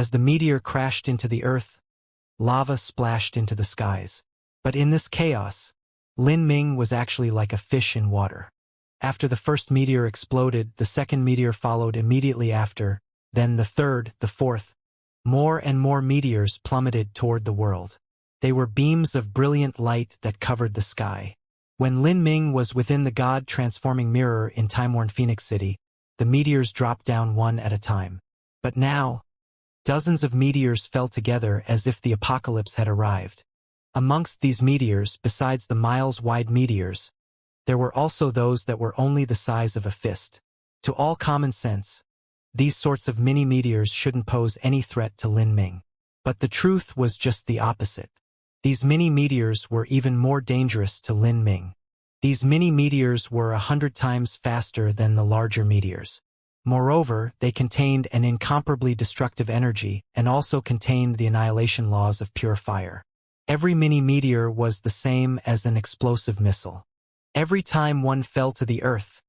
As the meteor crashed into the earth, lava splashed into the skies. But in this chaos, Lin Ming was actually like a fish in water. After the first meteor exploded, the second meteor followed immediately after, then the third, the fourth. More and more meteors plummeted toward the world. They were beams of brilliant light that covered the sky. When Lin Ming was within the God-transforming mirror in time-worn Phoenix City, the meteors dropped down one at a time. But now, dozens of meteors fell together as if the apocalypse had arrived. Amongst these meteors, besides the miles-wide meteors, there were also those that were only the size of a fist. To all common sense, these sorts of mini-meteors shouldn't pose any threat to Lin Ming. But the truth was just the opposite. These mini-meteors were even more dangerous to Lin Ming. These mini-meteors were 100 times faster than the larger meteors. Moreover, they contained an incomparably destructive energy and also contained the annihilation laws of pure fire. Every mini-meteor was the same as an explosive missile. Every time one fell to the earth,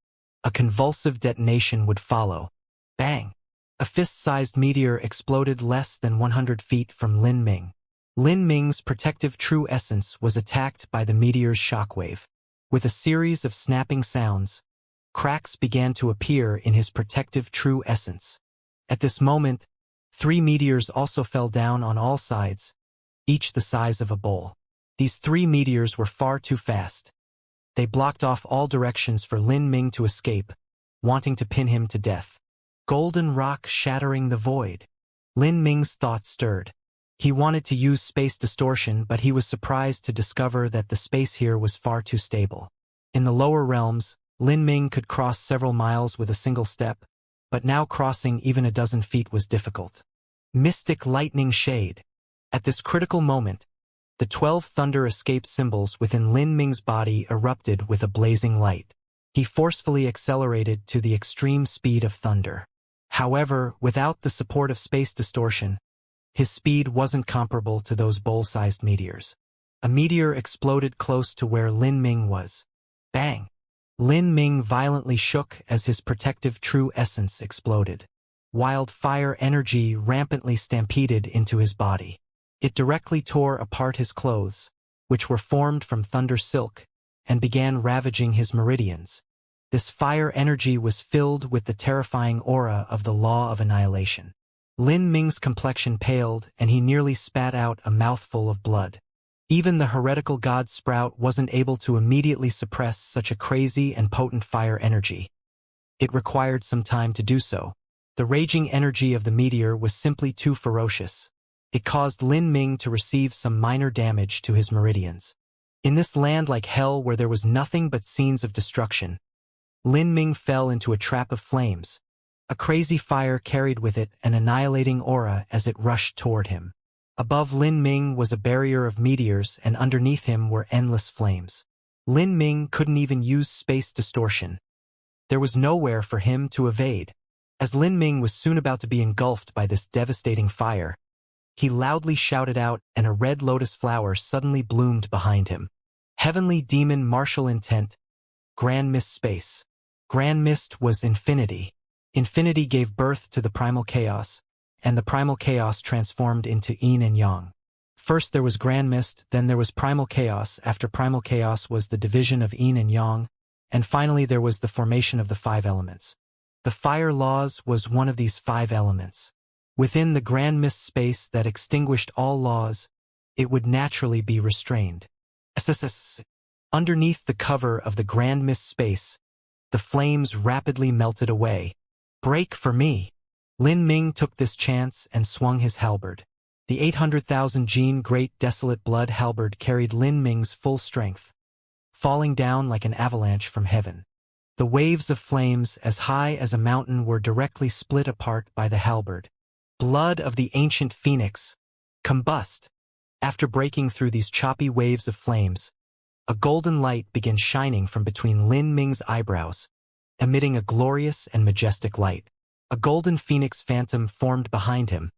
a convulsive detonation would follow. Bang! A fist-sized meteor exploded less than 100 feet from Lin Ming. Lin Ming's protective true essence was attacked by the meteor's shockwave. With a series of snapping sounds, cracks began to appear in his protective true essence. At this moment, 3 meteors also fell down on all sides, each the size of a bowl. These 3 meteors were far too fast. They blocked off all directions for Lin Ming to escape, wanting to pin him to death. Golden rock shattering the void. Lin Ming's thoughts stirred. He wanted to use space distortion, but he was surprised to discover that the space here was far too stable. In the lower realms, Lin Ming could cross several miles with a single step, but now crossing even a dozen feet was difficult. Mystic lightning shade. At this critical moment, the 12 thunder escape symbols within Lin Ming's body erupted with a blazing light. He forcefully accelerated to the extreme speed of thunder. However, without the support of space distortion, his speed wasn't comparable to those bowl-sized meteors. A meteor exploded close to where Lin Ming was. Bang! Lin Ming violently shook as his protective true essence exploded. Wild fire energy rampantly stampeded into his body. It directly tore apart his clothes, which were formed from thunder silk, and began ravaging his meridians. This fire energy was filled with the terrifying aura of the law of annihilation. Lin Ming's complexion paled, and he nearly spat out a mouthful of blood. Even the heretical god Sprout wasn't able to immediately suppress such a crazy and potent fire energy. It required some time to do so. The raging energy of the meteor was simply too ferocious. It caused Lin Ming to receive some minor damage to his meridians. In this land like hell where there was nothing but scenes of destruction, Lin Ming fell into a trap of flames. A crazy fire carried with it an annihilating aura as it rushed toward him. Above Lin Ming was a barrier of meteors, and underneath him were endless flames. Lin Ming couldn't even use space distortion. There was nowhere for him to evade. As Lin Ming was soon about to be engulfed by this devastating fire, he loudly shouted out, and a red lotus flower suddenly bloomed behind him. Heavenly Demon Martial Intent, Grand Mist Space. Grand Mist was infinity. Infinity gave birth to the primal chaos, and the primal chaos transformed into yin and yang. First there was Grand Mist, then there was primal chaos. After primal chaos was the division of yin and yang, and finally there was the formation of the 5 elements. The fire laws was one of these 5 elements. Within the Grand Mist space that extinguished all laws, it would naturally be restrained. Underneath the cover of the Grand Mist space, the flames rapidly melted away. Break for me! Lin Ming took this chance and swung his halberd. The 800,000 gene Great Desolate Blood halberd carried Lin Ming's full strength, falling down like an avalanche from heaven. The waves of flames as high as a mountain were directly split apart by the halberd. Blood of the ancient phoenix, combust. After breaking through these choppy waves of flames, a golden light began shining from between Lin Ming's eyebrows, emitting a glorious and majestic light. A golden phoenix phantom formed behind him,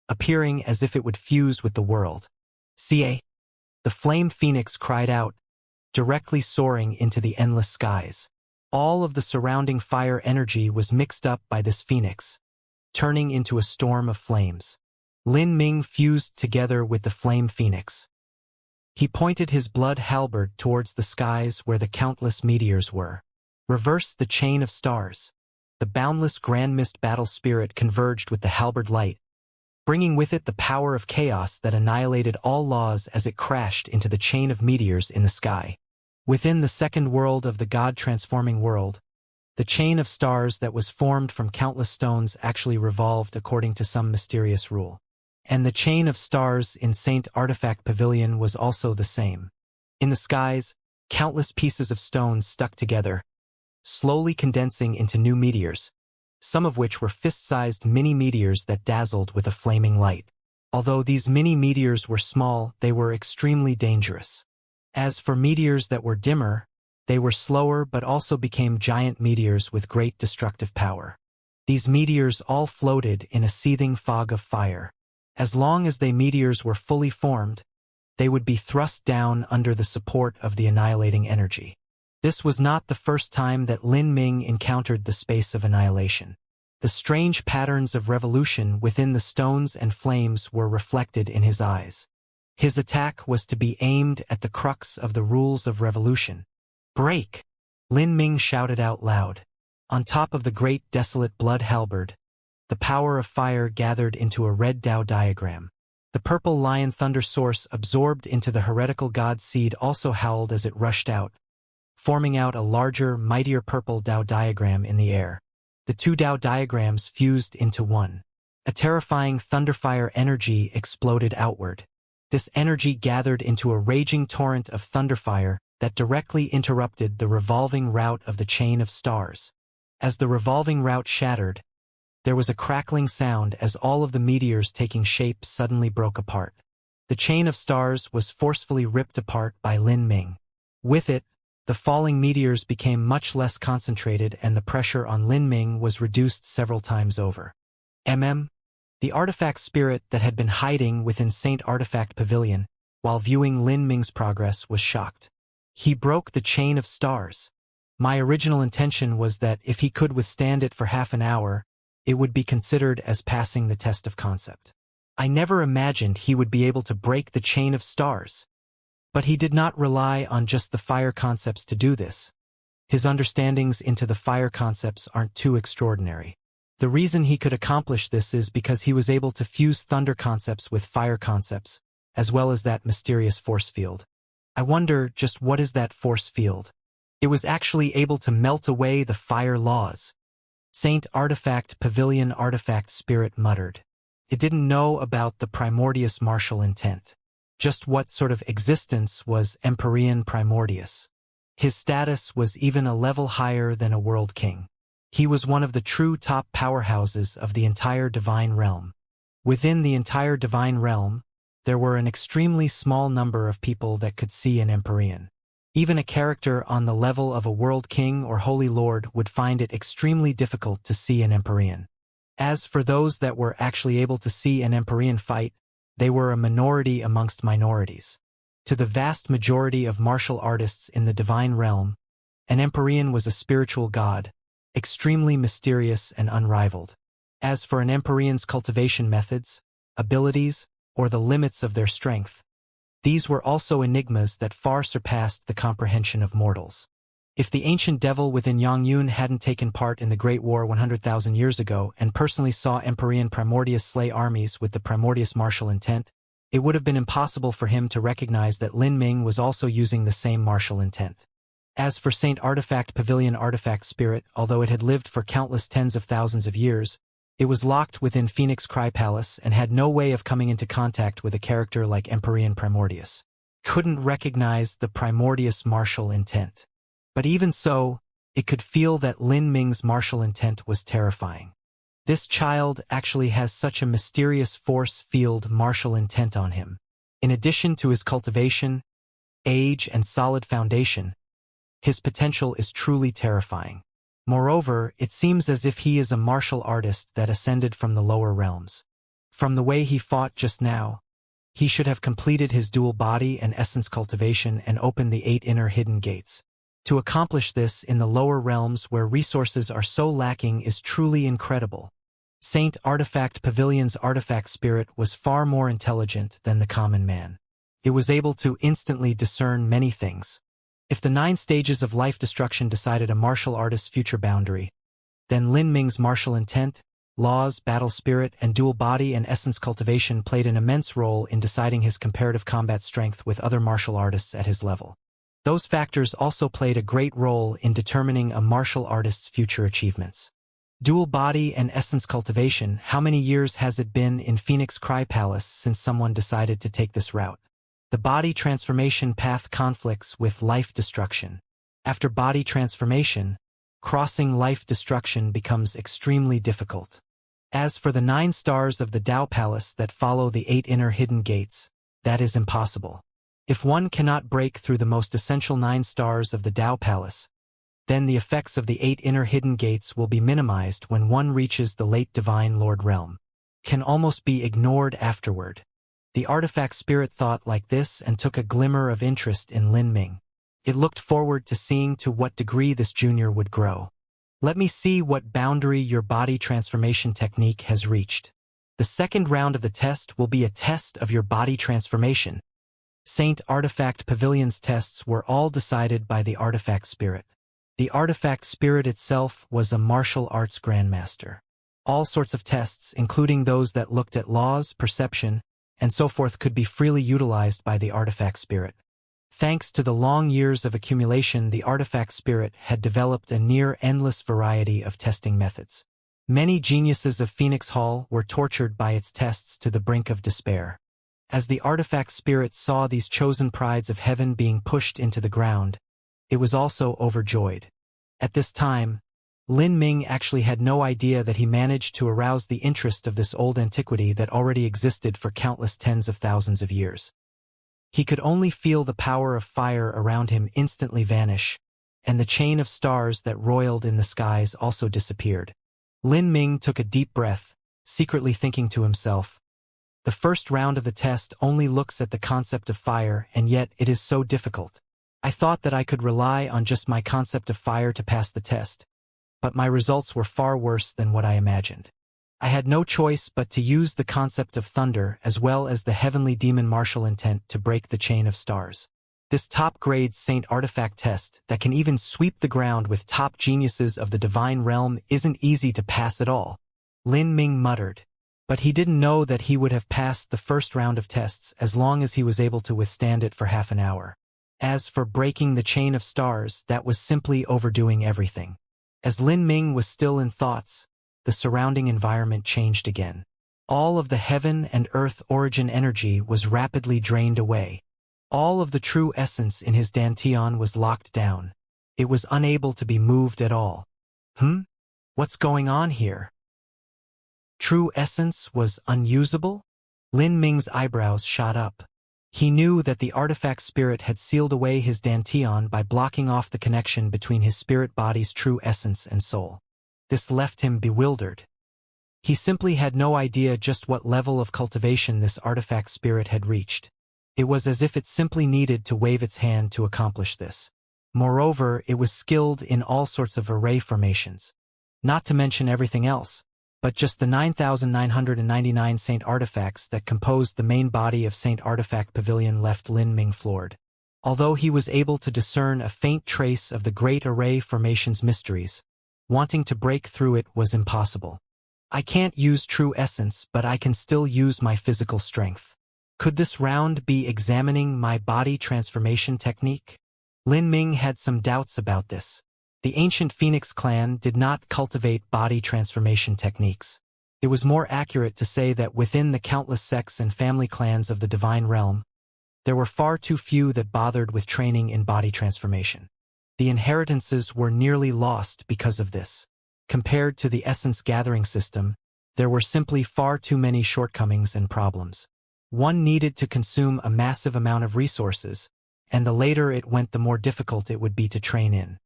appearing as if it would fuse with the world. "Ca!" The flame phoenix cried out, directly soaring into the endless skies. All of the surrounding fire energy was mixed up by this phoenix, turning into a storm of flames. Lin Ming fused together with the flame phoenix. He pointed his blood halberd towards the skies where the countless meteors were. Reversed the chain of stars. The boundless grand mist battle spirit converged with the halberd light, bringing with it the power of chaos that annihilated all laws as it crashed into the chain of meteors in the sky. Within the second world of the God-transforming world, the chain of stars that was formed from countless stones actually revolved according to some mysterious rule. And the chain of stars in Saint Artifact Pavilion was also the same. In the skies, countless pieces of stones stuck together, slowly condensing into new meteors, some of which were fist-sized mini-meteors that dazzled with a flaming light. Although these mini-meteors were small, they were extremely dangerous. As for meteors that were dimmer, they were slower but also became giant meteors with great destructive power. These meteors all floated in a seething fog of fire. As long as they meteors were fully formed, they would be thrust down under the support of the annihilating energy. This was not the first time that Lin Ming encountered the space of annihilation. The strange patterns of revolution within the stones and flames were reflected in his eyes. His attack was to be aimed at the crux of the rules of revolution. "Break!" Lin Ming shouted out loud. On top of the great desolate blood halberd, the power of fire gathered into a red Tao diagram. The purple lion thunder source absorbed into the heretical god seed also howled as it rushed out, forming out a larger, mightier purple Tao diagram in the air. The two Tao diagrams fused into one. A terrifying thunderfire energy exploded outward. This energy gathered into a raging torrent of thunderfire that directly interrupted the revolving route of the chain of stars. As the revolving route shattered, there was a crackling sound as all of the meteors taking shape suddenly broke apart. The chain of stars was forcefully ripped apart by Lin Ming. With it, the falling meteors became much less concentrated and the pressure on Lin Ming was reduced several times over. The artifact spirit that had been hiding within Saint Artifact Pavilion, while viewing Lin Ming's progress, was shocked. He broke the chain of stars. My original intention was that if he could withstand it for half an hour, it would be considered as passing the test of concept. I never imagined he would be able to break the chain of stars. But he did not rely on just the fire concepts to do this. His understandings into the fire concepts aren't too extraordinary. The reason he could accomplish this is because he was able to fuse thunder concepts with fire concepts, as well as that mysterious force field. I wonder just what is that force field? It was actually able to melt away the fire laws. Saint Artifact Pavilion Artifact Spirit muttered. It didn't know about the primordious martial intent. Just what sort of existence was Empyrean Primordius? His status was even a level higher than a world king. He was one of the true top powerhouses of the entire divine realm. Within the entire divine realm, there were an extremely small number of people that could see an Empyrean. Even a character on the level of a world king or holy lord would find it extremely difficult to see an Empyrean. As for those that were actually able to see an Empyrean fight, they were a minority amongst minorities. To the vast majority of martial artists in the divine realm, an Empyrean was a spiritual god, extremely mysterious and unrivaled. As for an Empyrean's cultivation methods, abilities, or the limits of their strength, these were also enigmas that far surpassed the comprehension of mortals. If the ancient devil within Yang Yun hadn't taken part in the Great War 100,000 years ago and personally saw Empyrean Primordius slay armies with the Primordius martial intent, it would have been impossible for him to recognize that Lin Ming was also using the same martial intent. As for Saint Artifact Pavilion Artifact Spirit, although it had lived for countless tens of thousands of years, it was locked within Phoenix Cry Palace and had no way of coming into contact with a character like Empyrean Primordius. Couldn't recognize the Primordius martial intent. But even so, it could feel that Lin Ming's martial intent was terrifying. This child actually has such a mysterious force field martial intent on him. In addition to his cultivation, age, and solid foundation, his potential is truly terrifying. Moreover, it seems as if he is a martial artist that ascended from the lower realms. From the way he fought just now, he should have completed his dual body and essence cultivation and opened the 8 inner hidden gates. To accomplish this in the lower realms where resources are so lacking is truly incredible. Saint Artifact Pavilion's artifact spirit was far more intelligent than the common man. It was able to instantly discern many things. If the 9 stages of life destruction decided a martial artist's future boundary, then Lin Ming's martial intent, laws, battle spirit, and dual body and essence cultivation played an immense role in deciding his comparative combat strength with other martial artists at his level. Those factors also played a great role in determining a martial artist's future achievements. Dual body and essence cultivation. How many years has it been in Phoenix Cry Palace since someone decided to take this route? The body transformation path conflicts with life destruction. After body transformation, crossing life destruction becomes extremely difficult. As for the 9 stars of the Tao Palace that follow the 8 inner hidden gates, that is impossible. If one cannot break through the most essential 9 stars of the Tao Palace, then the effects of the 8 inner hidden gates will be minimized when one reaches the late Divine Lord realm. Can almost be ignored afterward. The artifact spirit thought like this and took a glimmer of interest in Lin Ming. It looked forward to seeing to what degree this junior would grow. Let me see what boundary your body transformation technique has reached. The second round of the test will be a test of your body transformation. Saint Artifact Pavilion's tests were all decided by the artifact spirit. The artifact spirit itself was a martial arts grandmaster. All sorts of tests, including those that looked at laws, perception, and so forth, could be freely utilized by the artifact spirit. Thanks to the long years of accumulation, the artifact spirit had developed a near-endless variety of testing methods. Many geniuses of Phoenix Hall were tortured by its tests to the brink of despair. As the artifact spirit saw these chosen prides of heaven being pushed into the ground, it was also overjoyed. At this time, Lin Ming actually had no idea that he managed to arouse the interest of this old antiquity that already existed for countless tens of thousands of years. He could only feel the power of fire around him instantly vanish, and the chain of stars that roiled in the skies also disappeared. Lin Ming took a deep breath, secretly thinking to himself, the first round of the test only looks at the concept of fire, and yet it is so difficult. I thought that I could rely on just my concept of fire to pass the test, but my results were far worse than what I imagined. I had no choice but to use the concept of thunder as well as the heavenly demon martial intent to break the chain of stars. This top-grade Saint Artifact test that can even sweep the ground with top geniuses of the divine realm isn't easy to pass at all, Lin Ming muttered. But he didn't know that he would have passed the first round of tests as long as he was able to withstand it for half an hour. As for breaking the chain of stars, that was simply overdoing everything. As Lin Ming was still in thoughts, the surrounding environment changed again. All of the heaven and earth origin energy was rapidly drained away. All of the true essence in his dantian was locked down. It was unable to be moved at all. What's going on here? True essence was unusable? Lin Ming's eyebrows shot up. He knew that the artifact spirit had sealed away his dantian by blocking off the connection between his spirit body's true essence and soul. This left him bewildered. He simply had no idea just what level of cultivation this artifact spirit had reached. It was as if it simply needed to wave its hand to accomplish this. Moreover, it was skilled in all sorts of array formations. Not to mention everything else, but just the 9,999 Saint Artifacts that composed the main body of Saint Artifact Pavilion left Lin Ming floored. Although he was able to discern a faint trace of the great array formation's mysteries, wanting to break through it was impossible. I can't use true essence, but I can still use my physical strength. Could this round be examining my body transformation technique? Lin Ming had some doubts about this. The ancient Phoenix clan did not cultivate body transformation techniques. It was more accurate to say that within the countless sects and family clans of the divine realm, there were far too few that bothered with training in body transformation. The inheritances were nearly lost because of this. Compared to the essence gathering system, there were simply far too many shortcomings and problems. One needed to consume a massive amount of resources, and the later it went, the more difficult it would be to train in.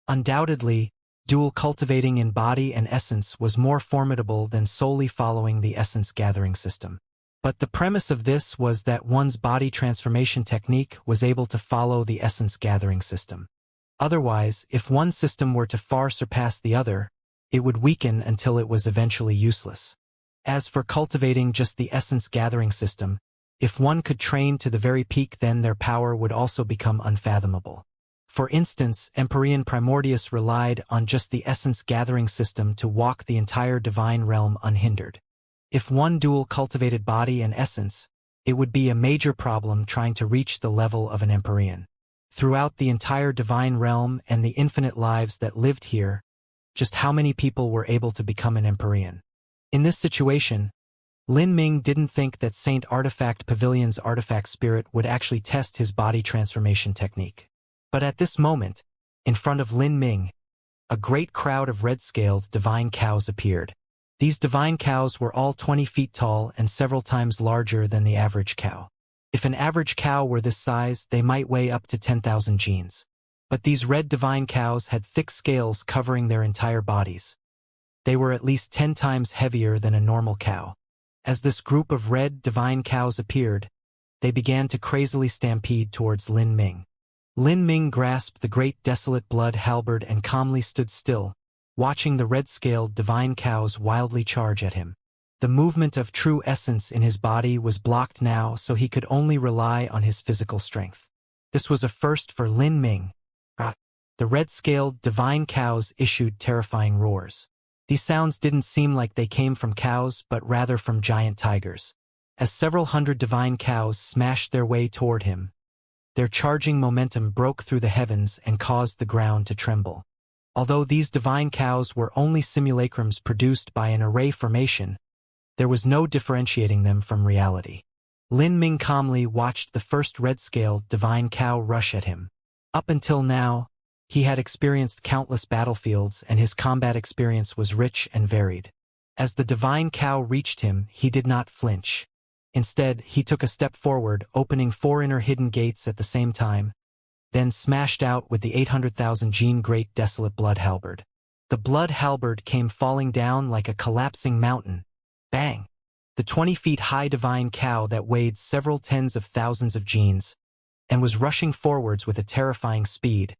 Undoubtedly, dual cultivating in body and essence was more formidable than solely following the essence gathering system. But the premise of this was that one's body transformation technique was able to follow the essence gathering system. Otherwise, if one system were to far surpass the other, it would weaken until it was eventually useless. As for cultivating just the essence gathering system, if one could train to the very peak, then their power would also become unfathomable. For instance, Empyrean Primordius relied on just the essence gathering system to walk the entire divine realm unhindered. If one dual cultivated body and essence, it would be a major problem trying to reach the level of an Empyrean. Throughout the entire divine realm and the infinite lives that lived here, just how many people were able to become an Empyrean? In this situation, Lin Ming didn't think that Saint Artifact Pavilion's artifact spirit would actually test his body transformation technique. But at this moment, in front of Lin Ming, a great crowd of red-scaled divine cows appeared. These divine cows were all 20 feet tall and several times larger than the average cow. If an average cow were this size, they might weigh up to 10,000 genes. But these red divine cows had thick scales covering their entire bodies. They were at least 10 times heavier than a normal cow. As this group of red divine cows appeared, they began to crazily stampede towards Lin Ming. Lin Ming grasped the great desolate blood halberd and calmly stood still, watching the red-scaled divine cows wildly charge at him. The movement of true essence in his body was blocked now, so he could only rely on his physical strength. This was a first for Lin Ming. The red-scaled divine cows issued terrifying roars. These sounds didn't seem like they came from cows, but rather from giant tigers. As several hundred divine cows smashed their way toward him, their charging momentum broke through the heavens and caused the ground to tremble. Although these divine cows were only simulacrums produced by an array formation, there was no differentiating them from reality. Lin Ming calmly watched the first red-scaled divine cow rush at him. Up until now, he had experienced countless battlefields and his combat experience was rich and varied. As the divine cow reached him, he did not flinch. Instead, he took a step forward, opening 4 inner hidden gates at the same time, then smashed out with the 800,000 gene great desolate blood halberd. The blood halberd came falling down like a collapsing mountain. Bang! The 20 feet high divine cow that weighed several tens of thousands of genes, and was rushing forwards with a terrifying speed,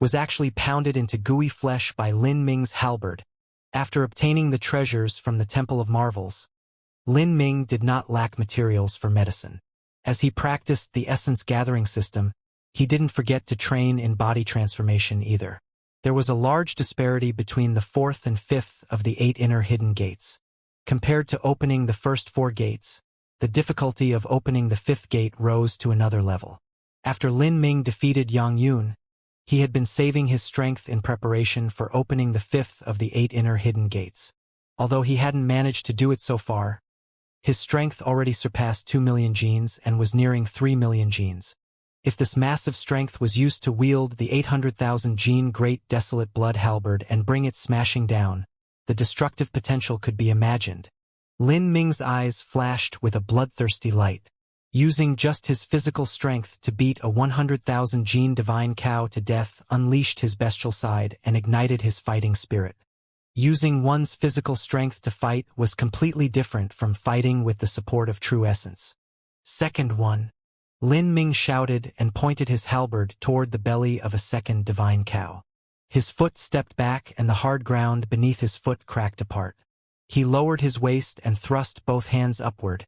was actually pounded into gooey flesh by Lin Ming's halberd. After obtaining the treasures from the Temple of Marvels, Lin Ming did not lack materials for medicine. As he practiced the essence gathering system, he didn't forget to train in body transformation either. There was a large disparity between the 4th and 5th of the 8 inner hidden gates. Compared to opening the first 4 gates, the difficulty of opening the 5th gate rose to another level. After Lin Ming defeated Yang Yun, he had been saving his strength in preparation for opening the 5th of the 8 inner hidden gates. Although he hadn't managed to do it so far, his strength already surpassed 2 million genes and was nearing 3 million genes. If this massive strength was used to wield the 800,000 gene great desolate blood halberd and bring it smashing down, the destructive potential could be imagined. Lin Ming's eyes flashed with a bloodthirsty light. Using just his physical strength to beat a 100,000 gene divine cow to death unleashed his bestial side and ignited his fighting spirit. Using one's physical strength to fight was completely different from fighting with the support of true essence. Second one. Lin Ming shouted and pointed his halberd toward the belly of a second divine cow. His foot stepped back and the hard ground beneath his foot cracked apart. He lowered his waist and thrust both hands upward,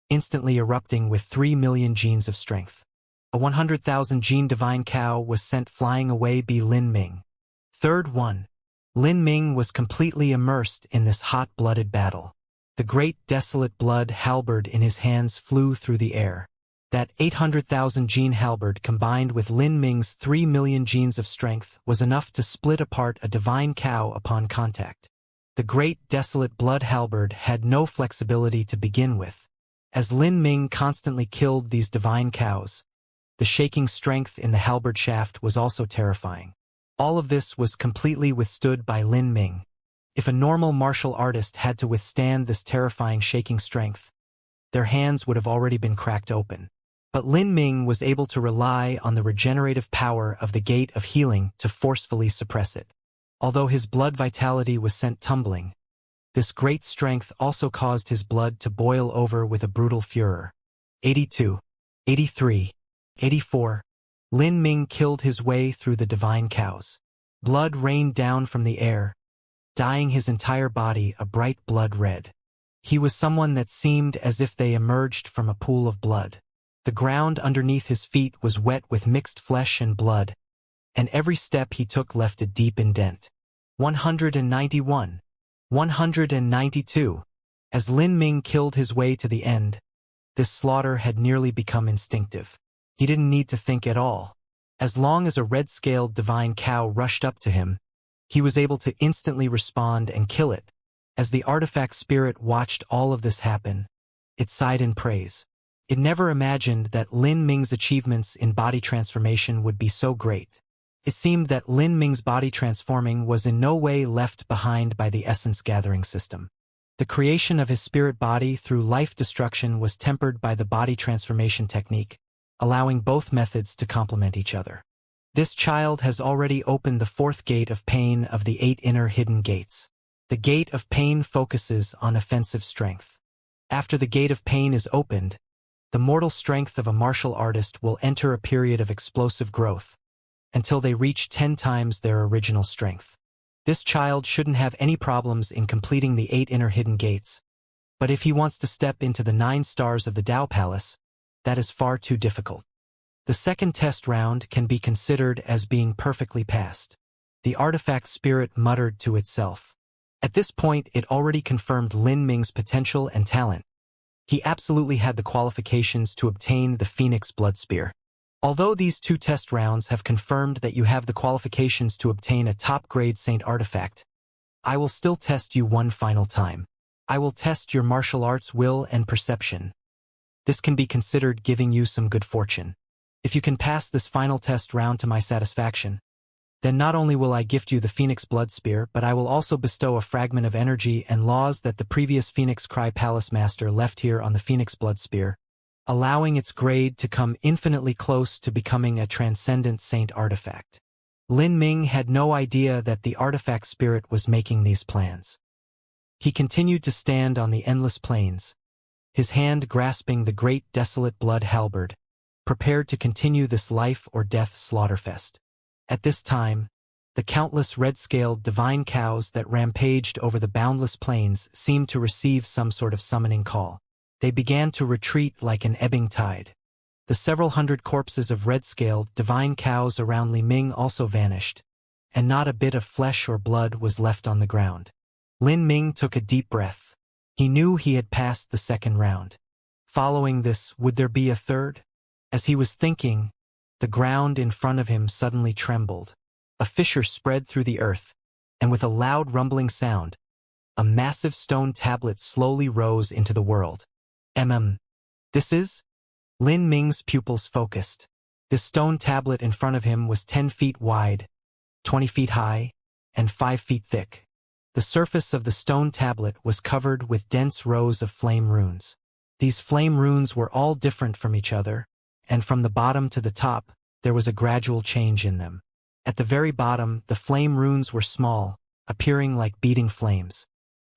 instantly erupting with 3 million genes of strength. A 100,000 gene divine cow was sent flying away by Lin Ming. Third one. Lin Ming was completely immersed in this hot-blooded battle. The great desolate blood halberd in his hands flew through the air. That 800,000 gene halberd combined with Lin Ming's 3 million genes of strength was enough to split apart a divine cow upon contact. The great desolate blood halberd had no flexibility to begin with. As Lin Ming constantly killed these divine cows, the shaking strength in the halberd shaft was also terrifying. All of this was completely withstood by Lin Ming. If a normal martial artist had to withstand this terrifying shaking strength, their hands would have already been cracked open. But Lin Ming was able to rely on the regenerative power of the Gate of Healing to forcefully suppress it. Although his blood vitality was sent tumbling, this great strength also caused his blood to boil over with a brutal furor. 82, 83, 84. Lin Ming killed his way through the divine cows. Blood rained down from the air, dyeing his entire body a bright blood red. He was someone that seemed as if they emerged from a pool of blood. The ground underneath his feet was wet with mixed flesh and blood, and every step he took left a deep indent. 191. 192. As Lin Ming killed his way to the end, this slaughter had nearly become instinctive. He didn't need to think at all. As long as a red-scaled divine cow rushed up to him, he was able to instantly respond and kill it. As the artifact spirit watched all of this happen, it sighed in praise. It never imagined that Lin Ming's achievements in body transformation would be so great. It seemed that Lin Ming's body transforming was in no way left behind by the essence gathering system. The creation of his spirit body through life destruction was tempered by the body transformation technique, allowing both methods to complement each other. This child has already opened the fourth gate of pain of the 8 inner hidden gates. The gate of pain focuses on offensive strength. After the gate of pain is opened, the mortal strength of a martial artist will enter a period of explosive growth, until they reach 10 times their original strength. This child shouldn't have any problems in completing the 8 inner hidden gates, but if he wants to step into the 9 stars of the Tao Palace, that is far too difficult. The second test round can be considered as being perfectly passed. The artifact spirit muttered to itself. At this point, it already confirmed Lin Ming's potential and talent. He absolutely had the qualifications to obtain the Phoenix Blood Spear. Although these 2 test rounds have confirmed that you have the qualifications to obtain a top-grade Saint artifact, I will still test you one final time. I will test your martial arts will and perception. This can be considered giving you some good fortune. If you can pass this final test round to my satisfaction, then not only will I gift you the Phoenix Blood Spear, but I will also bestow a fragment of energy and laws that the previous Phoenix Cry Palace Master left here on the Phoenix Blood Spear, allowing its grade to come infinitely close to becoming a transcendent saint artifact. Lin Ming had no idea that the artifact spirit was making these plans. He continued to stand on the endless plains, his hand grasping the great desolate blood halberd, prepared to continue this life or death slaughterfest. At this time, the countless red-scaled divine cows that rampaged over the boundless plains seemed to receive some sort of summoning call. They began to retreat like an ebbing tide. The several hundred corpses of red-scaled divine cows around Li Ming also vanished, and not a bit of flesh or blood was left on the ground. Lin Ming took a deep breath. He knew he had passed the second round. Following this, would there be a third? As he was thinking, the ground in front of him suddenly trembled. A fissure spread through the earth, and with a loud rumbling sound, a massive stone tablet slowly rose into the world. This is? Lin Ming's pupils focused. This stone tablet in front of him was 10 feet wide, 20 feet high, and 5 feet thick. The surface of the stone tablet was covered with dense rows of flame runes. These flame runes were all different from each other, and from the bottom to the top, there was a gradual change in them. At the very bottom, the flame runes were small, appearing like beating flames.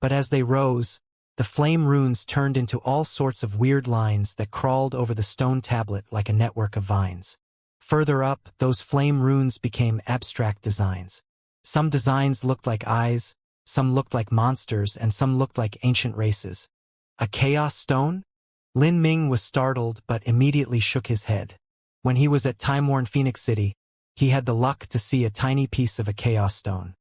But as they rose, the flame runes turned into all sorts of weird lines that crawled over the stone tablet like a network of vines. Further up, those flame runes became abstract designs. Some designs looked like eyes, some looked like monsters, and some looked like ancient races. A chaos stone? Lin Ming was startled but immediately shook his head. When he was at time-worn Phoenix City, he had the luck to see a tiny piece of a chaos stone.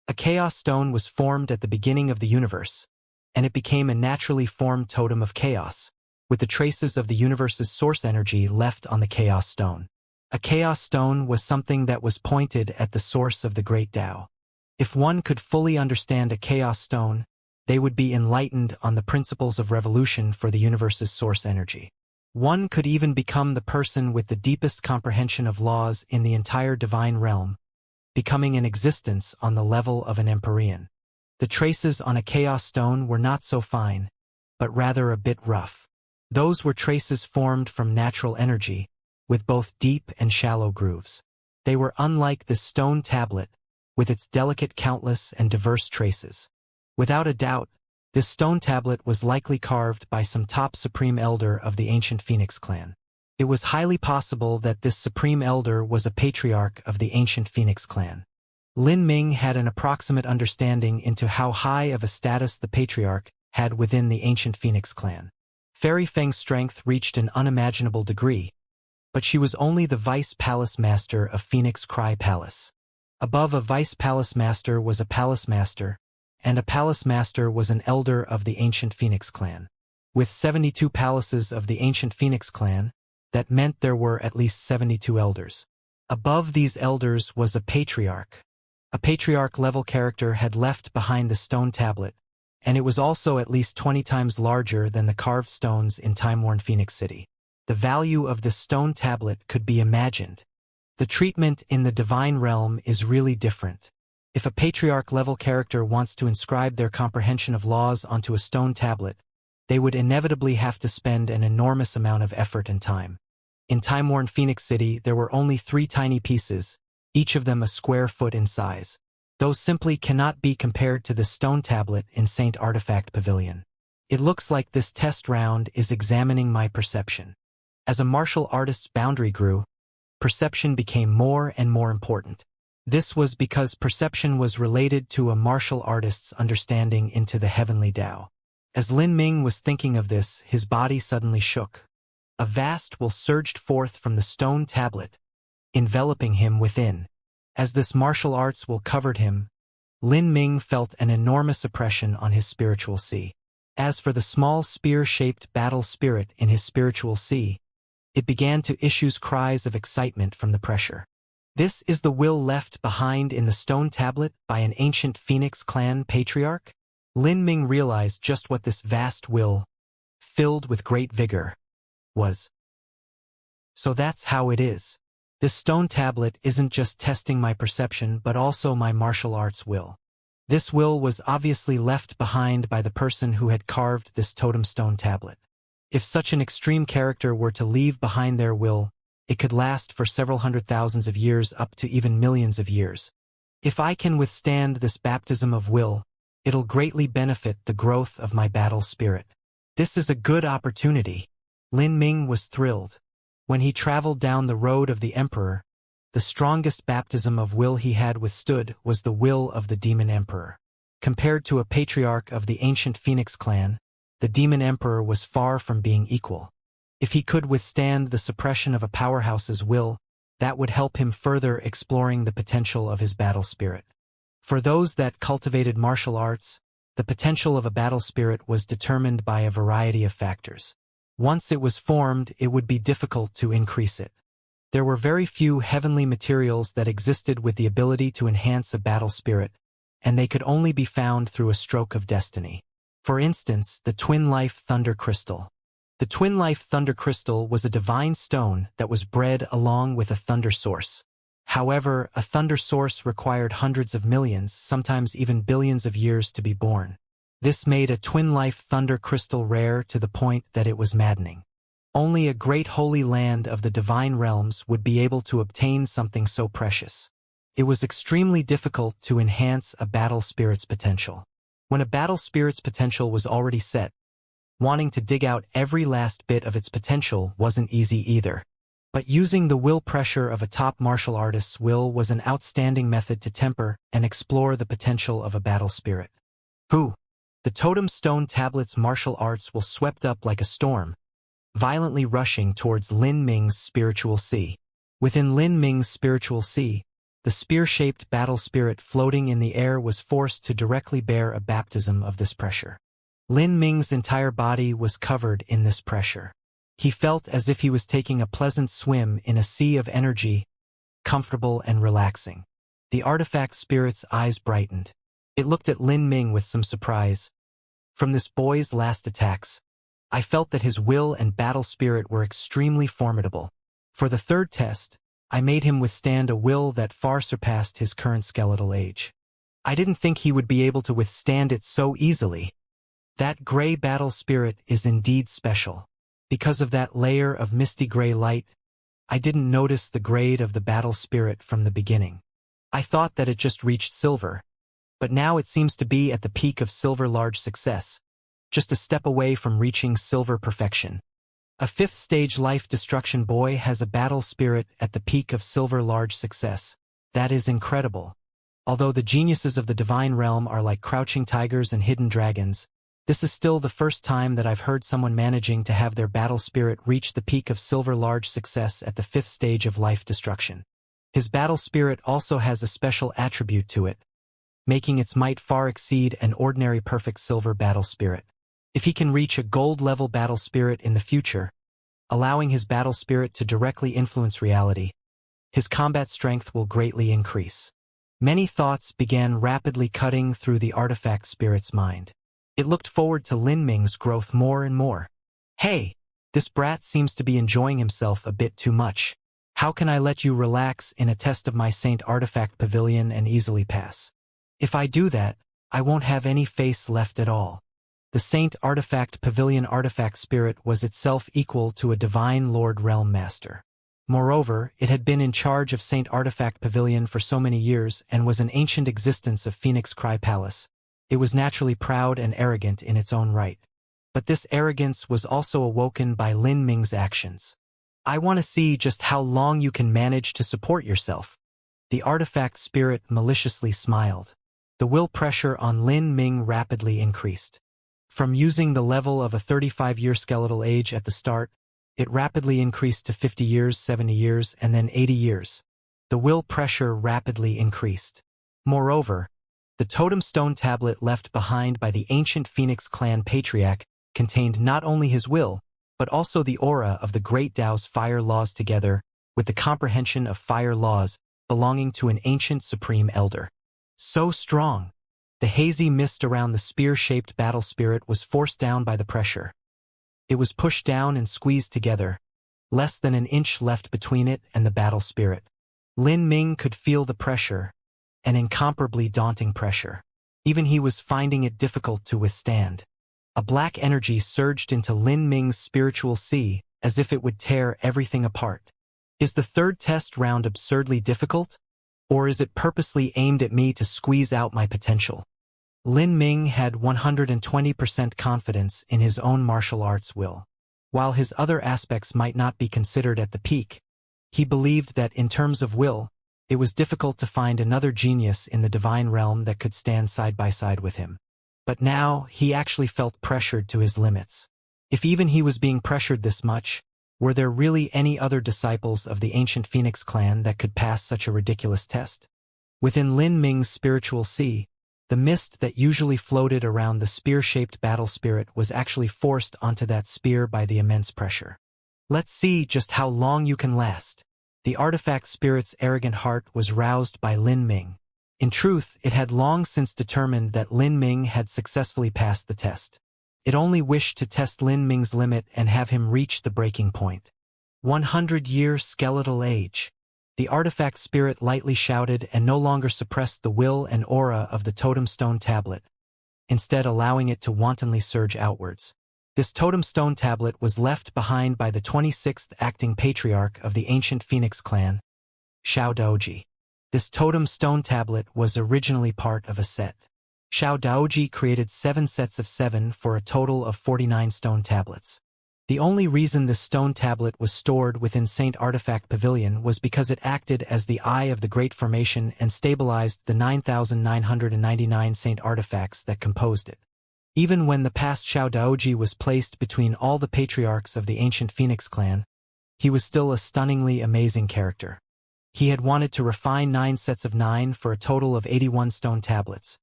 A chaos stone was formed at the beginning of the universe, and it became a naturally formed totem of chaos, with the traces of the universe's source energy left on the chaos stone. A chaos stone was something that was pointed at the source of the great Tao. If one could fully understand a chaos stone, they would be enlightened on the principles of revolution for the universe's source energy. One could even become the person with the deepest comprehension of laws in the entire divine realm, becoming an existence on the level of an Empyrean. The traces on a chaos stone were not so fine, but rather a bit rough. Those were traces formed from natural energy, with both deep and shallow grooves. They were unlike this stone tablet, with its delicate countless and diverse traces. Without a doubt, this stone tablet was likely carved by some top supreme elder of the ancient Phoenix clan. It was highly possible that this supreme elder was a patriarch of the ancient Phoenix clan. Lin Ming had an approximate understanding into how high of a status the patriarch had within the ancient Phoenix clan. Fairy Feng's strength reached an unimaginable degree, but she was only the vice palace master of Phoenix Cry Palace. Above a vice palace master was a palace master, and a palace master was an elder of the ancient Phoenix clan. With 72 palaces of the ancient Phoenix clan, that meant there were at least 72 elders. Above these elders was a patriarch. A patriarch-level character had left behind the stone tablet, and it was also at least 20 times larger than the carved stones in time-worn Phoenix City. The value of this stone tablet could be imagined. The treatment in the divine realm is really different. If a patriarch-level character wants to inscribe their comprehension of laws onto a stone tablet, they would inevitably have to spend an enormous amount of effort and time. In time-worn Phoenix City, there were only 3 tiny pieces, each of them a square foot in size. Those simply cannot be compared to the stone tablet in Saint Artifact Pavilion. It looks like this test round is examining my perception. As a martial artist's boundary grew, perception became more and more important. This was because perception was related to a martial artist's understanding into the heavenly Tao. As Lin Ming was thinking of this, his body suddenly shook. A vast will surged forth from the stone tablet, enveloping him within. As this martial arts will covered him, Lin Ming felt an enormous oppression on his spiritual sea. As for the small spear-shaped battle spirit in his spiritual sea, it began to issue cries of excitement from the pressure. This is the will left behind in the stone tablet by an ancient Phoenix clan patriarch? Lin Ming realized just what this vast will, filled with great vigor, was. So that's how it is. This stone tablet isn't just testing my perception but also my martial arts will. This will was obviously left behind by the person who had carved this totem stone tablet. If such an extreme character were to leave behind their will, it could last for several hundred thousands of years up to even millions of years. If I can withstand this baptism of will, it'll greatly benefit the growth of my battle spirit. This is a good opportunity. Lin Ming was thrilled. When he traveled down the road of the Emperor, the strongest baptism of will he had withstood was the will of the Demon Emperor. Compared to a patriarch of the ancient Phoenix clan, the Demon Emperor was far from being equal. If he could withstand the suppression of a powerhouse's will, that would help him further exploring the potential of his battle spirit. For those that cultivated martial arts, the potential of a battle spirit was determined by a variety of factors. Once it was formed, it would be difficult to increase it. There were very few heavenly materials that existed with the ability to enhance a battle spirit, and they could only be found through a stroke of destiny. For instance, the Twin Life Thunder Crystal. The Twin Life Thunder Crystal was a divine stone that was bred along with a thunder source. However, a thunder source required hundreds of millions, sometimes even billions of years to be born. This made a Twin Life Thunder Crystal rare to the point that it was maddening. Only a great holy land of the divine realms would be able to obtain something so precious. It was extremely difficult to enhance a battle spirit's potential. When a battle spirit's potential was already set, wanting to dig out every last bit of its potential wasn't easy either. But using the will pressure of a top martial artist's will was an outstanding method to temper and explore the potential of a battle spirit. The totem stone tablet's martial arts will swept up like a storm, violently rushing towards Lin Ming's spiritual sea. Within Lin Ming's spiritual sea, the spear-shaped battle spirit floating in the air was forced to directly bear a baptism of this pressure. Lin Ming's entire body was covered in this pressure. He felt as if he was taking a pleasant swim in a sea of energy, comfortable and relaxing. The artifact spirit's eyes brightened. It looked at Lin Ming with some surprise. From this boy's last attacks, I felt that his will and battle spirit were extremely formidable. For the third test, I made him withstand a will that far surpassed his current skeletal age. I didn't think he would be able to withstand it so easily. That gray battle spirit is indeed special. Because of that layer of misty gray light, I didn't notice the grade of the battle spirit from the beginning. I thought that it just reached silver, but now it seems to be at the peak of silver large success, just a step away from reaching silver perfection. A 5th stage life destruction boy has a battle spirit at the peak of silver large success. That is incredible. Although the geniuses of the divine realm are like crouching tigers and hidden dragons, this is still the first time that I've heard someone managing to have their battle spirit reach the peak of silver large success at the 5th stage of life destruction. His battle spirit also has a special attribute to it, making its might far exceed an ordinary perfect silver battle spirit. If he can reach a gold-level battle spirit in the future, allowing his battle spirit to directly influence reality, his combat strength will greatly increase. Many thoughts began rapidly cutting through the artifact spirit's mind. It looked forward to Lin Ming's growth more and more. Hey, this brat seems to be enjoying himself a bit too much. How can I let you relax in a test of my Saint Artifact Pavilion and easily pass? If I do that, I won't have any face left at all. The Saint Artifact Pavilion artifact spirit was itself equal to a divine Lord Realm Master. Moreover, it had been in charge of Saint Artifact Pavilion for so many years and was an ancient existence of Phoenix Cry Palace. It was naturally proud and arrogant in its own right. But this arrogance was also awoken by Lin Ming's actions. I want to see just how long you can manage to support yourself. The artifact spirit maliciously smiled. The will pressure on Lin Ming rapidly increased. From using the level of a 35-year skeletal age at the start, it rapidly increased to 50 years, 70 years, and then 80 years. The will pressure rapidly increased. Moreover, the totem stone tablet left behind by the ancient Phoenix clan patriarch contained not only his will, but also the aura of the great Tao's fire laws together with the comprehension of fire laws belonging to an ancient supreme elder. So strong! The hazy mist around the spear-shaped battle spirit was forced down by the pressure. It was pushed down and squeezed together, less than an inch left between it and the battle spirit. Lin Ming could feel the pressure, an incomparably daunting pressure. Even he was finding it difficult to withstand. A black energy surged into Lin Ming's spiritual sea, as if it would tear everything apart. Is the third test round absurdly difficult? Or is it purposely aimed at me to squeeze out my potential? Lin Ming had 120% confidence in his own martial arts will. While his other aspects might not be considered at the peak, he believed that in terms of will, it was difficult to find another genius in the divine realm that could stand side by side with him. But now, he actually felt pressured to his limits. If even he was being pressured this much, were there really any other disciples of the ancient Phoenix clan that could pass such a ridiculous test? Within Lin Ming's spiritual sea, the mist that usually floated around the spear-shaped battle spirit was actually forced onto that spear by the immense pressure. Let's see just how long you can last. The artifact spirit's arrogant heart was roused by Lin Ming. In truth, it had long since determined that Lin Ming had successfully passed the test. It only wished to test Lin Ming's limit and have him reach the breaking point. 100-year skeletal age. The artifact spirit lightly shouted and no longer suppressed the will and aura of the totem stone tablet, instead allowing it to wantonly surge outwards. This totem stone tablet was left behind by the 26th acting patriarch of the ancient Phoenix clan, Xiao Daoji. This totem stone tablet was originally part of a set. Xiao Daoji created 7 sets of 7 for a total of 49 stone tablets. The only reason this stone tablet was stored within Saint Artifact Pavilion was because it acted as the eye of the Great Formation and stabilized the 9,999 Saint Artifacts that composed it. Even when the past Xiao Daoji was placed between all the patriarchs of the ancient Phoenix clan, he was still a stunningly amazing character. He had wanted to refine 9 sets of 9 for a total of 81 stone tablets,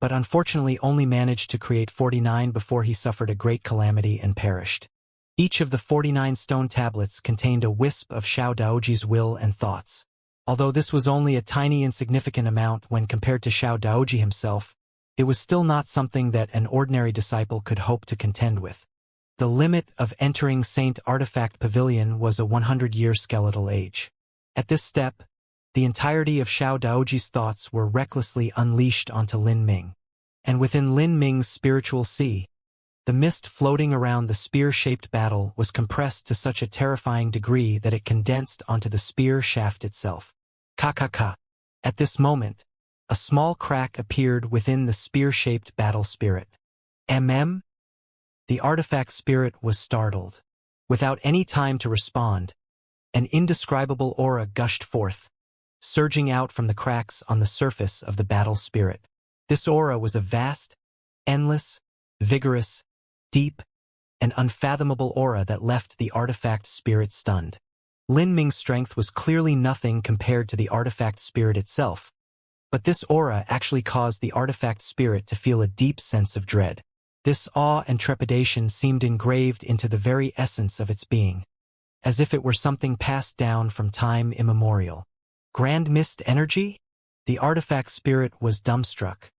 but unfortunately only managed to create 49 before he suffered a great calamity and perished. Each of the 49 stone tablets contained a wisp of Xiao Daoji's will and thoughts. Although this was only a tiny insignificant amount when compared to Xiao Daoji himself, it was still not something that an ordinary disciple could hope to contend with. The limit of entering Saint Artifact Pavilion was a 100-year skeletal age. At this step, the entirety of Xiao Daoji's thoughts were recklessly unleashed onto Lin Ming. And within Lin Ming's spiritual sea, the mist floating around the spear-shaped battle was compressed to such a terrifying degree that it condensed onto the spear shaft itself. Ka. At this moment, a small crack appeared within the spear-shaped battle spirit. The artifact spirit was startled. Without any time to respond, an indescribable aura gushed forth, surging out from the cracks on the surface of the battle spirit. This aura was a vast, endless, vigorous, deep, and unfathomable aura that left the artifact spirit stunned. Lin Ming's strength was clearly nothing compared to the artifact spirit itself, but this aura actually caused the artifact spirit to feel a deep sense of dread. This awe and trepidation seemed engraved into the very essence of its being, as if it were something passed down from time immemorial. Grand Mist energy? The artifact spirit was dumbstruck.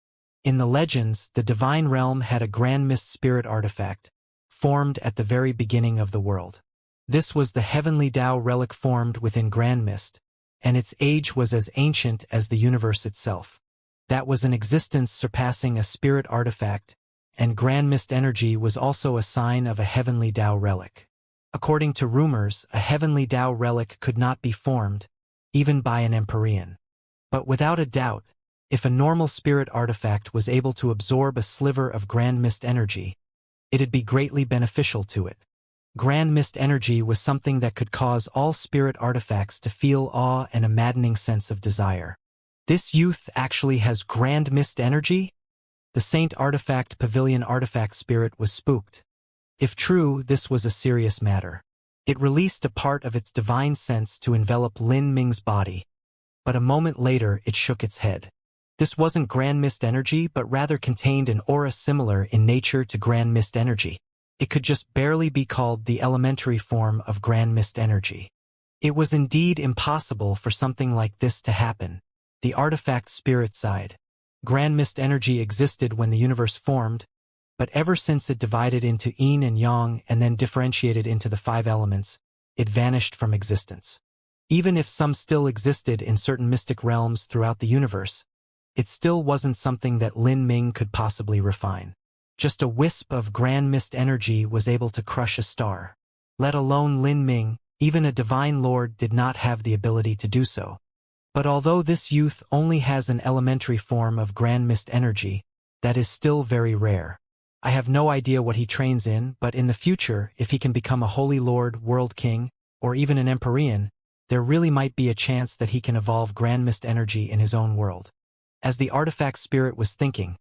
In the legends, the divine realm had a Grand Mist spirit artifact, formed at the very beginning of the world. This was the heavenly Tao relic formed within Grand Mist, and its age was as ancient as the universe itself. That was an existence surpassing a spirit artifact, and Grand Mist energy was also a sign of a heavenly Tao relic. According to rumors, a heavenly Tao relic could not be formed, even by an Empyrean. But without a doubt, if a normal spirit artifact was able to absorb a sliver of Grand Mist energy, it'd be greatly beneficial to it. Grand Mist energy was something that could cause all spirit artifacts to feel awe and a maddening sense of desire. This youth actually has Grand Mist energy? The Saint Artifact Pavilion artifact spirit was spooked. If true, this was a serious matter. It released a part of its divine sense to envelop Lin Ming's body, but a moment later it shook its head. This wasn't Grand Mist energy, but rather contained an aura similar in nature to Grand Mist energy. It could just barely be called the elementary form of Grand Mist energy. It was indeed impossible for something like this to happen. The artifact spirit sighed. Grand Mist energy existed when the universe formed, but ever since it divided into yin and yang and then differentiated into the 5 elements, it vanished from existence. Even if some still existed in certain mystic realms throughout the universe, it still wasn't something that Lin Ming could possibly refine. Just a wisp of Grand Mist energy was able to crush a star. Let alone Lin Ming, even a divine lord did not have the ability to do so. But although this youth only has an elementary form of Grand Mist energy, that is still very rare. I have no idea what he trains in, but in the future, if he can become a Holy Lord, World King, or even an Empyrean, there really might be a chance that he can evolve Grand Mist energy in his own world. As the artifact spirit was thinking,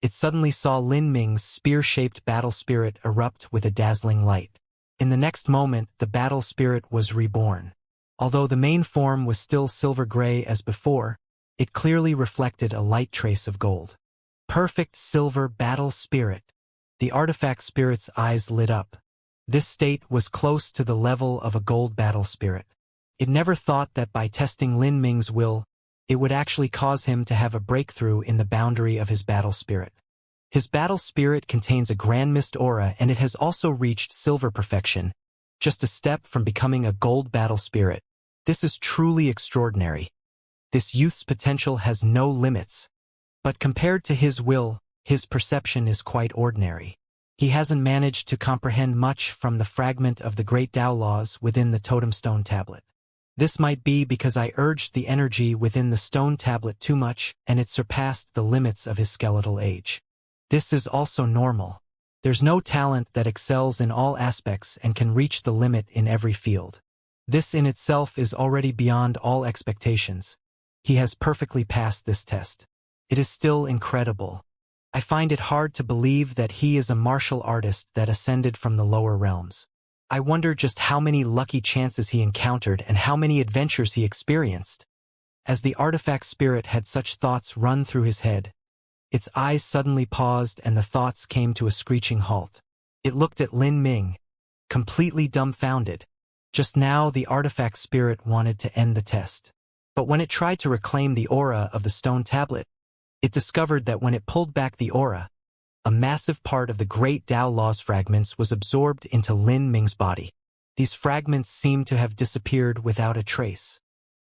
it suddenly saw Lin Ming's spear-shaped battle spirit erupt with a dazzling light. In the next moment, the battle spirit was reborn. Although the main form was still silver-gray as before, it clearly reflected a light trace of gold. Perfect silver battle spirit. The artifact spirit's eyes lit up. This state was close to the level of a gold battle spirit. It never thought that by testing Lin Ming's will, it would actually cause him to have a breakthrough in the boundary of his battle spirit. His battle spirit contains a Grand Mist aura, and it has also reached silver perfection, just a step from becoming a gold battle spirit. This is truly extraordinary. This youth's potential has no limits. But compared to his will, his perception is quite ordinary. He hasn't managed to comprehend much from the fragment of the great Tao laws within the totem stone tablet. This might be because I urged the energy within the stone tablet too much and it surpassed the limits of his skeletal age. This is also normal. There's no talent that excels in all aspects and can reach the limit in every field. This in itself is already beyond all expectations. He has perfectly passed this test. It is still incredible. I find it hard to believe that he is a martial artist that ascended from the lower realms. I wonder just how many lucky chances he encountered and how many adventures he experienced. As the artifact spirit had such thoughts run through his head, its eyes suddenly paused and the thoughts came to a screeching halt. It looked at Lin Ming, completely dumbfounded. Just now the artifact spirit wanted to end the test. But when it tried to reclaim the aura of the stone tablet, it discovered that when it pulled back the aura, a massive part of the great Tao Law's fragments was absorbed into Lin Ming's body. These fragments seemed to have disappeared without a trace.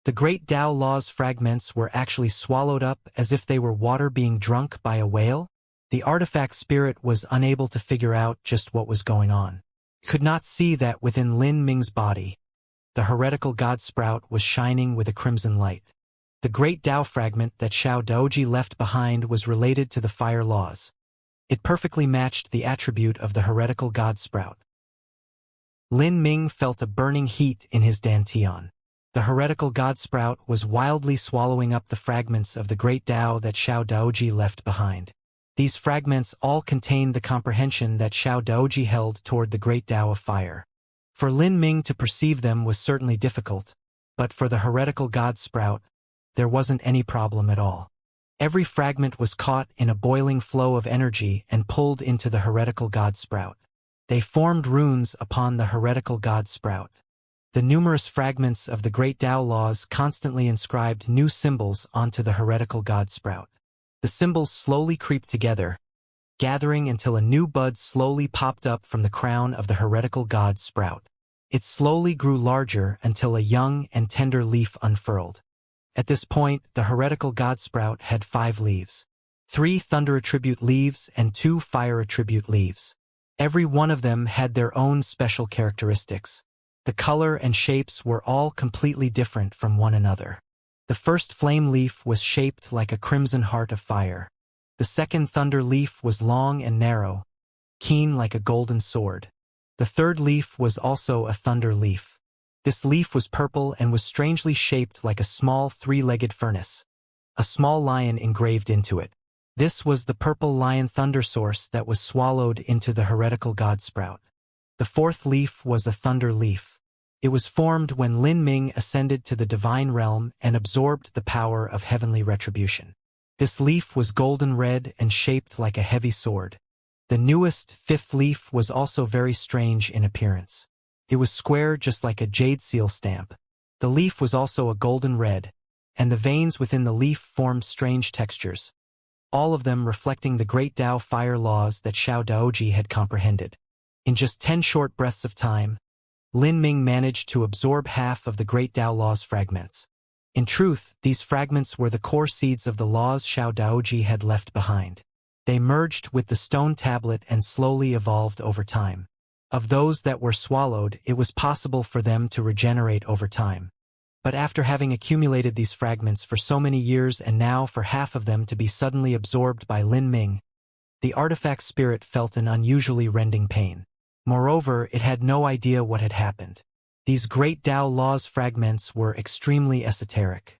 The great Tao Law's fragments were actually swallowed up as if they were water being drunk by a whale. The artifact spirit was unable to figure out just what was going on. It could not see that within Lin Ming's body, the heretical god sprout was shining with a crimson light. The great Tao fragment that Xiao Daoji left behind was related to the fire laws. It perfectly matched the attribute of the heretical god sprout. Lin Ming felt a burning heat in his dantian. The heretical god sprout was wildly swallowing up the fragments of the great Tao that Xiao Daoji left behind. These fragments all contained the comprehension that Xiao Daoji held toward the great Tao of fire. For Lin Ming to perceive them was certainly difficult, but for the heretical god sprout, there wasn't any problem at all. Every fragment was caught in a boiling flow of energy and pulled into the heretical god sprout. They formed runes upon the heretical god sprout. The numerous fragments of the great Tao laws constantly inscribed new symbols onto the heretical god sprout. The symbols slowly creeped together, gathering until a new bud slowly popped up from the crown of the heretical god sprout. It slowly grew larger until a young and tender leaf unfurled. At this point, the heretical god sprout had 5 leaves. 3 thunder attribute leaves and 2 fire attribute leaves. Every one of them had their own special characteristics. The color and shapes were all completely different from one another. The first flame leaf was shaped like a crimson heart of fire. The second thunder leaf was long and narrow, keen like a golden sword. The third leaf was also a thunder leaf. This leaf was purple and was strangely shaped like a small 3-legged furnace. A small lion engraved into it. This was the purple lion thunder source that was swallowed into the heretical god sprout. The fourth leaf was a thunder leaf. It was formed when Lin Ming ascended to the divine realm and absorbed the power of heavenly retribution. This leaf was golden red and shaped like a heavy sword. The newest, 5th leaf was also very strange in appearance. It was square just like a jade seal stamp. The leaf was also a golden red, and the veins within the leaf formed strange textures, all of them reflecting the great Tao fire laws that Xiao Daoji had comprehended. In just 10 short breaths of time, Lin Ming managed to absorb half of the great Tao laws fragments. In truth, these fragments were the core seeds of the laws Xiao Daoji had left behind. They merged with the stone tablet and slowly evolved over time. Of those that were swallowed, it was possible for them to regenerate over time. But after having accumulated these fragments for so many years and now for half of them to be suddenly absorbed by Lin Ming, the artifact spirit felt an unusually rending pain. Moreover, it had no idea what had happened. These great Tao laws fragments were extremely esoteric.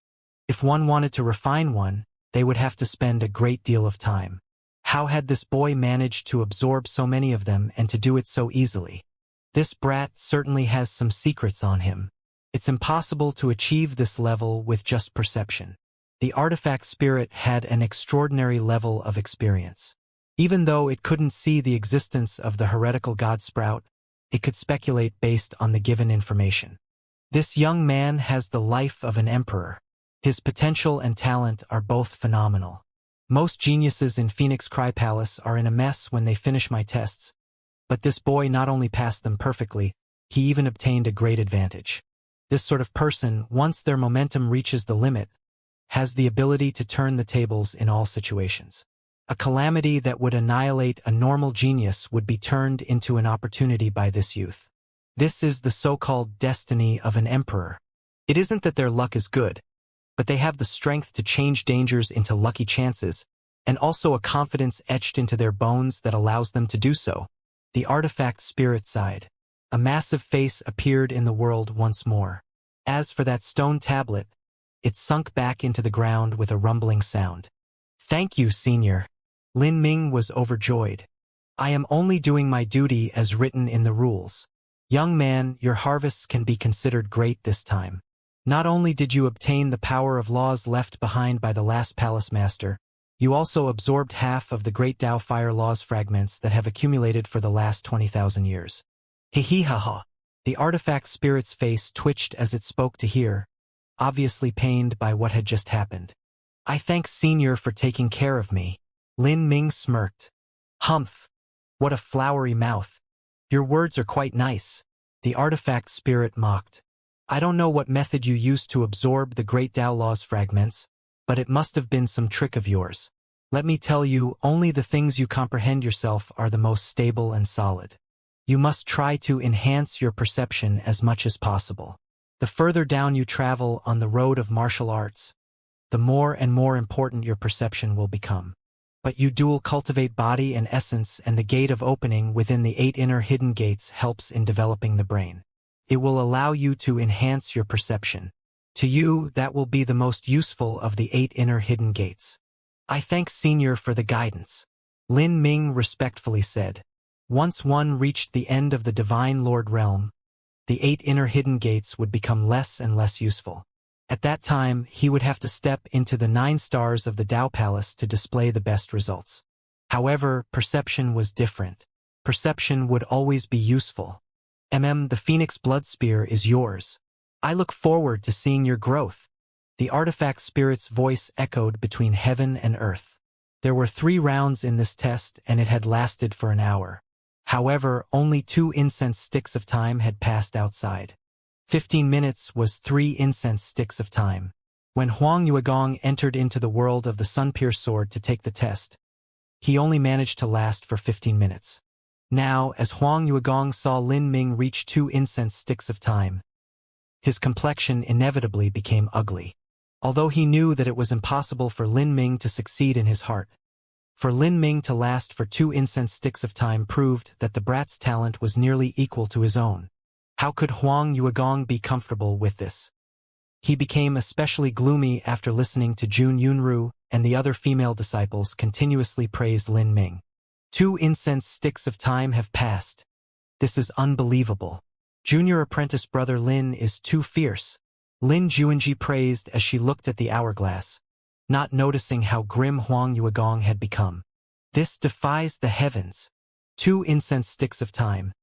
If one wanted to refine one, they would have to spend a great deal of time. How had this boy managed to absorb so many of them and to do it so easily? This brat certainly has some secrets on him. It's impossible to achieve this level with just perception. The artifact spirit had an extraordinary level of experience. Even though it couldn't see the existence of the heretical god sprout, it could speculate based on the given information. This young man has the life of an emperor. His potential and talent are both phenomenal. Most geniuses in Phoenix Cry Palace are in a mess when they finish my tests, but this boy not only passed them perfectly, he even obtained a great advantage. This sort of person, once their momentum reaches the limit, has the ability to turn the tables in all situations. A calamity that would annihilate a normal genius would be turned into an opportunity by this youth. This is the so-called destiny of an emperor. It isn't that their luck is good, but they have the strength to change dangers into lucky chances, and also a confidence etched into their bones that allows them to do so. The artifact spirit sighed. A massive face appeared in the world once more. As for that stone tablet, it sunk back into the ground with a rumbling sound. "Thank you, Senior." Lin Ming was overjoyed. "I am only doing my duty as written in the rules. Young man, your harvests can be considered great this time. Not only did you obtain the power of laws left behind by the last palace master, you also absorbed half of the great Tao fire laws fragments that have accumulated for the last 20,000 years. He-he-ha-ha. The artifact spirit's face twitched as it spoke to hear, obviously pained by what had just happened. "I thank Senior for taking care of me." Lin Ming smirked. "Humph. What a flowery mouth. Your words are quite nice." The artifact spirit mocked. "I don't know what method you used to absorb the great Tao laws fragments, but it must have been some trick of yours. Let me tell you, only the things you comprehend yourself are the most stable and solid. You must try to enhance your perception as much as possible. The further down you travel on the road of martial arts, the more and more important your perception will become. But you dual cultivate body and essence, and the gate of opening within the 8 inner hidden gates helps in developing the brain. It will allow you to enhance your perception. To you, that will be the most useful of the 8 inner hidden gates. I thank Senior for the guidance, Lin Ming respectfully said. Once one reached the end of the Divine Lord realm, the 8 inner hidden gates would become less and less useful. At that time, he would have to step into the 9 stars of the Tao Palace to display the best results. However, perception was different. Perception would always be useful. The Phoenix Blood Spear is yours. I look forward to seeing your growth. The artifact spirit's voice echoed between heaven and earth. There were 3 rounds in this test, and it had lasted for an hour. However, only 2 incense sticks of time had passed outside. 15 minutes was 3 incense sticks of time. When Huang Yuegong entered into the world of the Sun-Pierced Sword to take the test, he only managed to last for 15 minutes. Now, as Huang Yuegong saw Lin Ming reach 2 incense sticks of time, his complexion inevitably became ugly. Although he knew that it was impossible for Lin Ming to succeed in his heart, for Lin Ming to last for 2 incense sticks of time proved that the brat's talent was nearly equal to his own. How could Huang Yuegong be comfortable with this? He became especially gloomy after listening to Jun Yunru and the other female disciples continuously praise Lin Ming. 2 incense sticks of time have passed. This is unbelievable. Junior apprentice brother Lin is too fierce, Lin Juanji praised as she looked at the hourglass, not noticing how grim Huang Yuegong had become. This defies the heavens. 2 incense sticks of time.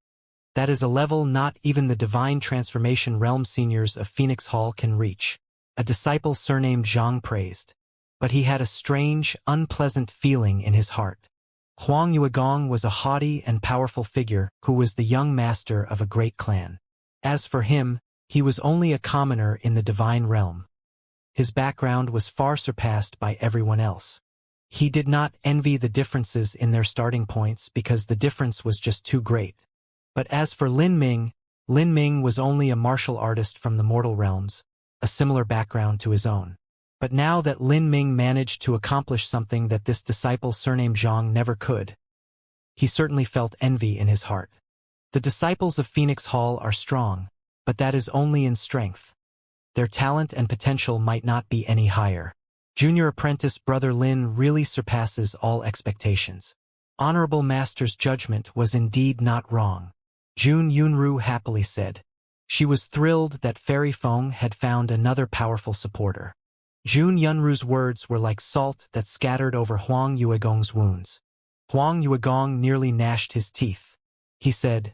That is a level not even the divine transformation realm seniors of Phoenix Hall can reach. A disciple surnamed Zhang praised. But he had a strange, unpleasant feeling in his heart. Huang Yuegong was a haughty and powerful figure who was the young master of a great clan. As for him, he was only a commoner in the divine realm. His background was far surpassed by everyone else. He did not envy the differences in their starting points because the difference was just too great. But as for Lin Ming was only a martial artist from the mortal realms, a similar background to his own. But now that Lin Ming managed to accomplish something that this disciple surnamed Zhang never could, he certainly felt envy in his heart. The disciples of Phoenix Hall are strong, but that is only in strength. Their talent and potential might not be any higher. Junior apprentice brother Lin really surpasses all expectations. Honorable Master's judgment was indeed not wrong, Jun Yunru happily said. She was thrilled that Fairy Feng had found another powerful supporter. Jun Yunru's words were like salt that scattered over Huang Yuegong's wounds. Huang Yuegong nearly gnashed his teeth. He said,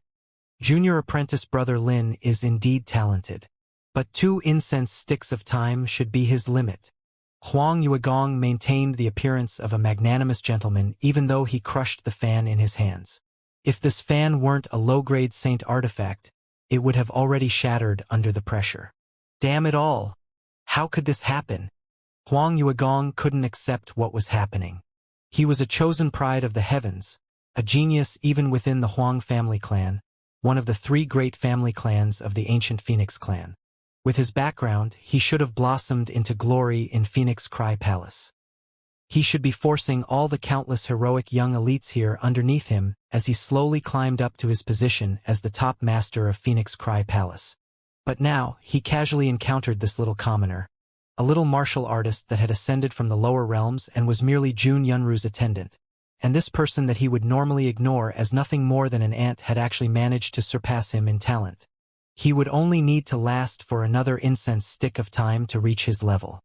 Junior apprentice brother Lin is indeed talented, but 2 incense sticks of time should be his limit. Huang Yuegong maintained the appearance of a magnanimous gentleman even though he crushed the fan in his hands. If this fan weren't a low-grade saint artifact, it would have already shattered under the pressure. Damn it all! How could this happen? Huang Yuegong couldn't accept what was happening. He was a chosen pride of the heavens, a genius even within the Huang family clan, one of the 3 great family clans of the ancient Phoenix clan. With his background, he should have blossomed into glory in Phoenix Cry Palace. He should be forcing all the countless heroic young elites here underneath him as he slowly climbed up to his position as the top master of Phoenix Cry Palace. But now, he casually encountered this little commoner, a little martial artist that had ascended from the lower realms and was merely Jun Yunru's attendant. And this person that he would normally ignore as nothing more than an ant had actually managed to surpass him in talent. He would only need to last for another incense stick of time to reach his level.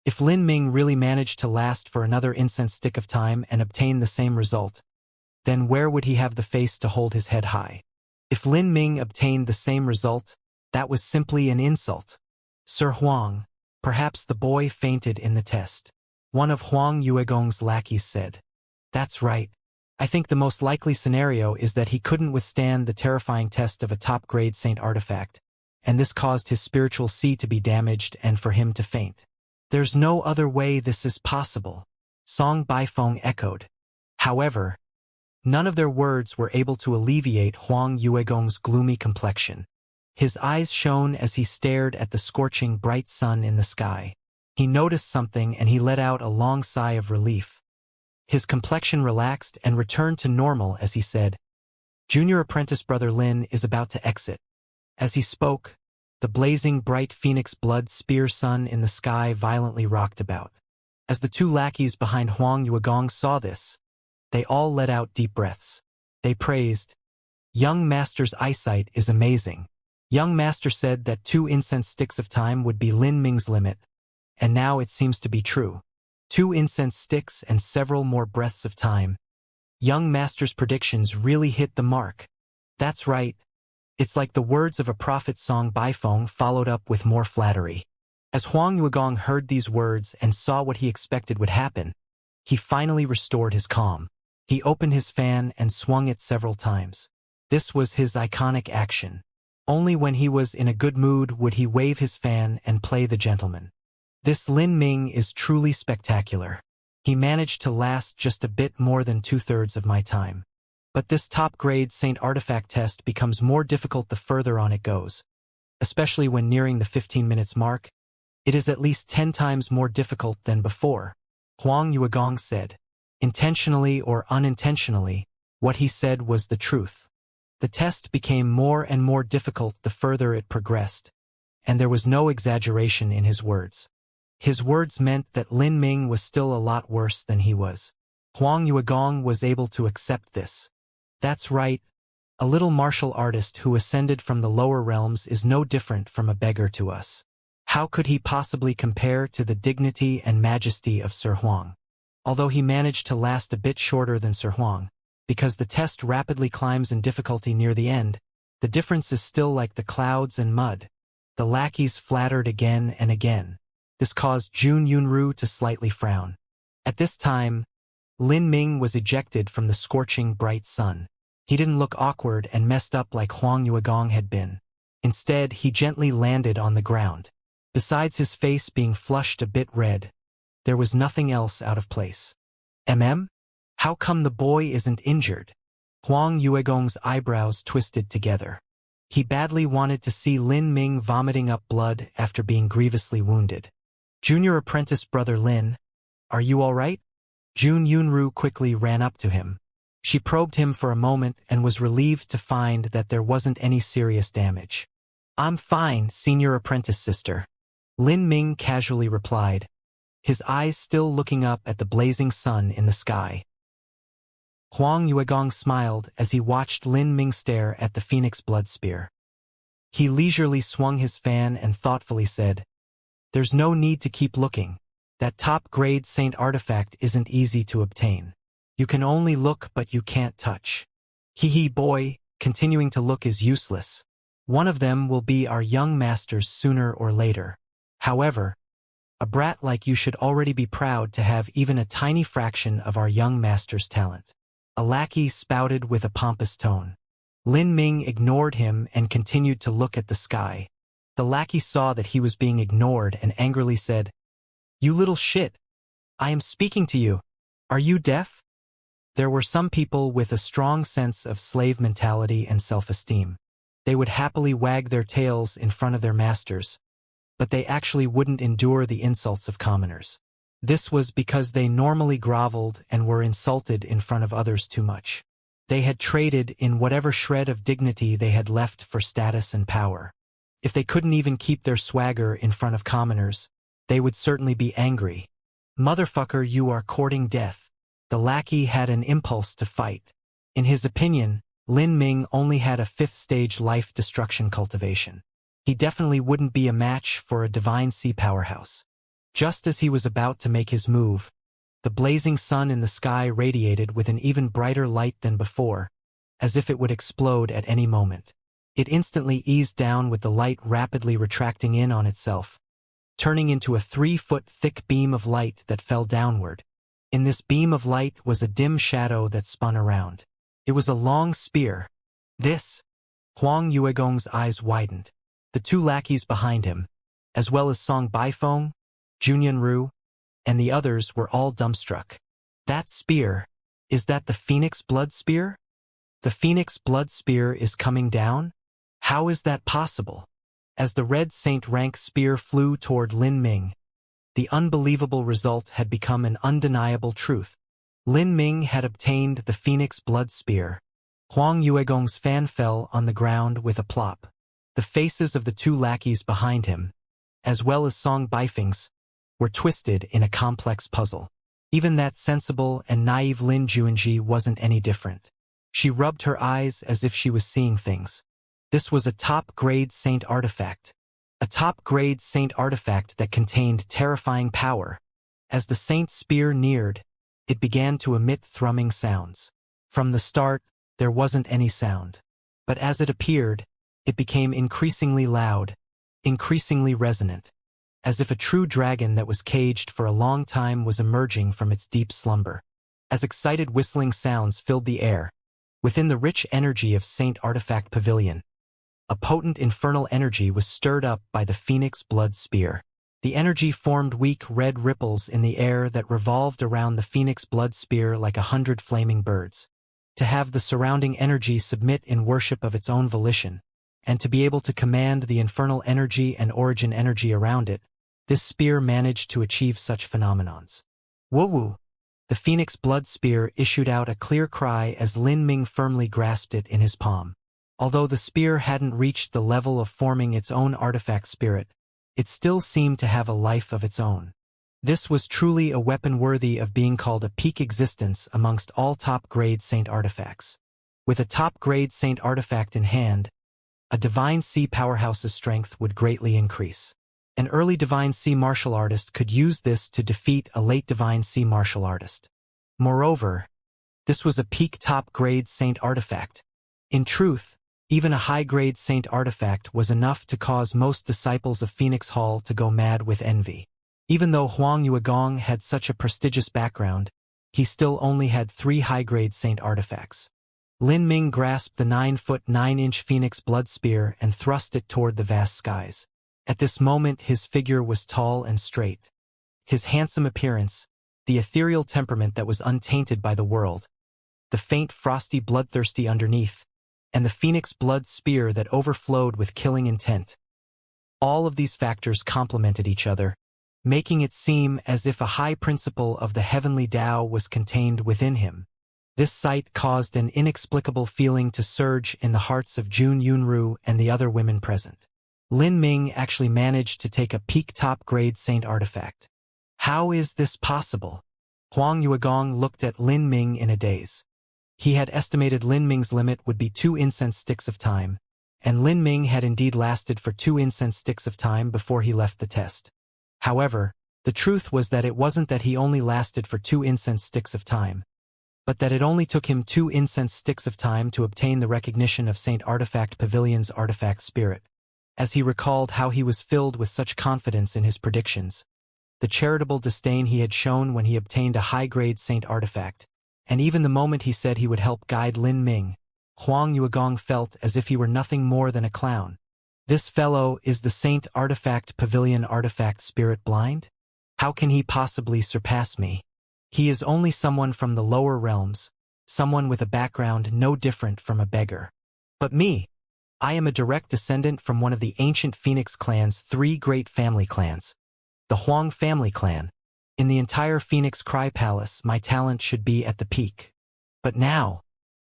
If Lin Ming really managed to last for another incense stick of time and obtain the same result, then where would he have the face to hold his head high? If Lin Ming obtained the same result, that was simply an insult. Sir Huang, perhaps the boy fainted in the test. One of Huang Yuegong's lackeys said. That's right. I think the most likely scenario is that he couldn't withstand the terrifying test of a top-grade saint artifact, and this caused his spiritual sea to be damaged and for him to faint. There's no other way this is possible, Song Baifeng echoed. However, none of their words were able to alleviate Huang Yuegong's gloomy complexion. His eyes shone as he stared at the scorching bright sun in the sky. He noticed something and he let out a long sigh of relief. His complexion relaxed and returned to normal as he said, Junior apprentice brother Lin is about to exit. As he spoke, The blazing bright phoenix blood spear sun in the sky violently rocked about. As the two lackeys behind Huang Yuegong saw this, they all let out deep breaths. They praised, "Young Master's eyesight is amazing." Young Master said that 2 incense sticks of time would be Lin Ming's limit, and now it seems to be true. 2 incense sticks and several more breaths of time. Young Master's predictions really hit the mark. That's right. It's like the words of a prophet song Baifeng followed up with more flattery. As Huang Yuegong heard these words and saw what he expected would happen, he finally restored his calm. He opened his fan and swung it several times. This was his iconic action. Only when he was in a good mood would he wave his fan and play the gentleman. This Lin Ming is truly spectacular. He managed to last just a bit more than 2/3 of my time. But this top-grade Saint artifact test becomes more difficult the further on it goes. Especially when nearing the 15 minutes mark, it is at least 10 times more difficult than before, Huang Yuegong said. Intentionally or unintentionally, what he said was the truth. The test became more and more difficult the further it progressed, and there was no exaggeration in his words. His words meant that Lin Ming was still a lot worse than he was. Huang Yuegong was able to accept this. That's right. A little martial artist who ascended from the lower realms is no different from a beggar to us. How could he possibly compare to the dignity and majesty of Sir Huang? Although he managed to last a bit shorter than Sir Huang, because the test rapidly climbs in difficulty near the end, the difference is still like the clouds and mud. The lackeys flattered again and again. This caused Jun Yunru to slightly frown. At this time, Lin Ming was ejected from the scorching bright sun. He didn't look awkward and messed up like Huang Yuegong had been. Instead, he gently landed on the ground. Besides his face being flushed a bit red, there was nothing else out of place. How come the boy isn't injured? Huang Yuegong's eyebrows twisted together. He badly wanted to see Lin Ming vomiting up blood after being grievously wounded. Junior apprentice brother Lin, are you all right? Jun Yunru quickly ran up to him. She probed him for a moment and was relieved to find that there wasn't any serious damage. I'm fine, senior apprentice sister. Lin Ming casually replied, his eyes still looking up at the blazing sun in the sky. Huang Yuegong smiled as he watched Lin Ming stare at the phoenix blood spear. He leisurely swung his fan and thoughtfully said, there's no need to keep looking. That top-grade Saint artifact isn't easy to obtain. You can only look but you can't touch. Hee boy, continuing to look is useless. One of them will be our young masters sooner or later. However, a brat like you should already be proud to have even a tiny fraction of our young master's talent. A lackey spouted with a pompous tone. Lin Ming ignored him and continued to look at the sky. The lackey saw that he was being ignored and angrily said, you little shit. I am speaking to you. Are you deaf? There were some people with a strong sense of slave mentality and self-esteem. They would happily wag their tails in front of their masters, but they actually wouldn't endure the insults of commoners. This was because they normally groveled and were insulted in front of others too much. They had traded in whatever shred of dignity they had left for status and power. If they couldn't even keep their swagger in front of commoners, they would certainly be angry. Motherfucker, you are courting death. The lackey had an impulse to fight. In his opinion, Lin Ming only had a 5th-stage life destruction cultivation. He definitely wouldn't be a match for a divine sea powerhouse. Just as he was about to make his move, the blazing sun in the sky radiated with an even brighter light than before, as if it would explode at any moment. It instantly eased down with the light rapidly retracting in on itself, turning into a 3-foot thick beam of light that fell downward. In this beam of light was a dim shadow that spun around. It was a long spear. This? Huang Yuegong's eyes widened. The 2 lackeys behind him, as well as Song Baifeng, Junyunru, and the others were all dumbstruck. That spear, is that the Phoenix Blood Spear? The Phoenix Blood Spear is coming down? How is that possible? As the red Saint rank spear flew toward Lin Ming, the unbelievable result had become an undeniable truth. Lin Ming had obtained the Phoenix Blood Spear. Huang Yuegong's fan fell on the ground with a plop. The faces of the two lackeys behind him, as well as Song Baifeng's, were twisted in a complex puzzle. Even that sensible and naive Lin Juanji wasn't any different. She rubbed her eyes as if she was seeing things. This was a top-grade saint artifact. A top-grade saint artifact that contained terrifying power. As the saint's spear neared, it began to emit thrumming sounds. From the start, there wasn't any sound. But as it appeared, it became increasingly loud, increasingly resonant, as if a true dragon that was caged for a long time was emerging from its deep slumber. As excited whistling sounds filled the air, within the rich energy of Saint Artifact Pavilion, a potent infernal energy was stirred up by the Phoenix Blood Spear. The energy formed weak red ripples in the air that revolved around the Phoenix Blood Spear like 100 flaming birds. To have the surrounding energy submit in worship of its own volition, and to be able to command the infernal energy and origin energy around it, this spear managed to achieve such phenomenons. Woo-woo! The Phoenix Blood Spear issued out a clear cry as Lin Ming firmly grasped it in his palm. Although the spear hadn't reached the level of forming its own artifact spirit, it still seemed to have a life of its own. This was truly a weapon worthy of being called a peak existence amongst all top-grade saint artifacts. With a top-grade saint artifact in hand, a Divine Sea powerhouse's strength would greatly increase. An early Divine Sea martial artist could use this to defeat a late Divine Sea martial artist. Moreover, this was a peak top-grade saint artifact. In truth, even a high-grade saint artifact was enough to cause most disciples of Phoenix Hall to go mad with envy. Even though Huang Yuegong had such a prestigious background, he still only had 3 high-grade saint artifacts. Lin Ming grasped the 9-foot 9-inch Phoenix Blood Spear and thrust it toward the vast skies. At this moment his figure was tall and straight. His handsome appearance, the ethereal temperament that was untainted by the world, the faint frosty bloodthirsty underneath, and the Phoenix Blood Spear that overflowed with killing intent. All of these factors complemented each other, making it seem as if a high principle of the heavenly Tao was contained within him. This sight caused an inexplicable feeling to surge in the hearts of Jun Yunru and the other women present. Lin Ming actually managed to take a peak top-grade saint artifact. How is this possible? Huang Yuegong looked at Lin Ming in a daze. He had estimated Lin Ming's limit would be 2 incense sticks of time, and Lin Ming had indeed lasted for 2 incense sticks of time before he left the test. However, the truth was that it wasn't that he only lasted for 2 incense sticks of time, but that it only took him 2 incense sticks of time to obtain the recognition of Saint Artifact Pavilion's artifact spirit. As he recalled how he was filled with such confidence in his predictions, the charitable disdain he had shown when he obtained a high-grade saint artifact, and even the moment he said he would help guide Lin Ming, Huang Yuegong felt as if he were nothing more than a clown. This fellow is the Saint Artifact Pavilion artifact spirit blind? How can he possibly surpass me? He is only someone from the lower realms, someone with a background no different from a beggar. But me, I am a direct descendant from one of the ancient Phoenix clan's 3 great family clans, the Huang family clan. In the entire Phoenix Cry Palace, my talent should be at the peak. But now,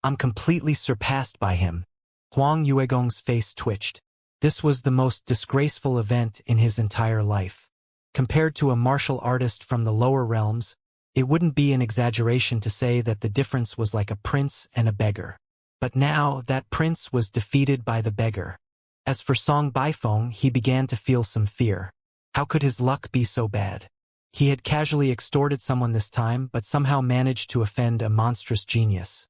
I'm completely surpassed by him. Huang Yuegong's face twitched. This was the most disgraceful event in his entire life. Compared to a martial artist from the lower realms, it wouldn't be an exaggeration to say that the difference was like a prince and a beggar. But now that prince was defeated by the beggar. As for Song Baifeng, he began to feel some fear. How could his luck be so bad? He had casually extorted someone this time, but somehow managed to offend a monstrous genius.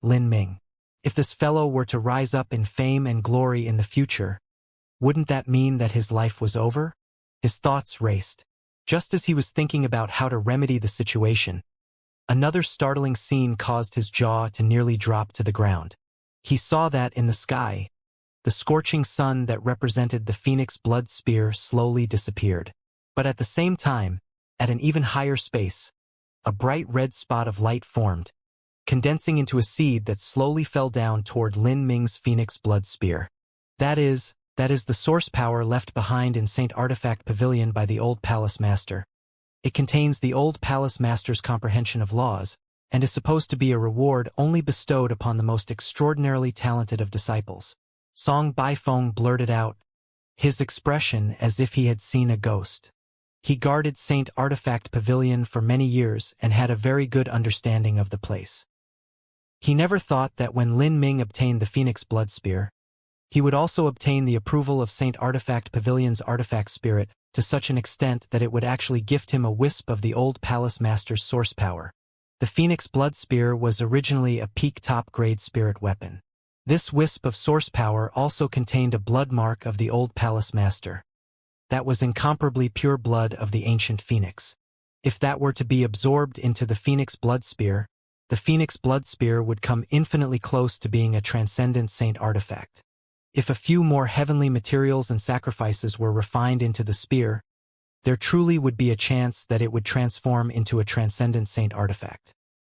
Lin Ming. If this fellow were to rise up in fame and glory in the future, wouldn't that mean that his life was over? His thoughts raced. Just as he was thinking about how to remedy the situation, another startling scene caused his jaw to nearly drop to the ground. He saw that in the sky, the scorching sun that represented the Phoenix Blood Spear slowly disappeared. But at the same time, at an even higher space, a bright red spot of light formed, condensing into a seed that slowly fell down toward Lin Ming's Phoenix Blood Spear. That is the source power left behind in Saint Artifact Pavilion by the old Palace Master. It contains the old Palace Master's comprehension of laws, and is supposed to be a reward only bestowed upon the most extraordinarily talented of disciples. Song Baifeng blurted out, his expression as if he had seen a ghost. He guarded Saint Artifact Pavilion for many years and had a very good understanding of the place. He never thought that when Lin Ming obtained the Phoenix Blood Spear, he would also obtain the approval of Saint Artifact Pavilion's artifact spirit to such an extent that it would actually gift him a wisp of the old Palace Master's source power. The Phoenix Blood Spear was originally a peak top-grade spirit weapon. This wisp of source power also contained a blood mark of the old Palace Master. That was incomparably pure blood of the ancient Phoenix. If that were to be absorbed into the Phoenix Blood Spear, the Phoenix Blood Spear would come infinitely close to being a transcendent saint artifact. If a few more heavenly materials and sacrifices were refined into the spear, there truly would be a chance that it would transform into a transcendent saint artifact.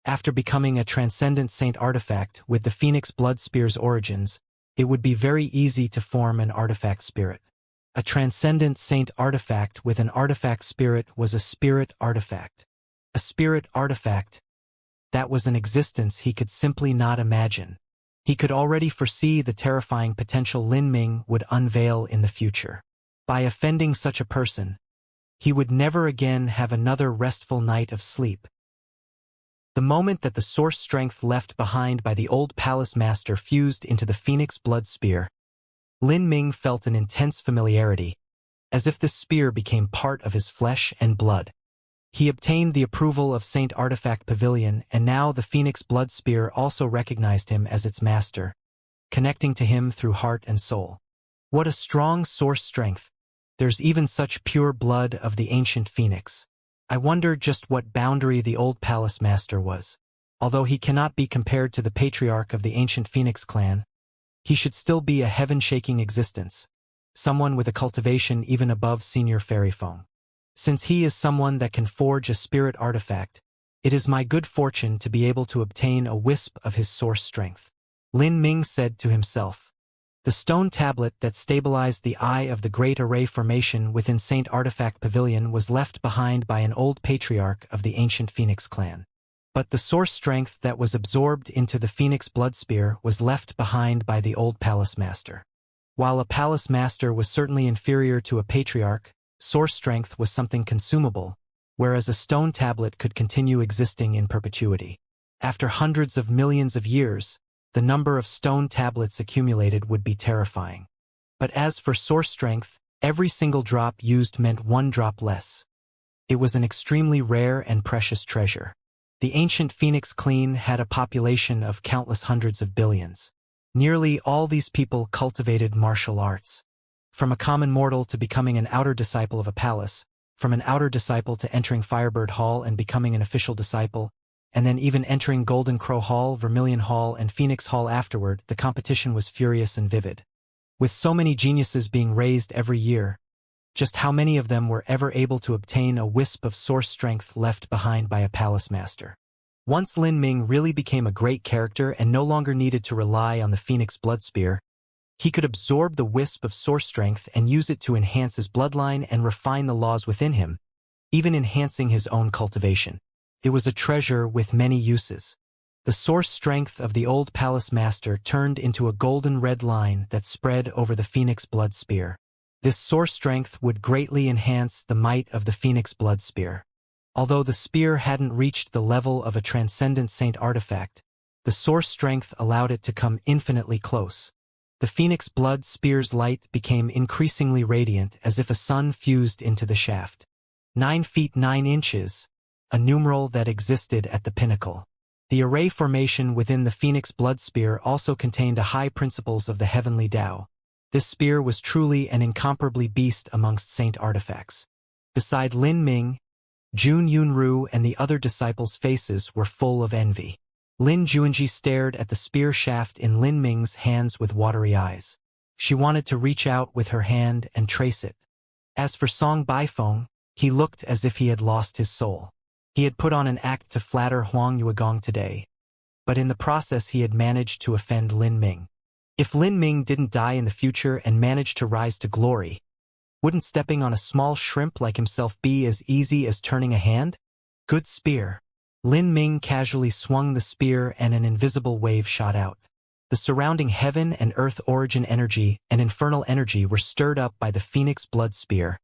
After becoming a transcendent saint artifact with the Phoenix Blood Spear's origins, it would be very easy to form an artifact spirit. A transcendent saint artifact with an artifact spirit was a spirit artifact. A spirit artifact, that was an existence he could simply not imagine. He could already foresee the terrifying potential Lin Ming would unveil in the future. By offending such a person, he would never again have another restful night of sleep. The moment that the source strength left behind by the old Palace Master fused into the Phoenix Blood Spear, Lin Ming felt an intense familiarity, as if the spear became part of his flesh and blood. He obtained the approval of Saint Artifact Pavilion, and now the Phoenix Blood Spear also recognized him as its master, connecting to him through heart and soul. What a strong source strength! There's even such pure blood of the ancient Phoenix. I wonder just what boundary the old Palace Master was. Although he cannot be compared to the patriarch of the ancient Phoenix clan, he should still be a heaven-shaking existence, someone with a cultivation even above Senior Fairy Feng. Since he is someone that can forge a spirit artifact, it is my good fortune to be able to obtain a wisp of his source strength. Lin Ming said to himself. The stone tablet that stabilized the eye of the Great Array formation within Saint Artifact Pavilion was left behind by an old patriarch of the ancient Phoenix clan. But the source strength that was absorbed into the Phoenix Blood Spear was left behind by the old Palace Master. While a Palace Master was certainly inferior to a patriarch, source strength was something consumable, whereas a stone tablet could continue existing in perpetuity. After hundreds of millions of years, the number of stone tablets accumulated would be terrifying. But as for source strength, every single drop used meant one drop less. It was an extremely rare and precious treasure. The ancient Phoenix clan had a population of countless hundreds of billions. Nearly all these people cultivated martial arts. From a common mortal to becoming an outer disciple of a palace, from an outer disciple to entering Firebird Hall and becoming an official disciple, and then even entering Golden Crow Hall, Vermilion Hall, and Phoenix Hall afterward, the competition was furious and vivid. With so many geniuses being raised every year, just how many of them were ever able to obtain a wisp of source strength left behind by a palace master? Once Lin Ming really became a great character and no longer needed to rely on the Phoenix Blood Spear, he could absorb the wisp of source strength and use it to enhance his bloodline and refine the laws within him, even enhancing his own cultivation. It was a treasure with many uses. The source strength of the old palace master turned into a golden red line that spread over the Phoenix Blood Spear. This source strength would greatly enhance the might of the Phoenix Blood Spear. Although the spear hadn't reached the level of a transcendent saint artifact, the source strength allowed it to come infinitely close. The Phoenix Blood Spear's light became increasingly radiant as if a sun fused into the shaft. 9 feet 9 inches, a numeral that existed at the pinnacle. The array formation within the Phoenix Blood Spear also contained a high principles of the heavenly Tao. This spear was truly an incomparably beast amongst saint artifacts. Beside Lin Ming, Jun Yunru and the other disciples' faces were full of envy. Lin Juanji stared at the spear shaft in Lin Ming's hands with watery eyes. She wanted to reach out with her hand and trace it. As for Song Baifeng, he looked as if he had lost his soul. He had put on an act to flatter Huang Yuegong today, but in the process he had managed to offend Lin Ming. If Lin Ming didn't die in the future and managed to rise to glory, wouldn't stepping on a small shrimp like himself be as easy as turning a hand? Good spear. Lin Ming casually swung the spear and an invisible wave shot out. The surrounding heaven and earth origin energy and infernal energy were stirred up by the phoenix blood spear,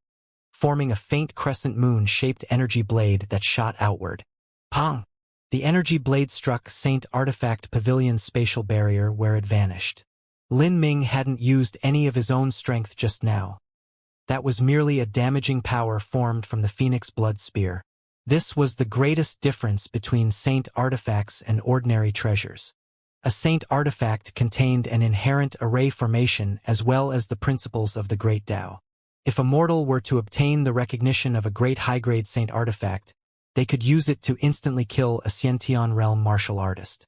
forming a faint crescent moon-shaped energy blade that shot outward. Pong! The energy blade struck Saint Artifact Pavilion's spatial barrier where it vanished. Lin Ming hadn't used any of his own strength just now. That was merely a damaging power formed from the phoenix blood spear. This was the greatest difference between saint artifacts and ordinary treasures. A saint artifact contained an inherent array formation as well as the principles of the great Tao. If a mortal were to obtain the recognition of a great high-grade saint artifact, they could use it to instantly kill a Xianxia realm martial artist.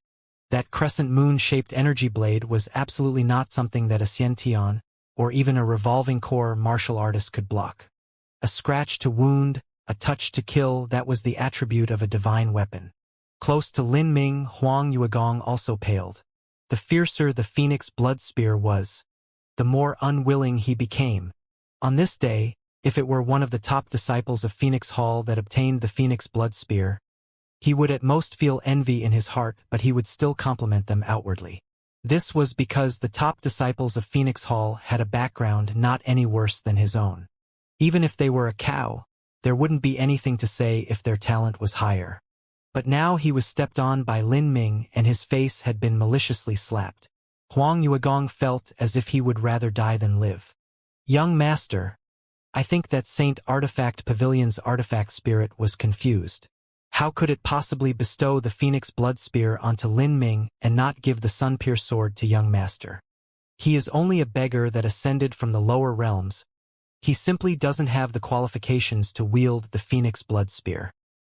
That crescent moon-shaped energy blade was absolutely not something that a Xianxia, or even a revolving core martial artist could block. A scratch to wound, a touch to kill, that was the attribute of a divine weapon. Close to Lin Ming, Huang Yuegong also paled. The fiercer the phoenix blood spear was, the more unwilling he became. On this day, if it were one of the top disciples of Phoenix Hall that obtained the phoenix blood spear, he would at most feel envy in his heart, but he would still compliment them outwardly. This was because the top disciples of Phoenix Hall had a background not any worse than his own. Even if they were a cow, there wouldn't be anything to say if their talent was higher. But now he was stepped on by Lin Ming and his face had been maliciously slapped. Huang Yuegong felt as if he would rather die than live. Young master, I think that Saint Artifact Pavilion's artifact spirit was confused. How could it possibly bestow the phoenix blood spear onto Lin Ming and not give the sun-pierced sword to young master? He is only a beggar that ascended from the lower realms. He simply doesn't have the qualifications to wield the phoenix blood spear.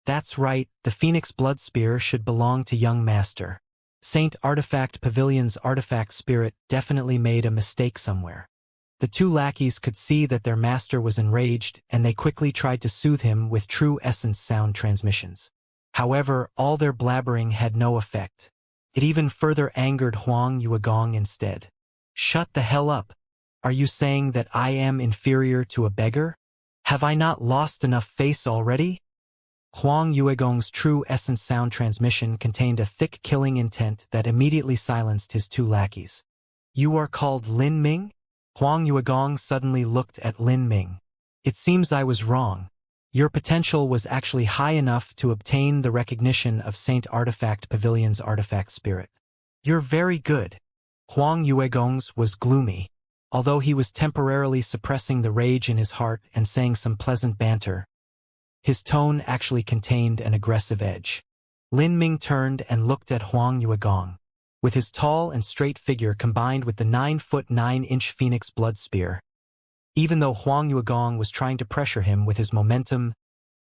That's right, the phoenix blood spear should belong to young master. Saint Artifact Pavilion's artifact spirit definitely made a mistake somewhere. The two lackeys could see that their master was enraged, and they quickly tried to soothe him with true essence sound transmissions. However, all their blabbering had no effect. It even further angered Huang Yuegong instead. Shut the hell up. Are you saying that I am inferior to a beggar? Have I not lost enough face already? Huang Yuegong's true essence sound transmission contained a thick killing intent that immediately silenced his two lackeys. You are called Lin Ming? Huang Yuegong suddenly looked at Lin Ming. It seems I was wrong. Your potential was actually high enough to obtain the recognition of Saint Artifact Pavilion's artifact spirit. You're very good. Huang Yuegong's was gloomy. Although he was temporarily suppressing the rage in his heart and saying some pleasant banter, his tone actually contained an aggressive edge. Lin Ming turned and looked at Huang Yuegong. With his tall and straight figure combined with the 9-foot 9-inch phoenix blood spear. Even though Huang Yuegong was trying to pressure him with his momentum,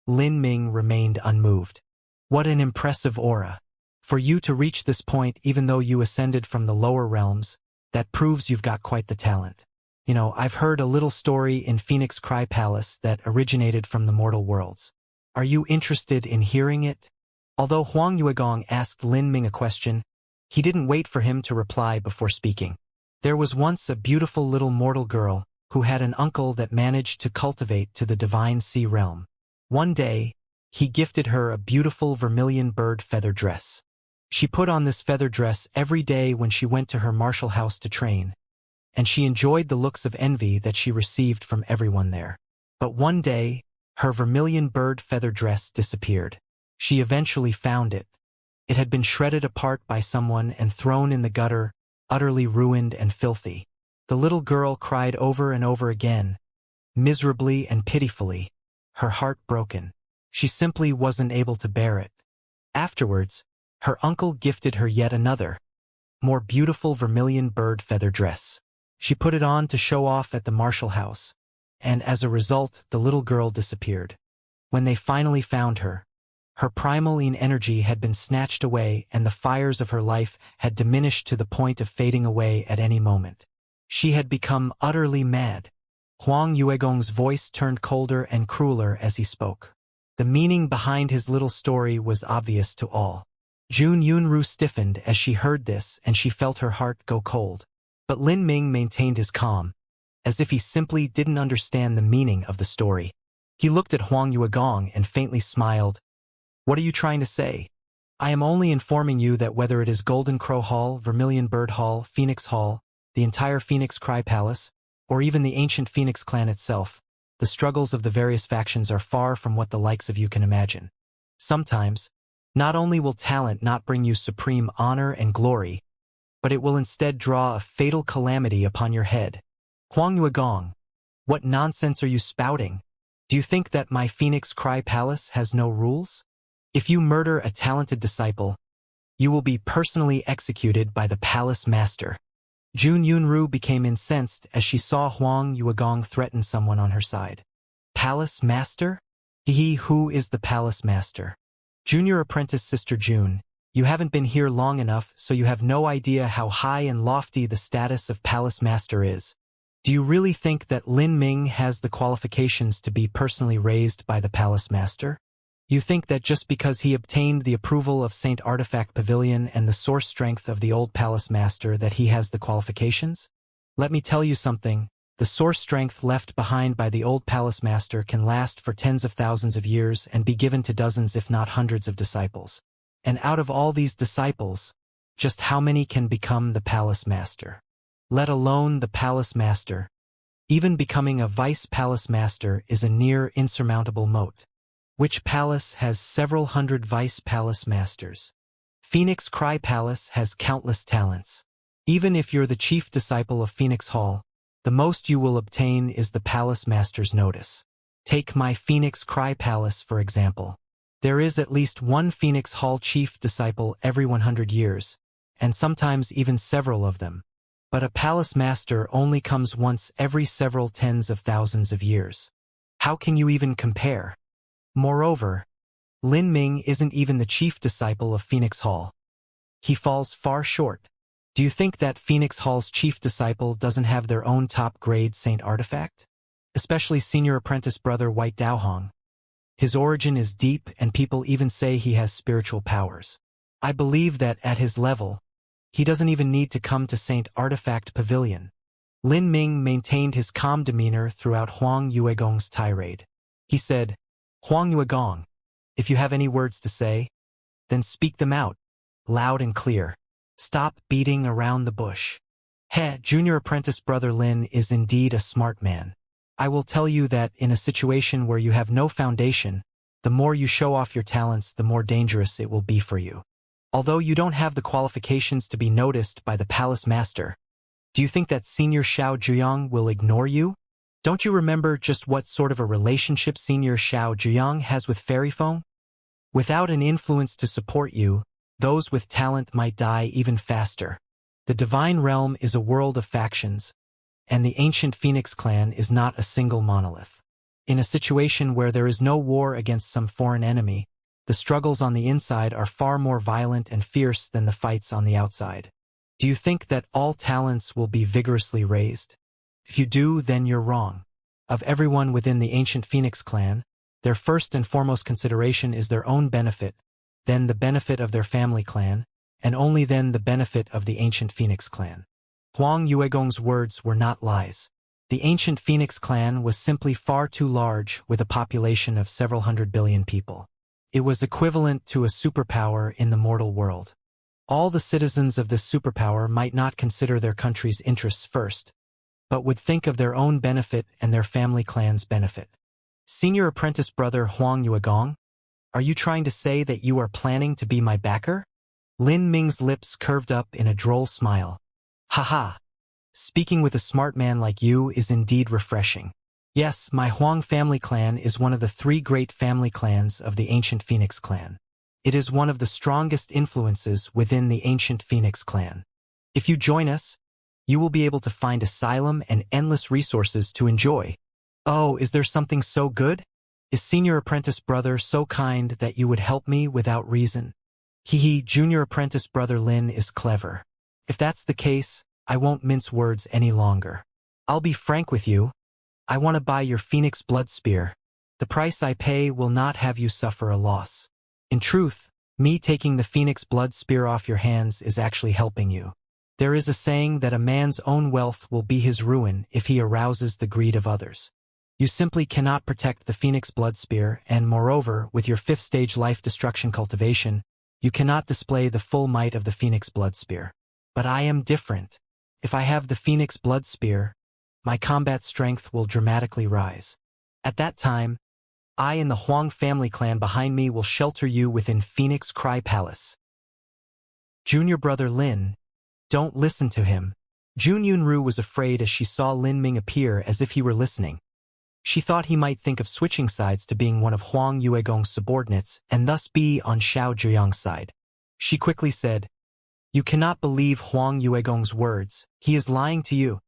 Lin Ming remained unmoved. What an impressive aura. For you to reach this point even though you ascended from the lower realms, that proves you've got quite the talent. You know, I've heard a little story in Phoenix Cry Palace that originated from the mortal worlds. Are you interested in hearing it? Although Huang Yuegong asked Lin Ming a question, he didn't wait for him to reply before speaking. There was once a beautiful little mortal girl who had an uncle that managed to cultivate to the divine sea realm. One day, he gifted her a beautiful vermilion bird feather dress. She put on this feather dress every day when she went to her martial house to train, and she enjoyed the looks of envy that she received from everyone there. But one day, her vermilion bird feather dress disappeared. She eventually found it. It had been shredded apart by someone and thrown in the gutter, utterly ruined and filthy. The little girl cried over and over again, miserably and pitifully, her heart broken. She simply wasn't able to bear it. Afterwards, her uncle gifted her yet another, more beautiful vermilion bird feather dress. She put it on to show off at the martial house, and as a result, the little girl disappeared. When they finally found her, her primaline energy had been snatched away and the fires of her life had diminished to the point of fading away at any moment. She had become utterly mad. Huang Yuegong's voice turned colder and crueler as he spoke. The meaning behind his little story was obvious to all. Jun Yunru stiffened as she heard this and she felt her heart go cold. But Lin Ming maintained his calm, as if he simply didn't understand the meaning of the story. He looked at Huang Yuegong and faintly smiled. What are you trying to say? I am only informing you that whether it is Golden Crow Hall, Vermilion Bird Hall, Phoenix Hall, the entire Phoenix Cry Palace, or even the ancient Phoenix clan itself, the struggles of the various factions are far from what the likes of you can imagine. Sometimes, not only will talent not bring you supreme honor and glory, but it will instead draw a fatal calamity upon your head. Huang Yuegong, what nonsense are you spouting? Do you think that my Phoenix Cry Palace has no rules? If you murder a talented disciple, you will be personally executed by the palace master. Jun Yunru became incensed as she saw Huang Yuegong threaten someone on her side. Palace master? He who is the palace master? Junior apprentice Sister June, you haven't been here long enough, so you have no idea how high and lofty the status of palace master is. Do you really think that Lin Ming has the qualifications to be personally raised by the palace master? You think that just because he obtained the approval of Saint Artifact Pavilion and the source strength of the old palace master that he has the qualifications? Let me tell you something, the source strength left behind by the old palace master can last for tens of thousands of years and be given to dozens if not hundreds of disciples. And out of all these disciples, just how many can become the palace master? Let alone the palace master. Even becoming a vice palace master is a near insurmountable moat. Which palace has several hundred vice palace masters? Phoenix Cry Palace has countless talents. Even if you're the chief disciple of Phoenix Hall, the most you will obtain is the palace master's notice. Take my Phoenix Cry Palace for example. There is at least one Phoenix Hall chief disciple every 100 years, and sometimes even several of them. But a palace master only comes once every several tens of thousands of years. How can you even compare? Moreover, Lin Ming isn't even the chief disciple of Phoenix Hall. He falls far short. Do you think that Phoenix Hall's chief disciple doesn't have their own top-grade Saint Artifact? Especially senior apprentice brother White Daohong. His origin is deep and people even say he has spiritual powers. I believe that at his level, he doesn't even need to come to Saint Artifact Pavilion. Lin Ming maintained his calm demeanor throughout Huang Yuegong's tirade. He said, Huang Yuegong, if you have any words to say, then speak them out, loud and clear. Stop beating around the bush. Junior apprentice brother Lin is indeed a smart man. I will tell you that in a situation where you have no foundation, the more you show off your talents, the more dangerous it will be for you. Although you don't have the qualifications to be noticed by the palace master, do you think that Senior Xiao Zhuyang will ignore you? Don't you remember just what sort of a relationship Senior Xiao Zhuyang has with Fairy Feng? Without an influence to support you, those with talent might die even faster. The Divine Realm is a world of factions, and the ancient Phoenix clan is not a single monolith. In a situation where there is no war against some foreign enemy, the struggles on the inside are far more violent and fierce than the fights on the outside. Do you think that all talents will be vigorously raised? If you do, then you're wrong. Of everyone within the ancient Phoenix clan, their first and foremost consideration is their own benefit, then the benefit of their family clan, and only then the benefit of the ancient Phoenix clan. Huang Yuegong's words were not lies. The ancient Phoenix clan was simply far too large with a population of several hundred billion people. It was equivalent to a superpower in the mortal world. All the citizens of this superpower might not consider their country's interests first, but would think of their own benefit and their family clan's benefit. Senior apprentice brother Huang Yuegong, are you trying to say that you are planning to be my backer? Lin Ming's lips curved up in a droll smile. Haha. Speaking with a smart man like you is indeed refreshing. Yes, my Huang family clan is one of the 3 great family clans of the ancient Phoenix clan. It is one of the strongest influences within the ancient Phoenix clan. If you join us, you will be able to find asylum and endless resources to enjoy. Oh, is there something so good? Is senior apprentice brother so kind that you would help me without reason? Junior apprentice brother Lin is clever. If that's the case, I won't mince words any longer. I'll be frank with you. I want to buy your Phoenix Blood Spear. The price I pay will not have you suffer a loss. In truth, me taking the Phoenix Blood Spear off your hands is actually helping you. There is a saying that a man's own wealth will be his ruin if he arouses the greed of others. You simply cannot protect the Phoenix Blood Spear, and moreover, with your 5th stage life destruction cultivation, You cannot display the full might of the Phoenix Blood Spear. But I am different. If I have the Phoenix Blood Spear, my combat strength will dramatically rise. At that time, I and the Huang family clan behind me will shelter you within Phoenix Cry Palace. Junior brother Lin, don't listen to him. Jun Yunru was afraid as she saw Lin Ming appear as if he were listening. She thought he might think of switching sides to being one of Huang Yuegong's subordinates and thus be on Xiao Zhiyang's side. She quickly said, "You cannot believe Huang Yuegong's words. He is lying to you."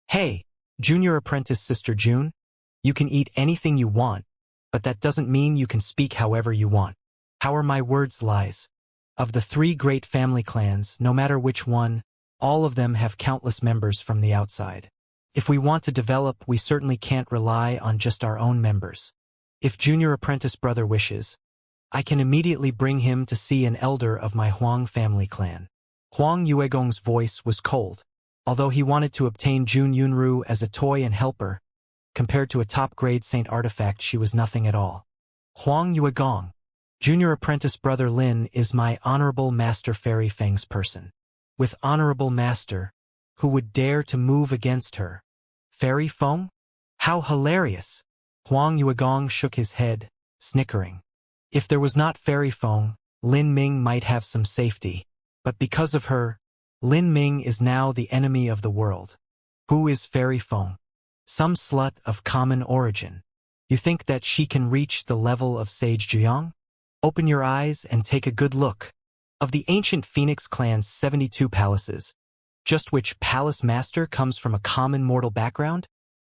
"Hey, junior apprentice Sister June, you can eat anything you want, but that doesn't mean you can speak however you want. How are my words lies? Of the 3 great family clans, no matter which one, all of them have countless members from the outside. If we want to develop, we certainly can't rely on just our own members. If junior apprentice brother wishes, I can immediately bring him to see an elder of my Huang family clan." Huang Yuegong's voice was cold. Although he wanted to obtain Jun Yunru as a toy and helper, compared to a top-grade saint artifact she was nothing at all. "Huang Yuegong, junior apprentice brother Lin is my honorable master Fairy Feng's person." "With honorable master, who would dare to move against her? Fairy Feng? How hilarious!" Huang Yuegong shook his head, snickering. If there was not Fairy Feng, Lin Ming might have some safety. But because of her, Lin Ming is now the enemy of the world. Who is Fairy Feng? Some slut of common origin. You think that she can reach the level of Sage Zhiyang? Open your eyes and take a good look. Of the ancient Phoenix clan's 72 palaces, just which palace master comes from a common mortal background?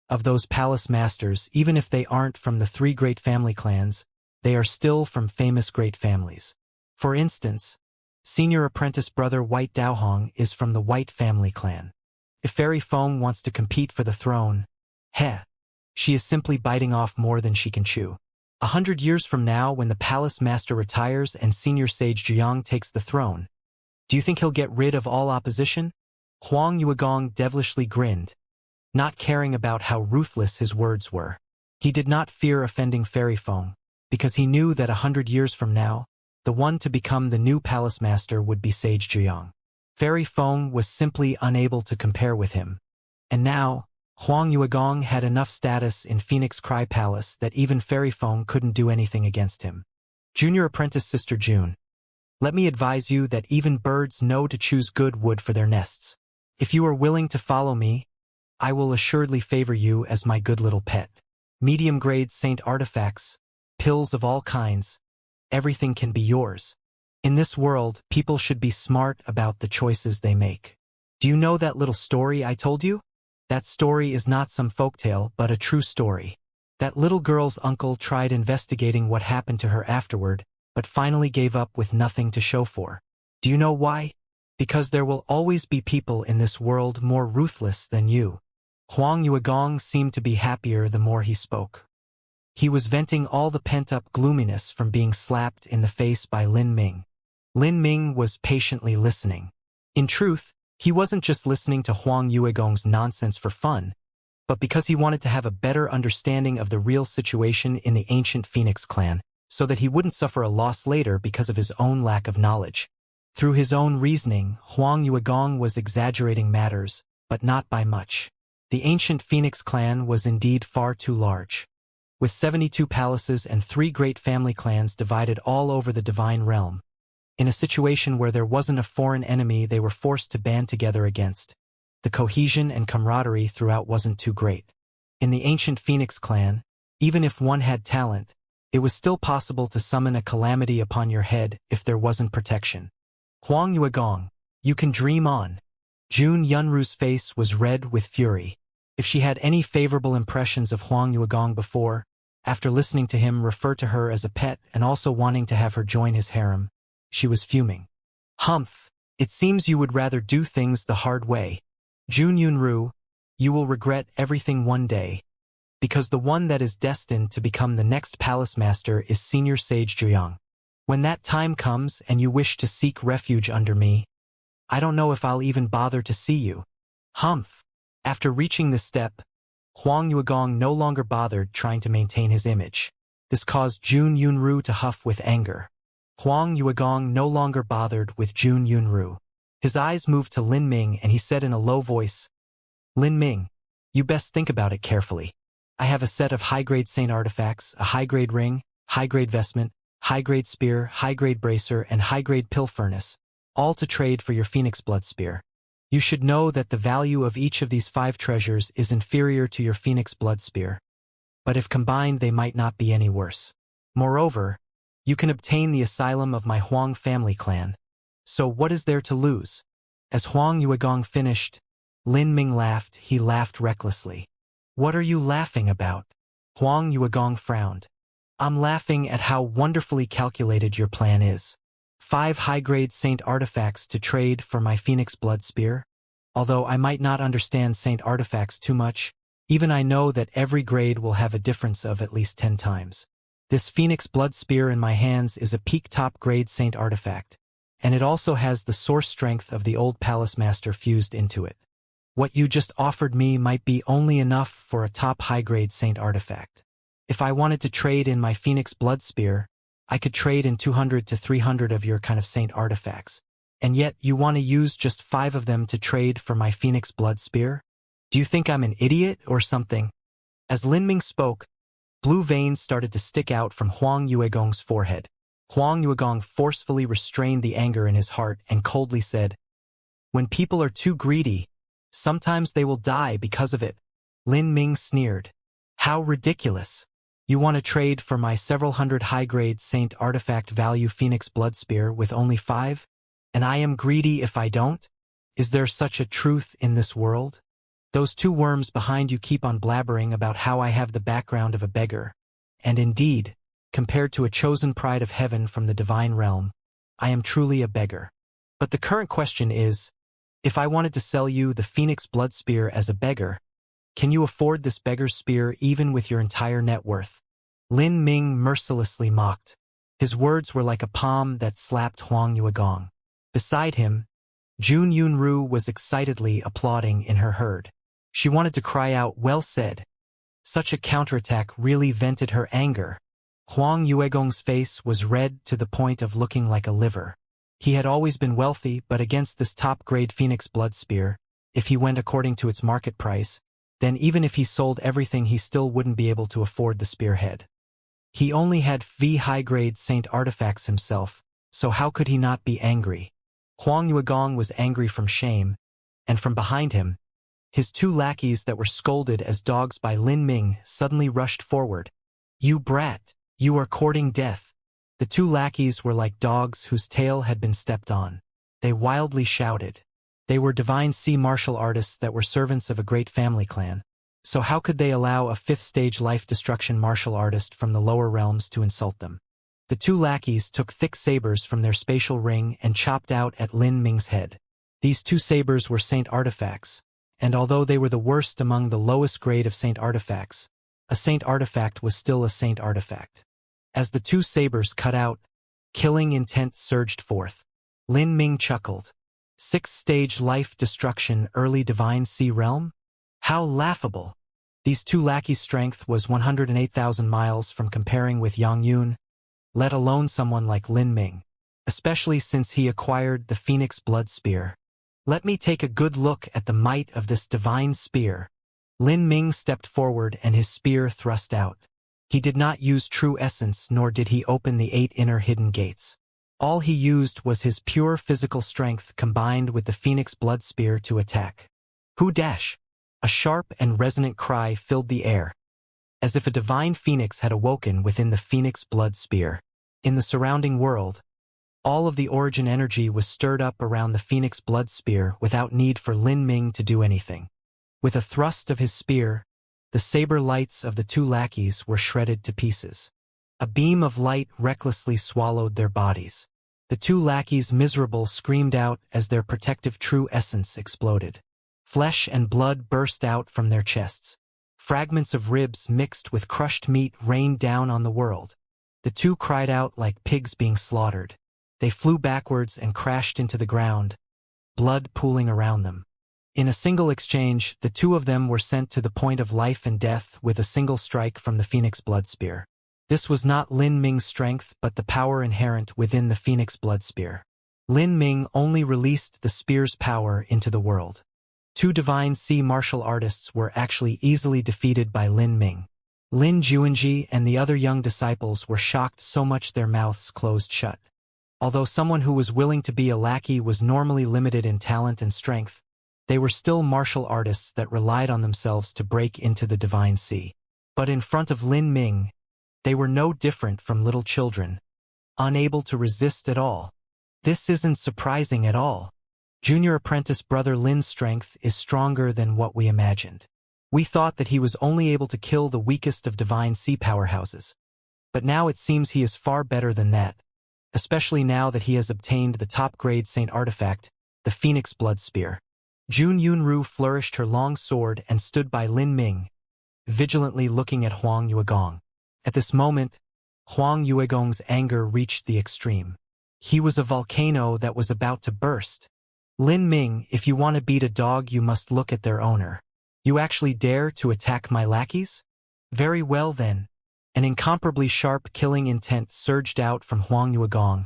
Of those palace masters, even if they aren't from the 3 great family clans, they are still from famous great families. For instance, senior apprentice brother White Daohong is from the White family clan. If Fairy Feng wants to compete for the throne, she is simply biting off more than she can chew. 100 years from now, when the palace master retires and senior sage Zhiyang takes the throne, do you think he'll get rid of all opposition? Huang Yuegong devilishly grinned, not caring about how ruthless his words were. He did not fear offending Fairy Feng, because he knew that 100 years from now, the one to become the new palace master would be Sage Zhiyang. Fairy Feng was simply unable to compare with him. And now, Huang Yuegong had enough status in Phoenix Cry Palace that even Fairy Feng couldn't do anything against him. Junior apprentice Sister June, let me advise you that even birds know to choose good wood for their nests. If you are willing to follow me, I will assuredly favor you as my good little pet. Medium-grade saint artifacts, pills of all kinds, everything can be yours. In this world, people should be smart about the choices they make. Do you know that little story I told you? That story is not some folktale, but a true story. That little girl's uncle tried investigating what happened to her afterward, but finally gave up with nothing to show for. Do you know why? Because there will always be people in this world more ruthless than you. Huang Yuegong seemed to be happier the more he spoke. He was venting all the pent-up gloominess from being slapped in the face by Lin Ming. Lin Ming was patiently listening. In truth, he wasn't just listening to Huang Yuegong's nonsense for fun, but because he wanted to have a better understanding of the real situation in the ancient Phoenix clan, so that he wouldn't suffer a loss later because of his own lack of knowledge. Through his own reasoning, Huang Yuegong was exaggerating matters, but not by much. The ancient Phoenix clan was indeed far too large. With 72 palaces and 3 great family clans divided all over the divine realm, in a situation where there wasn't a foreign enemy they were forced to band together against, the cohesion and camaraderie throughout wasn't too great. In the ancient Phoenix clan, even if one had talent, it was still possible to summon a calamity upon your head if there wasn't protection. Huang Yuegong, you can dream on. Jun Yunru's face was red with fury. If she had any favorable impressions of Huang Yuegong before, after listening to him refer to her as a pet and also wanting to have her join his harem, she was fuming. Humph, it seems you would rather do things the hard way. Jun Yunru, you will regret everything one day, because the one that is destined to become the next palace master is Senior Sage Zhiyang. When that time comes and you wish to seek refuge under me, I don't know if I'll even bother to see you. Humph. After reaching this step, Huang Yuegong no longer bothered trying to maintain his image. This caused Jun Yunru to huff with anger. Huang Yuegong no longer bothered with Jun Yunru. His eyes moved to Lin Ming and he said in a low voice, Lin Ming, you best think about it carefully. I have a set of high-grade saint artifacts, a high-grade ring, high-grade vestment, high-grade spear, high-grade bracer, and high-grade pill furnace, all to trade for your phoenix blood spear. You should know that the value of each of these 5 treasures is inferior to your phoenix blood spear. But if combined, they might not be any worse. Moreover, you can obtain the asylum of my Huang family clan. So what is there to lose? As Huang Yuegong finished, Lin Ming laughed. He laughed recklessly. What are you laughing about? Huang Yuegong frowned. I'm laughing at how wonderfully calculated your plan is. 5 high-grade saint artifacts to trade for my phoenix blood spear? Although I might not understand saint artifacts too much, even I know that every grade will have a difference of at least 10 times. This phoenix blood spear in my hands is a peak top grade saint artifact, and it also has the source strength of the old palace master fused into it. What you just offered me might be only enough for a top high-grade saint artifact. If I wanted to trade in my phoenix blood spear, I could trade in 200 to 300 of your kind of saint artifacts. And yet you want to use just 5 of them to trade for my phoenix blood spear? Do you think I'm an idiot or something? As Lin Ming spoke, blue veins started to stick out from Huang Yuegong's forehead. Huang Yuegong forcefully restrained the anger in his heart and coldly said, When people are too greedy, sometimes they will die because of it. Lin Ming sneered. How ridiculous. You want to trade for my several hundred high-grade saint artifact value phoenix blood spear with only 5? And I am greedy if I don't? Is there such a truth in this world? Those 2 worms behind you keep on blabbering about how I have the background of a beggar. And indeed, compared to a chosen pride of heaven from the divine realm, I am truly a beggar. But the current question is, if I wanted to sell you the phoenix blood spear as a beggar, can you afford this beggar's spear even with your entire net worth? Lin Ming mercilessly mocked. His words were like a palm that slapped Huang Yuegong. Beside him, Jun Yunru was excitedly applauding in her herd. She wanted to cry out, well said. Such a counterattack really vented her anger. Huang Yuegong's face was red to the point of looking like a liver. He had always been wealthy, but against this top-grade phoenix blood spear, if he went according to its market price, then even if he sold everything he still wouldn't be able to afford the spearhead. He only had high-grade saint artifacts himself, so how could he not be angry? Huang Yuegong was angry from shame, and from behind him, his 2 lackeys that were scolded as dogs by Lin Ming suddenly rushed forward. You brat, you are courting death. The 2 lackeys were like dogs whose tail had been stepped on. They wildly shouted. They were divine sea martial artists that were servants of a great family clan. So how could they allow a 5th-stage life-destruction martial artist from the lower realms to insult them? The 2 lackeys took thick sabers from their spatial ring and chopped out at Lin Ming's head. These 2 sabers were saint artifacts, and although they were the worst among the lowest grade of saint artifacts, a saint artifact was still a saint artifact. As the 2 sabers cut out, killing intent surged forth. Lin Ming chuckled. 6th-stage life destruction early divine sea realm? How laughable! These 2 lackeys' strength was 108,000 miles from comparing with Yang Yun, let alone someone like Lin Ming, especially since he acquired the phoenix blood spear. Let me take a good look at the might of this divine spear. Lin Ming stepped forward and his spear thrust out. He did not use true essence, nor did he open the 8 inner hidden gates. All he used was his pure physical strength combined with the phoenix blood spear to attack. Who dash? A sharp and resonant cry filled the air, as if a divine phoenix had awoken within the phoenix blood spear. In the surrounding world, all of the origin energy was stirred up around the phoenix blood spear without need for Lin Ming to do anything. With a thrust of his spear, the saber lights of the 2 lackeys were shredded to pieces. A beam of light recklessly swallowed their bodies. The 2 lackeys, miserable, screamed out as their protective true essence exploded. Flesh and blood burst out from their chests. Fragments of ribs mixed with crushed meat rained down on the world. The 2 cried out like pigs being slaughtered. They flew backwards and crashed into the ground, blood pooling around them. In a single exchange, the 2 of them were sent to the point of life and death with a single strike from the phoenix blood spear. This was not Lin Ming's strength but the power inherent within the Phoenix Blood Spear. Lin Ming only released the spear's power into the world. Two divine sea martial artists were actually easily defeated by Lin Ming. Lin Juanji and the other young disciples were shocked so much their mouths closed shut. Although someone who was willing to be a lackey was normally limited in talent and strength, they were still martial artists that relied on themselves to break into the divine sea. But in front of Lin Ming, they were no different from little children, unable to resist at all. This isn't surprising at all. Junior apprentice brother Lin's strength is stronger than what we imagined. We thought that he was only able to kill the weakest of divine sea powerhouses. But now it seems he is far better than that, especially now that he has obtained the top-grade Saint artifact, the Phoenix Blood Spear. Jun Yunru flourished her long sword and stood by Lin Ming, vigilantly looking at Huang Yuegong. At this moment, Huang Yuegong's anger reached the extreme. He was a volcano that was about to burst. Lin Ming, if you want to beat a dog you must look at their owner. You actually dare to attack my lackeys? Very well then. An incomparably sharp killing intent surged out from Huang Yuegong,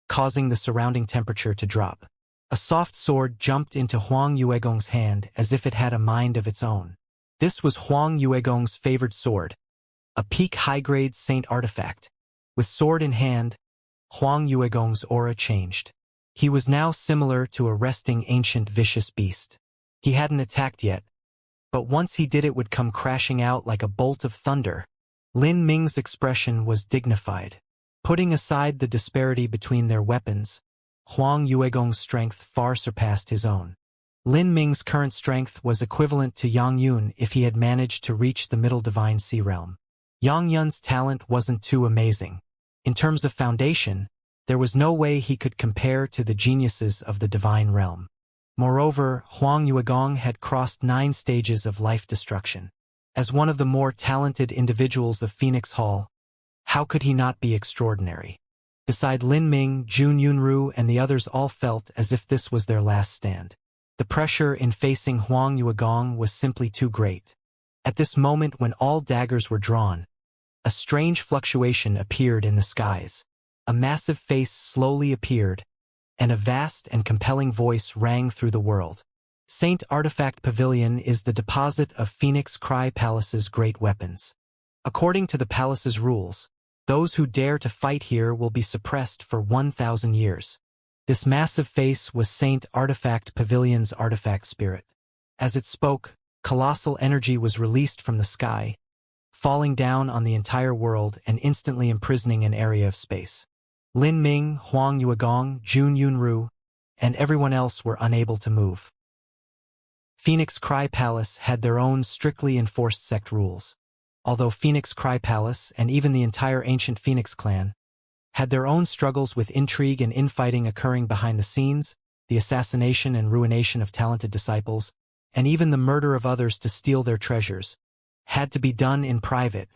causing the surrounding temperature to drop. A soft sword jumped into Huang Yuegong's hand as if it had a mind of its own. This was Huang Yuegong's favored sword, a peak high-grade Saint artifact. With sword in hand, Huang Yuegong's aura changed. He was now similar to a resting ancient vicious beast. He hadn't attacked yet, but once he did it would come crashing out like a bolt of thunder. Lin Ming's expression was dignified. Putting aside the disparity between their weapons, Huang Yuegong's strength far surpassed his own. Lin Ming's current strength was equivalent to Yang Yun if he had managed to reach the Middle Divine Sea Realm. Yang Yun's talent wasn't too amazing. In terms of foundation, there was no way he could compare to the geniuses of the Divine Realm. Moreover, Huang Yuegong had crossed 9 stages of life destruction. As one of the more talented individuals of Phoenix Hall, how could he not be extraordinary? Beside Lin Ming, Jun Yunru and the others all felt as if this was their last stand. The pressure in facing Huang Yuegong was simply too great. At this moment when all daggers were drawn, a strange fluctuation appeared in the skies. A massive face slowly appeared, and a vast and compelling voice rang through the world. Saint Artifact Pavilion is the deposit of Phoenix Cry Palace's great weapons. According to the palace's rules, those who dare to fight here will be suppressed for 1,000 years. This massive face was Saint Artifact Pavilion's artifact spirit. As it spoke, colossal energy was released from the sky, falling down on the entire world and instantly imprisoning an area of space. Lin Ming, Huang Yuegong, Jun Yunru, and everyone else were unable to move. Phoenix Cry Palace had their own strictly enforced sect rules. Although Phoenix Cry Palace and even the entire ancient Phoenix clan had their own struggles with intrigue and infighting occurring behind the scenes, the assassination and ruination of talented disciples, and even the murder of others to steal their treasures, had to be done in private.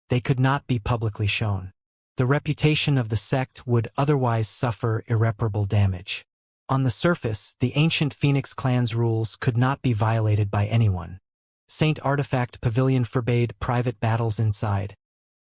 They could not be publicly shown. The reputation of the sect would otherwise suffer irreparable damage. On the surface, the ancient Phoenix clan's rules could not be violated by anyone. Saint Artifact Pavilion forbade private battles inside,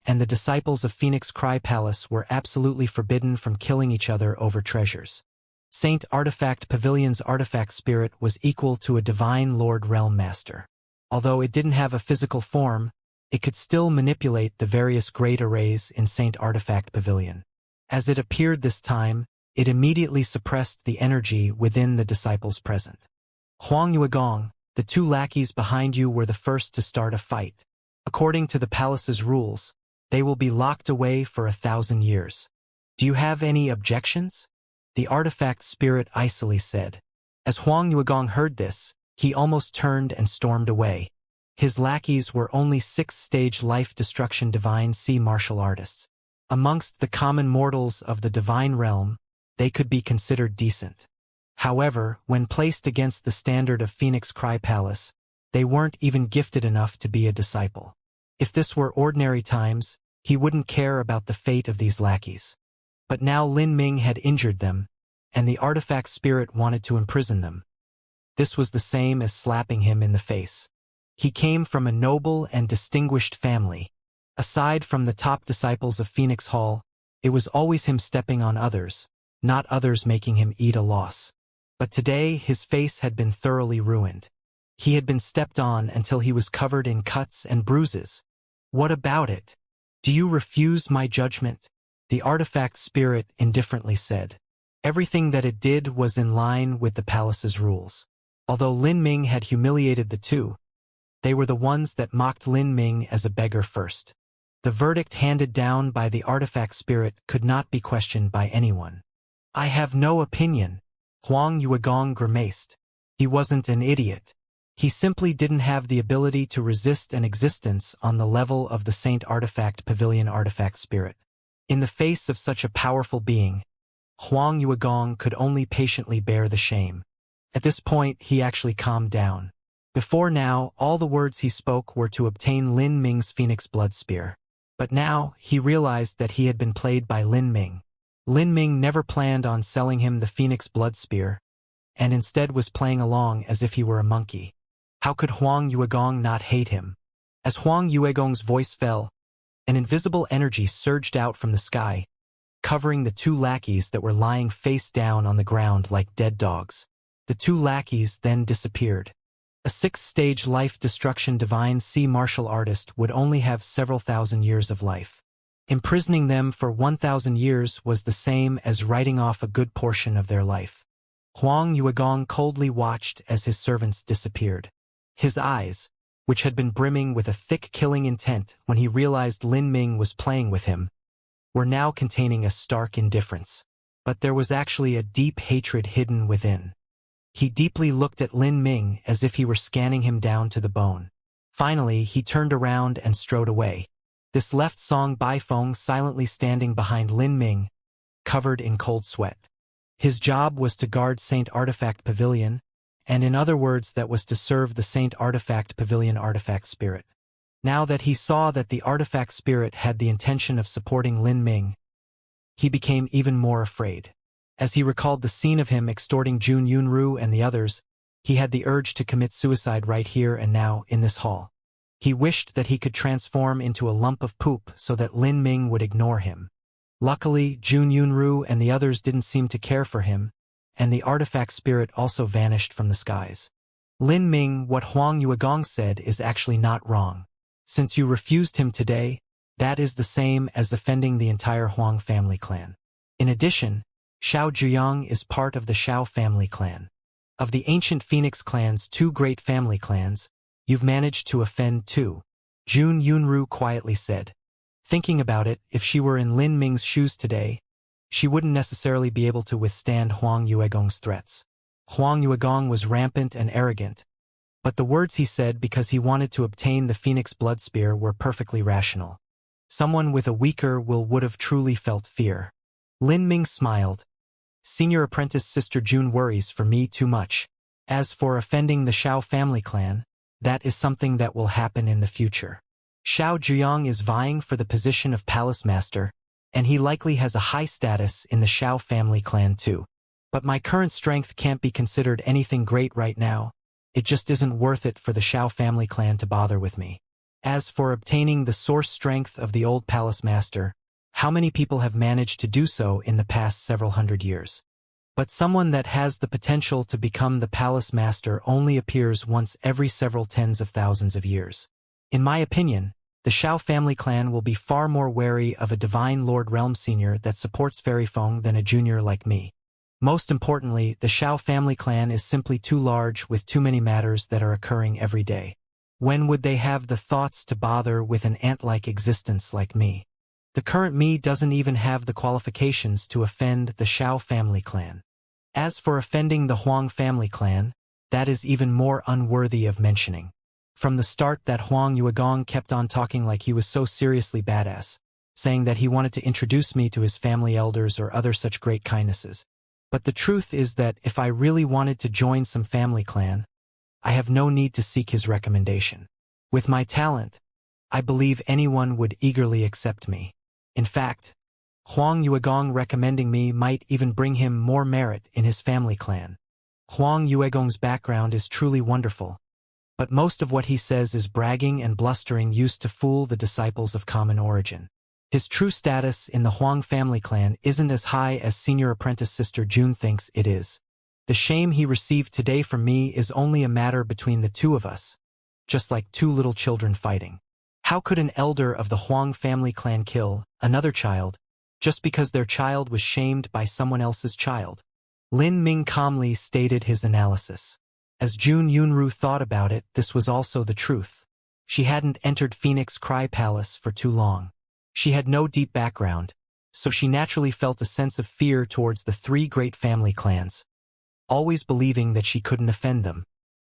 and the disciples of Phoenix Cry Palace were absolutely forbidden from killing each other over treasures. Saint Artifact Pavilion's artifact spirit was equal to a divine Lord Realm Master. Although it didn't have a physical form, it could still manipulate the various great arrays in Saint Artifact Pavilion. As it appeared this time, it immediately suppressed the energy within the disciples present. Huang Yuegong, the 2 lackeys behind you were the first to start a fight. According to the palace's rules, they will be locked away for 1,000 years. Do you have any objections? The artifact spirit icily said. As Huang Yuegong heard this, he almost turned and stormed away. His lackeys were only 6th-stage life destruction divine sea martial artists. Amongst the common mortals of the divine realm, they could be considered decent. However, when placed against the standard of Phoenix Cry Palace, they weren't even gifted enough to be a disciple. If this were ordinary times, he wouldn't care about the fate of these lackeys. But now Lin Ming had injured them, and the artifact spirit wanted to imprison them. This was the same as slapping him in the face. He came from a noble and distinguished family, Aside from the top disciples of Phoenix Hall, it was always him stepping on others, not others making him eat a loss. But today his face had been thoroughly ruined. He had been stepped on until he was covered in cuts and bruises. What about it? Do you refuse my judgment? The artifact spirit indifferently said. Everything that it did was in line with the palace's rules. Although Lin Ming had humiliated the two, they were the ones that mocked Lin Ming as a beggar first. The verdict handed down by the artifact spirit could not be questioned by anyone. I have no opinion. Huang Yuegong grimaced. He wasn't an idiot. He simply didn't have the ability to resist an existence on the level of the Saint Artifact Pavilion artifact spirit. In the face of such a powerful being, Huang Yuegong could only patiently bear the shame. At this point, he actually calmed down. Before now, all the words he spoke were to obtain Lin Ming's Phoenix Blood Spear. But now, he realized that he had been played by Lin Ming. Lin Ming never planned on selling him the Phoenix Blood Spear, and instead was playing along as if he were a monkey. How could Huang Yuegong not hate him? As Huang Yuegong's voice fell, an invisible energy surged out from the sky, covering the two lackeys that were lying face down on the ground like dead dogs. The two lackeys then disappeared. A sixth-stage life-destruction divine sea martial artist would only have several thousand years of life. Imprisoning them for 1,000 years was the same as writing off a good portion of their life. Huang Yuegong coldly watched as his servants disappeared. His eyes, which had been brimming with a thick killing intent when he realized Lin Ming was playing with him, were now containing a stark indifference. But there was actually a deep hatred hidden within. He deeply looked at Lin Ming as if he were scanning him down to the bone. Finally, he turned around and strode away. This left Song Baifeng silently standing behind Lin Ming, covered in cold sweat. His job was to guard Saint Artifact Pavilion, and in other words that was to serve the Saint Artifact Pavilion artifact spirit. Now that he saw that the artifact spirit had the intention of supporting Lin Ming, he became even more afraid. As he recalled the scene of him extorting Jun Yunru and the others, he had the urge to commit suicide right here and now in this hall. He wished that he could transform into a lump of poop so that Lin Ming would ignore him. Luckily, Jun Yunru and the others didn't seem to care for him, and the artifact spirit also vanished from the skies. Lin Ming, what Huang Yuegong said is actually not wrong. Since you refused him today, that is the same as offending the entire Huang family clan. In addition, Xiao Zhiyang is part of the Xiao family clan. Of the ancient Phoenix clan's two great family clans, you've managed to offend two, Jun Yunru quietly said. Thinking about it, if she were in Lin Ming's shoes today, she wouldn't necessarily be able to withstand Huang Yuegong's threats. Huang Yuegong was rampant and arrogant, but the words he said because he wanted to obtain the Phoenix Blood Spear were perfectly rational. Someone with a weaker will would have truly felt fear. Lin Ming smiled. Senior apprentice Sister June worries for me too much. As for offending the Xiao family clan, that is something that will happen in the future. Xiao Zhiyang is vying for the position of Palace Master, and he likely has a high status in the Xiao family clan too. But my current strength can't be considered anything great right now. It just isn't worth it for the Xiao family clan to bother with me. As for obtaining the source strength of the old Palace Master, how many people have managed to do so in the past several hundred years? But someone that has the potential to become the Palace Master only appears once every several tens of thousands of years. In my opinion, the Xiao family clan will be far more wary of a Divine Lord Realm Senior that supports Fairy Feng than a junior like me. Most importantly, the Xiao family clan is simply too large with too many matters that are occurring every day. When would they have the thoughts to bother with an ant-like existence like me? The current me doesn't even have the qualifications to offend the Xiao family clan. As for offending the Huang family clan, that is even more unworthy of mentioning. From the start that Huang Yuegong kept on talking like he was so seriously badass, saying that he wanted to introduce me to his family elders or other such great kindnesses. But the truth is that if I really wanted to join some family clan, I have no need to seek his recommendation. With my talent, I believe anyone would eagerly accept me. In fact, Huang Yuegong recommending me might even bring him more merit in his family clan. Huang Yuegong's background is truly wonderful, but most of what he says is bragging and blustering used to fool the disciples of common origin. His true status in the Huang family clan isn't as high as senior apprentice sister June thinks it is. The shame he received today from me is only a matter between the two of us, just like two little children fighting. How could an elder of the Huang family clan kill another child just because their child was shamed by someone else's child? Lin Ming calmly stated his analysis. As Jun Yunru thought about it, this was also the truth. She hadn't entered Phoenix Cry Palace for too long. She had no deep background, so she naturally felt a sense of fear towards the three great family clans, always believing that she couldn't offend them.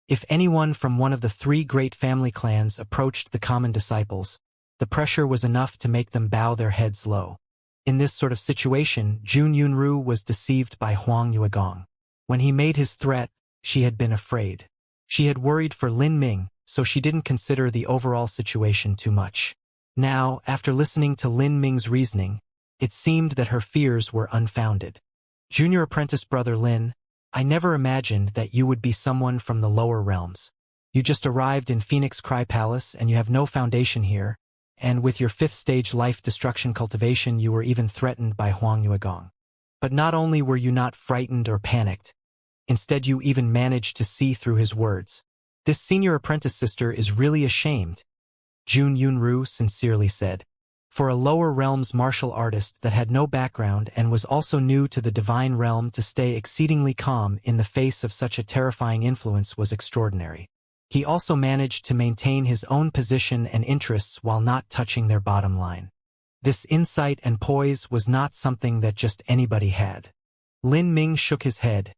If anyone from one of the three great family clans approached the common disciples, the pressure was enough to make them bow their heads low. In this sort of situation, Jun Yunru was deceived by Huang Yuegong. When he made his threat, she had been afraid. She had worried for Lin Ming, so she didn't consider the overall situation too much. Now, after listening to Lin Ming's reasoning, it seemed that her fears were unfounded. Junior apprentice brother Lin, I never imagined that you would be someone from the lower realms. You just arrived in Phoenix Cry Palace and you have no foundation here, and with your 5th stage life destruction cultivation you were even threatened by Huang Yuegong. But not only were you not frightened or panicked, instead you even managed to see through his words. This senior apprentice sister is really ashamed, Jun Yunru sincerely said. For a lower realms martial artist that had no background and was also new to the divine realm to stay exceedingly calm in the face of such a terrifying influence was extraordinary. He also managed to maintain his own position and interests while not touching their bottom line. This insight and poise was not something that just anybody had. Lin Ming shook his head.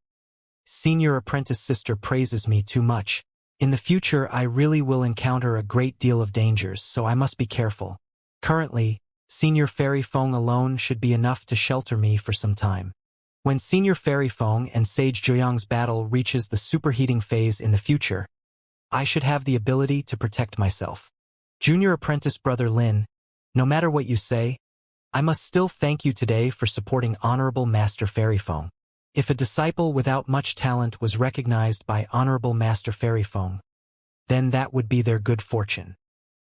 Senior apprentice sister praises me too much. In the future I really will encounter a great deal of dangers, so I must be careful. Currently, Senior Fairy Feng alone should be enough to shelter me for some time. When Senior Fairy Feng and Sage Joyang's battle reaches the superheating phase in the future, I should have the ability to protect myself. Junior apprentice brother Lin, no matter what you say, I must still thank you today for supporting Honorable Master Fairy Feng. If a disciple without much talent was recognized by Honorable Master Fairy Feng, then that would be their good fortune.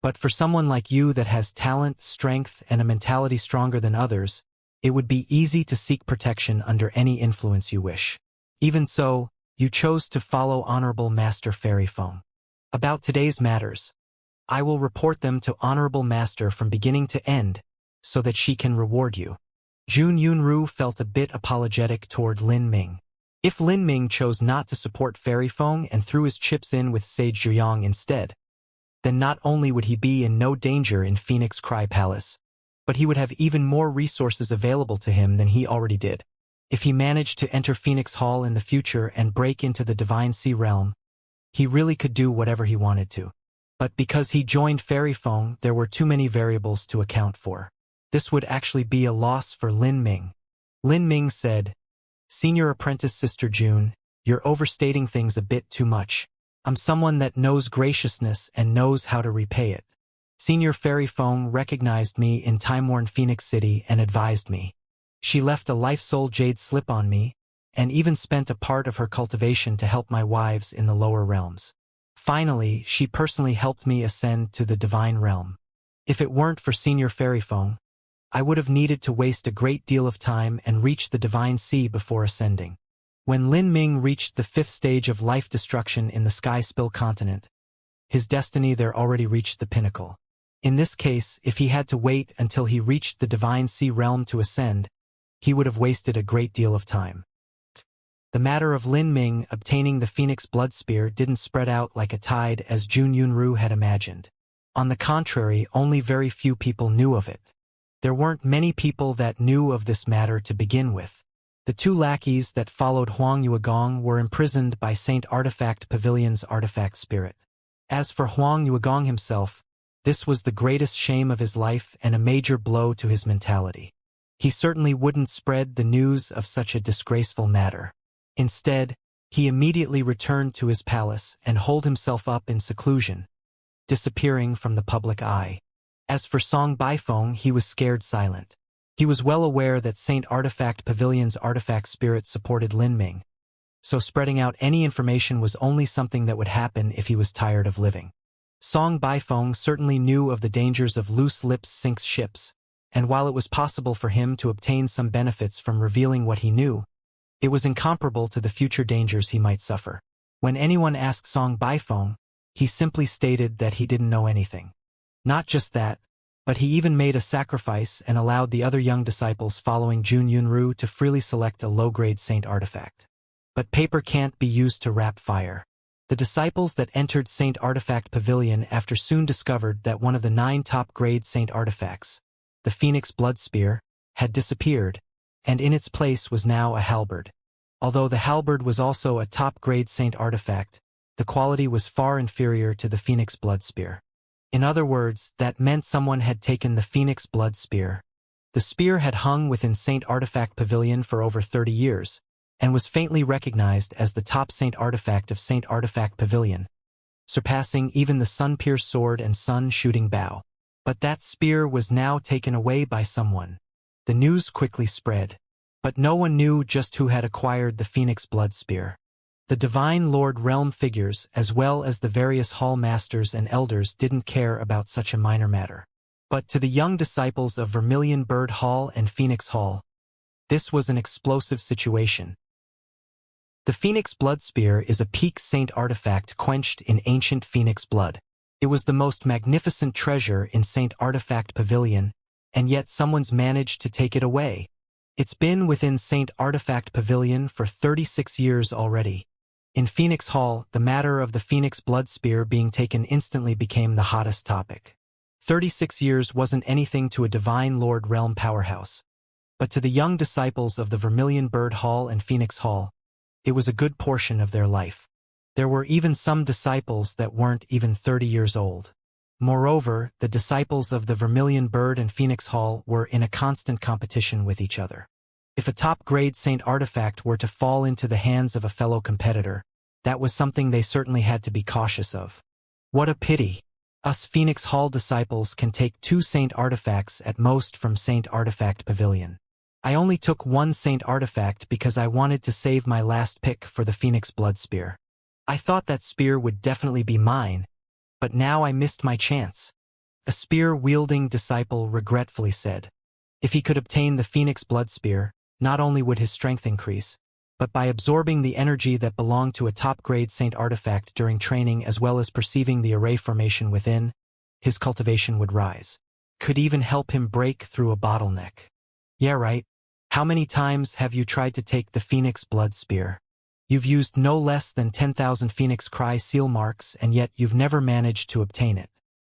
But for someone like you that has talent, strength, and a mentality stronger than others, it would be easy to seek protection under any influence you wish. Even so, you chose to follow Honorable Master Fairy Feng. About today's matters, I will report them to Honorable Master from beginning to end, so that she can reward you. Jun Yunru felt a bit apologetic toward Lin Ming. If Lin Ming chose not to support Fairy Feng and threw his chips in with Sage Joyang instead, then not only would he be in no danger in Phoenix Cry Palace, but he would have even more resources available to him than he already did. If he managed to enter Phoenix Hall in the future and break into the Divine Sea Realm, he really could do whatever he wanted to. But because he joined Fairy Feng, there were too many variables to account for. This would actually be a loss for Lin Ming. Lin Ming said, Senior apprentice sister June, you're overstating things a bit too much. I'm someone that knows graciousness and knows how to repay it. Senior Fairy Feng recognized me in time-worn Phoenix City and advised me. She left a life soul jade slip on me, and even spent a part of her cultivation to help my wives in the lower realms. Finally, she personally helped me ascend to the divine realm. If it weren't for Senior Fairy Feng, I would have needed to waste a great deal of time and reach the divine sea before ascending. When Lin Ming reached the 5th stage of life destruction in the Sky Spill continent, his destiny there already reached the pinnacle. In this case, if he had to wait until he reached the divine sea realm to ascend, he would have wasted a great deal of time. The matter of Lin Ming obtaining the Phoenix Blood Spear didn't spread out like a tide as Jun Yunru had imagined. On the contrary, only very few people knew of it. There weren't many people that knew of this matter to begin with. The 2 lackeys that followed Huang Yuegong were imprisoned by Saint Artifact Pavilion's artifact spirit. As for Huang Yuegong himself, this was the greatest shame of his life and a major blow to his mentality. He certainly wouldn't spread the news of such a disgraceful matter. Instead, he immediately returned to his palace and holed himself up in seclusion, disappearing from the public eye. As for Song Baifeng, he was scared silent. He was well aware that Saint Artifact Pavilion's artifact spirit supported Lin Ming, so spreading out any information was only something that would happen if he was tired of living. Song Baifeng certainly knew of the dangers of loose lips sinks ships, and while it was possible for him to obtain some benefits from revealing what he knew, it was incomparable to the future dangers he might suffer. When anyone asked Song Baifeng, he simply stated that he didn't know anything. Not just that, but he even made a sacrifice and allowed the other young disciples following Jun Yunru to freely select a low-grade saint artifact. But paper can't be used to wrap fire. The disciples that entered Saint Artifact Pavilion after soon discovered that one of the 9 top-grade saint artifacts, the Phoenix Blood Spear, had disappeared, and in its place was now a halberd. Although the halberd was also a top-grade saint artifact, the quality was far inferior to the Phoenix Blood Spear. In other words, that meant someone had taken the Phoenix Blood Spear. The spear had hung within Saint Artifact Pavilion for over 30 years, and was faintly recognized as the top saint artifact of Saint Artifact Pavilion, surpassing even the sun-pierced sword and sun-shooting bow. But that spear was now taken away by someone. The news quickly spread, but no one knew just who had acquired the Phoenix Blood Spear. The Divine Lord Realm figures, as well as the various hall masters and elders, didn't care about such a minor matter. But to the young disciples of Vermilion Bird Hall and Phoenix Hall, this was an explosive situation. The Phoenix Blood Spear is a peak saint artifact quenched in ancient phoenix blood. It was the most magnificent treasure in Saint Artifact Pavilion, and yet someone's managed to take it away. It's been within Saint Artifact Pavilion for 36 years already. In Phoenix Hall, the matter of the Phoenix Blood Spear being taken instantly became the hottest topic. 36 years wasn't anything to a Divine Lord Realm powerhouse. But to the young disciples of the Vermilion Bird Hall and Phoenix Hall, it was a good portion of their life. There were even some disciples that weren't even 30 years old. Moreover, the disciples of the Vermilion Bird and Phoenix Hall were in a constant competition with each other. If a top-grade saint artifact were to fall into the hands of a fellow competitor, that was something they certainly had to be cautious of. What a pity! Us Phoenix Hall disciples can take 2 saint artifacts at most from Saint Artifact Pavilion. I only took 1 saint artifact because I wanted to save my last pick for the Phoenix Blood Spear. I thought that spear would definitely be mine, but now I missed my chance. A spear-wielding disciple regretfully said. If he could obtain the Phoenix Blood Spear, not only would his strength increase, but by absorbing the energy that belonged to a top-grade saint artifact during training as well as perceiving the array formation within, his cultivation would rise. Could even help him break through a bottleneck. Yeah, right. How many times have you tried to take the Phoenix Blood Spear? You've used no less than 10,000 Phoenix Cry seal marks, and yet you've never managed to obtain it.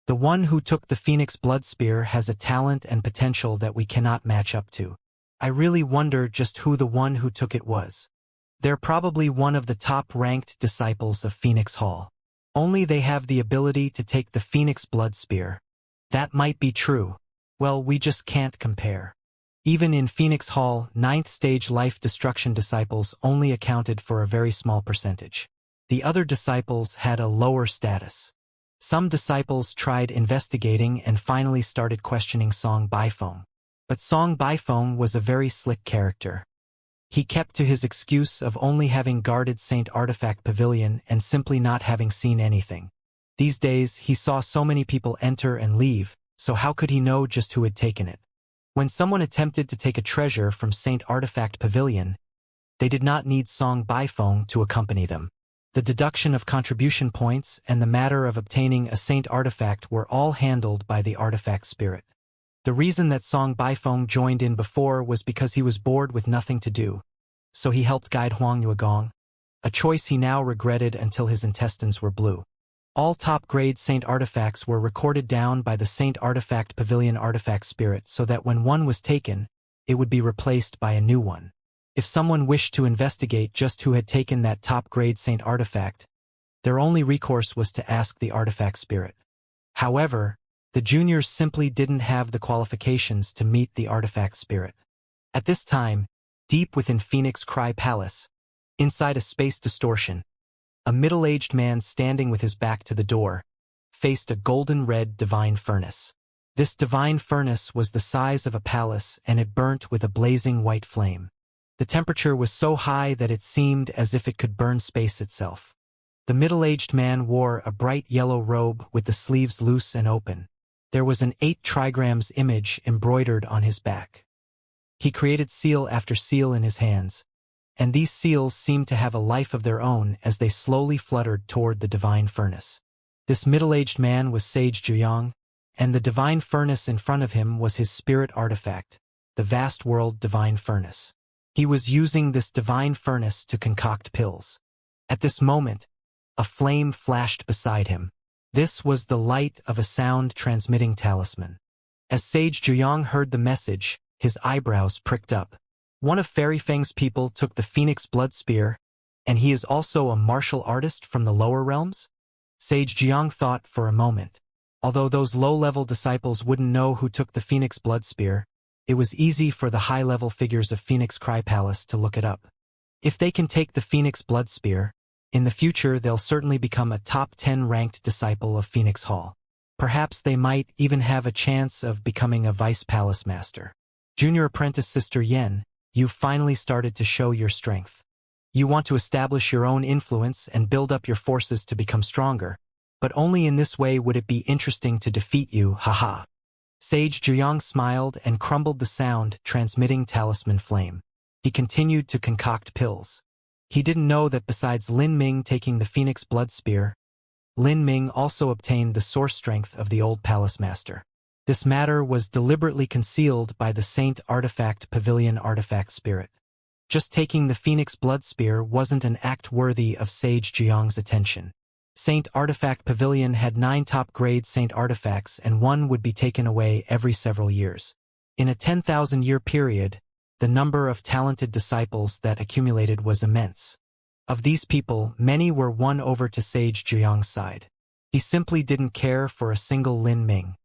The one who took the Phoenix Blood Spear has a talent and potential that we cannot match up to. I really wonder just who the one who took it was. They're probably one of the top-ranked disciples of Phoenix Hall. Only they have the ability to take the Phoenix Blood Spear. That might be true. Well, we just can't compare. Even in Phoenix Hall, 9th stage life destruction disciples only accounted for a very small percentage. The other disciples had a lower status. Some disciples tried investigating and finally started questioning Song Baifeng. But Song Baifeng was a very slick character. He kept to his excuse of only having guarded Saint Artifact Pavilion and simply not having seen anything. These days, he saw so many people enter and leave, so how could he know just who had taken it? When someone attempted to take a treasure from Saint Artifact Pavilion, they did not need Song Baifeng to accompany them. The deduction of contribution points and the matter of obtaining a Saint Artifact were all handled by the Artifact Spirit. The reason that Song Baifeng joined in before was because he was bored with nothing to do, so he helped guide Huang Yuegong, a choice he now regretted until his intestines were blue. All top-grade Saint Artifacts were recorded down by the Saint Artifact Pavilion Artifact Spirit so that when one was taken, it would be replaced by a new one. If someone wished to investigate just who had taken that top-grade Saint Artifact, their only recourse was to ask the Artifact Spirit. However, the juniors simply didn't have the qualifications to meet the Artifact Spirit. At this time, deep within Phoenix Cry Palace, inside a space distortion, a middle-aged man standing with his back to the door faced a golden-red divine furnace. This divine furnace was the size of a palace and it burnt with a blazing white flame. The temperature was so high that it seemed as if it could burn space itself. The middle-aged man wore a bright yellow robe with the sleeves loose and open. There was an 8 trigrams image embroidered on his back. He created seal after seal in his hands, and these seals seemed to have a life of their own as they slowly fluttered toward the divine furnace. This middle-aged man was Sage Zhuyang, and the divine furnace in front of him was his spirit artifact, the vast world divine furnace. He was using this divine furnace to concoct pills. At this moment, a flame flashed beside him. This was the light of a sound-transmitting talisman. As Sage Zhuyang heard the message, his eyebrows pricked up. One of Fairy Fang's people took the Phoenix Blood Spear, and he is also a martial artist from the lower realms? Sage Zhuyang thought for a moment. Although those low-level disciples wouldn't know who took the Phoenix Blood Spear, it was easy for the high-level figures of Phoenix Cry Palace to look it up. If they can take the Phoenix Blood Spear, in the future they'll certainly become a top 10 ranked disciple of Phoenix Hall. Perhaps they might even have a chance of becoming a vice palace master. Junior apprentice Sister Yen, you've finally started to show your strength. You want to establish your own influence and build up your forces to become stronger, but only in this way would it be interesting to defeat you, haha. Sage Zhuyang smiled and crumbled the sound-transmitting talisman flame. He continued to concoct pills. He didn't know that besides Lin Ming taking the Phoenix Blood Spear, Lin Ming also obtained the source strength of the old palace master. This matter was deliberately concealed by the Saint Artifact Pavilion artifact spirit. Just taking the Phoenix Blood Spear wasn't an act worthy of Sage Zhuyang's attention. Saint Artifact Pavilion had 9 top-grade Saint Artifacts and 1 would be taken away every several years. In a 10,000-year period, the number of talented disciples that accumulated was immense. Of these people, many were won over to Sage Zhuyang's side. He simply didn't care for a single Lin Ming.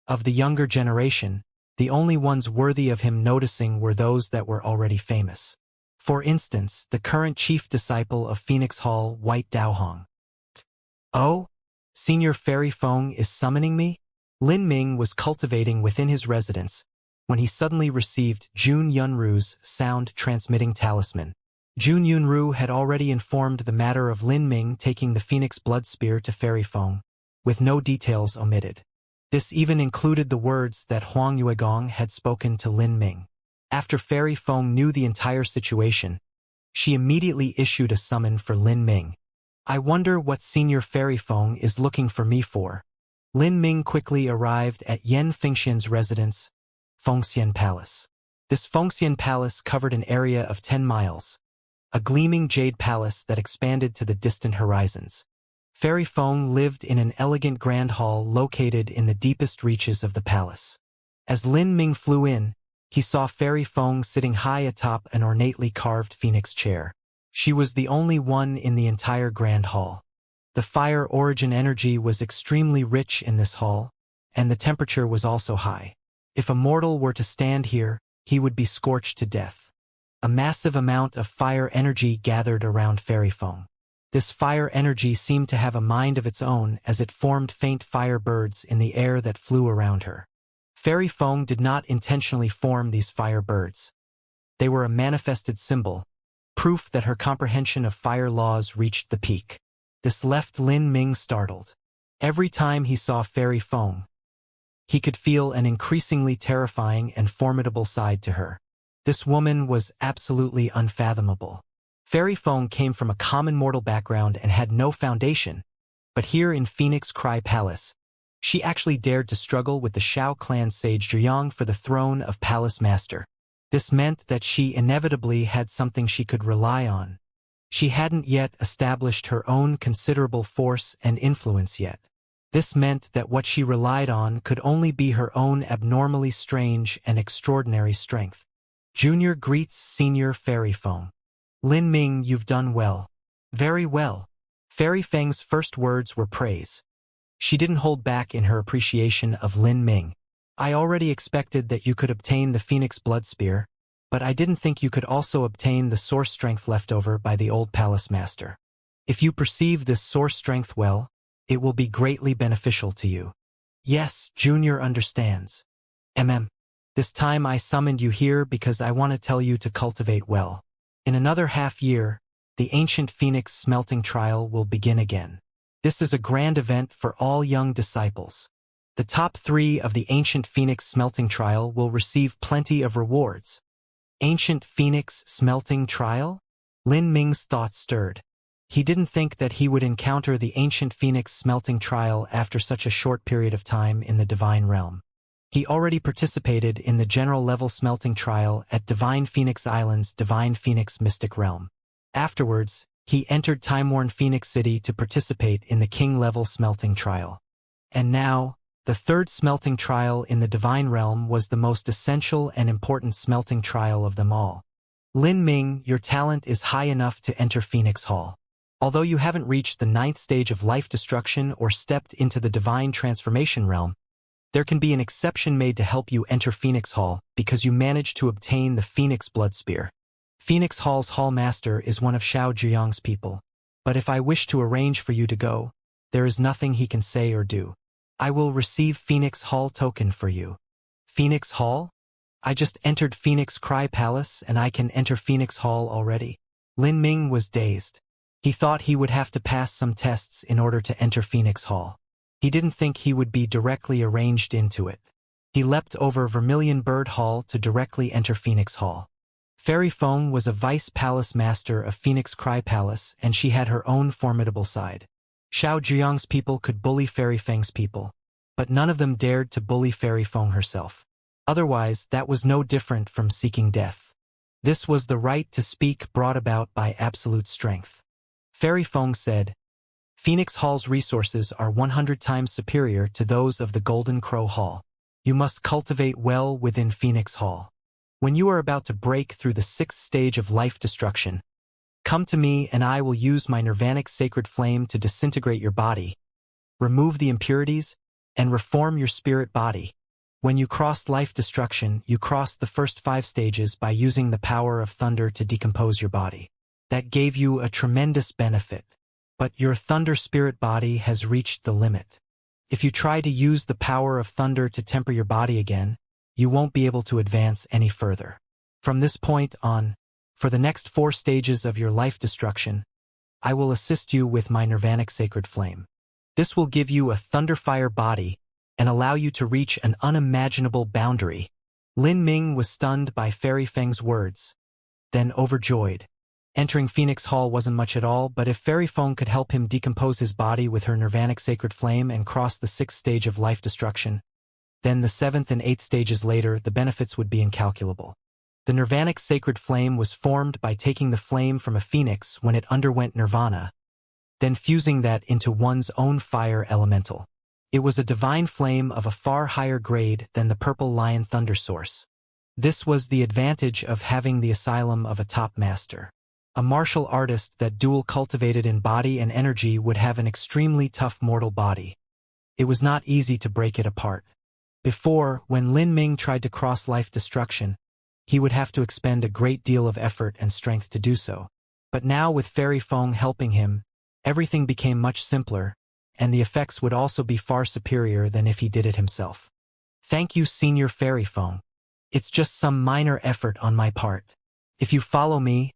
Of the younger generation, the only ones worthy of him noticing were those that were already famous. For instance, the current chief disciple of Phoenix Hall, White Daohong. Oh? Senior Fairy Feng is summoning me? Lin Ming was cultivating within his residence when he suddenly received Jun Yunru's sound-transmitting talisman. Jun Yunru had already informed the matter of Lin Ming taking the Phoenix Blood Spear to Fairy Feng, with no details omitted. This even included the words that Huang Yuegong had spoken to Lin Ming. After Fairy Feng knew the entire situation, she immediately issued a summon for Lin Ming. I wonder what Senior Fairy Feng is looking for me for. Lin Ming quickly arrived at Yen Fengxian's residence, Fengxian Palace. This Fengxian Palace covered an area of 10 miles, a gleaming jade palace that expanded to the distant horizons. Fairy Feng lived in an elegant grand hall located in the deepest reaches of the palace. As Lin Ming flew in, he saw Fairy Feng sitting high atop an ornately carved phoenix chair. She was the only one in the entire grand hall. The fire origin energy was extremely rich in this hall, and the temperature was also high. If a mortal were to stand here, he would be scorched to death. A massive amount of fire energy gathered around Fairy Feng. This fire energy seemed to have a mind of its own as it formed faint fire birds in the air that flew around her. Fairy Feng did not intentionally form these fire birds. They were a manifested symbol, proof that her comprehension of fire laws reached the peak. This left Lin Ming startled. Every time he saw Fairy Feng, he could feel an increasingly terrifying and formidable side to her. This woman was absolutely unfathomable. Fairy Feng came from a common mortal background and had no foundation, but here in Phoenix Cry Palace, she actually dared to struggle with the Shao clan sage Zhuyang for the throne of Palace Master. This meant that she inevitably had something she could rely on. She hadn't yet established her own considerable force and influence yet. This meant that what she relied on could only be her own abnormally strange and extraordinary strength. Junior greets Senior Fairy Feng. Lin Ming, you've done well. Very well. Fairy Feng's first words were praise. She didn't hold back in her appreciation of Lin Ming. I already expected that you could obtain the Phoenix Blood Spear, but I didn't think you could also obtain the source strength left over by the old palace master. If you perceive this source strength well, it will be greatly beneficial to you. Yes, Junior understands. This time I summoned you here because I want to tell you to cultivate well. In another half-year, the ancient phoenix smelting trial will begin again. This is a grand event for all young disciples. The top 3 of the ancient phoenix smelting trial will receive plenty of rewards. Ancient phoenix smelting trial? Lin Ming's thoughts stirred. He didn't think that he would encounter the ancient phoenix smelting trial after such a short period of time in the divine realm. He already participated in the general level smelting trial at Divine Phoenix Island's Divine Phoenix Mystic Realm. Afterwards, he entered Time-worn Phoenix City to participate in the king-level smelting trial. And now, the third smelting trial in the divine realm was the most essential and important smelting trial of them all. Lin Ming, your talent is high enough to enter Phoenix Hall. Although you haven't reached the 9th stage of life destruction or stepped into the divine transformation realm, there can be an exception made to help you enter Phoenix Hall because you managed to obtain the Phoenix Blood Spear. Phoenix Hall's Hall Master is one of Xiao Zhiyang's people, but if I wish to arrange for you to go, there is nothing he can say or do. I will receive Phoenix Hall token for you. Phoenix Hall? I just entered Phoenix Cry Palace and I can enter Phoenix Hall already. Lin Ming was dazed. He thought he would have to pass some tests in order to enter Phoenix Hall. He didn't think he would be directly arranged into it. He leapt over Vermilion Bird Hall to directly enter Phoenix Hall. Fairy Feng was a vice palace master of Phoenix Cry Palace and she had her own formidable side. Xiao Zhiyang's people could bully Fairy Feng's people, but none of them dared to bully Fairy Feng herself. Otherwise, that was no different from seeking death. This was the right to speak brought about by absolute strength. Fairy Feng said, Phoenix Hall's resources are 100 times superior to those of the Golden Crow Hall. You must cultivate well within Phoenix Hall. When you are about to break through the 6th stage of life destruction, come to me and I will use my nirvanic sacred flame to disintegrate your body, remove the impurities, and reform your spirit body. When you crossed life destruction, you crossed the first 5 stages by using the power of thunder to decompose your body. That gave you a tremendous benefit. But your thunder spirit body has reached the limit. If you try to use the power of thunder to temper your body again, you won't be able to advance any further. From this point on, for the next 4 stages of your life destruction, I will assist you with my nirvanic sacred flame. This will give you a thunderfire body and allow you to reach an unimaginable boundary. Lin Ming was stunned by Fairy Feng's words, then overjoyed. Entering Phoenix Hall wasn't much at all, but if Fairy Feng could help him decompose his body with her nirvanic sacred flame and cross the 6th stage of life destruction, then the 7th and 8th stages later, the benefits would be incalculable. The nirvanic sacred flame was formed by taking the flame from a phoenix when it underwent nirvana, then fusing that into one's own fire elemental. It was a divine flame of a far higher grade than the purple lion thunder source. This was the advantage of having the asylum of a top master. A martial artist that dual cultivated in body and energy would have an extremely tough mortal body. It was not easy to break it apart. Before, when Lin Ming tried to cross life destruction, he would have to expend a great deal of effort and strength to do so. But now with Fairy Feng helping him, everything became much simpler, and the effects would also be far superior than if he did it himself. Thank you, Senior Fairy Feng. It's just some minor effort on my part. If you follow me,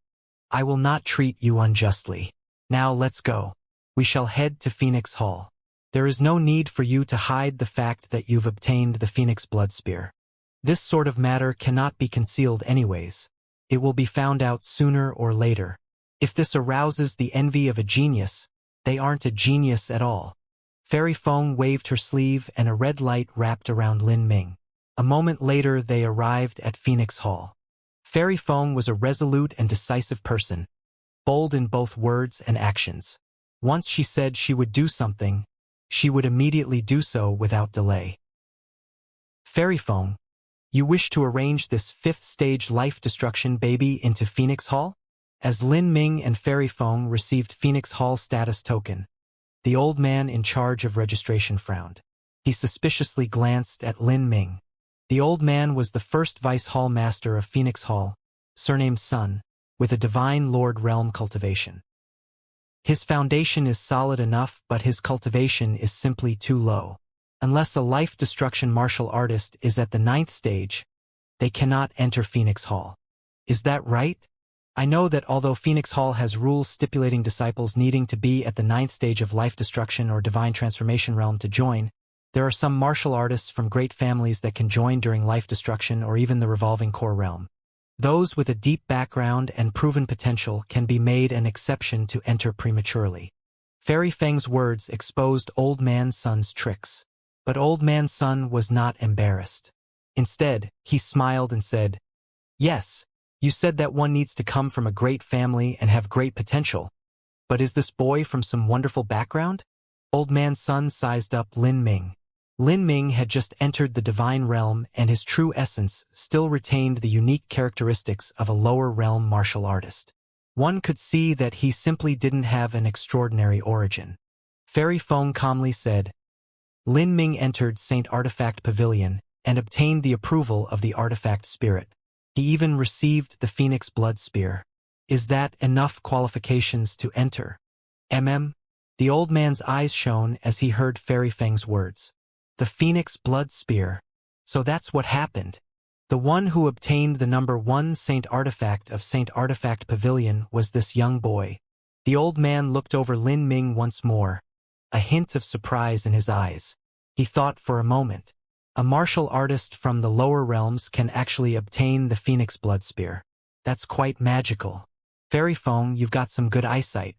I will not treat you unjustly. Now let's go. We shall head to Phoenix Hall. There is no need for you to hide the fact that you've obtained the Phoenix Blood Spear. This sort of matter cannot be concealed anyways. It will be found out sooner or later. If this arouses the envy of a genius, they aren't a genius at all. Fairy Feng waved her sleeve and a red light wrapped around Lin Ming. A moment later they arrived at Phoenix Hall. Fairy Feng was a resolute and decisive person, bold in both words and actions. Once she said she would do something, she would immediately do so without delay. Fairy Feng, you wish to arrange this 5th stage life destruction baby into Phoenix Hall? As Lin Ming and Fairy Feng received Phoenix Hall status token, the old man in charge of registration frowned. He suspiciously glanced at Lin Ming. The old man was the first Vice Hall Master of Phoenix Hall, surnamed Sun, with a Divine Lord Realm cultivation. His foundation is solid enough, but his cultivation is simply too low. Unless a life destruction martial artist is at the 9th stage, they cannot enter Phoenix Hall. Is that right? I know that although Phoenix Hall has rules stipulating disciples needing to be at the 9th stage of life destruction or divine transformation realm to join, there are some martial artists from great families that can join during life destruction or even the revolving core realm. Those with a deep background and proven potential can be made an exception to enter prematurely. Fairy Feng's words exposed Old Man Sun's tricks. But Old Man Sun was not embarrassed. Instead, he smiled and said, "Yes, you said that one needs to come from a great family and have great potential. But is this boy from some wonderful background?" Old Man Sun sized up Lin Ming. Lin Ming had just entered the divine realm, and his true essence still retained the unique characteristics of a lower realm martial artist. One could see that he simply didn't have an extraordinary origin. Fairy Feng calmly said, "Lin Ming entered Saint Artifact Pavilion and obtained the approval of the artifact spirit. He even received the Phoenix Blood Spear. Is that enough qualifications to enter?" The old man's eyes shone as he heard Fairy Feng's words. The Phoenix Blood Spear. So that's what happened. The one who obtained the number 1 Saint Artifact of Saint Artifact Pavilion was this young boy. The old man looked over Lin Ming once more, a hint of surprise in his eyes. He thought for a moment. A martial artist from the lower realms can actually obtain the Phoenix Blood Spear. That's quite magical. Fairy Feng, you've got some good eyesight.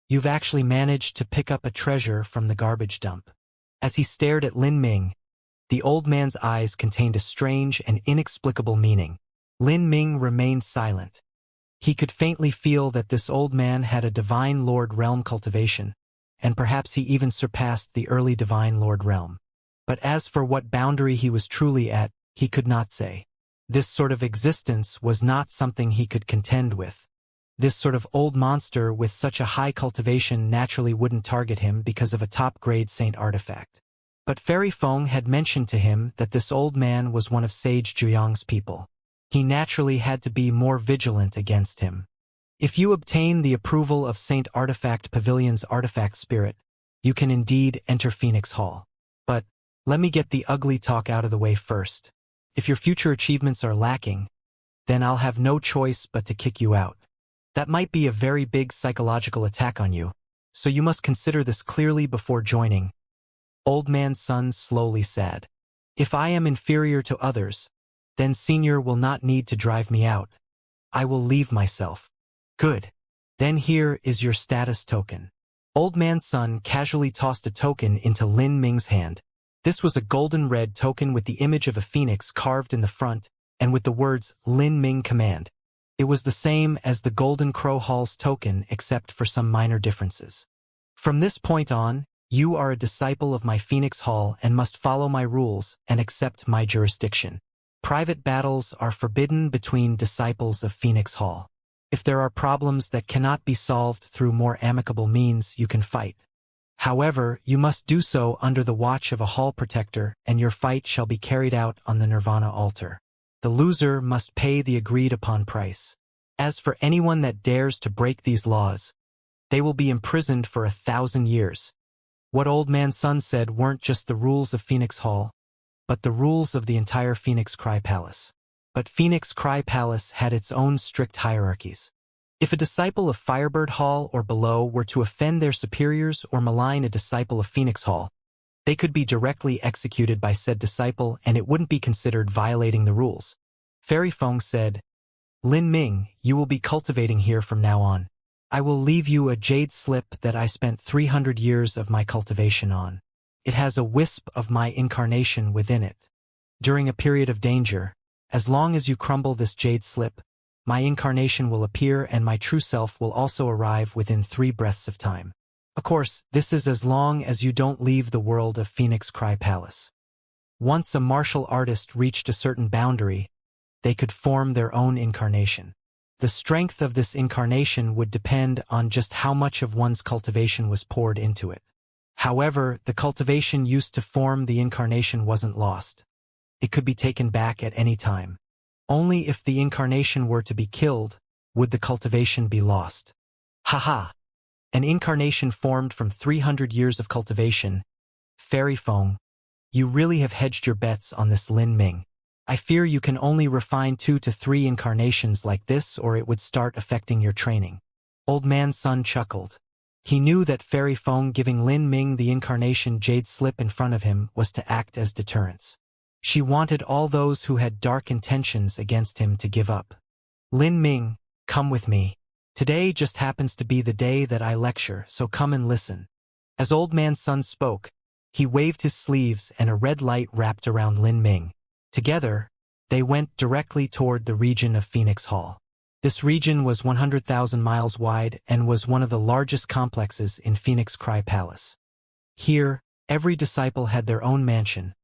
You've actually managed to pick up a treasure from the garbage dump. As he stared at Lin Ming, the old man's eyes contained a strange and inexplicable meaning. Lin Ming remained silent. He could faintly feel that this old man had a Divine Lord realm cultivation, and perhaps he even surpassed the early Divine Lord realm. But as for what boundary he was truly at, he could not say. This sort of existence was not something he could contend with. This sort of old monster with such a high cultivation naturally wouldn't target him because of a top-grade saint artifact. But Fairy Feng had mentioned to him that this old man was one of Sage Zhuyang's people. He naturally had to be more vigilant against him. If you obtain the approval of Saint Artifact Pavilion's artifact spirit, you can indeed enter Phoenix Hall. But let me get the ugly talk out of the way first. If your future achievements are lacking, then I'll have no choice but to kick you out. That might be a very big psychological attack on you, so you must consider this clearly before joining. Old Man Sun slowly said, "If I am inferior to others, then Senior will not need to drive me out. I will leave myself." "Good. Then here is your status token." Old Man Sun casually tossed a token into Lin Ming's hand. This was a golden red token with the image of a phoenix carved in the front, and with the words Lin Ming Command. It was the same as the Golden Crow Hall's token except for some minor differences. "From this point on, you are a disciple of my Phoenix Hall and must follow my rules and accept my jurisdiction. Private battles are forbidden between disciples of Phoenix Hall. If there are problems that cannot be solved through more amicable means, you can fight. However, you must do so under the watch of a hall protector, and your fight shall be carried out on the Nirvana altar. The loser must pay the agreed-upon price. As for anyone that dares to break these laws, they will be imprisoned for 1,000 years. What Old Man Sun said weren't just the rules of Phoenix Hall, but the rules of the entire Phoenix Cry Palace. But Phoenix Cry Palace had its own strict hierarchies. If a disciple of Firebird Hall or below were to offend their superiors or malign a disciple of Phoenix Hall, they could be directly executed by said disciple, and it wouldn't be considered violating the rules. Fairy Feng said, "Lin Ming, you will be cultivating here from now on. I will leave you a jade slip that I spent 300 years of my cultivation on. It has a wisp of my incarnation within it. During a period of danger, as long as you crumble this jade slip, my incarnation will appear and my true self will also arrive within 3 breaths of time. Of course, this is as long as you don't leave the world of Phoenix Cry Palace. Once a martial artist reached a certain boundary, they could form their own incarnation. The strength of this incarnation would depend on just how much of one's cultivation was poured into it. However, the cultivation used to form the incarnation wasn't lost. It could be taken back at any time. Only if the incarnation were to be killed would the cultivation be lost. Haha! An incarnation formed from 300 years of cultivation. Fairy Feng, you really have hedged your bets on this Lin Ming. I fear you can only refine 2 to 3 incarnations like this or it would start affecting your training. Old Man Sun chuckled. He knew that Fairy Feng giving Lin Ming the incarnation jade slip in front of him was to act as deterrence. She wanted all those who had dark intentions against him to give up. Lin Ming, come with me. Today just happens to be the day that I lecture, so come and listen. As Old Man Sun spoke, he waved his sleeves and a red light wrapped around Lin Ming. Together, they went directly toward the region of Phoenix Hall. This region was 100,000 miles wide and was one of the largest complexes in Phoenix Cry Palace. Here, every disciple had their own mansion,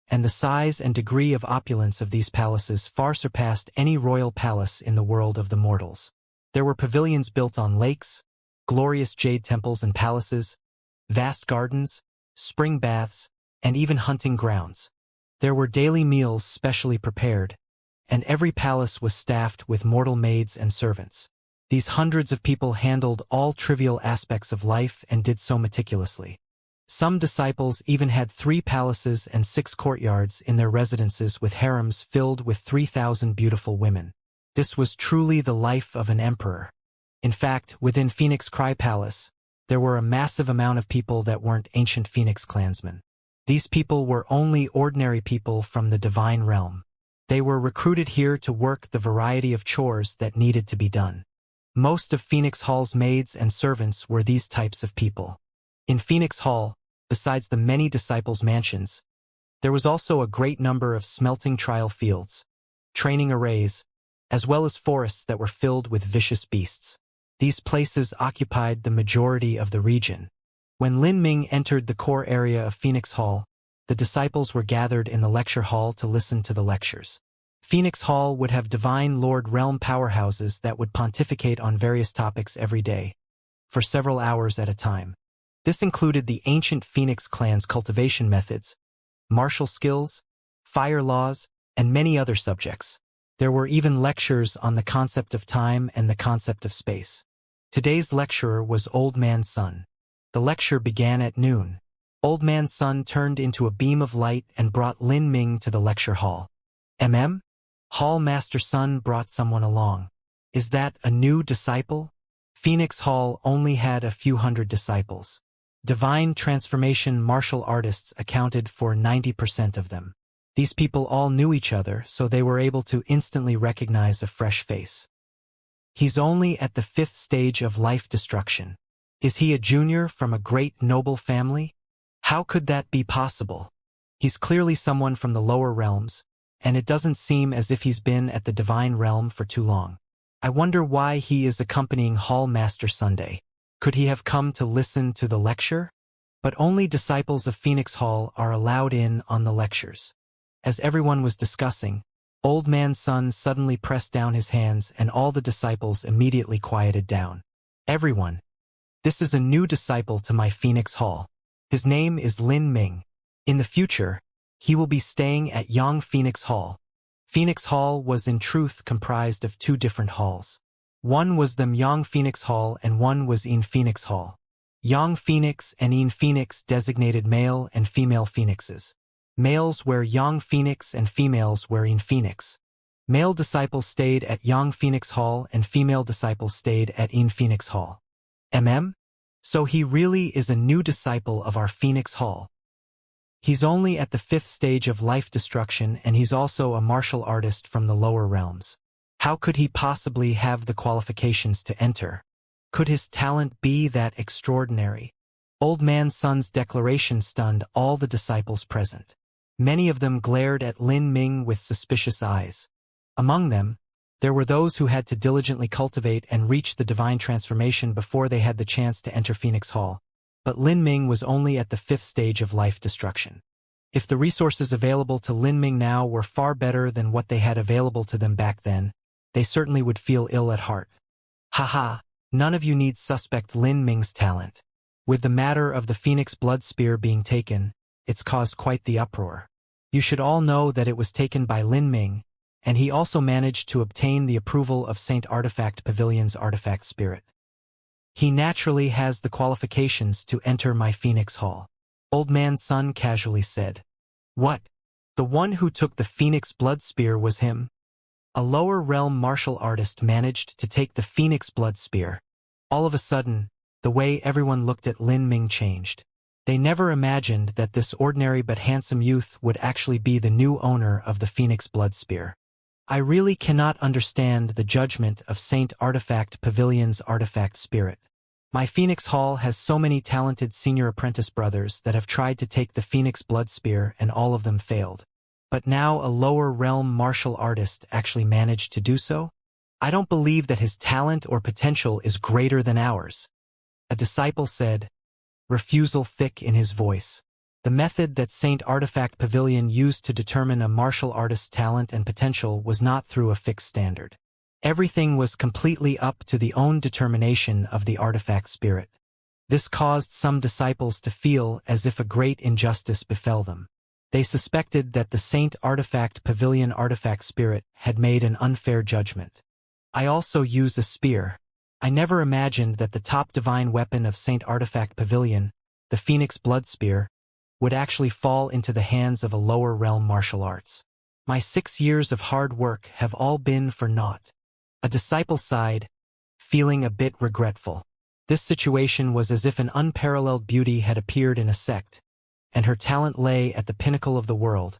and the size and degree of opulence of these palaces far surpassed any royal palace in the world of the mortals. There were pavilions built on lakes, glorious jade temples and palaces, vast gardens, spring baths, and even hunting grounds. There were daily meals specially prepared, and every palace was staffed with mortal maids and servants. These hundreds of people handled all trivial aspects of life and did so meticulously. Some disciples even had 3 palaces and 6 courtyards in their residences with harems filled with 3,000 beautiful women. This was truly the life of an emperor. In fact, within Phoenix Cry Palace, there were a massive amount of people that weren't ancient Phoenix clansmen. These people were only ordinary people from the divine realm. They were recruited here to work the variety of chores that needed to be done. Most of Phoenix Hall's maids and servants were these types of people. In Phoenix Hall, besides the many disciples' mansions, there was also a great number of smelting trial fields, training arrays, as well as forests that were filled with vicious beasts. These places occupied the majority of the region. When Lin Ming entered the core area of Phoenix Hall, the disciples were gathered in the lecture hall to listen to the lectures. Phoenix Hall would have divine Lord Realm powerhouses that would pontificate on various topics every day, for several hours at a time. This included the ancient Phoenix clan's cultivation methods, martial skills, fire laws, and many other subjects. There were even lectures on the concept of time and the concept of space. Today's lecturer was Old Man Sun. The lecture began at noon. Old Man Sun turned into a beam of light and brought Lin Ming to the lecture hall. Hall Master Sun brought someone along. Is that a new disciple? Phoenix Hall only had a few hundred disciples. Divine transformation martial artists accounted for 90% of them. These people all knew each other, so they were able to instantly recognize a fresh face. He's only at the 5th stage of life destruction. Is he a junior from a great noble family? How could that be possible? He's clearly someone from the lower realms, and it doesn't seem as if he's been at the divine realm for too long. I wonder why he is accompanying Hall Master Sunday. Could he have come to listen to the lecture? But only disciples of Phoenix Hall are allowed in on the lectures. As everyone was discussing, Old Man Sun suddenly pressed down his hands and all the disciples immediately quieted down. Everyone, this is a new disciple to my Phoenix Hall. His name is Lin Ming. In the future, he will be staying at Yang Phoenix Hall. Phoenix Hall was in truth comprised of 2 different halls. One was the Yang Phoenix Hall and one was In Phoenix Hall. Yang Phoenix and In Phoenix designated male and female phoenixes. Males were Yang Phoenix and females were In Phoenix. Male disciples stayed at Yang Phoenix Hall and female disciples stayed at In Phoenix Hall. So he really is a new disciple of our Phoenix Hall. He's only at the 5th stage of life destruction and he's also a martial artist from the lower realms. How could he possibly have the qualifications to enter? Could his talent be that extraordinary? Old Man Sun's declaration stunned all the disciples present. Many of them glared at Lin Ming with suspicious eyes. Among them, there were those who had to diligently cultivate and reach the divine transformation before they had the chance to enter Phoenix Hall. But Lin Ming was only at the 5th stage of life destruction. If the resources available to Lin Ming now were far better than what they had available to them back then, they certainly would feel ill at heart. Haha, none of you need suspect Lin Ming's talent. With the matter of the Phoenix Blood Spear being taken, it's caused quite the uproar. You should all know that it was taken by Lin Ming, and he also managed to obtain the approval of Saint Artifact Pavilion's artifact spirit. He naturally has the qualifications to enter my Phoenix Hall. Old Man Sun casually said. What? The one who took the Phoenix Blood Spear was him. A lower realm martial artist managed to take the Phoenix Blood Spear. All of a sudden, the way everyone looked at Lin Ming changed. They never imagined that this ordinary but handsome youth would actually be the new owner of the Phoenix Blood Spear. I really cannot understand the judgment of Saint Artifact Pavilion's artifact spirit. My Phoenix Hall has so many talented senior apprentice brothers that have tried to take the Phoenix Blood Spear and all of them failed. But now a lower realm martial artist actually managed to do so? I don't believe that his talent or potential is greater than ours. A disciple said, refusal thick in his voice. The method that Saint Artifact Pavilion used to determine a martial artist's talent and potential was not through a fixed standard. Everything was completely up to the own determination of the artifact spirit. This caused some disciples to feel as if a great injustice befell them. They suspected that the Saint Artifact Pavilion artifact spirit had made an unfair judgment. I also use a spear. I never imagined that the top divine weapon of Saint Artifact Pavilion, the Phoenix Blood Spear, would actually fall into the hands of a lower realm martial arts. My 6 years of hard work have all been for naught. A disciple sighed, feeling a bit regretful. This situation was as if an unparalleled beauty had appeared in a sect, and her talent lay at the pinnacle of the world,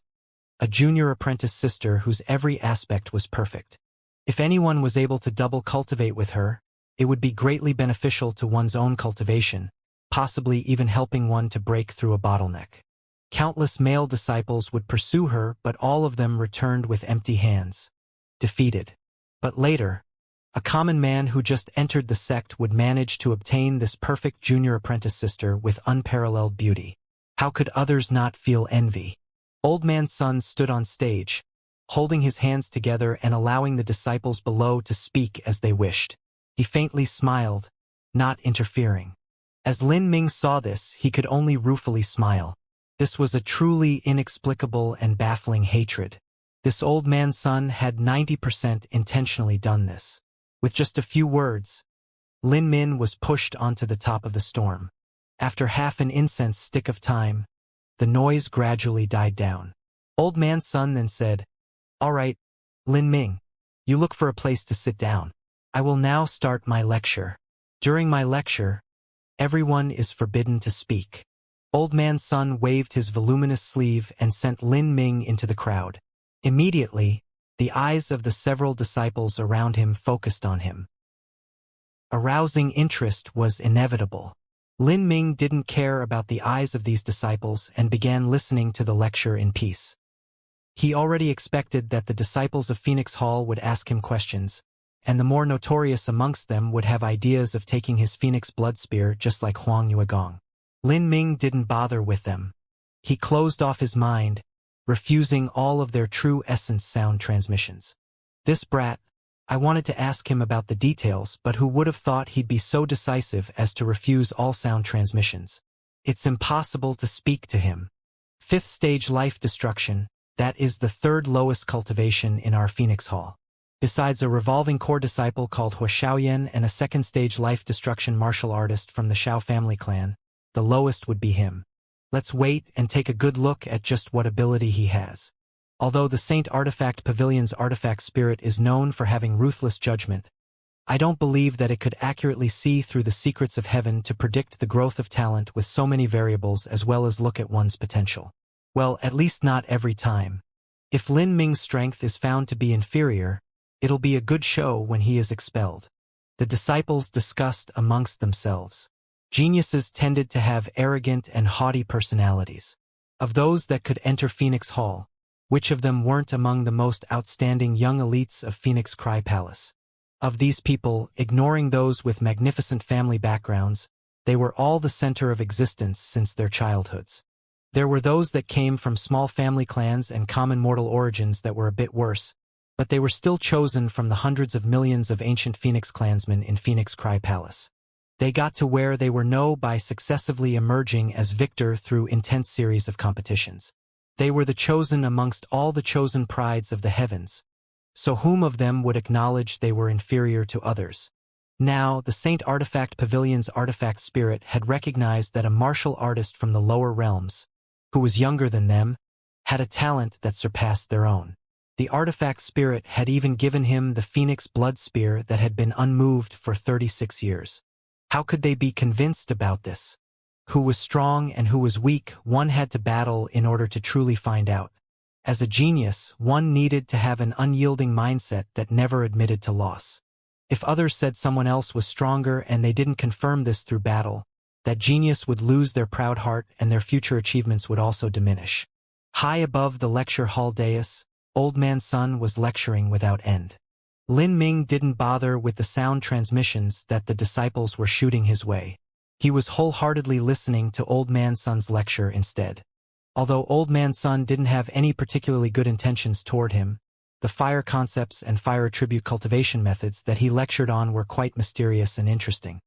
a junior apprentice sister whose every aspect was perfect. If anyone was able to double cultivate with her, it would be greatly beneficial to one's own cultivation, possibly even helping one to break through a bottleneck. Countless male disciples would pursue her, but all of them returned with empty hands, defeated. But later, a common man who just entered the sect would manage to obtain this perfect junior apprentice sister with unparalleled beauty. How could others not feel envy? Old Man's son stood on stage, holding his hands together and allowing the disciples below to speak as they wished. He faintly smiled, not interfering. As Lin Ming saw this, he could only ruefully smile. This was a truly inexplicable and baffling hatred. This old man's son had 90% intentionally done this. With just a few words, Lin Min was pushed onto the top of the storm. After half an incense stick of time, the noise gradually died down. Old Man's son then said, "All right, Lin Ming, you look for a place to sit down. I will now start my lecture. During my lecture, everyone is forbidden to speak." Old Man's son waved his voluminous sleeve and sent Lin Ming into the crowd. Immediately, the eyes of the several disciples around him focused on him. Arousing interest was inevitable. Lin Ming didn't care about the eyes of these disciples and began listening to the lecture in peace. He already expected that the disciples of Phoenix Hall would ask him questions, and the more notorious amongst them would have ideas of taking his Phoenix Blood Spear just like Huang Yuegong. Lin Ming didn't bother with them. He closed off his mind, refusing all of their true essence sound transmissions. This brat, I wanted to ask him about the details, but who would have thought he'd be so decisive as to refuse all sound transmissions? It's impossible to speak to him. 5th stage life destruction, that is the 3rd lowest cultivation in our Phoenix Hall. Besides a revolving core disciple called Hua Xiaoyan and a 2nd stage life destruction martial artist from the Xiao family clan, the lowest would be him. Let's wait and take a good look at just what ability he has. Although the Saint Artifact Pavilion's artifact spirit is known for having ruthless judgment, I don't believe that it could accurately see through the secrets of heaven to predict the growth of talent with so many variables as well as look at one's potential. Well, at least not every time. If Lin Ming's strength is found to be inferior, it'll be a good show when he is expelled. The disciples discussed amongst themselves. Geniuses tended to have arrogant and haughty personalities. Of those that could enter Phoenix Hall, which of them weren't among the most outstanding young elites of Phoenix Cry Palace? Of these people, ignoring those with magnificent family backgrounds, they were all the center of existence since their childhoods. There were those that came from small family clans and common mortal origins that were a bit worse, but they were still chosen from the hundreds of millions of ancient Phoenix clansmen in Phoenix Cry Palace. They got to where they were known by successively emerging as victor through intense series of competitions. They were the chosen amongst all the chosen prides of the heavens. So whom of them would acknowledge they were inferior to others? Now, the Saint Artifact Pavilion's artifact spirit had recognized that a martial artist from the lower realms, who was younger than them, had a talent that surpassed their own. The artifact spirit had even given him the phoenix blood spear that had been unmoved for 36 years. How could they be convinced about this? Who was strong and who was weak, one had to battle in order to truly find out. As a genius, one needed to have an unyielding mindset that never admitted to loss. If others said someone else was stronger and they didn't confirm this through battle, that genius would lose their proud heart and their future achievements would also diminish. High above the lecture hall dais, Old Man Sun was lecturing without end. Lin Ming didn't bother with the sound transmissions that the disciples were shooting his way. He was wholeheartedly listening to Old Man Sun's lecture instead. Although Old Man Sun didn't have any particularly good intentions toward him, the fire concepts and fire attribute cultivation methods that he lectured on were quite mysterious and interesting.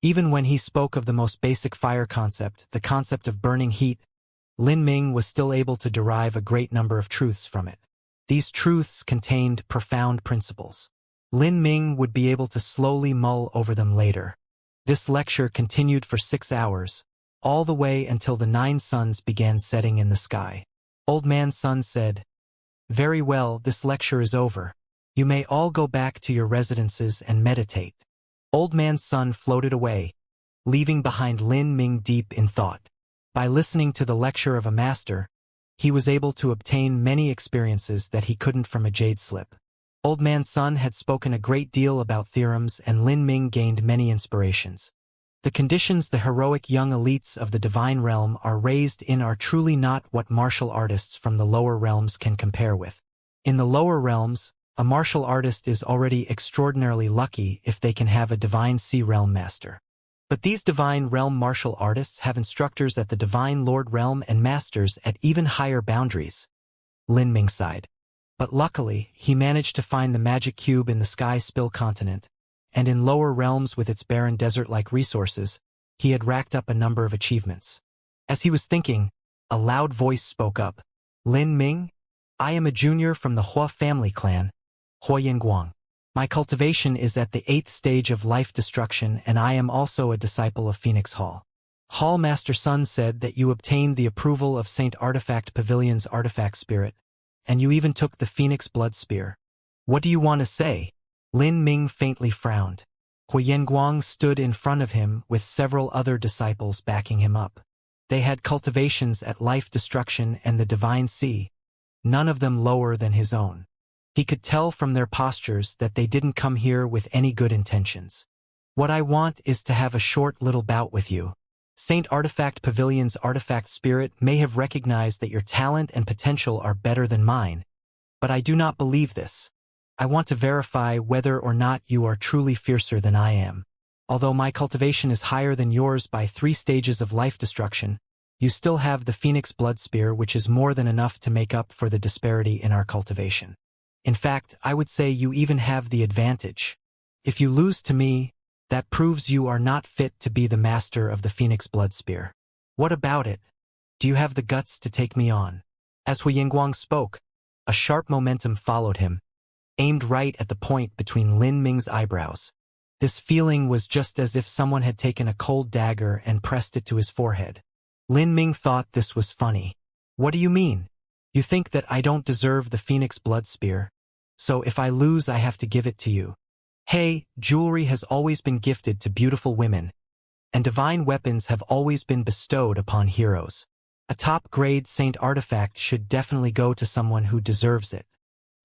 Even when he spoke of the most basic fire concept, the concept of burning heat, Lin Ming was still able to derive a great number of truths from it. These truths contained profound principles. Lin Ming would be able to slowly mull over them later. This lecture continued for 6 hours, all the way until the 9 suns began setting in the sky. Old Man Sun said, "Very well, this lecture is over. You may all go back to your residences and meditate." Old Man Sun floated away, leaving behind Lin Ming deep in thought. By listening to the lecture of a master, he was able to obtain many experiences that he couldn't from a jade slip. Old Man Sun had spoken a great deal about theorems, and Lin Ming gained many inspirations. The conditions the heroic young elites of the divine realm are raised in are truly not what martial artists from the lower realms can compare with. In the lower realms, a martial artist is already extraordinarily lucky if they can have a divine sea realm master. But these divine realm martial artists have instructors at the divine lord realm and masters at even higher boundaries. Lin Ming sighed. But luckily, he managed to find the magic cube in the sky spill continent, and in lower realms with its barren desert-like resources, he had racked up a number of achievements. As he was thinking, a loud voice spoke up. "Lin Ming? I am a junior from the Hua family clan, Hua Yinguang. My cultivation is at the 8th stage of life destruction, and I am also a disciple of Phoenix Hall. Hall Master Sun said that you obtained the approval of Saint Artifact Pavilion's artifact spirit, and you even took the Phoenix Blood Spear. What do you want to say?" Lin Ming faintly frowned. Hua Yinguang stood in front of him with several other disciples backing him up. They had cultivations at life destruction and the divine sea, none of them lower than his own. He could tell from their postures that they didn't come here with any good intentions. "What I want is to have a short little bout with you. Saint Artifact Pavilion's artifact spirit may have recognized that your talent and potential are better than mine, but I do not believe this. I want to verify whether or not you are truly fiercer than I am. Although my cultivation is higher than yours by 3 stages of life destruction, you still have the Phoenix Blood Spear, which is more than enough to make up for the disparity in our cultivation. In fact, I would say you even have the advantage. If you lose to me, that proves you are not fit to be the master of the Phoenix Blood Spear. What about it? Do you have the guts to take me on?" As Hua Yinguang spoke, a sharp momentum followed him, aimed right at the point between Lin Ming's eyebrows. This feeling was just as if someone had taken a cold dagger and pressed it to his forehead. Lin Ming thought this was funny. "What do you mean? You think that I don't deserve the Phoenix Blood Spear? So if I lose, I have to give it to you. Hey, jewelry has always been gifted to beautiful women, and divine weapons have always been bestowed upon heroes. A top-grade saint artifact should definitely go to someone who deserves it.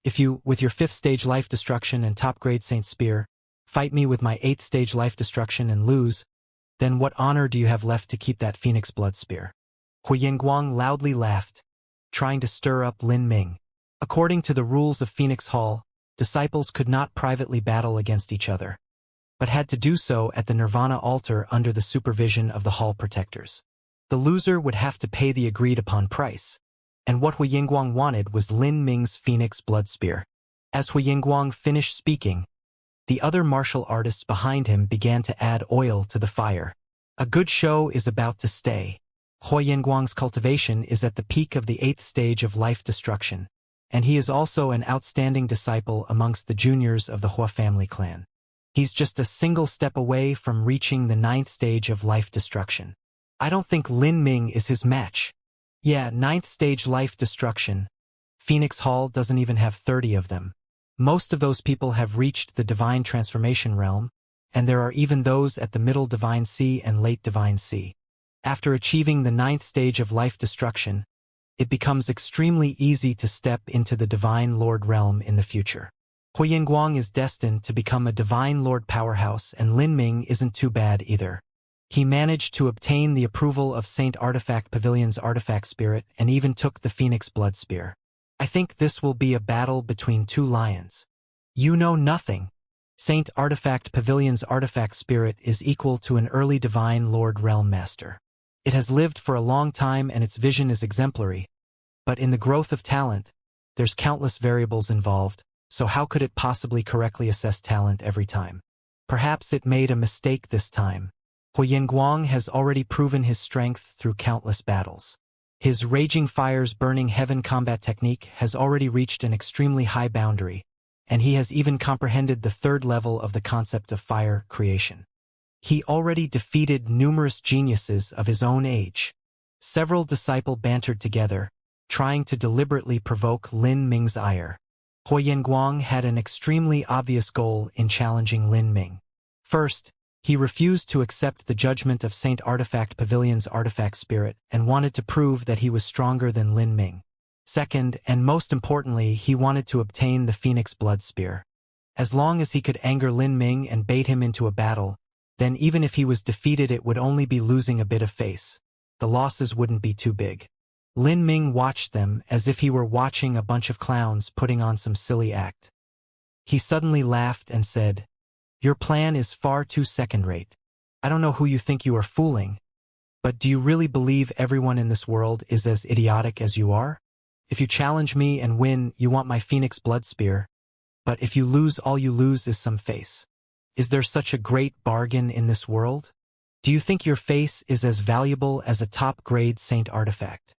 If you, with your 5th stage life destruction and top-grade saint spear, fight me with my 8th stage life destruction and lose, then what honor do you have left to keep that Phoenix Blood Spear?" Hua Yinguang loudly laughed, trying to stir up Lin Ming. According to the rules of Phoenix Hall, disciples could not privately battle against each other, but had to do so at the Nirvana altar under the supervision of the hall protectors. The loser would have to pay the agreed-upon price, and what Hua Yinguang wanted was Lin Ming's Phoenix Blood Spear. As Hua Yinguang finished speaking, the other martial artists behind him began to add oil to the fire. A good show is about to stay. Hua Yinguang's cultivation is at the peak of the 8th stage of life destruction, and he is also an outstanding disciple amongst the juniors of the Hua family clan. He's just a single step away from reaching the 9th stage of life destruction. I don't think Lin Ming is his match. Yeah, ninth stage life destruction. Phoenix Hall doesn't even have 30 of them. Most of those people have reached the divine transformation realm, and there are even those at the middle divine sea and late divine sea. After achieving the ninth stage of life destruction, it becomes extremely easy to step into the divine lord realm in the future. Huiyingguang is destined to become a divine lord powerhouse, and Lin Ming isn't too bad either. He managed to obtain the approval of Saint Artifact Pavilion's artifact spirit and even took the Phoenix Blood Spear. I think this will be a battle between two lions. You know nothing. Saint Artifact Pavilion's artifact spirit is equal to an early divine lord realm master. It has lived for a long time and its vision is exemplary, but in the growth of talent, there's countless variables involved, so how could it possibly correctly assess talent every time? Perhaps it made a mistake this time. Huiyingguang has already proven his strength through countless battles. His Raging Fire's Burning Heaven combat technique has already reached an extremely high boundary, and he has even comprehended the third level of the concept of fire creation. He already defeated numerous geniuses of his own age. Several disciples bantered together, trying to deliberately provoke Lin Ming's ire. Huiyingguang had an extremely obvious goal in challenging Lin Ming. First, he refused to accept the judgment of Saint Artifact Pavilion's artifact spirit and wanted to prove that he was stronger than Lin Ming. Second, and most importantly, he wanted to obtain the Phoenix Blood Spear. As long as he could anger Lin Ming and bait him into a battle, then even if he was defeated it would only be losing a bit of face. The losses wouldn't be too big. Lin Ming watched them as if he were watching a bunch of clowns putting on some silly act. He suddenly laughed and said, "Your plan is far too second-rate. I don't know who you think you are fooling, but do you really believe everyone in this world is as idiotic as you are? If you challenge me and win, you want my Phoenix Blood Spear, but if you lose, all you lose is some face. Is there such a great bargain in this world? Do you think your face is as valuable as a top-grade saint artifact?"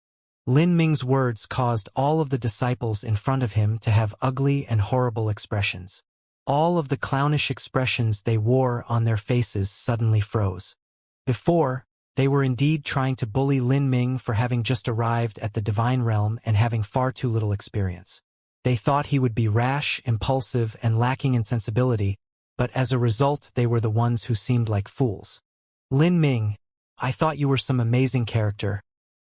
Lin Ming's words caused all of the disciples in front of him to have ugly and horrible expressions. All of the clownish expressions they wore on their faces suddenly froze. Before, they were indeed trying to bully Lin Ming for having just arrived at the divine realm and having far too little experience. They thought he would be rash, impulsive, and lacking in sensibility, but as a result they were the ones who seemed like fools. "Lin Ming, I thought you were some amazing character,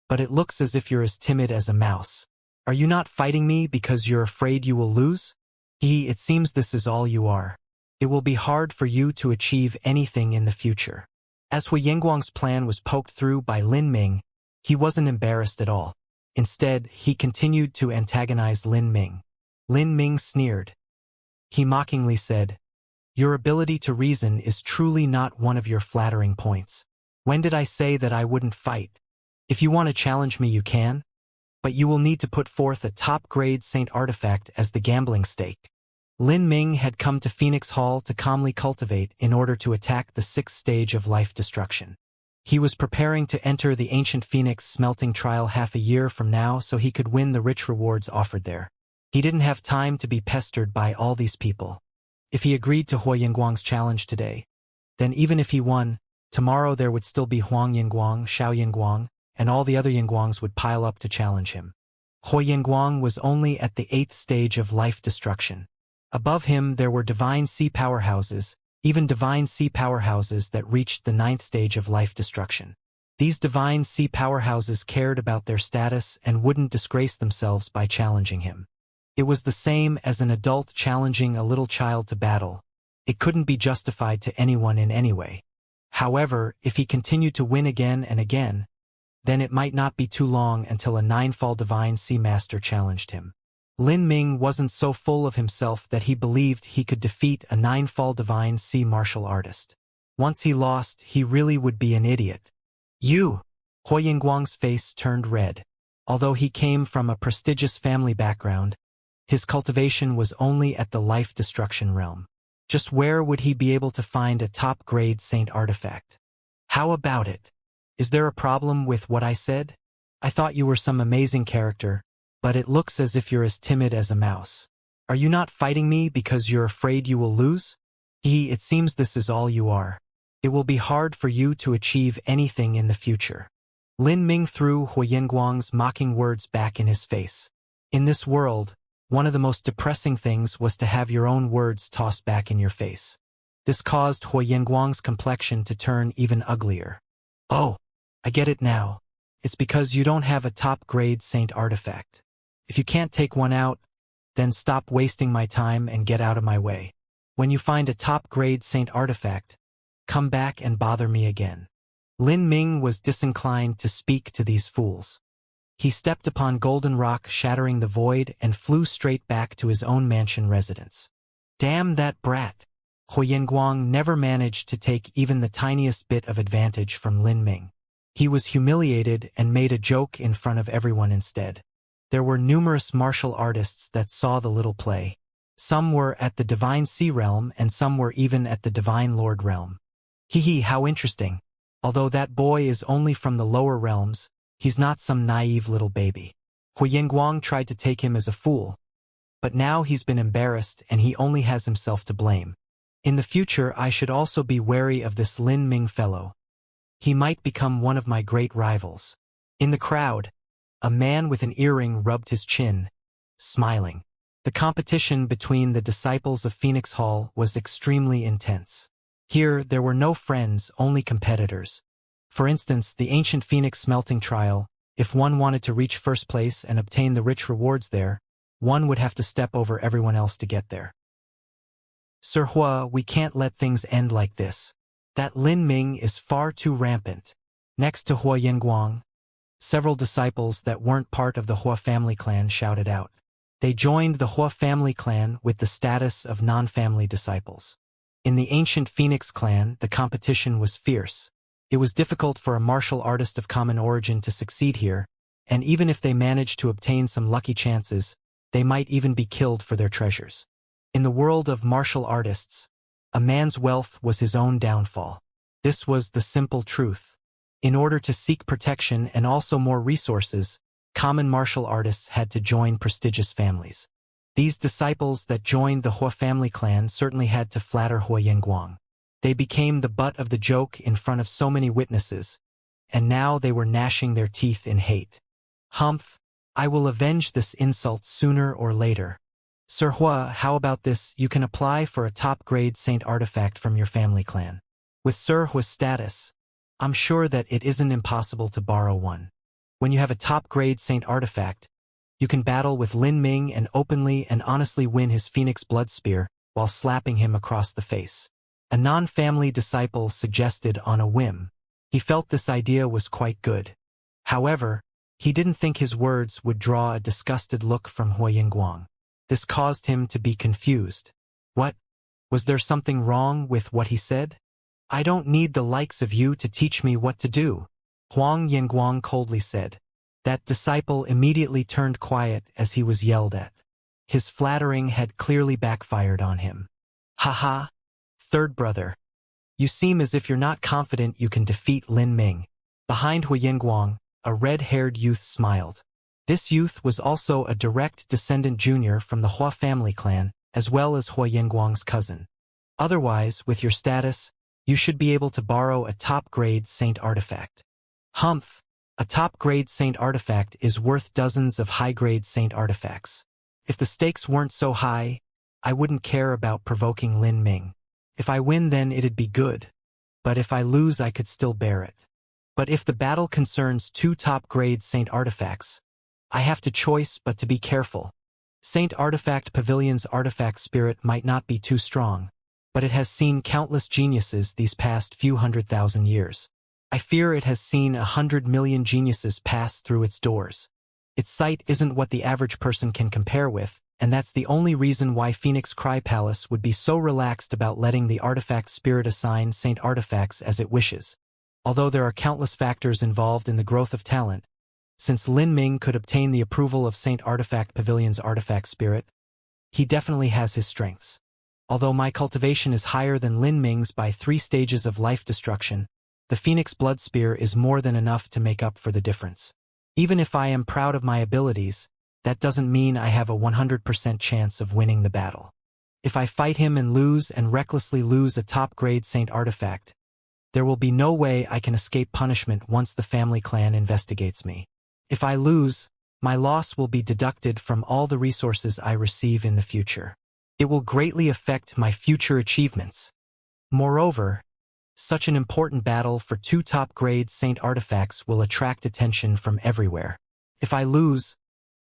but it looks as if you're as timid as a mouse. Are you not fighting me because you're afraid you will lose? It seems this is all you are. It will be hard for you to achieve anything in the future." As Huiyingguang's plan was poked through by Lin Ming, he wasn't embarrassed at all. Instead, he continued to antagonize Lin Ming. Lin Ming sneered. He mockingly said, "Your ability to reason is truly not one of your flattering points. When did I say that I wouldn't fight? If you want to challenge me, you can, but you will need to put forth a top-grade saint artifact as the gambling stake." Lin Ming had come to Phoenix Hall to calmly cultivate in order to attack the sixth stage of life destruction. He was preparing to enter the ancient Phoenix smelting trial half a year from now so he could win the rich rewards offered there. He didn't have time to be pestered by all these people. If he agreed to Huiyingguang's challenge today, then even if he won, tomorrow there would still be Huang Yingguang, Xiao Yingguang, and all the other Yingguangs would pile up to challenge him. Huiyingguang was only at the 8th stage of life destruction. Above him there were divine sea powerhouses, even divine sea powerhouses that reached the 9th stage of life destruction. These divine sea powerhouses cared about their status and wouldn't disgrace themselves by challenging him. It was the same as an adult challenging a little child to battle. It couldn't be justified to anyone in any way. However, if he continued to win again and again, then it might not be too long until a 9-fall divine sea master challenged him. Lin Ming wasn't so full of himself that he believed he could defeat a 9-fall divine sea martial artist. Once he lost, he really would be an idiot. "You!" Huiyingguang's face turned red. Although he came from a prestigious family background, his cultivation was only at the life destruction realm. Just where would he be able to find a top-grade saint artifact? "How about it? Is there a problem with what I said? I thought you were some amazing character, but it looks as if you're as timid as a mouse. Are you not fighting me because you're afraid you will lose? It seems this is all you are. It will be hard for you to achieve anything in the future." Lin Ming threw Huoyenguang's mocking words back in his face. In this world, one of the most depressing things was to have your own words tossed back in your face. This caused Huoyenguang's complexion to turn even uglier. Oh, I get it now. It's because you don't have a top-grade saint artifact. If you can't take one out, then stop wasting my time and get out of my way. When you find a top-grade saint artifact, come back and bother me again. Lin Ming was disinclined to speak to these fools. He stepped upon golden rock, shattering the void, and flew straight back to his own mansion residence. Damn that brat! Huoyenguang never managed to take even the tiniest bit of advantage from Lin Ming. He was humiliated and made a joke in front of everyone instead. There were numerous martial artists that saw the little play. Some were at the Divine Sea Realm and some were even at the Divine Lord Realm. Hee, how interesting. Although that boy is only from the lower realms, he's not some naive little baby. Huoyenguang tried to take him as a fool, but now he's been embarrassed and he only has himself to blame. In the future I should also be wary of this Lin Ming fellow. He might become one of my great rivals. In the crowd, a man with an earring rubbed his chin, smiling. The competition between the disciples of Phoenix Hall was extremely intense. Here, there were no friends, only competitors. For instance, the ancient Phoenix smelting trial, if one wanted to reach first place and obtain the rich rewards there, one would have to step over everyone else to get there. Sir Hua, we can't let things end like this. That Lin Ming is far too rampant. Next to Huoyenguang, several disciples that weren't part of the Hua family clan shouted out. They joined the Hua family clan with the status of non-family disciples. In the ancient Phoenix clan, the competition was fierce. It was difficult for a martial artist of common origin to succeed here, and even if they managed to obtain some lucky chances, they might even be killed for their treasures. In the world of martial artists, a man's wealth was his own downfall. This was the simple truth. In order to seek protection and also more resources, common martial artists had to join prestigious families. These disciples that joined the Hua family clan certainly had to flatter Huoyenguang. They became the butt of the joke in front of so many witnesses, and now they were gnashing their teeth in hate. Humph, I will avenge this insult sooner or later. Sir Hua, how about this? You can apply for a top-grade saint artifact from your family clan. With Sir Hua's status, I'm sure that it isn't impossible to borrow one. When you have a top-grade saint artifact, you can battle with Lin Ming and openly and honestly win his Phoenix Blood Spear while slapping him across the face. A non-family disciple suggested on a whim. He felt this idea was quite good. However, he didn't think his words would draw a disgusted look from Huoyenguang. This caused him to be confused. What? Was there something wrong with what he said? I don't need the likes of you to teach me what to do, Huoyenguang coldly said. That disciple immediately turned quiet as he was yelled at. His flattering had clearly backfired on him. Haha, third brother. You seem as if you're not confident you can defeat Lin Ming. Behind Huoyenguang, a red-haired youth smiled. This youth was also a direct descendant junior from the Hua family clan, as well as Huoyenguang's cousin. Otherwise, with your status, you should be able to borrow a top-grade saint artifact. Humph. A top-grade saint artifact is worth dozens of high-grade saint artifacts. If the stakes weren't so high, I wouldn't care about provoking Lin Ming. If I win, then it'd be good. But if I lose, I could still bear it. But if the battle concerns two top-grade saint artifacts, I have to choice but to be careful. Saint Artifact Pavilion's artifact spirit might not be too strong, but it has seen countless geniuses these past few 100,000 years. I fear it has seen 100 million geniuses pass through its doors. Its sight isn't what the average person can compare with, and that's the only reason why Phoenix Cry Palace would be so relaxed about letting the artifact spirit assign saint artifacts as it wishes. Although there are countless factors involved in the growth of talent, since Lin Ming could obtain the approval of Saint Artifact Pavilion's artifact spirit, he definitely has his strengths. Although my cultivation is higher than Lin Ming's by 3 stages of life destruction, the Phoenix Blood Spear is more than enough to make up for the difference. Even if I am proud of my abilities, that doesn't mean I have a 100% chance of winning the battle. If I fight him and lose and recklessly lose a top-grade Saint Artifact, There will be no way I can escape punishment once the family clan investigates me. If I lose, my loss will be deducted from all the resources I receive in the future. It will greatly affect my future achievements. Moreover, such an important battle for 2 top-grade saint artifacts will attract attention from everywhere. If I lose,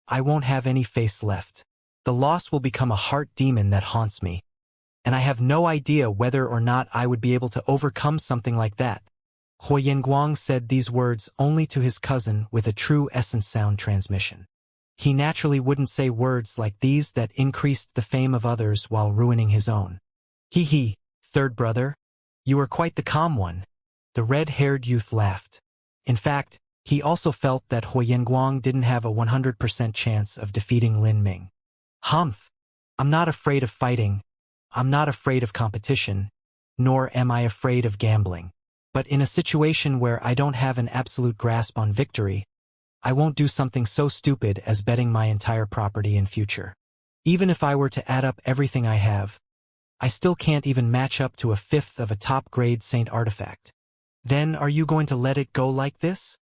I won't have any face left. The loss will become a heart demon that haunts me. And I have no idea whether or not I would be able to overcome something like that. Hu Yanguang said these words only to his cousin with a true essence sound transmission. He naturally wouldn't say words like these that increased the fame of others while ruining his own. Hee hee, third brother. You are quite the calm one. The red-haired youth laughed. In fact, he also felt that Hu Yanguang didn't have a 100% chance of defeating Lin Ming. Humph! I'm not afraid of fighting. I'm not afraid of competition, nor am I afraid of gambling. But in a situation where I don't have an absolute grasp on victory, I won't do something so stupid as betting my entire property in future. Even if I were to add up everything I have, I still can't even match up to a fifth of a top-grade saint artifact. Then are you going to let it go like this?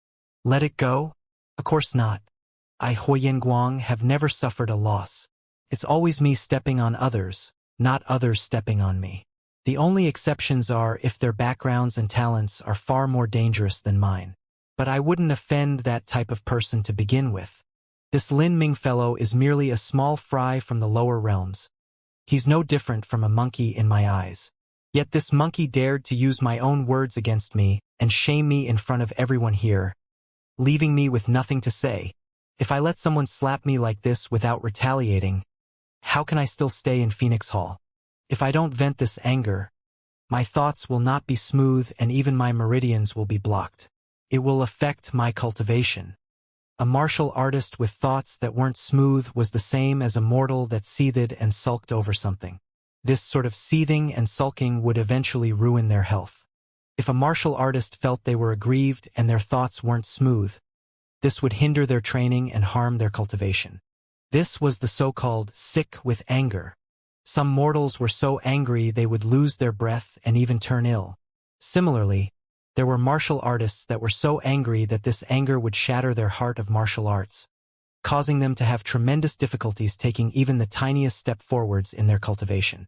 Let it go? Of course not. I, Hu Yanguang, have never suffered a loss. It's always me stepping on others, not others stepping on me. The only exceptions are if their backgrounds and talents are far more dangerous than mine. But I wouldn't offend that type of person to begin with. This Lin Ming fellow is merely a small fry from the lower realms. He's no different from a monkey in my eyes. Yet this monkey dared to use my own words against me and shame me in front of everyone here, leaving me with nothing to say. If I let someone slap me like this without retaliating, how can I still stay in Phoenix Hall? If I don't vent this anger, my thoughts will not be smooth and even my meridians will be blocked. It will affect my cultivation. A martial artist with thoughts that weren't smooth was the same as a mortal that seethed and sulked over something. This sort of seething and sulking would eventually ruin their health. If a martial artist felt they were aggrieved and their thoughts weren't smooth, this would hinder their training and harm their cultivation. This was the so-called sick with anger. Some mortals were so angry they would lose their breath and even turn ill. Similarly, there were martial artists that were so angry that this anger would shatter their heart of martial arts, causing them to have tremendous difficulties taking even the tiniest step forwards in their cultivation.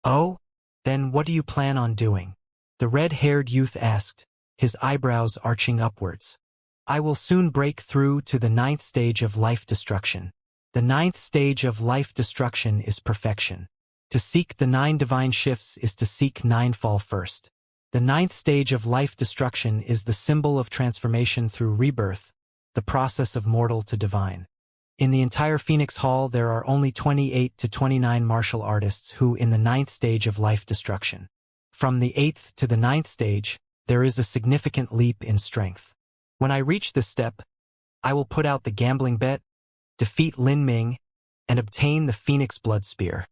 Oh? Then what do you plan on doing? The red-haired youth asked, his eyebrows arching upwards. I will soon break through to the 9th stage of life destruction. The 9th stage of life destruction is perfection. To seek the 9 divine shifts is to seek 9 fall first. The 9th stage of life destruction is the symbol of transformation through rebirth, the process of mortal to divine. In the entire Phoenix Hall there are only 28 to 29 martial artists who in the 9th stage of life destruction. From the 8th to the 9th stage, there is a significant leap in strength. When I reach this step, I will put out the gambling bet, defeat Lin Ming, and obtain the Phoenix Blood Spear.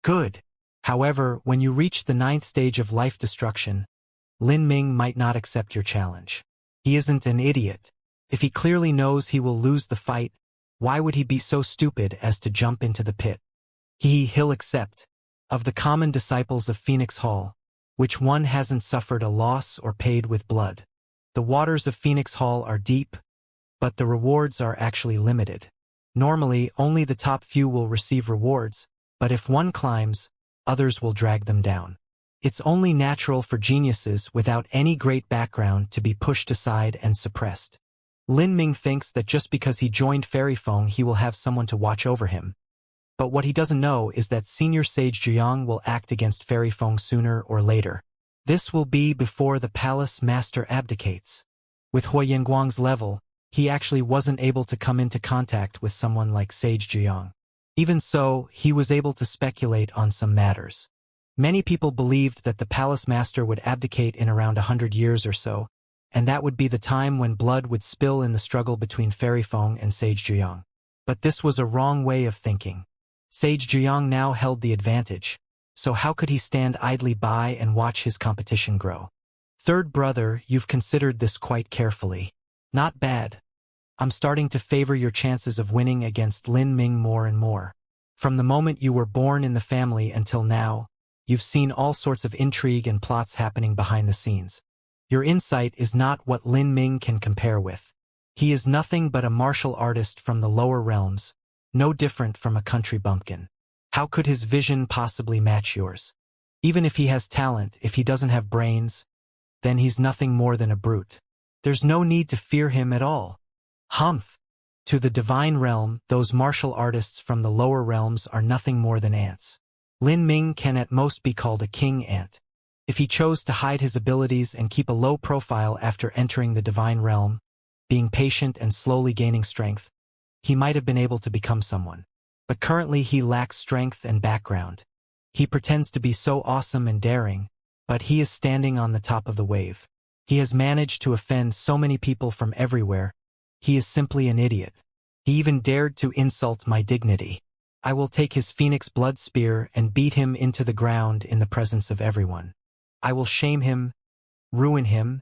Good. However, when you reach the 9th stage of life destruction, Lin Ming might not accept your challenge. He isn't an idiot. If he clearly knows he will lose the fight, why would he be so stupid as to jump into the pit? He'll accept. Of the common disciples of Phoenix Hall, which one hasn't suffered a loss or paid with blood? The waters of Phoenix Hall are deep, but the rewards are actually limited. Normally, only the top few will receive rewards, but if one climbs, others will drag them down. It's only natural for geniuses without any great background to be pushed aside and suppressed. Lin Ming thinks that just because he joined Fairy Feng he will have someone to watch over him. But what he doesn't know is that Senior Sage Jiang will act against Fairy Feng sooner or later. This will be before the Palace Master abdicates. With Hu Yanguang's level, he actually wasn't able to come into contact with someone like Sage Jiang. Even so, he was able to speculate on some matters. Many people believed that the Palace Master would abdicate in around 100 years or so, and that would be the time when blood would spill in the struggle between Fairy Feng and Sage Jiang. But this was a wrong way of thinking. Sage Jiang now held the advantage, so how could he stand idly by and watch his competition grow? Third brother, you've considered this quite carefully. Not bad. I'm starting to favor your chances of winning against Lin Ming more and more. From the moment you were born in the family until now, you've seen all sorts of intrigue and plots happening behind the scenes. Your insight is not what Lin Ming can compare with. He is nothing but a martial artist from the lower realms, no different from a country bumpkin. How could his vision possibly match yours? Even if he has talent, if he doesn't have brains, then he's nothing more than a brute. There's no need to fear him at all. Humph! To the divine realm, those martial artists from the lower realms are nothing more than ants. Lin Ming can at most be called a king ant. If he chose to hide his abilities and keep a low profile after entering the divine realm, being patient and slowly gaining strength, he might have been able to become someone. But currently he lacks strength and background. He pretends to be so awesome and daring, but he is standing on the top of the wave. He has managed to offend so many people from everywhere. He is simply an idiot. He even dared to insult my dignity. I will take his phoenix blood spear and beat him into the ground in the presence of everyone. I will shame him, ruin him,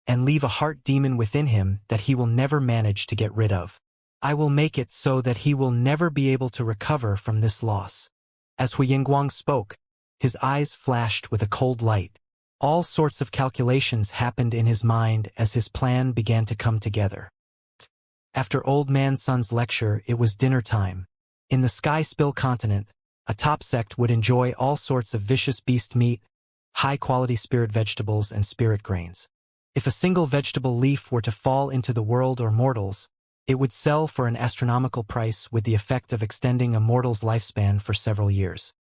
and leave a heart demon within him that he will never manage to get rid of. I will make it so that he will never be able to recover from this loss. As Hu Yingguang spoke, his eyes flashed with a cold light. All sorts of calculations happened in his mind as his plan began to come together. After Old Man Sun's lecture, it was dinner time. In the Sky Spill continent, a top sect would enjoy all sorts of vicious beast meat, high-quality spirit vegetables, and spirit grains. If a single vegetable leaf were to fall into the world or mortals, it would sell for an astronomical price with the effect of extending a mortal's lifespan for several years.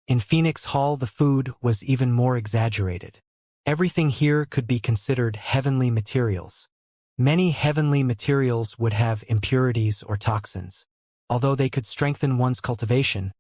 In Phoenix Hall, the food was even more exaggerated. Everything here could be considered heavenly materials. Many heavenly materials would have impurities or toxins. Although they could strengthen one's cultivation,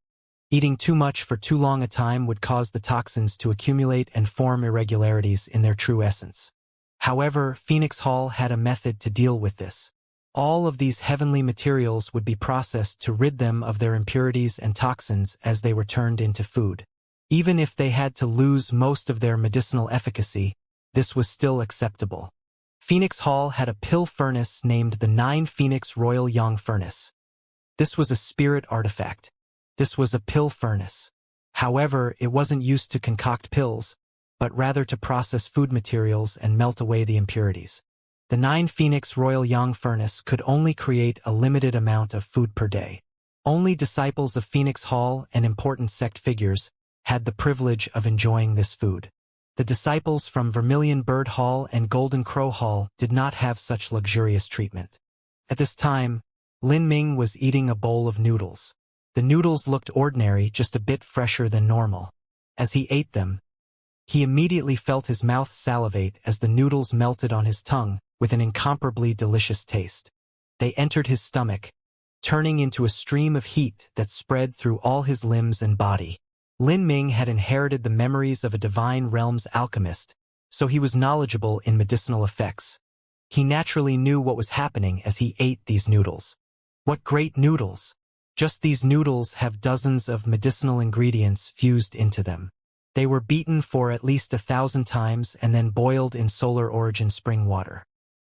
eating too much for too long a time would cause the toxins to accumulate and form irregularities in their true essence. However, Phoenix Hall had a method to deal with this. All of these heavenly materials would be processed to rid them of their impurities and toxins as they were turned into food. Even if they had to lose most of their medicinal efficacy, this was still acceptable. Phoenix Hall had a pill furnace named the 9 Phoenix Royal Yang Furnace. This was a spirit artifact. This was a pill furnace. However, it wasn't used to concoct pills, but rather to process food materials and melt away the impurities. The 9 Phoenix Royal Yang Furnace could only create a limited amount of food per day. Only disciples of Phoenix Hall and important sect figures had the privilege of enjoying this food. The disciples from Vermilion Bird Hall and Golden Crow Hall did not have such luxurious treatment. At this time, Lin Ming was eating a bowl of noodles. The noodles looked ordinary, just a bit fresher than normal. As he ate them, he immediately felt his mouth salivate as the noodles melted on his tongue with an incomparably delicious taste. They entered his stomach, turning into a stream of heat that spread through all his limbs and body. Lin Ming had inherited the memories of a divine realms alchemist, so he was knowledgeable in medicinal effects. He naturally knew what was happening as he ate these noodles. What great noodles! Just these noodles have dozens of medicinal ingredients fused into them. They were beaten for at least 1,000 times and then boiled in solar origin spring water.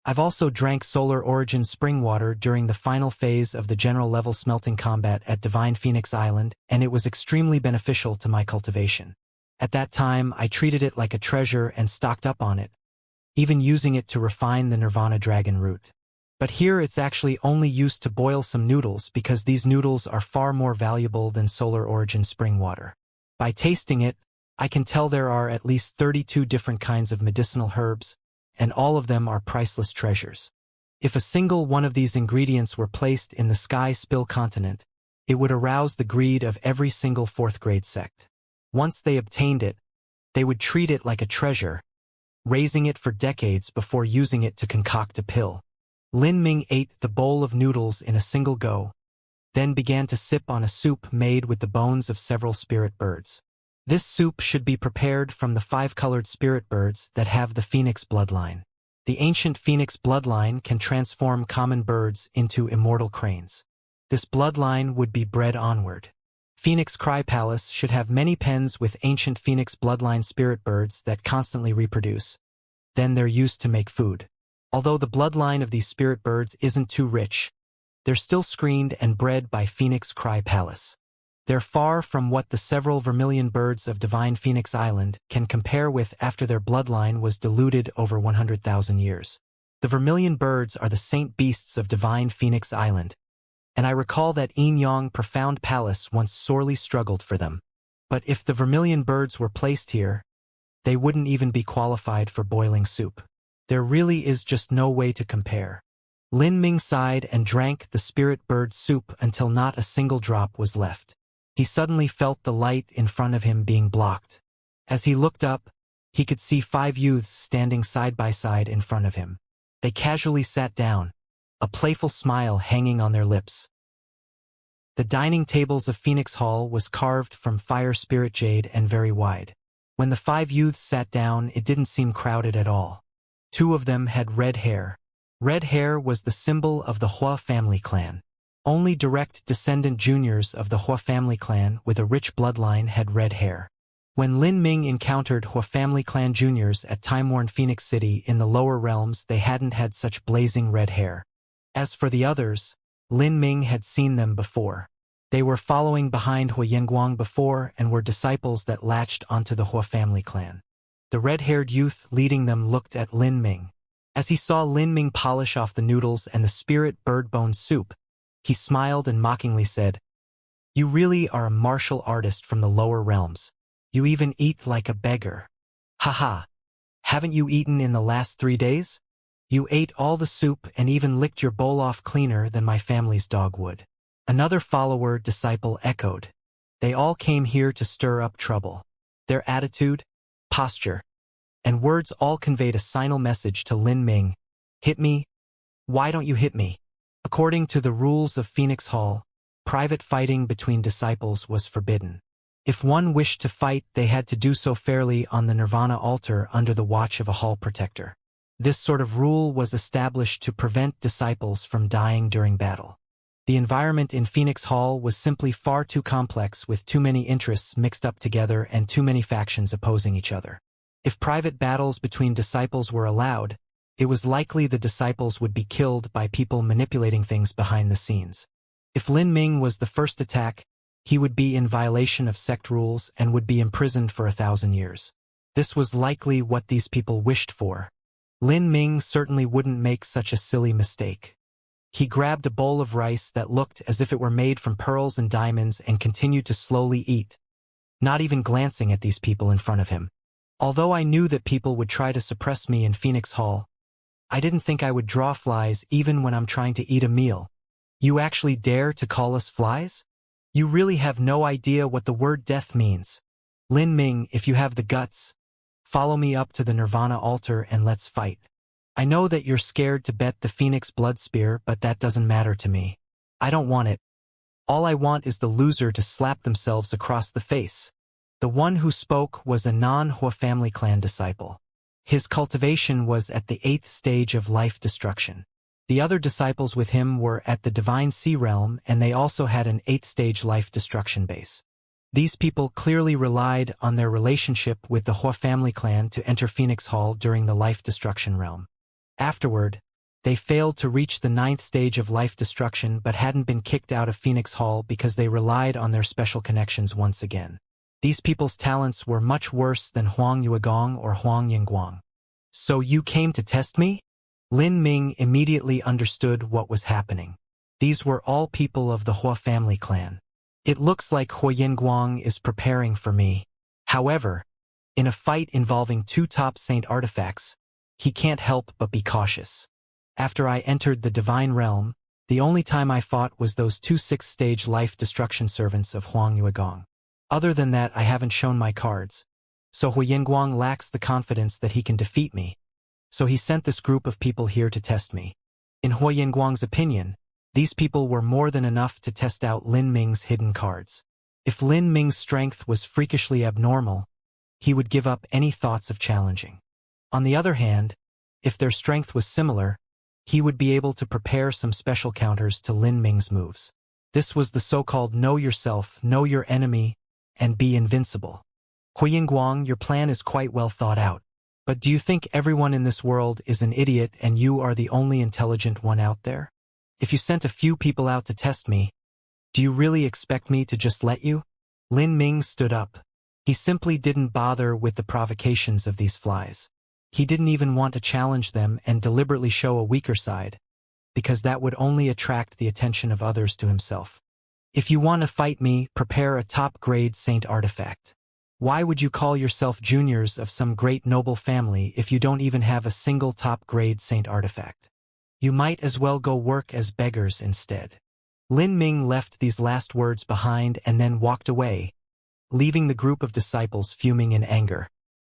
I've also drank solar origin spring water during the final phase of the general level smelting combat at Divine Phoenix Island, and it was extremely beneficial to my cultivation. At that time, I treated it like a treasure and stocked up on it, even using it to refine the Nirvana Dragon root. But here it's actually only used to boil some noodles because these noodles are far more valuable than solar origin spring water. By tasting it, I can tell there are at least 32 different kinds of medicinal herbs, and all of them are priceless treasures. If a single one of these ingredients were placed in the Sky Spill continent, it would arouse the greed of every single 4th grade sect. Once they obtained it, they would treat it like a treasure, raising it for decades before using it to concoct a pill. Lin Ming ate the bowl of noodles in a single go, then began to sip on a soup made with the bones of several spirit birds. This soup should be prepared from the 5-colored spirit birds that have the phoenix bloodline. The ancient phoenix bloodline can transform common birds into immortal cranes. This bloodline would be bred onward. Phoenix Cry Palace should have many pens with ancient phoenix bloodline spirit birds that constantly reproduce. Then they're used to make food. Although the bloodline of these spirit birds isn't too rich, they're still screened and bred by Phoenix Cry Palace. They're far from what the several vermilion birds of divine Phoenix Island can compare with after their bloodline was diluted over 100,000 years. The vermilion birds are the saint beasts of divine Phoenix Island, and I recall that Yin Profound Palace once sorely struggled for them. But if the vermilion birds were placed here, they wouldn't even be qualified for boiling soup. There really is just no way to compare. Lin Ming sighed and drank the spirit bird soup until not a single drop was left. He suddenly felt the light in front of him being blocked. As he looked up, he could see 5 youths standing side by side in front of him. They casually sat down, a playful smile hanging on their lips. The dining tables of Phoenix Hall was carved from fire spirit jade and very wide. When the 5 youths sat down, it didn't seem crowded at all. 2 of them had red hair. Red hair was the symbol of the Hua family clan. Only direct descendant juniors of the Hua family clan with a rich bloodline had red hair. When Lin Ming encountered Hua family clan juniors at time-worn Phoenix City in the lower realms, they hadn't had such blazing red hair. As for the others, Lin Ming had seen them before. They were following behind Hua Yanguang before and were disciples that latched onto the Hua family clan. The red-haired youth leading them looked at Lin Ming. As he saw Lin Ming polish off the noodles and the spirit bird bone soup, he smiled and mockingly said, "You really are a martial artist from the lower realms. You even eat like a beggar. Haha. Haven't you eaten in the last 3 days? You ate all the soup and even licked your bowl off cleaner than my family's dog would." Another follower disciple echoed. They all came here to stir up trouble. Their attitude, posture, and words all conveyed a signal message to Lin Ming. "Hit me? Why don't you hit me?" According to the rules of Phoenix Hall, private fighting between disciples was forbidden. If one wished to fight, they had to do so fairly on the Nirvana altar under the watch of a hall protector. This sort of rule was established to prevent disciples from dying during battle. The environment in Phoenix Hall was simply far too complex, with too many interests mixed up together and too many factions opposing each other. If private battles between disciples were allowed, it was likely the disciples would be killed by people manipulating things behind the scenes. If Lin Ming was the first attack, he would be in violation of sect rules and would be imprisoned for 1,000 years. This was likely what these people wished for. Lin Ming certainly wouldn't make such a silly mistake. He grabbed a bowl of rice that looked as if it were made from pearls and diamonds and continued to slowly eat, not even glancing at these people in front of him. Although I knew that people would try to suppress me in Phoenix Hall, I didn't think I would draw flies even when I'm trying to eat a meal. You actually dare to call us flies? You really have no idea what the word death means. Lin Ming, if you have the guts, follow me up to the Nirvana altar and let's fight. I know that you're scared to bet the Phoenix Blood Spear, but that doesn't matter to me. I don't want it. All I want is the loser to slap themselves across the face. The one who spoke was a non-Hua family clan disciple. His cultivation was at the 8th stage of life destruction. The other disciples with him were at the Divine Sea Realm, and they also had an 8th stage life destruction base. These people clearly relied on their relationship with the Hua family clan to enter Phoenix Hall during the life destruction realm. Afterward, they failed to reach the 9th stage of life destruction but hadn't been kicked out of Phoenix Hall because they relied on their special connections once again. These people's talents were much worse than Huang Yuegong or Huang Yingguang. "So you came to test me?" Lin Ming immediately understood what was happening. These were all people of the Hua family clan. It looks like Hua Yingguang is preparing for me. However, in a fight involving 2 top saint artifacts, he can't help but be cautious. After I entered the divine realm, the only time I fought was those 2 6th stage life destruction servants of Huang Yuegong. Other than that, I haven't shown my cards. So Hua Yingguang lacks the confidence that he can defeat me. So he sent this group of people here to test me. In Hua Yingguang's opinion, these people were more than enough to test out Lin Ming's hidden cards. If Lin Ming's strength was freakishly abnormal, he would give up any thoughts of challenging. On the other hand, if their strength was similar, he would be able to prepare some special counters to Lin Ming's moves. This was the so-called know yourself, know your enemy, and be invincible. Hua Yingguang, your plan is quite well thought out. But do you think everyone in this world is an idiot and you are the only intelligent one out there? If you sent a few people out to test me, Do you really expect me to just let you? Lin Ming stood up. He simply didn't bother with the provocations of these flies. He didn't even want to challenge them and deliberately show a weaker side, because that would only attract the attention of others to himself. If you want to fight me, prepare a top-grade saint artifact. Why would you call yourself juniors of some great noble family if you don't even have a single top-grade saint artifact? You might as well go work as beggars instead. Lin Ming left these last words behind and then walked away, leaving the group of disciples fuming in anger.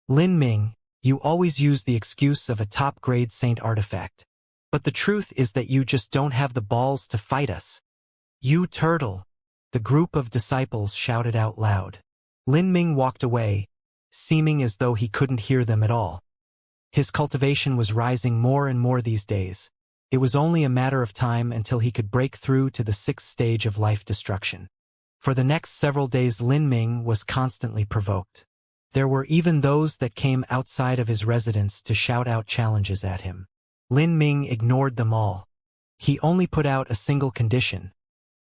Lin Ming, you always use the excuse of a top-grade saint artifact. But the truth is that you just don't have the balls to fight us. You turtle! The group of disciples shouted out loud. Lin Ming walked away, seeming as though he couldn't hear them at all. His cultivation was rising more and more these days. It was only a matter of time until he could break through to the 6th stage of life destruction. For the next several days Lin Ming was constantly provoked. There were even those that came outside of his residence to shout out challenges at him. Lin Ming ignored them all. He only put out a single condition.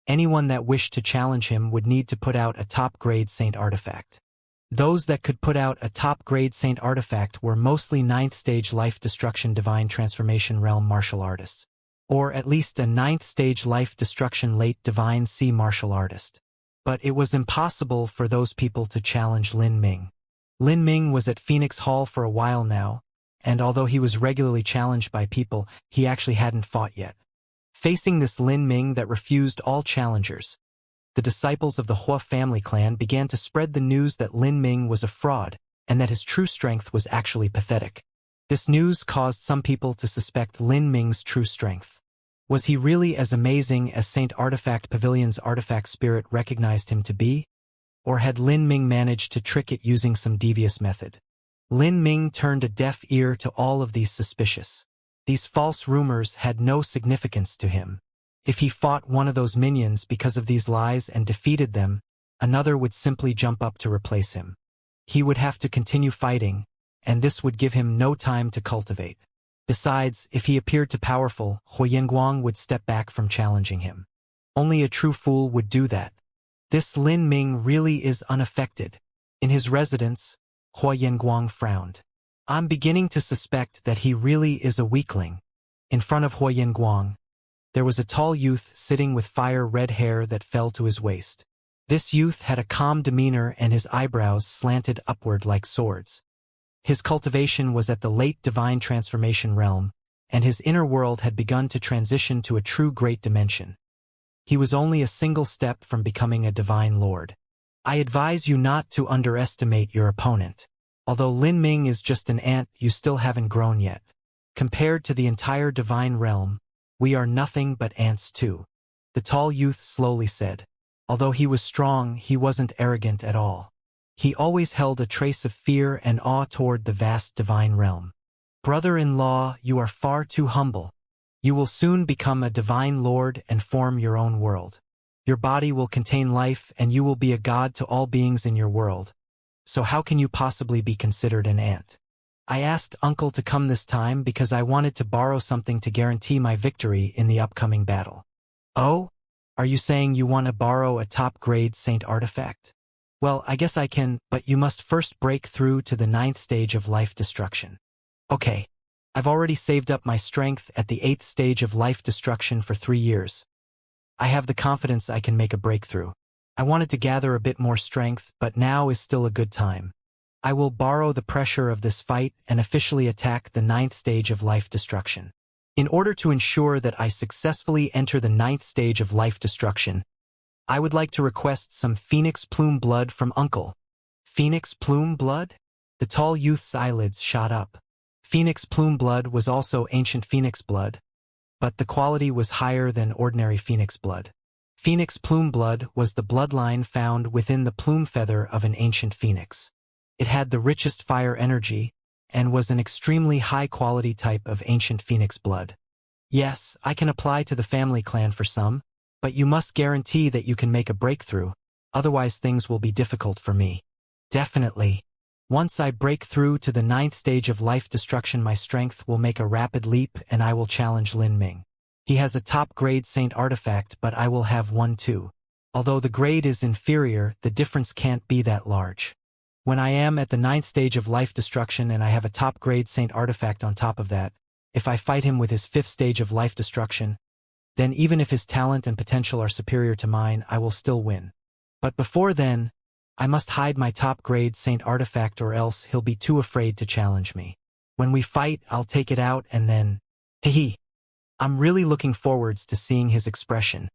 Anyone that wished to challenge him would need to put out a top-grade saint artifact. Those that could put out a top-grade saint artifact were mostly 9th stage life destruction divine transformation realm martial artists, or at least a 9th stage life destruction late divine sea martial artist. But it was impossible for those people to challenge Lin Ming. Lin Ming was at Phoenix Hall for a while now, and although he was regularly challenged by people, he actually hadn't fought yet. Facing this Lin Ming that refused all challengers, the disciples of the Hua family clan began to spread the news that Lin Ming was a fraud and that his true strength was actually pathetic. This news caused some people to suspect Lin Ming's true strength. Was he really as amazing as Saint Artifact Pavilion's artifact spirit recognized him to be? Or had Lin Ming managed to trick it using some devious method? Lin Ming turned a deaf ear to all of these suspicious. These false rumors had no significance to him. If he fought one of those minions because of these lies and defeated them, another would simply jump up to replace him. He would have to continue fighting, and this would give him no time to cultivate. Besides, if he appeared too powerful, Hua Yanguang would step back from challenging him. Only a true fool would do that. This Lin Ming really is unaffected. In his residence, Hua Yanguang frowned. I'm beginning to suspect that he really is a weakling. In front of Hua Yanguang, there was a tall youth sitting with fire-red hair that fell to his waist. This youth had a calm demeanor and his eyebrows slanted upward like swords. His cultivation was at the late divine transformation realm, and his inner world had begun to transition to a true great dimension. He was only a single step from becoming a divine lord. I advise you not to underestimate your opponent. Although Lin Ming is just an ant, you still haven't grown yet. Compared to the entire divine realm, we are nothing but ants too. The tall youth slowly said. Although he was strong, he wasn't arrogant at all. He always held a trace of fear and awe toward the vast divine realm. Brother-in-law, you are far too humble. You will soon become a divine lord and form your own world. Your body will contain life and you will be a god to all beings in your world. So how can you possibly be considered an ant? I asked Uncle to come this time because I wanted to borrow something to guarantee my victory in the upcoming battle. Oh? Are you saying you want to borrow a top-grade saint artifact? Well, I guess I can, but you must first break through to the 9th stage of life destruction. Okay. I've already saved up my strength at the 8th stage of life destruction for 3 years. I have the confidence I can make a breakthrough. I wanted to gather a bit more strength, but now is still a good time. I will borrow the pressure of this fight and officially attack the 9th stage of life destruction. In order to ensure that I successfully enter the 9th stage of life destruction, I would like to request some phoenix plume blood from Uncle. Phoenix plume blood? The tall youth's eyelids shot up. Phoenix plume blood was also ancient phoenix blood, but the quality was higher than ordinary phoenix blood. Phoenix plume blood was the bloodline found within the plume feather of an ancient phoenix. It had the richest fire energy, and was an extremely high-quality type of ancient phoenix blood. Yes, I can apply to the family clan for some, but you must guarantee that you can make a breakthrough, otherwise things will be difficult for me. Definitely. Once I break through to the 9th stage of life destruction, my strength will make a rapid leap and I will challenge Lin Ming. He has a top-grade saint artifact, but I will have one too. Although the grade is inferior, the difference can't be that large. When I am at the 9th stage of life destruction and I have a top-grade saint artifact on top of that, if I fight him with his 5th stage of life destruction, then even if his talent and potential are superior to mine, I will still win. But before then, I must hide my top-grade saint artifact or else he'll be too afraid to challenge me. When we fight, I'll take it out and then… Hehe. I'm really looking forwards to seeing his expression.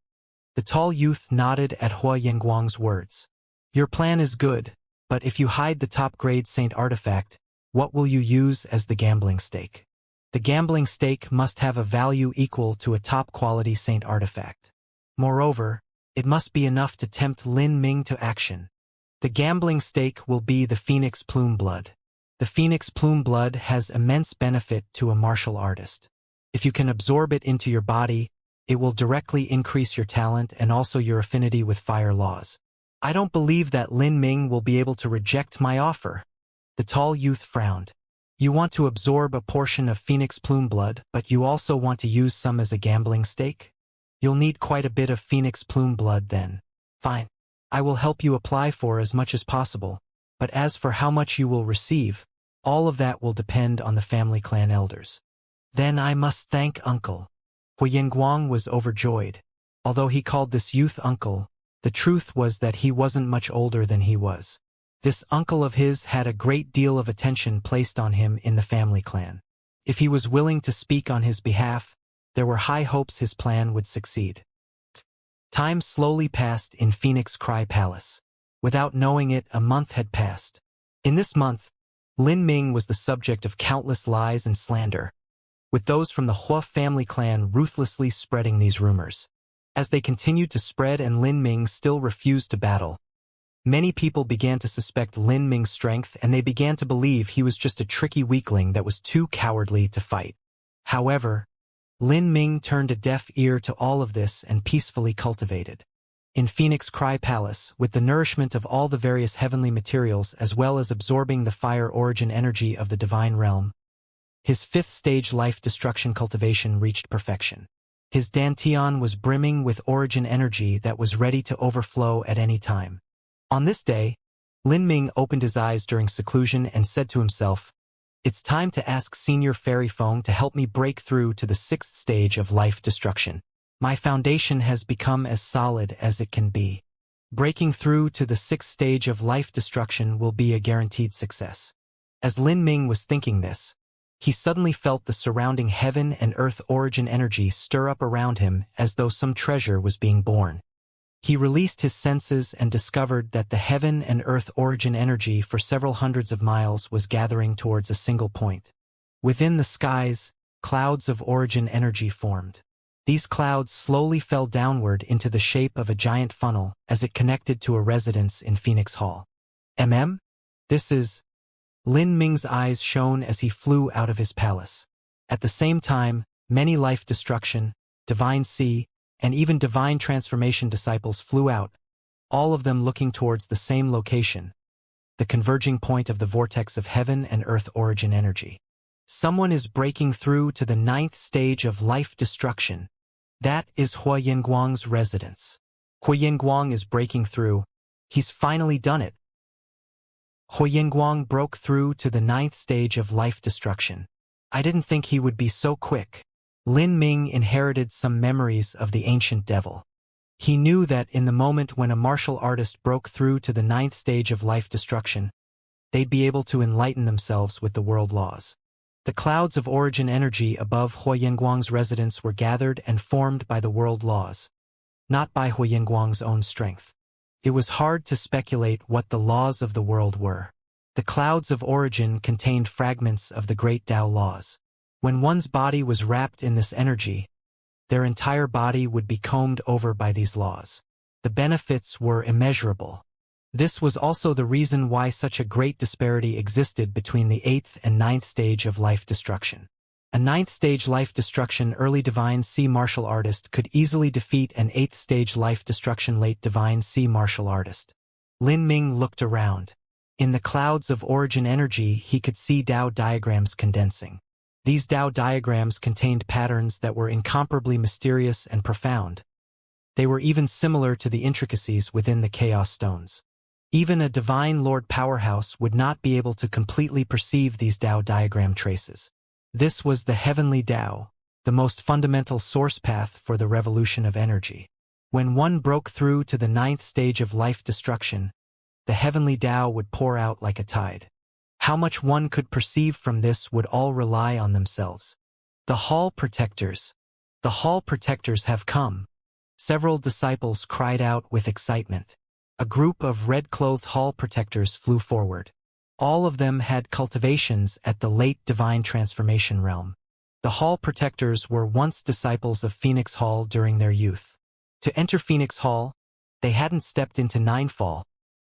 The tall youth nodded at Hua Yingguang's words. Your plan is good, but if you hide the top-grade saint artifact, what will you use as the gambling stake? The gambling stake must have a value equal to a top-quality saint artifact. Moreover, it must be enough to tempt Lin Ming to action. The gambling stake will be the Phoenix Plume Blood. The Phoenix Plume Blood has immense benefit to a martial artist. If you can absorb it into your body, it will directly increase your talent and also your affinity with fire laws. I don't believe that Lin Ming will be able to reject my offer. The tall youth frowned. You want to absorb a portion of Phoenix Plume Blood, but you also want to use some as a gambling stake? You'll need quite a bit of Phoenix Plume Blood then. Fine. I will help you apply for as much as possible, but as for how much you will receive, all of that will depend on the family clan elders. Then I must thank Uncle. Hua Yingguang was overjoyed. Although he called this youth uncle, the truth was that he wasn't much older than he was. This uncle of his had a great deal of attention placed on him in the family clan. If he was willing to speak on his behalf, there were high hopes his plan would succeed. Time slowly passed in Phoenix Cry Palace. Without knowing it, a month had passed. In this month, Lin Ming was the subject of countless lies and slander, with those from the Hua family clan ruthlessly spreading these rumors. As they continued to spread and Lin Ming still refused to battle, many people began to suspect Lin Ming's strength and they began to believe he was just a tricky weakling that was too cowardly to fight. However, Lin Ming turned a deaf ear to all of this and peacefully cultivated. In Phoenix Cry Palace, with the nourishment of all the various heavenly materials as well as absorbing the fire origin energy of the divine realm, his 5th stage life destruction cultivation reached perfection. His dantian was brimming with origin energy that was ready to overflow at any time. On this day, Lin Ming opened his eyes during seclusion and said to himself, "It's time to ask Senior Fairy Feng to help me break through to the 6th stage of life destruction. My foundation has become as solid as it can be. Breaking through to the 6th stage of life destruction will be a guaranteed success." As Lin Ming was thinking this, he suddenly felt the surrounding heaven and earth origin energy stir up around him as though some treasure was being born. He released his senses and discovered that the heaven and earth origin energy for several hundreds of miles was gathering towards a single point. Within the skies, clouds of origin energy formed. These clouds slowly fell downward into the shape of a giant funnel as it connected to a residence in Phoenix Hall. This is… Lin Ming's eyes shone as he flew out of his palace. At the same time, many life destruction, divine sea, and even divine transformation disciples flew out, all of them looking towards the same location, the converging point of the vortex of heaven and earth origin energy. Someone is breaking through to the 9th stage of life destruction. That is Hua Yingguang's residence. Hua Yingguang is breaking through. He's finally done it. Hua Yingguang broke through to the 9th stage of life destruction. I didn't think he would be so quick. Lin Ming inherited some memories of the ancient devil. He knew that in the moment when a martial artist broke through to the 9th stage of life destruction, they'd be able to enlighten themselves with the world laws. The clouds of origin energy above Hua Yingguang's residence were gathered and formed by the world laws, not by Hua Yingguang's own strength. It was hard to speculate what the laws of the world were. The clouds of origin contained fragments of the great Tao laws. When one's body was wrapped in this energy, their entire body would be combed over by these laws. The benefits were immeasurable. This was also the reason why such a great disparity existed between the 8th and 9th stage of life destruction. A 9th stage life destruction early divine sea martial artist could easily defeat an 8th stage life destruction late divine sea martial artist. Lin Ming looked around. In the clouds of origin energy he could see Tao diagrams condensing. These Tao diagrams contained patterns that were incomparably mysterious and profound. They were even similar to the intricacies within the Chaos Stones. Even a Divine Lord powerhouse would not be able to completely perceive these Tao diagram traces. This was the Heavenly Tao, the most fundamental source path for the revolution of energy. When one broke through to the 9th stage of life destruction, the Heavenly Tao would pour out like a tide. How much one could perceive from this would all rely on themselves. The Hall Protectors. The Hall Protectors have come. Several disciples cried out with excitement. A group of red-clothed Hall Protectors flew forward. All of them had cultivations at the late Divine Transformation realm. The Hall Protectors were once disciples of Phoenix Hall during their youth. To enter Phoenix Hall, they hadn't stepped into Ninefall,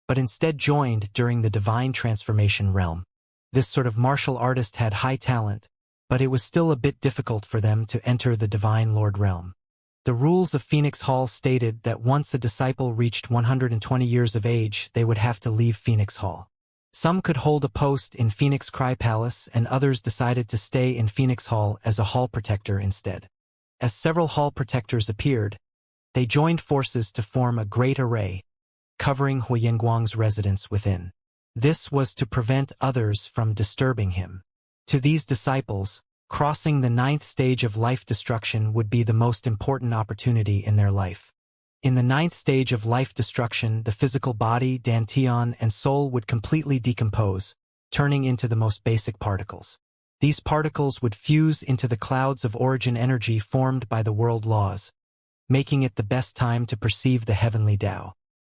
but instead joined during the Divine Transformation realm. This sort of martial artist had high talent, but it was still a bit difficult for them to enter the Divine Lord realm. The rules of Phoenix Hall stated that once a disciple reached 120 years of age, they would have to leave Phoenix Hall. Some could hold a post in Phoenix Cry Palace, and others decided to stay in Phoenix Hall as a Hall Protector instead. As several Hall Protectors appeared, they joined forces to form a great array, covering Huyenguang's residence within. This was to prevent others from disturbing him. To these disciples, crossing the 9th stage of life destruction would be the most important opportunity in their life. In the 9th stage of life destruction, the physical body, dantian, and soul would completely decompose, turning into the most basic particles. These particles would fuse into the clouds of origin energy formed by the world laws, making it the best time to perceive the Heavenly Tao.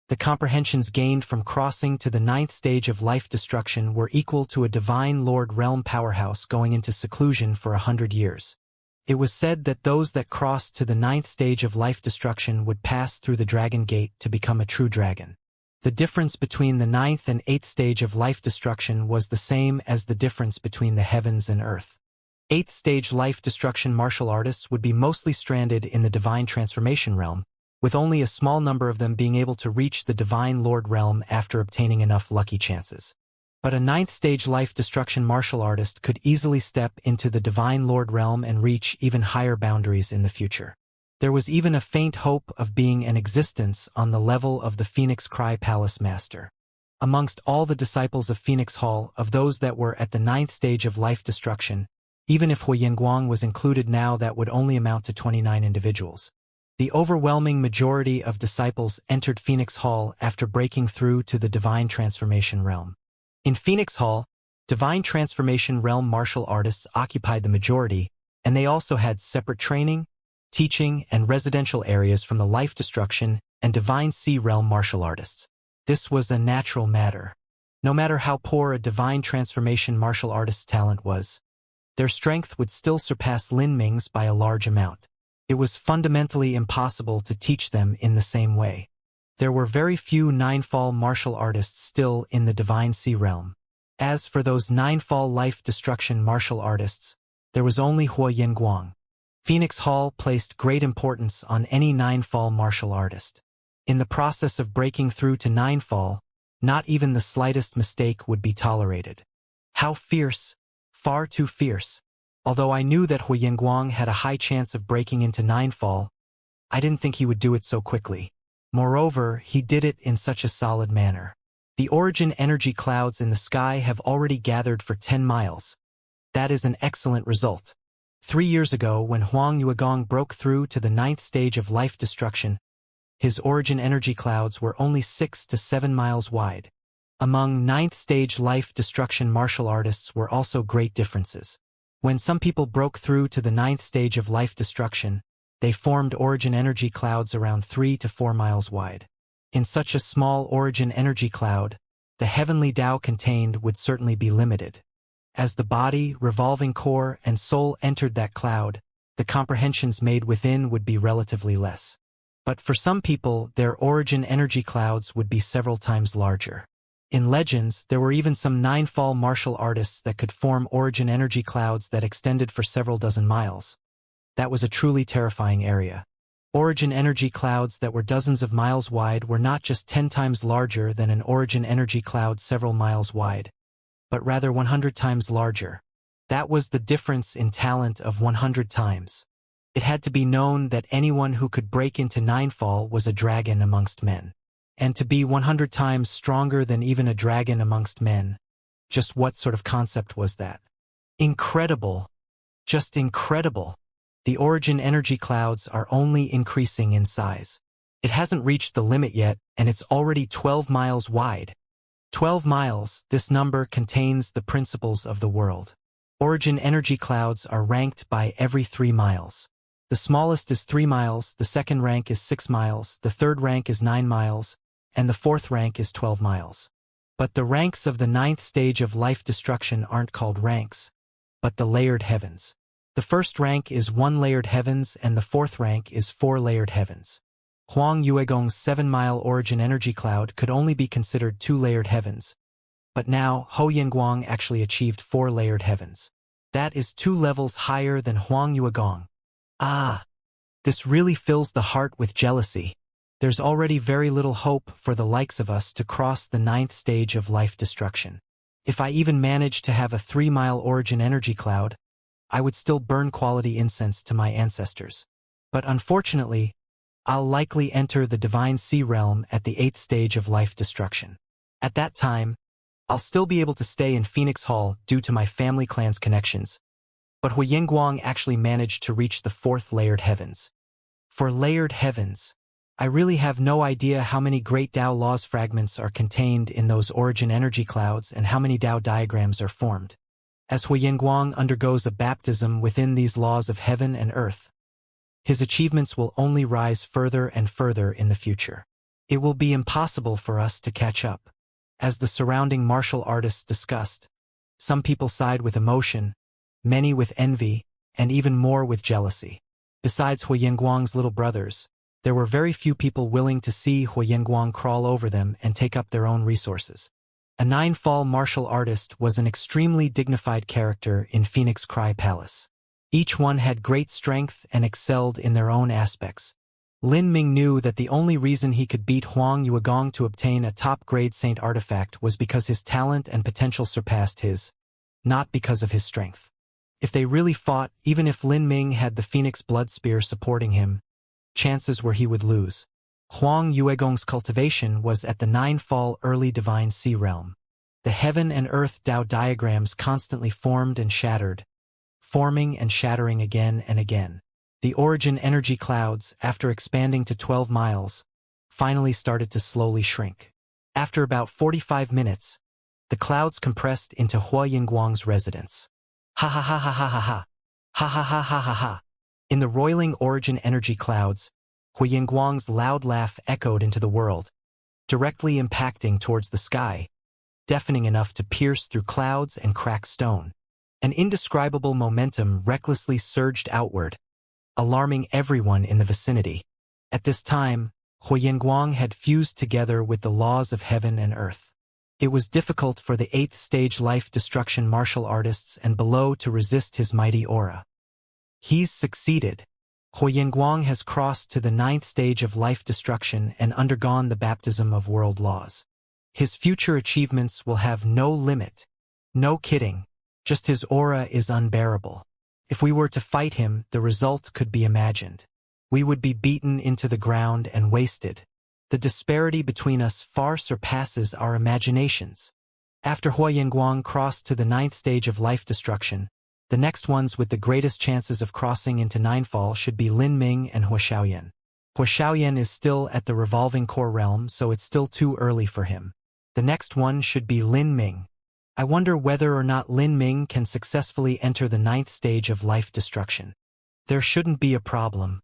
The comprehensions gained from crossing to the 9th stage of life destruction were equal to a Divine Lord realm powerhouse going into seclusion for 100 years. It was said that those that crossed to the 9th stage of life destruction would pass through the Dragon Gate to become a true dragon. The difference between the 9th and 8th stage of life destruction was the same as the difference between the heavens and earth. 8th stage life destruction martial artists would be mostly stranded in the Divine Transformation realm, with only a small number of them being able to reach the Divine Lord realm after obtaining enough lucky chances. But a 9th stage life destruction martial artist could easily step into the Divine Lord realm and reach even higher boundaries in the future. There was even a faint hope of being an existence on the level of the Phoenix Cry Palace Master. Amongst all the disciples of Phoenix Hall, of those that were at the 9th stage of life destruction, even if Huyenguang was included now, that would only amount to 29 individuals. The overwhelming majority of disciples entered Phoenix Hall after breaking through to the Divine Transformation realm. In Phoenix Hall, Divine Transformation realm martial artists occupied the majority, and they also had separate training, teaching, and residential areas from the Life Destruction and Divine Sea realm martial artists. This was a natural matter. No matter how poor a Divine Transformation martial artist's talent was, their strength would still surpass Lin Ming's by a large amount. It was fundamentally impossible to teach them in the same way. There were very few Ninefall martial artists still in the Divine Sea realm. As for those Ninefall life destruction martial artists, there was only Huyenguang. Phoenix Hall placed great importance on any Ninefall martial artist. In the process of breaking through to Ninefall, not even the slightest mistake would be tolerated. How fierce! Far too fierce. Although I knew that Huyenguang had a high chance of breaking into Ninefall, I didn't think he would do it so quickly. Moreover, he did it in such a solid manner. The origin energy clouds in the sky have already gathered for 10 miles. That is an excellent result. 3 years ago, when Huang Yuegong broke through to the 9th stage of life destruction, his origin energy clouds were only 6 to 7 miles wide. Among 9th stage life destruction martial artists were also great differences. When some people broke through to the 9th stage of life destruction, they formed origin energy clouds around 3 to 4 miles wide. In such a small origin energy cloud, the Heavenly Tao contained would certainly be limited. As the body, revolving core, and soul entered that cloud, the comprehensions made within would be relatively less. But for some people, their origin energy clouds would be several times larger. In Legends, there were even some Ninefall martial artists that could form origin energy clouds that extended for several dozen miles. That was a truly terrifying area. Origin energy clouds that were dozens of miles wide were not just 10 times larger than an origin energy cloud several miles wide, but rather 100 times larger. That was the difference in talent of 100 times. It had to be known that anyone who could break into Ninefall was a dragon amongst men. And to be 100 times stronger than even a dragon amongst men. Just what sort of concept was that? Incredible. Just incredible. The origin energy clouds are only increasing in size. It hasn't reached the limit yet, and it's already 12 miles wide. 12 miles, this number contains the principles of the world. Origin energy clouds are ranked by every 3 miles. The smallest is 3 miles, the second rank is 6 miles, the third rank is 9 miles, and the fourth rank is 12 miles. But the ranks of the 9th stage of life destruction aren't called ranks, but the layered heavens. The first rank is 1 layered heavens and the fourth rank is 4 layered heavens. Huang Yuegong's 7-mile origin energy cloud could only be considered 2 layered heavens, but now Ho Yinguang actually achieved 4 layered heavens. That is 2 levels higher than Huang Yuegong. Ah! This really fills the heart with jealousy. There's already very little hope for the likes of us to cross the 9th stage of life destruction. If I even managed to have a 3-mile origin energy cloud, I would still burn quality incense to my ancestors. But unfortunately, I'll likely enter the Divine Sea Realm at the 8th stage of life destruction. At that time, I'll still be able to stay in Phoenix Hall due to my family clan's connections. But Hu Yingguang actually managed to reach the 4th layered heavens. For layered heavens, I really have no idea how many great Tao laws fragments are contained in those origin energy clouds and how many Tao diagrams are formed. As Hu Yingguang undergoes a baptism within these laws of heaven and earth, his achievements will only rise further and further in the future. It will be impossible for us to catch up. As the surrounding martial artists discussed, some people side with emotion, many with envy, and even more with jealousy. Besides Hu Yingguang's little brothers, there were very few people willing to see Hu Yingguang crawl over them and take up their own resources. A 9-fall martial artist was an extremely dignified character in Phoenix Cry Palace. Each one had great strength and excelled in their own aspects. Lin Ming knew that the only reason he could beat Huang Yuegong to obtain a top-grade saint artifact was because his talent and potential surpassed his, not because of his strength. If they really fought, even if Lin Ming had the Phoenix Blood Spear supporting him, chances were he would lose. Huang Yuegong's cultivation was at the 9-fall early Divine Sea Realm. The heaven and earth Tao diagrams constantly formed and shattered, forming and shattering again and again. The origin energy clouds, after expanding to 12 miles, finally started to slowly shrink. After about 45 minutes, the clouds compressed into Hua Yingguang's residence. Ha ha ha ha ha ha ha. Ha ha ha ha ha ha. In the roiling origin energy clouds, Hu Yingguang's loud laugh echoed into the world, directly impacting towards the sky, deafening enough to pierce through clouds and crack stone. An indescribable momentum recklessly surged outward, alarming everyone in the vicinity. At this time, Hu Yingguang had fused together with the laws of heaven and earth. It was difficult for the 8th stage life destruction martial artists and below to resist his mighty aura. He's succeeded. Hu Yingguang has crossed to the 9th stage of life destruction and undergone the baptism of world laws. His future achievements will have no limit. No kidding. Just his aura is unbearable. If we were to fight him, the result could be imagined. We would be beaten into the ground and wasted. The disparity between us far surpasses our imaginations. After Hua Yingguang crossed to the 9th stage of life destruction, the next ones with the greatest chances of crossing into 9-fall should be Lin Ming and Hua Xiaoyan. Hua Xiaoyan is still at the revolving core realm, so it's still too early for him. The next one should be Lin Ming. I wonder whether or not Lin Ming can successfully enter the 9th stage of life destruction. There shouldn't be a problem.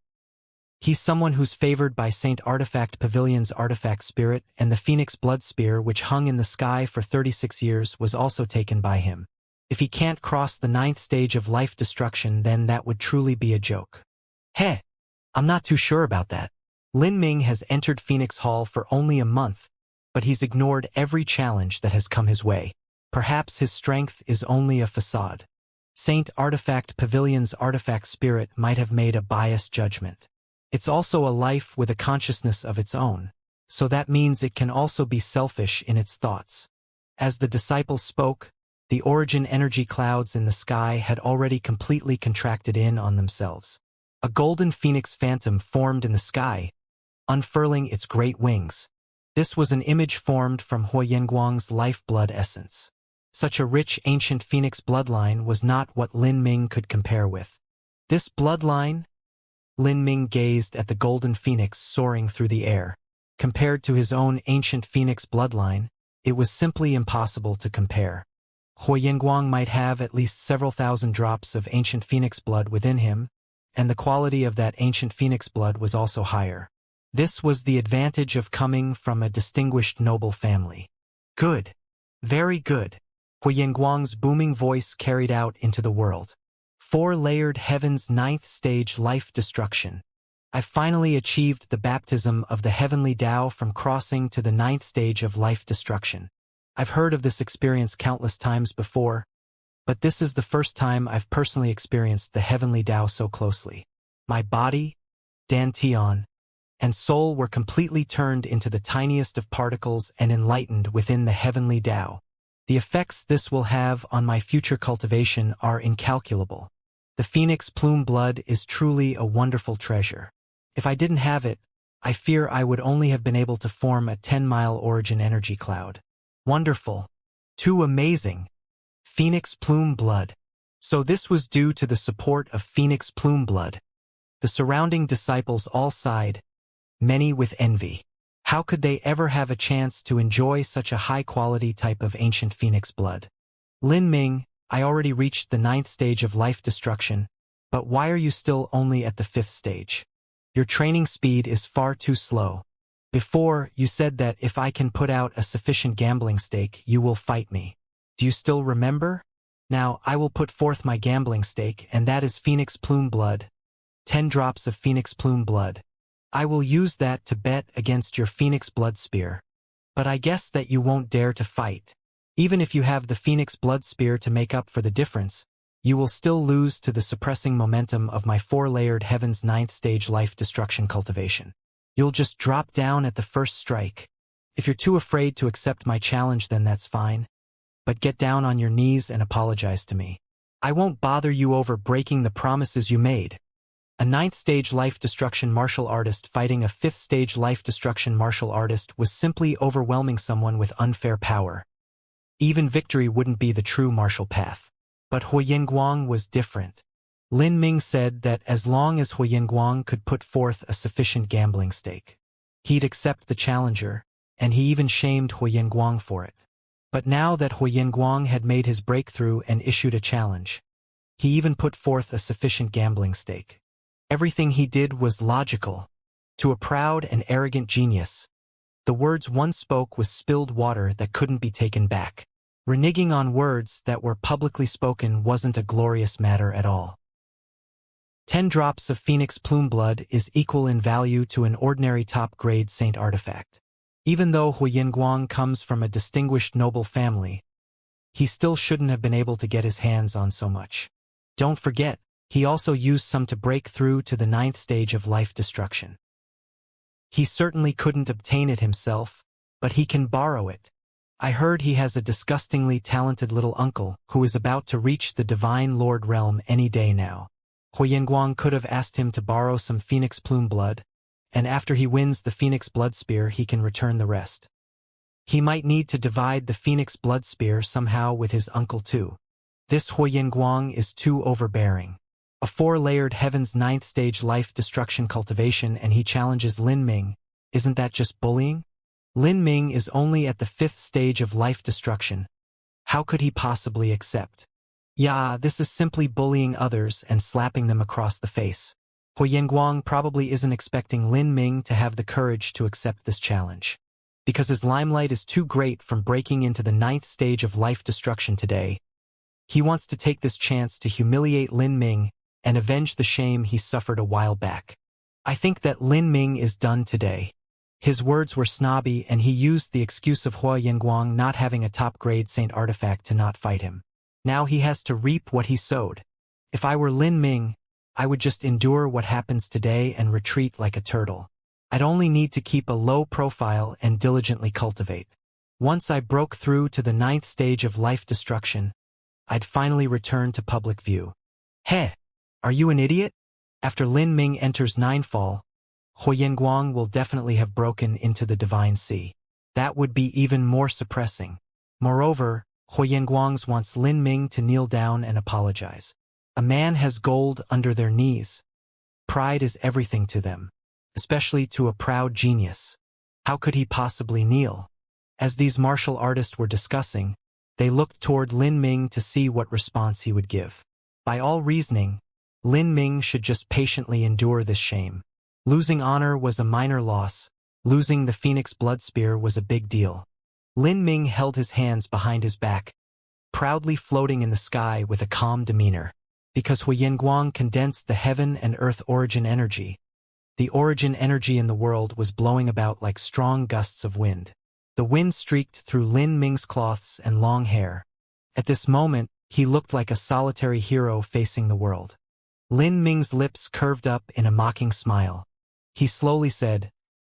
He's someone who's favored by Saint Artifact Pavilion's artifact spirit, and the Phoenix Blood Spear, which hung in the sky for 36 years, was also taken by him. If he can't cross the 9th stage of life destruction, then that would truly be a joke. Heh, I'm not too sure about that. Lin Ming has entered Phoenix Hall for only a month, but he's ignored every challenge that has come his way. Perhaps his strength is only a facade. Saint Artifact Pavilion's artifact spirit might have made a biased judgment. It's also a life with a consciousness of its own, so that means it can also be selfish in its thoughts. As the disciple spoke, the origin energy clouds in the sky had already completely contracted in on themselves. A golden phoenix phantom formed in the sky, unfurling its great wings. This was an image formed from Huoyanguang's lifeblood essence. Such a rich ancient phoenix bloodline was not what Lin Ming could compare with. This bloodline? Lin Ming gazed at the golden phoenix soaring through the air. Compared to his own ancient phoenix bloodline, it was simply impossible to compare. Huoyanguang might have at least several thousand drops of ancient phoenix blood within him, and the quality of that ancient phoenix blood was also higher. This was the advantage of coming from a distinguished noble family. Good. Very good. Huoyanguang's booming voice carried out into the world. 4-layered heaven's 9th stage life destruction. I finally achieved the baptism of the heavenly Tao from crossing to the 9th stage of life destruction. I've heard of this experience countless times before, but this is the first time I've personally experienced the heavenly Tao so closely. My body, dantian, and soul were completely turned into the tiniest of particles and enlightened within the heavenly Tao. The effects this will have on my future cultivation are incalculable. The phoenix plume blood is truly a wonderful treasure. If I didn't have it, I fear I would only have been able to form a 10-mile origin energy cloud. Wonderful. Too amazing. Phoenix plume blood. So this was due to the support of phoenix plume blood. The surrounding disciples all sighed, many with envy. How could they ever have a chance to enjoy such a high-quality type of ancient phoenix blood? Lin Ming, I already reached the 9th stage of life destruction, but why are you still only at the 5th stage? Your training speed is far too slow. Before, you said that if I can put out a sufficient gambling stake, you will fight me. Do you still remember? Now, I will put forth my gambling stake, and that is phoenix plume blood. 10 drops of phoenix plume blood. I will use that to bet against your phoenix blood spear. But I guess that you won't dare to fight. Even if you have the phoenix blood spear to make up for the difference, you will still lose to the suppressing momentum of my 4-layered heaven's 9th stage life destruction cultivation. You'll just drop down at the first strike. If you're too afraid to accept my challenge, then that's fine. But get down on your knees and apologize to me. I won't bother you over breaking the promises you made. A 9th stage life destruction martial artist fighting a 5th stage life destruction martial artist was simply overwhelming someone with unfair power. Even victory wouldn't be the true martial path. But Huoyanguang was different. Lin Ming said that as long as Huoyanguang could put forth a sufficient gambling stake, he'd accept the challenger, and he even shamed Huoyanguang for it. But now that Huoyanguang had made his breakthrough and issued a challenge, he even put forth a sufficient gambling stake. Everything he did was logical. To a proud and arrogant genius, the words one spoke was spilled water that couldn't be taken back. Reneging on words that were publicly spoken wasn't a glorious matter at all. 10 drops of phoenix plume blood is equal in value to an ordinary top-grade saint artifact. Even though Huoyanguang comes from a distinguished noble family, he still shouldn't have been able to get his hands on so much. Don't forget, he also used some to break through to the 9th stage of life destruction. He certainly couldn't obtain it himself, but he can borrow it. I heard he has a disgustingly talented little uncle who is about to reach the Divine Lord realm any day now. Huoyanguang could have asked him to borrow some phoenix plume blood, and after he wins the phoenix blood spear he can return the rest. He might need to divide the phoenix blood spear somehow with his uncle too. This Huoyanguang is too overbearing. A 4-layered heaven's 9th stage life destruction cultivation and he challenges Lin Ming. Isn't that just bullying? Lin Ming is only at the 5th stage of life destruction. How could he possibly accept? Yeah, this is simply bullying others and slapping them across the face. Huoyanguang probably isn't expecting Lin Ming to have the courage to accept this challenge. Because his limelight is too great from breaking into the 9th stage of life destruction today, he wants to take this chance to humiliate Lin Ming and avenge the shame he suffered a while back. I think that Lin Ming is done today. His words were snobby and he used the excuse of Huoyanguang not having a top-grade saint artifact to not fight him. Now he has to reap what he sowed. If I were Lin Ming, I would just endure what happens today and retreat like a turtle. I'd only need to keep a low profile and diligently cultivate. Once I broke through to the 9th stage of life destruction, I'd finally return to public view. Heh! Are you an idiot? After Lin Ming enters Ninefall, Huoyanguang will definitely have broken into the Divine Sea. That would be even more suppressing. Moreover, Huoyanguang wants Lin Ming to kneel down and apologize. A man has gold under their knees. Pride is everything to them, especially to a proud genius. How could he possibly kneel? As these martial artists were discussing, they looked toward Lin Ming to see what response he would give. By all reasoning, Lin Ming should just patiently endure this shame. Losing honor was a minor loss. Losing the Phoenix Blood Spear was a big deal. Lin Ming held his hands behind his back, proudly floating in the sky with a calm demeanor. Because Huoyanguang condensed the heaven and earth origin energy, the origin energy in the world was blowing about like strong gusts of wind. The wind streaked through Lin Ming's cloths and long hair. At this moment, he looked like a solitary hero facing the world. Lin Ming's lips curved up in a mocking smile. He slowly said,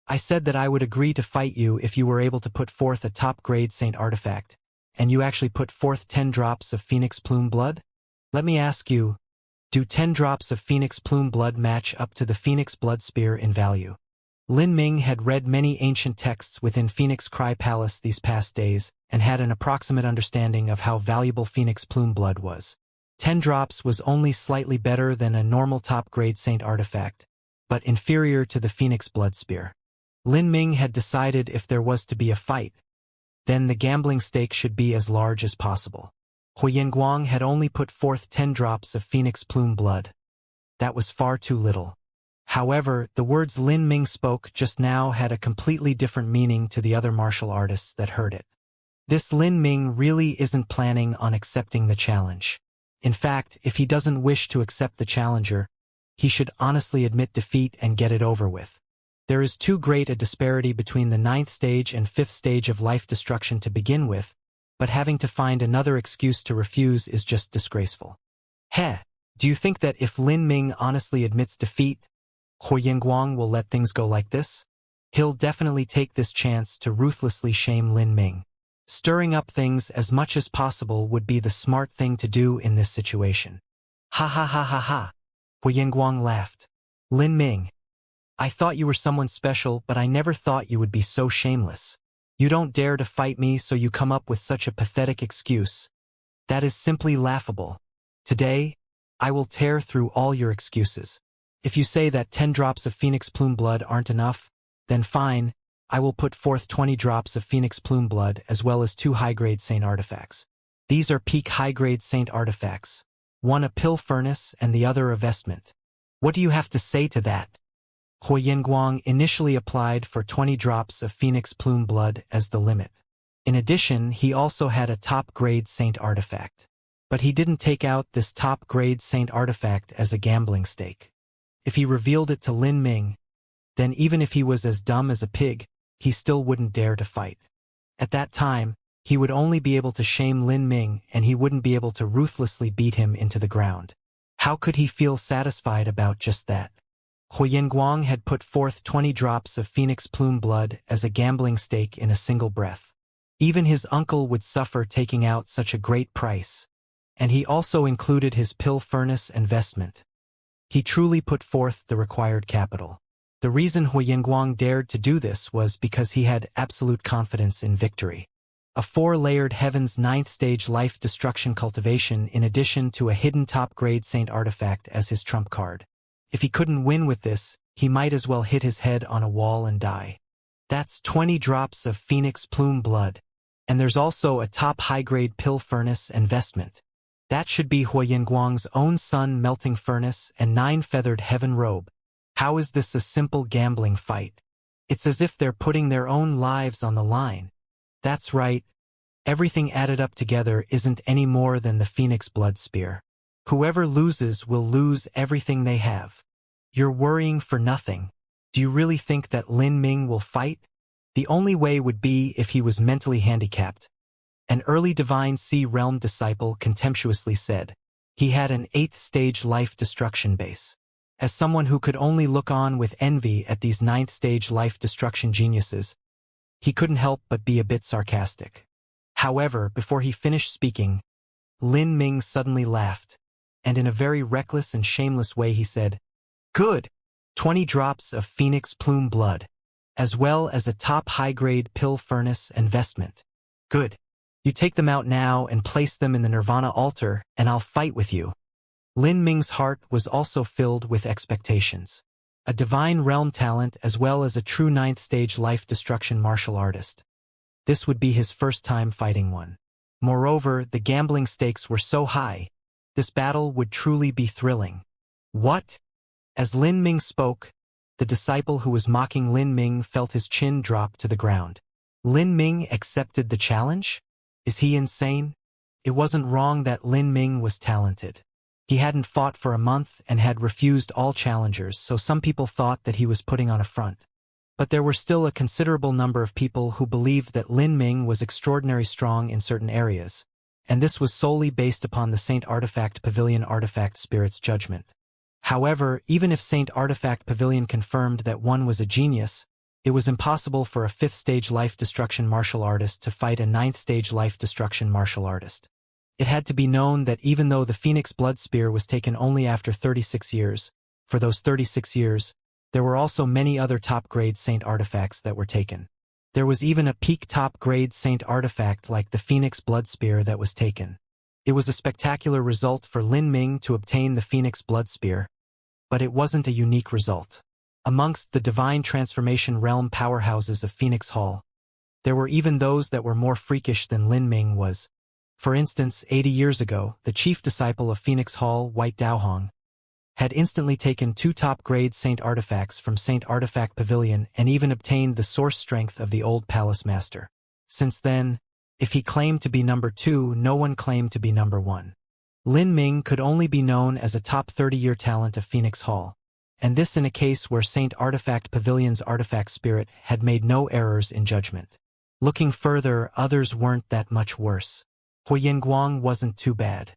"I said that I would agree to fight you if you were able to put forth a top-grade saint artifact, and you actually put forth 10 drops of Phoenix Plume blood? Let me ask you, do 10 drops of Phoenix Plume blood match up to the Phoenix Blood Spear in value?" Lin Ming had read many ancient texts within Phoenix Cry Palace these past days and had an approximate understanding of how valuable Phoenix Plume blood was. 10 drops was only slightly better than a normal top-grade saint artifact, but inferior to the Phoenix Blood Spear. Lin Ming had decided if there was to be a fight, then the gambling stake should be as large as possible. Huoyanguang had only put forth 10 drops of Phoenix Plume blood. That was far too little. However, the words Lin Ming spoke just now had a completely different meaning to the other martial artists that heard it. This Lin Ming really isn't planning on accepting the challenge. In fact, if he doesn't wish to accept the challenger, he should honestly admit defeat and get it over with. There is too great a disparity between the 9th stage and 5th stage of life destruction to begin with, but having to find another excuse to refuse is just disgraceful. Do you think that if Lin Ming honestly admits defeat, Huoyanguang will let things go like this? He'll definitely take this chance to ruthlessly shame Lin Ming. Stirring up things as much as possible would be the smart thing to do in this situation. Ha ha ha ha ha. Huoyanguang laughed. Lin Ming, I thought you were someone special, but I never thought you would be so shameless. You don't dare to fight me, so you come up with such a pathetic excuse. That is simply laughable. Today, I will tear through all your excuses. If you say that 10 drops of Phoenix Plume blood aren't enough, then fine, I will put forth 20 drops of Phoenix Plume blood as well as 2 high-grade saint artifacts. These are peak high-grade saint artifacts. One a pill furnace and the other a vestment. What do you have to say to that? Huoyanguang initially applied for 20 drops of Phoenix Plume blood as the limit. In addition, he also had a top-grade saint artifact. But he didn't take out this top-grade saint artifact as a gambling stake. If he revealed it to Lin Ming, then even if he was as dumb as a pig, he still wouldn't dare to fight. At that time, he would only be able to shame Lin Ming and he wouldn't be able to ruthlessly beat him into the ground. How could he feel satisfied about just that? Huoyanguang had put forth 20 drops of Phoenix Plume blood as a gambling stake in a single breath. Even his uncle would suffer taking out such a great price. And he also included his pill furnace and vestment. He truly put forth the required capital. The reason Huoyanguang dared to do this was because he had absolute confidence in victory. A 4-layered Heaven's 9th stage life destruction cultivation in addition to a hidden top-grade saint artifact as his trump card. If he couldn't win with this, he might as well hit his head on a wall and die. That's 20 drops of Phoenix Plume blood. And there's also a top high-grade pill furnace and vestment. That should be Huoyanguang's own sun melting furnace and 9-feathered heaven robe. How is this a simple gambling fight? It's as if they're putting their own lives on the line. That's right. Everything added up together isn't any more than the Phoenix Blood Spear. Whoever loses will lose everything they have. You're worrying for nothing. Do you really think that Lin Ming will fight? The only way would be if he was mentally handicapped. An early Divine Sea Realm disciple contemptuously said. He had an 8th stage life destruction base. As someone who could only look on with envy at these 9th stage life destruction geniuses, he couldn't help but be a bit sarcastic. However, before he finished speaking, Lin Ming suddenly laughed, and in a very reckless and shameless way he said, Good. 20 drops of phoenix plume blood, as well as a top high-grade pill furnace and vestment. Good. You take them out now and place them in the Nirvana altar, and I'll fight with you. Lin Ming's heart was also filled with expectations. A divine realm talent as well as a true 9th stage life destruction martial artist. This would be his first time fighting one. Moreover, the gambling stakes were so high. This battle would truly be thrilling. What? As Lin Ming spoke, the disciple who was mocking Lin Ming felt his chin drop to the ground. Lin Ming accepted the challenge? Is he insane? It wasn't wrong that Lin Ming was talented. He hadn't fought for a month and had refused all challengers, so some people thought that he was putting on a front. But there were still a considerable number of people who believed that Lin Ming was extraordinarily strong in certain areas, and this was solely based upon the Saint Artifact Pavilion Artifact Spirit's judgment. However, even if Saint Artifact Pavilion confirmed that one was a genius, it was impossible for a 5th stage life destruction martial artist to fight a 9th stage life destruction martial artist. It had to be known that even though the Phoenix Blood Spear was taken only after 36 years, for those 36 years, there were also many other top-grade Saint artifacts that were taken. There was even a peak top-grade Saint artifact like the Phoenix Blood Spear that was taken. It was a spectacular result for Lin Ming to obtain the Phoenix Blood Spear, but it wasn't a unique result. Amongst the divine transformation realm powerhouses of Phoenix Hall, there were even those that were more freakish than Lin Ming was. For instance, 80 years ago, the chief disciple of Phoenix Hall, White Daohong, had instantly taken 2 top-grade Saint artifacts from Saint Artifact Pavilion and even obtained the source strength of the old Palace Master. Since then, if he claimed to be number 2, no one claimed to be number 1. Lin Ming could only be known as a top 30-year talent of Phoenix Hall, and this in a case where Saint Artifact Pavilion's artifact spirit had made no errors in judgment. Looking further, others weren't that much worse. Huoyinguang wasn't too bad.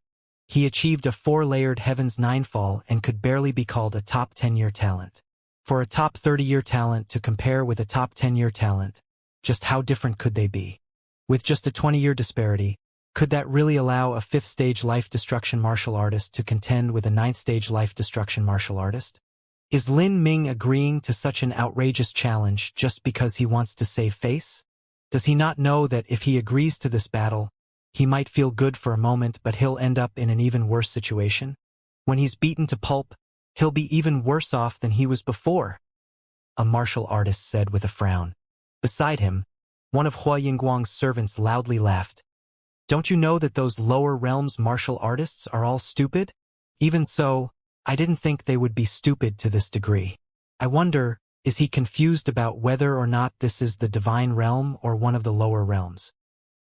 He achieved a 4-layered Heaven's Ninefall and could barely be called a top 10-year talent. For a top 30-year talent to compare with a top 10-year talent, just how different could they be? With just a 20-year disparity, could that really allow a 5th stage life destruction martial artist to contend with a 9th stage life destruction martial artist? Is Lin Ming agreeing to such an outrageous challenge just because he wants to save face? Does he not know that if he agrees to this battle, he might feel good for a moment, but he'll end up in an even worse situation? When he's beaten to pulp, he'll be even worse off than he was before, a martial artist said with a frown. Beside him, one of Huoyinguang's servants loudly laughed. Don't you know that those lower realms martial artists are all stupid? Even so, I didn't think they would be stupid to this degree. I wonder, is he confused about whether or not this is the divine realm or one of the lower realms?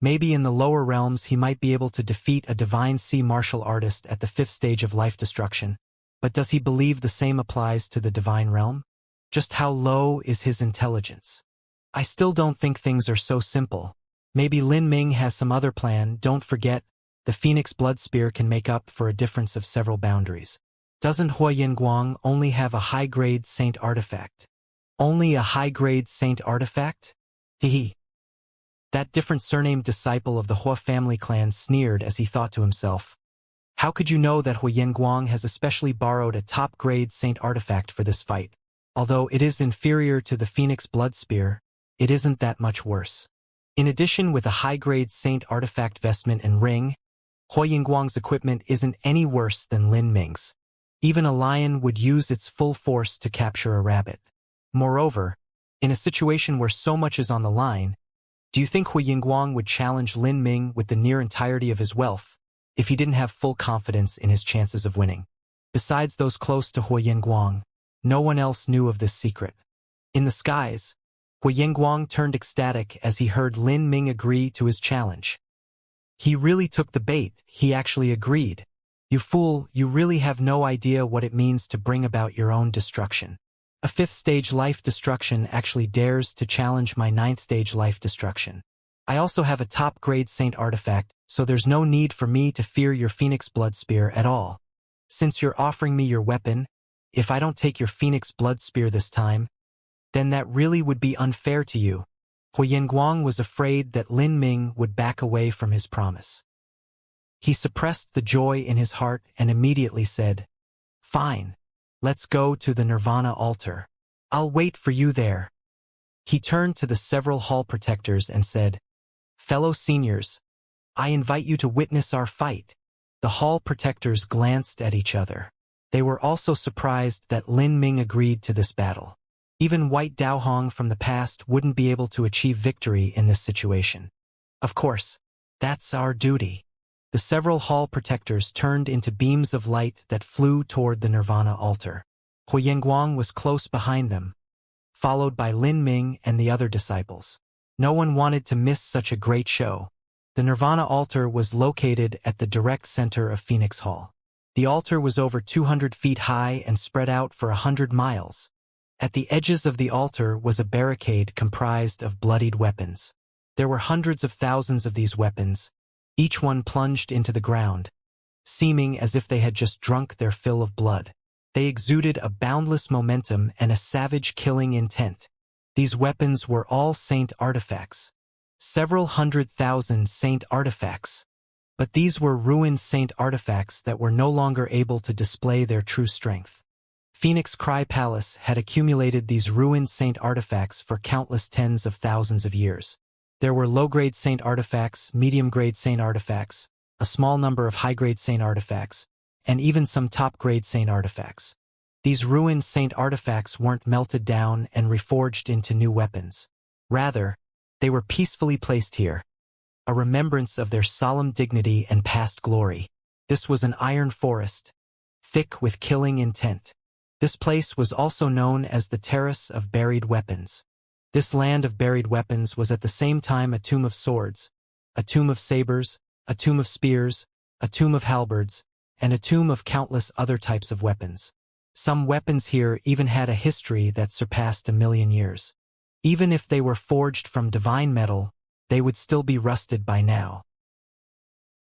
Maybe in the lower realms he might be able to defeat a divine sea martial artist at the 5th stage of life destruction, but does he believe the same applies to the divine realm? Just how low is his intelligence? I still don't think things are so simple. Maybe Lin Ming has some other plan. Don't forget, the Phoenix Blood Spear can make up for a difference of several boundaries. Doesn't Huoyinguang only have a high-grade Saint artifact? Only a high-grade Saint artifact? Hehe. That different surnamed disciple of the Hua family clan sneered as he thought to himself. How could you know that Huoyinguang has especially borrowed a top-grade Saint artifact for this fight? Although it is inferior to the Phoenix Blood Spear, it isn't that much worse. In addition, with a high-grade Saint artifact vestment and ring, Huoyinguang's equipment isn't any worse than Lin Ming's. Even a lion would use its full force to capture a rabbit. Moreover, in a situation where so much is on the line, do you think Huoyinguang would challenge Lin Ming with the near entirety of his wealth if he didn't have full confidence in his chances of winning? Besides those close to Huoyinguang, no one else knew of this secret. In the skies, Huoyinguang turned ecstatic as he heard Lin Ming agree to his challenge. He really took the bait. He actually agreed. You fool, you really have no idea what it means to bring about your own destruction. A 5th stage life destruction actually dares to challenge my 9th stage life destruction. I also have a top-grade Saint artifact, so there's no need for me to fear your Phoenix Blood Spear at all. Since you're offering me your weapon, if I don't take your Phoenix Blood Spear this time, then that really would be unfair to you. Huoyinguang was afraid that Lin Ming would back away from his promise. He suppressed the joy in his heart and immediately said, Fine. Let's go to the Nirvana altar. I'll wait for you there. He turned to the several hall protectors and said, Fellow seniors, I invite you to witness our fight. The hall protectors glanced at each other. They were also surprised that Lin Ming agreed to this battle. Even White Daohong from the past wouldn't be able to achieve victory in this situation. Of course, that's our duty. The several hall protectors turned into beams of light that flew toward the Nirvana altar. Hu Yingguang was close behind them, followed by Lin Ming and the other disciples. No one wanted to miss such a great show. The Nirvana altar was located at the direct center of Phoenix Hall. The altar was over 200 feet high and spread out for 100 miles. At the edges of the altar was a barricade comprised of bloodied weapons. There were hundreds of thousands of these weapons, each one plunged into the ground, seeming as if they had just drunk their fill of blood. They exuded a boundless momentum and a savage killing intent. These weapons were all saint artifacts. Several 100,000 saint artifacts. But these were ruined saint artifacts that were no longer able to display their true strength. Phoenix Cry Palace had accumulated these ruined saint artifacts for countless tens of thousands of years. There were low-grade saint artifacts, medium-grade saint artifacts, a small number of high-grade saint artifacts, and even some top-grade saint artifacts. These ruined saint artifacts weren't melted down and reforged into new weapons. Rather, they were peacefully placed here, a remembrance of their solemn dignity and past glory. This was an iron forest, thick with killing intent. This place was also known as the Terrace of Buried Weapons. This land of buried weapons was at the same time a tomb of swords, a tomb of sabers, a tomb of spears, a tomb of halberds, and a tomb of countless other types of weapons. Some weapons here even had a history that surpassed 1,000,000 years. Even if they were forged from divine metal, they would still be rusted by now.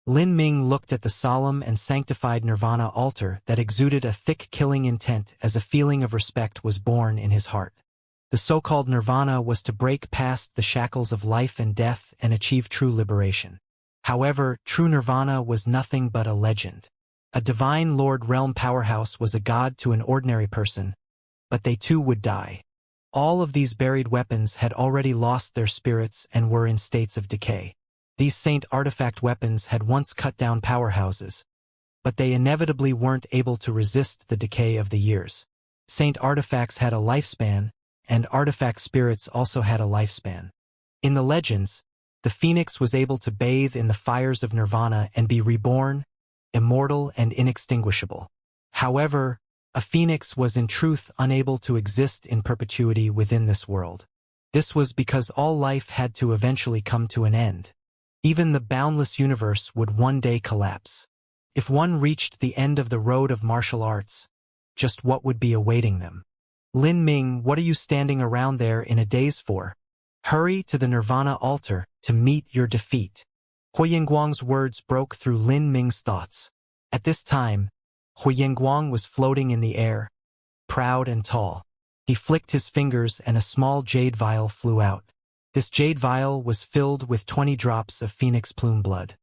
Lin Ming looked at the solemn and sanctified Nirvana altar that exuded a thick killing intent as a feeling of respect was born in his heart. The so-called Nirvana was to break past the shackles of life and death and achieve true liberation. However, true Nirvana was nothing but a legend. A divine Lord Realm powerhouse was a god to an ordinary person, but they too would die. All of these buried weapons had already lost their spirits and were in states of decay. These saint artifact weapons had once cut down powerhouses, but they inevitably weren't able to resist the decay of the years. Saint artifacts had a lifespan, and artifact spirits also had a lifespan. In the legends, the phoenix was able to bathe in the fires of nirvana and be reborn, immortal and inextinguishable. However, a phoenix was in truth unable to exist in perpetuity within this world. This was because all life had to eventually come to an end. Even the boundless universe would one day collapse. If one reached the end of the road of martial arts, just what would be awaiting them? Lin Ming, what are you standing around there in a daze for? Hurry to the Nirvana altar to meet your defeat. Hu Yingguang's words broke through Lin Ming's thoughts. At this time, Hu Yingguang was floating in the air, proud and tall. He flicked his fingers and a small jade vial flew out. This jade vial was filled with 20 drops of phoenix plume blood.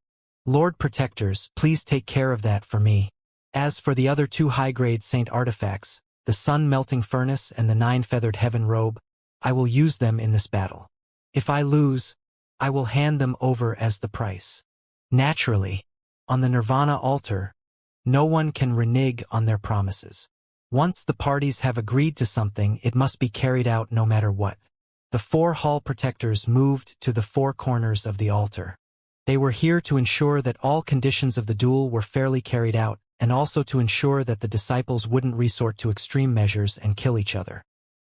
Lord Protectors, please take care of that for me. As for the other 2 high-grade saint artifacts, the sun-melting furnace and the 9-feathered heaven robe, I will use them in this battle. If I lose, I will hand them over as the price. Naturally, on the Nirvana altar, no one can renege on their promises. Once the parties have agreed to something, it must be carried out no matter what. The 4 hall protectors moved to the 4 corners of the altar. They were here to ensure that all conditions of the duel were fairly carried out, and also to ensure that the disciples wouldn't resort to extreme measures and kill each other.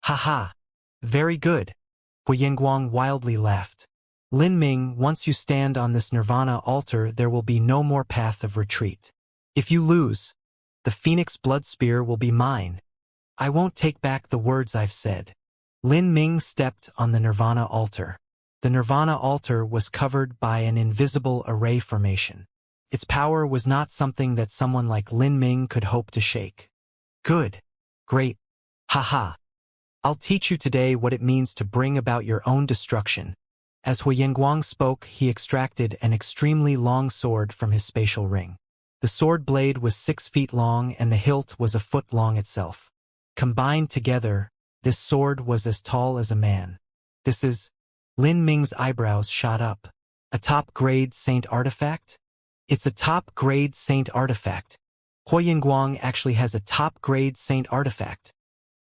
Ha! Very good. Hu Yingguang wildly laughed. Lin Ming, once you stand on this Nirvana altar, there will be no more path of retreat. If you lose, the Phoenix Blood Spear will be mine. I won't take back the words I've said. Lin Ming stepped on the Nirvana altar. The Nirvana altar was covered by an invisible array formation. Its power was not something that someone like Lin Ming could hope to shake. Good. Great. Ha! I'll teach you today what it means to bring about your own destruction. As Hu Yingguang spoke, he extracted an extremely long sword from his spatial ring. The sword blade was 6 feet long and the hilt was a foot long itself. Combined together, this sword was as tall as a man. This is... Lin Ming's eyebrows shot up. A top-grade saint artifact? It's a top-grade saint artifact. Huoyingguang actually has a top-grade saint artifact.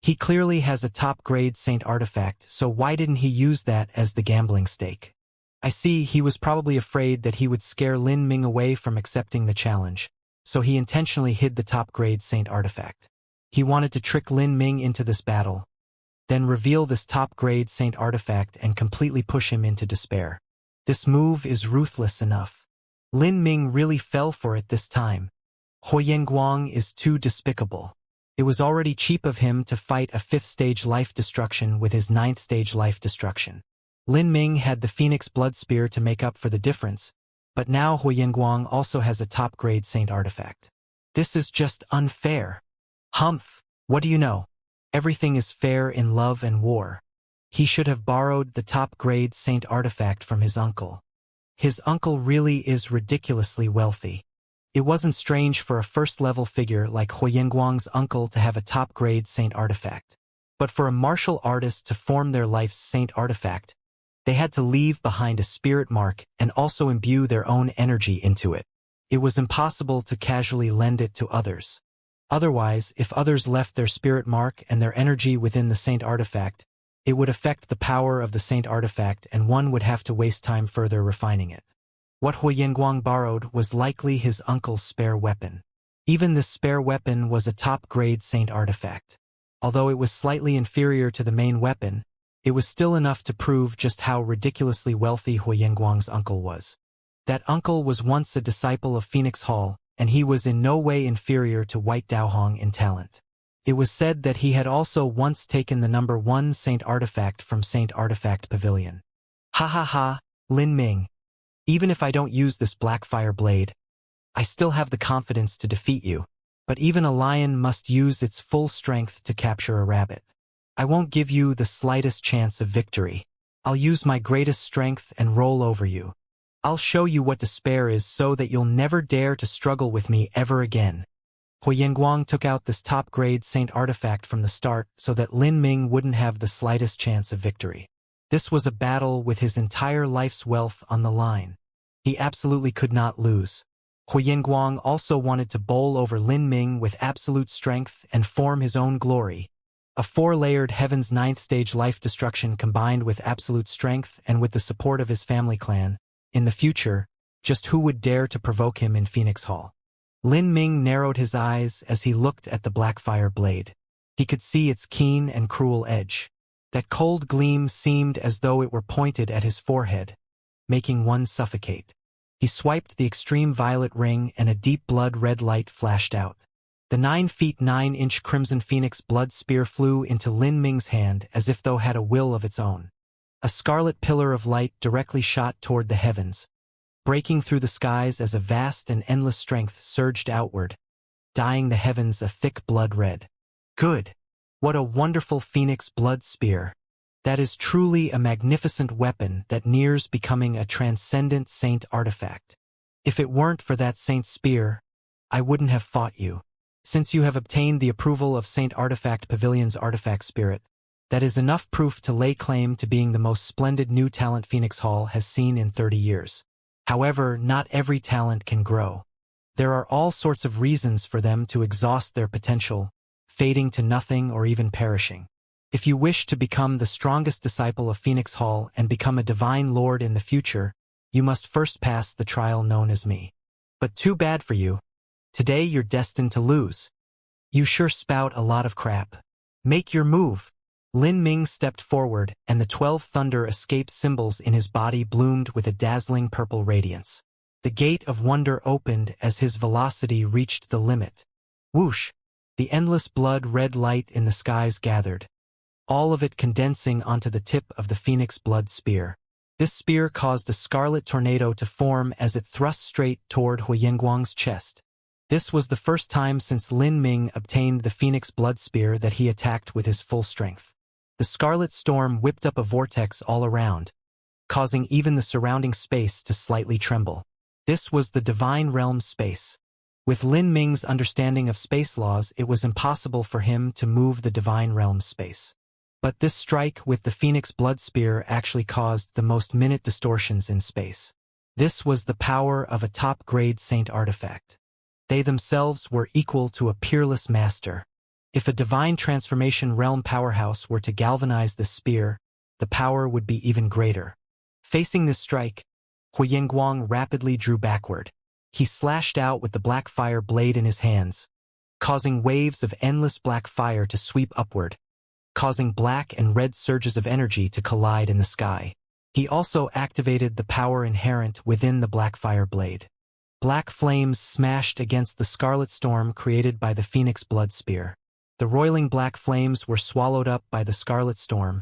He clearly has a top-grade saint artifact, so why didn't he use that as the gambling stake? I see, he was probably afraid that he would scare Lin Ming away from accepting the challenge, so he intentionally hid the top-grade saint artifact. He wanted to trick Lin Ming into this battle, then reveal this top-grade saint artifact and completely push him into despair. This move is ruthless enough. Lin Ming really fell for it this time. Huoyingguang is too despicable. It was already cheap of him to fight a 5th-stage life destruction with his 9th-stage life destruction. Lin Ming had the Phoenix Blood Spear to make up for the difference, but now Huoyingguang also has a top-grade saint artifact. This is just unfair. Humph, what do you know? Everything is fair in love and war. He should have borrowed the top-grade saint artifact from his uncle. His uncle really is ridiculously wealthy. It wasn't strange for a first-level figure like Huoyingguang's uncle to have a top-grade saint artifact. But for a martial artist to form their life's saint artifact, they had to leave behind a spirit mark and also imbue their own energy into it. It was impossible to casually lend it to others. Otherwise, if others left their spirit mark and their energy within the saint artifact, it would affect the power of the saint artifact and one would have to waste time further refining it. What Huoyingguang borrowed was likely his uncle's spare weapon. Even this spare weapon was a top-grade saint artifact. Although it was slightly inferior to the main weapon, it was still enough to prove just how ridiculously wealthy Huoyingguang's uncle was. That uncle was once a disciple of Phoenix Hall, and he was in no way inferior to White Daohong in talent. It was said that he had also once taken the number 1 Saint Artifact from Saint Artifact Pavilion. Ha ha ha, Lin Ming. Even if I don't use this Blackfire blade, I still have the confidence to defeat you. But even a lion must use its full strength to capture a rabbit. I won't give you the slightest chance of victory. I'll use my greatest strength and roll over you. I'll show you what despair is so that you'll never dare to struggle with me ever again. Huoyingguang took out this top-grade saint artifact from the start so that Lin Ming wouldn't have the slightest chance of victory. This was a battle with his entire life's wealth on the line. He absolutely could not lose. Huoyingguang also wanted to bowl over Lin Ming with absolute strength and form his own glory. A 4-layered Heaven's 9th stage life destruction combined with absolute strength and with the support of his family clan. In the future, just who would dare to provoke him in Phoenix Hall? Lin Ming narrowed his eyes as he looked at the Blackfire blade. He could see its keen and cruel edge. That cold gleam seemed as though it were pointed at his forehead, making one suffocate. He swiped the extreme violet ring and a deep blood-red light flashed out. The 9 feet 9-inch Crimson Phoenix blood spear flew into Lin Ming's hand as if though had a will of its own. A scarlet pillar of light directly shot toward the heavens, breaking through the skies as a vast and endless strength surged outward, dyeing the heavens a thick blood red. Good! What a wonderful Phoenix blood spear! That is truly a magnificent weapon that nears becoming a transcendent saint artifact. If it weren't for that saint spear, I wouldn't have fought you. Since you have obtained the approval of Saint Artifact Pavilion's artifact spirit, that is enough proof to lay claim to being the most splendid new talent Phoenix Hall has seen in 30 years. However, not every talent can grow. There are all sorts of reasons for them to exhaust their potential, fading to nothing or even perishing. If you wish to become the strongest disciple of Phoenix Hall and become a divine lord in the future, you must first pass the trial known as me. But too bad for you. Today you're destined to lose. You sure spout a lot of crap. Make your move. Lin Ming stepped forward, and the 12 thunder escape symbols in his body bloomed with a dazzling purple radiance. The gate of wonder opened as his velocity reached the limit. Whoosh! The endless blood-red light in the skies gathered, all of it condensing onto the tip of the Phoenix blood spear. This spear caused a scarlet tornado to form as it thrust straight toward Huoyingguang's chest. This was the first time since Lin Ming obtained the Phoenix blood spear that he attacked with his full strength. The scarlet storm whipped up a vortex all around, causing even the surrounding space to slightly tremble. This was the divine realm space. With Lin Ming's understanding of space laws, it was impossible for him to move the divine realm's space. But this strike with the Phoenix Blood Spear actually caused the most minute distortions in space. This was the power of a top-grade saint artifact. They themselves were equal to a peerless master. If a divine transformation realm powerhouse were to galvanize this spear, the power would be even greater. Facing this strike, Huyenguang rapidly drew backward. He slashed out with the black fire blade in his hands, causing waves of endless black fire to sweep upward, causing black and red surges of energy to collide in the sky. He also activated the power inherent within the black fire blade. Black flames smashed against the scarlet storm created by the Phoenix Blood Spear. The roiling black flames were swallowed up by the scarlet storm,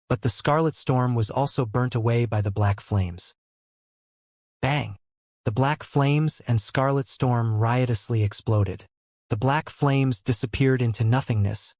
but the scarlet storm was also burnt away by the black flames. Bang! The black flames and scarlet storm riotously exploded. The black flames disappeared into nothingness,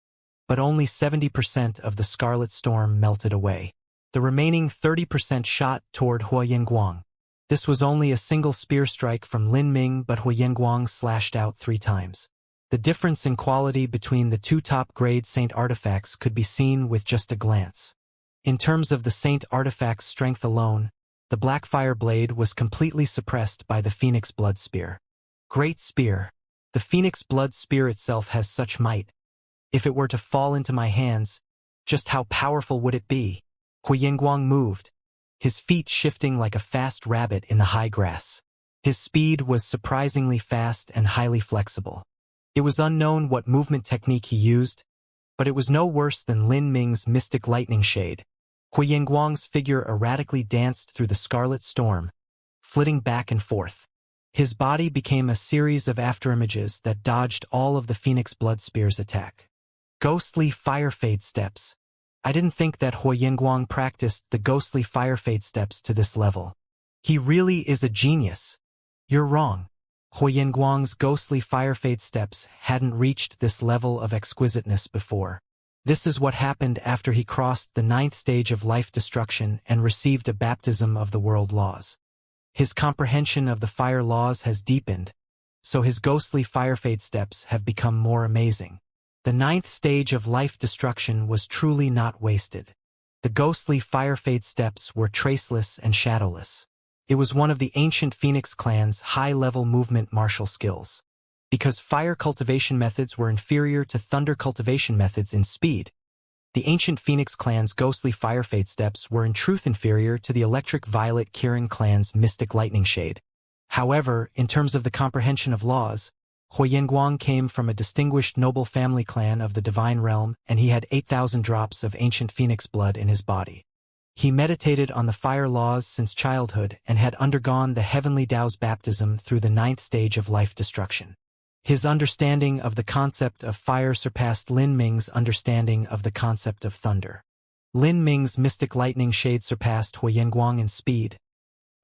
but only 70% of the scarlet storm melted away. The remaining 30% shot toward Huyenguang. This was only a single spear strike from Lin Ming, but Huyenguang slashed out 3 times. The difference in quality between the 2 top-grade saint artifacts could be seen with just a glance. In terms of the saint artifact's strength alone, the Black Fire Blade was completely suppressed by the Phoenix Blood Spear. Great spear. The Phoenix Blood Spear itself has such might. If it were to fall into my hands, just how powerful would it be? Huyenguang moved, his feet shifting like a fast rabbit in the high grass. His speed was surprisingly fast and highly flexible. It was unknown what movement technique he used, but it was no worse than Lin Ming's mystic lightning shade. Huyenguang's figure erratically danced through the scarlet storm, flitting back and forth. His body became a series of afterimages that dodged all of the Phoenix Blood Spear's attack. Ghostly fire fade steps. I didn't think that Huyenguang practiced the ghostly fire fade steps to this level. He really is a genius. You're wrong. Huyenguang's ghostly fire fade steps hadn't reached this level of exquisiteness before. This is what happened after he crossed the 9th stage of life destruction and received a baptism of the world laws. His comprehension of the fire laws has deepened, so his ghostly fire fade steps have become more amazing. The 9th stage of life destruction was truly not wasted. The ghostly fire fade steps were traceless and shadowless. It was one of the ancient Phoenix clan's high-level movement martial skills. Because fire cultivation methods were inferior to thunder cultivation methods in speed, the ancient Phoenix clan's ghostly fire fade steps were in truth inferior to the electric violet Kirin clan's mystic lightning shade. However, in terms of the comprehension of laws, Huyenguang came from a distinguished noble family clan of the divine realm, and he had 8,000 drops of ancient phoenix blood in his body. He meditated on the fire laws since childhood and had undergone the heavenly Tao's baptism through the 9th stage of life destruction. His understanding of the concept of fire surpassed Lin Ming's understanding of the concept of thunder. Lin Ming's mystic lightning shade surpassed Huyenguang in speed,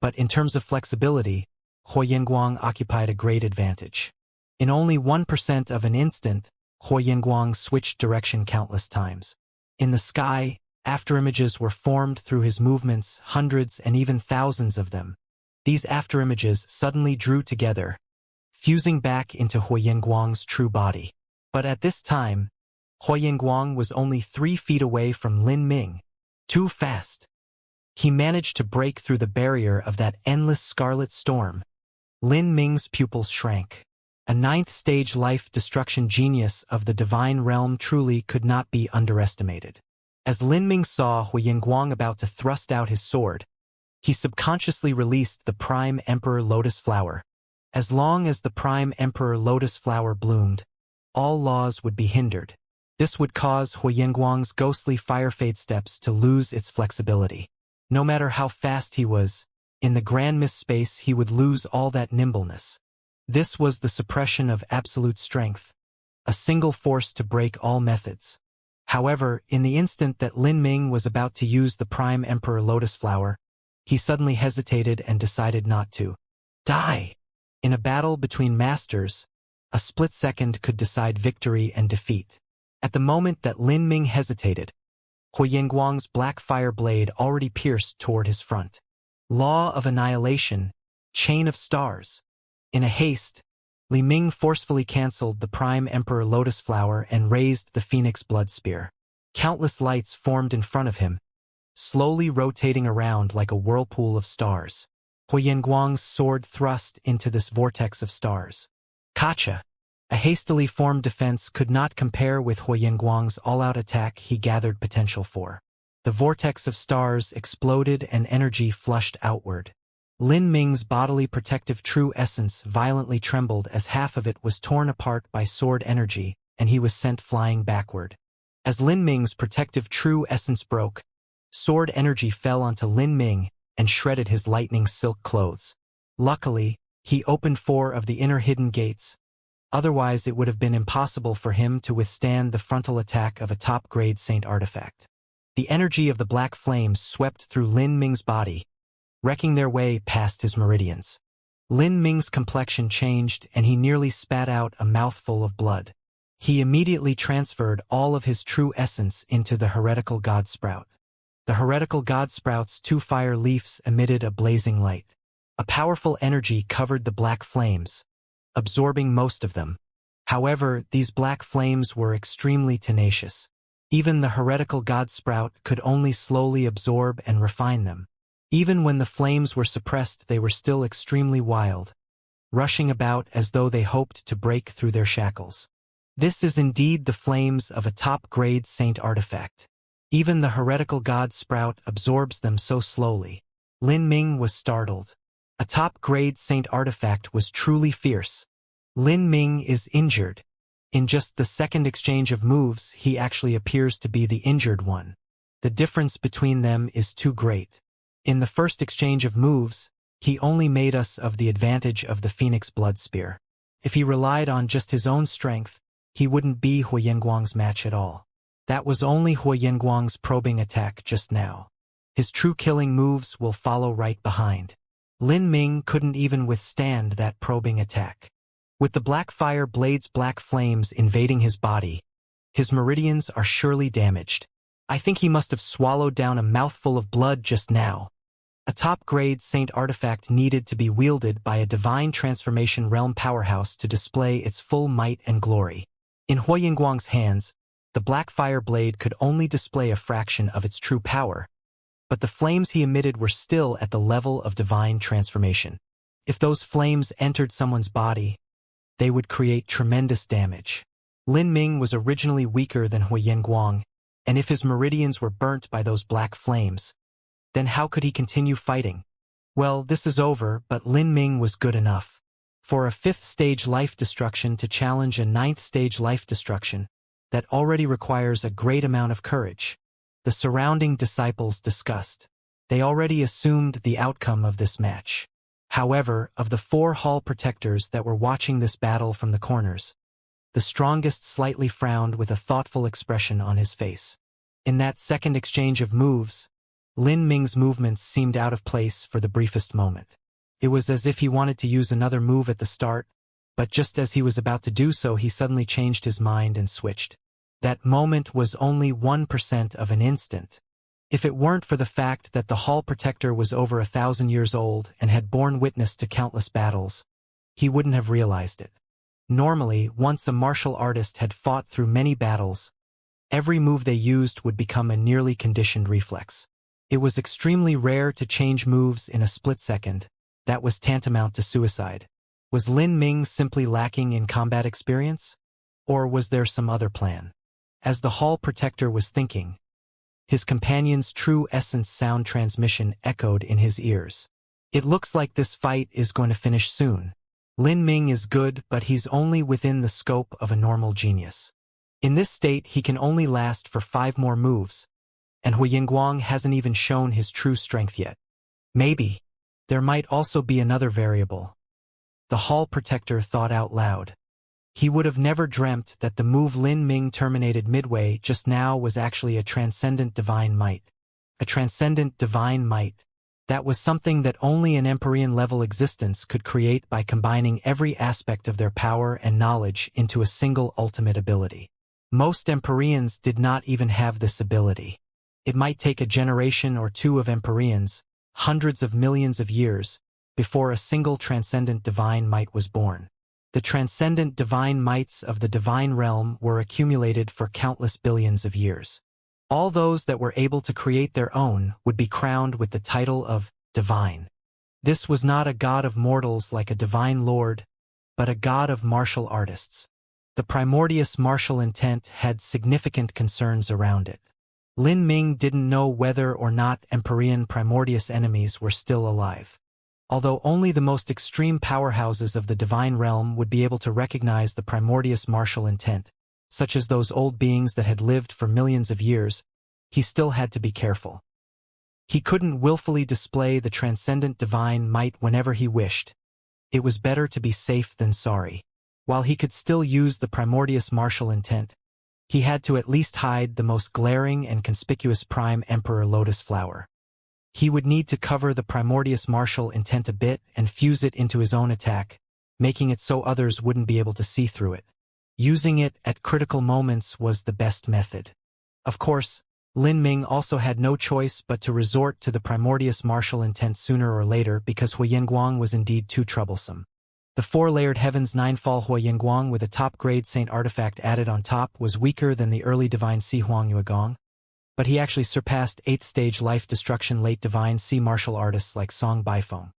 but in terms of flexibility, Huyenguang occupied a great advantage. In only 1% of an instant, Huyenguang switched direction countless times. In the sky, afterimages were formed through his movements, hundreds and even thousands of them. These afterimages suddenly drew together, fusing back into Huyenguang's true body. But at this time, Huyenguang was only 3 feet away from Lin Ming. Too fast. He managed to break through the barrier of that endless scarlet storm. Lin Ming's pupils shrank. A 9th stage life destruction genius of the divine realm truly could not be underestimated. As Lin Ming saw Huyenguang about to thrust out his sword, he subconsciously released the Prime Emperor Lotus Flower. As long as the Prime Emperor Lotus Flower bloomed, all laws would be hindered. This would cause Huyenguang's ghostly fire fade steps to lose its flexibility. No matter how fast he was, in the grand mist space he would lose all that nimbleness. This was the suppression of absolute strength, a single force to break all methods. However, in the instant that Lin Ming was about to use the Prime Emperor Lotus Flower, he suddenly hesitated and decided not to die. In a battle between masters, a split second could decide victory and defeat. At the moment that Lin Ming hesitated, Huyenguang's black fire blade already pierced toward his front. Law of annihilation, chain of stars. In a haste, Li Ming forcefully cancelled the Prime Emperor Lotus Flower and raised the Phoenix Blood Spear. Countless lights formed in front of him, slowly rotating around like a whirlpool of stars. Huoyanguang's sword thrust into this vortex of stars. Kacha! A hastily formed defense could not compare with Huoyanguang's all-out attack he gathered potential for. The vortex of stars exploded and energy flushed outward. Lin Ming's bodily protective true essence violently trembled as half of it was torn apart by sword energy, and he was sent flying backward. As Lin Ming's protective true essence broke, sword energy fell onto Lin Ming and shredded his lightning silk clothes. Luckily, he opened 4 of the inner hidden gates. Otherwise it would have been impossible for him to withstand the frontal attack of a top-grade saint artifact. The energy of the black flames swept through Lin Ming's body, wrecking their way past his meridians. Lin Ming's complexion changed and he nearly spat out a mouthful of blood. He immediately transferred all of his true essence into the heretical god sprout. The heretical god sprout's 2 fire leaves emitted a blazing light. A powerful energy covered the black flames, absorbing most of them. However, these black flames were extremely tenacious. Even the heretical god sprout could only slowly absorb and refine them. Even when the flames were suppressed, they were still extremely wild, rushing about as though they hoped to break through their shackles. This is indeed the flames of a top-grade saint artifact. Even the heretical god sprout absorbs them so slowly. Lin Ming was startled. A top-grade saint artifact was truly fierce. Lin Ming is injured. In just the second exchange of moves, he actually appears to be the injured one. The difference between them is too great. In the first exchange of moves, he only made us of the advantage of the Phoenix Blood Spear. If he relied on just his own strength, he wouldn't be Huoyanguang's match at all. That was only Huoyanguang's probing attack just now. His true killing moves will follow right behind. Lin Ming couldn't even withstand that probing attack. With the black fire blade's black flames invading his body, his meridians are surely damaged. I think he must have swallowed down a mouthful of blood just now. A top-grade saint artifact needed to be wielded by a divine transformation realm powerhouse to display its full might and glory. In Huoyanguang's hands, the black fire blade could only display a fraction of its true power, but the flames he emitted were still at the level of divine transformation. If those flames entered someone's body, they would create tremendous damage. Lin Ming was originally weaker than Huoyanguang, and if his meridians were burnt by those black flames, then how could he continue fighting? Well, this is over, but Lin Ming was good enough. For a 5th stage life destruction to challenge a 9th stage life destruction, that already requires a great amount of courage. The surrounding disciples discussed. They already assumed the outcome of this match. However, of the 4 hall protectors that were watching this battle from the corners, the strongest slightly frowned with a thoughtful expression on his face. In that second exchange of moves, Lin Ming's movements seemed out of place for the briefest moment. It was as if he wanted to use another move at the start, but just as he was about to do so, he suddenly changed his mind and switched. That moment was only 1% of an instant. If it weren't for the fact that the Hall Protector was over 1,000 years old and had borne witness to countless battles, he wouldn't have realized it. Normally, once a martial artist had fought through many battles, every move they used would become a nearly conditioned reflex. It was extremely rare to change moves in a split second. That was tantamount to suicide. Was Lin Ming simply lacking in combat experience? Or was there some other plan? As the Hall Protector was thinking, his companion's true essence sound transmission echoed in his ears. It looks like this fight is going to finish soon. Lin Ming is good, but he's only within the scope of a normal genius. In this state, he can only last for 5 more moves, and Huoyanguang hasn't even shown his true strength yet. Maybe there might also be another variable. The Hall Protector thought out loud. He would have never dreamt that the move Lin Ming terminated midway just now was actually a transcendent divine might. A transcendent divine might. That was something that only an Empyrean-level existence could create by combining every aspect of their power and knowledge into a single ultimate ability. Most Empyreans did not even have this ability. It might take a generation or 2 of Empyreans, hundreds of millions of years, before a single transcendent divine might was born. The transcendent divine mites of the divine realm were accumulated for countless billions of years. All those that were able to create their own would be crowned with the title of divine. This was not a god of mortals like a divine lord, but a god of martial artists. The primordious martial intent had significant concerns around it. Lin Ming didn't know whether or not Empyrean primordious enemies were still alive. Although only the most extreme powerhouses of the divine realm would be able to recognize the primordious martial intent, such as those old beings that had lived for millions of years, he still had to be careful. He couldn't willfully display the transcendent divine might whenever he wished. It was better to be safe than sorry. While he could still use the primordious martial intent, he had to at least hide the most glaring and conspicuous prime emperor lotus flower. He would need to cover the primordious martial intent a bit and fuse it into his own attack, making it so others wouldn't be able to see through it. Using it at critical moments was the best method. Of course, Lin Ming also had no choice but to resort to the primordious martial intent sooner or later because Huoyanguang was indeed too troublesome. The 4-layered Heaven's 9-fall Huoyanguang with a top-grade saint artifact added on top was weaker than the early divine Si Huangyuegong, but he actually surpassed 8th-stage life-destruction late divine Si martial artists like Song Baifeng.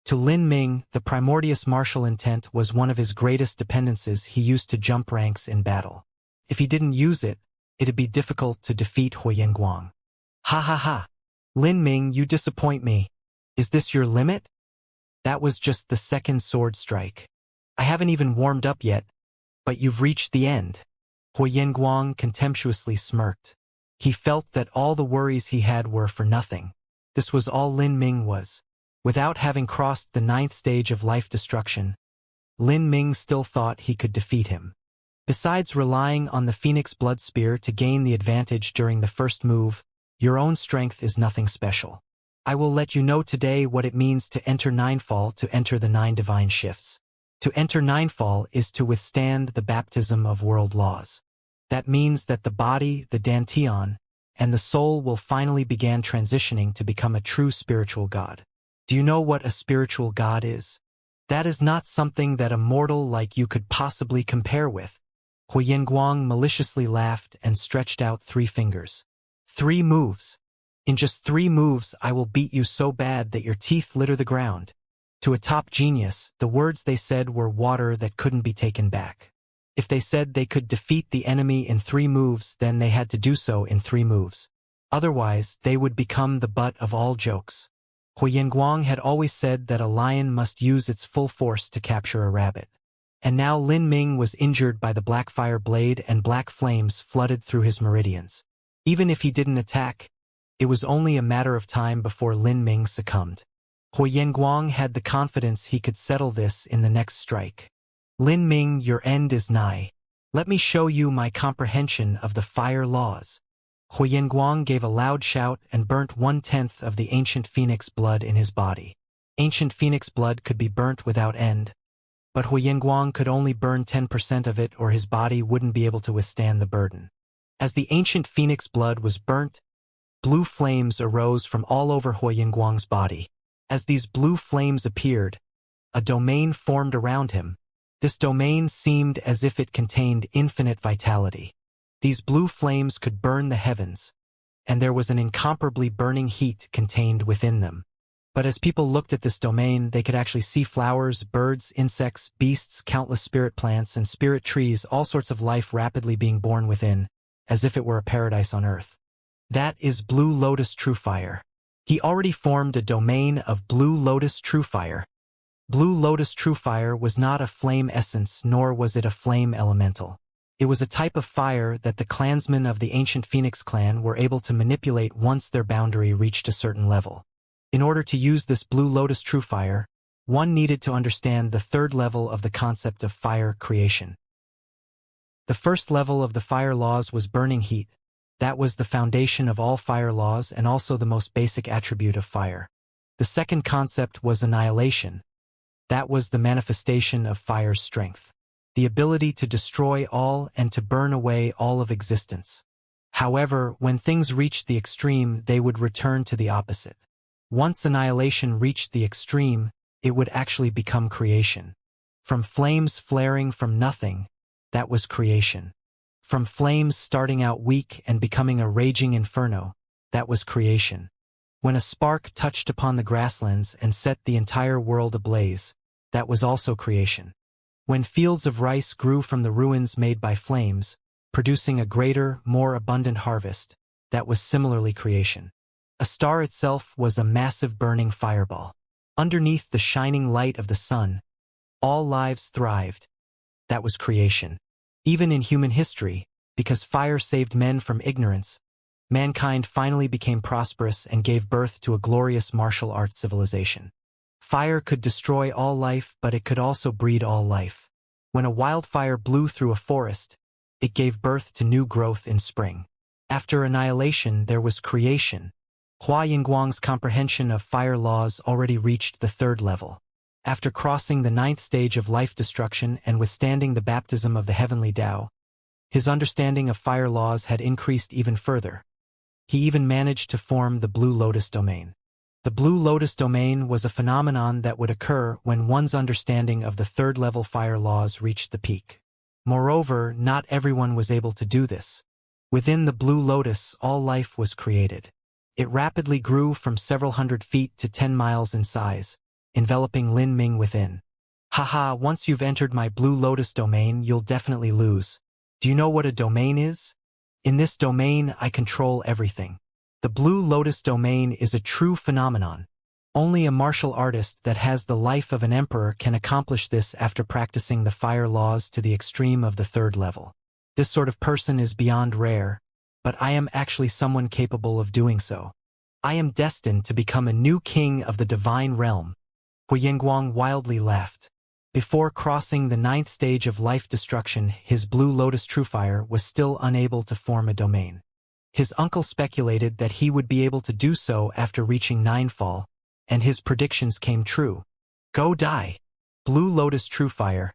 To Lin Ming, the primordious martial intent was one of his greatest dependencies he used to jump ranks in battle. If he didn't use it, it'd be difficult to defeat Huoyanguang. Ha ha ha! Lin Ming, you disappoint me. Is this your limit? That was just the second sword strike. I haven't even warmed up yet, but you've reached the end. Huoyanguang contemptuously smirked. He felt that all the worries he had were for nothing. This was all Lin Ming was. Without having crossed the 9th stage of life destruction, Lin Ming still thought he could defeat him. Besides relying on the Phoenix Blood Spear to gain the advantage during the first move, your own strength is nothing special. I will let you know today what it means to enter 9-fall, to enter the 9 divine shifts. To enter 9-fall is to withstand the baptism of world laws. That means that the body, the dantian, and the soul will finally begin transitioning to become a true spiritual god. Do you know what a spiritual god is? That is not something that a mortal like you could possibly compare with. Huoyanguang maliciously laughed and stretched out 3 fingers. 3 moves. In just 3 moves I will beat you so bad that your teeth litter the ground. To a top genius, the words they said were water that couldn't be taken back. If they said they could defeat the enemy in 3 moves, then they had to do so in 3 moves. Otherwise, they would become the butt of all jokes. Huoyanguang had always said that a lion must use its full force to capture a rabbit. And now Lin Ming was injured by the black fire blade and black flames flooded through his meridians. Even if he didn't attack, it was only a matter of time before Lin Ming succumbed. Huoyanguang had the confidence he could settle this in the next strike. Lin Ming, your end is nigh. Let me show you my comprehension of the fire laws. Huoyanguang gave a loud shout and burnt 1/10 of the ancient phoenix blood in his body. Ancient phoenix blood could be burnt without end, but Huoyanguang could only burn 10% of it or his body wouldn't be able to withstand the burden. As the ancient phoenix blood was burnt, blue flames arose from all over Huoyanguang's body. As these blue flames appeared, a domain formed around him. This domain seemed as if it contained infinite vitality. These blue flames could burn the heavens, and there was an incomparably burning heat contained within them. But as people looked at this domain, they could actually see flowers, birds, insects, beasts, countless spirit plants, and spirit trees, all sorts of life rapidly being born within, as if it were a paradise on earth. That is Blue Lotus True Fire. He already formed a domain of Blue Lotus True Fire. Blue Lotus True Fire was not a flame essence, nor was it a flame elemental. It was a type of fire that the clansmen of the ancient Phoenix clan were able to manipulate once their boundary reached a certain level. In order to use this Blue Lotus True Fire, one needed to understand the 3rd level of the concept of fire creation. The 1st level of the fire laws was burning heat. That was the foundation of all fire laws and also the most basic attribute of fire. The 2nd concept was annihilation. That was the manifestation of fire's strength. The ability to destroy all and to burn away all of existence. However, when things reached the extreme, they would return to the opposite. Once annihilation reached the extreme, it would actually become creation. From flames flaring from nothing, that was creation. From flames starting out weak and becoming a raging inferno, that was creation. When a spark touched upon the grasslands and set the entire world ablaze, that was also creation. When fields of rice grew from the ruins made by flames, producing a greater, more abundant harvest, that was similarly creation. A star itself was a massive burning fireball. Underneath the shining light of the sun, all lives thrived. That was creation. Even in human history, because fire saved men from ignorance, mankind finally became prosperous and gave birth to a glorious martial arts civilization. Fire could destroy all life, but it could also breed all life. When a wildfire blew through a forest, it gave birth to new growth in spring. After annihilation, there was creation. Hua Yingguang's comprehension of fire laws already reached the 3rd level. After crossing the 9th stage of life destruction and withstanding the baptism of the heavenly Tao, his understanding of fire laws had increased even further. He even managed to form the Blue Lotus domain. The Blue Lotus domain was a phenomenon that would occur when one's understanding of the 3rd level fire laws reached the peak. Moreover, not everyone was able to do this. Within the Blue Lotus, all life was created. It rapidly grew from several hundred feet to 10 miles in size, enveloping Lin Ming within. Haha, once you've entered my Blue Lotus domain, you'll definitely lose. Do you know what a domain is? In this domain, I control everything. The Blue Lotus domain is a true phenomenon. Only a martial artist that has the life of an emperor can accomplish this after practicing the fire laws to the extreme of the 3rd level. This sort of person is beyond rare, but I am actually someone capable of doing so. I am destined to become a new king of the divine realm. Hu Yingguang wildly laughed. Before crossing the 9th stage of life destruction, his Blue Lotus Truefire was still unable to form a domain. His uncle speculated that he would be able to do so after reaching 9-fall, and his predictions came true. Go die! Blue Lotus Truefire.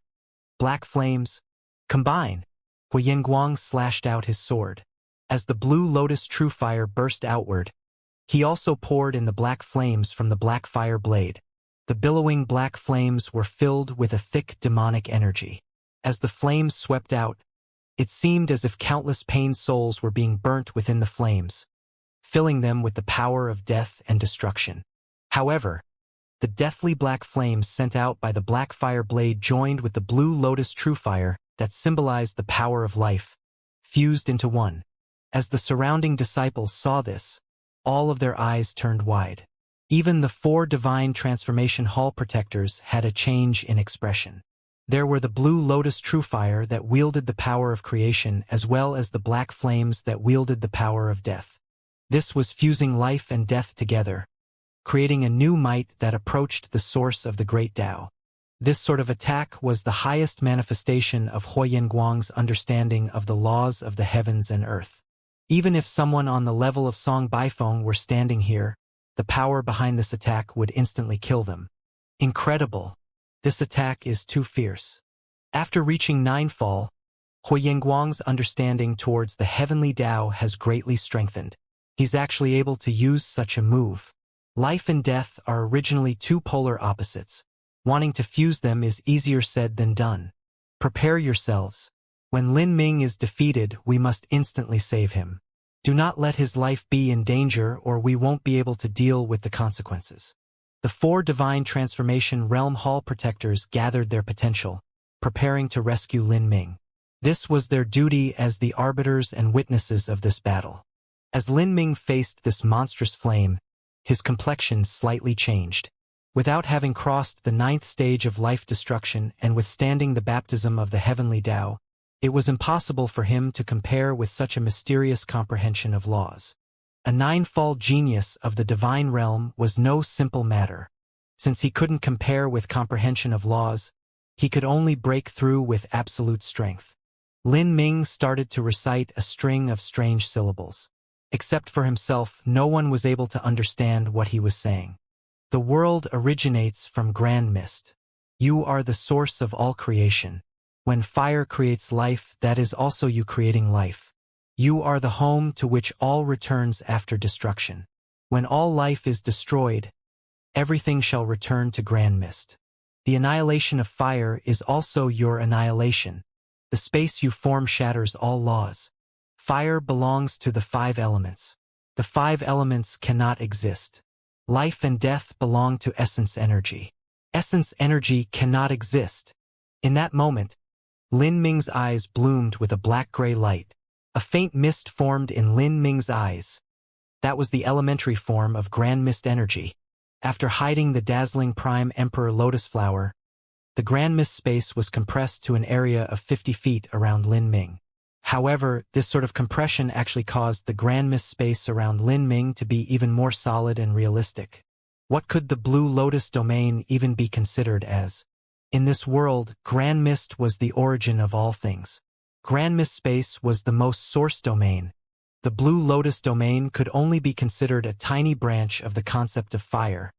Black flames. Combine! Hu Yingguang slashed out his sword. As the Blue Lotus Truefire burst outward, he also poured in the black flames from the black fire blade. The billowing black flames were filled with a thick demonic energy. As the flames swept out, it seemed as if countless pained souls were being burnt within the flames, filling them with the power of death and destruction. However, the deathly black flames sent out by the black fire blade joined with the Blue Lotus Truefire that symbolized the power of life, fused into one. As the surrounding disciples saw this, all of their eyes turned wide. Even the 4 divine transformation hall protectors had a change in expression. There were the Blue Lotus Truefire that wielded the power of creation as well as the black flames that wielded the power of death. This was fusing life and death together, creating a new might that approached the source of the great Tao. This sort of attack was the highest manifestation of Hu Yingguang's understanding of the laws of the heavens and earth. Even if someone on the level of Song Baifeng were standing here, the power behind this attack would instantly kill them. Incredible! This attack is too fierce. After reaching 9-fall, Hu Yingguang's understanding towards the heavenly Tao has greatly strengthened. He's actually able to use such a move. Life and death are originally 2 polar opposites. Wanting to fuse them is easier said than done. Prepare yourselves. When Lin Ming is defeated, we must instantly save him. Do not let his life be in danger or we won't be able to deal with the consequences. The 4 divine transformation realm hall protectors gathered their potential, preparing to rescue Lin Ming. This was their duty as the arbiters and witnesses of this battle. As Lin Ming faced this monstrous flame, his complexion slightly changed. Without having crossed the 9th stage of life destruction and withstanding the baptism of the heavenly Tao, it was impossible for him to compare with such a mysterious comprehension of laws. A 9-fall genius of the divine realm was no simple matter. Since he couldn't compare with comprehension of laws, he could only break through with absolute strength. Lin Ming started to recite a string of strange syllables. Except for himself, no one was able to understand what he was saying. The world originates from grand mist. You are the source of all creation. When fire creates life, that is also you creating life. You are the home to which all returns after destruction. When all life is destroyed, everything shall return to grand mist. The annihilation of fire is also your annihilation. The space you form shatters all laws. Fire belongs to the 5 elements. The 5 elements cannot exist. Life and death belong to essence energy. Essence energy cannot exist. In that moment, Lin Ming's eyes bloomed with a black-gray light. A faint mist formed in Lin Ming's eyes. That was the elementary form of Grand Mist energy. After hiding the dazzling Prime Emperor Lotus Flower, the Grand Mist space was compressed to an area of 50 feet around Lin Ming. However, this sort of compression actually caused the Grand Mist space around Lin Ming to be even more solid and realistic. What could the Blue Lotus domain even be considered as? In this world, Grand Mist was the origin of all things. Grand Mist space was the most source domain. The Blue Lotus domain could only be considered a tiny branch of the concept of fire.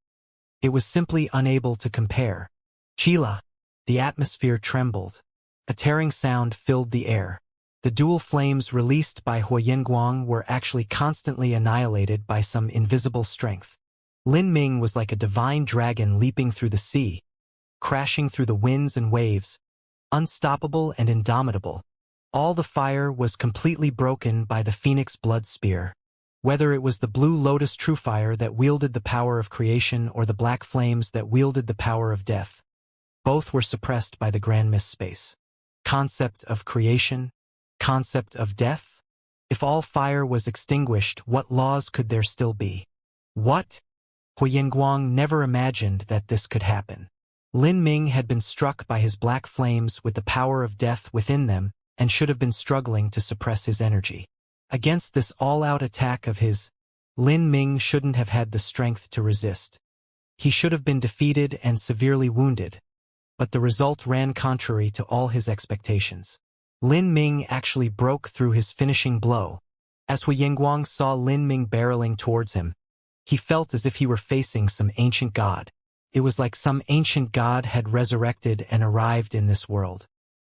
It was simply unable to compare. Chila. The atmosphere trembled. A tearing sound filled the air. The dual flames released by Huoyenguang were actually constantly annihilated by some invisible strength. Lin Ming was like a divine dragon leaping through the sea, crashing through the winds and waves, unstoppable and indomitable. All the fire was completely broken by the Phoenix Blood Spear. Whether it was the Blue Lotus True Fire that wielded the power of creation or the Black Flames that wielded the power of death, both were suppressed by the Grand Mist space. Concept of creation, concept of death? If all fire was extinguished, what laws could there still be? What? Huoyenguang never imagined that this could happen. Lin Ming had been struck by his black flames with the power of death within them and should have been struggling to suppress his energy. Against this all-out attack of his, Lin Ming shouldn't have had the strength to resist. He should have been defeated and severely wounded, but the result ran contrary to all his expectations. Lin Ming actually broke through his finishing blow. As Huoyenguang saw Lin Ming barreling towards him, he felt as if he were facing some ancient god. It was like some ancient god had resurrected and arrived in this world.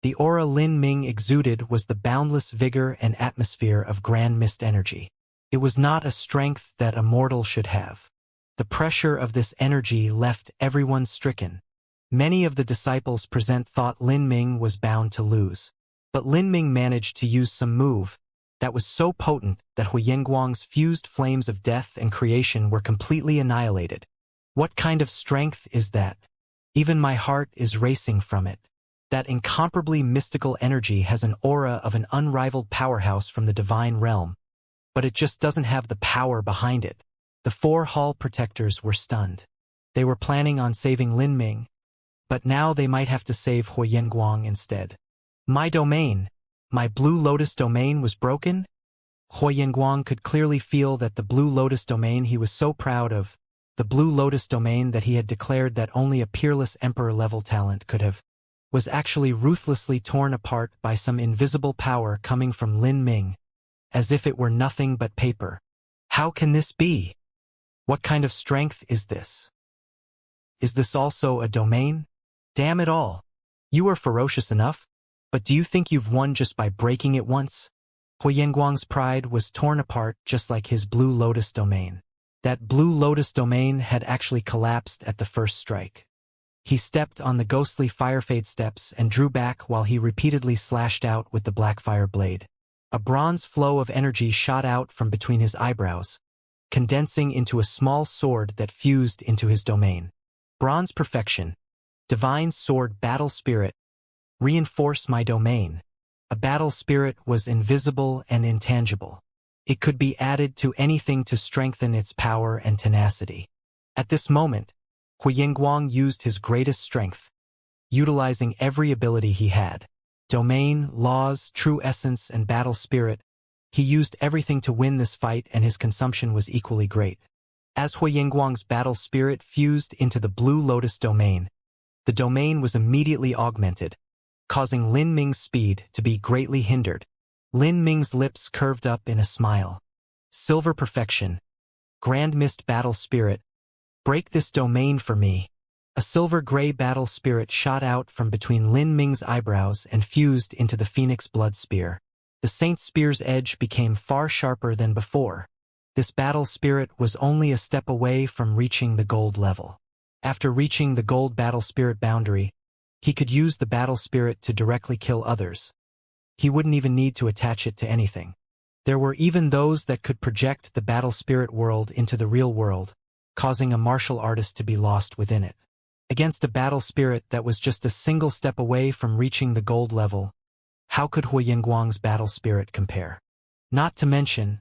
The aura Lin Ming exuded was the boundless vigor and atmosphere of Grand Mist energy. It was not a strength that a mortal should have. The pressure of this energy left everyone stricken. Many of the disciples present thought Lin Ming was bound to lose. But Lin Ming managed to use some move that was so potent that Huoyenguang's fused flames of death and creation were completely annihilated. What kind of strength is that? Even my heart is racing from it. That incomparably mystical energy has an aura of an unrivaled powerhouse from the divine realm, but it just doesn't have the power behind it. The 4 hall protectors were stunned. They were planning on saving Lin Ming, but now they might have to save Huoyenguang instead. My domain, my Blue Lotus domain was broken? Huoyenguang could clearly feel that the Blue Lotus domain he was so proud of, the Blue Lotus domain that he had declared that only a peerless emperor-level talent could have, was actually ruthlessly torn apart by some invisible power coming from Lin Ming, as if it were nothing but paper. How can this be? What kind of strength is this? Is this also a domain? Damn it all. You are ferocious enough, but do you think you've won just by breaking it once? Huoyenguang's pride was torn apart just like his Blue Lotus domain. That Blue Lotus domain had actually collapsed at the first strike. He stepped on the ghostly firefade steps and drew back while he repeatedly slashed out with the black fire blade. A bronze flow of energy shot out from between his eyebrows, condensing into a small sword that fused into his domain. Bronze perfection. Divine sword battle spirit. Reinforce my domain. A battle spirit was invisible and intangible. It could be added to anything to strengthen its power and tenacity. At this moment, Huoyenguang used his greatest strength, utilizing every ability he had. Domain, laws, true essence, and battle spirit. He used everything to win this fight, and his consumption was equally great. As Huoyenguang's battle spirit fused into the Blue Lotus domain, the domain was immediately augmented, causing Lin Ming's speed to be greatly hindered. Lin Ming's lips curved up in a smile. Silver perfection. Grand Mist battle spirit. Break this domain for me. A silver-gray battle spirit shot out from between Lin Ming's eyebrows and fused into the Phoenix Blood Spear. The Saint Spear's edge became far sharper than before. This battle spirit was only a step away from reaching the gold level. After reaching the gold battle spirit boundary, he could use the battle spirit to directly kill others. He wouldn't even need to attach it to anything. There were even those that could project the battle spirit world into the real world, causing a martial artist to be lost within it. Against a battle spirit that was just a single step away from reaching the gold level, how could Hu Yinguang's battle spirit compare? Not to mention,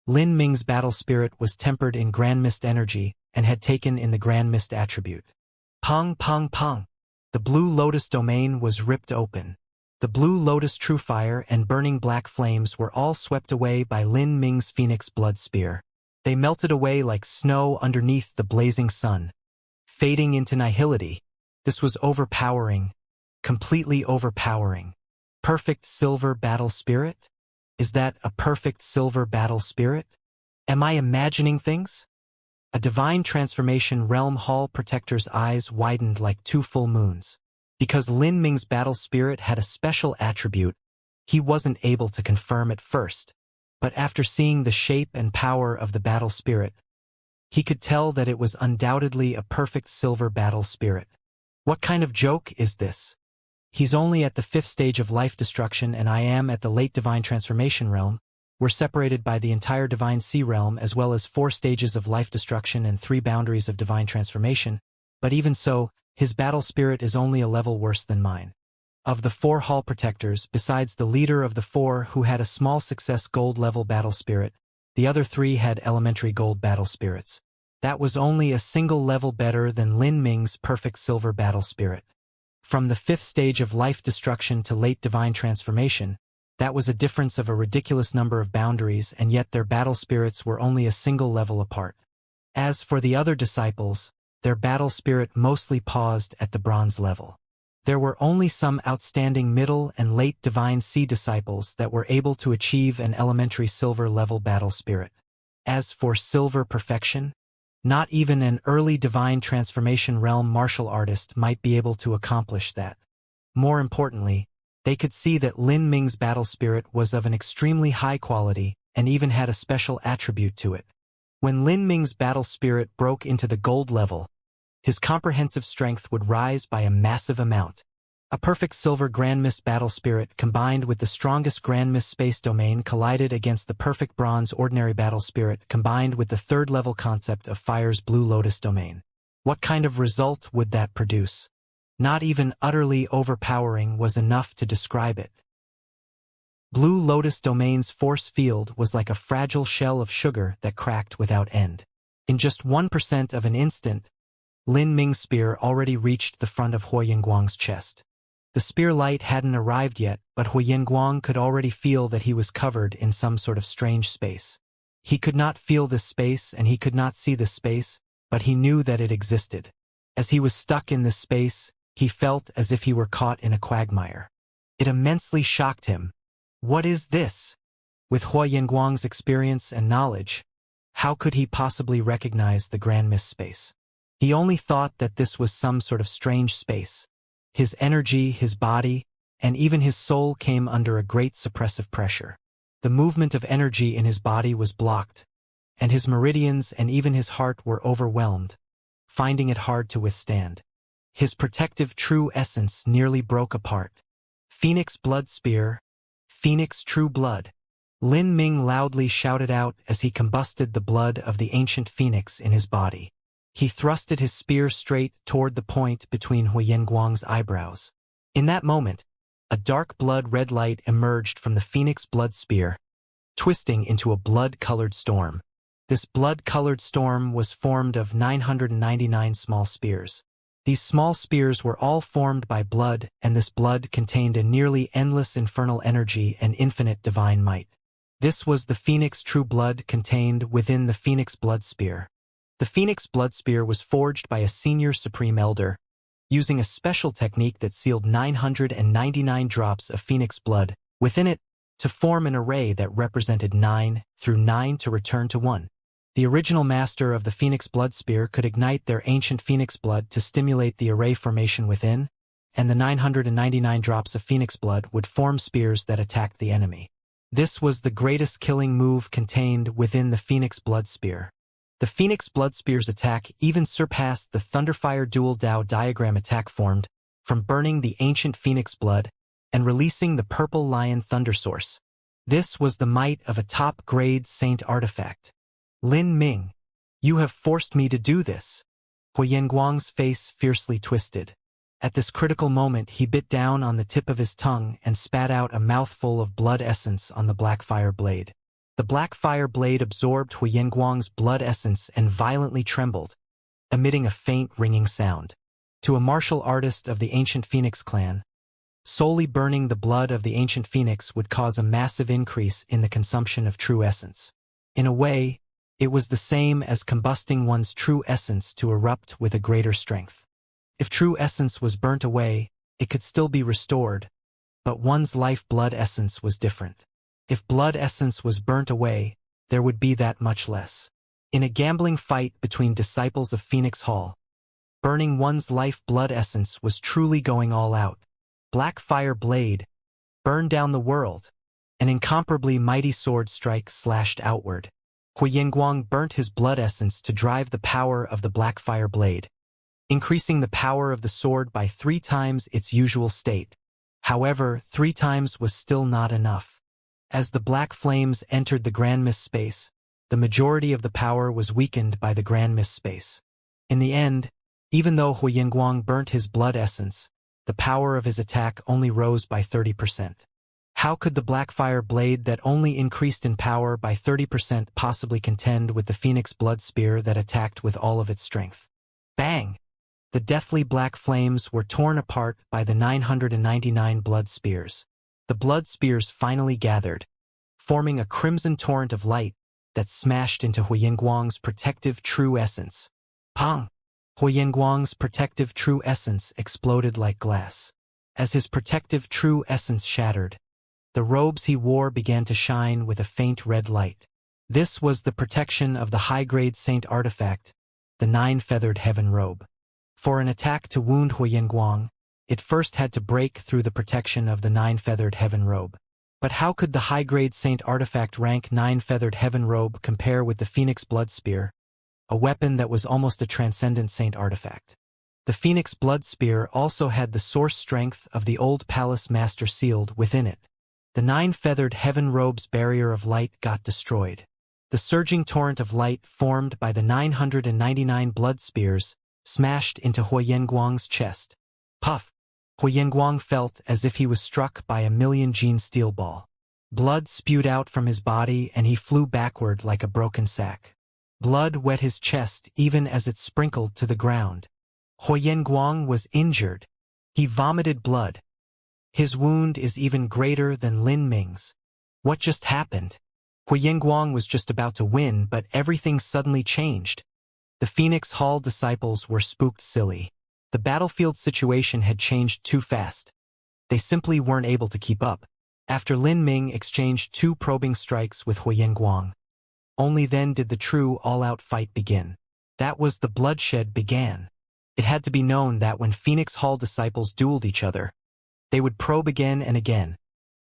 Lin Ming's battle spirit was tempered in Grand Mist energy and had taken in the Grand Mist attribute. Pung pung pung. The Blue Lotus domain was ripped open. The Blue Lotus True Fire and Burning Black Flames were all swept away by Lin Ming's Phoenix Blood Spear. They melted away like snow underneath the blazing sun, fading into nihility. This was overpowering, completely overpowering. Perfect silver battle spirit? Is that a perfect silver battle spirit? Am I imagining things? A divine transformation realm hall protector's eyes widened like two full moons. Because Lin Ming's battle spirit had a special attribute, he wasn't able to confirm at first. But after seeing the shape and power of the battle spirit, he could tell that it was undoubtedly a perfect silver battle spirit. What kind of joke is this? He's only at the 5th stage of life destruction and I am at the late divine transformation realm. We're separated by the entire divine sea realm as well as 4 stages of life destruction and 3 boundaries of divine transformation, but even so, his battle spirit is only a level worse than mine. Of the 4 hall protectors, besides the leader of the 4 who had a small success gold level battle spirit, the other 3 had elementary gold battle spirits. That was only a single level better than Lin Ming's perfect silver battle spirit. From the 5th stage of life destruction to late divine transformation, that was a difference of a ridiculous number of boundaries, and yet their battle spirits were only a single level apart. As for the other disciples, their battle spirit mostly paused at the bronze level. There were only some outstanding middle and late divine sea disciples that were able to achieve an elementary silver level battle spirit. As for silver perfection, not even an early divine transformation realm martial artist might be able to accomplish that. More importantly, they could see that Lin Ming's battle spirit was of an extremely high quality and even had a special attribute to it. When Lin Ming's battle spirit broke into the gold level, his comprehensive strength would rise by a massive amount. A perfect silver Grand Mist battle spirit combined with the strongest Grand Mist space domain collided against the perfect bronze ordinary battle spirit combined with the 3rd level concept of fire's Blue Lotus domain. What kind of result would that produce? Not even utterly overpowering was enough to describe it. Blue Lotus domain's force field was like a fragile shell of sugar that cracked without end. In just 1% of an instant, Lin Ming's spear already reached the front of Hu Yinguang's chest. The spear light hadn't arrived yet, but Hu Yinguang could already feel that he was covered in some sort of strange space. He could not feel this space and he could not see this space, but he knew that it existed. As he was stuck in this space, he felt as if he were caught in a quagmire. It immensely shocked him. What is this? With Hu Yinguang's experience and knowledge, how could he possibly recognize the Grand Mist space? He only thought that this was some sort of strange space. His energy, his body, and even his soul came under a great suppressive pressure. The movement of energy in his body was blocked, and his meridians and even his heart were overwhelmed, finding it hard to withstand. His protective true essence nearly broke apart. Phoenix Blood Spear, Phoenix True Blood. Lin Ming loudly shouted out as he combusted the blood of the ancient phoenix in his body. He thrusted his spear straight toward the point between Hu Yinguang's eyebrows. In that moment, a dark blood-red light emerged from the Phoenix Blood Spear, twisting into a blood-colored storm. This blood-colored storm was formed of 999 small spears. These small spears were all formed by blood, and this blood contained a nearly endless infernal energy and infinite divine might. This was the Phoenix True Blood contained within the Phoenix Blood Spear. The Phoenix Blood Spear was forged by a senior Supreme Elder, using a special technique that sealed 999 drops of Phoenix blood within it to form an array that represented 9 through 9 to return to 1. The original master of the Phoenix Blood Spear could ignite their ancient Phoenix blood to stimulate the array formation within, and the 999 drops of Phoenix blood would form spears that attacked the enemy. This was the greatest killing move contained within the Phoenix Blood Spear. The Phoenix Blood Spear's attack even surpassed the Thunderfire Dual Dao diagram attack formed from burning the ancient Phoenix blood and releasing the Purple Lion Thunder Source. This was the might of a top-grade saint artifact. Lin Ming, you have forced me to do this. Huyenguang's face fiercely twisted. At this critical moment, he bit down on the tip of his tongue and spat out a mouthful of blood essence on the black fire blade. The black fire blade absorbed Huyenguang's blood essence and violently trembled, emitting a faint ringing sound. To a martial artist of the ancient Phoenix clan, solely burning the blood of the ancient Phoenix would cause a massive increase in the consumption of true essence. In a way, it was the same as combusting one's true essence to erupt with a greater strength. If true essence was burnt away, it could still be restored, but one's life-blood essence was different. If blood essence was burnt away, there would be that much less. In a gambling fight between disciples of Phoenix Hall, burning one's life-blood essence was truly going all out. Black Fire Blade burned down the world. An incomparably mighty sword strike slashed outward. Huyenguang burnt his blood essence to drive the power of the Black Fire Blade, increasing the power of the sword by 3 times its usual state. However, 3 times was still not enough. As the black flames entered the Grand Mist space, the majority of the power was weakened by the Grand Mist space. In the end, even though Huyenguang burnt his blood essence, the power of his attack only rose by 30%. How could the Black Fire Blade that only increased in power by 30% possibly contend with the Phoenix Blood Spear that attacked with all of its strength? Bang! The deathly black flames were torn apart by the 999 blood spears. The blood spears finally gathered, forming a crimson torrent of light that smashed into Huyenguang's protective true essence. Pong! Huyenguang's protective true essence exploded like glass. As his protective true essence shattered, the robes he wore began to shine with a faint red light. This was the protection of the high-grade saint artifact, the 9-feathered heaven robe. For an attack to wound Huyenguang, it first had to break through the protection of the 9-feathered heaven robe. But how could the high-grade saint artifact rank 9-feathered heaven robe compare with the Phoenix Blood Spear, a weapon that was almost a transcendent saint artifact? The Phoenix Blood Spear also had the source strength of the old palace master sealed within it. The 9-feathered heaven robe's barrier of light got destroyed. The surging torrent of light formed by the 999 blood spears smashed into Huyenguang's chest. Puff! Huyenguang felt as if he was struck by a million-gene steel ball. Blood spewed out from his body and he flew backward like a broken sack. Blood wet his chest even as it sprinkled to the ground. Huyenguang was injured. He vomited blood. His wound is even greater than Lin Ming's. What just happened? Huyenguang was just about to win, but everything suddenly changed. The Phoenix Hall disciples were spooked silly. The battlefield situation had changed too fast. They simply weren't able to keep up. After Lin Ming exchanged 2 probing strikes with Huyenguang, only then did the true all-out fight begin. That was the bloodshed began. It had to be known that when Phoenix Hall disciples dueled each other, they would probe again and again,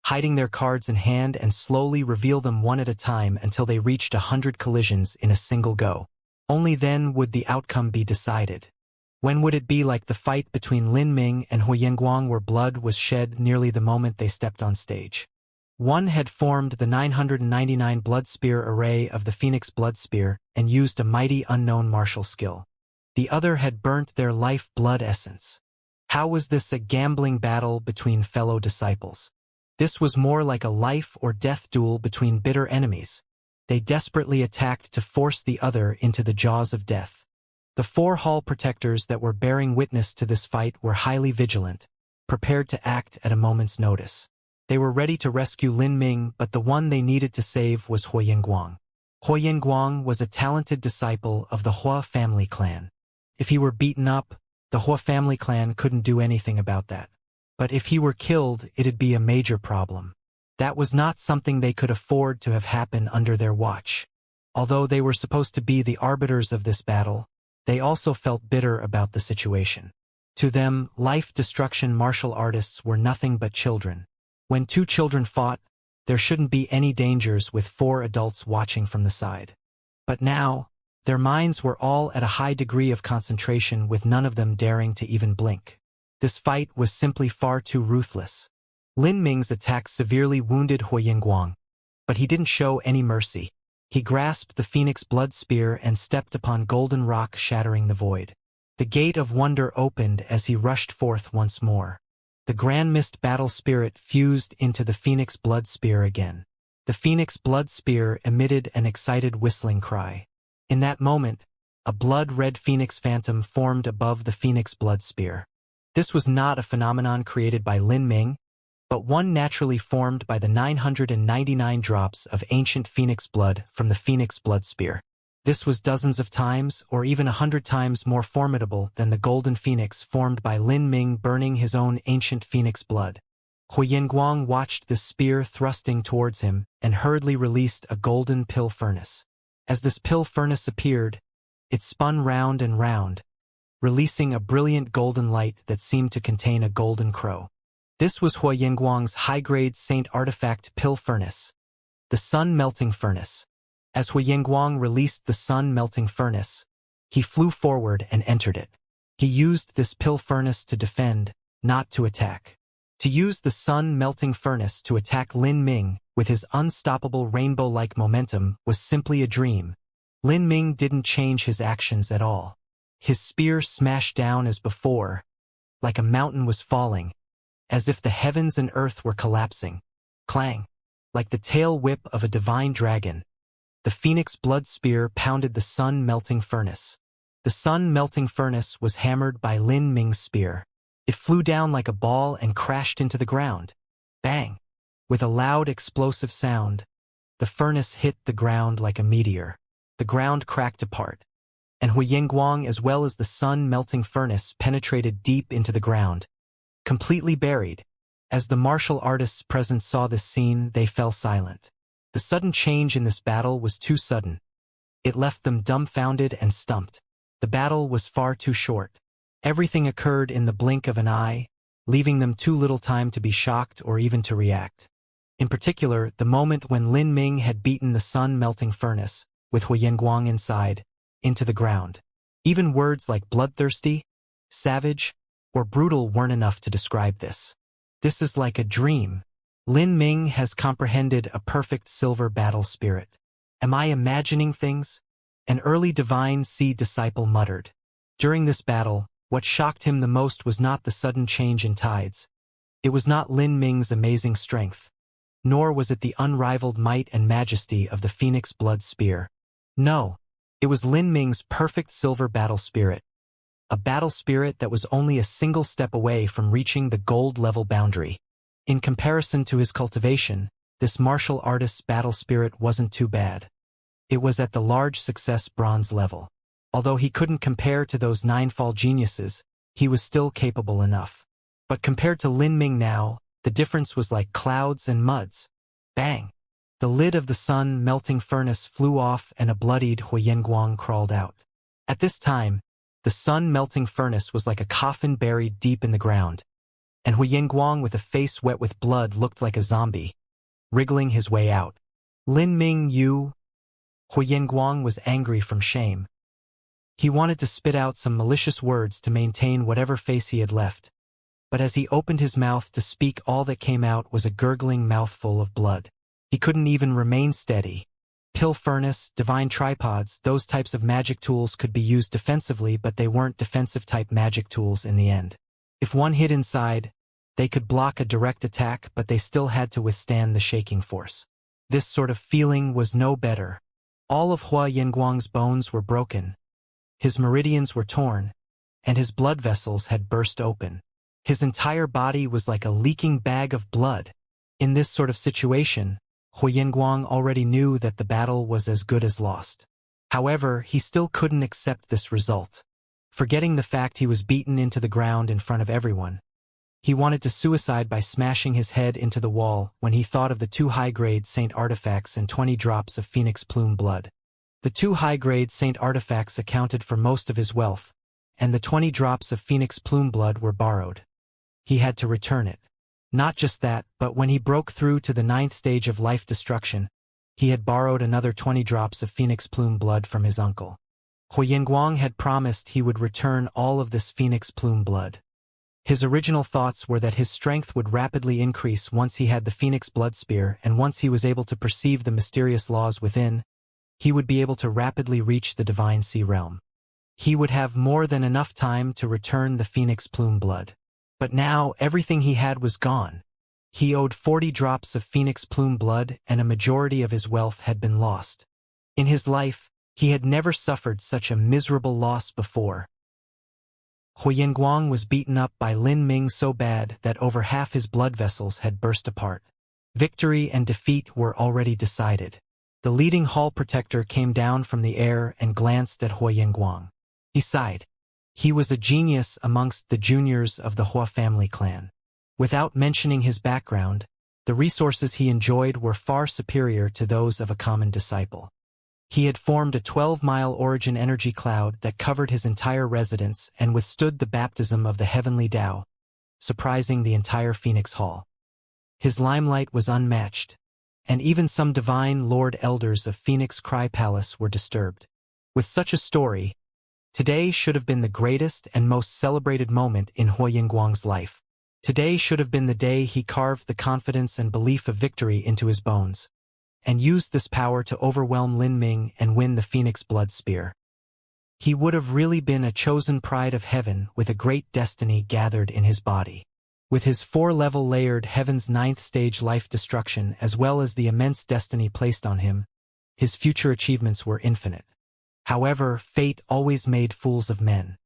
hiding their cards in hand and slowly reveal them one at a time until they reached 100 collisions in a single go. Only then would the outcome be decided. When would it be like the fight between Lin Ming and Huyenguang where blood was shed nearly the moment they stepped on stage? One had formed the 999 blood spear array of the Phoenix Blood Spear and used a mighty unknown martial skill. The other had burnt their life-blood essence. How was this a gambling battle between fellow disciples? This was more like a life-or-death duel between bitter enemies. They desperately attacked to force the other into the jaws of death. The 4 hall protectors that were bearing witness to this fight were highly vigilant, prepared to act at a moment's notice. They were ready to rescue Lin Ming, but the one they needed to save was Huyenguang. Huyenguang was a talented disciple of the Hua family clan. If he were beaten up, the Hua family clan couldn't do anything about that. But if he were killed, it'd be a major problem. That was not something they could afford to have happen under their watch. Although they were supposed to be the arbiters of this battle, they also felt bitter about the situation. To them, life-destruction martial artists were nothing but children. When 2 children fought, there shouldn't be any dangers with 4 adults watching from the side. But now, Their minds were all at a high degree of concentration, with none of them daring to even blink. This fight was simply far too ruthless. Lin Ming's attack severely wounded Hu Yingguang, but he didn't show any mercy. He grasped the phoenix blood spear and stepped upon golden rock, shattering the void. The gate of wonder opened as he rushed forth once more. The grand mist battle spirit fused into the phoenix blood spear again. The phoenix blood spear emitted an excited whistling cry. In that moment, a blood-red phoenix phantom formed above the phoenix blood spear. This was not a phenomenon created by Lin Ming, but one naturally formed by the 999 drops of ancient phoenix blood from the phoenix blood spear. This was dozens of times, or even 100 times more formidable than the golden phoenix formed by Lin Ming burning his own ancient phoenix blood. Hu Yingguang watched the spear thrusting towards him and hurriedly released a golden pill furnace. As this pill furnace appeared, it spun round and round, releasing a brilliant golden light that seemed to contain a golden crow. This was Hu Yingguang's high-grade Saint Artifact pill furnace, the sun-melting furnace. As Hu Yingguang released the sun-melting furnace, he flew forward and entered it. He used this pill furnace to defend, not to attack. To use the sun-melting furnace to attack Lin Ming with his unstoppable rainbow-like momentum was simply a dream. Lin Ming didn't change his actions at all. His spear smashed down as before, like a mountain was falling, as if the heavens and earth were collapsing. Clang! Like the tail whip of a divine dragon, the phoenix blood spear pounded the sun-melting furnace. The sun-melting furnace was hammered by Lin Ming's spear. It flew down like a ball and crashed into the ground. Bang! With a loud explosive sound, the furnace hit the ground like a meteor. The ground cracked apart, and Hu Yingguang as well as the sun-melting furnace penetrated deep into the ground, completely buried. As the martial artists present saw this scene, they fell silent. The sudden change in this battle was too sudden. It left them dumbfounded and stumped. The battle was far too short. Everything occurred in the blink of an eye, leaving them too little time to be shocked or even to react. In particular, the moment when Lin Ming had beaten the sun-melting furnace, with Hu Yingguang inside, into the ground. Even words like bloodthirsty, savage, or brutal weren't enough to describe this. This is like a dream. Lin Ming has comprehended a perfect silver battle spirit. Am I imagining things? An early divine sea disciple muttered. During this battle, what shocked him the most was not the sudden change in tides. It was not Lin Ming's amazing strength, nor was it the unrivaled might and majesty of the phoenix blood spear. No, it was Lin Ming's perfect silver battle spirit. A battle spirit that was only a single step away from reaching the gold-level boundary. In comparison to his cultivation, this martial artist's battle spirit wasn't too bad. It was at the large success bronze level. Although he couldn't compare to those nine-fall geniuses, he was still capable enough. But compared to Lin Ming now, the difference was like clouds and muds. Bang! The lid of the sun-melting furnace flew off and a bloodied Hu Yingguang crawled out. At this time, the sun-melting furnace was like a coffin buried deep in the ground, and Hu Yingguang with a face wet with blood looked like a zombie, wriggling his way out. Lin Ming, you... Hu Yingguang was angry from shame. He wanted to spit out some malicious words to maintain whatever face he had left, but as he opened his mouth to speak, all that came out was a gurgling mouthful of blood. He couldn't even remain steady. Pill furnace, divine tripods, those types of magic tools could be used defensively, but they weren't defensive-type magic tools in the end. If one hit inside, they could block a direct attack, but they still had to withstand the shaking force. This sort of feeling was no better. All of Hu Yingguang's bones were broken. His meridians were torn, and his blood vessels had burst open. His entire body was like a leaking bag of blood. In this sort of situation, Hu Yingguang already knew that the battle was as good as lost. However, he still couldn't accept this result. Forgetting the fact he was beaten into the ground in front of everyone, he wanted to suicide by smashing his head into the wall when he thought of the 2 high-grade Saint artifacts and 20 drops of phoenix plume blood. The 2 high-grade Saint artifacts accounted for most of his wealth, and the 20 drops of phoenix plume blood were borrowed. He had to return it. Not just that, but when he broke through to the 9th stage of life destruction, he had borrowed another 20 drops of phoenix plume blood from his uncle. Huyenguang had promised he would return all of this phoenix plume blood. His original thoughts were that his strength would rapidly increase once he had the phoenix blood spear, and once he was able to perceive the mysterious laws within, he would be able to rapidly reach the divine sea realm. He would have more than enough time to return the phoenix plume blood. But now everything he had was gone. He owed 40 drops of phoenix plume blood, and a majority of his wealth had been lost. In his life, he had never suffered such a miserable loss before. Huyenguang was beaten up by Lin Ming so bad that over half his blood vessels had burst apart. Victory and defeat were already decided. The leading hall protector came down from the air and glanced at Huyenguang. He sighed. He was a genius amongst the juniors of the Hua family clan. Without mentioning his background, the resources he enjoyed were far superior to those of a common disciple. He had formed a 12-mile origin energy cloud that covered his entire residence and withstood the baptism of the heavenly Tao, surprising the entire Phoenix Hall. His limelight was unmatched, and even some divine Lord Elders of Phoenix Cry Palace were disturbed. With such a story, today should have been the greatest and most celebrated moment in Huyenguang's life. Today should have been the day he carved the confidence and belief of victory into his bones, and used this power to overwhelm Lin Ming and win the Phoenix Blood Spear. He would have really been a chosen pride of heaven with a great destiny gathered in his body. With his 4-level layered Heaven's 9th stage life destruction as well as the immense destiny placed on him, his future achievements were infinite. However, fate always made fools of men.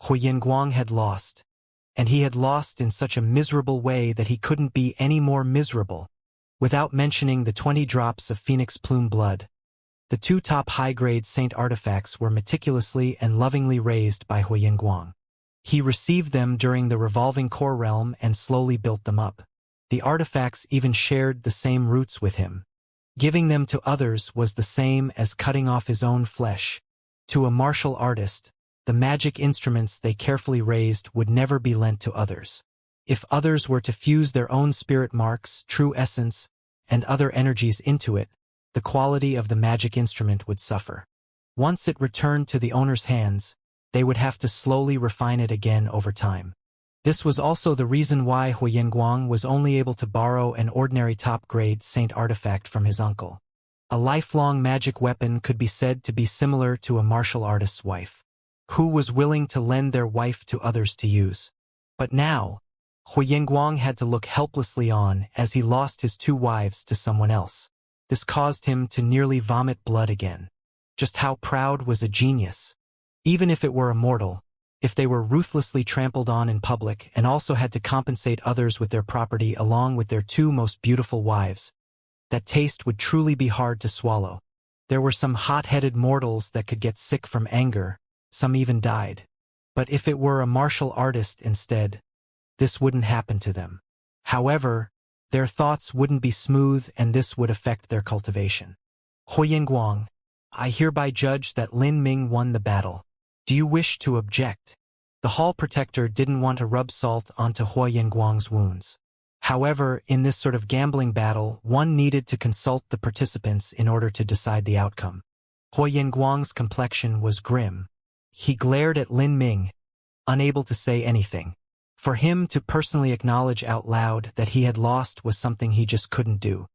Huyenguang had lost, and he had lost in such a miserable way that he couldn't be any more miserable. Without mentioning the 20 drops of phoenix plume blood, the 2 top high-grade saint artifacts were meticulously and lovingly raised by Huyenguang. He received them during the revolving core realm and slowly built them up. The artifacts even shared the same roots with him. Giving them to others was the same as cutting off his own flesh. To a martial artist, the magic instruments they carefully raised would never be lent to others. If others were to fuse their own spirit marks, true essence, and other energies into it, the quality of the magic instrument would suffer. Once it returned to the owner's hands, they would have to slowly refine it again over time. This was also the reason why Huyenguang was only able to borrow an ordinary top-grade saint artifact from his uncle. A lifelong magic weapon could be said to be similar to a martial artist's wife, who was willing to lend their wife to others to use. But now, Huyenguang had to look helplessly on as he lost his 2 wives to someone else. This caused him to nearly vomit blood again. Just how proud was a genius? Even if it were a mortal, if they were ruthlessly trampled on in public and also had to compensate others with their property along with their 2 most beautiful wives, that taste would truly be hard to swallow. There were some hot-headed mortals that could get sick from anger, some even died. But if it were a martial artist instead, this wouldn't happen to them. However, their thoughts wouldn't be smooth and this would affect their cultivation. Huyenguang, I hereby judge that Lin Ming won the battle. Do you wish to object? The hall protector didn't want to rub salt onto Huyenguang's wounds. However, in this sort of gambling battle, one needed to consult the participants in order to decide the outcome. Huyenguang's complexion was grim. He glared at Lin Ming, unable to say anything. For him to personally acknowledge out loud that he had lost was something he just couldn't do.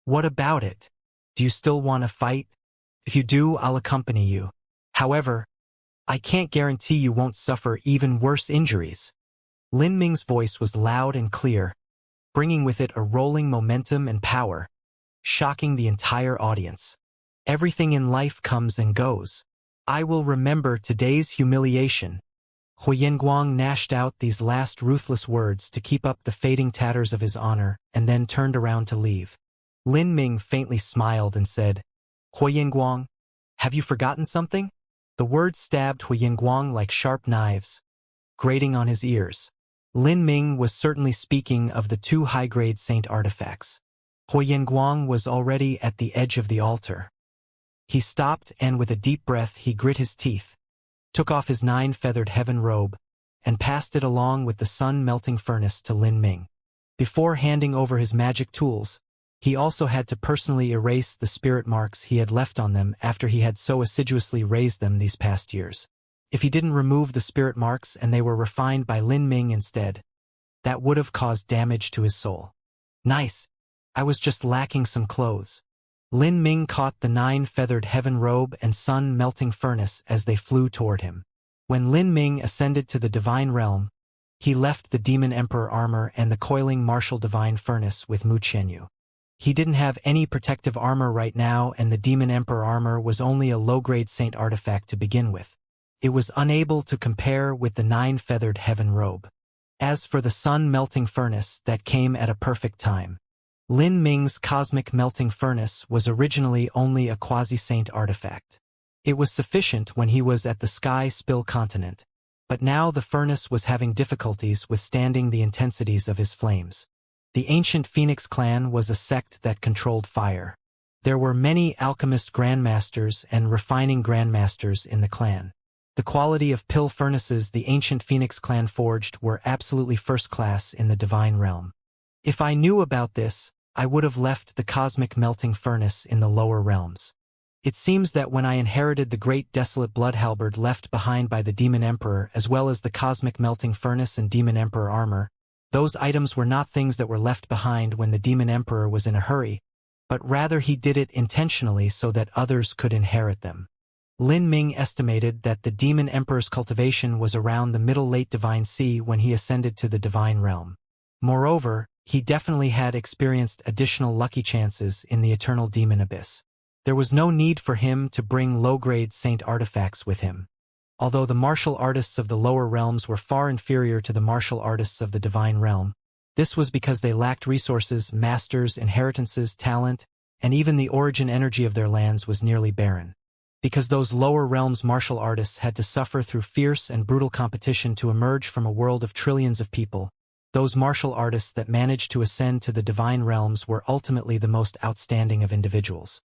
What about it? Do you still want to fight? If you do, I'll accompany you. However, I can't guarantee you won't suffer even worse injuries. Lin Ming's voice was loud and clear, bringing with it a rolling momentum and power, shocking the entire audience. Everything in life comes and goes. I will remember today's humiliation. Huyenguang gnashed out these last ruthless words to keep up the fading tatters of his honor and then turned around to leave. Lin Ming faintly smiled and said, Huyenguang, have you forgotten something? The words stabbed Huyenguang like sharp knives, grating on his ears. Lin Ming was certainly speaking of the 2 high-grade saint artifacts. Huyenguang was already at the edge of the altar. He stopped and with a deep breath he grit his teeth, took off his 9-feathered heaven robe, and passed it along with the sun-melting furnace to Lin Ming. Before handing over his magic tools, He also had to personally erase the spirit marks he had left on them after he had so assiduously raised them these past years. If he didn't remove the spirit marks and they were refined by Lin Ming instead, that would have caused damage to his soul. Nice. I was just lacking some clothes. Lin Ming caught the 9-feathered heaven robe and sun-melting furnace as they flew toward him. When Lin Ming ascended to the divine realm, he left the demon emperor armor and the coiling martial divine furnace with Mu Qianyu. He didn't have any protective armor right now, and the demon emperor armor was only a low-grade saint artifact to begin with. It was unable to compare with the 9-feathered heaven robe. As for the sun-melting furnace, that came at a perfect time. Lin Ming's cosmic melting furnace was originally only a quasi-saint artifact. It was sufficient when he was at the sky spill continent, but now the furnace was having difficulties withstanding the intensities of his flames. The ancient Phoenix clan was a sect that controlled fire. There were many alchemist grandmasters and refining grandmasters in the clan. The quality of pill furnaces the ancient Phoenix clan forged were absolutely first class in the divine realm. If I knew about this, I would have left the cosmic melting furnace in the lower realms. It seems that when I inherited the great desolate blood halberd left behind by the demon emperor as well as the cosmic melting furnace and demon emperor armor, those items were not things that were left behind when the demon emperor was in a hurry, but rather he did it intentionally so that others could inherit them. Lin Ming estimated that the demon emperor's cultivation was around the middle-late divine sea when he ascended to the divine realm. Moreover, he definitely had experienced additional lucky chances in the eternal demon abyss. There was no need for him to bring low-grade saint artifacts with him. Although the martial artists of the lower realms were far inferior to the martial artists of the divine realm, this was because they lacked resources, masters, inheritances, talent, and even the origin energy of their lands was nearly barren. Because those lower realms martial artists had to suffer through fierce and brutal competition to emerge from a world of trillions of people, those martial artists that managed to ascend to the divine realms were ultimately the most outstanding of individuals.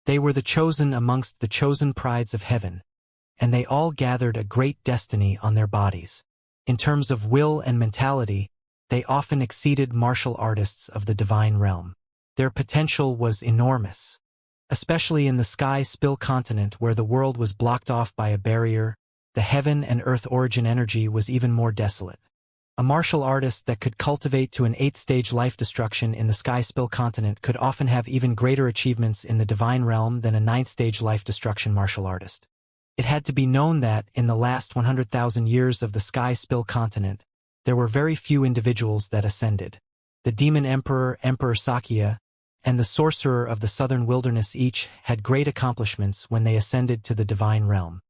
They were the chosen amongst the chosen prides of heaven, and they all gathered a great destiny on their bodies. In terms of will and mentality, they often exceeded martial artists of the divine realm. Their potential was enormous. Especially in the sky spill continent where the world was blocked off by a barrier, the heaven and earth origin energy was even more desolate. A martial artist that could cultivate to an 8th-stage life destruction in the sky spill continent could often have even greater achievements in the divine realm than a 9th-stage life destruction martial artist. It had to be known that, in the last 100,000 years of the sky spill continent, there were very few individuals that ascended. The demon emperor, Emperor Xianxia, and the sorcerer of the southern wilderness each had great accomplishments when they ascended to the divine realm.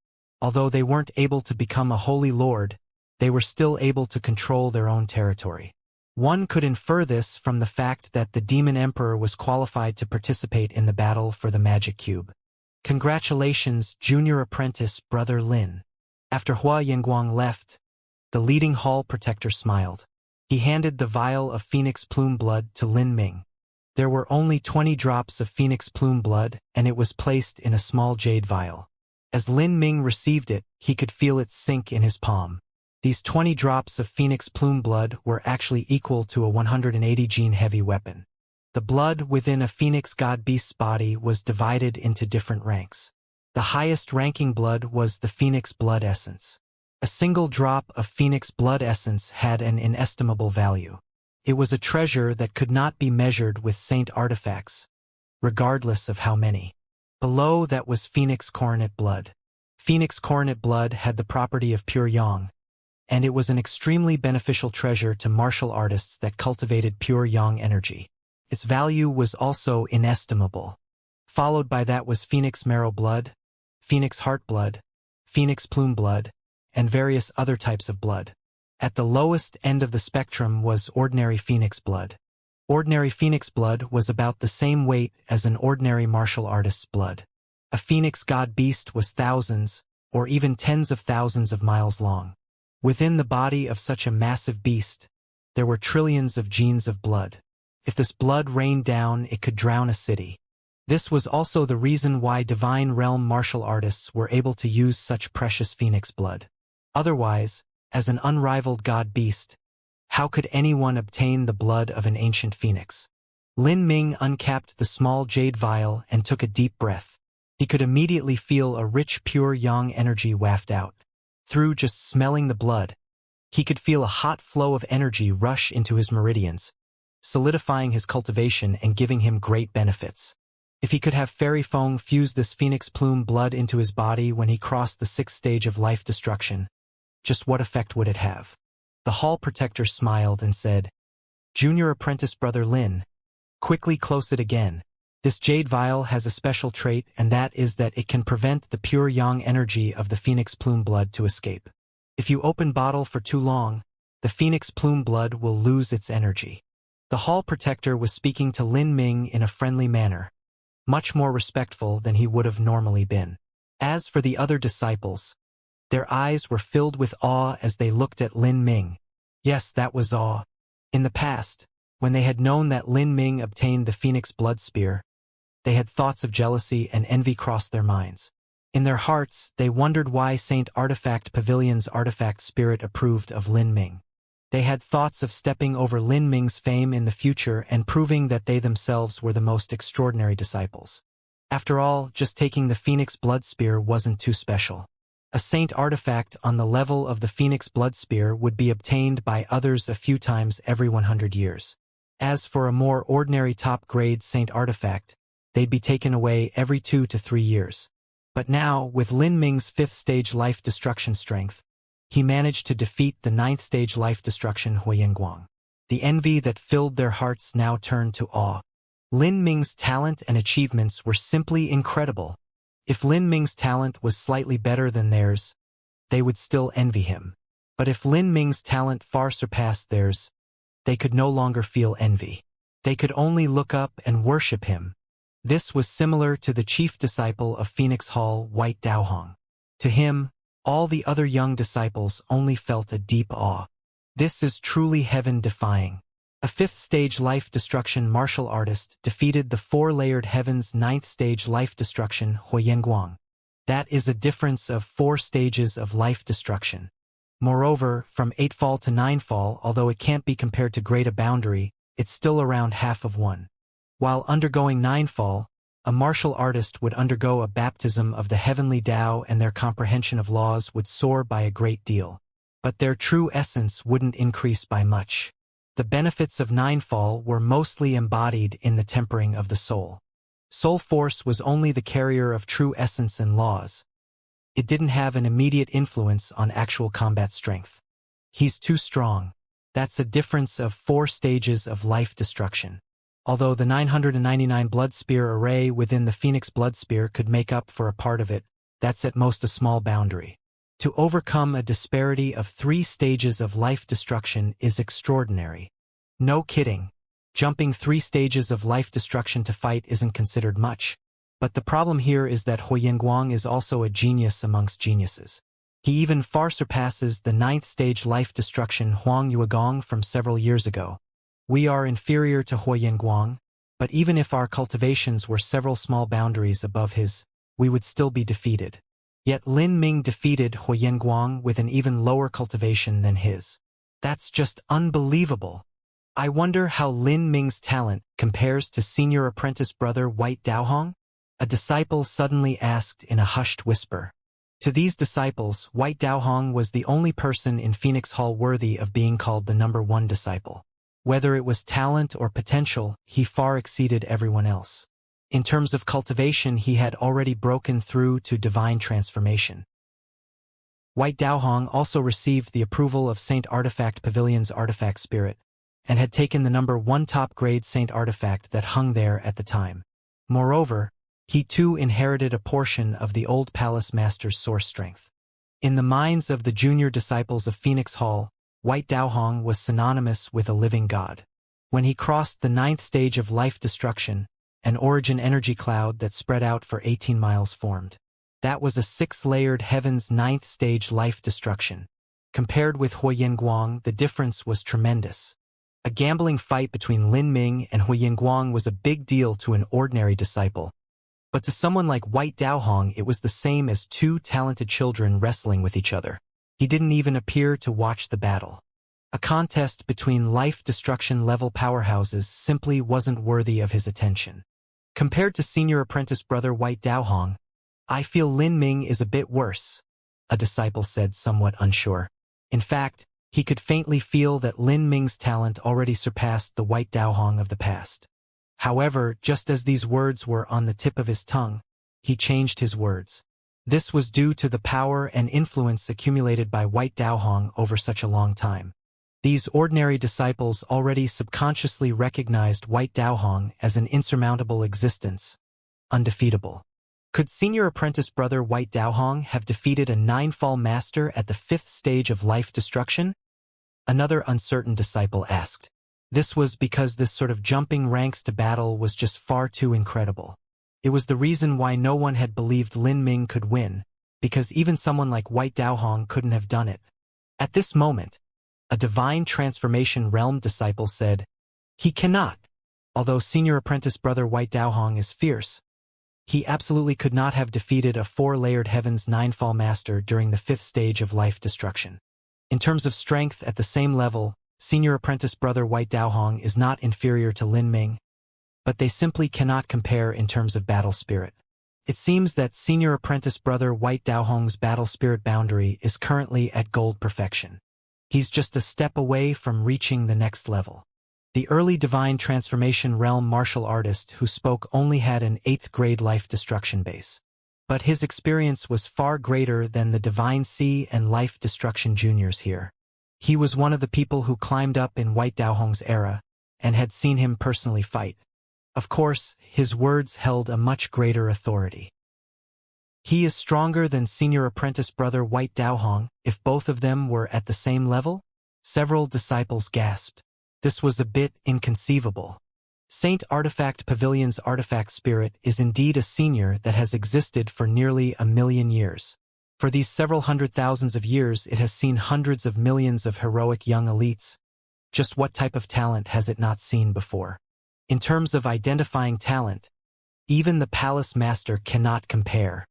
Although they weren't able to become a holy lord, they were still able to control their own territory. One could infer this from the fact that the demon emperor was qualified to participate in the battle for the magic cube. Congratulations, junior apprentice Brother Lin. After Hua Yingguang left, the leading hall protector smiled. He handed the vial of phoenix plume blood to Lin Ming. There were only 20 drops of phoenix plume blood, and it was placed in a small jade vial. As Lin Ming received it, he could feel it sink in his palm. These 20 drops of phoenix plume blood were actually equal to a 180 gene heavy weapon. The blood within a phoenix god beast's body was divided into different ranks. The highest ranking blood was the phoenix blood essence. A single drop of phoenix blood essence had an inestimable value. It was a treasure that could not be measured with saint artifacts, regardless of how many. Below that was phoenix coronet blood. Phoenix coronet blood had the property of pure yang, and it was an extremely beneficial treasure to martial artists that cultivated pure yang energy. Its value was also inestimable. Followed by that was phoenix marrow blood, phoenix heart blood, phoenix plume blood, and various other types of blood. At the lowest end of the spectrum was ordinary phoenix blood. Ordinary phoenix blood was about the same weight as an ordinary martial artist's blood. A phoenix god beast was thousands, or even tens of thousands of miles long. Within the body of such a massive beast, there were trillions of genes of blood. If this blood rained down, it could drown a city. This was also the reason why divine realm martial artists were able to use such precious phoenix blood. Otherwise, as an unrivaled god beast, how could anyone obtain the blood of an ancient phoenix? Lin Ming uncapped the small jade vial and took a deep breath. He could immediately feel a rich, pure yang energy waft out. Through just smelling the blood, he could feel a hot flow of energy rush into his meridians, solidifying his cultivation and giving him great benefits. If he could have Fairy Feng fuse this phoenix plume blood into his body when he crossed the 6th stage of life destruction, just what effect would it have? The Hall Protector smiled and said, "Junior apprentice brother Lin, quickly close it again. This jade vial has a special trait, and that is that it can prevent the pure yang energy of the phoenix plume blood to escape. If you open bottle for too long, the phoenix plume blood will lose its energy." The Hall Protector was speaking to Lin Ming in a friendly manner, much more respectful than he would have normally been. As for the other disciples, their eyes were filled with awe as they looked at Lin Ming. Yes, that was awe. In the past, when they had known that Lin Ming obtained the Phoenix Blood Spear, they had thoughts of jealousy and envy cross their minds. In their hearts, they wondered why Saint Artifact Pavilion's artifact spirit approved of Lin Ming. They had thoughts of stepping over Lin Ming's fame in the future and proving that they themselves were the most extraordinary disciples. After all, just taking the Phoenix Blood Spear wasn't too special. A saint artifact on the level of the Phoenix Blood Spear would be obtained by others a few times every 100 years. As for a more ordinary top-grade saint artifact, they'd be taken away every 2 to 3 years. But now, with Lin Ming's 5th stage life destruction strength, he managed to defeat the 9th stage life destruction Huiyanguang. The envy that filled their hearts now turned to awe. Lin Ming's talent and achievements were simply incredible. If Lin Ming's talent was slightly better than theirs, they would still envy him. But if Lin Ming's talent far surpassed theirs, they could no longer feel envy. They could only look up and worship him. This was similar to the chief disciple of Phoenix Hall, White Daohong. To him, all the other young disciples only felt a deep awe. This is truly heaven-defying. A 5th stage life destruction martial artist defeated the 4-layered heaven's 9th stage life destruction Huiyanguang. That is a difference of 4 stages of life destruction. Moreover, from 8 fall to 9 fall, although it can't be compared to Greater Boundary, it's still around half of one. While undergoing 9 fall, a martial artist would undergo a baptism of the heavenly Tao and their comprehension of laws would soar by a great deal. But their true essence wouldn't increase by much. The benefits of 9 fall were mostly embodied in the tempering of the soul. Soul force was only the carrier of true essence and laws. It didn't have an immediate influence on actual combat strength. He's too strong. That's a difference of 4 stages of life destruction. Although the 999 Blood Spear array within the Phoenix Blood Spear could make up for a part of it, that's at most a small boundary. To overcome a disparity of 3 stages of life destruction is extraordinary. No kidding. Jumping 3 stages of life destruction to fight isn't considered much. But the problem here is that Huiyanguang is also a genius amongst geniuses. He even far surpasses the 9th stage life destruction Huang Yuegong from several years ago. We are inferior to Huiyanguang, but even if our cultivations were several small boundaries above his, we would still be defeated. Yet Lin Ming defeated Huiyanguang with an even lower cultivation than his. That's just unbelievable. I wonder how Lin Ming's talent compares to senior apprentice brother White Daohong? A disciple suddenly asked in a hushed whisper. To these disciples, White Daohong was the only person in Phoenix Hall worthy of being called the number 1 disciple. Whether it was talent or potential, he far exceeded everyone else. In terms of cultivation, he had already broken through to divine transformation. White Daohong also received the approval of Saint Artifact Pavilion's artifact spirit, and had taken the number 1 top-grade Saint Artifact that hung there at the time. Moreover, he too inherited a portion of the old Palace Master's source strength. In the minds of the junior disciples of Phoenix Hall, White Daohong was synonymous with a living god. When he crossed the 9th stage of life destruction, an origin energy cloud that spread out for 18 miles formed. That was a 6-layered heaven's 9th stage life destruction. Compared with Huiyanguang, the difference was tremendous. A gambling fight between Lin Ming and Huiyanguang was a big deal to an ordinary disciple. But to someone like White Daohong, it was the same as 2 talented children wrestling with each other. He didn't even appear to watch the battle. A contest between life-destruction level powerhouses simply wasn't worthy of his attention. Compared to senior apprentice brother White Daohong, I feel Lin Ming is a bit worse, a disciple said, somewhat unsure. In fact, he could faintly feel that Lin Ming's talent already surpassed the White Daohong of the past. However, just as these words were on the tip of his tongue, he changed his words. This was due to the power and influence accumulated by White Daohong over such a long time. These ordinary disciples already subconsciously recognized White Daohong as an insurmountable existence, undefeatable. Could senior apprentice brother White Daohong have defeated a nine-fall master at the 5th stage of life destruction? Another uncertain disciple asked. This was because this sort of jumping ranks to battle was just far too incredible. It was the reason why no one had believed Lin Ming could win, because even someone like White Daohong couldn't have done it. At this moment, a divine transformation realm disciple said, "He cannot. Although senior apprentice brother White Daohong is fierce, he absolutely could not have defeated a 4-layered heaven's 9-fall master during the 5th stage of life destruction. In terms of strength at the same level, senior apprentice brother White Daohong is not inferior to Lin Ming, but they simply cannot compare in terms of battle spirit. It seems that senior apprentice brother White Daohong's battle spirit boundary is currently at gold perfection. He's just a step away from reaching the next level." The early divine transformation realm martial artist who spoke only had an 8th grade life destruction base. But his experience was far greater than the Divine Sea and Life Destruction juniors here. He was one of the people who climbed up in White Daohong's era, and had seen him personally fight. Of course, his words held a much greater authority. He is stronger than senior apprentice brother White Daohong if both of them were at the same level? Several disciples gasped. This was a bit inconceivable. Saint Artifact Pavilion's artifact spirit is indeed a senior that has existed for nearly 1,000,000 years. For these several hundred thousands of years it has seen hundreds of millions of heroic young elites. Just what type of talent has it not seen before? In terms of identifying talent, even the Palace Master cannot compare.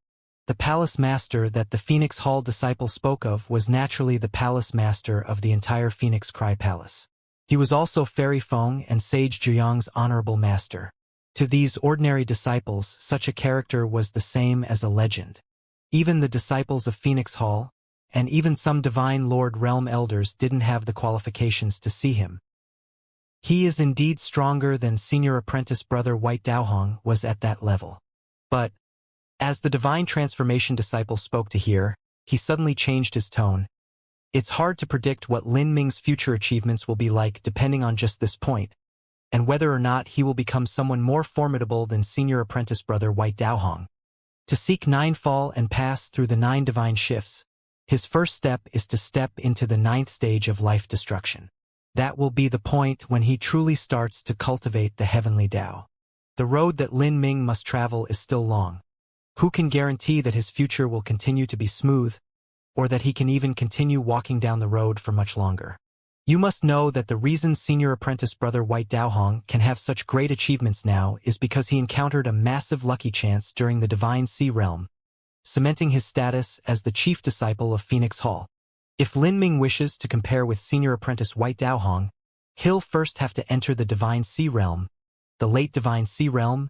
The Palace Master that the Phoenix Hall disciple spoke of was naturally the Palace Master of the entire Phoenix Cry Palace. He was also Fairy Feng and Sage Zhuyang's honorable master. To these ordinary disciples, such a character was the same as a legend. Even the disciples of Phoenix Hall, and even some Divine Lord Realm elders didn't have the qualifications to see him. He is indeed stronger than senior apprentice brother White Daohong was at that level. But, as the Divine Transformation disciple spoke to hear, he suddenly changed his tone. It's hard to predict what Lin Ming's future achievements will be like depending on just this point, and whether or not he will become someone more formidable than senior apprentice brother White Daohong. To seek 9 fall and pass through the 9 divine shifts, his first step is to step into the 9th stage of life destruction. That will be the point when he truly starts to cultivate the heavenly Tao. The road that Lin Ming must travel is still long. Who can guarantee that his future will continue to be smooth, or that he can even continue walking down the road for much longer? You must know that the reason senior apprentice brother White Daohong can have such great achievements now is because he encountered a massive lucky chance during the Divine Sea realm, cementing his status as the chief disciple of Phoenix Hall. If Lin Ming wishes to compare with senior apprentice White Daohong, he'll first have to enter the Divine Sea realm, the late Divine Sea realm,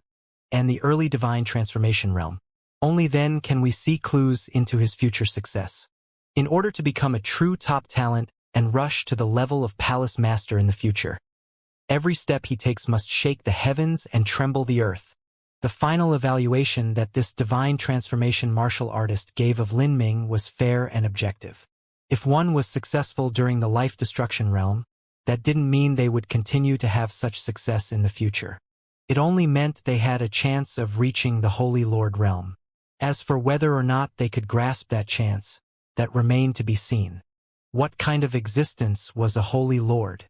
and the early Divine Transformation realm. Only then can we see clues into his future success. In order to become a true top talent and rush to the level of Palace Master in the future, every step he takes must shake the heavens and tremble the earth. The final evaluation that this Divine Transformation martial artist gave of Lin Ming was fair and objective. If one was successful during the life destruction realm, that didn't mean they would continue to have such success in the future. It only meant they had a chance of reaching the Holy Lord realm. As for whether or not they could grasp that chance, that remained to be seen. What kind of existence was a Holy Lord?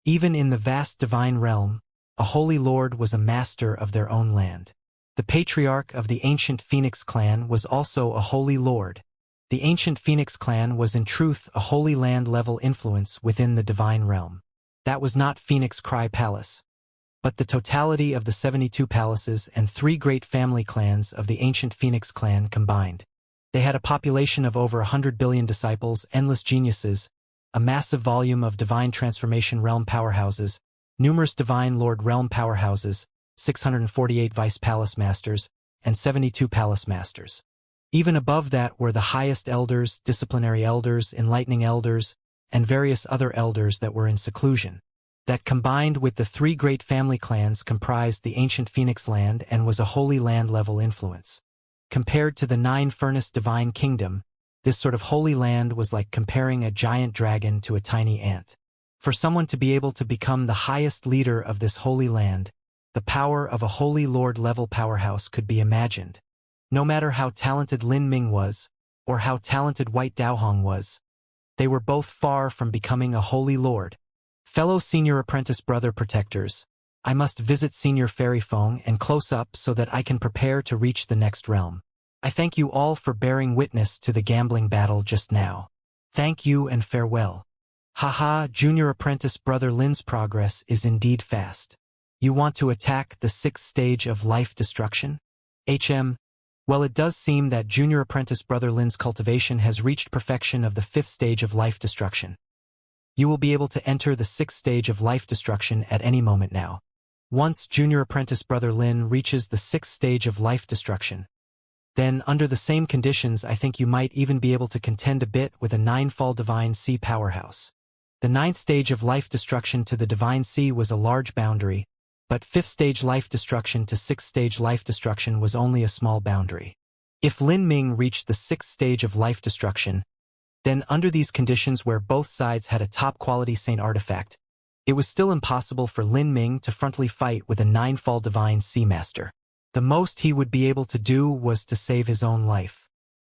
Even in the vast divine realm, a Holy Lord was a master of their own land. The patriarch of the ancient Phoenix clan was also a Holy Lord. The ancient Phoenix clan was in truth a Holy Land-level influence within the divine realm. That was not Phoenix Cry Palace, but the totality of the 72 palaces and 3 great family clans of the ancient Phoenix clan combined. They had a population of over 100 billion disciples, endless geniuses, a massive volume of divine transformation realm powerhouses, numerous divine lord realm powerhouses, 648 vice palace masters, and 72 palace masters. Even above that were the highest elders, disciplinary elders, enlightening elders, and various other elders that were in seclusion. That combined with the 3 great family clans comprised the ancient Phoenix land and was a holy land level influence. Compared to the 9 furnace divine kingdom, this sort of holy land was like comparing a giant dragon to a tiny ant. For someone to be able to become the highest leader of this holy land, the power of a holy lord level powerhouse could be imagined. No matter how talented Lin Ming was, or how talented White Daohong was, they were both far from becoming a holy lord. Fellow senior apprentice brother protectors, I must visit Senior Fairy Feng and close up so that I can prepare to reach the next realm. I thank you all for bearing witness to the gambling battle just now. Thank you and farewell. Haha, junior apprentice brother Lin's progress is indeed fast. You want to attack the 6th stage of life destruction? Well, it does seem that junior apprentice brother Lin's cultivation has reached perfection of the 5th stage of life destruction. You will be able to enter the 6th stage of life destruction at any moment now. Once junior apprentice brother Lin reaches the 6th stage of life destruction, then under the same conditions I think you might even be able to contend a bit with a 9-fall divine sea powerhouse. The 9th stage of life destruction to the divine sea was a large boundary, but 5th stage life destruction to 6th stage life destruction was only a small boundary. If Lin Ming reached the 6th stage of life destruction, then under these conditions where both sides had a top-quality saint artifact, it was still impossible for Lin Ming to frontally fight with a 9-fall divine sea master. The most he would be able to do was to save his own life.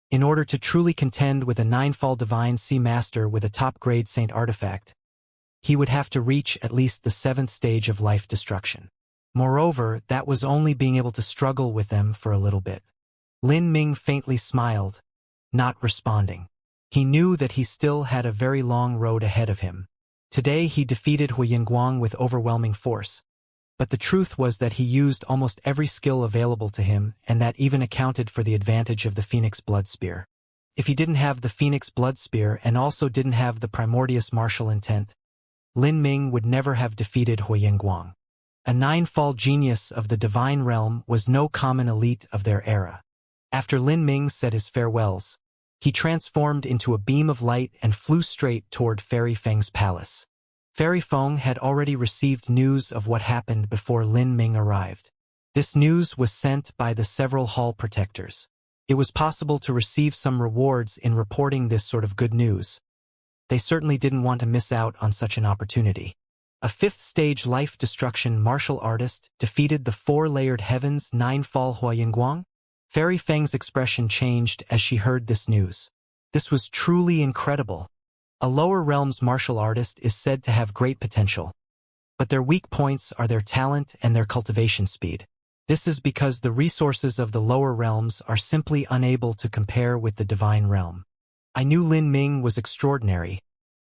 In order to truly contend with a 9-fall divine sea master with a top-grade saint artifact, he would have to reach at least the 7th stage of life destruction. Moreover, that was only being able to struggle with them for a little bit. Lin Ming faintly smiled, not responding. He knew that he still had a very long road ahead of him. Today he defeated Hu Yinguang with overwhelming force, but the truth was that he used almost every skill available to him, and that even accounted for the advantage of the Phoenix Blood Spear. If he didn't have the Phoenix Blood Spear and also didn't have the Primordius Martial Intent, Lin Ming would never have defeated Hu Yinguang. A 9-fall genius of the divine realm was no common elite of their era. After Lin Ming said his farewells, he transformed into a beam of light and flew straight toward Fairy Feng's palace. Fairy Feng had already received news of what happened before Lin Ming arrived. This news was sent by the several hall protectors. It was possible to receive some rewards in reporting this sort of good news. They certainly didn't want to miss out on such an opportunity. A 5th stage life destruction martial artist defeated the 4-layered heavens 9-fall Hu Yinguang? Fairy Feng's expression changed as she heard this news. This was truly incredible. A lower realms martial artist is said to have great potential, but their weak points are their talent and their cultivation speed. This is because the resources of the lower realms are simply unable to compare with the divine realm. I knew Lin Ming was extraordinary,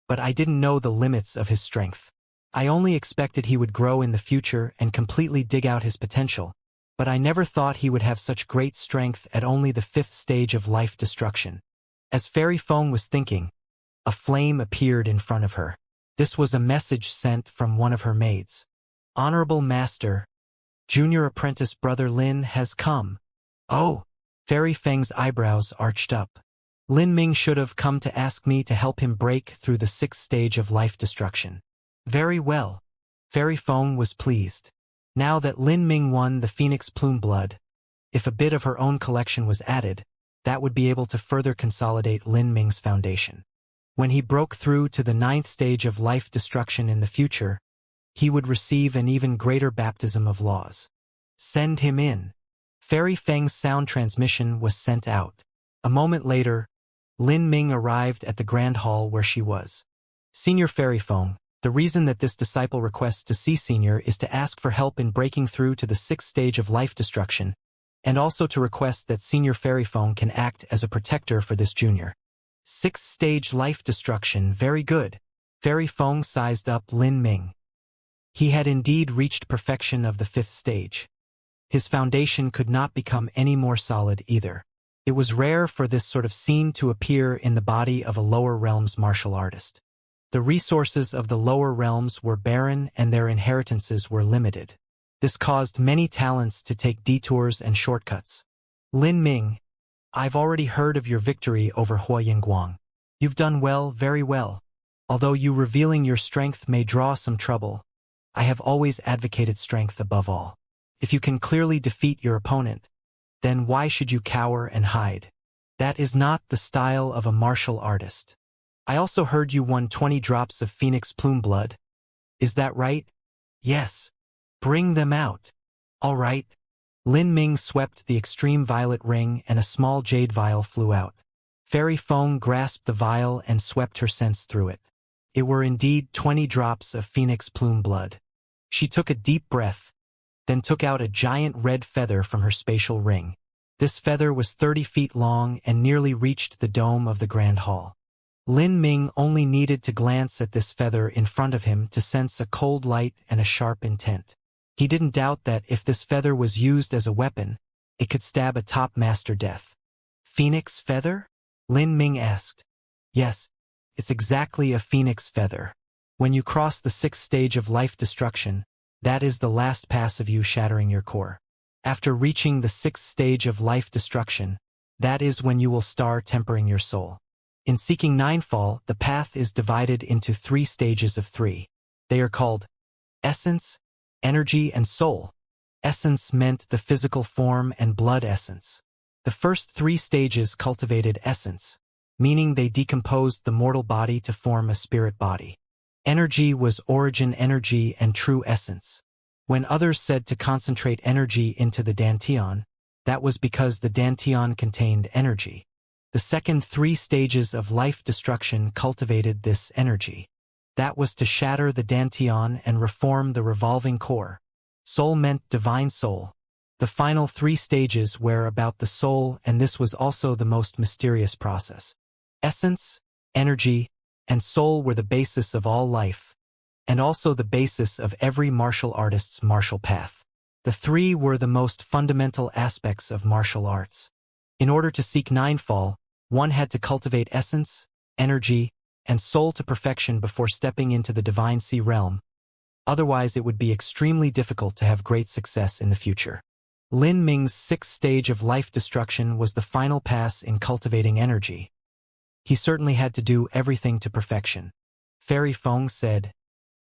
but I didn't know the limits of his strength. I only expected he would grow in the future and completely dig out his potential, but I never thought he would have such great strength at only the 5th stage of life destruction. As Fairy Feng was thinking, a flame appeared in front of her. This was a message sent from one of her maids. Honorable Master, junior apprentice brother Lin has come. Oh! Fairy Feng's eyebrows arched up. Lin Ming should have come to ask me to help him break through the 6th stage of life destruction. Very well. Fairy Feng was pleased. Now that Lin Ming won the Phoenix Plume Blood, if a bit of her own collection was added, that would be able to further consolidate Lin Ming's foundation. When he broke through to the 9th stage of life destruction in the future, he would receive an even greater baptism of laws. Send him in. Fairy Feng's sound transmission was sent out. A moment later, Lin Ming arrived at the Grand Hall where she was. Senior Fairy Feng, the reason that this disciple requests to see Senior is to ask for help in breaking through to the 6th stage of life destruction, and also to request that Senior Fairy Feng can act as a protector for this junior. 6th stage life destruction, very good. Fairy Feng sized up Lin Ming. He had indeed reached perfection of the 5th stage. His foundation could not become any more solid either. It was rare for this sort of scene to appear in the body of a lower realms martial artist. The resources of the lower realms were barren and their inheritances were limited. This caused many talents to take detours and shortcuts. Lin Ming, I've already heard of your victory over Hua Yingguang. You've done well, very well. Although you revealing your strength may draw some trouble, I have always advocated strength above all. If you can clearly defeat your opponent, then why should you cower and hide? That is not the style of a martial artist. I also heard you won 20 drops of phoenix plume blood. Is that right? Yes. Bring them out. All right. Lin Ming swept the extreme violet ring and a small jade vial flew out. Fairy Feng grasped the vial and swept her sense through it. It were indeed 20 drops of phoenix plume blood. She took a deep breath, then took out a giant red feather from her spatial ring. This feather was 30 feet long and nearly reached the dome of the Grand Hall. Lin Ming only needed to glance at this feather in front of him to sense a cold light and a sharp intent. He didn't doubt that if this feather was used as a weapon, it could stab a top master death. Phoenix feather? Lin Ming asked. Yes, it's exactly a phoenix feather. When you cross the 6th stage of life destruction, that is the last pass of you shattering your core. After reaching the 6th stage of life destruction, that is when you will start tempering your soul. In seeking Ninefall, the path is divided into 3 stages of 3. They are called Essence, Energy, and Soul. Essence meant the physical form and blood essence. The first 3 stages cultivated essence, meaning they decomposed the mortal body to form a spirit body. Energy was origin energy and true essence. When others said to concentrate energy into the dantian, that was because the dantian contained energy. The second 3 stages of life destruction cultivated this energy. That was to shatter the dantian and reform the revolving core. Soul meant divine soul. The final 3 stages were about the soul, and this was also the most mysterious process. Essence, energy, and soul were the basis of all life, and also the basis of every martial artist's martial path. The 3 were the most fundamental aspects of martial arts. In order to seek Ninefall, one had to cultivate essence, energy, and soul to perfection before stepping into the Divine Sea realm. Otherwise, it would be extremely difficult to have great success in the future. Lin Ming's 6th stage of life destruction was the final pass in cultivating energy. He certainly had to do everything to perfection. Fairy Feng said,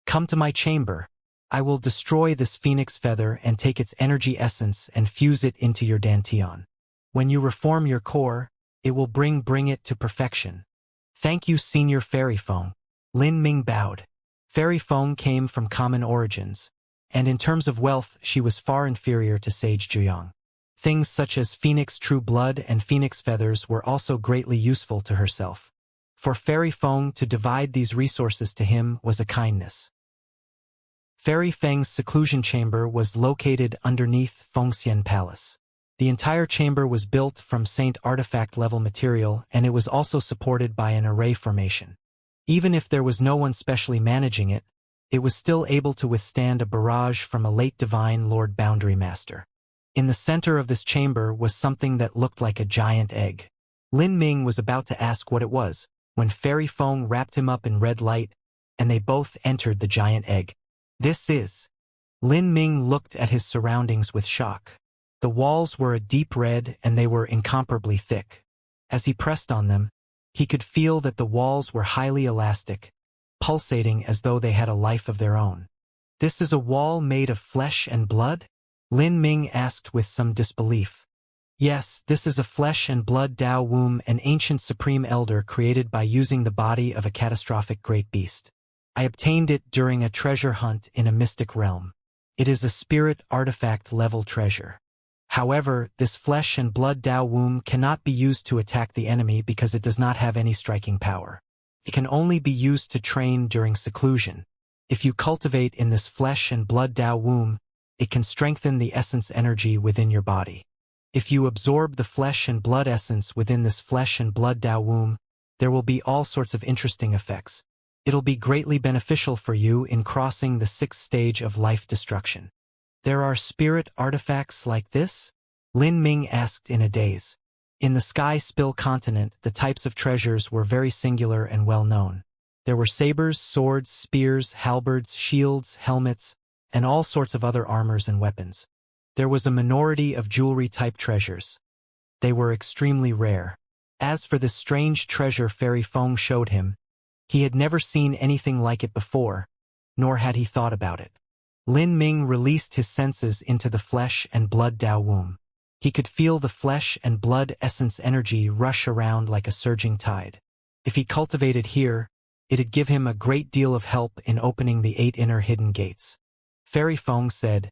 "Come to my chamber. I will destroy this phoenix feather and take its energy essence and fuse it into your dantian. When you reform your core, it will bring it to perfection." "Thank you, Senior Fairy Feng." Lin Ming bowed. Fairy Feng came from common origins, and in terms of wealth she was far inferior to Sage Zhuyang. Things such as phoenix true blood and phoenix feathers were also greatly useful to herself. For Fairy Feng to divide these resources to him was a kindness. Fairy Feng's seclusion chamber was located underneath Fengxian Palace. The entire chamber was built from Saint artifact-level material, and it was also supported by an array formation. Even if there was no one specially managing it, it was still able to withstand a barrage from a late Divine Lord Boundary Master. In the center of this chamber was something that looked like a giant egg. Lin Ming was about to ask what it was, when Fairy Feng wrapped him up in red light, and they both entered the giant egg. "This is..." Lin Ming looked at his surroundings with shock. The walls were a deep red and they were incomparably thick. As he pressed on them, he could feel that the walls were highly elastic, pulsating as though they had a life of their own. "This is a wall made of flesh and blood?" Lin Ming asked with some disbelief. "Yes, this is a flesh and blood Dao Womb, an ancient supreme elder created by using the body of a catastrophic great beast. I obtained it during a treasure hunt in a mystic realm. It is a spirit artifact-level treasure. However, this flesh and blood Dao Womb cannot be used to attack the enemy because it does not have any striking power. It can only be used to train during seclusion. If you cultivate in this flesh and blood Dao Womb, it can strengthen the essence energy within your body. If you absorb the flesh and blood essence within this flesh and blood Dao Womb, there will be all sorts of interesting effects. It'll be greatly beneficial for you in crossing the 6th stage of life destruction." "There are spirit artifacts like this?" Lin Ming asked in a daze. In the Sky Spill continent, the types of treasures were very singular and well known. There were sabers, swords, spears, halberds, shields, helmets, and all sorts of other armors and weapons. There was a minority of jewelry-type treasures. They were extremely rare. As for this strange treasure Fairy Feng showed him, he had never seen anything like it before, nor had he thought about it. Lin Ming released his senses into the flesh and blood Dao womb. He could feel the flesh and blood essence energy rush around like a surging tide. If he cultivated here, it'd give him a great deal of help in opening the 8 inner hidden gates. Fairy Feng said,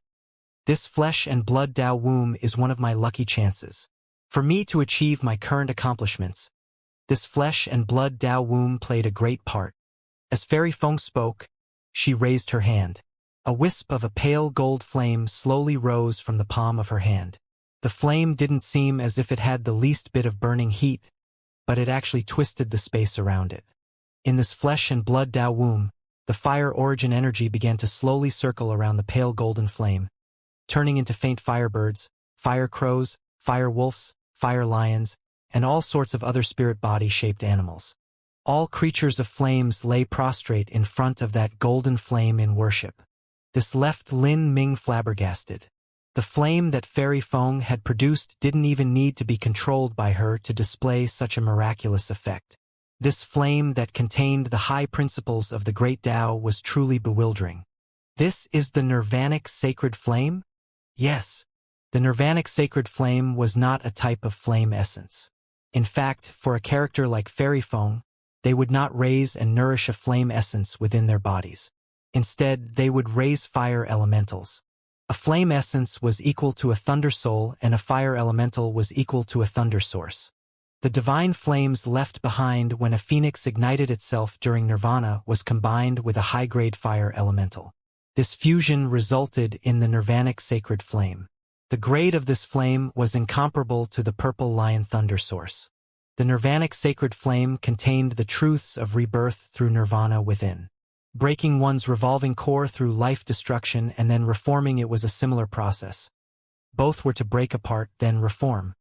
"This flesh and blood Dao womb is one of my lucky chances. For me to achieve my current accomplishments, this flesh and blood Dao womb played a great part." As Fairy Feng spoke, she raised her hand. A wisp of a pale gold flame slowly rose from the palm of her hand. The flame didn't seem as if it had the least bit of burning heat, but it actually twisted the space around it. In this flesh and blood Dao womb, the fire origin energy began to slowly circle around the pale golden flame, turning into faint firebirds, fire crows, fire wolves, fire lions, and all sorts of other spirit body-shaped animals. All creatures of flames lay prostrate in front of that golden flame in worship. This left Lin Ming flabbergasted. The flame that Fairy Feng had produced didn't even need to be controlled by her to display such a miraculous effect. This flame that contained the high principles of the great Tao was truly bewildering. This is the Nirvanic sacred flame? Yes. The Nirvanic sacred flame was not a type of flame essence. In fact, for a character like Fairy Feng, they would not raise and nourish a flame essence within their bodies. Instead, they would raise fire elementals. A flame essence was equal to a thunder soul, and a fire elemental was equal to a thunder source. The divine flames left behind when a phoenix ignited itself during nirvana was combined with a high-grade fire elemental. This fusion resulted in the Nirvanic sacred flame. The grade of this flame was incomparable to the purple lion thunder source. The Nirvanic sacred flame contained the truths of rebirth through nirvana within. Breaking one's revolving core through life destruction and then reforming it was a similar process. Both were to break apart, then reform.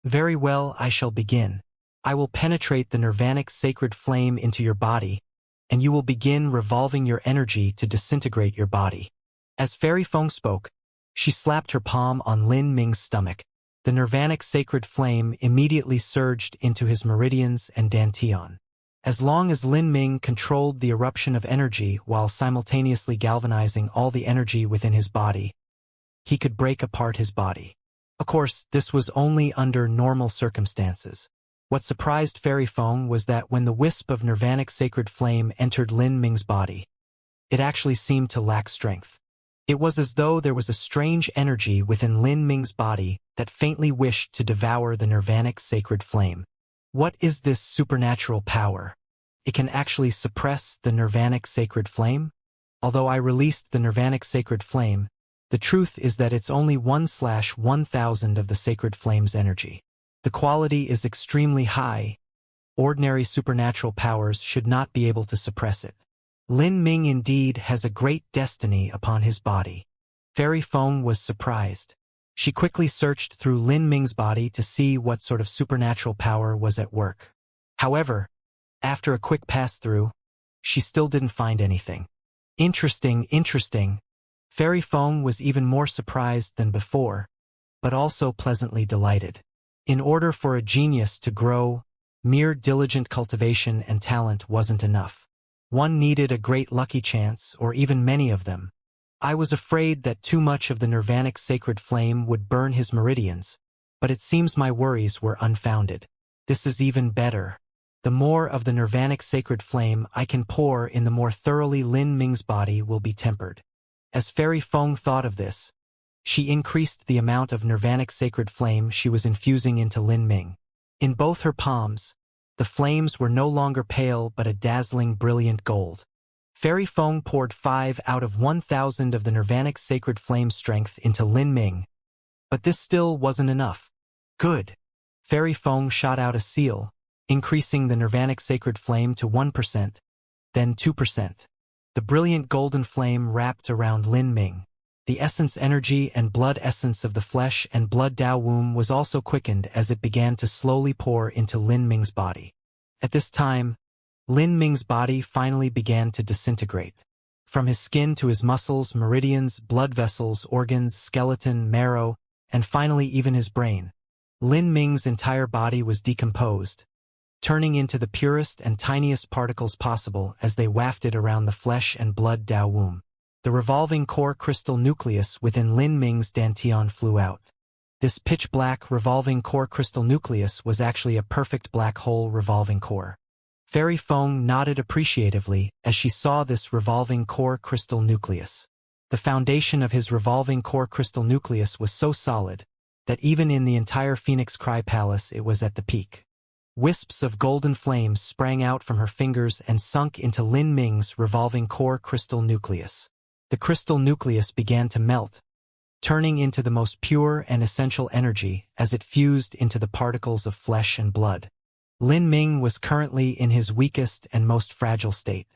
Very well, I shall begin. I will penetrate the Nirvanic sacred flame into your body, and you will begin revolving your energy to disintegrate your body. As Fairy Feng spoke, she slapped her palm on Lin Ming's stomach. The Nirvanic sacred flame immediately surged into his meridians and dantian. As long as Lin Ming controlled the eruption of energy while simultaneously galvanizing all the energy within his body, he could break apart his body. Of course, this was only under normal circumstances. What surprised Fairy Feng was that when the wisp of Nirvanic sacred flame entered Lin Ming's body, it actually seemed to lack strength. It was as though there was a strange energy within Lin Ming's body that faintly wished to devour the Nirvanic sacred flame. What is this supernatural power? It can actually suppress the Nirvanic sacred flame? Although I released the Nirvanic sacred flame, the truth is that it's only 1/1000 of the sacred flame's energy. The quality is extremely high. Ordinary supernatural powers should not be able to suppress it. Lin Ming indeed has a great destiny upon his body. Fairy Feng was surprised. She quickly searched through Lin Ming's body to see what sort of supernatural power was at work. However, after a quick pass-through, she still didn't find anything. Interesting. Fairy Feng was even more surprised than before, but also pleasantly delighted. In order for a genius to grow, mere diligent cultivation and talent wasn't enough. One needed a great lucky chance, or even many of them. I was afraid that too much of the Nirvanic sacred flame would burn his meridians, but it seems my worries were unfounded. This is even better. The more of the Nirvanic sacred flame I can pour in, the more thoroughly Lin Ming's body will be tempered. As Fairy Feng thought of this, she increased the amount of Nirvanic sacred flame she was infusing into Lin Ming. In both her palms, the flames were no longer pale but a dazzling brilliant gold. Fairy Feng poured 5 out of 1000 of the Nirvanic sacred flame strength into Lin Ming, but this still wasn't enough. Good. Fairy Feng shot out a seal, increasing the Nirvanic sacred flame to 1%, then 2%. The brilliant golden flame wrapped around Lin Ming. The essence energy and blood essence of the flesh and blood Dao womb was also quickened as it began to slowly pour into Lin Ming's body. At this time, Lin Ming's body finally began to disintegrate. From his skin to his muscles, meridians, blood vessels, organs, skeleton, marrow, and finally even his brain. Lin Ming's entire body was decomposed, turning into the purest and tiniest particles possible as they wafted around the flesh and blood Dao womb. The revolving core crystal nucleus within Lin Ming's dantian flew out. This pitch-black revolving core crystal nucleus was actually a perfect black hole revolving core. Fairy Feng nodded appreciatively as she saw this revolving core crystal nucleus. The foundation of his revolving core crystal nucleus was so solid that even in the entire Phoenix Cry Palace it was at the peak. Wisps of golden flames sprang out from her fingers and sunk into Lin Ming's revolving core crystal nucleus. The crystal nucleus began to melt, turning into the most pure and essential energy as it fused into the particles of flesh and blood. Lin Ming was currently in his weakest and most fragile state.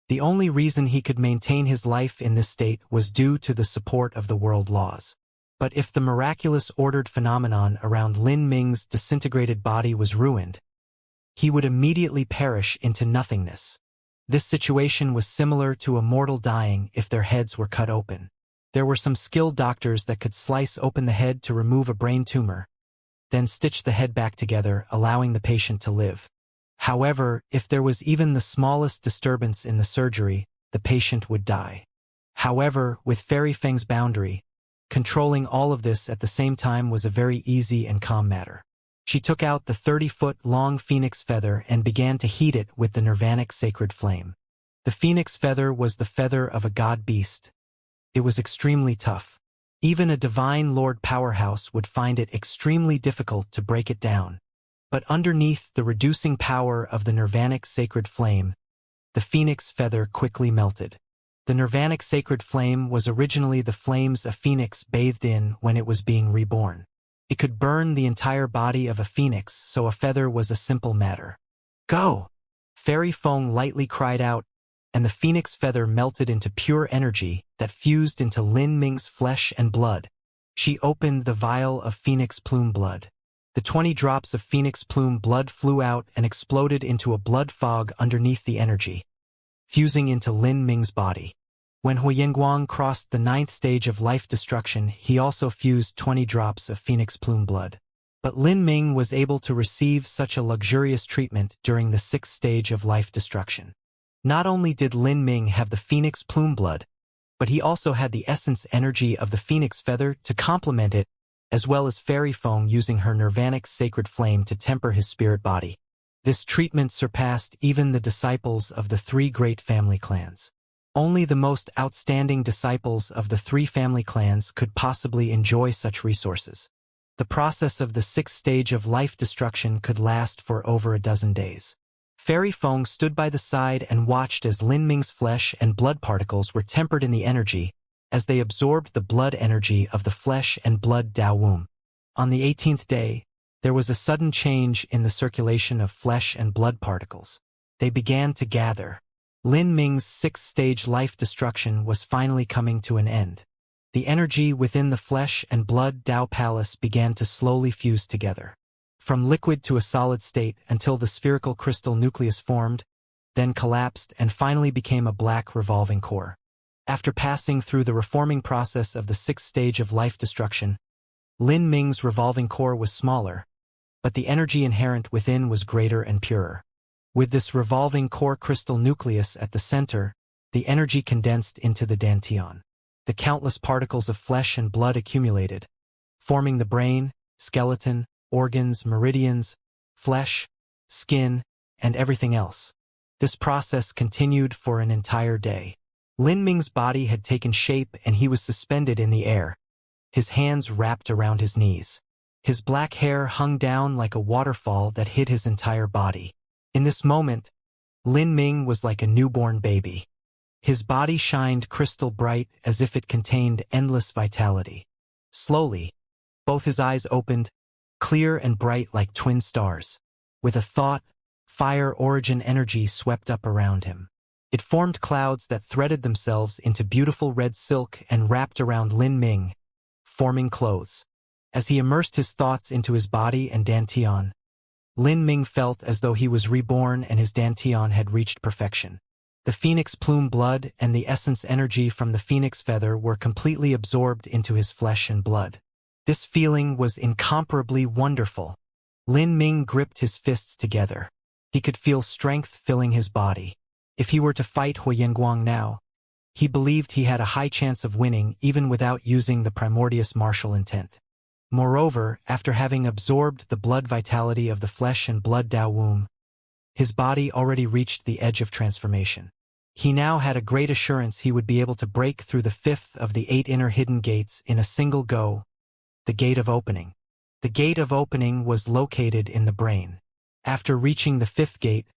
The only reason he could maintain his life in this state was due to the support of the world laws. But if the miraculous ordered phenomenon around Lin Ming's disintegrated body was ruined, he would immediately perish into nothingness. This situation was similar to a mortal dying if their heads were cut open. There were some skilled doctors that could slice open the head to remove a brain tumor, then stitch the head back together, allowing the patient to live. However, if there was even the smallest disturbance in the surgery, the patient would die. However, with Fairy Feng's boundary, controlling all of this at the same time was a very easy and calm matter. She took out the 30-foot-long phoenix feather and began to heat it with the nirvanic sacred flame. The phoenix feather was the feather of a god beast. It was extremely tough. Even a divine lord powerhouse would find it extremely difficult to break it down. But underneath the reducing power of the nirvanic sacred flame, the phoenix feather quickly melted. The nirvanic sacred flame was originally the flames a phoenix bathed in when it was being reborn. It could burn the entire body of a phoenix, so a feather was a simple matter. "Go!" Fairy Feng lightly cried out, and the phoenix feather melted into pure energy that fused into Lin Ming's flesh and blood. She opened the vial of phoenix plume blood. The 20 drops of phoenix plume blood flew out and exploded into a blood fog underneath the energy, fusing into Lin Ming's body. When Huyenguang crossed the 9th stage of life destruction, he also fused 20 drops of phoenix plume blood. But Lin Ming was able to receive such a luxurious treatment during the 6th stage of life destruction. Not only did Lin Ming have the phoenix plume blood, but he also had the essence energy of the phoenix feather to complement it, as well as Fairy Feng using her nirvanic sacred flame to temper his spirit body. This treatment surpassed even the disciples of the 3 great family clans. Only the most outstanding disciples of the 3 family clans could possibly enjoy such resources. The process of the 6th stage of life destruction could last for over a dozen days. Fairy Feng stood by the side and watched as Lin Ming's flesh and blood particles were tempered in the energy, as they absorbed the blood energy of the flesh and blood Dao womb. On the 18th day, there was a sudden change in the circulation of flesh and blood particles. They began to gather. Lin Ming's 6th stage life destruction was finally coming to an end. The energy within the flesh and blood Dao Palace began to slowly fuse together, from liquid to a solid state until the spherical crystal nucleus formed, then collapsed and finally became a black revolving core. After passing through the reforming process of the 6th stage of life destruction, Lin Ming's revolving core was smaller, but the energy inherent within was greater and purer. With this revolving core crystal nucleus at the center, the energy condensed into the dantian. The countless particles of flesh and blood accumulated, forming the brain, skeleton, organs, meridians, flesh, skin, and everything else. This process continued for an entire day. Lin Ming's body had taken shape and he was suspended in the air, his hands wrapped around his knees. His black hair hung down like a waterfall that hid his entire body. In this moment, Lin Ming was like a newborn baby. His body shined crystal bright as if it contained endless vitality. Slowly, both his eyes opened, clear and bright like twin stars. With a thought, fire origin energy swept up around him. It formed clouds that threaded themselves into beautiful red silk and wrapped around Lin Ming, forming clothes. As he immersed his thoughts into his body and dantian, Lin Ming felt as though he was reborn and his dantian had reached perfection. The phoenix plume blood and the essence energy from the phoenix feather were completely absorbed into his flesh and blood. This feeling was incomparably wonderful. Lin Ming gripped his fists together. He could feel strength filling his body. If he were to fight Hu Yenguang now, he believed he had a high chance of winning even without using the primordial martial intent. Moreover, after having absorbed the blood vitality of the flesh and blood Dao womb, his body already reached the edge of transformation. He now had a great assurance he would be able to break through the fifth of the 8 inner hidden gates in a single go, the Gate of Opening. The Gate of Opening was located in the brain. After reaching the fifth gate,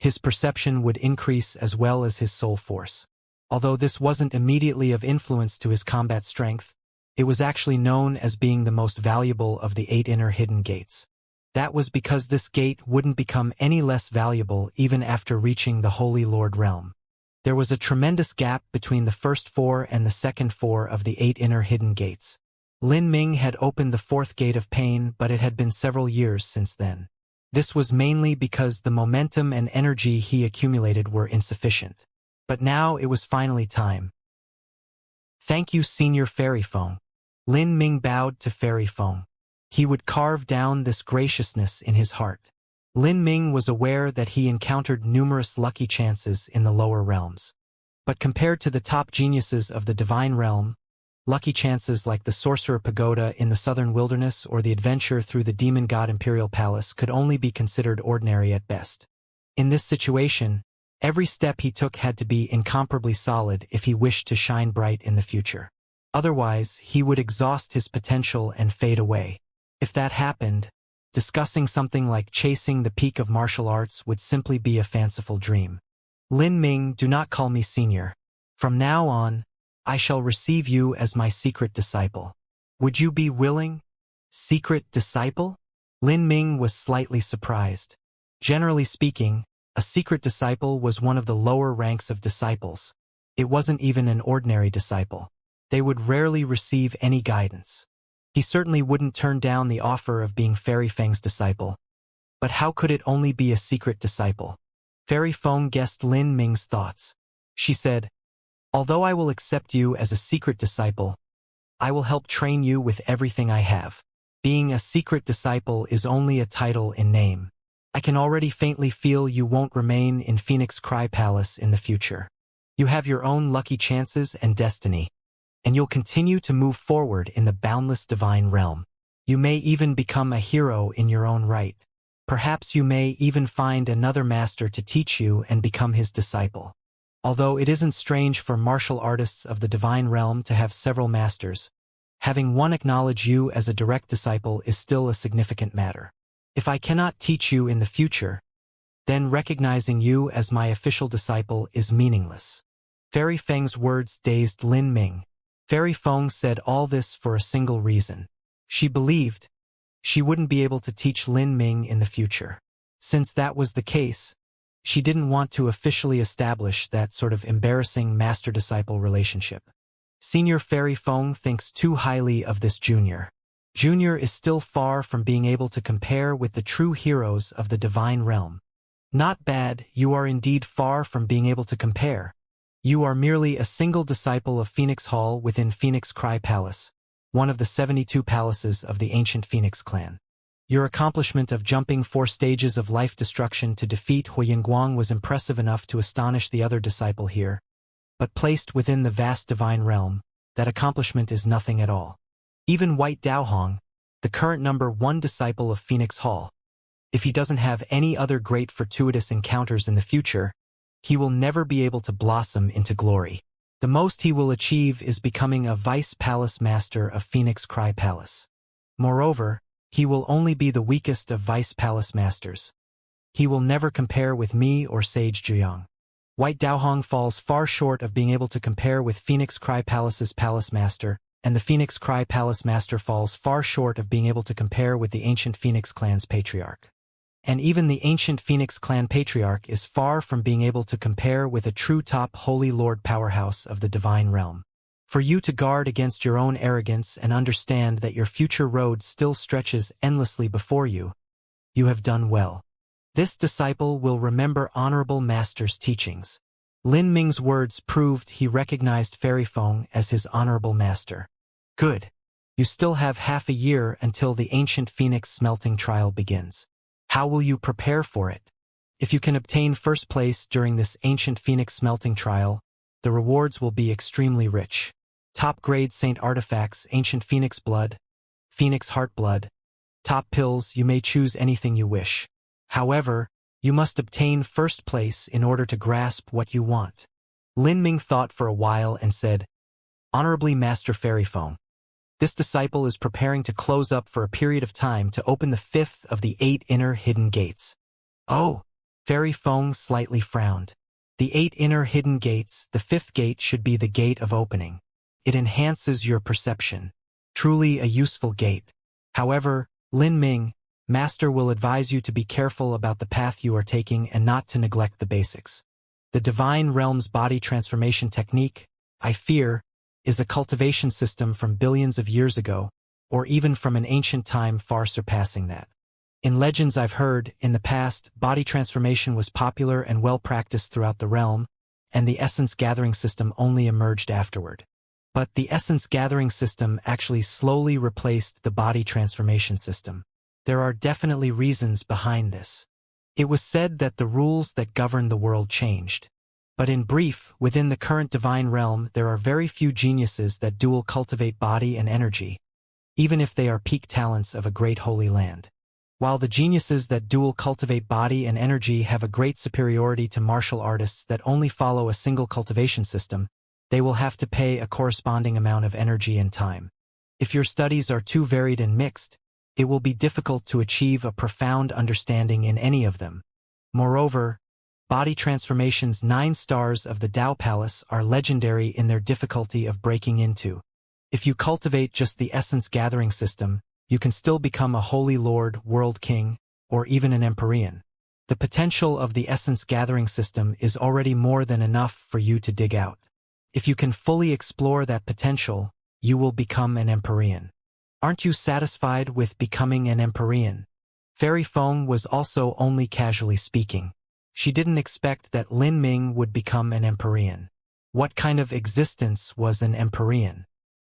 his perception would increase as well as his soul force. Although this wasn't immediately of influence to his combat strength, it was actually known as being the most valuable of the 8 inner hidden gates. That was because this gate wouldn't become any less valuable even after reaching the Holy Lord realm. There was a tremendous gap between the first 4 and the second 4 of the 8 inner hidden gates. Lin Ming had opened the 4th gate of pain, but it had been several years since then. This was mainly because the momentum and energy he accumulated were insufficient. But now it was finally time. Thank you, Senior Fairy Feng. Lin Ming bowed to Fairy Feng. He would carve down this graciousness in his heart. Lin Ming was aware that he encountered numerous lucky chances in the lower realms. But compared to the top geniuses of the divine realm, lucky chances like the Sorcerer Pagoda in the southern wilderness or the adventure through the Demon God Imperial Palace could only be considered ordinary at best. In this situation, every step he took had to be incomparably solid if he wished to shine bright in the future. Otherwise, he would exhaust his potential and fade away. If that happened, discussing something like chasing the peak of martial arts would simply be a fanciful dream. Lin Ming, do not call me senior. From now on, I shall receive you as my secret disciple. Would you be willing? Secret disciple? Lin Ming was slightly surprised. Generally speaking, a secret disciple was one of the lower ranks of disciples. It wasn't even an ordinary disciple. They would rarely receive any guidance. He certainly wouldn't turn down the offer of being Fairy Feng's disciple. But how could it only be a secret disciple? Fairy Feng guessed Lin Ming's thoughts. She said, although I will accept you as a secret disciple, I will help train you with everything I have. Being a secret disciple is only a title in name. I can already faintly feel you won't remain in Phoenix Cry Palace in the future. You have your own lucky chances and destiny, and you'll continue to move forward in the boundless divine realm. You may even become a hero in your own right. Perhaps you may even find another master to teach you and become his disciple. Although it isn't strange for martial artists of the divine realm to have several masters, having one acknowledge you as a direct disciple is still a significant matter. If I cannot teach you in the future, then recognizing you as my official disciple is meaningless. Fairy Feng's words dazed Lin Ming. Fairy Feng said all this for a single reason. She believed she wouldn't be able to teach Lin Ming in the future. Since that was the case, she didn't want to officially establish that sort of embarrassing master-disciple relationship. Senior Fairy Feng thinks too highly of this junior. Junior is still far from being able to compare with the true heroes of the divine realm. Not bad, you are indeed far from being able to compare. You are merely a single disciple of Phoenix Hall within Phoenix Cry Palace, one of the 72 palaces of the ancient Phoenix clan. Your accomplishment of jumping 4 stages of life destruction to defeat Hu Yenguang was impressive enough to astonish the other disciple here, but placed within the vast divine realm, that accomplishment is nothing at all. Even White Daohong, the current number 1 disciple of Phoenix Hall, if he doesn't have any other great fortuitous encounters in the future, he will never be able to blossom into glory. The most he will achieve is becoming a vice palace master of Phoenix Cry Palace. Moreover, he will only be the weakest of vice palace masters. He will never compare with me or Sage Zhuyang. White Daohong falls far short of being able to compare with Phoenix Cry Palace's palace master, and the Phoenix Cry Palace master falls far short of being able to compare with the ancient Phoenix clan's patriarch. And even the ancient Phoenix clan patriarch is far from being able to compare with a true top Holy Lord powerhouse of the divine realm. For you to guard against your own arrogance and understand that your future road still stretches endlessly before you, You have done well. This disciple will remember honorable master's teachings. Lin Ming's words proved he recognized Fairy Feng as his honorable master. Good. You still have half a year until the ancient phoenix smelting trial begins. How will you prepare for it? If you can obtain first place during this ancient phoenix smelting trial, the rewards will be extremely rich. Top-grade saint artifacts, ancient phoenix blood, phoenix heart blood. Top pills, you may choose anything you wish. However, you must obtain first place in order to grasp what you want. Lin Ming thought for a while and said, Honorably Master Fairy Feng, this disciple is preparing to close up for a period of time to open the 5th of the 8 inner hidden gates. Oh! Fairy Feng slightly frowned. The 8 inner hidden gates, the 5th gate should be the gate of opening. It enhances your perception. Truly a useful gate. However, Lin Ming, Master will advise you to be careful about the path you are taking and not to neglect the basics. The Divine Realm's body transformation technique, I fear, is a cultivation system from billions of years ago, or even from an ancient time far surpassing that. In legends I've heard, in the past, body transformation was popular and well practiced throughout the realm, and the essence gathering system only emerged afterward. But the essence gathering system actually slowly replaced the body transformation system. There are definitely reasons behind this. It was said that the rules that govern the world changed. But in brief, within the current divine realm, there are very few geniuses that dual cultivate body and energy, even if they are peak talents of a great holy land. While the geniuses that dual cultivate body and energy have a great superiority to martial artists that only follow a single cultivation system, they will have to pay a corresponding amount of energy and time. If your studies are too varied and mixed, it will be difficult to achieve a profound understanding in any of them. Moreover, Body Transformation's 9 stars of the Tao Palace are legendary in their difficulty of breaking into. If you cultivate just the essence gathering system, you can still become a Holy Lord, World King, or even an Empyrean. The potential of the essence gathering system is already more than enough for you to dig out. If you can fully explore that potential, you will become an Empyrean. Aren't you satisfied with becoming an Empyrean? Fairy Feng was also only casually speaking. She didn't expect that Lin Ming would become an Empyrean. What kind of existence was an Empyrean?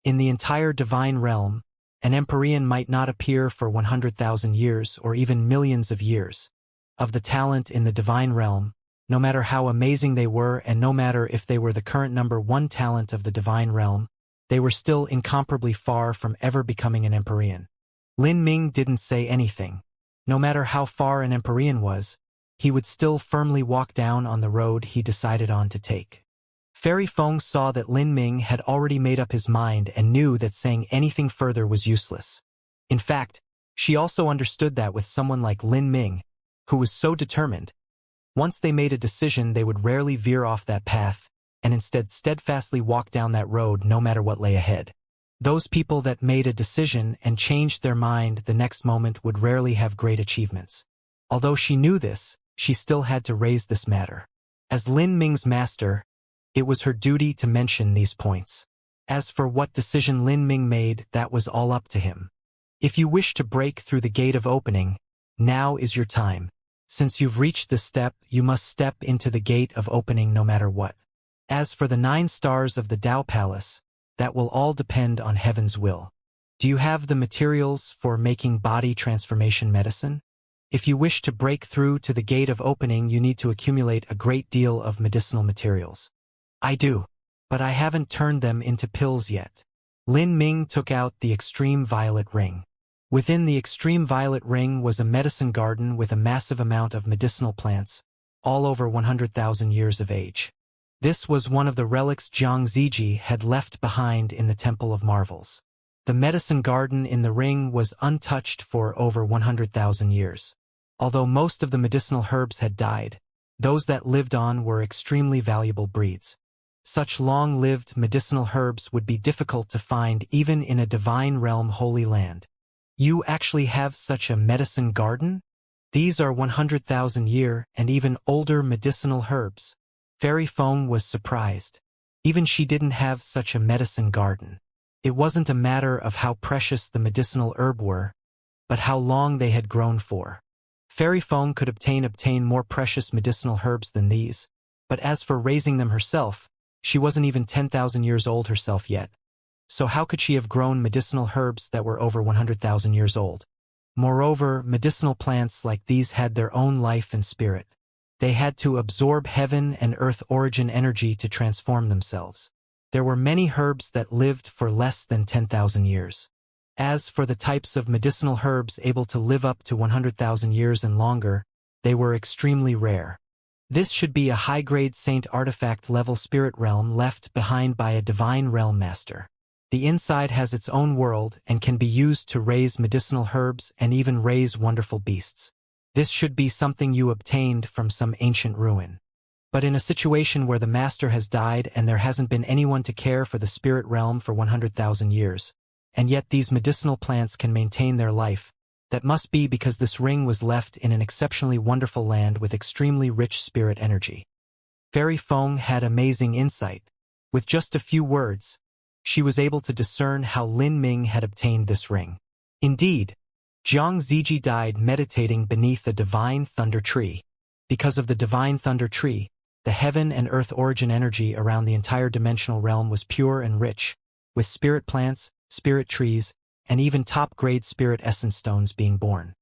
In the entire divine realm, an Empyrean might not appear for 100,000 years or even millions of years. Of the talent in the divine realm, no matter how amazing they were and no matter if they were the current number 1 talent of the divine realm, they were still incomparably far from ever becoming an Empyrean. Lin Ming didn't say anything. No matter how far an Empyrean was, he would still firmly walk down on the road he decided on to take. Fairy Feng saw that Lin Ming had already made up his mind and knew that saying anything further was useless. In fact, she also understood that with someone like Lin Ming, who was so determined, once they made a decision they would rarely veer off that path, and instead steadfastly walk down that road no matter what lay ahead. Those people that made a decision and changed their mind the next moment would rarely have great achievements. Although she knew this, she still had to raise this matter. As Lin Ming's master, it was her duty to mention these points. As for what decision Lin Ming made, that was all up to him. If you wish to break through the gate of opening, now is your time. Since you've reached this step, you must step into the gate of opening no matter what. As for the 9 stars of the Tao Palace, that will all depend on heaven's will. Do you have the materials for making body transformation medicine? If you wish to break through to the gate of opening, you need to accumulate a great deal of medicinal materials. I do, but I haven't turned them into pills yet. Lin Ming took out the extreme violet ring. Within the extreme violet ring was a medicine garden with a massive amount of medicinal plants, all over 100,000 years of age. This was one of the relics Zhang Ziji had left behind in the Temple of Marvels. The medicine garden in the ring was untouched for over 100,000 years. Although most of the medicinal herbs had died, those that lived on were extremely valuable breeds. Such long-lived medicinal herbs would be difficult to find even in a divine realm holy land. You actually have such a medicine garden? These are 100,000-year and even older medicinal herbs. Fairy Feng was surprised. Even she didn't have such a medicine garden. It wasn't a matter of how precious the medicinal herb were, but how long they had grown for. Fairy Feng could obtain more precious medicinal herbs than these, but as for raising them herself, she wasn't even 10,000 years old herself yet. So how could she have grown medicinal herbs that were over 100,000 years old? Moreover, medicinal plants like these had their own life and spirit. They had to absorb heaven and earth origin energy to transform themselves. There were many herbs that lived for less than 10,000 years. As for the types of medicinal herbs able to live up to 100,000 years and longer, they were extremely rare. This should be a high-grade saint artifact level spirit realm left behind by a divine realm master. The inside has its own world and can be used to raise medicinal herbs and even raise wonderful beasts. This should be something you obtained from some ancient ruin. But in a situation where the master has died and there hasn't been anyone to care for the spirit realm for 100,000 years, and yet these medicinal plants can maintain their life, that must be because this ring was left in an exceptionally wonderful land with extremely rich spirit energy. Fairy Feng had amazing insight. With just a few words, she was able to discern how Lin Ming had obtained this ring. Indeed, Jiang Ziji died meditating beneath a divine thunder tree. Because of the divine thunder tree, the heaven and earth origin energy around the entire dimensional realm was pure and rich, with spirit plants, spirit trees, and even top-grade spirit essence stones being born.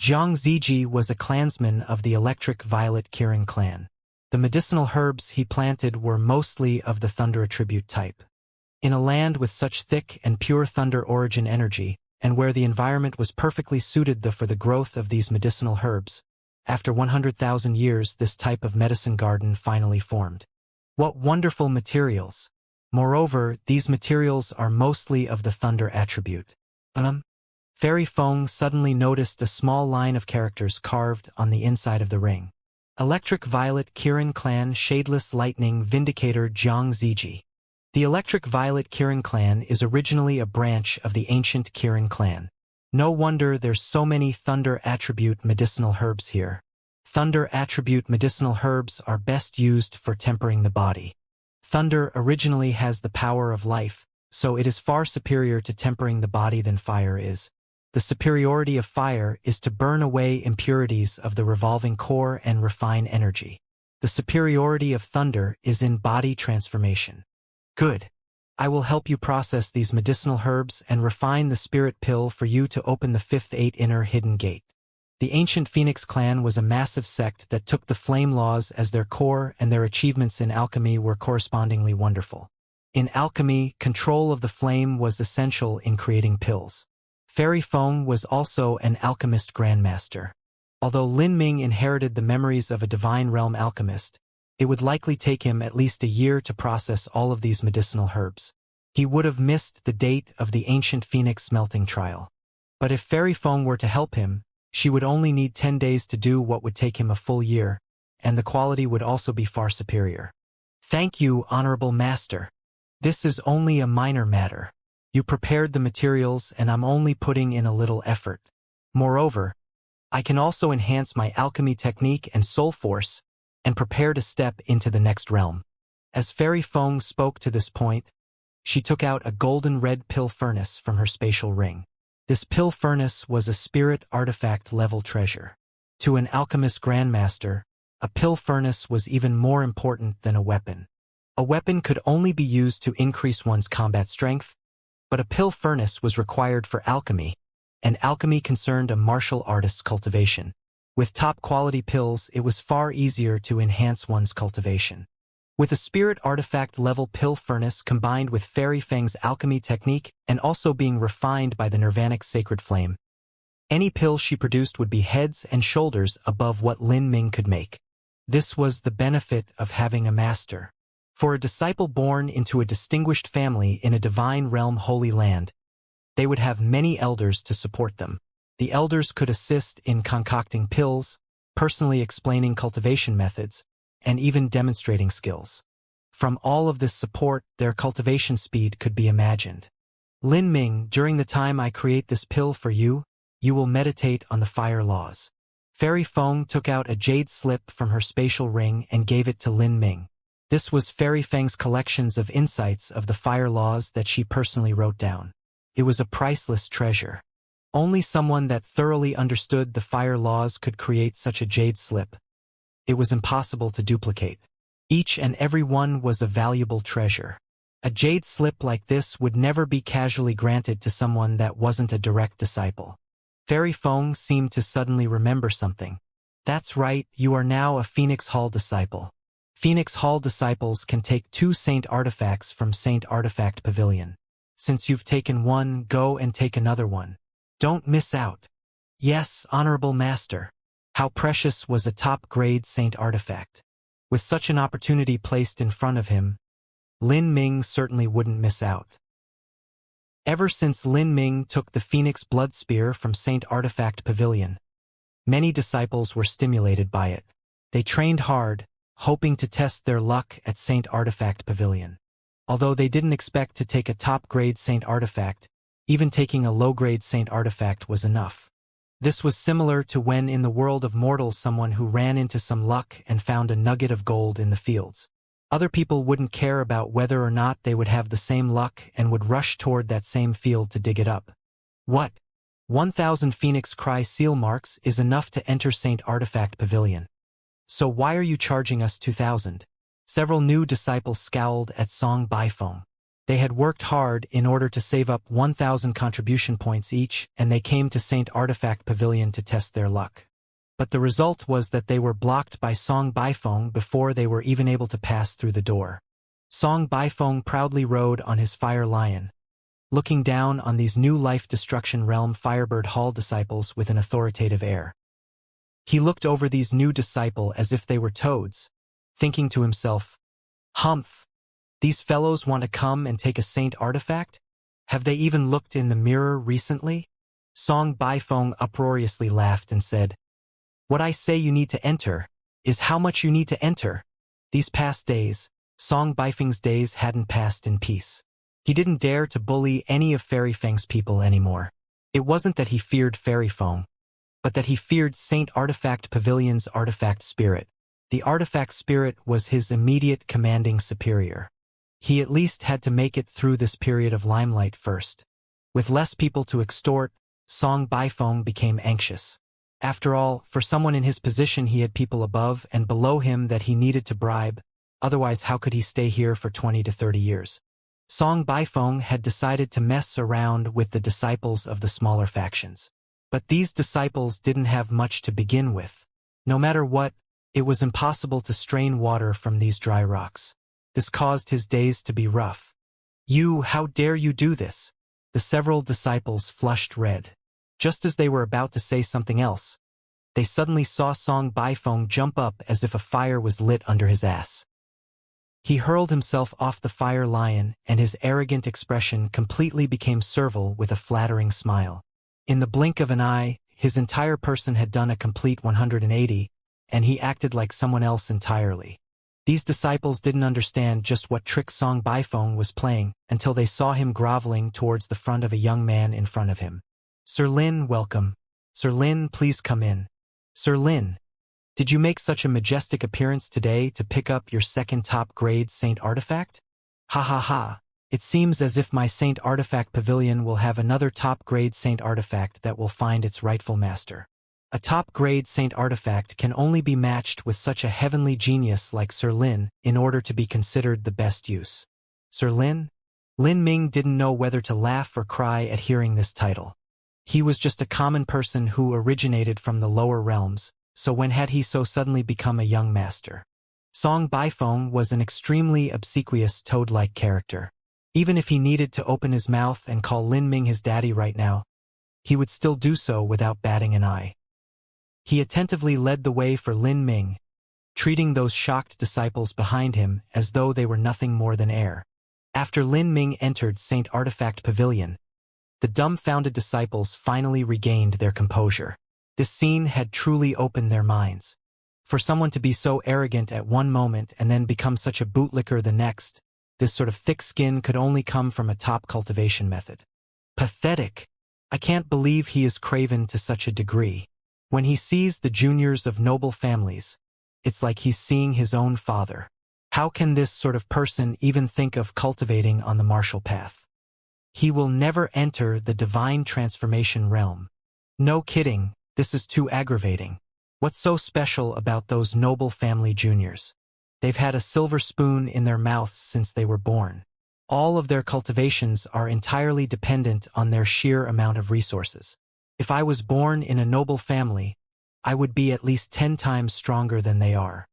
Jiang Ziji was a clansman of the electric violet Kirin clan. The medicinal herbs he planted were mostly of the thunder attribute type. In a land with such thick and pure thunder origin energy, and where the environment was perfectly suited for the growth of these medicinal herbs, after 100,000 years this type of medicine garden finally formed. What wonderful materials! Moreover, these materials are mostly of the thunder attribute. Fairy Feng suddenly noticed a small line of characters carved on the inside of the ring. Electric Violet Kirin Clan Shadeless Lightning Vindicator Jiang Ziji. The Electric Violet Kirin Clan is originally a branch of the ancient Kirin clan. No wonder there's so many thunder attribute medicinal herbs here. Thunder attribute medicinal herbs are best used for tempering the body. Thunder originally has the power of life, so it is far superior to tempering the body than fire is. The superiority of fire is to burn away impurities of the revolving core and refine energy. The superiority of thunder is in body transformation. Good. I will help you process these medicinal herbs and refine the spirit pill for you to open the fifth inner hidden gate. The ancient Phoenix clan was a massive sect that took the flame laws as their core, and their achievements in alchemy were correspondingly wonderful. In alchemy, control of the flame was essential in creating pills. Fairy Feng was also an alchemist grandmaster. Although Lin Ming inherited the memories of a divine realm alchemist, it would likely take him at least a year to process all of these medicinal herbs. He would have missed the date of the ancient Phoenix smelting trial. But if Fairy Feng were to help him, she would only need 10 days to do what would take him a full year, and the quality would also be far superior. Thank you, Honorable Master. This is only a minor matter. You prepared the materials and I'm only putting in a little effort. Moreover, I can also enhance my alchemy technique and soul force and prepare to step into the next realm. As Fairy Feng spoke to this point, she took out a golden red pill furnace from her spatial ring. This pill furnace was a spirit artifact level treasure. To an alchemist grandmaster, a pill furnace was even more important than a weapon. A weapon could only be used to increase one's combat strength, but a pill furnace was required for alchemy, and alchemy concerned a martial artist's cultivation. With top-quality pills, it was far easier to enhance one's cultivation. With a spirit artifact level pill furnace combined with Fairy Feng's alchemy technique and also being refined by the Nirvanic sacred flame, any pill she produced would be heads and shoulders above what Lin Ming could make. This was the benefit of having a master. For a disciple born into a distinguished family in a divine realm holy land, they would have many elders to support them. The elders could assist in concocting pills, personally explaining cultivation methods, and even demonstrating skills. From all of this support, their cultivation speed could be imagined. Lin Ming, during the time I create this pill for you, you will meditate on the fire laws. Fairy Feng took out a jade slip from her spatial ring and gave it to Lin Ming. This was Fairy Feng's collections of insights of the fire laws that she personally wrote down. It was a priceless treasure. Only someone that thoroughly understood the fire laws could create such a jade slip. It was impossible to duplicate. Each and every one was a valuable treasure. A jade slip like this would never be casually granted to someone that wasn't a direct disciple. Fairy Feng seemed to suddenly remember something. That's right, you are now a Phoenix Hall disciple. Phoenix Hall disciples can take 2 Saint artifacts from Saint Artifact Pavilion. Since you've taken one, go and take another one. Don't miss out. Yes, Honorable Master. How precious was a top-grade Saint artifact. With such an opportunity placed in front of him, Lin Ming certainly wouldn't miss out. Ever since Lin Ming took the Phoenix Blood Spear from Saint Artifact Pavilion, many disciples were stimulated by it. They trained hard, hoping to test their luck at Saint Artifact Pavilion. Although they didn't expect to take a top-grade Saint artifact, even taking a low-grade Saint artifact was enough. This was similar to when in the world of mortals someone who ran into some luck and found a nugget of gold in the fields. Other people wouldn't care about whether or not they would have the same luck and would rush toward that same field to dig it up. What? 1,000 Phoenix Cry seal marks is enough to enter Saint Artifact Pavilion. So why are you charging us 2,000? Several new disciples scowled at Song Baifeng. They had worked hard in order to save up 1,000 contribution points each, and they came to Saint Artifact Pavilion to test their luck. But the result was that they were blocked by Song Baifeng before they were even able to pass through the door. Song Baifeng proudly rode on his fire lion, looking down on these new Life Destruction Realm Firebird Hall disciples with an authoritative air. He looked over these new disciples as if they were toads, thinking to himself, "Humph! These fellows want to come and take a Saint artifact? Have they even looked in the mirror recently?" Song Baifeng uproariously laughed and said, "What I say you need to enter is how much you need to enter." These past days, Song Baifeng's days hadn't passed in peace. He didn't dare to bully any of Fairy Feng's people anymore. It wasn't that he feared Fairy Feng, but that he feared Saint Artifact Pavilion's artifact spirit. The artifact spirit was his immediate commanding superior. He at least had to make it through this period of limelight first. With less people to extort, Song Baifeng became anxious. After all, for someone in his position he had people above and below him that he needed to bribe, otherwise how could he stay here for 20 to 30 years? Song Baifeng had decided to mess around with the disciples of the smaller factions. But these disciples didn't have much to begin with. No matter what, it was impossible to strain water from these dry rocks. This caused his days to be rough. "You, how dare you do this?" The several disciples flushed red. Just as they were about to say something else, they suddenly saw Song Baifeng jump up as if a fire was lit under his ass. He hurled himself off the fire lion, and his arrogant expression completely became servile with a flattering smile. In the blink of an eye, his entire person had done a complete 180, and he acted like someone else entirely. These disciples didn't understand just what trick Song Baifeng was playing until they saw him groveling towards the front of a young man in front of him. "Sir Lin, welcome. Sir Lin, please come in. Sir Lin, did you make such a majestic appearance today to pick up your second top-grade Saint artifact? Ha ha ha. It seems as if my Saint Artifact Pavilion will have another top-grade Saint artifact that will find its rightful master. A top-grade Saint artifact can only be matched with such a heavenly genius like Sir Lin in order to be considered the best use." Sir Lin? Lin Ming didn't know whether to laugh or cry at hearing this title. He was just a common person who originated from the lower realms, so when had he so suddenly become a young master? Song Baifeng was an extremely obsequious toad-like character. Even if he needed to open his mouth and call Lin Ming his daddy right now, he would still do so without batting an eye. He attentively led the way for Lin Ming, treating those shocked disciples behind him as though they were nothing more than air. After Lin Ming entered Saint Artifact Pavilion, the dumbfounded disciples finally regained their composure. This scene had truly opened their minds. For someone to be so arrogant at one moment and then become such a bootlicker the next, this sort of thick skin could only come from a top cultivation method. Pathetic! I can't believe he is craven to such a degree. When he sees the juniors of noble families, it's like he's seeing his own father. How can this sort of person even think of cultivating on the martial path? He will never enter the divine transformation realm. No kidding, this is too aggravating. What's so special about those noble family juniors? They've had a silver spoon in their mouths since they were born. All of their cultivations are entirely dependent on their sheer amount of resources. If I was born in a noble family, I would be at least 10 times stronger than they are.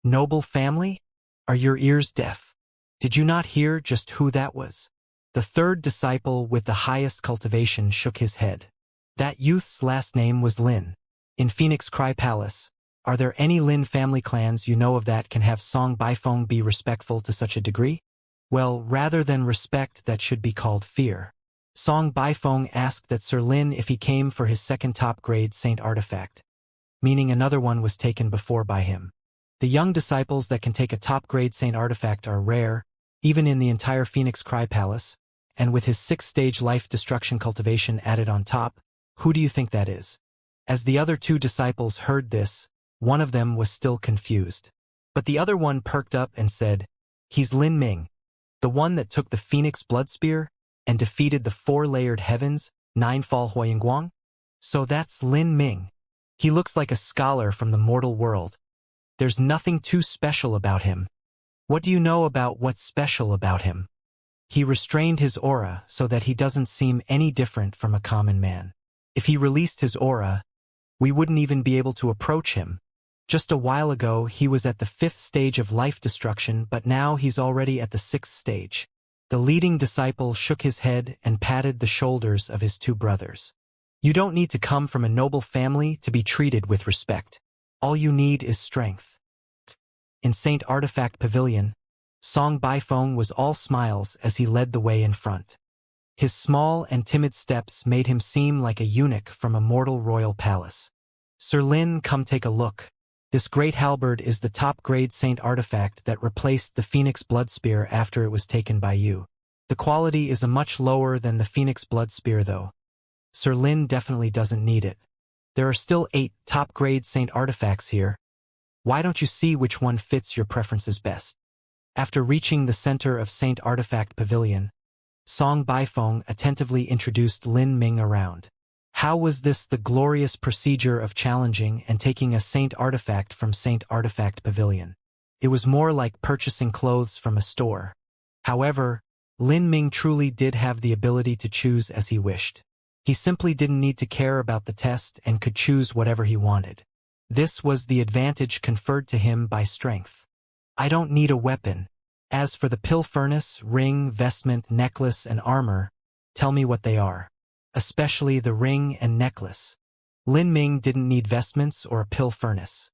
Noble family? Are your ears deaf? Did you not hear just who that was? The third disciple with the highest cultivation shook his head. That youth's last name was Lin. In Phoenix Cry Palace, are there any Lin family clans you know of that can have Song Baifeng be respectful to such a degree? Well, rather than respect, that should be called fear. Song Baifeng asked that Sir Lin if he came for his second top-grade saint artifact, meaning another one was taken before by him. The young disciples that can take a top-grade saint artifact are rare, even in the entire Phoenix Cry Palace, and with his 6th-stage life destruction cultivation added on top, who do you think that is? As the other 2 disciples heard this, one of them was still confused. But the other one perked up and said, "He's Lin Ming, the one that took the Phoenix Blood Spear and defeated the 4-layered heavens, 9-fall Huoyingguang? So that's Lin Ming. He looks like a scholar from the mortal world. There's nothing too special about him. What do you know about what's special about him? He restrained his aura so that he doesn't seem any different from a common man. If he released his aura, we wouldn't even be able to approach him. Just a while ago, he was at the 5th stage of life destruction, but now he's already at the 6th stage." The leading disciple shook his head and patted the shoulders of his 2 brothers. "You don't need to come from a noble family to be treated with respect. All you need is strength." In Saint Artifact Pavilion, Song Baifeng was all smiles as he led the way in front. His small and timid steps made him seem like a eunuch from a mortal royal palace. "Sir Lin, come take a look. This great halberd is the top-grade saint artifact that replaced the Phoenix Blood Spear after it was taken by you. The quality is a much lower than the Phoenix Blood Spear though. Sir Lin definitely doesn't need it. There are still 8 top-grade saint artifacts here. Why don't you see which one fits your preferences best?" After reaching the center of Saint Artifact Pavilion, Song Baifeng attentively introduced Lin Ming around. How was this the glorious procedure of challenging and taking a saint artifact from Saint Artifact Pavilion? It was more like purchasing clothes from a store. However, Lin Ming truly did have the ability to choose as he wished. He simply didn't need to care about the test and could choose whatever he wanted. This was the advantage conferred to him by strength. "I don't need a weapon. As for the pill furnace, ring, vestment, necklace, and armor, tell me what they are. Especially the ring and necklace." Lin Ming didn't need vestments or a pill furnace.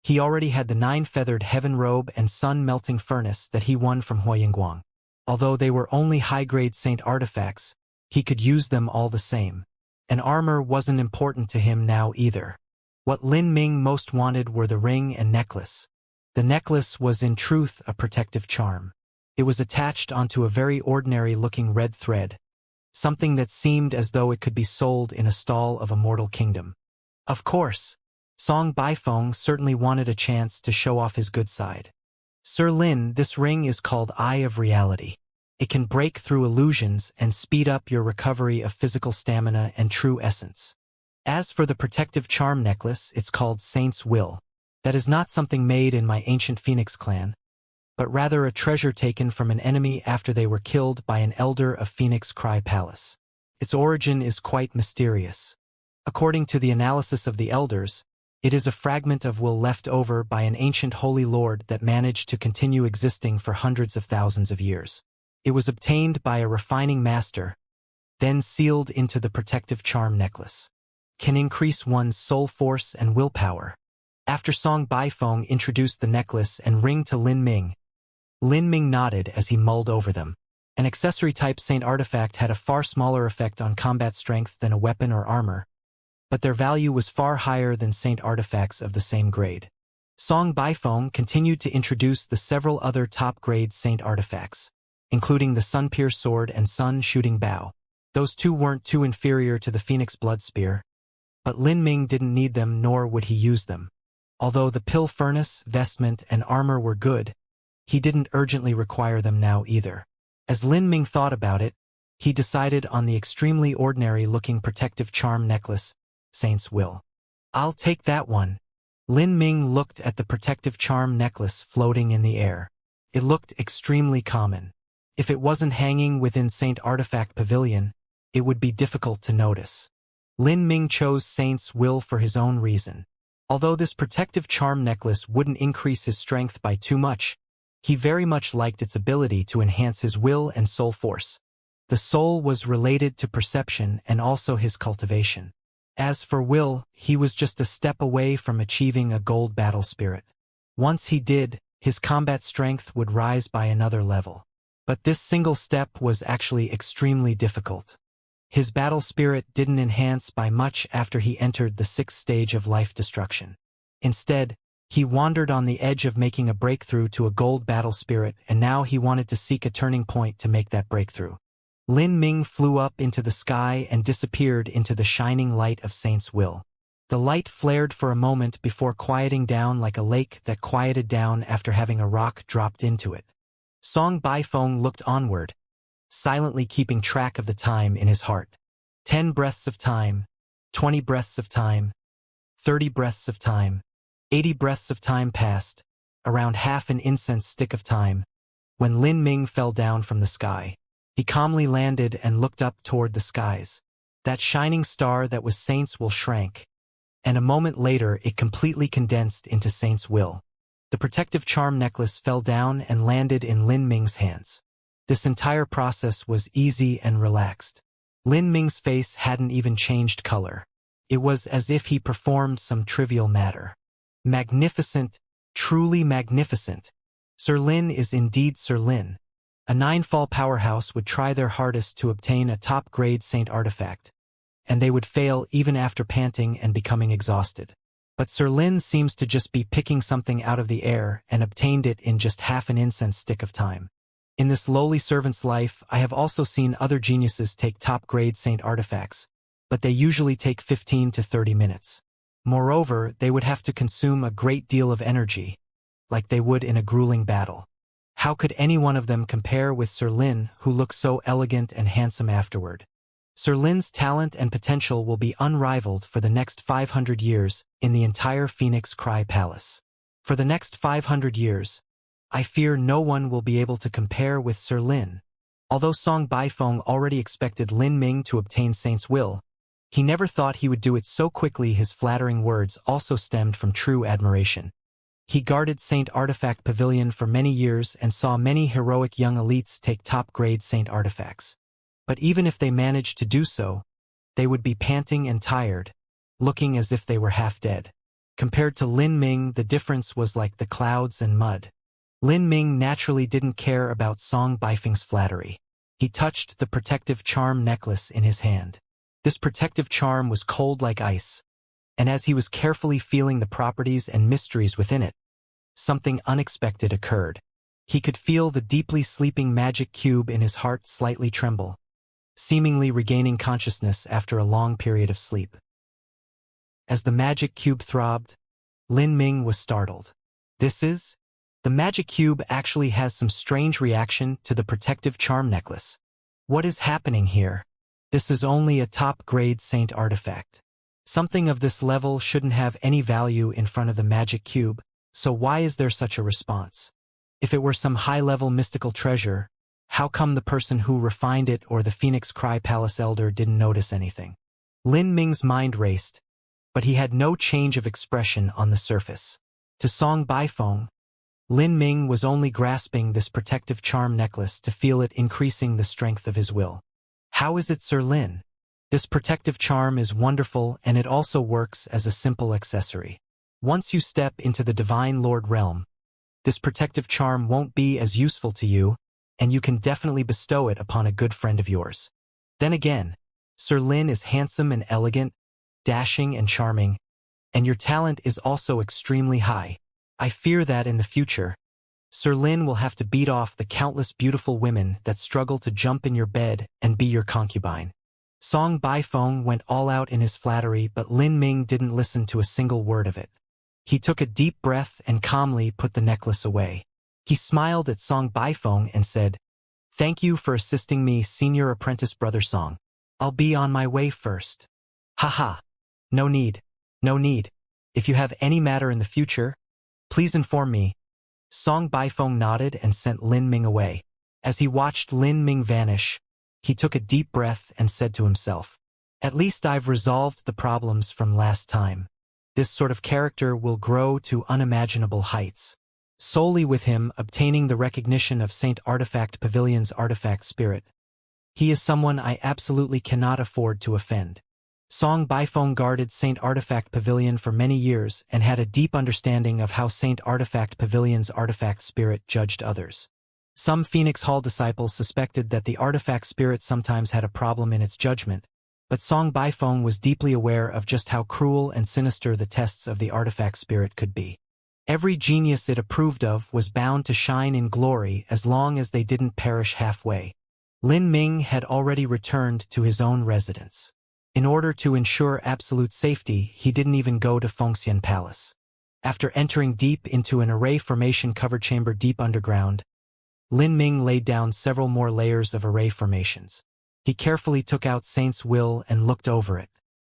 He already had the 9-feathered heaven robe and sun-melting furnace that he won from Huoyingguang. Although they were only high-grade saint artifacts, he could use them all the same. And armor wasn't important to him now either. What Lin Ming most wanted were the ring and necklace. The necklace was in truth a protective charm. It was attached onto a very ordinary-looking red thread, something that seemed as though it could be sold in a stall of a mortal kingdom. Of course, Song Baifeng certainly wanted a chance to show off his good side. "Sir Lin, this ring is called Eye of Reality. It can break through illusions and speed up your recovery of physical stamina and true essence. As for the protective charm necklace, it's called Saint's Will. That is not something made in my ancient Phoenix clan, but rather a treasure taken from an enemy after they were killed by an elder of Phoenix Cry Palace. Its origin is quite mysterious. According to the analysis of the elders, it is a fragment of will left over by an ancient holy lord that managed to continue existing for hundreds of thousands of years. It was obtained by a refining master, then sealed into the protective charm necklace. Can increase one's soul force and willpower." After Song Baifeng introduced the necklace and ring to Lin Ming nodded as he mulled over them. An accessory-type saint artifact had a far smaller effect on combat strength than a weapon or armor, but their value was far higher than saint artifacts of the same grade. Song Baifeng continued to introduce the several other top-grade saint artifacts, including the Sun-Pierce Sword and Sun-Shooting Bow. Those 2 weren't too inferior to the Phoenix Blood Spear, but Lin Ming didn't need them nor would he use them. Although the pill furnace, vestment, and armor were good, he didn't urgently require them now either. As Lin Ming thought about it, he decided on the extremely ordinary-looking protective charm necklace, Saint's Will. "I'll take that one." Lin Ming looked at the protective charm necklace floating in the air. It looked extremely common. If it wasn't hanging within Saint Artifact Pavilion, it would be difficult to notice. Lin Ming chose Saint's Will for his own reason. Although this protective charm necklace wouldn't increase his strength by too much, he very much liked its ability to enhance his will and soul force. The soul was related to perception and also his cultivation. As for will, he was just a step away from achieving a gold battle spirit. Once he did, his combat strength would rise by another level. But this single step was actually extremely difficult. His battle spirit didn't enhance by much after he entered the 6th stage of life destruction. Instead, he wandered on the edge of making a breakthrough to a gold battle spirit, and now he wanted to seek a turning point to make that breakthrough. Lin Ming flew up into the sky and disappeared into the shining light of Saint's Will. The light flared for a moment before quieting down like a lake that quieted down after having a rock dropped into it. Song Baifeng looked onward, silently keeping track of the time in his heart. 10 breaths of time, 20 breaths of time, 30 breaths of time, 80 breaths of time passed, around half an incense stick of time, when Lin Ming fell down from the sky. He calmly landed and looked up toward the skies. That shining star that was Saint's Will shrank, and a moment later it completely condensed into Saint's Will. The protective charm necklace fell down and landed in Lin Ming's hands. This entire process was easy and relaxed. Lin Ming's face hadn't even changed color. It was as if he performed some trivial matter. Magnificent, truly magnificent. Sir Lin is indeed Sir Lin. A 9-fall powerhouse would try their hardest to obtain a top-grade Saint artifact, and they would fail even after panting and becoming exhausted. But Sir Lin seems to just be picking something out of the air and obtained it in just half an incense stick of time. In this lowly servant's life, I have also seen other geniuses take top-grade Saint artifacts, but they usually take 15 to 30 minutes. Moreover, they would have to consume a great deal of energy, like they would in a grueling battle. How could any one of them compare with Sir Lin, who looks so elegant and handsome afterward? Sir Lin's talent and potential will be unrivaled for the next 500 years in the entire Phoenix Cry Palace. For the next 500 years, I fear no one will be able to compare with Sir Lin. Although Song Baifeng already expected Lin Ming to obtain Saint's Will, he never thought he would do it so quickly. His flattering words also stemmed from true admiration. He guarded Saint Artifact Pavilion for many years and saw many heroic young elites take top-grade Saint artifacts. But even if they managed to do so, they would be panting and tired, looking as if they were half dead. Compared to Lin Ming, the difference was like the clouds and mud. Lin Ming naturally didn't care about Song Baifeng's flattery. He touched the protective charm necklace in his hand. This protective charm was cold like ice, and as he was carefully feeling the properties and mysteries within it, something unexpected occurred. He could feel the deeply sleeping magic cube in his heart slightly tremble, seemingly regaining consciousness after a long period of sleep. As the magic cube throbbed, Lin Ming was startled. The magic cube actually has some strange reaction to the protective charm necklace. What is happening here? This is only a top-grade Saint artifact. Something of this level shouldn't have any value in front of the magic cube, so why is there such a response? If it were some high-level mystical treasure, how come the person who refined it or the Phoenix Cry Palace Elder didn't notice anything? Lin Ming's mind raced, but he had no change of expression on the surface. To Song Baifeng, Lin Ming was only grasping this protective charm necklace to feel it increasing the strength of his will. How is it, Sir Lin? This protective charm is wonderful, and it also works as a simple accessory. Once you step into the Divine Lord realm, this protective charm won't be as useful to you, and you can definitely bestow it upon a good friend of yours. Then again, Sir Lin is handsome and elegant, dashing and charming, and your talent is also extremely high. I fear that in the future, Sir Lin will have to beat off the countless beautiful women that struggle to jump in your bed and be your concubine. Song Baifeng went all out in his flattery, but Lin Ming didn't listen to a single word of it. He took a deep breath and calmly put the necklace away. He smiled at Song Baifeng and said, Thank you for assisting me, senior apprentice brother Song. I'll be on my way first. Haha. No need. No need. If you have any matter in the future, please inform me. Song Baifeng nodded and sent Lin Ming away. As he watched Lin Ming vanish, he took a deep breath and said to himself, "At least I've resolved the problems from last time. This sort of character will grow to unimaginable heights. Solely with him obtaining the recognition of Saint Artifact Pavilion's artifact spirit. He is someone I absolutely cannot afford to offend." Song Baifeng guarded Saint Artifact Pavilion for many years and had a deep understanding of how Saint Artifact Pavilion's artifact spirit judged others. Some Phoenix Hall disciples suspected that the artifact spirit sometimes had a problem in its judgment, but Song Baifeng was deeply aware of just how cruel and sinister the tests of the artifact spirit could be. Every genius it approved of was bound to shine in glory as long as they didn't perish halfway. Lin Ming had already returned to his own residence. In order to ensure absolute safety, he didn't even go to Fengxian Palace. After entering deep into an array formation covered chamber deep underground, Lin Ming laid down several more layers of array formations. He carefully took out Saint's will and looked over it.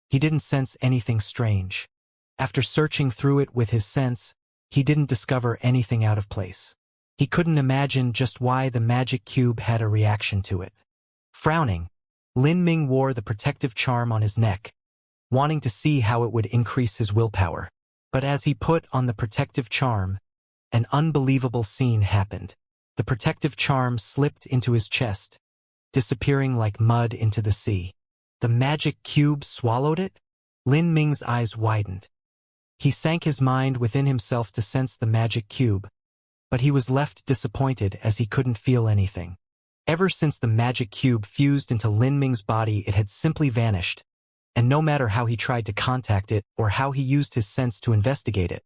He didn't sense anything strange. After searching through it with his sense, he didn't discover anything out of place. He couldn't imagine just why the magic cube had a reaction to it. Frowning, Lin Ming wore the protective charm on his neck, wanting to see how it would increase his willpower. But as he put on the protective charm, an unbelievable scene happened. The protective charm slipped into his chest, disappearing like mud into the sea. The magic cube swallowed it? Lin Ming's eyes widened. He sank his mind within himself to sense the magic cube, but he was left disappointed as he couldn't feel anything. Ever since the magic cube fused into Lin Ming's body, it had simply vanished, and no matter how he tried to contact it or how he used his sense to investigate it,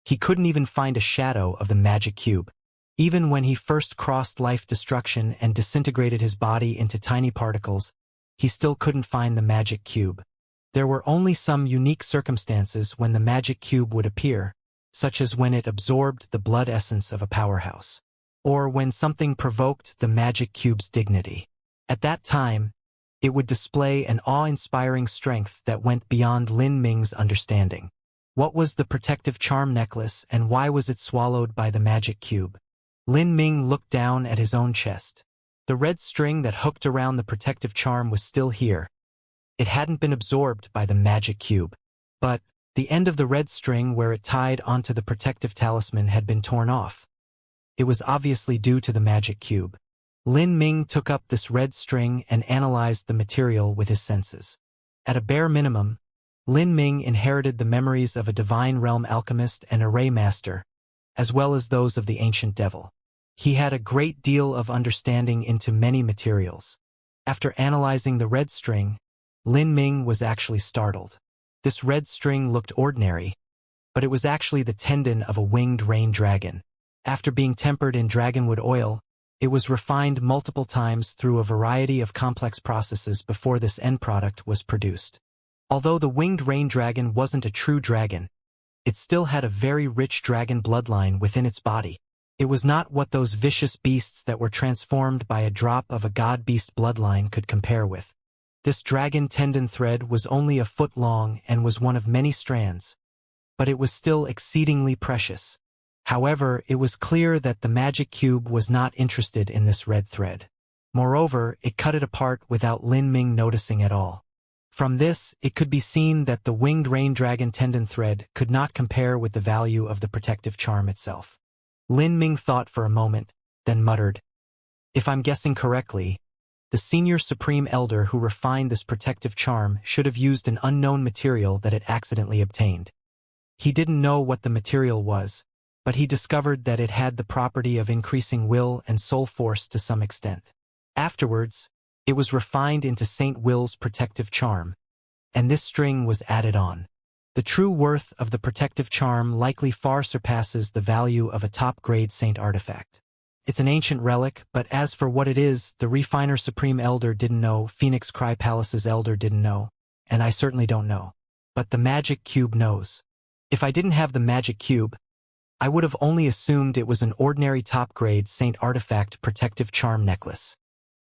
he couldn't even find a shadow of the magic cube. Even when he first crossed life destruction and disintegrated his body into tiny particles, he still couldn't find the magic cube. There were only some unique circumstances when the magic cube would appear, such as when it absorbed the blood essence of a powerhouse, or when something provoked the magic cube's dignity. At that time, it would display an awe-inspiring strength that went beyond Lin Ming's understanding. What was the protective charm necklace, and why was it swallowed by the magic cube? Lin Ming looked down at his own chest. The red string that hooked around the protective charm was still here. It hadn't been absorbed by the magic cube, but the end of the red string where it tied onto the protective talisman had been torn off. It was obviously due to the magic cube. Lin Ming took up this red string and analyzed the material with his senses. At a bare minimum, Lin Ming inherited the memories of a divine realm alchemist and array master, as well as those of the ancient devil. He had a great deal of understanding into many materials. After analyzing the red string, Lin Ming was actually startled. This red string looked ordinary, but it was actually the tendon of a winged rain dragon. After being tempered in dragonwood oil, it was refined multiple times through a variety of complex processes before this end product was produced. Although the winged rain dragon wasn't a true dragon, it still had a very rich dragon bloodline within its body. It was not what those vicious beasts that were transformed by a drop of a god-beast bloodline could compare with. This dragon tendon thread was only a foot long and was one of many strands, but it was still exceedingly precious. However, it was clear that the magic cube was not interested in this red thread. Moreover, it cut it apart without Lin Ming noticing at all. From this, it could be seen that the winged rain dragon tendon thread could not compare with the value of the protective charm itself. Lin Ming thought for a moment, then muttered, "If I'm guessing correctly, the senior supreme elder who refined this protective charm should have used an unknown material that it accidentally obtained. He didn't know what the material was, but he discovered that it had the property of increasing will and soul force to some extent. Afterwards, it was refined into Saint Will's protective charm, and this string was added on. The true worth of the protective charm likely far surpasses the value of a top-grade saint artifact. It's an ancient relic, but as for what it is, the refiner supreme elder didn't know, Phoenix Cry Palace's elder didn't know, and I certainly don't know. But the magic cube knows. If I didn't have the magic cube, I would have only assumed it was an ordinary top-grade Saint Artifact protective charm necklace.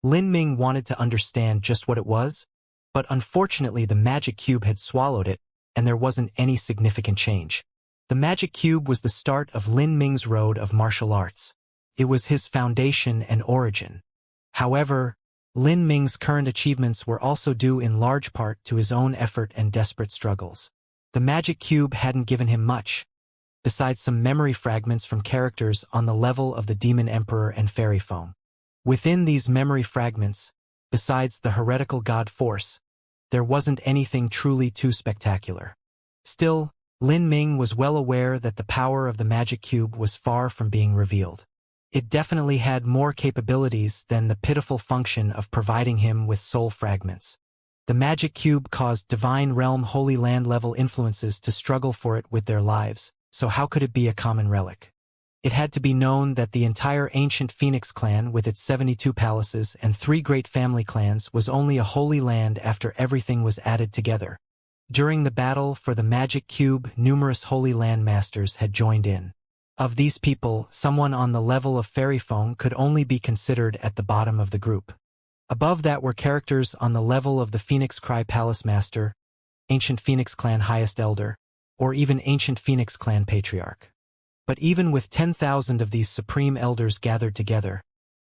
Lin Ming wanted to understand just what it was, but unfortunately the magic cube had swallowed it, and there wasn't any significant change. The magic cube was the start of Lin Ming's road of martial arts. It was his foundation and origin. However, Lin Ming's current achievements were also due in large part to his own effort and desperate struggles. The magic cube hadn't given him much, besides some memory fragments from characters on the level of the Demon Emperor and Fairy Foam. Within these memory fragments, besides the heretical god Force, there wasn't anything truly too spectacular. Still, Lin Ming was well aware that the power of the magic cube was far from being revealed. It definitely had more capabilities than the pitiful function of providing him with soul fragments. The magic cube caused Divine Realm Holy Land level influences to struggle for it with their lives, so how could it be a common relic? It had to be known that the entire ancient Phoenix clan with its 72 palaces and 3 great family clans was only a holy land after everything was added together. During the battle for the magic cube, numerous holy land masters had joined in. Of these people, someone on the level of Fairy Foam could only be considered at the bottom of the group. Above that were characters on the level of the Phoenix Cry Palace Master, Ancient Phoenix Clan Highest Elder, or even Ancient Phoenix Clan Patriarch. But even with 10,000 of these supreme elders gathered together,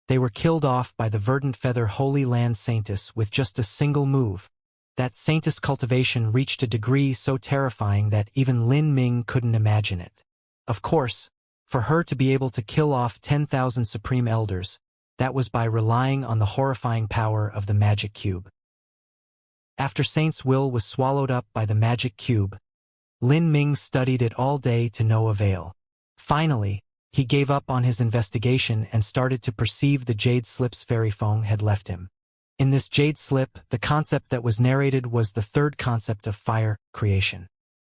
they were killed off by the Verdant Feather Holy Land Saintess with just a single move. That Saintess cultivation reached a degree so terrifying that even Lin Ming couldn't imagine it. Of course, for her to be able to kill off 10,000 supreme elders, that was by relying on the horrifying power of the magic cube. After Saint's will was swallowed up by the magic cube, Lin Ming studied it all day to no avail. Finally, he gave up on his investigation and started to perceive the jade slips Fairy Foam had left him. In this jade slip, the concept that was narrated was the third concept of fire, creation.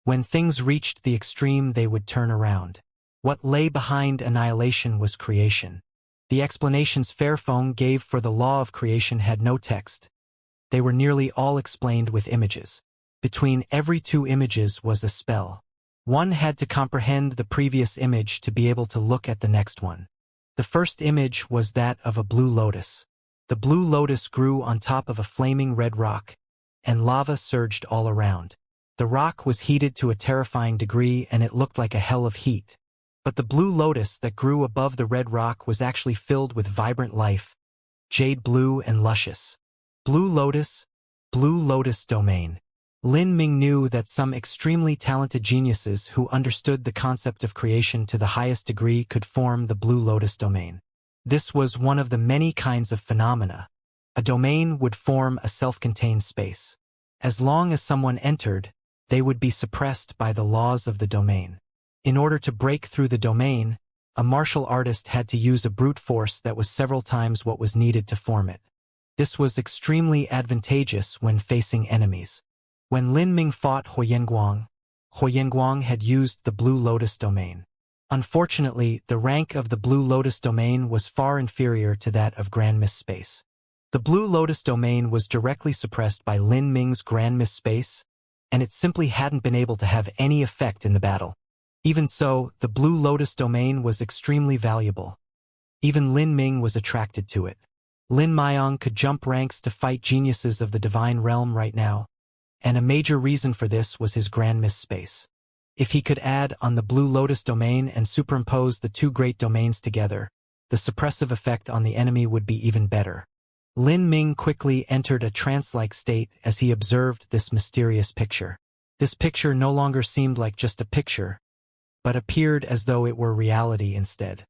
When things reached the extreme, they would turn around. What lay behind annihilation was creation. The explanations Fairy Foam gave for the law of creation had no text. They were nearly all explained with images. Between every 2 images was a spell. One had to comprehend the previous image to be able to look at the next one. The first image was that of a blue lotus. The blue lotus grew on top of a flaming red rock, and lava surged all around. The rock was heated to a terrifying degree and it looked like a hell of heat. But the blue lotus that grew above the red rock was actually filled with vibrant life, jade blue and luscious. Blue lotus domain. Lin Ming knew that some extremely talented geniuses who understood the concept of creation to the highest degree could form the blue lotus domain. This was one of the many kinds of phenomena. A domain would form a self-contained space. As long as someone entered, they would be suppressed by the laws of the domain. In order to break through the domain, a martial artist had to use a brute force that was several times what was needed to form it. This was extremely advantageous when facing enemies. When Lin Ming fought Huoyenguang had used the Blue Lotus domain. Unfortunately, the rank of the Blue Lotus domain was far inferior to that of Grand Miss Space. The Blue Lotus domain was directly suppressed by Lin Ming's Grand Miss Space, and it simply hadn't been able to have any effect in the battle. Even so, the Blue Lotus domain was extremely valuable. Even Lin Ming was attracted to it. Lin Myong could jump ranks to fight geniuses of the Divine Realm right now, and a major reason for this was his Grand Miss Space. If he could add on the Blue Lotus domain and superimpose the 2 great domains together, the suppressive effect on the enemy would be even better. Lin Ming quickly entered a trance-like state as he observed this mysterious picture. This picture no longer seemed like just a picture, but appeared as though it were reality instead.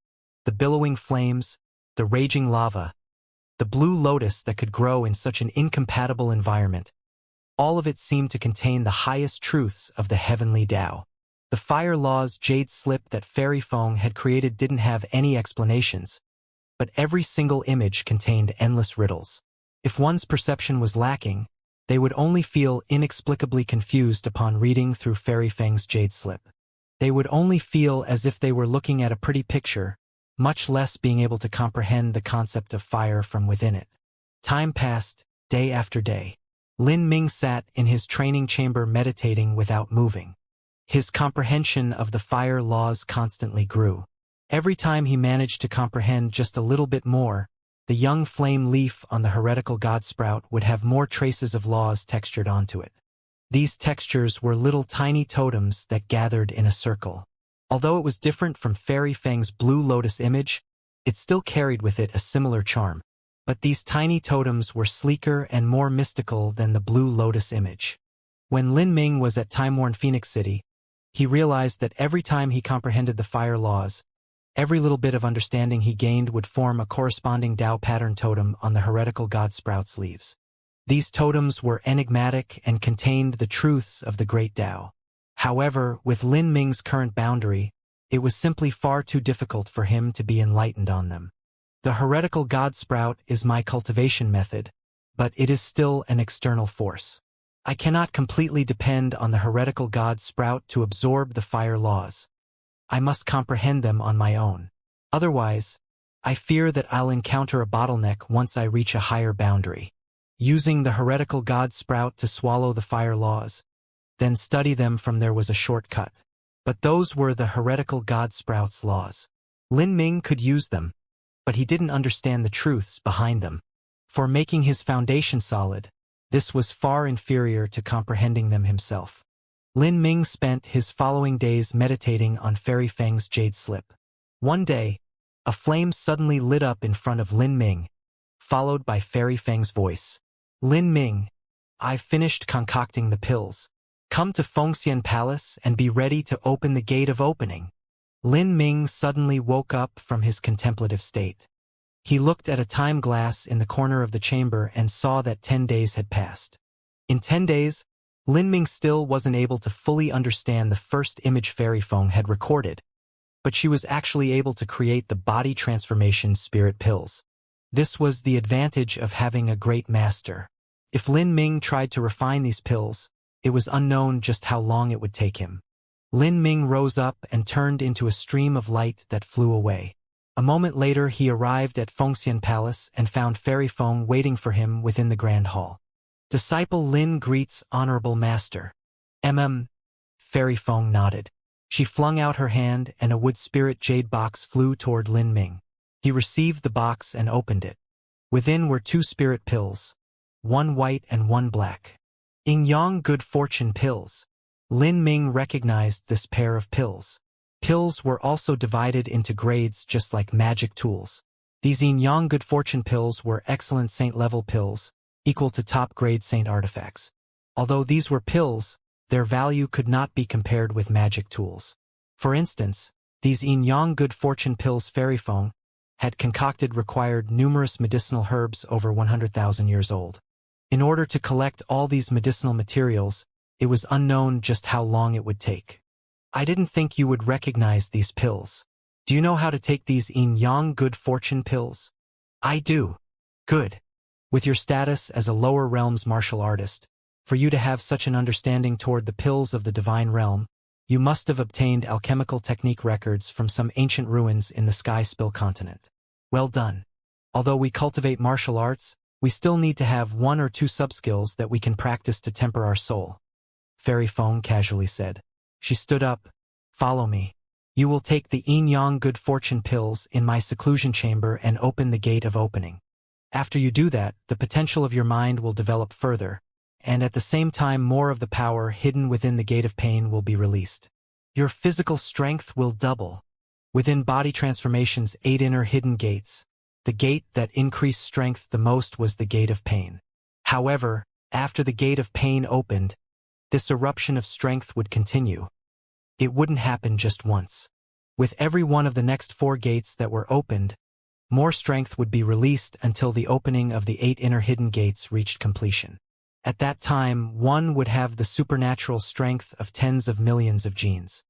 The billowing flames, the raging lava, the blue lotus that could grow in such an incompatible environment, all of it seemed to contain the highest truths of the heavenly Tao. The fire law's jade slip that Fairy Foam had created didn't have any explanations, but every single image contained endless riddles. If one's perception was lacking, they would only feel inexplicably confused upon reading through Fairy Fang's jade slip. They would only feel as if they were looking at a pretty picture, much less being able to comprehend the concept of fire from within it. Time passed, day after day. Lin Ming sat in his training chamber meditating without moving. His comprehension of the fire laws constantly grew. Every time he managed to comprehend just a little bit more, the young flame leaf on the heretical god sprout would have more traces of laws textured onto it. These textures were little tiny totems that gathered in a circle. Although it was different from Fairy Fang's blue lotus image, it still carried with it a similar charm. But these tiny totems were sleeker and more mystical than the blue lotus image. When Lin Ming was at time-worn Phoenix City, he realized that every time he comprehended the fire laws, every little bit of understanding he gained would form a corresponding Tao pattern totem on the heretical god sprout's leaves. These totems were enigmatic and contained the truths of the great Tao. However, with Lin Ming's current boundary, it was simply far too difficult for him to be enlightened on them. The heretical god sprout is my cultivation method, but it is still an external force. I cannot completely depend on the heretical god sprout to absorb the fire laws. I must comprehend them on my own. Otherwise, I fear that I'll encounter a bottleneck once I reach a higher boundary. Using the heretical god sprout to swallow the fire laws, then study them from there was a shortcut. But those were the heretical god sprout's laws. Lin Ming could use them, but he didn't understand the truths behind them. For making his foundation solid, this was far inferior to comprehending them himself. Lin Ming spent his following days meditating on Fairy Fang's jade slip. One day, a flame suddenly lit up in front of Lin Ming, followed by Fairy Fang's voice. Lin Ming, I've finished concocting the pills. Come to Fengxian Palace and be ready to open the gate of opening. Lin Ming suddenly woke up from his contemplative state. He looked at a time glass in the corner of the chamber and saw that 10 days had passed. In 10 days, Lin Ming still wasn't able to fully understand the first image Fairy Feng had recorded, but she was actually able to create the body transformation spirit pills. This was the advantage of having a great master. If Lin Ming tried to refine these pills, it was unknown just how long it would take him. Lin Ming rose up and turned into a stream of light that flew away. A moment later he arrived at Fengxian Palace and found Fairy Feng waiting for him within the Grand Hall. Disciple Lin greets Honorable Master. Fairy Feng nodded. She flung out her hand and a wood spirit jade box flew toward Lin Ming. He received the box and opened it. Within were 2 spirit pills, one white and one black. Yin Yang Good Fortune pills. Lin Ming recognized this pair of pills. Pills were also divided into grades just like magic tools. These Yin Yang Good Fortune pills were excellent saint-level pills, equal to top-grade saint artifacts. Although these were pills, their value could not be compared with magic tools. For instance, these Yin Yang Good Fortune pills Fairy Feng had concocted required numerous medicinal herbs over 100,000 years old. In order to collect all these medicinal materials, it was unknown just how long it would take. I didn't think you would recognize these pills. Do you know how to take these Yin Yang Good Fortune pills? I do. Good. With your status as a lower realms martial artist, for you to have such an understanding toward the pills of the divine realm, you must have obtained alchemical technique records from some ancient ruins in the Sky Spill continent. Well done. Although we cultivate martial arts, we still need to have 1 or 2 subskills that we can practice to temper our soul. Fairy Feng casually said. She stood up. Follow me. You will take the Yin Yang Good Fortune pills in my seclusion chamber and open the gate of opening. After you do that, the potential of your mind will develop further, and at the same time more of the power hidden within the gate of pain will be released. Your physical strength will double. Within body transformation's 8 inner hidden gates, the gate that increased strength the most was the gate of pain. However, after the gate of pain opened, this eruption of strength would continue. It wouldn't happen just once. With every one of the next 4 gates that were opened, more strength would be released until the opening of the 8 inner hidden gates reached completion. At that time, one would have the supernatural strength of tens of millions of genes.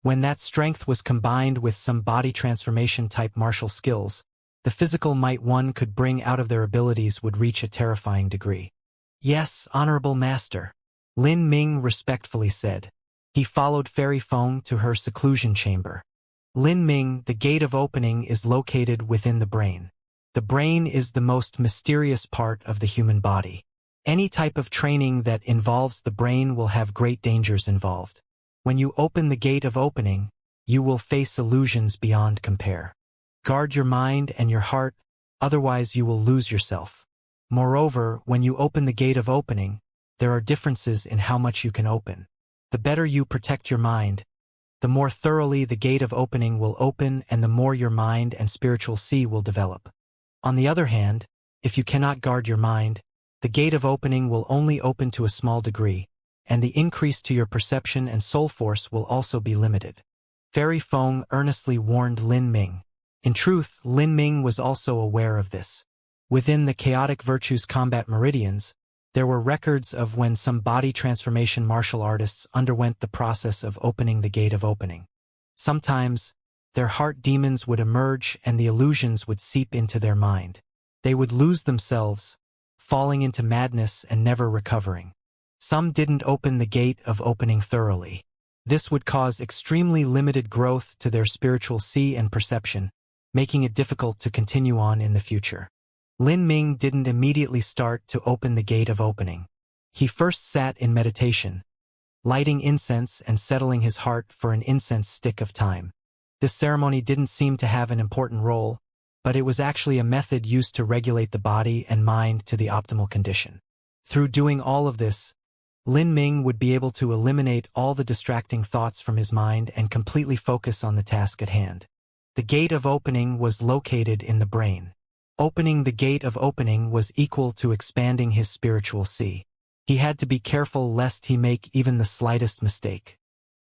When that strength was combined with some body transformation type martial skills, the physical might one could bring out of their abilities would reach a terrifying degree. Yes, Honorable Master, Lin Ming respectfully said. He followed Fairy Feng to her seclusion chamber. Lin Ming, the gate of opening is located within the brain. The brain is the most mysterious part of the human body. Any type of training that involves the brain will have great dangers involved. When you open the gate of opening, you will face illusions beyond compare. Guard your mind and your heart, otherwise you will lose yourself. Moreover, when you open the gate of opening, there are differences in how much you can open. The better you protect your mind, the more thoroughly the gate of opening will open and the more your mind and spiritual sea will develop. On the other hand, if you cannot guard your mind, the gate of opening will only open to a small degree, and the increase to your perception and soul force will also be limited. Fairy Feng earnestly warned Lin Ming. In truth, Lin Ming was also aware of this. Within the chaotic virtues combat meridians, there were records of when some body transformation martial artists underwent the process of opening the gate of opening. Sometimes, their heart demons would emerge and the illusions would seep into their mind. They would lose themselves, falling into madness and never recovering. Some didn't open the gate of opening thoroughly. This would cause extremely limited growth to their spiritual sea and perception, making it difficult to continue on in the future. Lin Ming didn't immediately start to open the gate of opening. He first sat in meditation, lighting incense and settling his heart for an incense stick of time. This ceremony didn't seem to have an important role, but it was actually a method used to regulate the body and mind to the optimal condition. Through doing all of this, Lin Ming would be able to eliminate all the distracting thoughts from his mind and completely focus on the task at hand. The gate of opening was located in the brain. Opening the gate of opening was equal to expanding his spiritual sea. He had to be careful lest he make even the slightest mistake.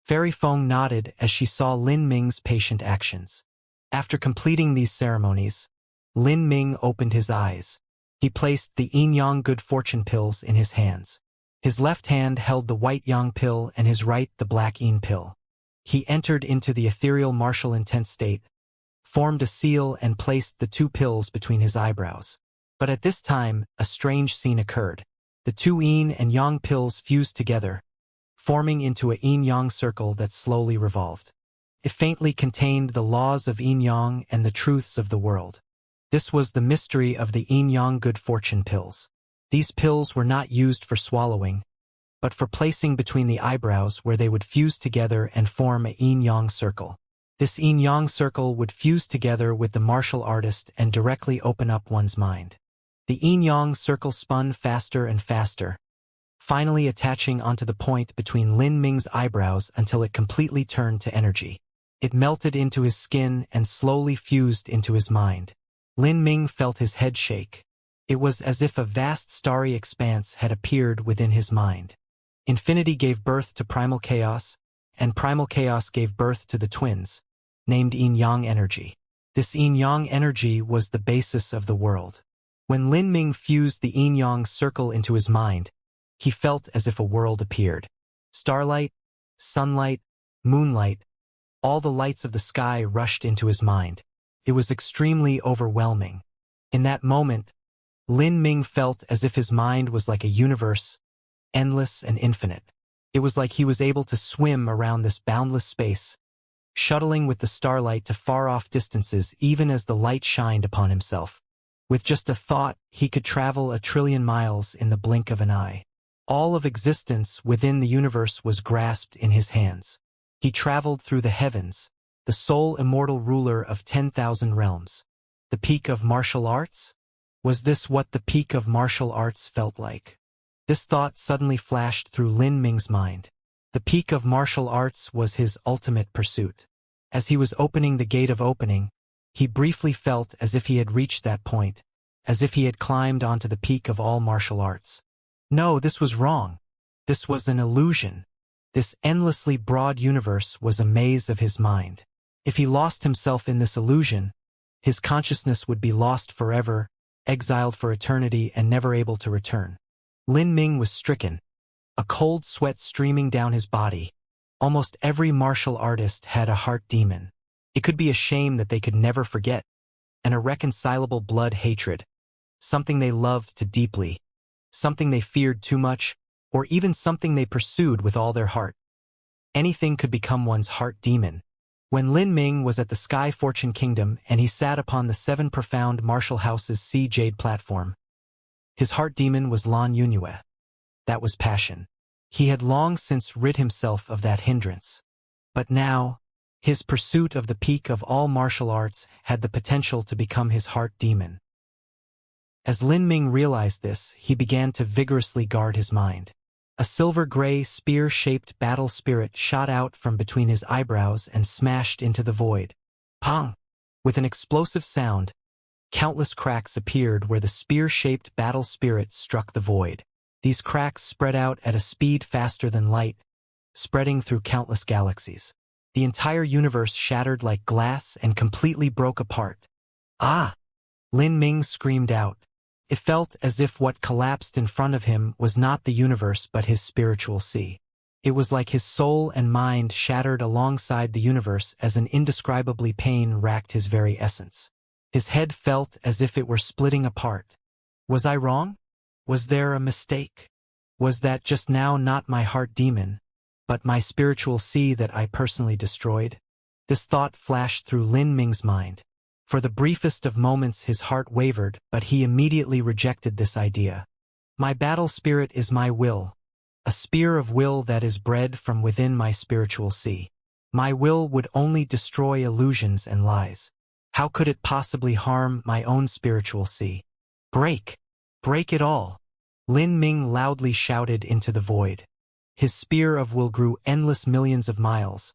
Fairy Feng nodded as she saw Lin Ming's patient actions. After completing these ceremonies, Lin Ming opened his eyes. He placed the yin-yang good fortune pills in his hands. His left hand held the white yang pill and his right the black yin pill. He entered into the ethereal martial intent state, formed a seal and placed the two pills between his eyebrows. But at this time, a strange scene occurred. The two yin and yang pills fused together, forming into a yin-yang circle that slowly revolved. It faintly contained the laws of yin-yang and the truths of the world. This was the mystery of the yin-yang good fortune pills. These pills were not used for swallowing, but for placing between the eyebrows where they would fuse together and form a yin-yang circle. This yin-yang circle would fuse together with the martial artist and directly open up one's mind. The yin-yang circle spun faster and faster, finally attaching onto the point between Lin Ming's eyebrows until it completely turned to energy. It melted into his skin and slowly fused into his mind. Lin Ming felt his head shake. It was as if a vast starry expanse had appeared within his mind. Infinity gave birth to primal chaos, and primal chaos gave birth to the twins, named yin-yang energy. This yin-yang energy was the basis of the world. When Lin Ming fused the yin-yang circle into his mind, he felt as if a world appeared. Starlight, sunlight, moonlight, all the lights of the sky rushed into his mind. It was extremely overwhelming. In that moment, Lin Ming felt as if his mind was like a universe, endless and infinite. It was like he was able to swim around this boundless space, shuttling with the starlight to far-off distances even as the light shined upon himself. With just a thought, he could travel 1,000,000,000,000 miles in the blink of an eye. All of existence within the universe was grasped in his hands. He traveled through the heavens, the sole immortal ruler of 10,000 realms. The peak of martial arts? Was this what the peak of martial arts felt like? This thought suddenly flashed through Lin Ming's mind. The peak of martial arts was his ultimate pursuit. As he was opening the gate of opening, he briefly felt as if he had reached that point, as if he had climbed onto the peak of all martial arts. No, this was wrong. This was an illusion. This endlessly broad universe was a maze of his mind. If he lost himself in this illusion, his consciousness would be lost forever, exiled for eternity and never able to return. Lin Ming was stricken, a cold sweat streaming down his body. Almost every martial artist had a heart demon. It could be a shame that they could never forget, an irreconcilable blood hatred, something they loved too deeply, something they feared too much, or even something they pursued with all their heart. Anything could become one's heart demon. When Lin Ming was at the Sky Fortune Kingdom and he sat upon the 7 profound martial houses sea jade platform, his heart demon was Lan Yunue. That was passion. He had long since rid himself of that hindrance. But now, his pursuit of the peak of all martial arts had the potential to become his heart demon. As Lin Ming realized this, he began to vigorously guard his mind. A silver-gray, spear-shaped battle spirit shot out from between his eyebrows and smashed into the void. Pong! With an explosive sound, countless cracks appeared where the spear-shaped battle spirit struck the void. These cracks spread out at a speed faster than light, spreading through countless galaxies. The entire universe shattered like glass and completely broke apart. Ah! Lin Ming screamed out. It felt as if what collapsed in front of him was not the universe but his spiritual sea. It was like his soul and mind shattered alongside the universe as an indescribably pain racked his very essence. His head felt as if it were splitting apart. Was I wrong? Was there a mistake? Was that just now not my heart demon, but my spiritual sea that I personally destroyed? This thought flashed through Lin Ming's mind. For the briefest of moments his heart wavered, but he immediately rejected this idea. My battle spirit is my will, a spear of will that is bred from within my spiritual sea. My will would only destroy illusions and lies. How could it possibly harm my own spiritual sea? Break! Break it all! Lin Ming loudly shouted into the void. His spear of will grew endless millions of miles,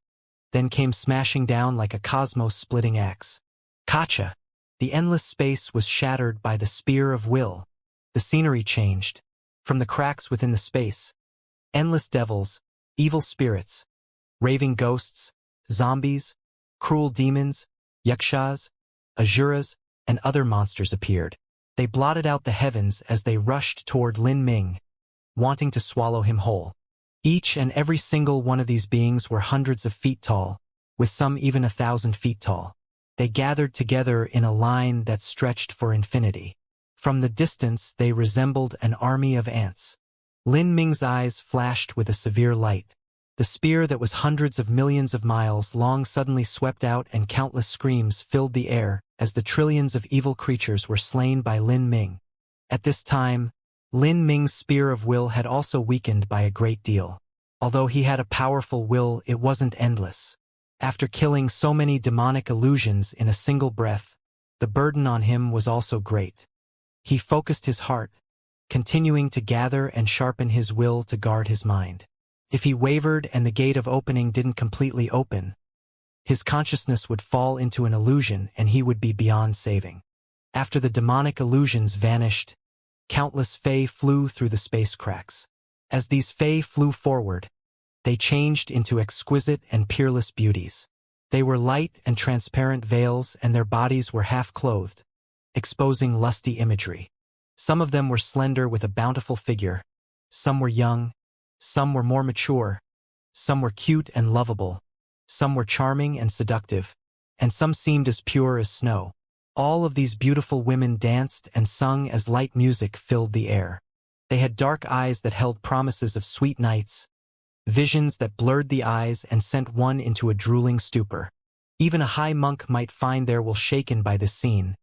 then came smashing down like a cosmos-splitting axe. Kacha! The endless space was shattered by the spear of will. The scenery changed. From the cracks within the space, endless devils, evil spirits, raving ghosts, zombies, cruel demons, yakshas, asuras, and other monsters appeared. They blotted out the heavens as they rushed toward Lin Ming, wanting to swallow him whole. Each and every single one of these beings were hundreds of feet tall, with some even 1,000 feet tall. They gathered together in a line that stretched for infinity. From the distance they resembled an army of ants. Lin Ming's eyes flashed with a severe light. The spear that was hundreds of millions of miles long suddenly swept out and countless screams filled the air as the trillions of evil creatures were slain by Lin Ming. At this time, Lin Ming's spear of will had also weakened by a great deal. Although he had a powerful will, it wasn't endless. After killing so many demonic illusions in a single breath, the burden on him was also great. He focused his heart, continuing to gather and sharpen his will to guard his mind. If he wavered and the gate of opening didn't completely open, his consciousness would fall into an illusion and he would be beyond saving. After the demonic illusions vanished, countless fae flew through the space cracks. As these fae flew forward, they changed into exquisite and peerless beauties. They were light and transparent veils and their bodies were half-clothed, exposing lusty imagery. Some of them were slender with a bountiful figure, some were young, some were more mature, some were cute and lovable, some were charming and seductive, and some seemed as pure as snow. All of these beautiful women danced and sung as light music filled the air. They had dark eyes that held promises of sweet nights, visions that blurred the eyes and sent one into a drooling stupor. Even a high monk might find their will shaken by this scene.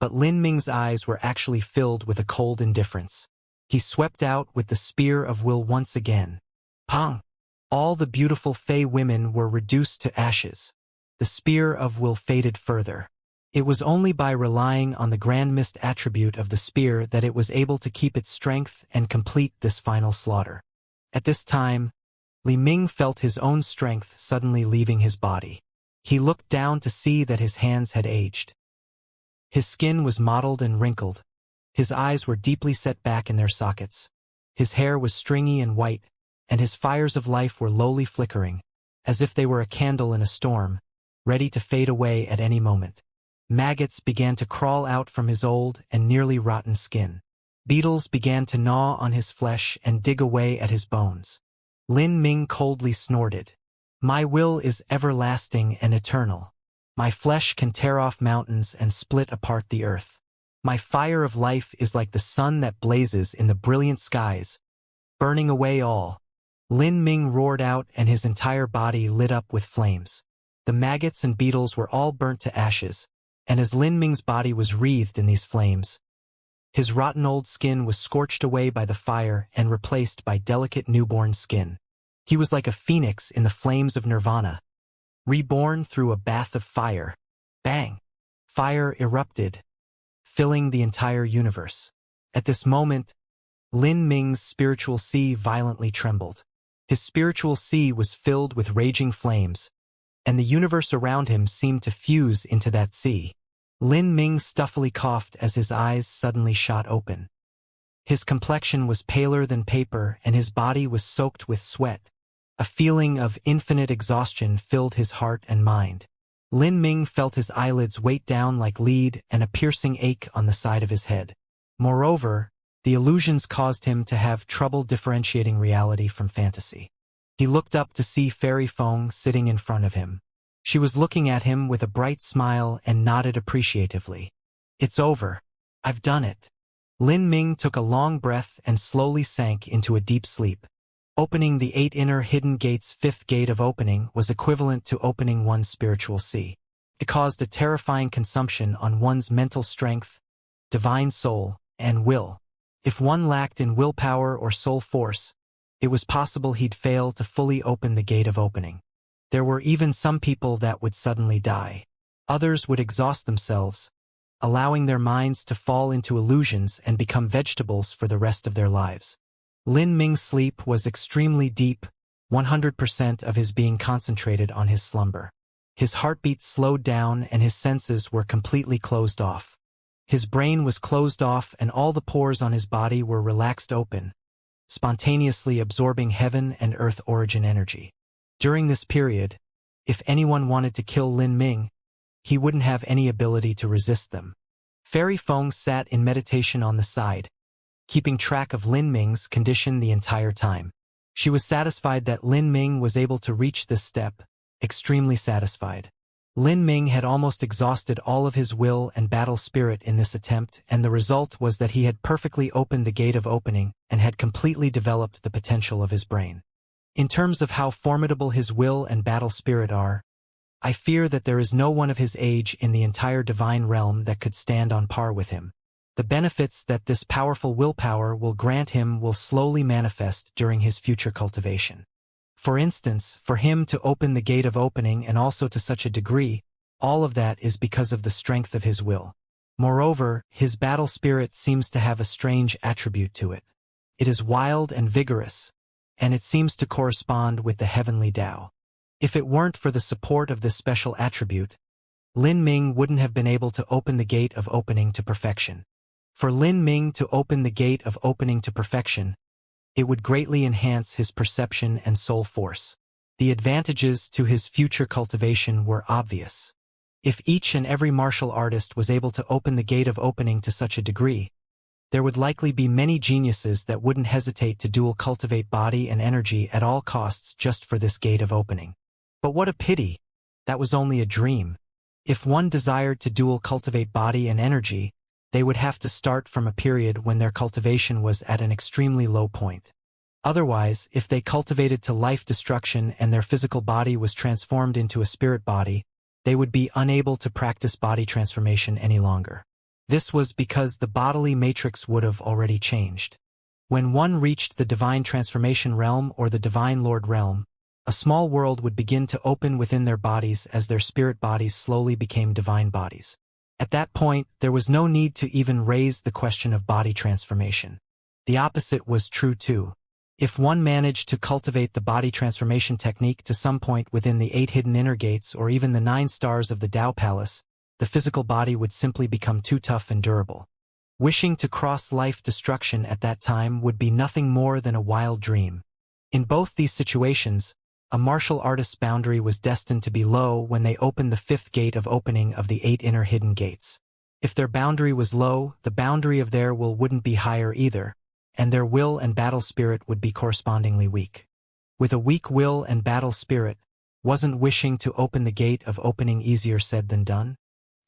But Lin Ming's eyes were actually filled with a cold indifference. He swept out with the spear of will once again. Pong! All the beautiful fae women were reduced to ashes. The spear of will faded further. It was only by relying on the grand mist attribute of the spear that it was able to keep its strength and complete this final slaughter. At this time, Li Ming felt his own strength suddenly leaving his body. He looked down to see that his hands had aged. His skin was mottled and wrinkled. His eyes were deeply set back in their sockets. His hair was stringy and white, and his fires of life were lowly flickering, as if they were a candle in a storm, ready to fade away at any moment. Maggots began to crawl out from his old and nearly rotten skin. Beetles began to gnaw on his flesh and dig away at his bones. Lin Ming coldly snorted. My will is everlasting and eternal. My flesh can tear off mountains and split apart the earth. My fire of life is like the sun that blazes in the brilliant skies, burning away all. Lin Ming roared out and his entire body lit up with flames. The maggots and beetles were all burnt to ashes, and as Lin Ming's body was wreathed in these flames, His rotten old skin was scorched away by the fire and replaced by delicate newborn skin. He was like a phoenix in the flames of nirvana, reborn through a bath of fire. Bang! Fire erupted, filling the entire universe. At this moment, Lin Ming's spiritual sea violently trembled. His spiritual sea was filled with raging flames, and the universe around him seemed to fuse into that sea. Lin Ming stuffily coughed as his eyes suddenly shot open. His complexion was paler than paper and his body was soaked with sweat. A feeling of infinite exhaustion filled his heart and mind. Lin Ming felt his eyelids weight down like lead and a piercing ache on the side of his head. Moreover, the illusions caused him to have trouble differentiating reality from fantasy. He looked up to see Fairy Feng sitting in front of him. She was looking at him with a bright smile and nodded appreciatively. "It's over. I've done it." Lin Ming took a long breath and slowly sank into a deep sleep. Opening the 8 inner hidden gates' 5th gate of opening was equivalent to opening one's spiritual sea. It caused a terrifying consumption on one's mental strength, divine soul, and will. If one lacked in willpower or soul force, it was possible he'd fail to fully open the gate of opening. There were even some people that would suddenly die. Others would exhaust themselves, allowing their minds to fall into illusions and become vegetables for the rest of their lives. Lin Ming's sleep was extremely deep, 100% of his being concentrated on his slumber. His heartbeat slowed down and his senses were completely closed off. His brain was closed off and all the pores on his body were relaxed open, spontaneously absorbing heaven and earth origin energy. During this period, if anyone wanted to kill Lin Ming, he wouldn't have any ability to resist them. Fairy Feng sat in meditation on the side, keeping track of Lin Ming's condition the entire time. She was satisfied that Lin Ming was able to reach this step, extremely satisfied. Lin Ming had almost exhausted all of his will and battle spirit in this attempt, and the result was that he had perfectly opened the gate of opening and had completely developed the potential of his brain. In terms of how formidable his will and battle spirit are, I fear that there is no one of his age in the entire divine realm that could stand on par with him. The benefits that this powerful willpower will grant him will slowly manifest during his future cultivation. For instance, for him to open the gate of opening and also to such a degree, all of that is because of the strength of his will. Moreover, his battle spirit seems to have a strange attribute to it. It is wild and vigorous, and it seems to correspond with the heavenly Tao. If it weren't for the support of this special attribute, Lin Ming wouldn't have been able to open the gate of opening to perfection. For Lin Ming to open the gate of opening to perfection, it would greatly enhance his perception and soul force. The advantages to his future cultivation were obvious. If each and every martial artist was able to open the gate of opening to such a degree, there would likely be many geniuses that wouldn't hesitate to dual cultivate body and energy at all costs just for this gate of opening. But what a pity! That was only a dream. If one desired to dual cultivate body and energy, they would have to start from a period when their cultivation was at an extremely low point. Otherwise, if they cultivated to life destruction and their physical body was transformed into a spirit body, they would be unable to practice body transformation any longer. This was because the bodily matrix would have already changed. When one reached the divine transformation realm or the divine lord realm, a small world would begin to open within their bodies as their spirit bodies slowly became divine bodies. At that point, there was no need to even raise the question of body transformation. The opposite was true too. If one managed to cultivate the body transformation technique to some point within the 8 hidden inner gates or even the 9 stars of the Tao Palace, the physical body would simply become too tough and durable. Wishing to cross life destruction at that time would be nothing more than a wild dream. In both these situations, a martial artist's boundary was destined to be low when they opened the 5th gate of opening of the 8 inner hidden gates. If their boundary was low, the boundary of their will wouldn't be higher either, and their will and battle spirit would be correspondingly weak. With a weak will and battle spirit, wasn't wishing to open the gate of opening easier said than done?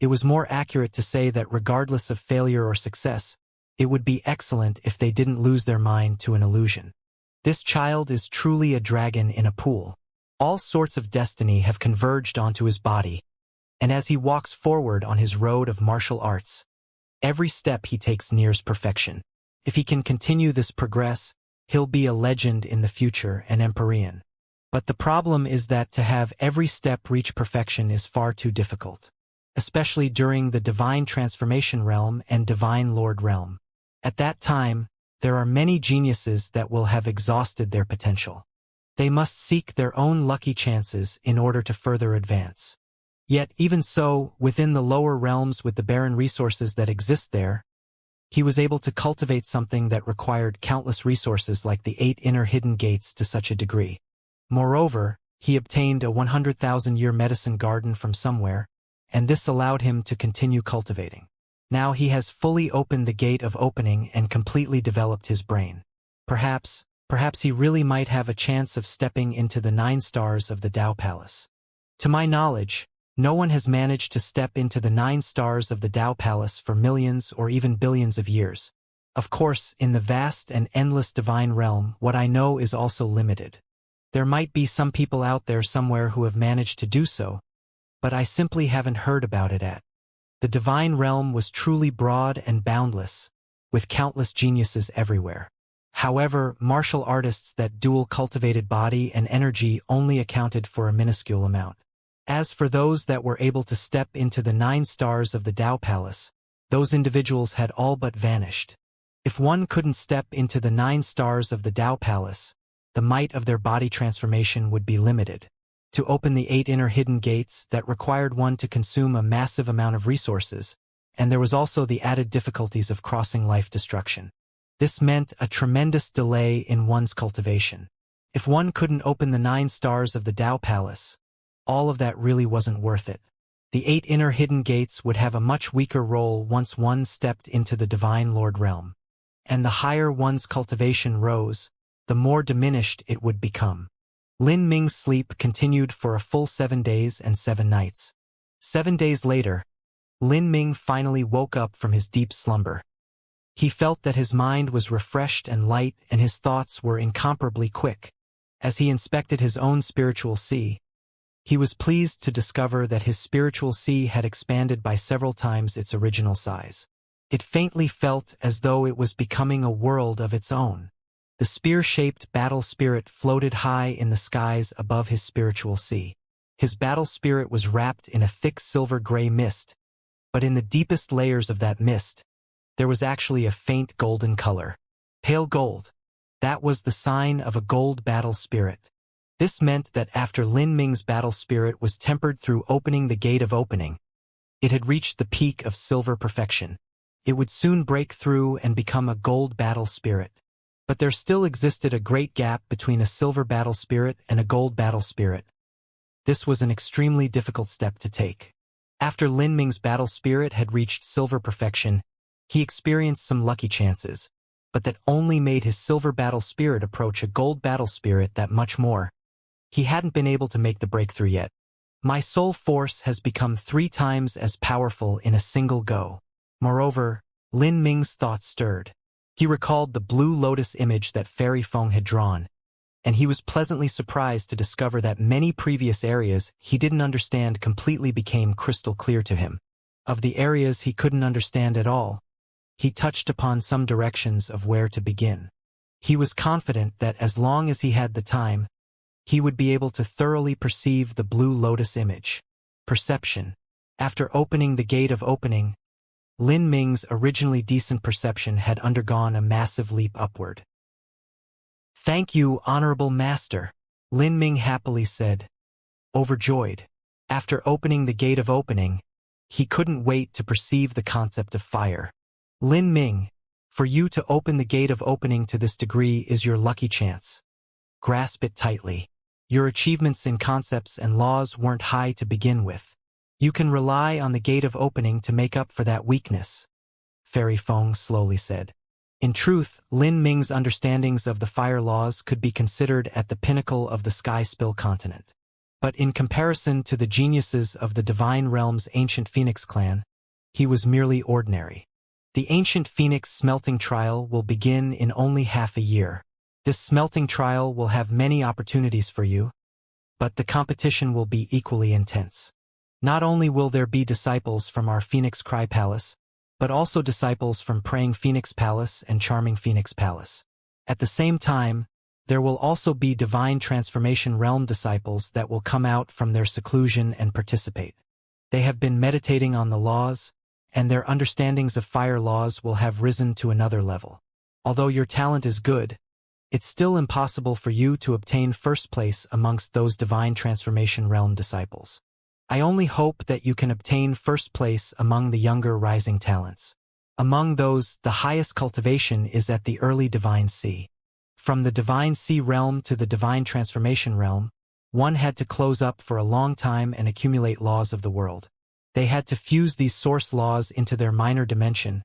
It was more accurate to say that regardless of failure or success, it would be excellent if they didn't lose their mind to an illusion. This child is truly a dragon in a pool. All sorts of destiny have converged onto his body, and as he walks forward on his road of martial arts, Every step he takes nears perfection. If he can continue this progress, he'll be a legend in the future, an Empyrean. But the problem is that to have every step reach perfection is far too difficult, especially during the Divine Transformation realm and Divine Lord realm. At that time, there are many geniuses that will have exhausted their potential. They must seek their own lucky chances in order to further advance. Yet even so, within the lower realms with the barren resources that exist there, he was able to cultivate something that required countless resources like the 8 inner hidden gates to such a degree. Moreover, he obtained a 100,000-year medicine garden from somewhere, and this allowed him to continue cultivating. Now he has fully opened the gate of opening and completely developed his brain. Perhaps he really might have a chance of stepping into the 9 stars of the Tao Palace. To my knowledge, no one has managed to step into the 9 stars of the Tao Palace for millions or even billions of years. Of course, in the vast and endless divine realm, what I know is also limited. There might be some people out there somewhere who have managed to do so, but I simply haven't heard about it at. The divine realm was truly broad and boundless, with countless geniuses everywhere. However, martial artists that dual cultivated body and energy only accounted for a minuscule amount. As for those that were able to step into the 9 stars of the Tao Palace, those individuals had all but vanished. If one couldn't step into the 9 stars of the Tao Palace, the might of their body transformation would be limited. To open the 8 inner hidden gates, that required one to consume a massive amount of resources, and there was also the added difficulties of crossing life destruction. This meant a tremendous delay in one's cultivation. If one couldn't open the 9 stars of the Tao Palace, all of that really wasn't worth it. The 8 inner hidden gates would have a much weaker role once one stepped into the Divine Lord realm. And the higher one's cultivation rose, the more diminished it would become. Lin Ming's sleep continued for a full 7 days and 7 nights. 7 days later, Lin Ming finally woke up from his deep slumber. He felt that his mind was refreshed and light and his thoughts were incomparably quick. As he inspected his own spiritual sea, he was pleased to discover that his spiritual sea had expanded by several times its original size. It faintly felt as though it was becoming a world of its own. The spear-shaped battle spirit floated high in the skies above his spiritual sea. His battle spirit was wrapped in a thick silver-gray mist, but in the deepest layers of that mist, there was actually a faint golden color. Pale gold. That was the sign of a gold battle spirit. This meant that after Lin Ming's battle spirit was tempered through opening the gate of opening, it had reached the peak of silver perfection. It would soon break through and become a gold battle spirit. But there still existed a great gap between a silver battle spirit and a gold battle spirit. This was an extremely difficult step to take. After Lin Ming's battle spirit had reached silver perfection, he experienced some lucky chances, but that only made his silver battle spirit approach a gold battle spirit that much more. He hadn't been able to make the breakthrough yet. My soul force has become 3 times as powerful in a single go. Moreover, Lin Ming's thoughts stirred. He recalled the blue lotus image that Fairy Feng had drawn, and he was pleasantly surprised to discover that many previous areas he didn't understand completely became crystal clear to him. Of the areas he couldn't understand at all, he touched upon some directions of where to begin. He was confident that as long as he had the time, he would be able to thoroughly perceive the blue lotus image. Perception. After opening the gate of opening, Lin Ming's originally decent perception had undergone a massive leap upward. "Thank you, Honorable Master," Lin Ming happily said, overjoyed. After opening the gate of opening, he couldn't wait to perceive the concept of fire. "Lin Ming, for you to open the gate of opening to this degree is your lucky chance. Grasp it tightly. Your achievements in concepts and laws weren't high to begin with. You can rely on the gate of opening to make up for that weakness," Fairy Feng slowly said. In truth, Lin Ming's understandings of the fire laws could be considered at the pinnacle of the Sky Spill continent. But in comparison to the geniuses of the Divine Realm's ancient Phoenix clan, he was merely ordinary. The ancient Phoenix smelting trial will begin in only half a year. This smelting trial will have many opportunities for you, but the competition will be equally intense. Not only will there be disciples from our Phoenix Cry Palace, but also disciples from Praying Phoenix Palace and Charming Phoenix Palace. At the same time, there will also be Divine Transformation Realm disciples that will come out from their seclusion and participate. They have been meditating on the laws, and their understandings of fire laws will have risen to another level. Although your talent is good, it's still impossible for you to obtain first place amongst those Divine Transformation Realm disciples. I only hope that you can obtain first place among the younger rising talents. Among those, the highest cultivation is at the early Divine Sea. From the Divine Sea realm to the Divine Transformation realm, one had to close up for a long time and accumulate laws of the world. They had to fuse these source laws into their minor dimension,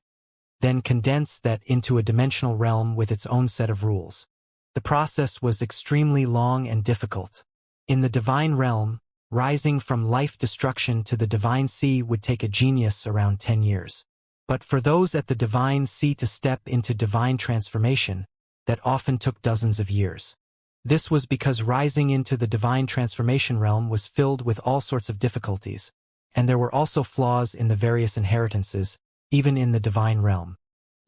then condense that into a dimensional realm with its own set of rules. The process was extremely long and difficult. In the Divine realm, rising from life destruction to the Divine Sea would take a genius around 10 years. But for those at the Divine Sea to step into Divine Transformation, that often took dozens of years. This was because rising into the Divine Transformation realm was filled with all sorts of difficulties, and there were also flaws in the various inheritances, even in the Divine realm.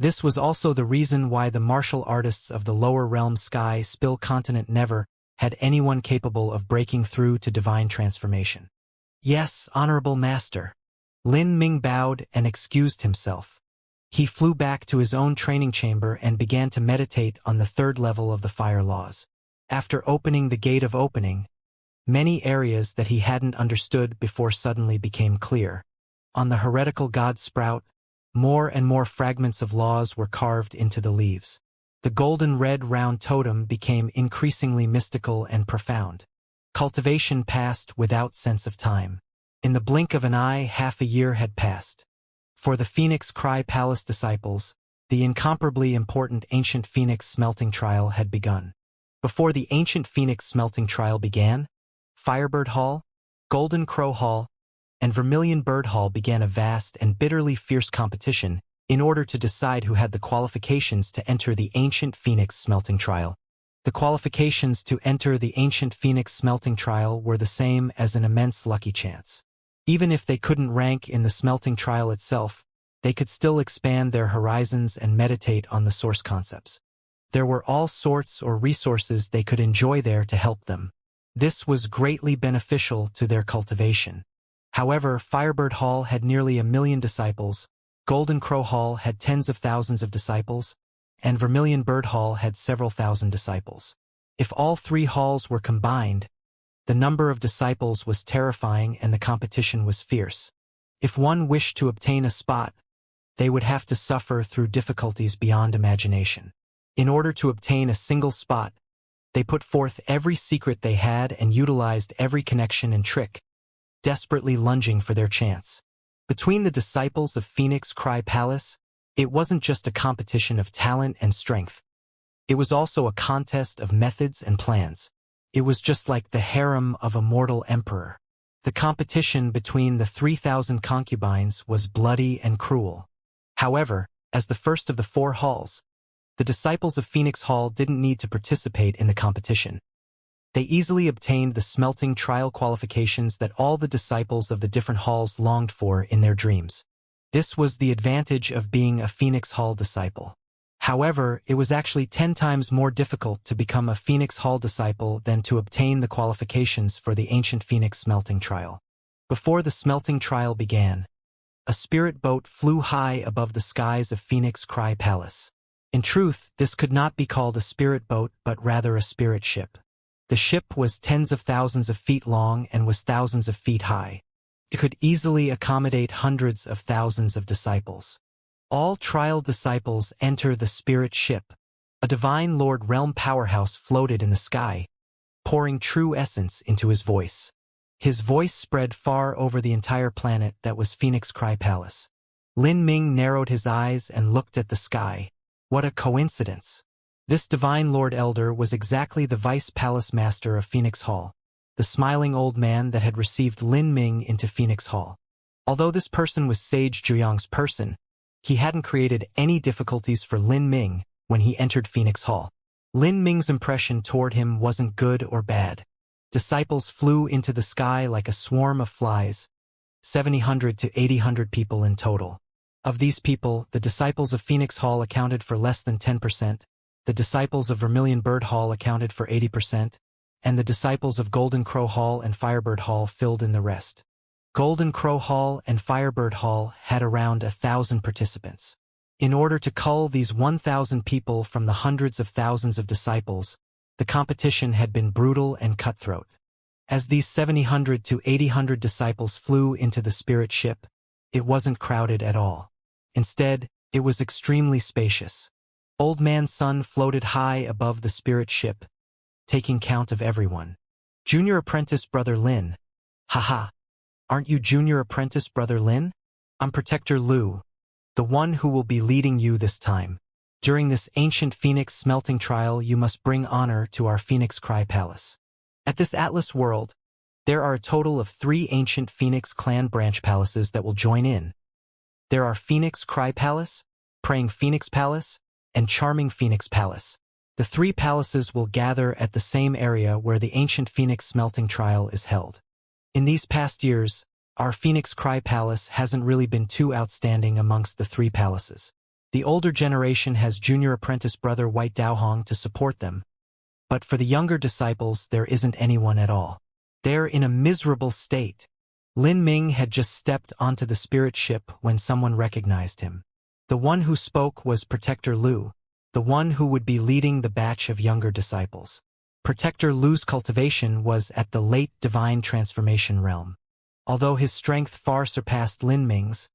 This was also the reason why the martial artists of the lower realm Sky Spill continent never had anyone capable of breaking through to Divine Transformation. Yes, Honorable Master. Lin Ming bowed and excused himself. He flew back to his own training chamber and began to meditate on the third level of the fire laws. After opening the gate of opening, many areas that he hadn't understood before suddenly became clear. On the heretical god sprout, more and more fragments of laws were carved into the leaves. The golden red round totem became increasingly mystical and profound. Cultivation passed without sense of time. In the blink of an eye, half a year had passed. For the Phoenix Cry Palace disciples, the incomparably important Ancient Phoenix Smelting Trial had begun. Before the Ancient Phoenix Smelting Trial began, Firebird Hall, Golden Crow Hall, and Vermilion Bird Hall began a vast and bitterly fierce competition in order to decide who had the qualifications to enter the Ancient Phoenix Smelting Trial. The qualifications to enter the Ancient Phoenix Smelting Trial were the same as an immense lucky chance. Even if they couldn't rank in the smelting trial itself, they could still expand their horizons and meditate on the source concepts. There were all sorts or resources they could enjoy there to help them. This was greatly beneficial to their cultivation. However, Firebird Hall had nearly 1 million disciples, Golden Crow Hall had tens of thousands of disciples, and Vermilion Bird Hall had several thousand disciples. If all three halls were combined, the number of disciples was terrifying and the competition was fierce. If one wished to obtain a spot, they would have to suffer through difficulties beyond imagination. In order to obtain a single spot, they put forth every secret they had and utilized every connection and trick, desperately lunging for their chance. Between the disciples of Phoenix Cry Palace, it wasn't just a competition of talent and strength. It was also a contest of methods and plans. It was just like the harem of a mortal emperor. The competition between the 3,000 concubines was bloody and cruel. However, as the first of the 4 halls, the disciples of Phoenix Hall didn't need to participate in the competition. They easily obtained the smelting trial qualifications that all the disciples of the different halls longed for in their dreams. This was the advantage of being a Phoenix Hall disciple. However, it was actually 10 times more difficult to become a Phoenix Hall disciple than to obtain the qualifications for the Ancient Phoenix Smelting Trial. Before the smelting trial began, a spirit boat flew high above the skies of Phoenix Cry Palace. In truth, this could not be called a spirit boat but rather a spirit ship. The ship was tens of thousands of feet long and was thousands of feet high. It could easily accommodate hundreds of thousands of disciples. All trial disciples enter the spirit ship. A divine Lord Realm powerhouse floated in the sky, pouring true essence into his voice. His voice spread far over the entire planet that was Phoenix Cry Palace. Lin Ming narrowed his eyes and looked at the sky. What a coincidence! This divine Lord Elder was exactly the Vice Palace Master of Phoenix Hall, the smiling old man that had received Lin Ming into Phoenix Hall. Although this person was Sage Zhuyang's person, he hadn't created any difficulties for Lin Ming when he entered Phoenix Hall. Lin Ming's impression toward him wasn't good or bad. Disciples flew into the sky like a swarm of flies, 700 to 800 people in total. Of these people, the disciples of Phoenix Hall accounted for less than 10%, the disciples of Vermilion Bird Hall accounted for 80%, and the disciples of Golden Crow Hall and Firebird Hall filled in the rest. Golden Crow Hall and Firebird Hall had around 1,000 participants. In order to cull these 1,000 people from the hundreds of thousands of disciples, the competition had been brutal and cutthroat. As these 700 to 800 disciples flew into the spirit ship, it wasn't crowded at all. Instead, it was extremely spacious. Old Man Sun floated high above the spirit ship, taking count of everyone. Junior Apprentice Brother Lin. Haha. Aren't you Junior Apprentice Brother Lin? I'm Protector Lu, the one who will be leading you this time. During this ancient Phoenix smelting trial, you must bring honor to our Phoenix Cry Palace. At this Atlas world, there are a total of 3 ancient Phoenix clan branch palaces that will join in. There are Phoenix Cry Palace, Praying Phoenix Palace, and Charming Phoenix Palace. The 3 palaces will gather at the same area where the ancient Phoenix smelting trial is held. In these past years, our Phoenix Cry Palace hasn't really been too outstanding amongst the 3 palaces. The older generation has Junior Apprentice Brother White Daohong to support them, but for the younger disciples there isn't anyone at all. They're in a miserable state. Lin Ming had just stepped onto the spirit ship when someone recognized him. The one who spoke was Protector Lu, the one who would be leading the batch of younger disciples. Protector Lu's cultivation was at the late divine transformation realm. Although his strength far surpassed Lin Ming's,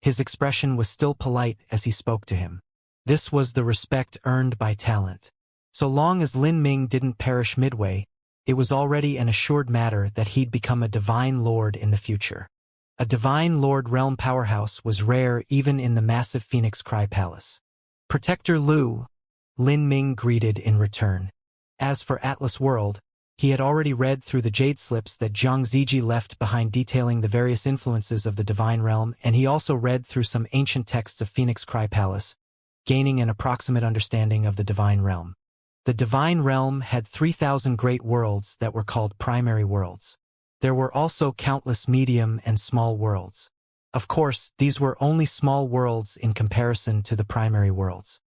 his expression was still polite as he spoke to him. This was the respect earned by talent. So long as Lin Ming didn't perish midway, it was already an assured matter that he'd become a divine lord in the future. A divine lord realm powerhouse was rare even in the massive Phoenix Cry Palace. Protector Lu, Lin Ming greeted in return. As for Atlas World, he had already read through the jade slips that Zhang Ziji left behind detailing the various influences of the divine realm, and he also read through some ancient texts of Phoenix Cry Palace, gaining an approximate understanding of the divine realm. The divine realm had 3,000 great worlds that were called primary worlds. There were also countless medium and small worlds. Of course, these were only small worlds in comparison to the primary worlds.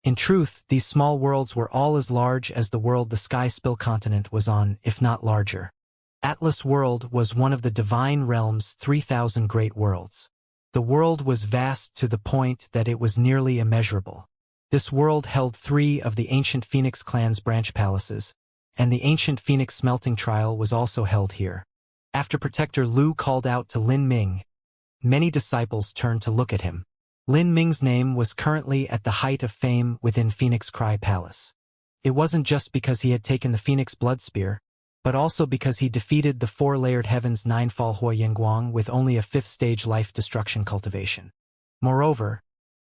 In truth, these small worlds were all as large as the world the Sky Spill continent was on, if not larger. Atlas World was one of the divine realm's 3,000 great worlds. The world was vast to the point that it was nearly immeasurable. This world held 3 of the ancient Phoenix clan's branch palaces, and the ancient Phoenix smelting trial was also held here. After Protector Lu called out to Lin Ming, many disciples turned to look at him. Lin Ming's name was currently at the height of fame within Phoenix Cry Palace. It wasn't just because he had taken the Phoenix Blood Spear, but also because he defeated the 4-layered Heaven's 9-fall Hua Yingguang with only a 5th-stage life destruction cultivation. Moreover,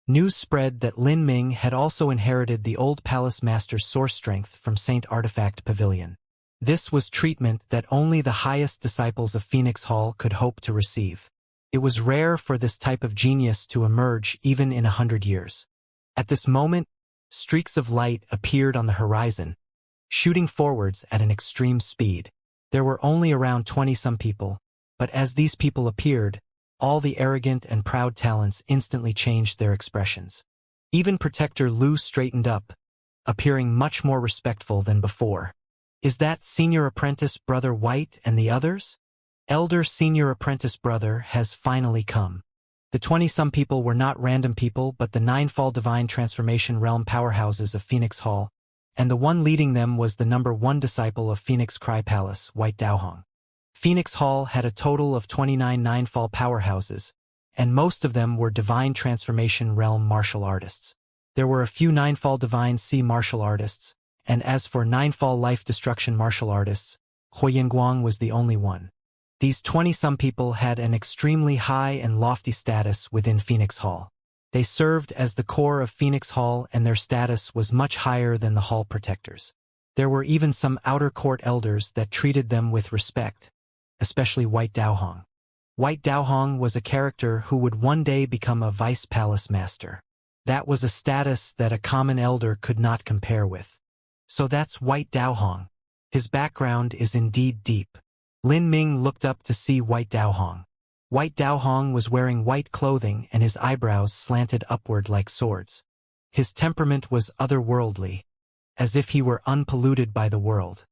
news spread that Lin Ming had also inherited the old Palace Master's source strength from Saint Artifact Pavilion. This was treatment that only the highest disciples of Phoenix Hall could hope to receive. It was rare for this type of genius to emerge even in 100 years. At this moment, streaks of light appeared on the horizon, shooting forwards at an extreme speed. There were only around 20-some people, but as these people appeared, all the arrogant and proud talents instantly changed their expressions. Even Protector Lu straightened up, appearing much more respectful than before. Is that Senior Apprentice Brother White and the others? Elder Senior Apprentice Brother has finally come. The 20-some people were not random people but the 9-fall divine transformation realm powerhouses of Phoenix Hall, and the one leading them was the number 1 disciple of Phoenix Cry Palace, White Daohong. Phoenix Hall had a total of 29 9-fall powerhouses, and most of them were divine transformation realm martial artists. There were a few 9-fall divine sea martial artists, and as for 9-fall life destruction martial artists, Hua Yingguang was the only one. These 20-some people had an extremely high and lofty status within Phoenix Hall. They served as the core of Phoenix Hall and their status was much higher than the hall protectors. There were even some outer court elders that treated them with respect, especially White Daohong. White Daohong was a character who would one day become a vice palace master. That was a status that a common elder could not compare with. So that's White Daohong. His background is indeed deep. Lin Ming looked up to see White Daohong. White Daohong was wearing white clothing and his eyebrows slanted upward like swords. His temperament was otherworldly, as if he were unpolluted by the world.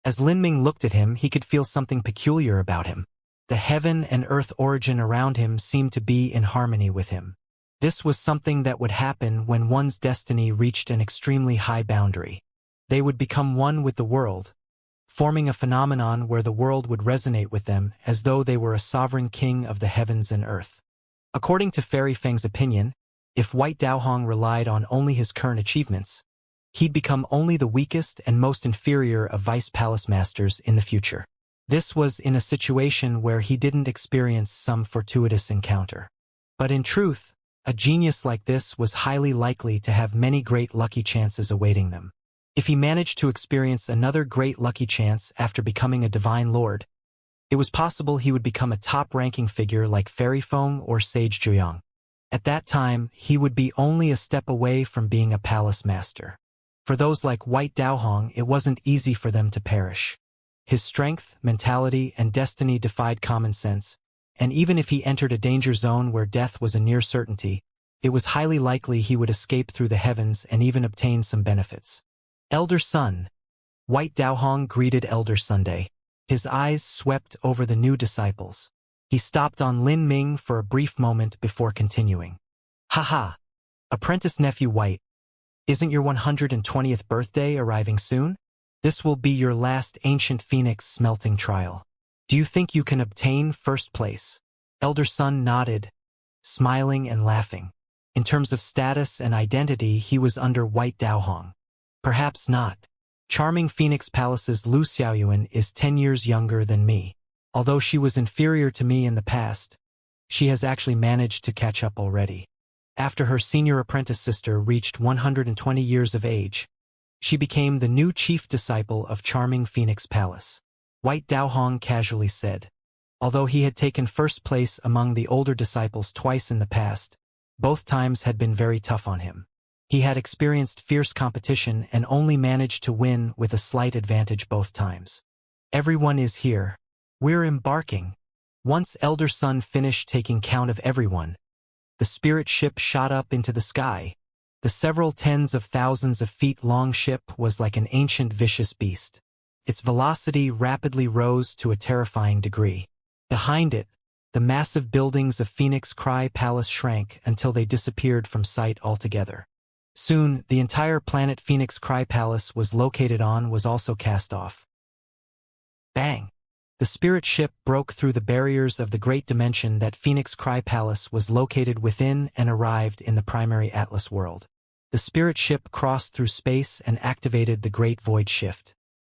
As Lin Ming looked at him, he could feel something peculiar about him. The heaven and earth origin around him seemed to be in harmony with him. This was something that would happen when one's destiny reached an extremely high boundary. They would become one with the world, forming a phenomenon where the world would resonate with them as though they were a sovereign king of the heavens and earth. According to Fairy Feng's opinion, if White Daohong relied on only his current achievements, he'd become only the weakest and most inferior of Vice Palace Masters in the future. This was in a situation where he didn't experience some fortuitous encounter. But in truth, a genius like this was highly likely to have many great lucky chances awaiting them. If he managed to experience another great lucky chance after becoming a divine lord, it was possible he would become a top-ranking figure like Fairy Feng or Sage Zhuyang. At that time, he would be only a step away from being a palace master. For those like White Daohong, it wasn't easy for them to perish. His strength, mentality, and destiny defied common sense, and even if he entered a danger zone where death was a near certainty, it was highly likely he would escape through the heavens and even obtain some benefits. Elder Sun. White Daohong greeted Elder Sunday. His eyes swept over the new disciples. He stopped on Lin Ming for a brief moment before continuing. Haha! Apprentice Nephew White, isn't your 120th birthday arriving soon? This will be your last ancient phoenix smelting trial. Do you think you can obtain first place? Elder Sun nodded, smiling and laughing. In terms of status and identity, he was under White Daohong. Perhaps not. Charming Phoenix Palace's Lu Xiaoyuan is 10 years younger than me. Although she was inferior to me in the past, she has actually managed to catch up already. After her senior apprentice sister reached 120 years of age, she became the new chief disciple of Charming Phoenix Palace. White Daohong casually said. Although he had taken first place among the older disciples twice in the past, both times had been very tough on him. He had experienced fierce competition and only managed to win with a slight advantage both times. Everyone is here. We're embarking. Once Elder Sun finished taking count of everyone, the spirit ship shot up into the sky. The several tens of thousands of feet long ship was like an ancient vicious beast. Its velocity rapidly rose to a terrifying degree. Behind it, the massive buildings of Phoenix Cry Palace shrank until they disappeared from sight altogether. Soon, the entire planet Phoenix Cry Palace was located on was also cast off. Bang! The spirit ship broke through the barriers of the great dimension that Phoenix Cry Palace was located within and arrived in the primary Atlas world. The spirit ship crossed through space and activated the Great Void Shift.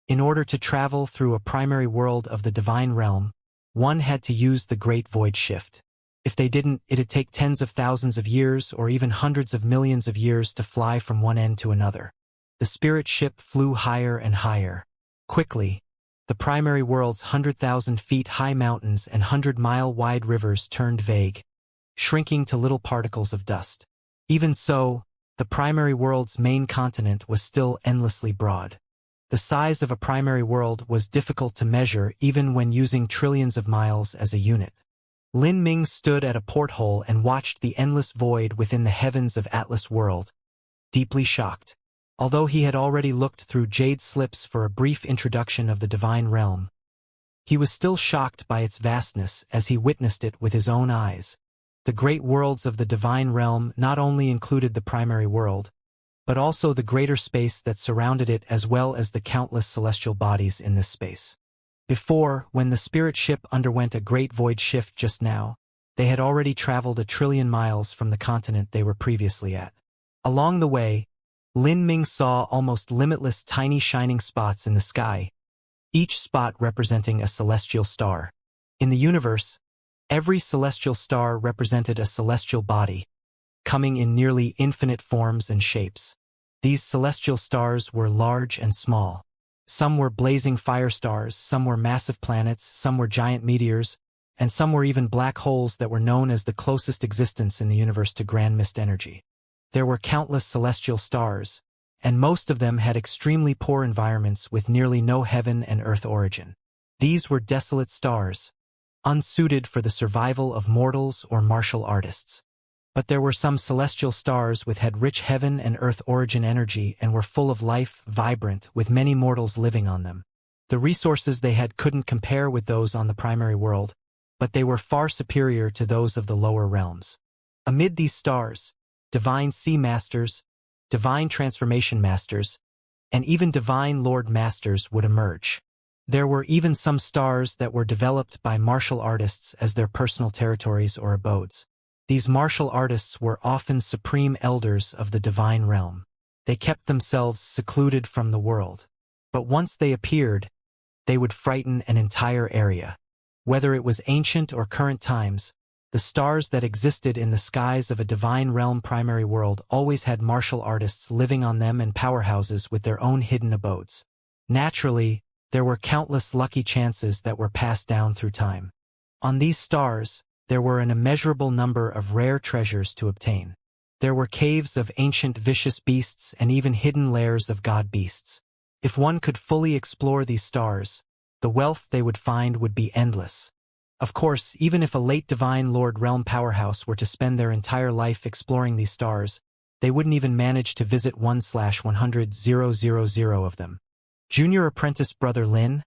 In order to travel through a primary world of the Divine Realm, one had to use the Great Void Shift. If they didn't, it'd take tens of thousands of years or even hundreds of millions of years to fly from one end to another. The spirit ship flew higher and higher. Quickly, the primary world's 100,000 feet high mountains and 100-mile-wide rivers turned vague, shrinking to little particles of dust. Even so, the primary world's main continent was still endlessly broad. The size of a primary world was difficult to measure even when using trillions of miles as a unit. Lin Ming stood at a porthole and watched the endless void within the heavens of Atlas World, deeply shocked. Although he had already looked through jade slips for a brief introduction of the divine realm, he was still shocked by its vastness as he witnessed it with his own eyes. The great worlds of the divine realm not only included the primary world, but also the greater space that surrounded it as well as the countless celestial bodies in this space. Before, when the spirit ship underwent a great void shift just now, they had already traveled 1 trillion miles from the continent they were previously at. Along the way, Lin Ming saw almost limitless tiny shining spots in the sky, each spot representing a celestial star. In the universe, every celestial star represented a celestial body, coming in nearly infinite forms and shapes. These celestial stars were large and small. Some were blazing fire stars, some were massive planets, some were giant meteors, and some were even black holes that were known as the closest existence in the universe to grand mist energy. There were countless celestial stars, and most of them had extremely poor environments with nearly no heaven and earth origin. These were desolate stars, unsuited for the survival of mortals or martial artists. But there were some celestial stars which had rich heaven and earth origin energy and were full of life, vibrant, with many mortals living on them. The resources they had couldn't compare with those on the primary world, but they were far superior to those of the lower realms. Amid these stars, divine sea masters, divine transformation masters, and even divine lord masters would emerge. There were even some stars that were developed by martial artists as their personal territories or abodes. These martial artists were often supreme elders of the divine realm. They kept themselves secluded from the world. But once they appeared, they would frighten an entire area. Whether it was ancient or current times, the stars that existed in the skies of a divine realm primary world always had martial artists living on them and powerhouses with their own hidden abodes. Naturally, there were countless lucky chances that were passed down through time. On these stars, there were an immeasurable number of rare treasures to obtain. There were caves of ancient vicious beasts and even hidden lairs of god beasts. If one could fully explore these stars, the wealth they would find would be endless. Of course, even if a late divine lord realm powerhouse were to spend their entire life exploring these stars, they wouldn't even manage to visit 1/100,000 of them. Junior apprentice brother Lin,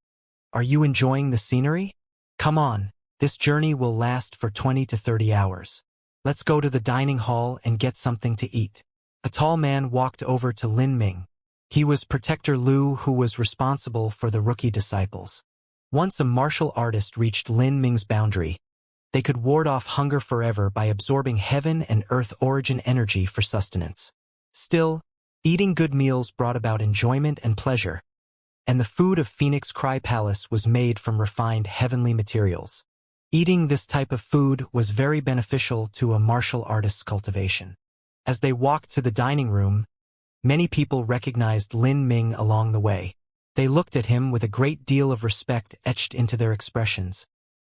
are you enjoying the scenery? Come on, this journey will last for 20 to 30 hours. Let's go to the dining hall and get something to eat. A tall man walked over to Lin Ming. He was Protector Lu, who was responsible for the rookie disciples. Once a martial artist reached Lin Ming's boundary, they could ward off hunger forever by absorbing heaven and earth origin energy for sustenance. Still, eating good meals brought about enjoyment and pleasure, and the food of Phoenix Cry Palace was made from refined heavenly materials. Eating this type of food was very beneficial to a martial artist's cultivation. As they walked to the dining room, many people recognized Lin Ming along the way. They looked at him with a great deal of respect etched into their expressions,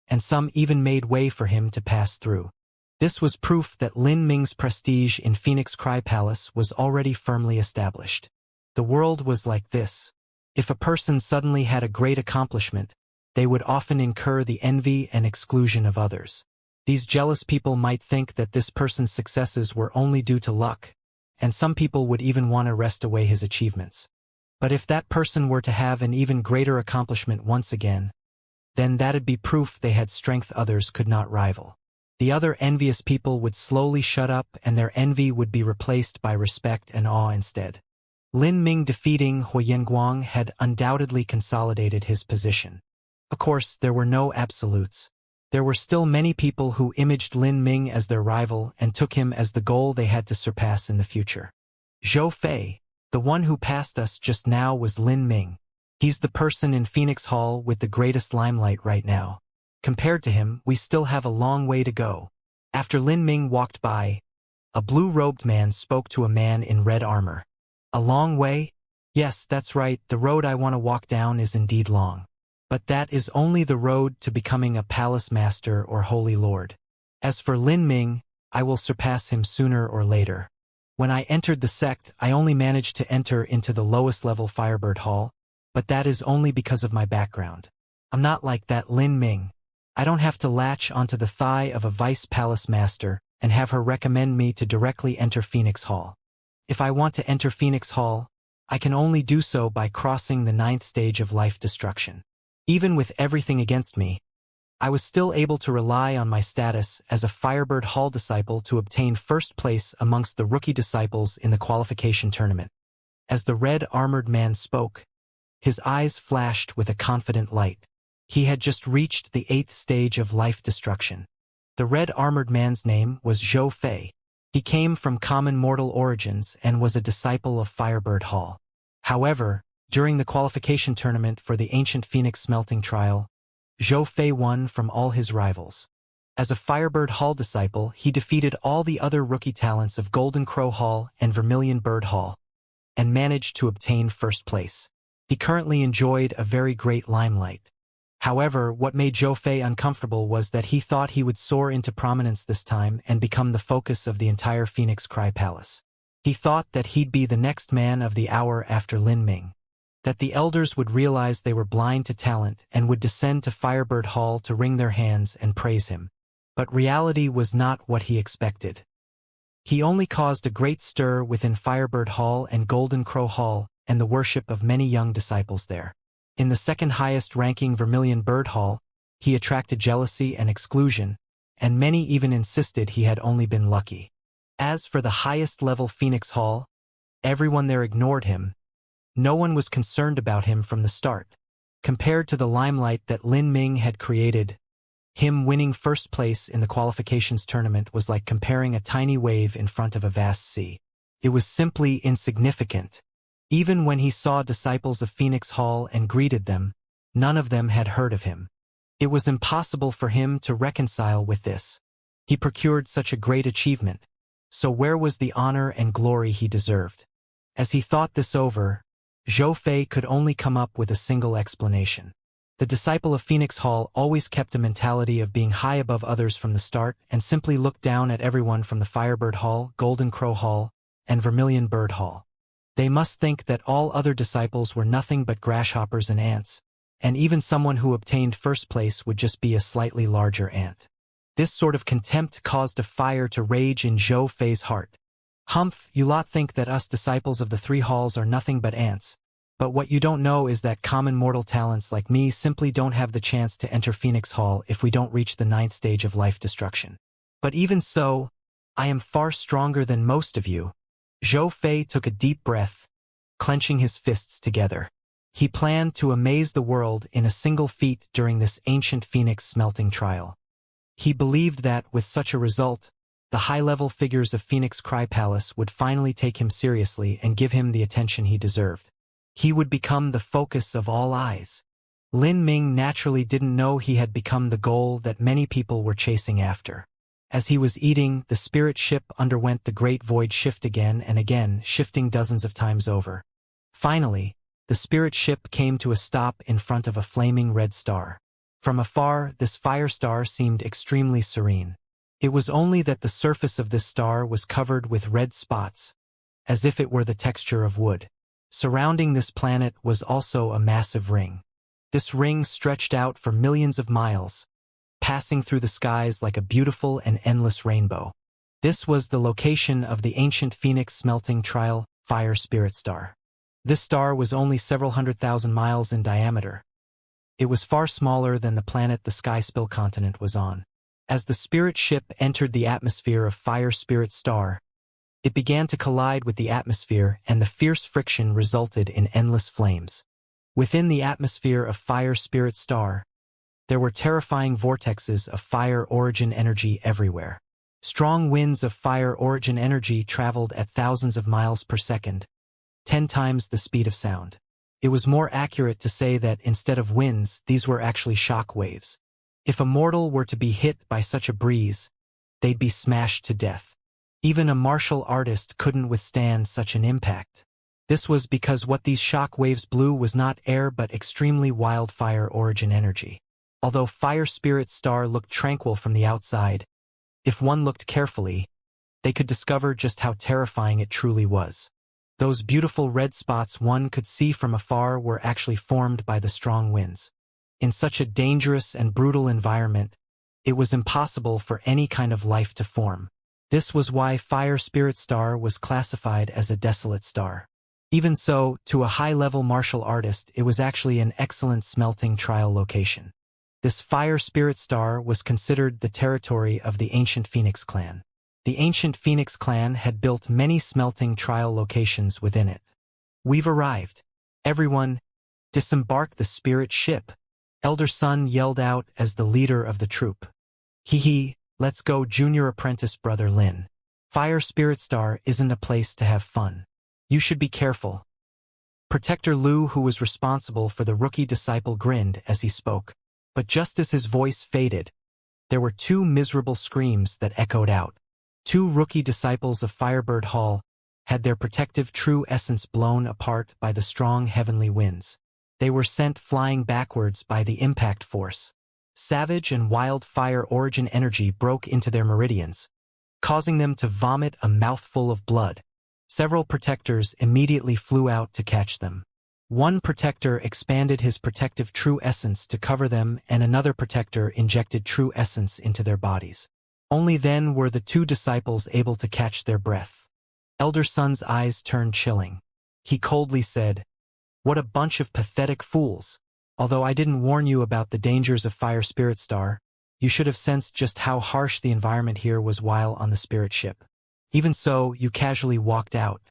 and some even made way for him to pass through. This was proof that Lin Ming's prestige in Phoenix Cry Palace was already firmly established. The world was like this. If a person suddenly had a great accomplishment, they would often incur the envy and exclusion of others. These jealous people might think that this person's successes were only due to luck, and some people would even want to wrest away his achievements. But if that person were to have an even greater accomplishment once again, then that'd be proof they had strength others could not rival. The other envious people would slowly shut up and their envy would be replaced by respect and awe instead. Lin Ming defeating Huoyan Guang had undoubtedly consolidated his position. Of course, there were no absolutes. There were still many people who imaged Lin Ming as their rival and took him as the goal they had to surpass in the future. Zhou Fei, the one who passed us just now, was Lin Ming. He's the person in Phoenix Hall with the greatest limelight right now. Compared to him, we still have a long way to go. After Lin Ming walked by, a blue-robed man spoke to a man in red armor. A long way? Yes, that's right, the road I want to walk down is indeed long. But that is only the road to becoming a palace master or holy lord. As for Lin Ming, I will surpass him sooner or later. When I entered the sect, I only managed to enter into the lowest level Firebird Hall, but that is only because of my background. I'm not like that Lin Ming. I don't have to latch onto the thigh of a vice palace master and have her recommend me to directly enter Phoenix Hall. If I want to enter Phoenix Hall, I can only do so by crossing the 9th stage of life destruction. Even with everything against me, I was still able to rely on my status as a Firebird Hall disciple to obtain first place amongst the rookie disciples in the qualification tournament. As the red-armored man spoke, his eyes flashed with a confident light. He had just reached the 8th stage of life destruction. The red-armored man's name was Zhou Fei. He came from common mortal origins and was a disciple of Firebird Hall. However, during the qualification tournament for the Ancient Phoenix Smelting Trial, Zhou Fei won from all his rivals. As a Firebird Hall disciple, he defeated all the other rookie talents of Golden Crow Hall and Vermilion Bird Hall, and managed to obtain first place. He currently enjoyed a very great limelight. However, what made Zhou Fei uncomfortable was that he thought he would soar into prominence this time and become the focus of the entire Phoenix Cry Palace. He thought that he'd be the next man of the hour after Lin Ming. that the elders would realize they were blind to talent and would descend to Firebird Hall to wring their hands and praise him. But reality was not what he expected. He only caused a great stir within Firebird Hall and Golden Crow Hall and the worship of many young disciples there. In the second highest ranking Vermilion Bird Hall, he attracted jealousy and exclusion, and many even insisted he had only been lucky. As for the highest level Phoenix Hall, everyone there ignored him. No one was concerned about him from the start. Compared to the limelight that Lin Ming had created, him winning first place in the qualifications tournament was like comparing a tiny wave in front of a vast sea. It was simply insignificant. Even when he saw disciples of Phoenix Hall and greeted them, none of them had heard of him. It was impossible for him to reconcile with this. He procured such a great achievement, so where was the honor and glory he deserved? As he thought this over, Zhou Fei could only come up with a single explanation. The disciple of Phoenix Hall always kept a mentality of being high above others from the start and simply looked down at everyone from the Firebird Hall, Golden Crow Hall, and Vermilion Bird Hall. They must think that all other disciples were nothing but grasshoppers and ants, and even someone who obtained first place would just be a slightly larger ant. This sort of contempt caused a fire to rage in Zhou Fei's heart. Humph, you lot think that us disciples of the three halls are nothing but ants. But what you don't know is that common mortal talents like me simply don't have the chance to enter Phoenix Hall if we don't reach the 9th stage of life destruction. But even so, I am far stronger than most of you. Zhou Fei took a deep breath, clenching his fists together. He planned to amaze the world in a single feat during this ancient phoenix smelting trial. He believed that, with such a result, the high-level figures of Phoenix Cry Palace would finally take him seriously and give him the attention he deserved. He would become the focus of all eyes. Lin Ming naturally didn't know he had become the goal that many people were chasing after. As he was eating, the spirit ship underwent the great void shift again and again, shifting dozens of times over. Finally, the spirit ship came to a stop in front of a flaming red star. From afar, this fire star seemed extremely serene. It was only that the surface of this star was covered with red spots, as if it were the texture of wood. Surrounding this planet was also a massive ring. This ring stretched out for millions of miles, passing through the skies like a beautiful and endless rainbow. This was the location of the ancient Phoenix smelting trial fire spirit star. This star was only several 100,000 miles in diameter. It was far smaller than the planet the Sky Spill continent was on. As the spirit ship entered the atmosphere of Fire Spirit Star, it began to collide with the atmosphere, and the fierce friction resulted in endless flames. Within the atmosphere of Fire Spirit Star, there were terrifying vortexes of fire origin energy everywhere. Strong winds of fire origin energy traveled at thousands of miles per second, 10 times the speed of sound. It was more accurate to say that instead of winds, these were actually shock waves. If a mortal were to be hit by such a breeze, they'd be smashed to death. Even a martial artist couldn't withstand such an impact. This was because what these shock waves blew was not air but extremely wild fire origin energy. Although Fire Spirit Star looked tranquil from the outside, if one looked carefully, they could discover just how terrifying it truly was. Those beautiful red spots one could see from afar were actually formed by the strong winds. In such a dangerous and brutal environment, it was impossible for any kind of life to form. This was why Fire Spirit Star was classified as a desolate star. Even so, to a high-level martial artist, it was actually an excellent smelting trial location. This Fire Spirit Star was considered the territory of the ancient Phoenix clan. The ancient Phoenix clan had built many smelting trial locations within it. We've arrived. Everyone, disembark the spirit ship, Elder Sun yelled out as the leader of the troop. Hee, let's go, junior apprentice brother Lin. Fire Spirit Star isn't a place to have fun. You should be careful. Protector Lu, who was responsible for the rookie disciple, grinned as he spoke. But just as his voice faded, there were 2 miserable screams that echoed out. 2 rookie disciples of Firebird Hall had their protective true essence blown apart by the strong heavenly winds. They were sent flying backwards by the impact force. Savage and wild fire origin energy broke into their meridians, causing them to vomit a mouthful of blood. Several protectors immediately flew out to catch them. One protector expanded his protective true essence to cover them, and another protector injected true essence into their bodies. Only then were the two disciples able to catch their breath. Elder Sun's eyes turned chilling. He coldly said, "What a bunch of pathetic fools. Although I didn't warn you about the dangers of Fire Spirit Star, you should have sensed just how harsh the environment here was while on the spirit ship. Even so, you casually walked out.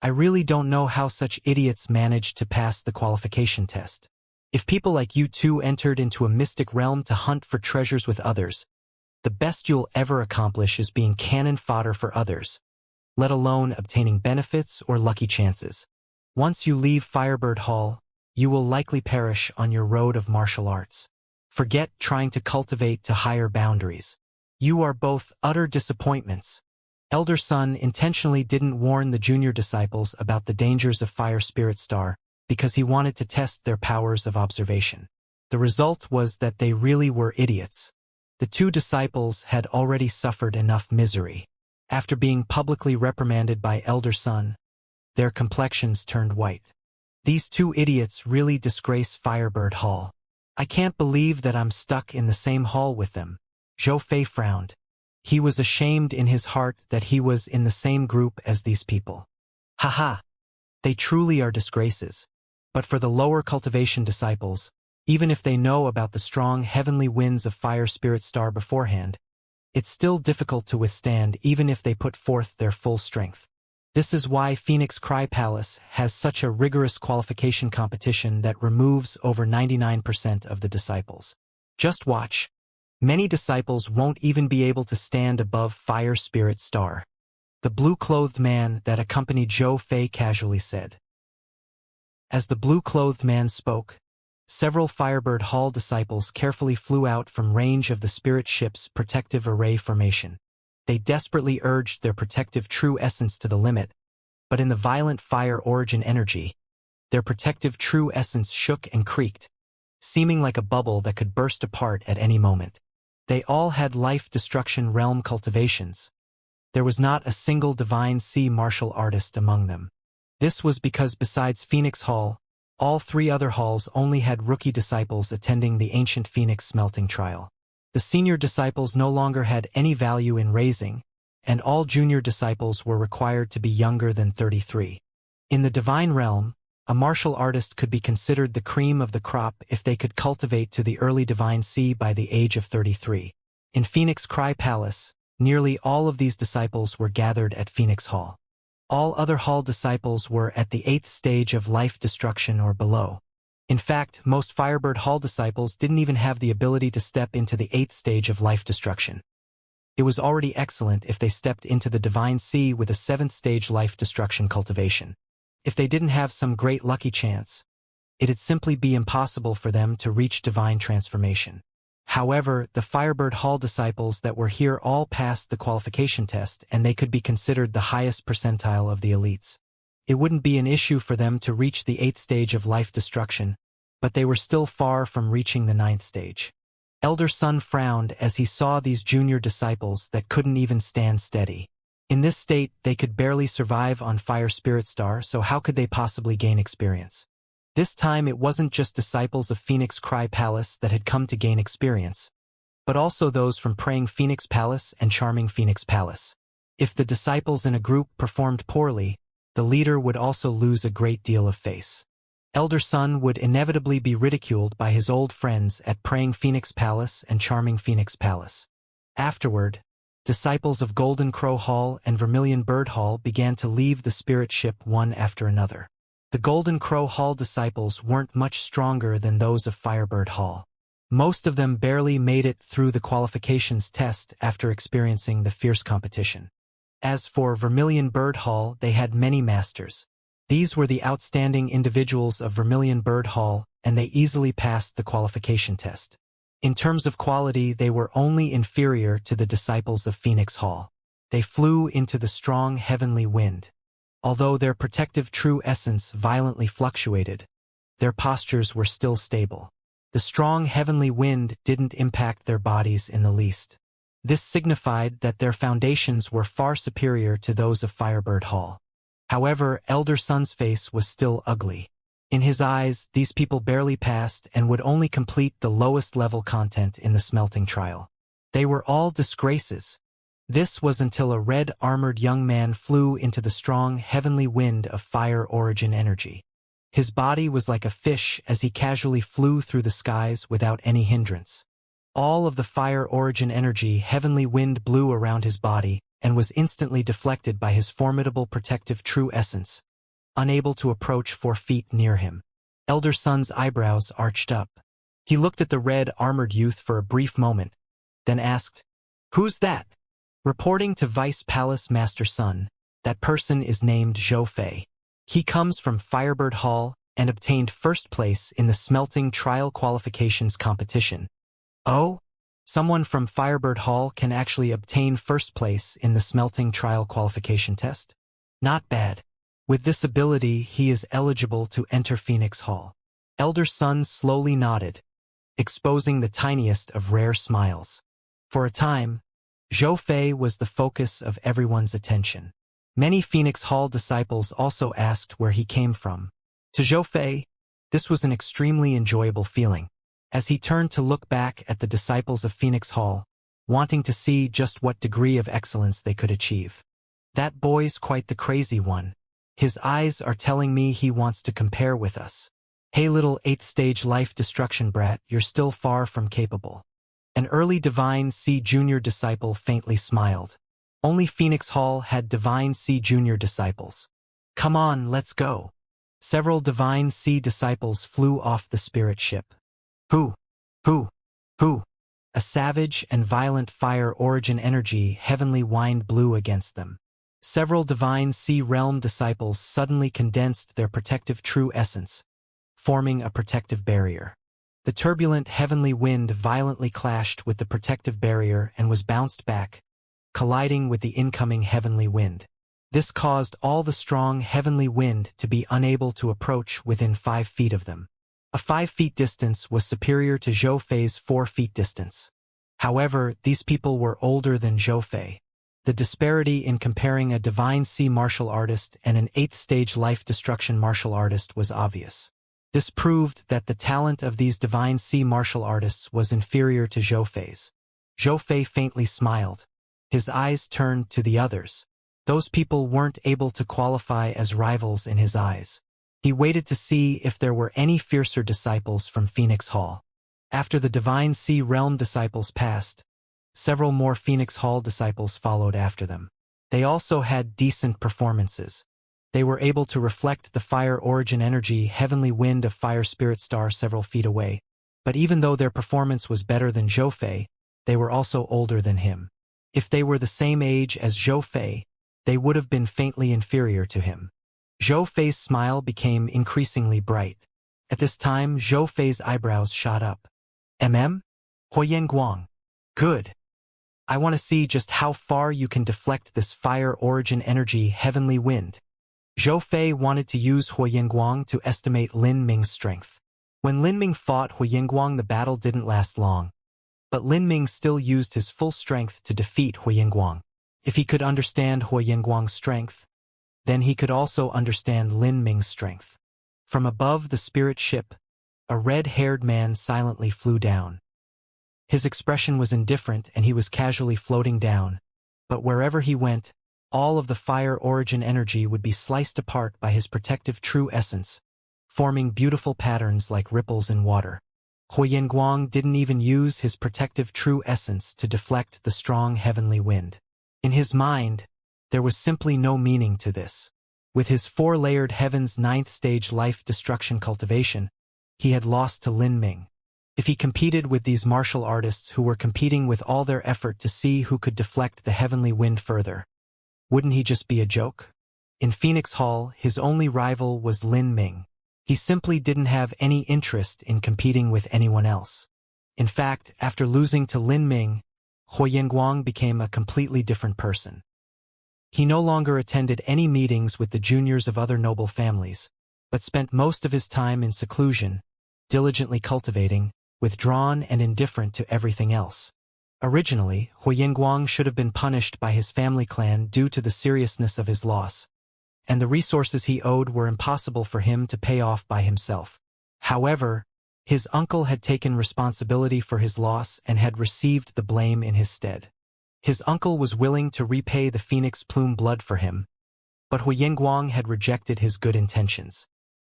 I really don't know how such idiots managed to pass the qualification test. If people like you two entered into a mystic realm to hunt for treasures with others, the best you'll ever accomplish is being cannon fodder for others, let alone obtaining benefits or lucky chances. Once you leave Firebird Hall, you will likely perish on your road of martial arts. Forget trying to cultivate to higher boundaries. You are both utter disappointments." Elder Sun intentionally didn't warn the junior disciples about the dangers of Fire Spirit Star because he wanted to test their powers of observation. The result was that they really were idiots. The two disciples had already suffered enough misery. After being publicly reprimanded by Elder Sun, their complexions turned white. These two idiots really disgrace Firebird Hall. I can't believe that I'm stuck in the same hall with them. Zhou Fei frowned. He was ashamed in his heart that he was in the same group as these people. Haha! They truly are disgraces. But for the lower cultivation disciples, even if they know about the strong heavenly winds of Fire Spirit Star beforehand, it's still difficult to withstand even if they put forth their full strength. This is why Phoenix Cry Palace has such a rigorous qualification competition that removes over 99% of the disciples. Just watch. Many disciples won't even be able to stand above Fire Spirit Star. The blue-clothed man that accompanied Zhou Fei casually said. As the blue-clothed man spoke, several Firebird Hall disciples carefully flew out from range of the spirit ship's protective array formation. They desperately urged their protective true essence to the limit, but in the violent fire origin energy, their protective true essence shook and creaked, seeming like a bubble that could burst apart at any moment. They all had life-destruction realm cultivations. There was not a single divine sea martial artist among them. This was because besides Phoenix Hall, all three other halls only had rookie disciples attending the ancient Phoenix smelting trial. The senior disciples no longer had any value in raising, and all junior disciples were required to be younger than 33. In the divine realm, a martial artist could be considered the cream of the crop if they could cultivate to the early divine sea by the age of 33. In Phoenix Cry Palace, nearly all of these disciples were gathered at Phoenix Hall. All other hall disciples were at the 8th stage of life destruction or below. In fact, most Firebird Hall disciples didn't even have the ability to step into the 8th stage of life destruction. It was already excellent if they stepped into the divine sea with a 7th stage life destruction cultivation. If they didn't have some great lucky chance, it'd simply be impossible for them to reach divine transformation. However, the Firebird Hall disciples that were here all passed the qualification test, and they could be considered the highest percentile of the elites. It wouldn't be an issue for them to reach the 8th stage of life destruction, but they were still far from reaching the 9th stage. Elder Sun frowned as he saw these junior disciples that couldn't even stand steady. In this state, they could barely survive on Fire Spirit Star, so how could they possibly gain experience? This time it wasn't just disciples of Phoenix Cry Palace that had come to gain experience, but also those from Praying Phoenix Palace and Charming Phoenix Palace. If the disciples in a group performed poorly, the leader would also lose a great deal of face. Elder Sun would inevitably be ridiculed by his old friends at Praying Phoenix Palace and Charming Phoenix Palace. Afterward, disciples of Golden Crow Hall and Vermilion Bird Hall began to leave the spirit ship one after another. The Golden Crow Hall disciples weren't much stronger than those of Firebird Hall. Most of them barely made it through the qualifications test after experiencing the fierce competition. As for Vermilion Bird Hall, they had many masters. These were the outstanding individuals of Vermilion Bird Hall, and they easily passed the qualification test. In terms of quality, they were only inferior to the disciples of Phoenix Hall. They flew into the strong heavenly wind. Although their protective true essence violently fluctuated, their postures were still stable. The strong heavenly wind didn't impact their bodies in the least. This signified that their foundations were far superior to those of Firebird Hall. However, Elder Sun's face was still ugly. In his eyes, these people barely passed and would only complete the lowest level content in the smelting trial. They were all disgraces. This was until a red-armored young man flew into the strong heavenly wind of fire origin energy. His body was like a fish as he casually flew through the skies without any hindrance. All of the fire origin energy heavenly wind blew around his body and was instantly deflected by his formidable protective true essence, unable to approach 4 feet near him. Elder Sun's eyebrows arched up. He looked at the red-armored youth for a brief moment, then asked, "Who's that?" Reporting to Vice Palace Master Sun, "That person is named Zhou Fei. He comes from Firebird Hall and obtained first place in the smelting trial qualifications competition." "Oh? Someone from Firebird Hall can actually obtain first place in the smelting trial qualification test? Not bad. With this ability, he is eligible to enter Phoenix Hall." Elder Sun slowly nodded, exposing the tiniest of rare smiles. For a time, Zhou Fei was the focus of everyone's attention. Many Phoenix Hall disciples also asked where he came from. To Zhou Fei, this was an extremely enjoyable feeling, as he turned to look back at the disciples of Phoenix Hall, wanting to see just what degree of excellence they could achieve. "That boy's quite the crazy one. His eyes are telling me he wants to compare with us. Hey little 8th stage life destruction brat, you're still far from capable." An early Divine C Junior disciple faintly smiled. Only Phoenix Hall had Divine C Junior disciples. "Come on, let's go." Several Divine C disciples flew off the spirit ship. Who? Who? A savage and violent fire origin energy heavenly wind blew against them. Several Divine C Realm disciples suddenly condensed their protective true essence, forming a protective barrier. The turbulent heavenly wind violently clashed with the protective barrier and was bounced back, colliding with the incoming heavenly wind. This caused all the strong heavenly wind to be unable to approach within 5 feet of them. A 5 feet distance was superior to Zhou Fei's 4 feet distance. However, these people were older than Zhou Fei. The disparity in comparing a Divine C martial artist and an 8th stage life destruction martial artist was obvious. This proved that the talent of these Divine C martial artists was inferior to Zhou Fei's. Zhou Fei faintly smiled. His eyes turned to the others. Those people weren't able to qualify as rivals in his eyes. He waited to see if there were any fiercer disciples from Phoenix Hall. After the Divine C Realm disciples passed, several more Phoenix Hall disciples followed after them. They also had decent performances. They were able to reflect the fire origin energy heavenly wind of Fire Spirit Star several feet away, but even though their performance was better than Zhou Fei, they were also older than him. If they were the same age as Zhou Fei, they would have been faintly inferior to him. Zhou Fei's smile became increasingly bright. At this time, Zhou Fei's eyebrows shot up. Huoyan Guang. Good. I want to see just how far you can deflect this fire origin energy heavenly wind. Zhou Fei wanted to use Huoyan Guang to estimate Lin Ming's strength. When Lin Ming fought Huoyan Guang, the battle didn't last long, but Lin Ming still used his full strength to defeat Huoyan Guang. If he could understand Huoyan Guang's strength, then he could also understand Lin Ming's strength. From above the spirit ship, a red-haired man silently flew down. His expression was indifferent and he was casually floating down, but wherever he went, all of the fire origin energy would be sliced apart by his protective true essence, forming beautiful patterns like ripples in water. Huoyan Guang didn't even use his protective true essence to deflect the strong heavenly wind. In his mind, there was simply no meaning to this. With his 4-layered Heaven's 9th stage life destruction cultivation, he had lost to Lin Ming. If he competed with these martial artists who were competing with all their effort to see who could deflect the heavenly wind further, wouldn't he just be a joke? In Phoenix Hall, his only rival was Lin Ming. He simply didn't have any interest in competing with anyone else. In fact, after losing to Lin Ming, Huoyan Guang became a completely different person. He no longer attended any meetings with the juniors of other noble families, but spent most of his time in seclusion, diligently cultivating, withdrawn and indifferent to everything else. Originally, Huoyan Guang should have been punished by his family clan due to the seriousness of his loss, and the resources he owed were impossible for him to pay off by himself. However, his uncle had taken responsibility for his loss and had received the blame in his stead. His uncle was willing to repay the phoenix plume blood for him, but Huyenguang had rejected his good intentions.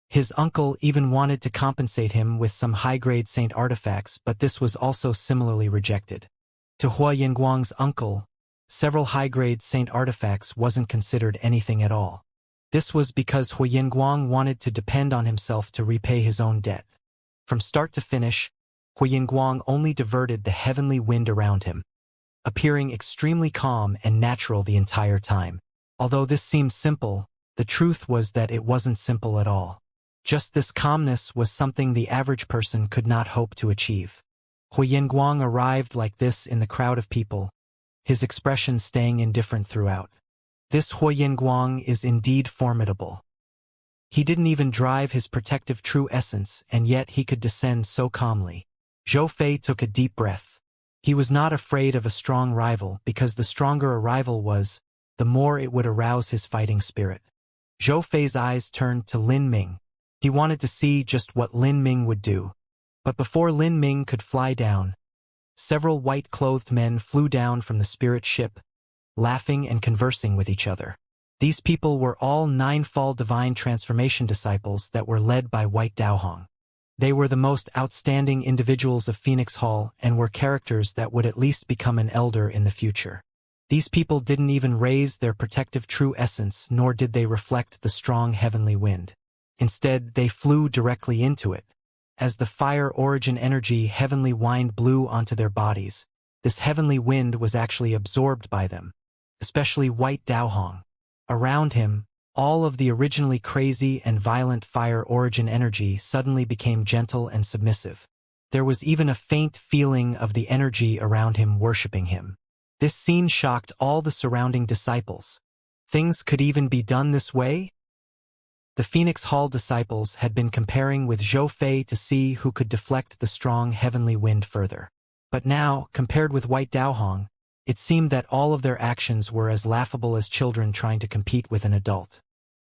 His uncle even wanted to compensate him with some high-grade saint artifacts, but this was also similarly rejected. To Huyenguang's uncle, several high-grade saint artifacts wasn't considered anything at all. This was because Huyenguang wanted to depend on himself to repay his own debt. From start to finish, Huyenguang only diverted the heavenly wind around him, appearing extremely calm and natural the entire time. Although this seemed simple, the truth was that it wasn't simple at all. Just this calmness was something the average person could not hope to achieve. Huyenguang arrived like this in the crowd of people, his expression staying indifferent throughout. This Huyenguang is indeed formidable. He didn't even drive his protective true essence, and yet he could descend so calmly. Zhou Fei took a deep breath. He was not afraid of a strong rival, because the stronger a rival was, the more it would arouse his fighting spirit. Zhou Fei's eyes turned to Lin Ming. He wanted to see just what Lin Ming would do. But before Lin Ming could fly down, several white-clothed men flew down from the spirit ship, laughing and conversing with each other. These people were all ninefold divine transformation disciples that were led by White Daohong. They were the most outstanding individuals of Phoenix Hall and were characters that would at least become an elder in the future. These people didn't even raise their protective true essence, nor did they reflect the strong heavenly wind. Instead, they flew directly into it. As the fire origin energy heavenly wind blew onto their bodies, this heavenly wind was actually absorbed by them, especially White Daohong. Around him, all of the originally crazy and violent fire origin energy suddenly became gentle and submissive. There was even a faint feeling of the energy around him worshipping him. This scene shocked all the surrounding disciples. Things could even be done this way? The Phoenix Hall disciples had been comparing with Zhou Fei to see who could deflect the strong heavenly wind further. But now, compared with White Daohong, it seemed that all of their actions were as laughable as children trying to compete with an adult.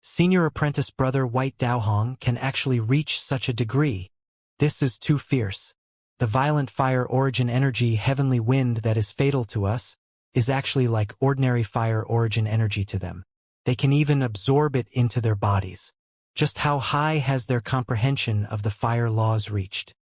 Senior apprentice brother White Daohong can actually reach such a degree. This is too fierce. The violent fire origin energy heavenly wind that is fatal to us is actually like ordinary fire origin energy to them. They can even absorb it into their bodies. Just how high has their comprehension of the fire laws reached?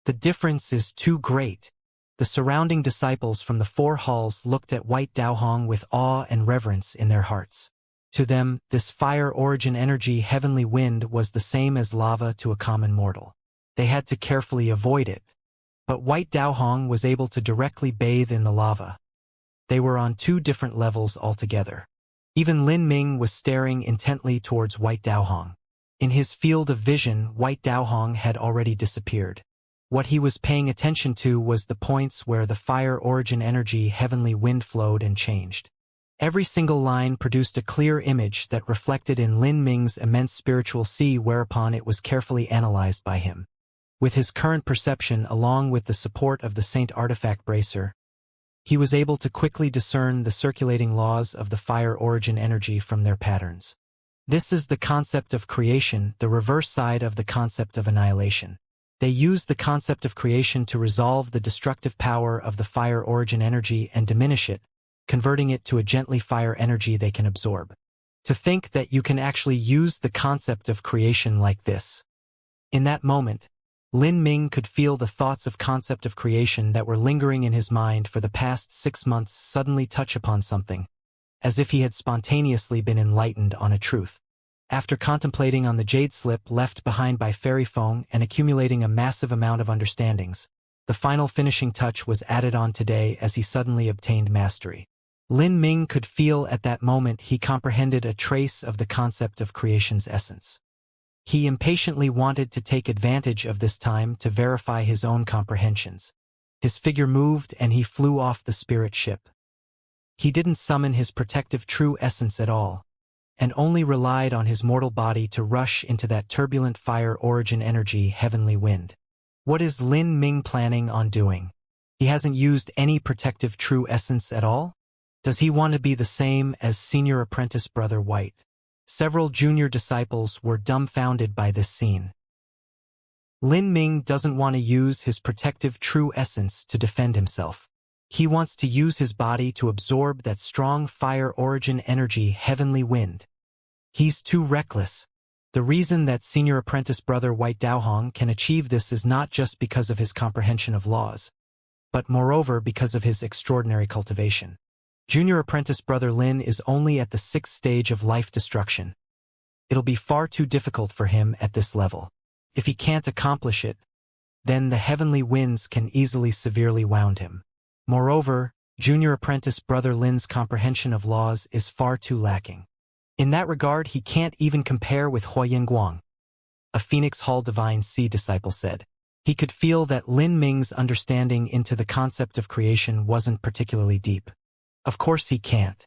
The difference is too great. The surrounding disciples from the four halls looked at White Daohong with awe and reverence in their hearts. To them, this fire origin energy heavenly wind was the same as lava to a common mortal. They had to carefully avoid it. But White Daohong was able to directly bathe in the lava. They were on two different levels altogether. Even Lin Ming was staring intently towards White Daohong. In his field of vision, White Daohong had already disappeared. What he was paying attention to was the points where the fire origin energy heavenly wind flowed and changed. Every single line produced a clear image that reflected in Lin Ming's immense spiritual sea, whereupon it was carefully analyzed by him. With his current perception along with the support of the Saint Artifact Bracer, he was able to quickly discern the circulating laws of the fire origin energy from their patterns. This is the concept of creation, the reverse side of the concept of annihilation. They used the concept of creation to resolve the destructive power of the fire origin energy and diminish it, converting it to a gently fire energy they can absorb. To think that you can actually use the concept of creation like this. In that moment, Lin Ming could feel the thoughts of concept of creation that were lingering in his mind for the past 6 months suddenly touch upon something, as if he had spontaneously been enlightened on a truth. After contemplating on the jade slip left behind by Fairy Feng and accumulating a massive amount of understandings, the final finishing touch was added on today as he suddenly obtained mastery. Lin Ming could feel at that moment he comprehended a trace of the concept of creation's essence. He impatiently wanted to take advantage of this time to verify his own comprehensions. His figure moved and he flew off the spirit ship. He didn't summon his protective true essence at all, and only relied on his mortal body to rush into that turbulent fire origin energy heavenly wind. What is Lin Ming planning on doing? He hasn't used any protective true essence at all? Does he want to be the same as senior apprentice brother White? Several junior disciples were dumbfounded by this scene. Lin Ming doesn't want to use his protective true essence to defend himself. He wants to use his body to absorb that strong fire origin energy heavenly wind. He's too reckless. The reason that senior apprentice brother White Daohong can achieve this is not just because of his comprehension of laws, but moreover because of his extraordinary cultivation. Junior apprentice brother Lin is only at the 6th stage of life destruction. It'll be far too difficult for him at this level. If he can't accomplish it, then the heavenly winds can easily severely wound him. Moreover, junior apprentice brother Lin's comprehension of laws is far too lacking. In that regard, he can't even compare with Hua Yinguang, a Phoenix Hall Divine Sea disciple said. He could feel that Lin Ming's understanding into the concept of creation wasn't particularly deep. Of course he can't.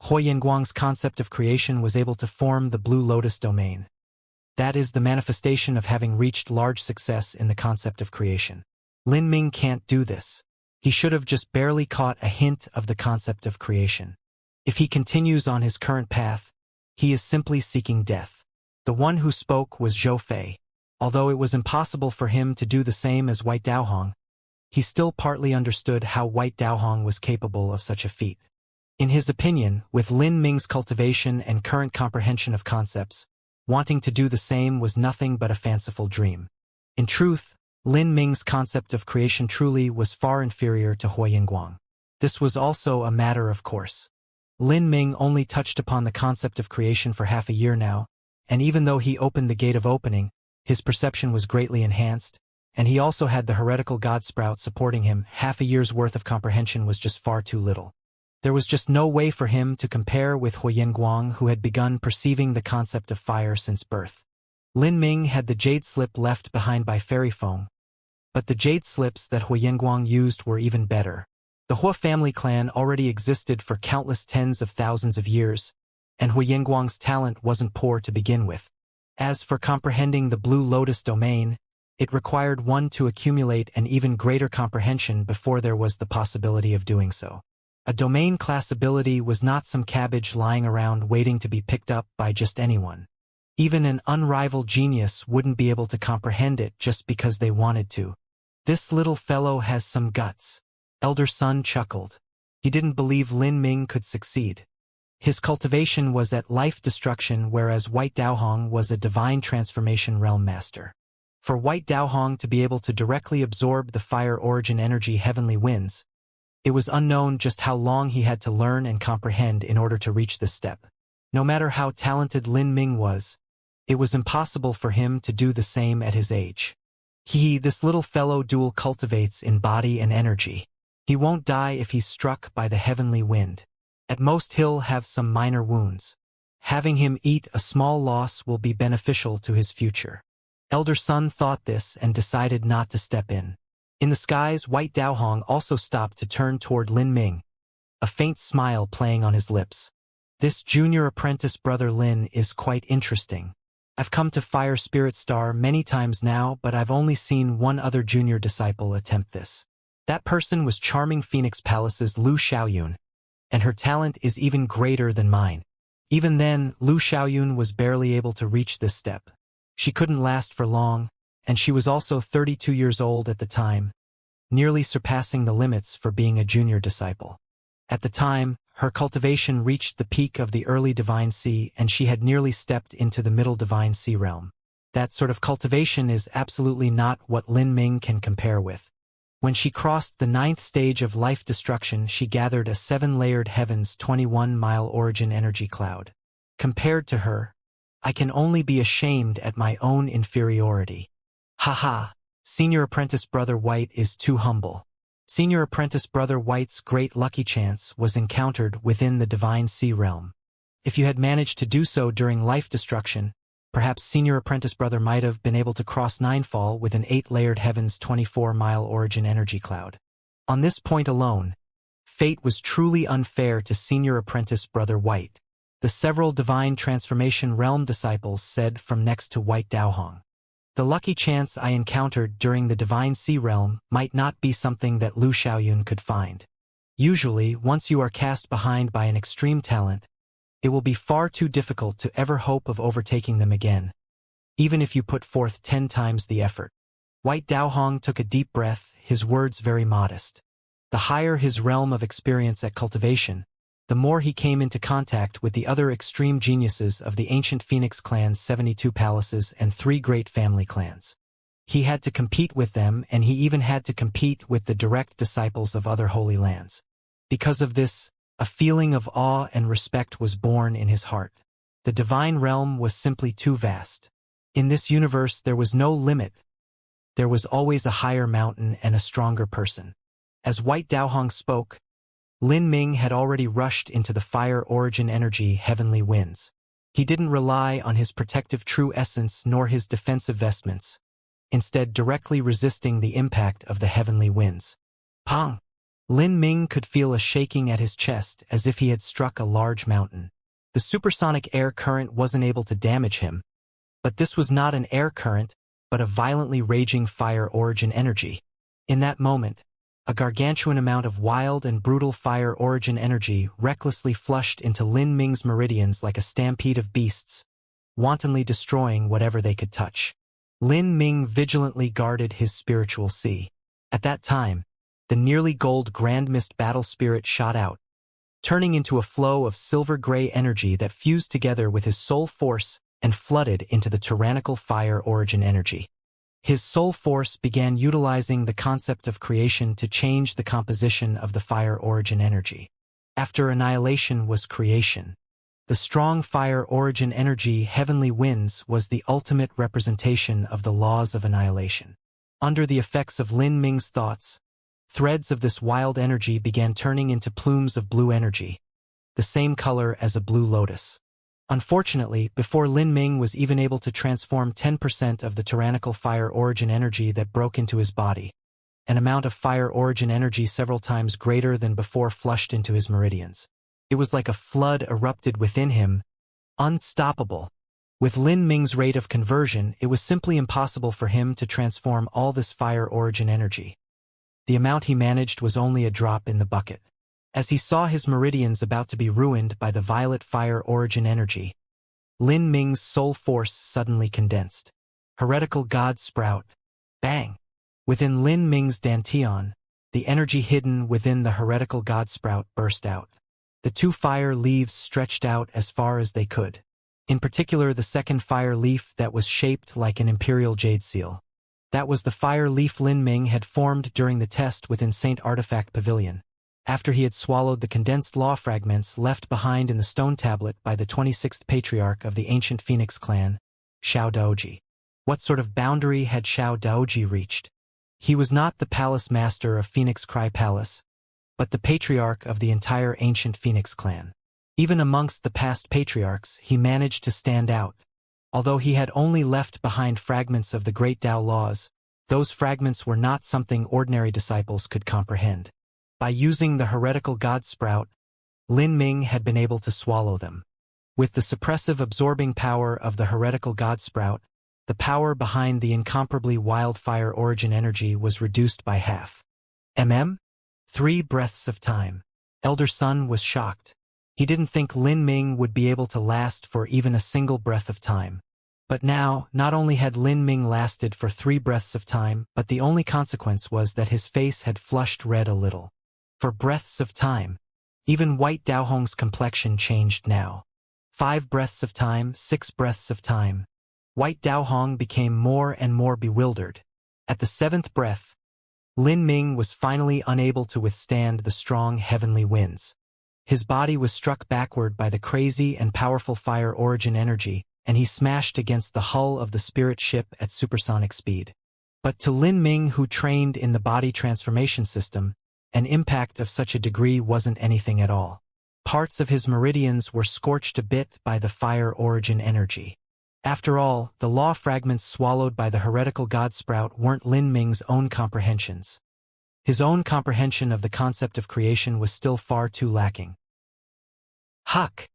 Hua Yinguang's concept of creation was able to form the Blue Lotus domain. That is the manifestation of having reached large success in the concept of creation. Lin Ming can't do this. He should have just barely caught a hint of the concept of creation. If he continues on his current path, he is simply seeking death. The one who spoke was Zhou Fei. Although it was impossible for him to do the same as White Daohong, he still partly understood how White Daohong was capable of such a feat. In his opinion, with Lin Ming's cultivation and current comprehension of concepts, wanting to do the same was nothing but a fanciful dream. In truth, Lin Ming's concept of creation truly was far inferior to Hua Yinguang. This was also a matter of course. Lin Ming only touched upon the concept of creation for half a year now, and even though he opened the gate of opening, his perception was greatly enhanced, and he also had the heretical god sprout supporting him. Half a year's worth of comprehension was just far too little. There was just no way for him to compare with Hua Yinguang, who had begun perceiving the concept of fire since birth. Lin Ming had the jade slip left behind by fairy foam, but the jade slips that Hua Yinguang used were even better. The Hua family clan already existed for countless tens of thousands of years, and Hua Yinguang's talent wasn't poor to begin with. As for comprehending the Blue Lotus domain, it required one to accumulate an even greater comprehension before there was the possibility of doing so. A domain class ability was not some cabbage lying around waiting to be picked up by just anyone. Even an unrivaled genius wouldn't be able to comprehend it just because they wanted to. This little fellow has some guts. Elder Sun chuckled. He didn't believe Lin Ming could succeed. His cultivation was at life destruction, whereas White Daohong was a divine transformation realm master. For White Daohong to be able to directly absorb the fire origin energy heavenly winds, it was unknown just how long he had to learn and comprehend in order to reach this step. No matter how talented Lin Ming was, it was impossible for him to do the same at his age. This little fellow dual cultivates in body and energy. He won't die if he's struck by the heavenly wind. At most he'll have some minor wounds. Having him eat a small loss will be beneficial to his future. Elder Sun thought this and decided not to step in. In the skies, White Daohong also stopped to turn toward Lin Ming, a faint smile playing on his lips. This junior apprentice brother Lin is quite interesting. I've come to Fire Spirit Star many times now, but I've only seen one other junior disciple attempt this. That person was Charming Phoenix Palace's Lu Xiaoyun, and her talent is even greater than mine. Even then, Lu Xiaoyun was barely able to reach this step. She couldn't last for long, and she was also 32 years old at the time, nearly surpassing the limits for being a junior disciple. At the time, her cultivation reached the peak of the early Divine Sea, and she had nearly stepped into the middle Divine Sea realm. That sort of cultivation is absolutely not what Lin Ming can compare with. When she crossed the 9th stage of life destruction, she gathered a 7-layered heavens 21-mile origin energy cloud. Compared to her, I can only be ashamed at my own inferiority. Haha, Senior Apprentice Brother White is too humble. Senior Apprentice Brother White's great lucky chance was encountered within the Divine Sea realm. If you had managed to do so during life destruction, perhaps Senior Apprentice Brother might have been able to cross Ninefall with an 8-layered heavens 24-mile origin energy cloud. On this point alone, fate was truly unfair to Senior Apprentice Brother White. The several divine transformation realm disciples said from next to White Daohong. The lucky chance I encountered during the Divine Sea realm might not be something that Lu Xiaoyun could find. Usually, once you are cast behind by an extreme talent, it will be far too difficult to ever hope of overtaking them again, even if you put forth 10 times the effort. White Daohong took a deep breath, his words very modest. The higher his realm of experience at Cultivation, the more he came into contact with the other extreme geniuses of the ancient Phoenix clan's 72 palaces and 3 great family clans. He had to compete with them, and he even had to compete with the direct disciples of other holy lands. Because of this, a feeling of awe and respect was born in his heart. The divine realm was simply too vast. In this universe there was no limit. There was always a higher mountain and a stronger person. As White Daohong spoke, Lin Ming had already rushed into the fire origin energy heavenly winds. He didn't rely on his protective true essence nor his defensive vestments, instead directly resisting the impact of the heavenly winds. Pong! Lin Ming could feel a shaking at his chest as if he had struck a large mountain. The supersonic air current wasn't able to damage him, but this was not an air current, but a violently raging fire origin energy. In that moment, a gargantuan amount of wild and brutal fire origin energy recklessly flushed into Lin Ming's meridians like a stampede of beasts, wantonly destroying whatever they could touch. Lin Ming vigilantly guarded his spiritual sea. At that time, the nearly gold Grand Mist battle spirit shot out, turning into a flow of silver-gray energy that fused together with his soul force and flooded into the tyrannical fire origin energy. His soul force began utilizing the concept of creation to change the composition of the fire origin energy. After annihilation was creation. The strong fire origin energy heavenly winds was the ultimate representation of the laws of annihilation. Under the effects of Lin Ming's thoughts, threads of this wild energy began turning into plumes of blue energy, the same color as a blue lotus. Unfortunately, before Lin Ming was even able to transform 10% of the tyrannical fire origin energy that broke into his body, an amount of fire origin energy several times greater than before flushed into his meridians. It was like a flood erupted within him, unstoppable. With Lin Ming's rate of conversion, it was simply impossible for him to transform all this fire origin energy. The amount he managed was only a drop in the bucket. As he saw his meridians about to be ruined by the violet fire origin energy, Lin Ming's soul force suddenly condensed. Heretical God Sprout. Bang! Within Lin Ming's dantian, the energy hidden within the heretical God Sprout burst out. The 2 fire leaves stretched out as far as they could. In particular, the second fire leaf that was shaped like an imperial jade seal. That was the fire leaf Lin Ming had formed during the test within Saint Artifact Pavilion, after he had swallowed the condensed law fragments left behind in the stone tablet by the 26th patriarch of the ancient Phoenix clan, Xiao Daoji. What sort of boundary had Xiao Daoji reached? He was not the palace master of Phoenix Cry Palace, but the patriarch of the entire ancient Phoenix clan. Even amongst the past patriarchs, he managed to stand out. Although he had only left behind fragments of the great Tao laws, those fragments were not something ordinary disciples could comprehend. By using the heretical God Sprout, Lin Ming had been able to swallow them. With the suppressive absorbing power of the heretical God Sprout, the power behind the incomparably wildfire origin energy was reduced by half. 3 breaths of time. Elder Sun was shocked. He didn't think Lin Ming would be able to last for even a single breath of time. But now, not only had Lin Ming lasted for 3 breaths of time, but the only consequence was that his face had flushed red a little. For breaths of time. Even White Daohong's complexion changed now. 5 breaths of time, 6 breaths of time. White Daohong became more and more bewildered. At the 7th breath, Lin Ming was finally unable to withstand the strong heavenly winds. His body was struck backward by the crazy and powerful fire origin energy, and he smashed against the hull of the spirit ship at supersonic speed. But to Lin Ming, who trained in the body transformation system, an impact of such a degree wasn't anything at all. Parts of his meridians were scorched a bit by the fire origin energy. After all, the law fragments swallowed by the heretical God Sprout weren't Lin Ming's own comprehensions. His own comprehension of the concept of creation was still far too lacking. Huck!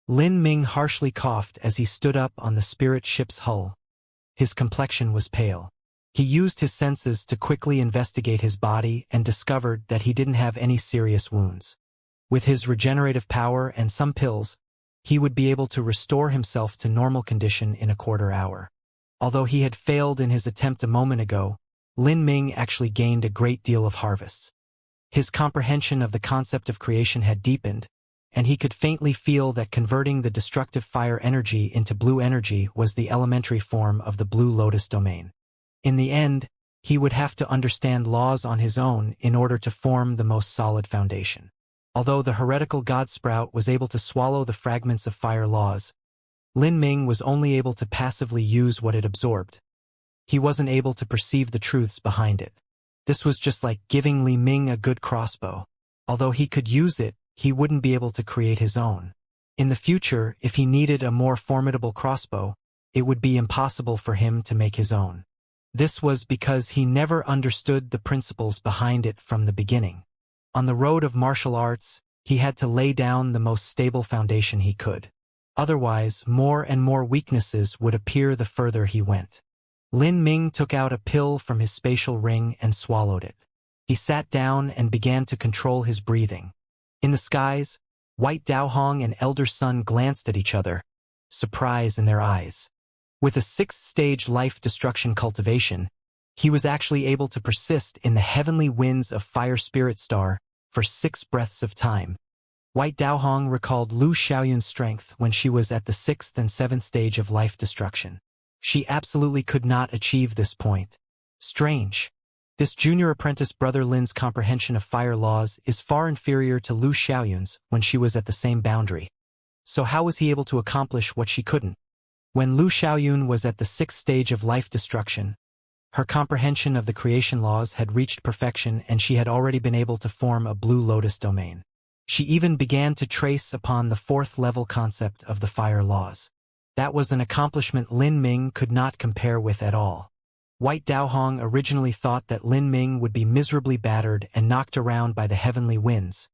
Lin Ming harshly coughed as he stood up on the spirit ship's hull. His complexion was pale. He used his senses to quickly investigate his body and discovered that he didn't have any serious wounds. With his regenerative power and some pills, he would be able to restore himself to normal condition in a quarter hour. Although he had failed in his attempt a moment ago, Lin Ming actually gained a great deal of harvests. His comprehension of the concept of creation had deepened, and he could faintly feel that converting the destructive fire energy into blue energy was the elementary form of the Blue Lotus domain. In the end, he would have to understand laws on his own in order to form the most solid foundation. Although the heretical god sprout was able to swallow the fragments of fire laws, Lin Ming was only able to passively use what it absorbed. He wasn't able to perceive the truths behind it. This was just like giving Li Ming a good crossbow. Although he could use it, he wouldn't be able to create his own. In the future, if he needed a more formidable crossbow, it would be impossible for him to make his own. This was because he never understood the principles behind it from the beginning. On the road of martial arts, he had to lay down the most stable foundation he could. Otherwise, more and more weaknesses would appear the further he went. Lin Ming took out a pill from his spatial ring and swallowed it. He sat down and began to control his breathing. In the skies, White Daohong and Elder Sun glanced at each other, surprise in their eyes. With a sixth-stage life destruction cultivation, he was actually able to persist in the heavenly winds of Fire Spirit Star for 6 breaths of time. White Daohong recalled Lu Xiaoyun's strength when she was at the 6th and 7th stage of life destruction. She absolutely could not achieve this point. Strange. This junior apprentice brother Lin's comprehension of fire laws is far inferior to Lu Xiaoyun's when she was at the same boundary. So how was he able to accomplish what she couldn't? When Lu Xiaoyun was at the 6th stage of life destruction, her comprehension of the creation laws had reached perfection and she had already been able to form a Blue Lotus domain. She even began to trace upon the 4th level concept of the fire laws. That was an accomplishment Lin Ming could not compare with at all. White Daohong originally thought that Lin Ming would be miserably battered and knocked around by the heavenly winds,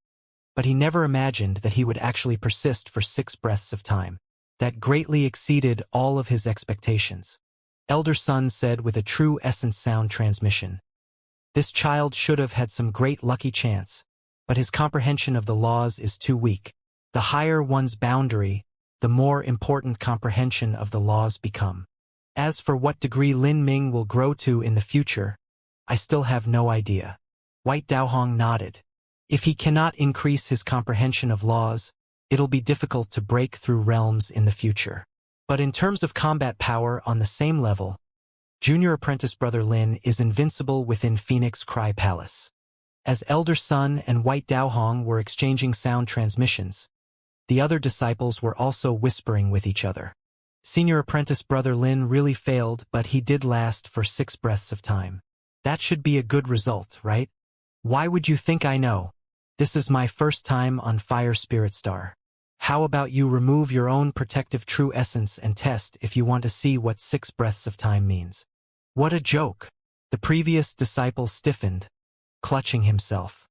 but he never imagined that he would actually persist for 6 breaths of time. That greatly exceeded all of his expectations. Elder Sun said with a true essence sound transmission. This child should have had some great lucky chance, but his comprehension of the laws is too weak. The higher one's boundary, the more important comprehension of the laws become. As for what degree Lin Ming will grow to in the future, I still have no idea. White Daohong nodded. If he cannot increase his comprehension of laws, it'll be difficult to break through realms in the future. But in terms of combat power on the same level, junior apprentice brother Lin is invincible within Phoenix Cry Palace. As Elder Sun and White Daohong were exchanging sound transmissions, the other disciples were also whispering with each other. Senior apprentice brother Lin really failed, but he did last for 6 breaths of time. That should be a good result, right? Why would you think I know? This is my first time on Fire Spirit Star. How about you remove your own protective true essence and test if you want to see what 6 breaths of time means? What a joke! The previous disciple stiffened, clutching himself.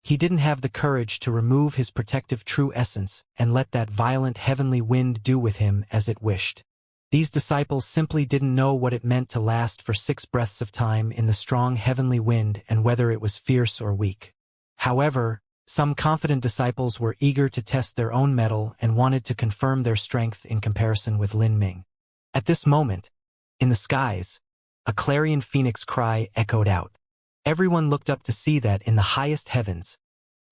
He didn't have the courage to remove his protective true essence and let that violent heavenly wind do with him as it wished. These disciples simply didn't know what it meant to last for 6 breaths of time in the strong heavenly wind and whether it was fierce or weak. However, some confident disciples were eager to test their own mettle and wanted to confirm their strength in comparison with Lin Ming. At this moment, in the skies, a clarion phoenix cry echoed out. Everyone looked up to see that in the highest heavens,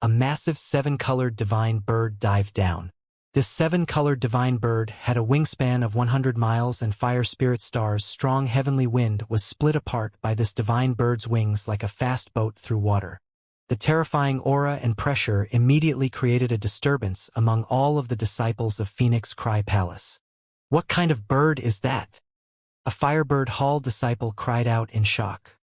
a massive 7-colored divine bird dived down. This 7-colored divine bird had a wingspan of 100 miles and Fire Spirit Star's strong heavenly wind was split apart by this divine bird's wings like a fast boat through water. The terrifying aura and pressure immediately created a disturbance among all of the disciples of Phoenix Cry Palace. What kind of bird is that? A Firebird Hall disciple cried out in shock.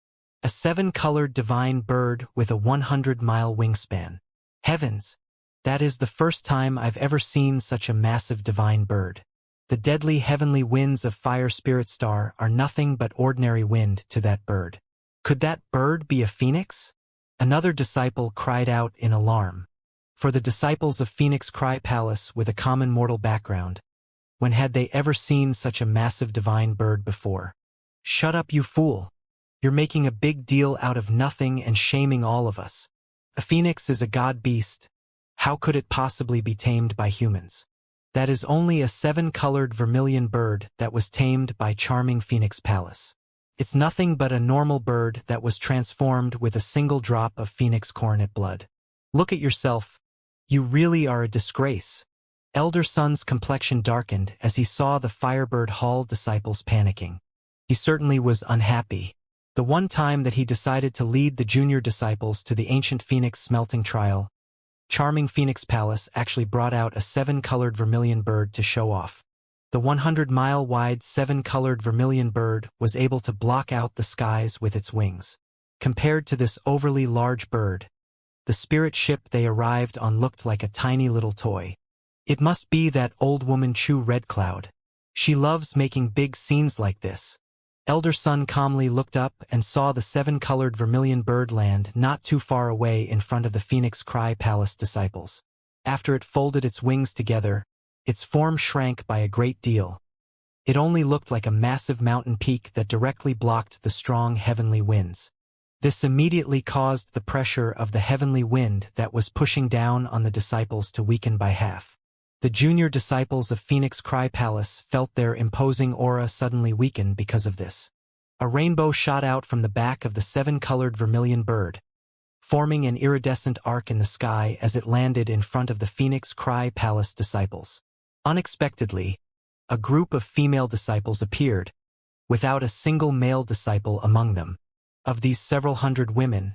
A 7-colored divine bird with a 100-mile wingspan. Heavens! That is the first time I've ever seen such a massive divine bird. The deadly heavenly winds of Fire Spirit Star are nothing but ordinary wind to that bird. Could that bird be a phoenix? Another disciple cried out in alarm. For the disciples of Phoenix Cry Palace with a common mortal background, when had they ever seen such a massive divine bird before? Shut up, you fool! You're making a big deal out of nothing and shaming all of us. A phoenix is a god beast. How could it possibly be tamed by humans? That is only a 7-colored vermilion bird that was tamed by charming Phoenix Palace. It's nothing but a normal bird that was transformed with a single drop of Phoenix coronet blood. Look at yourself. You really are a disgrace. Elder Sun's complexion darkened as he saw the Firebird Hall disciples panicking. He certainly was unhappy. The one time that he decided to lead the junior disciples to the ancient Phoenix smelting trial, charming Phoenix Palace actually brought out a 7-colored vermilion bird to show off. The 100-mile-wide 7-colored vermilion bird was able to block out the skies with its wings. Compared to this overly large bird, the spirit ship they arrived on looked like a tiny little toy. It must be that old woman Chu Red Cloud. She loves making big scenes like this. Elder Sun calmly looked up and saw the 7-colored vermilion bird land not too far away in front of the Phoenix Cry Palace disciples. After it folded its wings together, its form shrank by a great deal. It only looked like a massive mountain peak that directly blocked the strong heavenly winds. This immediately caused the pressure of the heavenly wind that was pushing down on the disciples to weaken by half. The junior disciples of Phoenix Cry Palace felt their imposing aura suddenly weaken because of this. A rainbow shot out from the back of the 7-colored vermilion bird, forming an iridescent arc in the sky as it landed in front of the Phoenix Cry Palace disciples. Unexpectedly, a group of female disciples appeared, without a single male disciple among them. Of these several hundred women,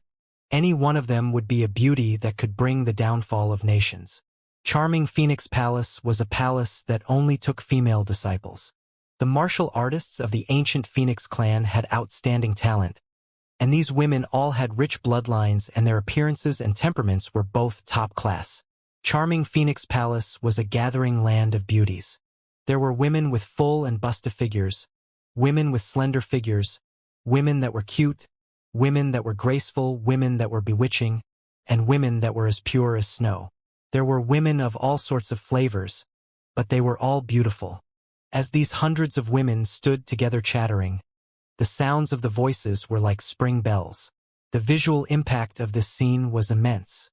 any one of them would be a beauty that could bring the downfall of nations. Charming Phoenix Palace was a palace that only took female disciples. The martial artists of the ancient Phoenix clan had outstanding talent, and these women all had rich bloodlines and their appearances and temperaments were both top class. Charming Phoenix Palace was a gathering land of beauties. There were women with full and busty figures, women with slender figures, women that were cute, women that were graceful, women that were bewitching, and women that were as pure as snow. There were women of all sorts of flavors, but they were all beautiful. As these hundreds of women stood together chattering, the sounds of the voices were like spring bells. The visual impact of this scene was immense.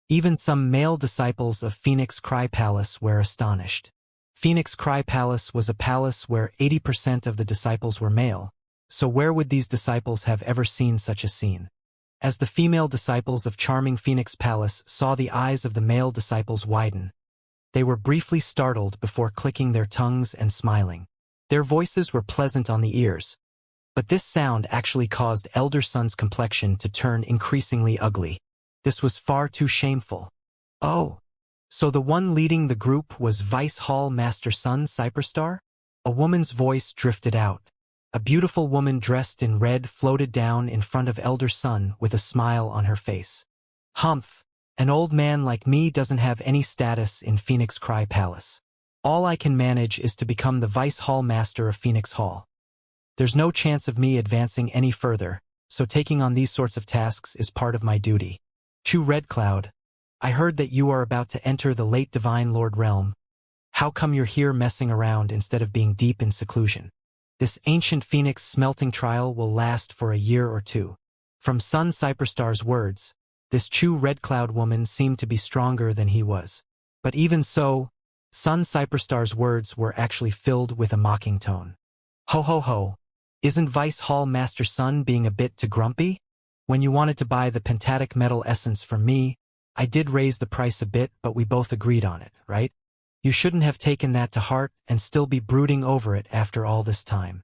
Even some male disciples of Phoenix Cry Palace were astonished. Phoenix Cry Palace was a palace where 80% of the disciples were male, so where would these disciples have ever seen such a scene? As the female disciples of charming Phoenix Palace saw the eyes of the male disciples widen, they were briefly startled before clicking their tongues and smiling. Their voices were pleasant on the ears, but this sound actually caused Elder Sun's complexion to turn increasingly ugly. This was far too shameful. Oh, so the one leading the group was Vice Hall Master Sun Cyperstar? A woman's voice drifted out. A beautiful woman dressed in red floated down in front of Elder Sun with a smile on her face. Humph, an old man like me doesn't have any status in Phoenix Cry Palace. All I can manage is to become the Vice Hall Master of Phoenix Hall. There's no chance of me advancing any further, so taking on these sorts of tasks is part of my duty. Chu Red Cloud, I heard that you are about to enter the late Divine Lord realm. How come you're here messing around instead of being deep in seclusion? This ancient Phoenix smelting trial will last for a year or two. From Sun Cyperstar's words, this Chu Red Cloud woman seemed to be stronger than he was. But even so, Sun Cyperstar's words were actually filled with a mocking tone. Ho ho ho, isn't Vice Hall Master Sun being a bit too grumpy? When you wanted to buy the pentatic metal essence from me, I did raise the price a bit, but we both agreed on it, right? You shouldn't have taken that to heart and still be brooding over it after all this time.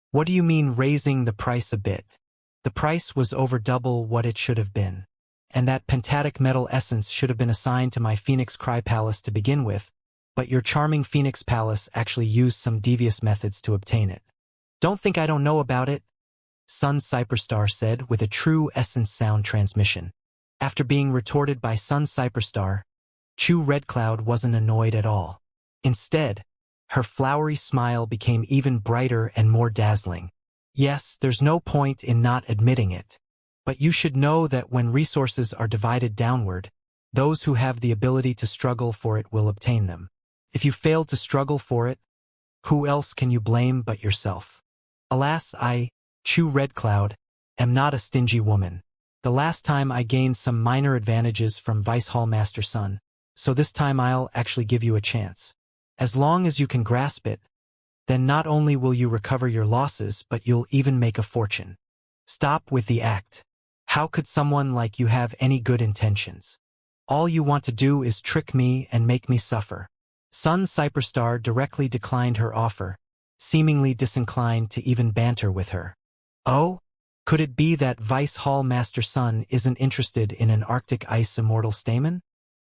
What do you mean raising the price a bit? The price was over double what it should have been. And that pentatic metal essence should have been assigned to my Phoenix Cry Palace to begin with, but your charming Phoenix Palace actually used some devious methods to obtain it. Don't think I don't know about it, Sun Cyperstar said with a true essence sound transmission. After being retorted by Sun Cyperstar, Chu Red Cloud wasn't annoyed at all. Instead, her flowery smile became even brighter and more dazzling. Yes, there's no point in not admitting it, but you should know that when resources are divided downward, those who have the ability to struggle for it will obtain them. If you fail to struggle for it, who else can you blame but yourself? Alas, I, Chu Red Cloud, am not a stingy woman. The last time I gained some minor advantages from Vice Hall Master Sun, so this time I'll actually give you a chance. As long as you can grasp it, then not only will you recover your losses but you'll even make a fortune. Stop with the act. How could someone like you have any good intentions? All you want to do is trick me and make me suffer. Sun Cyperstar directly declined her offer, seemingly disinclined to even banter with her. Oh? Could it be that Vice Hall Master Sun isn't interested in an Arctic Ice Immortal Stamen?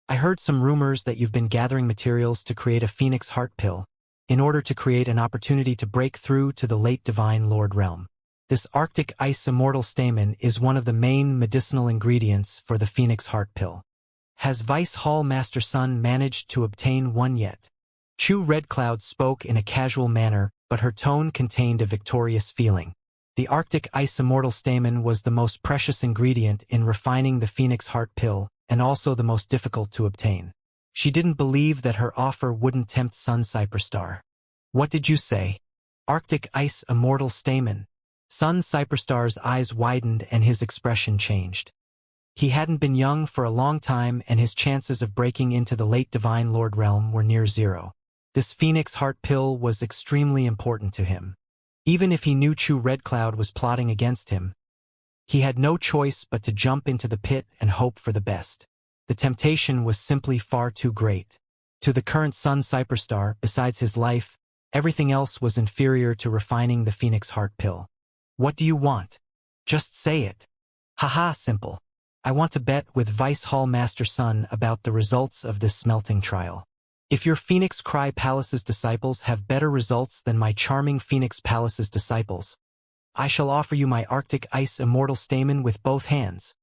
I heard some rumors that you've been gathering materials to create a Phoenix Heart Pill, in order to create an opportunity to break through to the late Divine Lord realm. This Arctic Ice Immortal Stamen is one of the main medicinal ingredients for the Phoenix Heart Pill. Has Vice Hall Master Sun managed to obtain one yet? Chu Red Cloud spoke in a casual manner, but her tone contained a victorious feeling. The Arctic Ice Immortal Stamen was the most precious ingredient in refining the Phoenix Heart Pill, and also the most difficult to obtain. She didn't believe that her offer wouldn't tempt Sun Cyperstar. What did you say? Arctic Ice Immortal Stamen. Sun Cyperstar's eyes widened and his expression changed. He hadn't been young for a long time and his chances of breaking into the late Divine Lord realm were near zero. This Phoenix Heart Pill was extremely important to him. Even if he knew Chu Red Cloud was plotting against him, he had no choice but to jump into the pit and hope for the best. The temptation was simply far too great. To the current Sun Cyperstar, besides his life, everything else was inferior to refining the Phoenix Heart Pill. What do you want? Just say it. Haha, simple. I want to bet with Vice Hall Master Sun about the results of this smelting trial. If your Phoenix Cry Palace's disciples have better results than my charming Phoenix Palace's disciples, I shall offer you my Arctic Ice Immortal Stamen with both hands.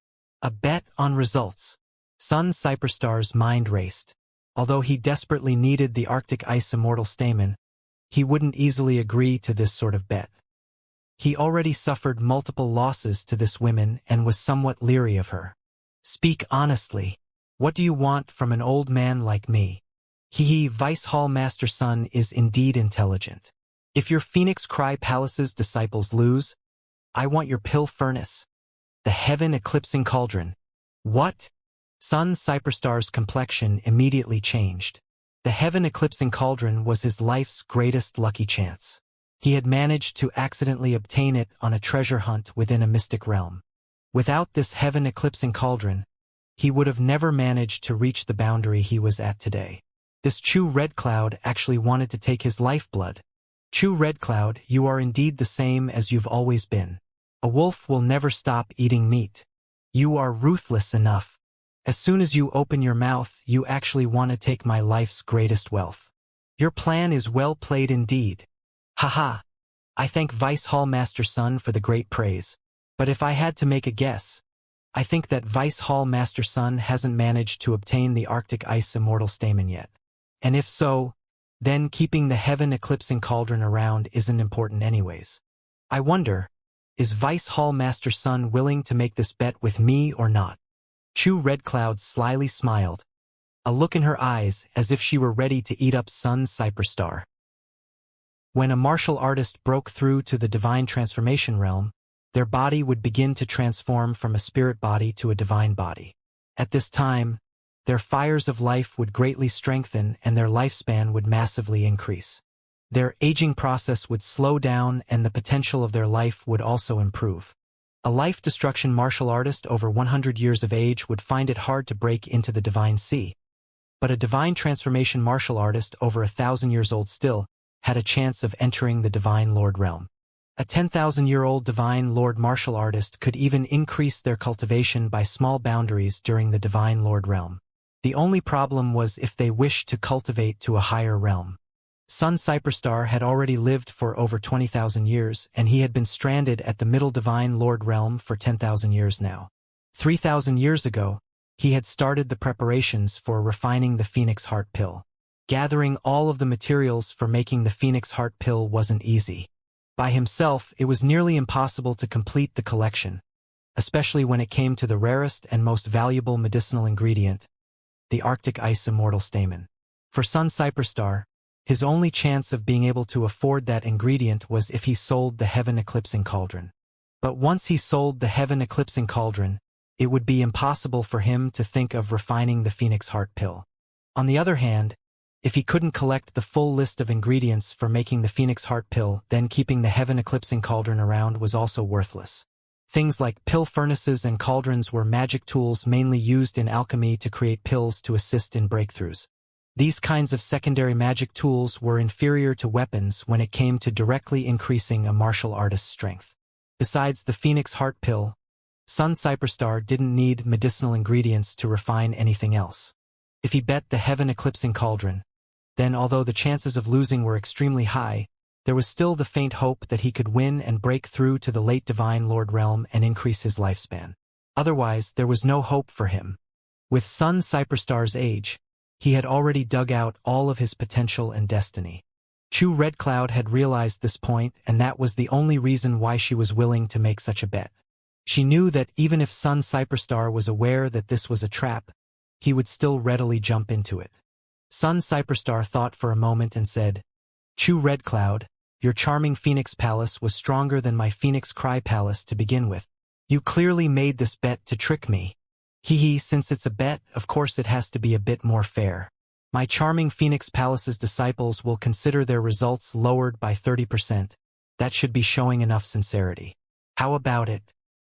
A bet on results. Sun Cyperstar's mind raced. Although he desperately needed the Arctic Ice Immortal Stamen, he wouldn't easily agree to this sort of bet. He already suffered multiple losses to this woman and was somewhat leery of her. Speak honestly. What do you want from an old man like me? Vice Hall Master Sun is indeed intelligent. If your Phoenix Cry Palace's disciples lose, I want your pill furnace. The heaven-eclipsing cauldron. What? Sun Cyperstar's complexion immediately changed. The heaven-eclipsing cauldron was his life's greatest lucky chance. He had managed to accidentally obtain it on a treasure hunt within a mystic realm. Without this heaven-eclipsing cauldron, he would have never managed to reach the boundary he was at today. This Chu Red Cloud actually wanted to take his lifeblood. Chu Red Cloud, you are indeed the same as you've always been. A wolf will never stop eating meat. You are ruthless enough. As soon as you open your mouth, you actually want to take my life's greatest wealth. Your plan is well played indeed. Haha. I thank Vice Hall Master Sun for the great praise. But if I had to make a guess, I think that Vice Hall Master Sun hasn't managed to obtain the Arctic Ice Immortal Stamen yet. And if so, then keeping the heaven-eclipsing cauldron around isn't important anyways. I wonder, is Vice Hall Master Sun willing to make this bet with me or not? Chu Red Cloud slyly smiled, a look in her eyes as if she were ready to eat up Sun Cyperstar. When a martial artist broke through to the divine transformation realm, their body would begin to transform from a spirit body to a divine body. At this time, their fires of life would greatly strengthen and their lifespan would massively increase. Their aging process would slow down and the potential of their life would also improve. A life-destruction martial artist over 100 years of age would find it hard to break into the divine sea. But a divine transformation martial artist over 1,000 years old still had a chance of entering the Divine Lord realm. A 10,000-year-old Divine Lord martial artist could even increase their cultivation by small boundaries during the Divine Lord realm. The only problem was if they wished to cultivate to a higher realm. Sun Cyperstar had already lived for over 20,000 years, and he had been stranded at the Middle Divine Lord realm for 10,000 years now. 3,000 years ago, he had started the preparations for refining the Phoenix Heart Pill. Gathering all of the materials for making the Phoenix Heart Pill wasn't easy. By himself, it was nearly impossible to complete the collection, especially when it came to the rarest and most valuable medicinal ingredient, the Arctic Ice Immortal Stamen. For Sun Cyperstar, his only chance of being able to afford that ingredient was if he sold the heaven-eclipsing cauldron. But once he sold the heaven-eclipsing cauldron, it would be impossible for him to think of refining the Phoenix Heart Pill. On the other hand, If he couldn't collect the full list of ingredients for making the Phoenix Heart Pill, then keeping the heaven-eclipsing cauldron around was also worthless. Things like pill furnaces and cauldrons were magic tools mainly used in alchemy to create pills to assist in breakthroughs. These kinds of secondary magic tools were inferior to weapons when it came to directly increasing a martial artist's strength. Besides the Phoenix Heart Pill, Sun Cyperstar didn't need medicinal ingredients to refine anything else. If he bet the heaven-eclipsing cauldron, then although the chances of losing were extremely high, there was still the faint hope that he could win and break through to the late Divine Lord realm and increase his lifespan. Otherwise, there was no hope for him. With Sun Cyperstar's age, he had already dug out all of his potential and destiny. Chu Red Cloud had realized this point, and that was the only reason why she was willing to make such a bet. She knew that even if Sun Cyperstar was aware that this was a trap, he would still readily jump into it. Sun Cyperstar thought for a moment and said, "Chu Red Cloud, your charming Phoenix Palace was stronger than my Phoenix Cry Palace to begin with. You clearly made this bet to trick me. Hee, since it's a bet, of course it has to be a bit more fair. My charming Phoenix Palace's disciples will consider their results lowered by 30%. That should be showing enough sincerity. How about it?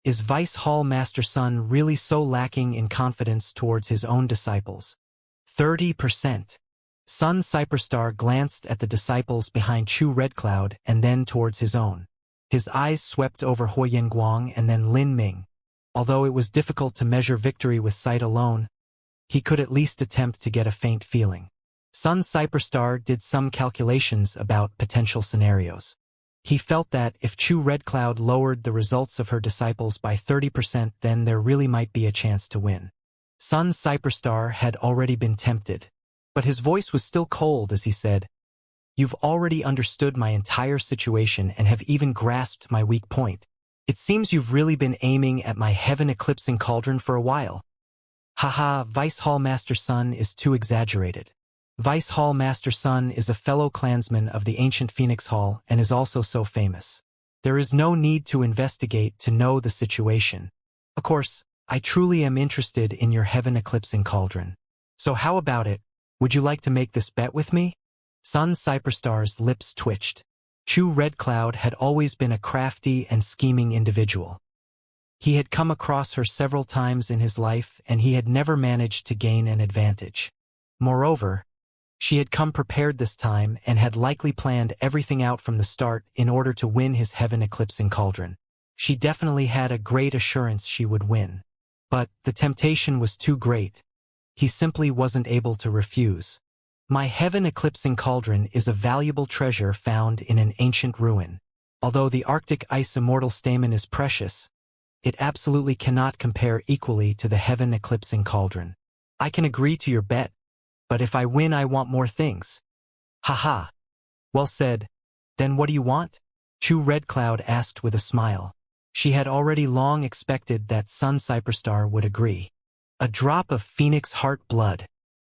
Is Vice Hall Master Sun really so lacking in confidence towards his own disciples? 30%. Sun Cyperstar glanced at the disciples behind Chu Red Cloud and then towards his own. His eyes swept over Huoyan Guang and then Lin Ming. Although it was difficult to measure victory with sight alone, he could at least attempt to get a faint feeling. Sun Cyperstar did some calculations about potential scenarios. He felt that if Chu Red Cloud lowered the results of her disciples by 30%, then there really might be a chance to win. Sun Cyperstar had already been tempted, but his voice was still cold as he said, "You've already understood my entire situation and have even grasped my weak point. It seems you've really been aiming at my heaven-eclipsing cauldron for a while." Haha, Vice Hall Master Sun is too exaggerated. Vice Hall Master Sun is a fellow clansman of the ancient Phoenix Hall and is also so famous. There is no need to investigate to know the situation. Of course, I truly am interested in your heaven-eclipsing cauldron. So how about it? Would you like to make this bet with me? Sun Cyperstar's lips twitched. Chu Red Cloud had always been a crafty and scheming individual. He had come across her several times in his life and he had never managed to gain an advantage. Moreover, she had come prepared this time and had likely planned everything out from the start in order to win his heaven-eclipsing cauldron. She definitely had a great assurance she would win. But the temptation was too great. He simply wasn't able to refuse. My heaven-eclipsing cauldron is a valuable treasure found in an ancient ruin. Although the Arctic ice immortal stamen is precious, it absolutely cannot compare equally to the heaven-eclipsing cauldron. I can agree to your bet, but if I win I want more things. Haha. Well said. Then what do you want? Chu Red Cloud asked with a smile. She had already long expected that Sun Cyperstar would agree. A drop of Phoenix Heart blood.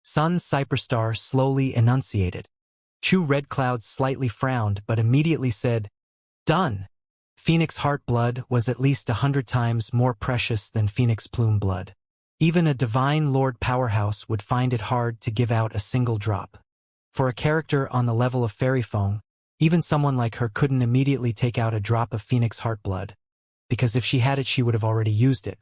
Sun Cyperstar slowly enunciated. Chu Red Cloud slightly frowned but immediately said, "Done." Phoenix Heart blood was at least 100 times more precious than Phoenix Plume blood. Even a Divine Lord powerhouse would find it hard to give out a single drop. For a character on the level of Fairy Fong, even someone like her couldn't immediately take out a drop of Phoenix Heart blood, because if she had it she would have already used it.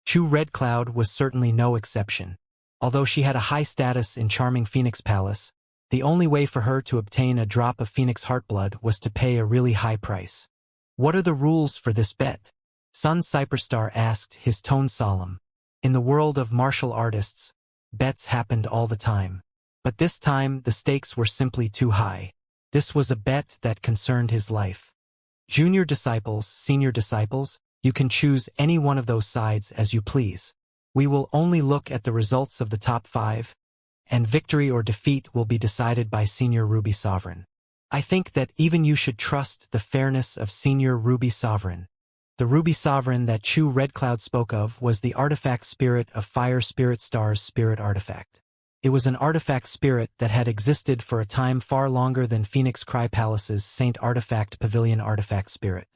Chu Red Cloud was certainly no exception. Although she had a high status in charming Phoenix Palace, the only way for her to obtain a drop of Phoenix Heart blood was to pay a really high price. What are the rules for this bet? Sun Cyperstar asked, his tone solemn. In the world of martial artists, bets happened all the time. But this time the stakes were simply too high. This was a bet that concerned his life. Junior disciples, senior disciples, you can choose any one of those sides as you please. We will only look at the results of the top 5, and victory or defeat will be decided by Senior Ruby Sovereign. I think that even you should trust the fairness of Senior Ruby Sovereign. The Ruby Sovereign that Chu Red Cloud spoke of was the artifact spirit of Fire Spirit Star's spirit artifact. It was an artifact spirit that had existed for a time far longer than Phoenix Cry Palace's Saint Artifact Pavilion artifact spirit.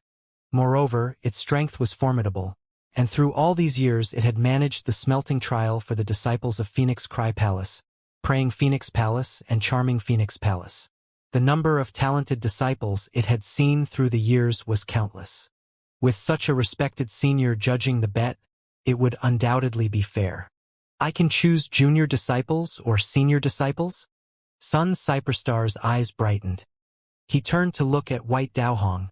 Moreover, its strength was formidable, and through all these years it had managed the smelting trial for the disciples of Phoenix Cry Palace, Praying Phoenix Palace and Charming Phoenix Palace. The number of talented disciples it had seen through the years was countless. With such a respected senior judging the bet, it would undoubtedly be fair. I can choose junior disciples or senior disciples? Sun Cyperstar's eyes brightened. He turned to look at White Daohong,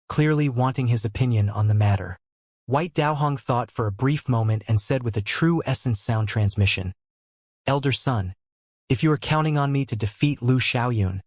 clearly wanting his opinion on the matter. White Daohong thought for a brief moment and said with a true essence sound transmission, "Elder Sun, if you are counting on me to defeat Lu Xiaoyun,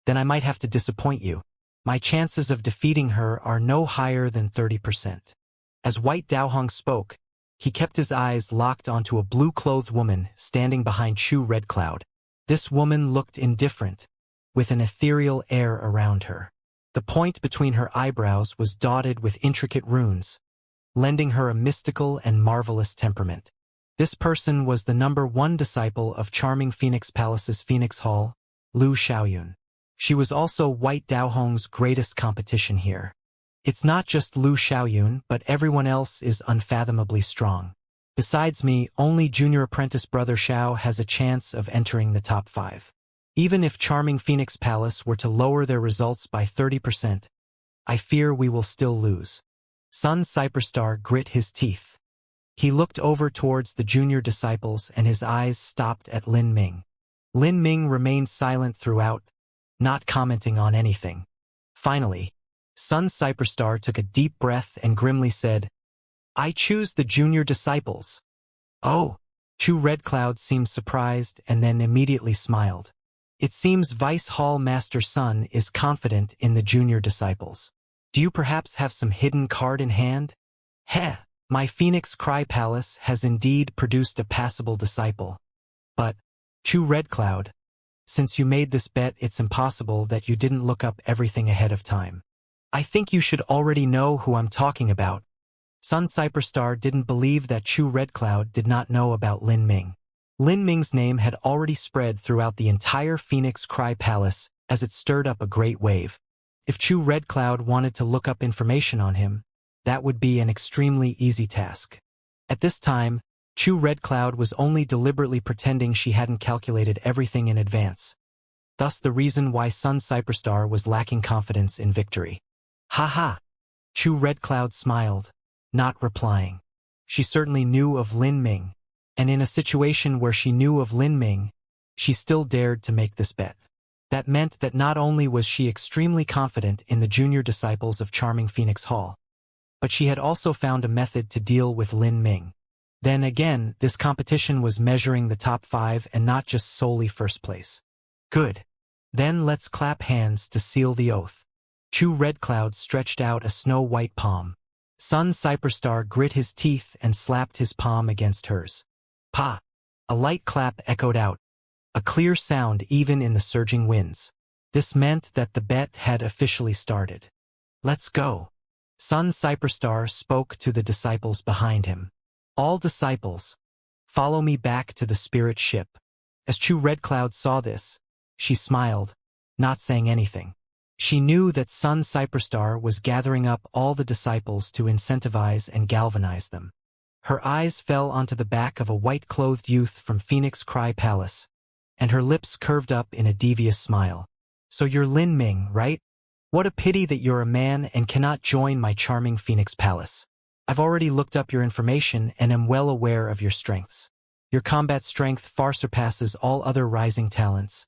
then I might have to disappoint you. My chances of defeating her are no higher than 30%. As White Daohong spoke, he kept his eyes locked onto a blue-clothed woman standing behind Chu Red Cloud. This woman looked indifferent, with an ethereal air around her. The point between her eyebrows was dotted with intricate runes, lending her a mystical and marvelous temperament. This person was the #1 disciple of Charming Phoenix Palace's Phoenix Hall, Lu Xiaoyun. She was also White Daohong's greatest competition here. It's not just Lu Xiaoyun, but everyone else is unfathomably strong. Besides me, only junior apprentice brother Xiao has a chance of entering the top 5. Even if Charming Phoenix Palace were to lower their results by 30%, I fear we will still lose." Sun Cyperstar grit his teeth. He looked over towards the junior disciples and his eyes stopped at Lin Ming. Lin Ming remained silent throughout, not commenting on anything. Finally, Sun Cyperstar took a deep breath and grimly said, "I choose the junior disciples." "Oh." Chu Red Cloud seemed surprised and then immediately smiled. "It seems Vice Hall Master Sun is confident in the junior disciples. Do you perhaps have some hidden card in hand?" "Heh, my Phoenix Cry Palace has indeed produced a passable disciple. But, Chu Red Cloud, since you made this bet, it's impossible that you didn't look up everything ahead of time. I think you should already know who I'm talking about." Sun Cyperstar didn't believe that Chu Red Cloud did not know about Lin Ming. Lin Ming's name had already spread throughout the entire Phoenix Cry Palace as it stirred up a great wave. If Chu Red Cloud wanted to look up information on him, that would be an extremely easy task. At this time, Chu Red Cloud was only deliberately pretending she hadn't calculated everything in advance. Thus the reason why Sun Cyperstar was lacking confidence in victory. "Ha ha!" Chu Red Cloud smiled, not replying. She certainly knew of Lin Ming, and in a situation where she knew of Lin Ming, she still dared to make this bet. That meant that not only was she extremely confident in the junior disciples of Charming Phoenix Hall, but she had also found a method to deal with Lin Ming. Then again, this competition was measuring the top 5 and not just solely first place. Good. Then let's clap hands to seal the oath. Chu Red Cloud stretched out a snow-white palm. Sun Cyperstar grit his teeth and slapped his palm against hers. Pa! A light clap echoed out, a clear sound even in the surging winds. This meant that the bet had officially started. "Let's go." Sun Cyperstar spoke to the disciples behind him. "All disciples, follow me back to the spirit ship." As Chu Red Cloud saw this, she smiled, not saying anything. She knew that Sun Cyperstar was gathering up all the disciples to incentivize and galvanize them. Her eyes fell onto the back of a white-clothed youth from Phoenix Cry Palace, and her lips curved up in a devious smile. "So you're Lin Ming, right? What a pity that you're a man and cannot join my Charming Phoenix Palace. I've already looked up your information and am well aware of your strengths. Your combat strength far surpasses all other rising talents,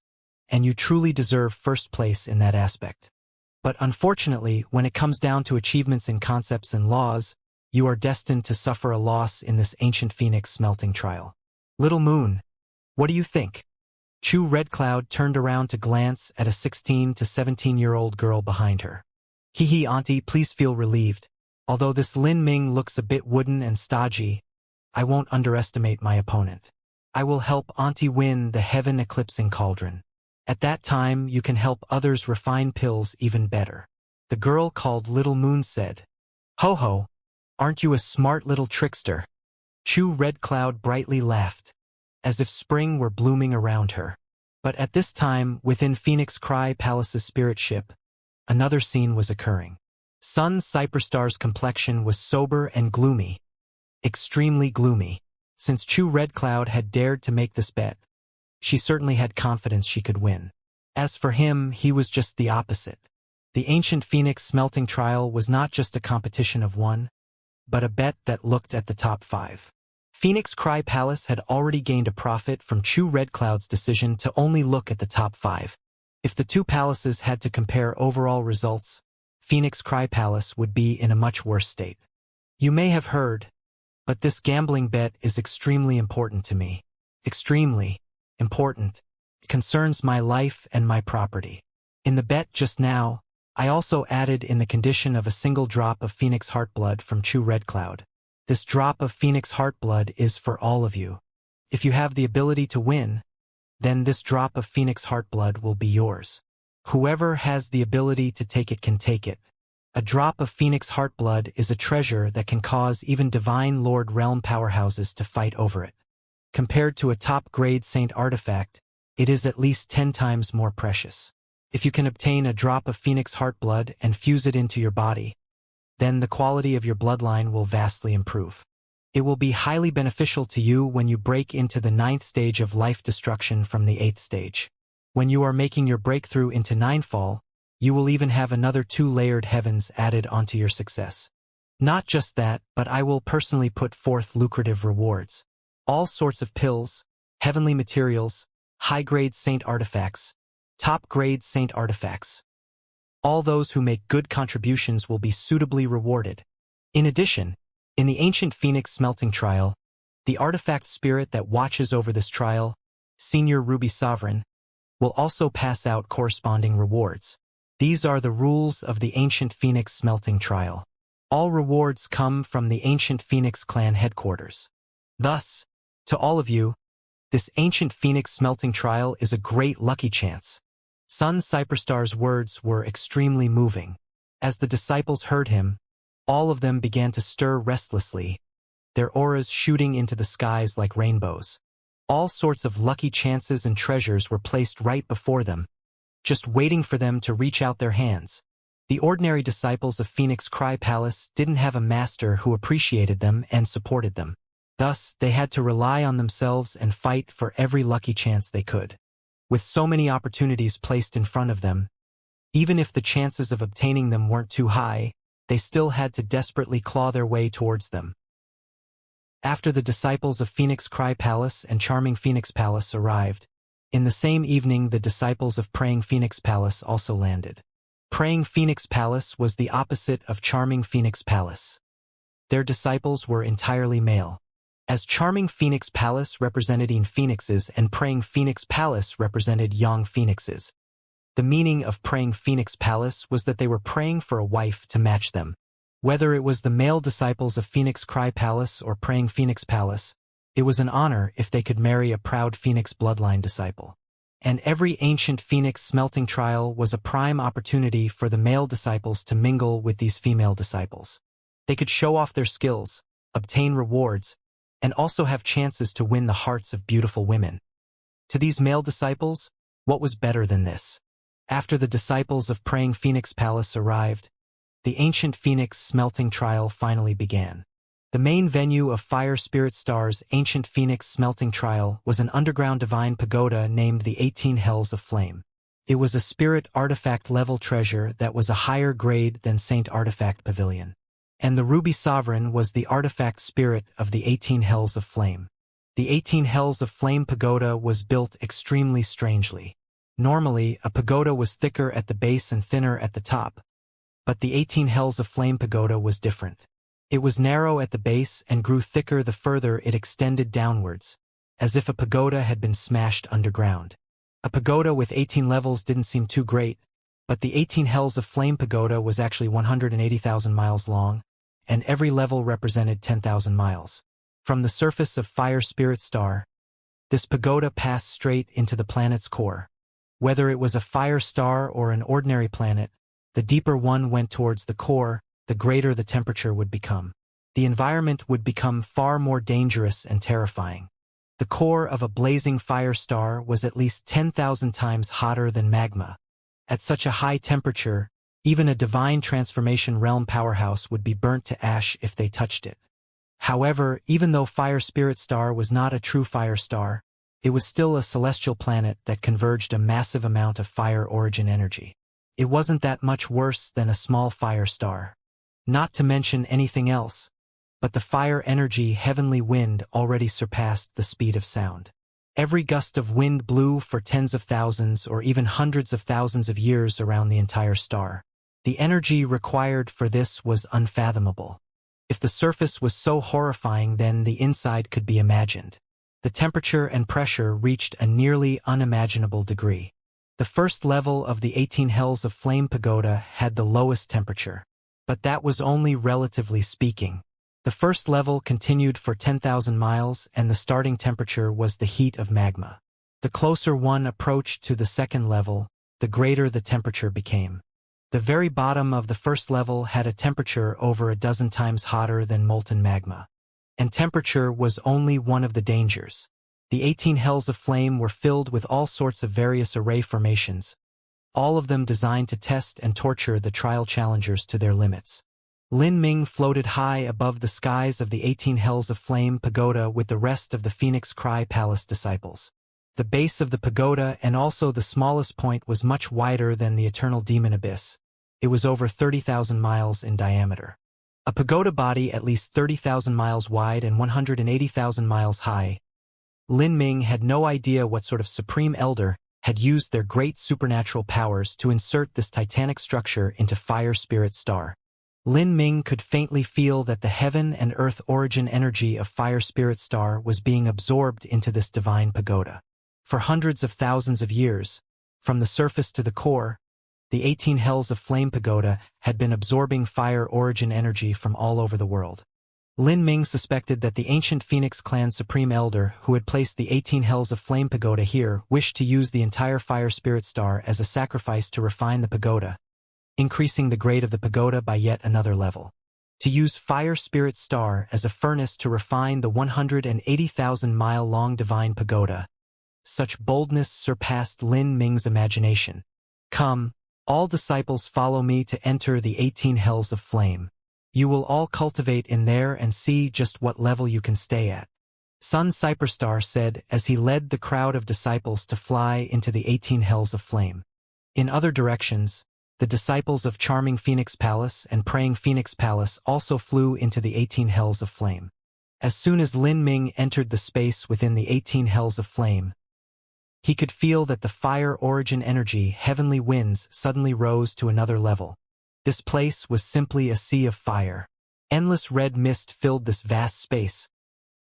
and you truly deserve first place in that aspect. But unfortunately, when it comes down to achievements in concepts and laws, you are destined to suffer a loss in this ancient phoenix smelting trial. Little Moon, what do you think?" Chu Red Cloud turned around to glance at a 16 to 17-year-old girl behind her. "Hee auntie, please feel relieved. Although this Lin Ming looks a bit wooden and stodgy, I won't underestimate my opponent. I will help auntie win the heaven-eclipsing cauldron. At that time, you can help others refine pills even better." The girl called Little Moon said, "Ho ho, aren't you a smart little trickster?" Chu Red Cloud brightly laughed, as if spring were blooming around her. But at this time, within Phoenix Cry Palace's spirit ship, another scene was occurring. Sun Cyperstar's complexion was sober and gloomy, extremely gloomy. Since Chu Red Cloud had dared to make this bet, she certainly had confidence she could win. As for him, he was just the opposite. The ancient phoenix smelting trial was not just a competition of one, but a bet that looked at the top 5. Phoenix Cry Palace had already gained a profit from Chu Red Cloud's decision to only look at the top 5. If the two palaces had to compare overall results, Phoenix Cry Palace would be in a much worse state. You may have heard, but this gambling bet is extremely important to me. Extremely important. It concerns my life and my property. In the bet just now, I also added in the condition of a single drop of Phoenix Heartblood from Chu Red Cloud. This drop of Phoenix Heartblood is for all of you. If you have the ability to win, then this drop of Phoenix Heartblood will be yours. Whoever has the ability to take it can take it. A drop of Phoenix Heartblood is a treasure that can cause even Divine Lord Realm powerhouses to fight over it. Compared to a top-grade Saint artifact, it is at least 10 times more precious. If you can obtain a drop of Phoenix Heartblood and fuse it into your body, then the quality of your bloodline will vastly improve. It will be highly beneficial to you when you break into the 9th stage of life destruction from the 8th stage. When you are making your breakthrough into Ninefall, you will even have another 2 layered heavens added onto your success. Not just that, but I will personally put forth lucrative rewards. All sorts of pills, heavenly materials, high-grade saint artifacts, top-grade saint artifacts. All those who make good contributions will be suitably rewarded. In addition, in the ancient Phoenix smelting trial, the artifact spirit that watches over this trial, Senior Ruby Sovereign, will also pass out corresponding rewards. These are the rules of the ancient Phoenix smelting trial. All rewards come from the ancient Phoenix clan headquarters. Thus, to all of you, this ancient Phoenix smelting trial is a great lucky chance. Sun Cyperstar's words were extremely moving. As the disciples heard him, all of them began to stir restlessly, their auras shooting into the skies like rainbows. All sorts of lucky chances and treasures were placed right before them, just waiting for them to reach out their hands. The ordinary disciples of Phoenix Cry Palace didn't have a master who appreciated them and supported them. Thus, they had to rely on themselves and fight for every lucky chance they could. With so many opportunities placed in front of them, even if the chances of obtaining them weren't too high, they still had to desperately claw their way towards them. After the disciples of Phoenix Cry Palace and Charming Phoenix Palace arrived, in the same evening the disciples of Praying Phoenix Palace also landed. Praying Phoenix Palace was the opposite of Charming Phoenix Palace. Their disciples were entirely male. As Charming Phoenix Palace represented Yin Phoenixes and Praying Phoenix Palace represented Yang Phoenixes. The meaning of Praying Phoenix Palace was that they were praying for a wife to match them. Whether it was the male disciples of Phoenix Cry Palace or Praying Phoenix Palace, it was an honor if they could marry a proud Phoenix bloodline disciple. And every ancient Phoenix smelting trial was a prime opportunity for the male disciples to mingle with these female disciples. They could show off their skills, obtain rewards, and also have chances to win the hearts of beautiful women. To these male disciples, what was better than this? After the disciples of Praying Phoenix Palace arrived, the ancient Phoenix smelting trial finally began. The main venue of Fire Spirit Star's ancient Phoenix smelting trial was an underground divine pagoda named the 18 Hells of Flame. It was a spirit artifact level treasure that was a higher grade than Saint Artifact Pavilion. And the Ruby Sovereign was the artifact spirit of the 18 Hells of Flame. The 18 Hells of Flame pagoda was built extremely strangely. Normally, a pagoda was thicker at the base and thinner at the top, but the 18 Hells of Flame pagoda was different. It was narrow at the base and grew thicker the further it extended downwards, as if a pagoda had been smashed underground. A pagoda with 18 levels didn't seem too great, but the 18 Hells of Flame pagoda was actually 180,000 miles long, and every level represented 10,000 miles. From the surface of Fire Spirit Star, this pagoda passed straight into the planet's core. Whether it was a fire star or an ordinary planet, the deeper one went towards the core, the greater the temperature would become. The environment would become far more dangerous and terrifying. The core of a blazing fire star was at least 10,000 times hotter than magma. At such a high temperature, even a divine transformation realm powerhouse would be burnt to ash if they touched it. However, even though Fire Spirit Star was not a true fire star, it was still a celestial planet that converged a massive amount of fire origin energy. It wasn't that much worse than a small fire star. Not to mention anything else, but the fire energy heavenly wind already surpassed the speed of sound. Every gust of wind blew for tens of thousands or even hundreds of thousands of years around the entire star. The energy required for this was unfathomable. If the surface was so horrifying, then the inside could be imagined. The temperature and pressure reached a nearly unimaginable degree. The first level of the 18 Hells of Flame pagoda had the lowest temperature. But that was only relatively speaking. The first level continued for 10,000 miles, and the starting temperature was the heat of magma. The closer one approached to the second level, the greater the temperature became. The very bottom of the first level had a temperature over a dozen times hotter than molten magma. And temperature was only one of the dangers. The 18 Hells of Flame were filled with all sorts of various array formations, all of them designed to test and torture the trial challengers to their limits. Lin Ming floated high above the skies of the 18 Hells of Flame pagoda with the rest of the Phoenix Cry Palace disciples. The base of the pagoda and also the smallest point was much wider than the Eternal Demon Abyss. It was over 30,000 miles in diameter. A pagoda body at least 30,000 miles wide and 180,000 miles high. Lin Ming had no idea what sort of supreme elder had used their great supernatural powers to insert this titanic structure into Fire Spirit Star. Lin Ming could faintly feel that the heaven and earth origin energy of Fire Spirit Star was being absorbed into this divine pagoda. For hundreds of thousands of years, from the surface to the core, the 18 Hells of Flame pagoda had been absorbing fire origin energy from all over the world. Lin Ming suspected that the ancient Phoenix Clan Supreme Elder who had placed the 18 Hells of Flame pagoda here wished to use the entire Fire Spirit Star as a sacrifice to refine the pagoda, increasing the grade of the pagoda by yet another level. To use Fire Spirit Star as a furnace to refine the 180,000-mile-long divine pagoda. Such boldness surpassed Lin Ming's imagination. Come, all disciples, follow me to enter the 18 Hells of Flame. You will all cultivate in there and see just what level you can stay at. Sun Cyperstar said as he led the crowd of disciples to fly into the 18 Hells of Flame. In other directions, the disciples of Charming Phoenix Palace and Praying Phoenix Palace also flew into the 18 Hells of Flame. As soon as Lin Ming entered the space within the 18 Hells of Flame, he could feel that the fire origin energy heavenly winds suddenly rose to another level. This place was simply a sea of fire. Endless red mist filled this vast space,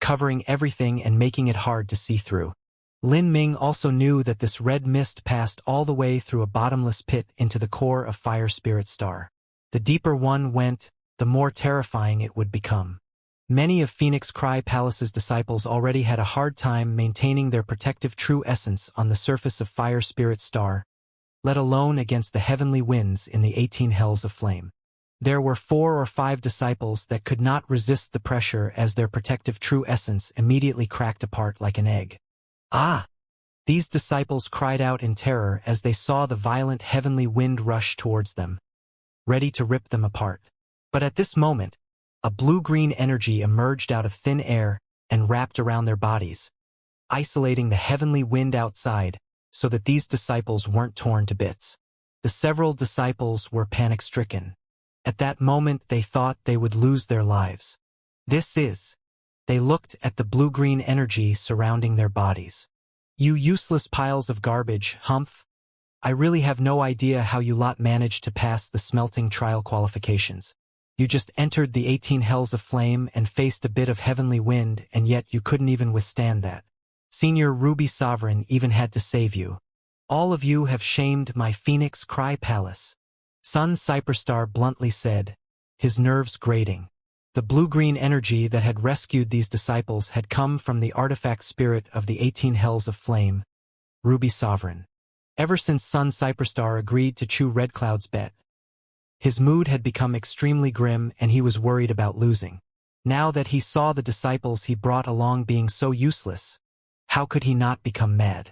covering everything and making it hard to see through. Lin Ming also knew that this red mist passed all the way through a bottomless pit into the core of Fire Spirit Star. The deeper one went, the more terrifying it would become. Many of Phoenix Cry Palace's disciples already had a hard time maintaining their protective true essence on the surface of Fire Spirit Star, let alone against the heavenly winds in the 18 Hells of Flame. There were 4 or 5 disciples that could not resist the pressure as their protective true essence immediately cracked apart like an egg. Ah! These disciples cried out in terror as they saw the violent heavenly wind rush towards them, ready to rip them apart. But at this moment, a blue-green energy emerged out of thin air and wrapped around their bodies, isolating the heavenly wind outside so that these disciples weren't torn to bits. The several disciples were panic-stricken. At that moment they thought they would lose their lives. They looked at the blue-green energy surrounding their bodies. You useless piles of garbage, Humph. I really have no idea how you lot managed to pass the smelting trial qualifications. You just entered the 18 Hells of Flame and faced a bit of heavenly wind, and yet you couldn't even withstand that. Senior Ruby Sovereign even had to save you. All of you have shamed my Phoenix Cry Palace. Sun Cyperstar bluntly said, his nerves grating. The blue-green energy that had rescued these disciples had come from the artifact spirit of the 18 Hells of Flame, Ruby Sovereign. Ever since Sun Cyperstar agreed to chew Red Cloud's bet, his mood had become extremely grim and he was worried about losing. Now that he saw the disciples he brought along being so useless, how could he not become mad?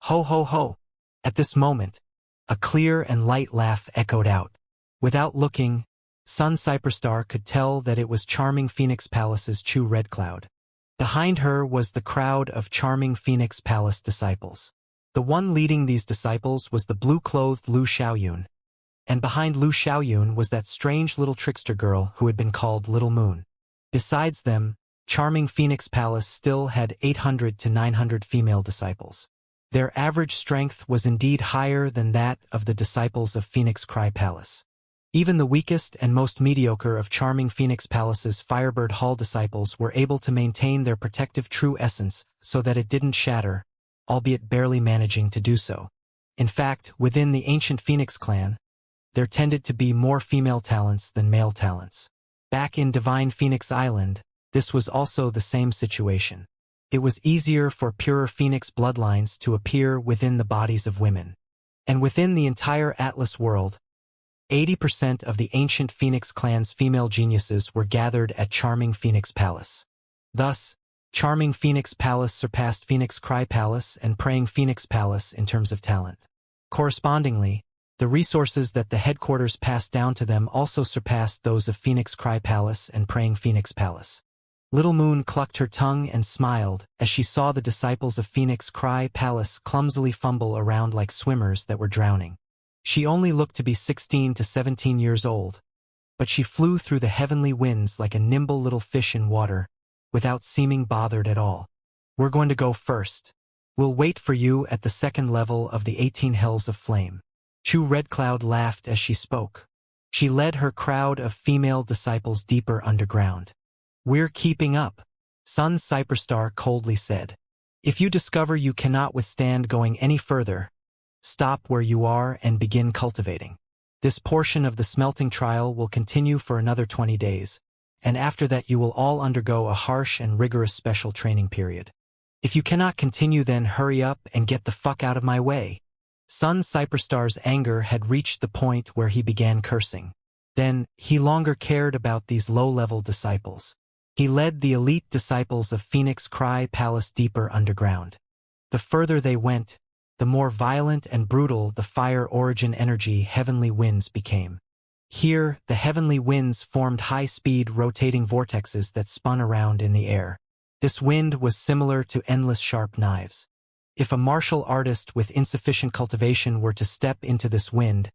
Ho ho ho! At this moment, a clear and light laugh echoed out. Without looking, Sun Cyperstar could tell that it was Charming Phoenix Palace's Chew Red Cloud. Behind her was the crowd of charming Phoenix Palace disciples. The one leading these disciples was the blue-clothed Lu Xiaoyun, and behind Lu Xiaoyun was that strange little trickster girl who had been called Little Moon. Besides them, charming Phoenix Palace still had 800 to 900 female disciples. Their average strength was indeed higher than that of the disciples of Phoenix Cry Palace. Even the weakest and most mediocre of charming Phoenix Palace's Firebird Hall disciples were able to maintain their protective true essence so that it didn't shatter, albeit barely managing to do so. In fact, within the ancient Phoenix clan, there tended to be more female talents than male talents. Back in Divine Phoenix Island, this was also the same situation. It was easier for purer Phoenix bloodlines to appear within the bodies of women. And within the entire Atlas world, 80% of the ancient Phoenix clan's female geniuses were gathered at Charming Phoenix Palace. Thus, Charming Phoenix Palace surpassed Phoenix Cry Palace and Praying Phoenix Palace in terms of talent. Correspondingly, the resources that the headquarters passed down to them also surpassed those of Phoenix Cry Palace and Praying Phoenix Palace. Little Moon clucked her tongue and smiled as she saw the disciples of Phoenix Cry Palace clumsily fumble around like swimmers that were drowning. She only looked to be 16 to 17 years old, but she flew through the heavenly winds like a nimble little fish in water, without seeming bothered at all. "We're going to go first. We'll wait for you at the second level of the 18 Hells of Flame." Chu Redcloud laughed as she spoke. She led her crowd of female disciples deeper underground. "We're keeping up," Sun Cyperstar coldly said. "If you discover you cannot withstand going any further, stop where you are and begin cultivating. This portion of the smelting trial will continue for another 20 days, and after that you will all undergo a harsh and rigorous special training period. If you cannot continue, then hurry up and get the fuck out of my way." Sun Cyperstar's anger had reached the point where he began cursing. Then, he longer cared about these low-level disciples. He led the elite disciples of Phoenix Cry Palace deeper underground. The further they went, the more violent and brutal the fire origin energy heavenly winds became. Here, the heavenly winds formed high-speed rotating vortexes that spun around in the air. This wind was similar to endless sharp knives. If a martial artist with insufficient cultivation were to step into this wind,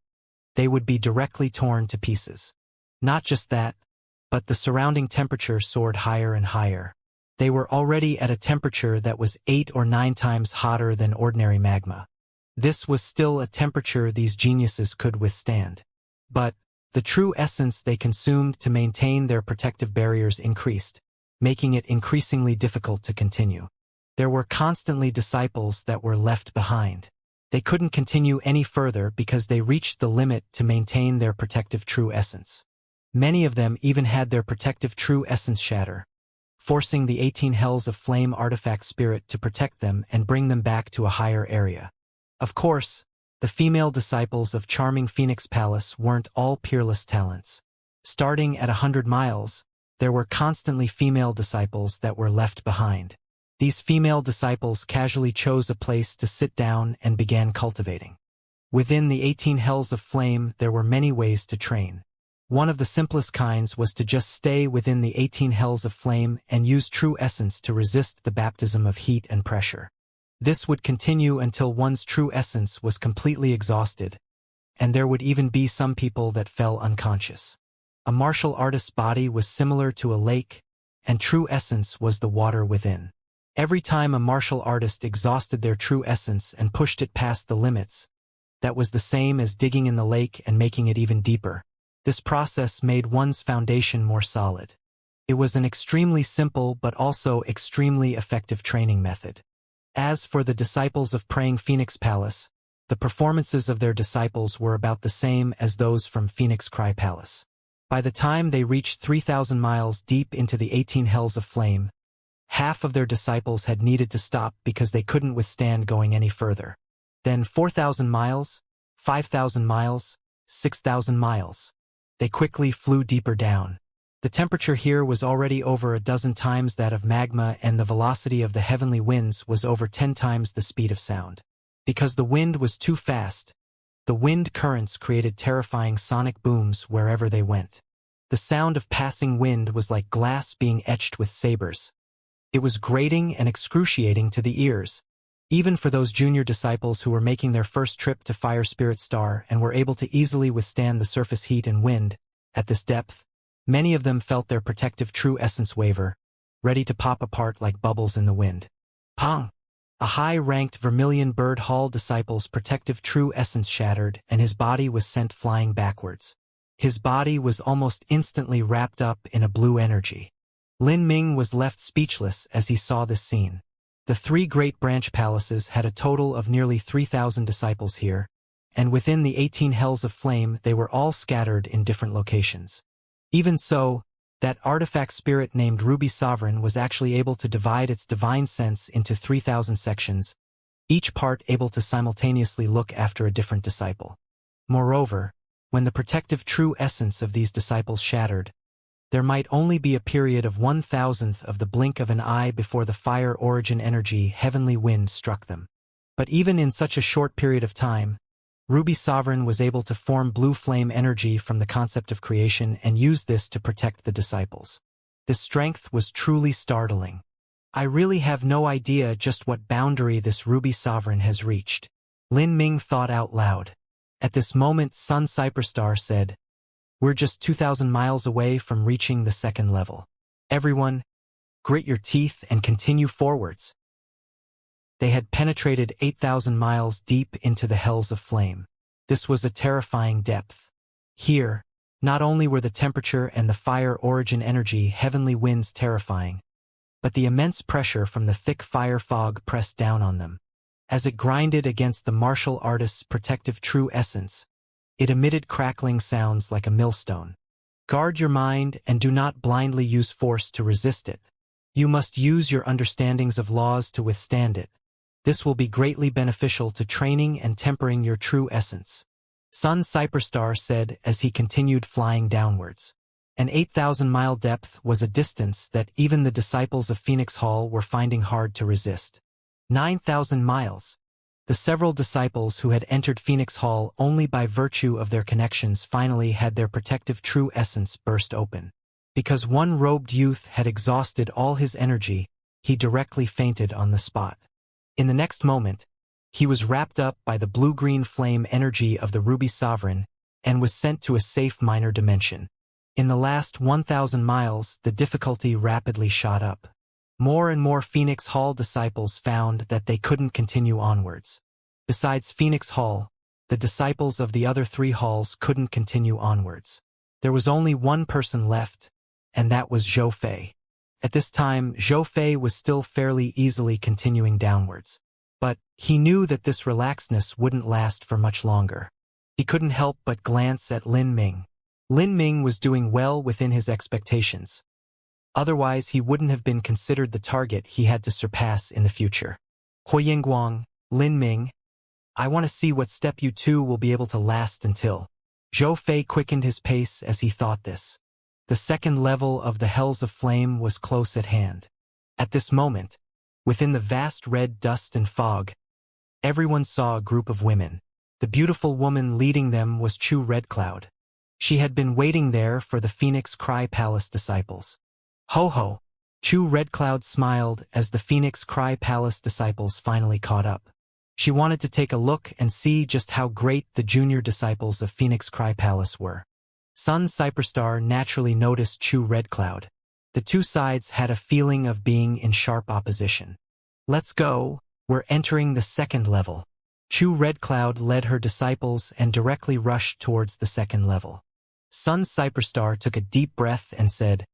they would be directly torn to pieces. Not just that, but the surrounding temperature soared higher and higher. They were already at a temperature that was 8 or 9 times hotter than ordinary magma. This was still a temperature these geniuses could withstand. But the true essence they consumed to maintain their protective barriers increased, making it increasingly difficult to continue. There were constantly disciples that were left behind. They couldn't continue any further because they reached the limit to maintain their protective true essence. Many of them even had their protective true essence shatter, forcing the 18 Hells of Flame artifact spirit to protect them and bring them back to a higher area. Of course, the female disciples of Charming Phoenix Palace weren't all peerless talents. Starting at 100 miles, there were constantly female disciples that were left behind. These female disciples casually chose a place to sit down and began cultivating. Within the 18 Hells of Flame, there were many ways to train. One of the simplest kinds was to just stay within the 18 Hells of Flame and use true essence to resist the baptism of heat and pressure. This would continue until one's true essence was completely exhausted, and there would even be some people that fell unconscious. A martial artist's body was similar to a lake, and true essence was the water within. Every time a martial artist exhausted their true essence and pushed it past the limits, that was the same as digging in the lake and making it even deeper. This process made one's foundation more solid. It was an extremely simple but also extremely effective training method. As for the disciples of Praying Phoenix Palace, the performances of their disciples were about the same as those from Phoenix Cry Palace. By the time they reached 3,000 miles deep into the 18 Hells of Flame, half of their disciples had needed to stop because they couldn't withstand going any further. Then 4,000 miles, 5,000 miles, 6,000 miles. They quickly flew deeper down. The temperature here was already over a dozen times that of magma, and the velocity of the heavenly winds was over 10 times the speed of sound. Because the wind was too fast, the wind currents created terrifying sonic booms wherever they went. The sound of passing wind was like glass being etched with sabers, It was grating and excruciating to the ears, even for those junior disciples who were making their first trip to Fire Spirit Star and were able to easily withstand the surface heat and wind. At this depth, many of them felt their protective true essence waver, ready to pop apart like bubbles in the wind. Pong! A high-ranked Vermilion Bird Hall disciple's protective true essence shattered, and his body was sent flying backwards. His body was almost instantly wrapped up in a blue energy. Lin Ming was left speechless as he saw this scene. The three great branch palaces had a total of nearly 3,000 disciples here, and within the 18 hells of flame they were all scattered in different locations. Even so, that artifact spirit named Ruby Sovereign was actually able to divide its divine sense into 3,000 sections, each part able to simultaneously look after a different disciple. Moreover, when the protective true essence of these disciples shattered, there might only be a period of 1,000th of the blink of an eye before the fire origin energy heavenly wind struck them. But even in such a short period of time, Ruby Sovereign was able to form blue flame energy from the concept of creation and use this to protect the disciples. This strength was truly startling. I really have no idea just what boundary this Ruby Sovereign has reached. Lin Ming thought out loud. At this moment, Sun Cyperstar said, "We're just 2,000 miles away from reaching the second level. Everyone, grit your teeth and continue forwards." They had penetrated 8,000 miles deep into the hells of flame. This was a terrifying depth. Here, not only were the temperature and the fire origin energy heavenly winds terrifying, but the immense pressure from the thick fire fog pressed down on them. As it grinded against the martial artist's protective true essence, it emitted crackling sounds like a millstone. Guard your mind and do not blindly use force to resist it. You must use your understandings of laws to withstand it. This will be greatly beneficial to training and tempering your true essence. Sun Cyperstar said as he continued flying downwards. An 8,000-mile depth was a distance that even the disciples of Phoenix Hall were finding hard to resist. 9,000 miles. The several disciples who had entered Phoenix Hall only by virtue of their connections finally had their protective true essence burst open. Because one robed youth had exhausted all his energy, he directly fainted on the spot. In the next moment, he was wrapped up by the blue-green flame energy of the Ruby Sovereign and was sent to a safe minor dimension. In the last 1,000 miles, the difficulty rapidly shot up. More and more Phoenix Hall disciples found that they couldn't continue onwards. Besides Phoenix Hall, the disciples of the other three halls couldn't continue onwards. There was only one person left, and that was Zhou Fei. At this time, Zhou Fei was still fairly easily continuing downwards. But he knew that this relaxedness wouldn't last for much longer. He couldn't help but glance at Lin Ming. Lin Ming was doing well within his expectations. Otherwise, he wouldn't have been considered the target he had to surpass in the future. Huoyingguang, Lin Ming, I want to see what step you two will be able to last until. Zhou Fei quickened his pace as he thought this. The second level of the Hells of Flame was close at hand. At this moment, within the vast red dust and fog, everyone saw a group of women. The beautiful woman leading them was Chu Red Cloud. She had been waiting there for the Phoenix Cry Palace disciples. Ho ho! Chu Red Cloud smiled as the Phoenix Cry Palace disciples finally caught up. She wanted to take a look and see just how great the junior disciples of Phoenix Cry Palace were. Sun Cyperstar naturally noticed Chu Red Cloud. The two sides had a feeling of being in sharp opposition. Let's go, we're entering the second level. Chu Red Cloud led her disciples and directly rushed towards the second level. Sun Cyperstar took a deep breath and said,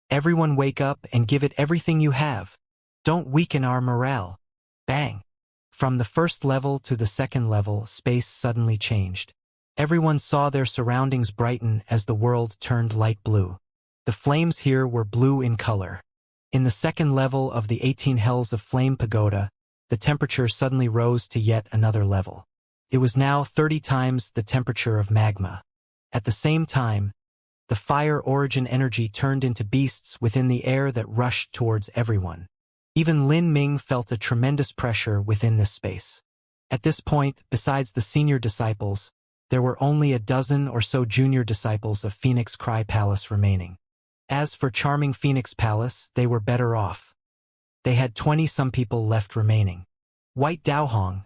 "Everyone wake up and give it everything you have. Don't weaken our morale." Bang! From the first level to the second level, space suddenly changed. Everyone saw their surroundings brighten as the world turned light blue. The flames here were blue in color. In the second level of the 18 Hells of Flame Pagoda, the temperature suddenly rose to yet another level. It was now 30 times the temperature of magma. At the same time, the fire origin energy turned into beasts within the air that rushed towards everyone. Even Lin Ming felt a tremendous pressure within this space. At this point, besides the senior disciples, there were only a dozen or so junior disciples of Phoenix Cry Palace remaining. As for charming Phoenix Palace, they were better off. They had 20-some people left remaining. White Daohong,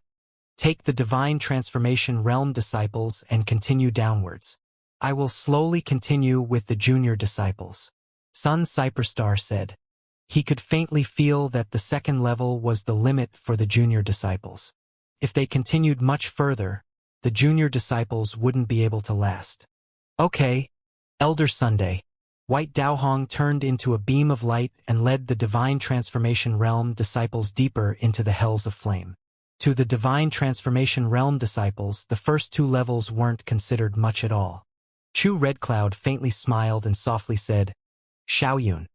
take the Divine Transformation Realm disciples and continue downwards. I will slowly continue with the junior disciples. Sun Cyperstar said. He could faintly feel that the second level was the limit for the junior disciples. If they continued much further, the junior disciples wouldn't be able to last. Okay, Elder Sunday. White Daohong turned into a beam of light and led the Divine Transformation Realm disciples deeper into the hells of flame. To the Divine Transformation Realm disciples, the first 2 levels weren't considered much at all. Chu Red Cloud faintly smiled and softly said, Xiaoyun,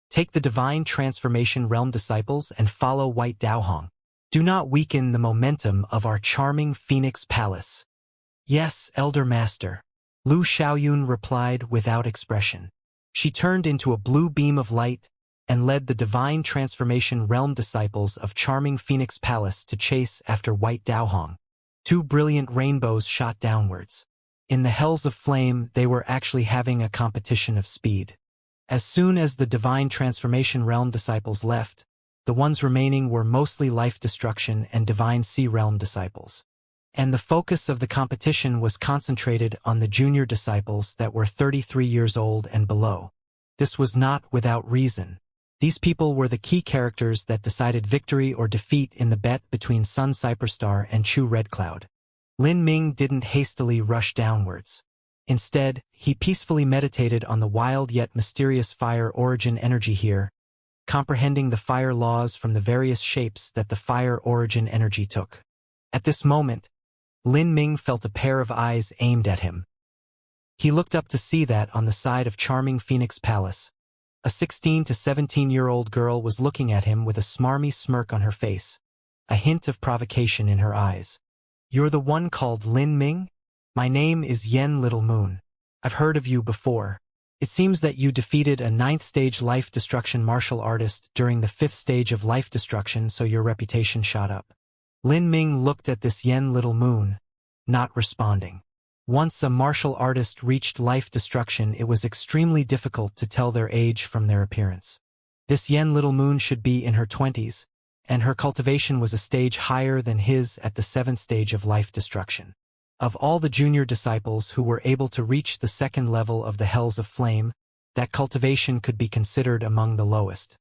take the Divine Transformation Realm disciples and follow White Daohong. Do not weaken the momentum of our charming Phoenix Palace. Yes, Elder Master. Lu Xiaoyun replied without expression. She turned into a blue beam of light and led the Divine Transformation Realm disciples of charming Phoenix Palace to chase after White Daohong. 2 brilliant rainbows shot downwards. In the hells of flame, they were actually having a competition of speed. As soon as the Divine Transformation Realm disciples left, the ones remaining were mostly Life Destruction and Divine Sea Realm disciples. And the focus of the competition was concentrated on the junior disciples that were 33 years old and below. This was not without reason. These people were the key characters that decided victory or defeat in the bet between Sun Cyperstar and Chu Red Cloud. Lin Ming didn't hastily rush downwards. Instead, he peacefully meditated on the wild yet mysterious fire origin energy here, comprehending the fire laws from the various shapes that the fire origin energy took. At this moment, Lin Ming felt a pair of eyes aimed at him. He looked up to see that on the side of charming Phoenix Palace, a 16 to 17-year-old girl was looking at him with a smarmy smirk on her face, a hint of provocation in her eyes. You're the one called Lin Ming? My name is Yen Little Moon. I've heard of you before. It seems that you defeated a 9th stage life destruction martial artist during the 5th stage of life destruction, so your reputation shot up. Lin Ming looked at this Yen Little Moon, not responding. Once a martial artist reached life destruction, it was extremely difficult to tell their age from their appearance. This Yen Little Moon should be in her 20s, and her cultivation was a stage higher than his at the 7th stage of life destruction. Of all the junior disciples who were able to reach the 2nd level of the Hells of Flame, that cultivation could be considered among the lowest.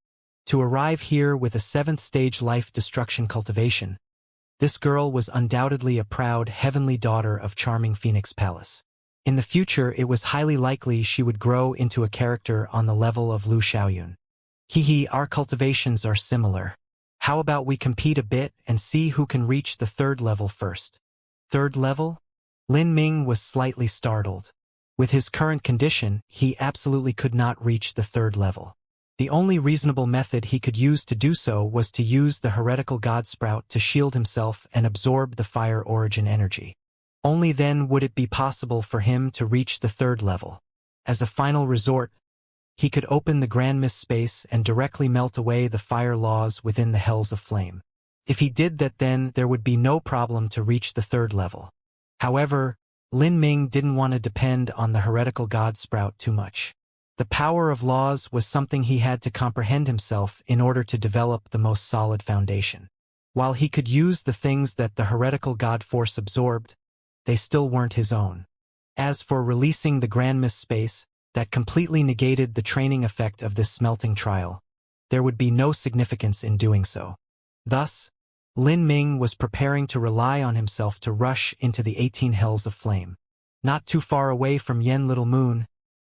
To arrive here with a 7th stage life destruction cultivation, this girl was undoubtedly a proud heavenly daughter of charming Phoenix Palace. In the future, it was highly likely she would grow into a character on the level of Lu Xiaoyun. Hee, our cultivations are similar. How about we compete a bit and see who can reach the 3rd level first? 3rd level? Lin Ming was slightly startled. With his current condition, he absolutely could not reach the 3rd level. The only reasonable method he could use to do so was to use the heretical god sprout to shield himself and absorb the fire origin energy. Only then would it be possible for him to reach the 3rd level. As a final resort, he could open the Grand Mist space and directly melt away the fire laws within the Hells of Flame. If he did that, then there would be no problem to reach the 3rd level. However, Lin Ming didn't want to depend on the heretical god sprout too much. The power of laws was something he had to comprehend himself in order to develop the most solid foundation. While he could use the things that the heretical god force absorbed, they still weren't his own. As for releasing the Grand Mist space, that completely negated the training effect of this smelting trial. There would be no significance in doing so. Thus, Lin Ming was preparing to rely on himself to rush into the 18 Hells of Flame. Not too far away from Yen Little Moon,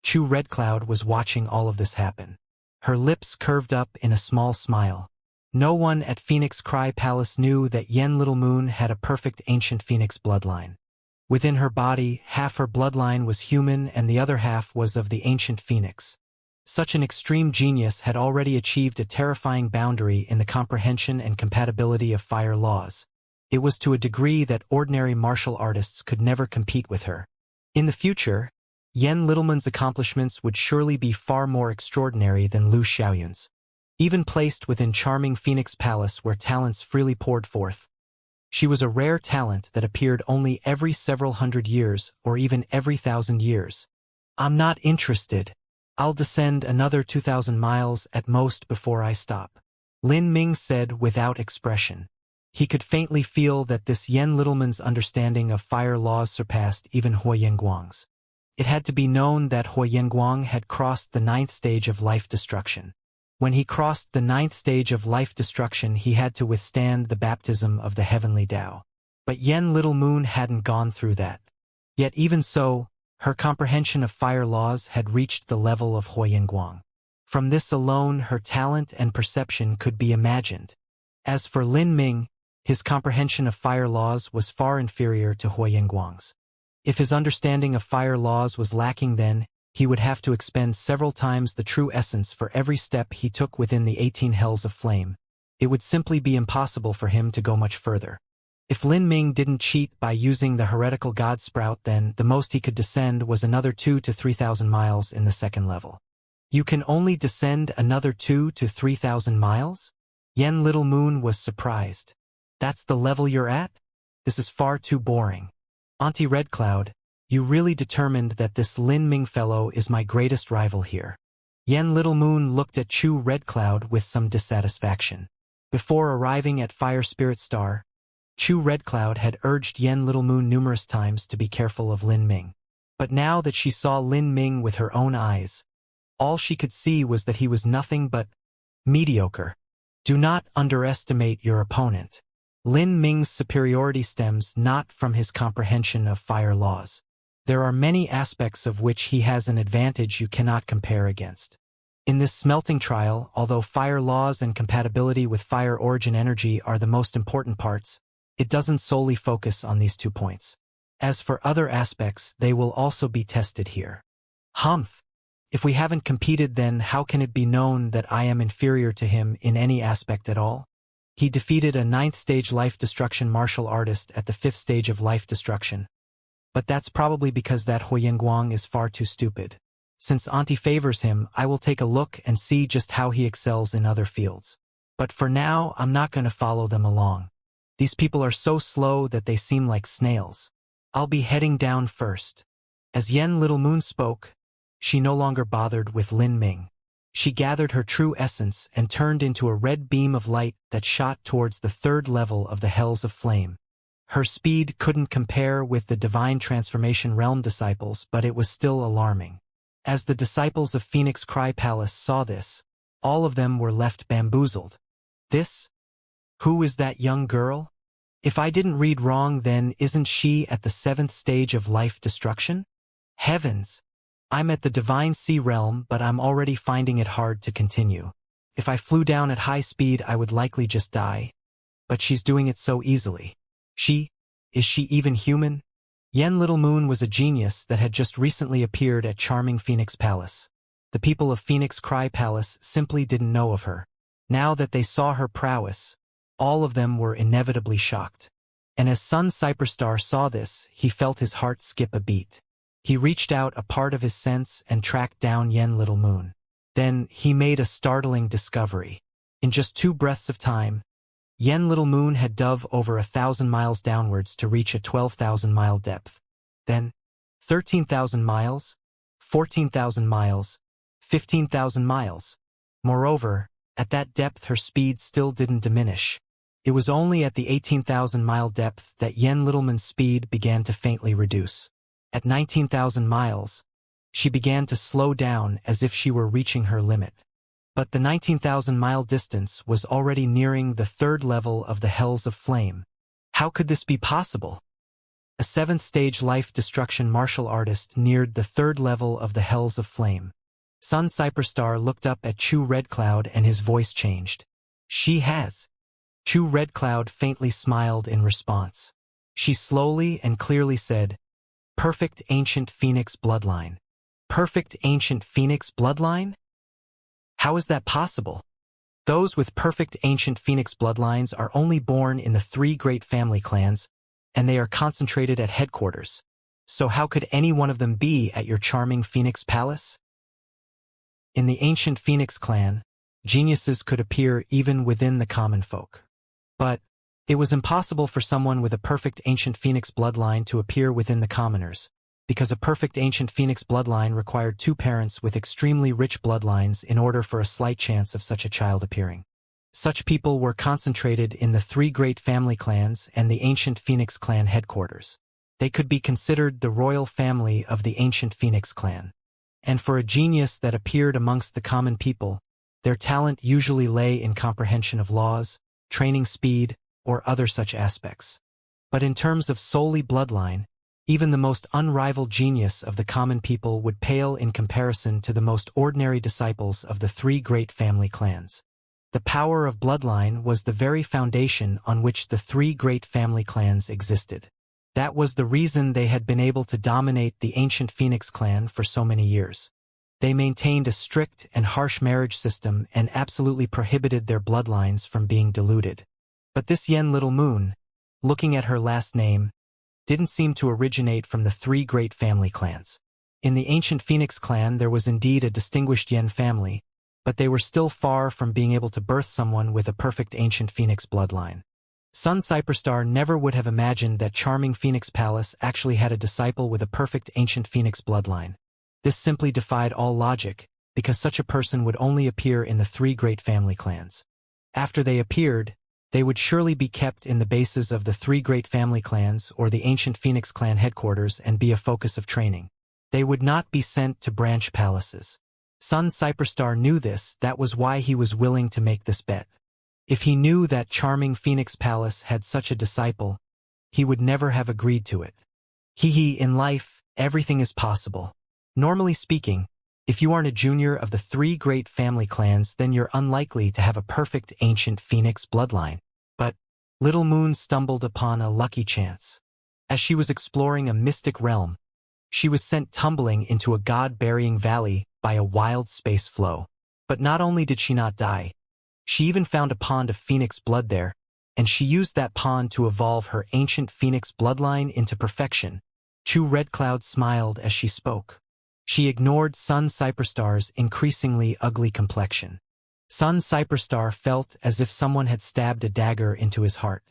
Chu Red Cloud was watching all of this happen. Her lips curved up in a small smile. No one at Phoenix Cry Palace knew that Yen Little Moon had a perfect ancient phoenix bloodline. Within her body, half her bloodline was human and the other half was of the ancient phoenix. Such an extreme genius had already achieved a terrifying boundary in the comprehension and compatibility of fire laws. It was to a degree that ordinary martial artists could never compete with her. In the future, Yen Littleman's accomplishments would surely be far more extraordinary than Lu Xiaoyun's. Even placed within charming Phoenix Palace where talents freely poured forth, she was a rare talent that appeared only every several hundred years or even every 1,000 years. I'm not interested. I'll descend another 2,000 miles at most before I stop. Lin Ming said without expression. He could faintly feel that this Yen Littleman's understanding of fire laws surpassed even Hui Yenguang's. It had to be known that Hui Yenguang had crossed the 9th stage of life destruction. When he crossed the 9th stage of life destruction, he had to withstand the baptism of the heavenly Tao. But Yen Little Moon hadn't gone through that. Yet even so, her comprehension of fire laws had reached the level of Hui Yenguang. From this alone, her talent and perception could be imagined. As for Lin Ming, his comprehension of fire laws was far inferior to Hui Yenguang's. If his understanding of fire laws was lacking, then he would have to expend several times the true essence for every step he took within the 18 hells of flame. It would simply be impossible for him to go much further. If Lin Ming didn't cheat by using the heretical god sprout, then the most he could descend was another 2,000 to 3,000 miles in the second level. You can only descend another 2,000 to 3,000 miles? Yen Little Moon was surprised. That's the level you're at? This is far too boring. Auntie Red Cloud, you really determined that this Lin Ming fellow is my greatest rival here. Yen Little Moon looked at Chu Red Cloud with some dissatisfaction. Before arriving at Fire Spirit Star, Chu Red Cloud had urged Yen Little Moon numerous times to be careful of Lin Ming. But now that she saw Lin Ming with her own eyes, all she could see was that he was nothing but mediocre. Do not underestimate your opponent. Lin Ming's superiority stems not from his comprehension of fire laws. There are many aspects of which he has an advantage you cannot compare against. In this smelting trial, although fire laws and compatibility with fire origin energy are the most important parts, it doesn't solely focus on these 2 points. As for other aspects, they will also be tested here. Humph! If we haven't competed, then how can it be known that I am inferior to him in any aspect at all? He defeated a 9th stage life destruction martial artist at the 5th stage of life destruction. But that's probably because that Hui Yenguang is far too stupid. Since Auntie favors him, I will take a look and see just how he excels in other fields. But for now, I'm not going to follow them along. These people are so slow that they seem like snails. I'll be heading down first. As Yen Little Moon spoke, she no longer bothered with Lin Ming. She gathered her true essence and turned into a red beam of light that shot towards the 3rd level of the hells of flame. Her speed couldn't compare with the divine transformation realm disciples, but it was still alarming. As the disciples of Phoenix Cry Palace saw this, all of them were left bamboozled. This? Who is that young girl? If I didn't read wrong, then isn't she at the 7th stage of life destruction? Heavens! I'm at the divine sea realm, but I'm already finding it hard to continue. If I flew down at high speed, I would likely just die. But she's doing it so easily. Is she even human? Yen Little Moon was a genius that had just recently appeared at charming Phoenix Palace. The people of Phoenix Cry Palace simply didn't know of her. Now that they saw her prowess, all of them were inevitably shocked. And as Sun Cyperstar saw this, he felt his heart skip a beat. He reached out a part of his sense and tracked down Yen Little Moon. Then he made a startling discovery. In just 2 breaths of time, Yen Little Moon had dove over 1,000 miles downwards to reach a 12,000-mile depth. Then, 13,000 miles, 14,000 miles, 15,000 miles. Moreover, at that depth her speed still didn't diminish. It was only at the 18,000-mile depth that Yen Littleman's speed began to faintly reduce. At 19,000 miles, she began to slow down as if she were reaching her limit. But the 19,000-mile distance was already nearing the 3rd level of the Hells of Flame. How could this be possible? A 7th-stage life destruction martial artist neared the 3rd level of the Hells of Flame. Sun Cyperstar looked up at Chu Red Cloud and his voice changed. She has. Chu Red Cloud faintly smiled in response. She slowly and clearly said, "Perfect ancient phoenix bloodline." Perfect ancient phoenix bloodline? How is that possible? Those with perfect ancient phoenix bloodlines are only born in the 3 great family clans, and they are concentrated at headquarters. So how could any one of them be at your charming Phoenix Palace? In the ancient Phoenix clan, geniuses could appear even within the common folk. But it was impossible for someone with a perfect ancient Phoenix bloodline to appear within the commoners, because a perfect ancient Phoenix bloodline required 2 parents with extremely rich bloodlines in order for a slight chance of such a child appearing. Such people were concentrated in the three great family clans and the ancient Phoenix clan headquarters. They could be considered the royal family of the ancient Phoenix clan. And for a genius that appeared amongst the common people, their talent usually lay in comprehension of laws, training speed, or other such aspects. But in terms of solely bloodline, even the most unrivaled genius of the common people would pale in comparison to the most ordinary disciples of the three great family clans. The power of bloodline was the very foundation on which the three great family clans existed. That was the reason they had been able to dominate the ancient Phoenix clan for so many years. They maintained a strict and harsh marriage system and absolutely prohibited their bloodlines from being diluted. But this Yen Little Moon, looking at her last name, didn't seem to originate from the three great family clans. In the ancient Phoenix clan there was indeed a distinguished Yen family, but they were still far from being able to birth someone with a perfect ancient Phoenix bloodline. Sun Cyperstar never would have imagined that charming Phoenix Palace actually had a disciple with a perfect ancient Phoenix bloodline. This simply defied all logic, because such a person would only appear in the three great family clans. After they appeared, they would surely be kept in the bases of the three great family clans or the ancient Phoenix clan headquarters and be a focus of training. They would not be sent to branch palaces. Sun Cyperstar knew this, that was why he was willing to make this bet. If he knew that charming Phoenix Palace had such a disciple, he would never have agreed to it. In life, everything is possible. Normally speaking, if you aren't a junior of the three great family clans, then you're unlikely to have a perfect ancient Phoenix bloodline. But Little Moon stumbled upon a lucky chance. As she was exploring a mystic realm, she was sent tumbling into a god-burying valley by a wild space flow. But not only did she not die, she even found a pond of Phoenix blood there, and she used that pond to evolve her ancient Phoenix bloodline into perfection. Chu Red Cloud smiled as she spoke. She ignored Sun Cyperstar's increasingly ugly complexion. Sun Cyperstar felt as if someone had stabbed a dagger into his heart.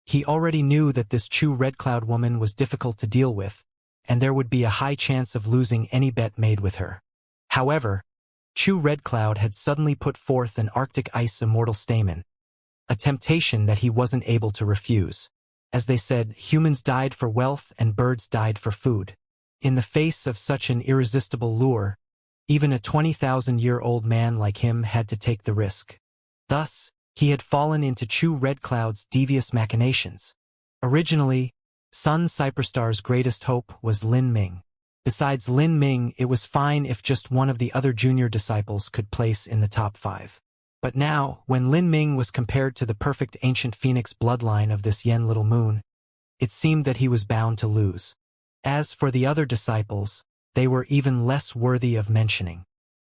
He already knew that this Chu Red Cloud woman was difficult to deal with, and there would be a high chance of losing any bet made with her. However, Chu Red Cloud had suddenly put forth an Arctic Ice Immortal Stamen, a temptation that he wasn't able to refuse. As they said, humans died for wealth and birds died for food. In the face of such an irresistible lure, even a 20,000-year-old man like him had to take the risk. Thus, he had fallen into Chu Red Cloud's devious machinations. Originally, Sun Cyperstar's greatest hope was Lin Ming. Besides Lin Ming, it was fine if just one of the other junior disciples could place in the top 5. But now, when Lin Ming was compared to the perfect ancient Phoenix bloodline of this Yen Little Moon, it seemed that he was bound to lose. As for the other disciples, they were even less worthy of mentioning.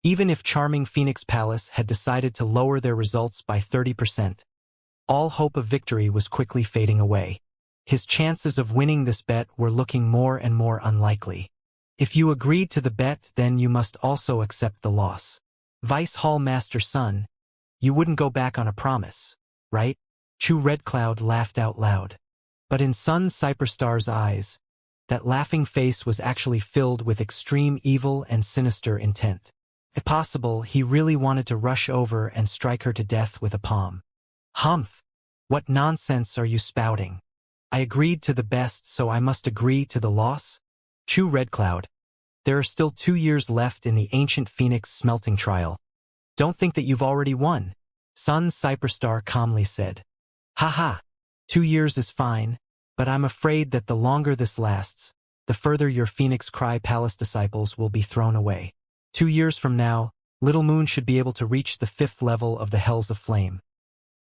Even if charming Phoenix Palace had decided to lower their results by 30%, all hope of victory was quickly fading away. His chances of winning this bet were looking more and more unlikely. If you agreed to the bet, then you must also accept the loss. Vice Hall Master Sun, you wouldn't go back on a promise, right? Chu Red Cloud laughed out loud. But in Sun Cyperstar's eyes, that laughing face was actually filled with extreme evil and sinister intent. If possible, he really wanted to rush over and strike her to death with a palm. Humph! What nonsense are you spouting? I agreed to the best, so I must agree to the loss? Chu Red Cloud, there are still 2 years left in the ancient Phoenix smelting trial. Don't think that you've already won, Sun Cyperstar calmly said. Haha, 2 years is fine, but I'm afraid that the longer this lasts, the further your Phoenix Cry Palace disciples will be thrown away. 2 years from now, Little Moon should be able to reach the 5th level of the Hells of Flame.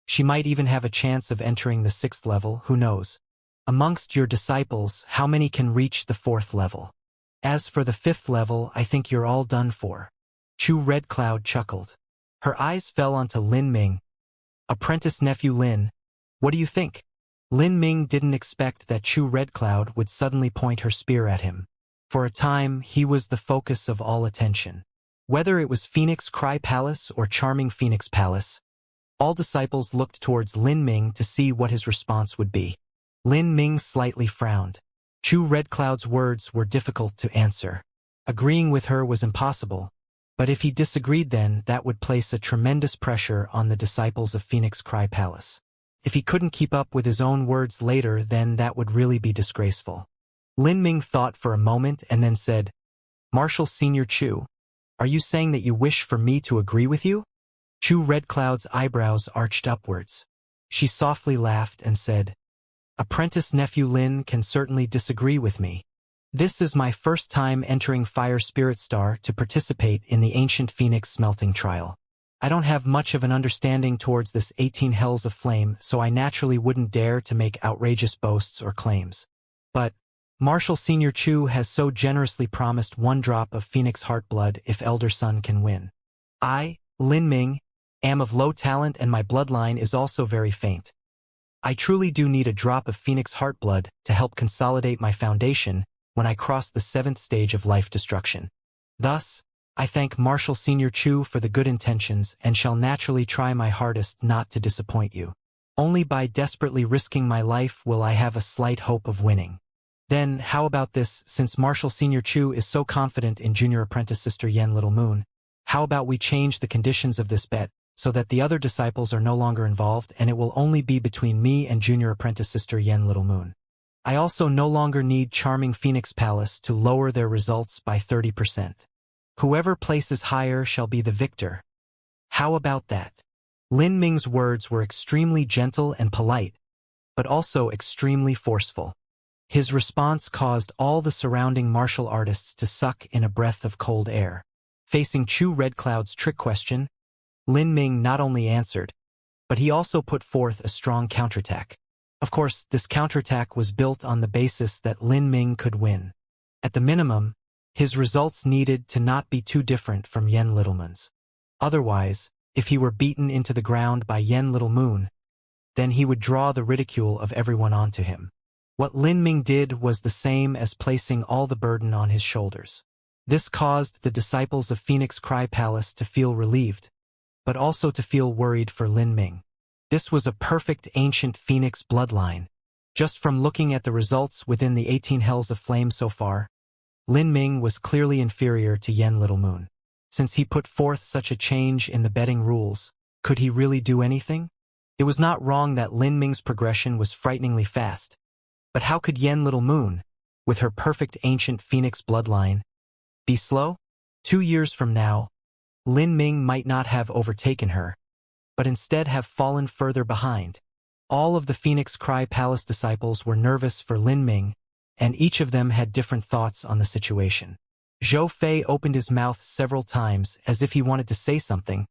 She might even have a chance of entering the 6th level, who knows? Amongst your disciples, how many can reach the 4th level? As for the 5th level, I think you're all done for. Chu Red Cloud chuckled. Her eyes fell onto Lin Ming. Apprentice nephew Lin, what do you think? Lin Ming didn't expect that Chu Red Cloud would suddenly point her spear at him. For a time, he was the focus of all attention. Whether it was Phoenix Cry Palace or Charming Phoenix Palace, all disciples looked towards Lin Ming to see what his response would be. Lin Ming slightly frowned. Chu Red Cloud's words were difficult to answer. Agreeing with her was impossible, But if he disagreed then, that would place a tremendous pressure on the disciples of Phoenix Cry Palace. If he couldn't keep up with his own words later, then that would really be disgraceful. Lin Ming thought for a moment and then said, "Marshal Senior Chu, are you saying that you wish for me to agree with you?" Chu Red Cloud's eyebrows arched upwards. She softly laughed and said, "Apprentice Nephew Lin can certainly disagree with me. This is my first time entering Fire Spirit Star to participate in the ancient Phoenix smelting trial. I don't have much of an understanding towards this 18 hells of flame, so I naturally wouldn't dare to make outrageous boasts or claims. But Marshal Senior Chu has so generously promised 1 drop of Phoenix heart blood if Elder Sun can win. I, Lin Ming, am of low talent and my bloodline is also very faint. I truly do need a drop of Phoenix heart blood to help consolidate my foundation when I cross the 7th stage of life destruction. Thus, I thank Marshal Senior Chu for the good intentions and shall naturally try my hardest not to disappoint you. Only by desperately risking my life will I have a slight hope of winning. Then, how about this, since Marshal Senior Chu is so confident in Junior Apprentice Sister Yen Little Moon, how about we change the conditions of this bet so that the other disciples are no longer involved and it will only be between me and Junior Apprentice Sister Yen Little Moon. I also no longer need Charming Phoenix Palace to lower their results by 30%. Whoever places higher shall be the victor. How about that?" Lin Ming's words were extremely gentle and polite, but also extremely forceful. His response caused all the surrounding martial artists to suck in a breath of cold air. Facing Chu Red Cloud's trick question, Lin Ming not only answered, but he also put forth a strong counterattack. Of course, this counterattack was built on the basis that Lin Ming could win. At the minimum, his results needed to not be too different from Yen Little Moon's. Otherwise, if he were beaten into the ground by Yen Little Moon, then he would draw the ridicule of everyone onto him. What Lin Ming did was the same as placing all the burden on his shoulders. This caused the disciples of Phoenix Cry Palace to feel relieved, but also to feel worried for Lin Ming. This was a perfect ancient Phoenix bloodline. Just from looking at the results within the 18 hells of flame so far, Lin Ming was clearly inferior to Yen Little Moon. Since he put forth such a change in the betting rules, could he really do anything? It was not wrong that Lin Ming's progression was frighteningly fast, but how could Yen Little Moon, with her perfect ancient Phoenix bloodline, be slow? 2 years from now, Lin Ming might not have overtaken her, but instead have fallen further behind. All of the Phoenix Cry Palace disciples were nervous for Lin Ming, and each of them had different thoughts on the situation. Zhou Fei opened his mouth several times as if he wanted to say something,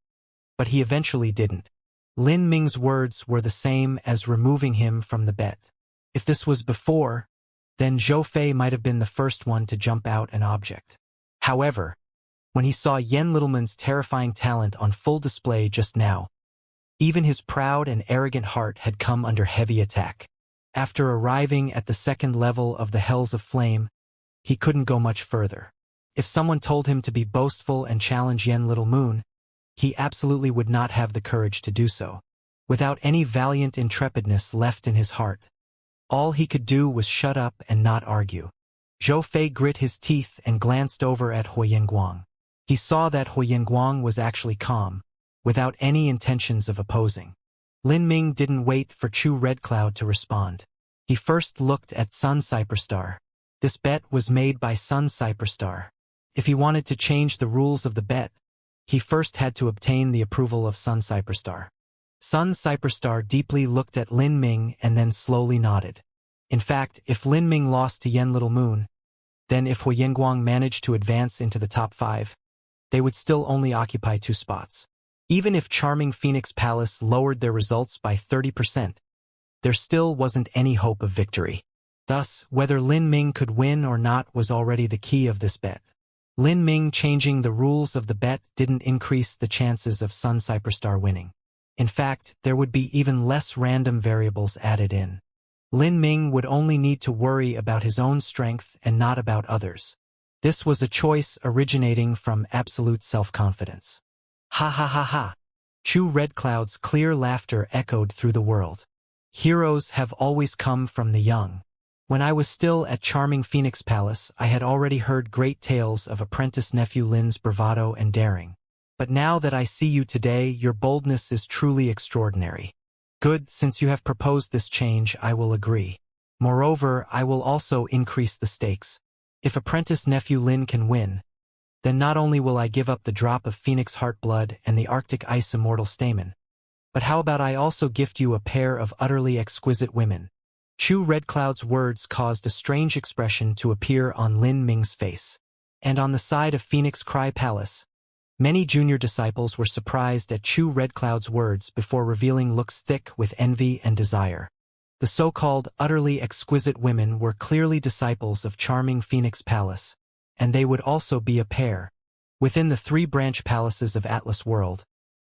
but he eventually didn't. Lin Ming's words were the same as removing him from the bet. If this was before, then Zhou Fei might have been the first one to jump out an object. However, when he saw Yen Littleman's terrifying talent on full display just now, even his proud and arrogant heart had come under heavy attack. After arriving at the 2nd level of the Hells of Flame, he couldn't go much further. If someone told him to be boastful and challenge Yen Little Moon, he absolutely would not have the courage to do so. Without any valiant intrepidness left in his heart, all he could do was shut up and not argue. Zhou Fei grit his teeth and glanced over at Hui Yinguang. He saw that Hui Yinguang was actually calm, without any intentions of opposing. Lin Ming didn't wait for Chu Red Cloud to respond. He first looked at Sun Cyperstar. This bet was made by Sun Cyperstar. If he wanted to change the rules of the bet, he first had to obtain the approval of Sun Cyperstar. Sun Cyperstar deeply looked at Lin Ming and then slowly nodded. In fact, if Lin Ming lost to Yen Little Moon, then if Hui Yinguang managed to advance into the top 5, they would still only occupy 2 spots. Even if Charming Phoenix Palace lowered their results by 30%, there still wasn't any hope of victory. Thus, whether Lin Ming could win or not was already the key of this bet. Lin Ming changing the rules of the bet didn't increase the chances of Sun Cyperstar winning. In fact, there would be even less random variables added in. Lin Ming would only need to worry about his own strength and not about others. This was a choice originating from absolute self-confidence. Ha ha ha ha. Chu Red Cloud's clear laughter echoed through the world. Heroes have always come from the young. When I was still at charming Phoenix Palace, I had already heard great tales of apprentice nephew Lin's bravado and daring. But now that I see you today, your boldness is truly extraordinary. Good, since you have proposed this change, I will agree. Moreover, I will also increase the stakes. If apprentice nephew Lin can win, then not only will I give up the drop of Phoenix Heart Blood and the Arctic Ice Immortal Stamen, but how about I also gift you a pair of utterly exquisite women? Chu Redcloud's words caused a strange expression to appear on Lin Ming's face. And on the side of Phoenix Cry Palace, many junior disciples were surprised at Chu Redcloud's words before revealing looks thick with envy and desire. The so-called utterly exquisite women were clearly disciples of charming Phoenix Palace, and they would also be a pair. Within the 3 branch palaces of Atlas World,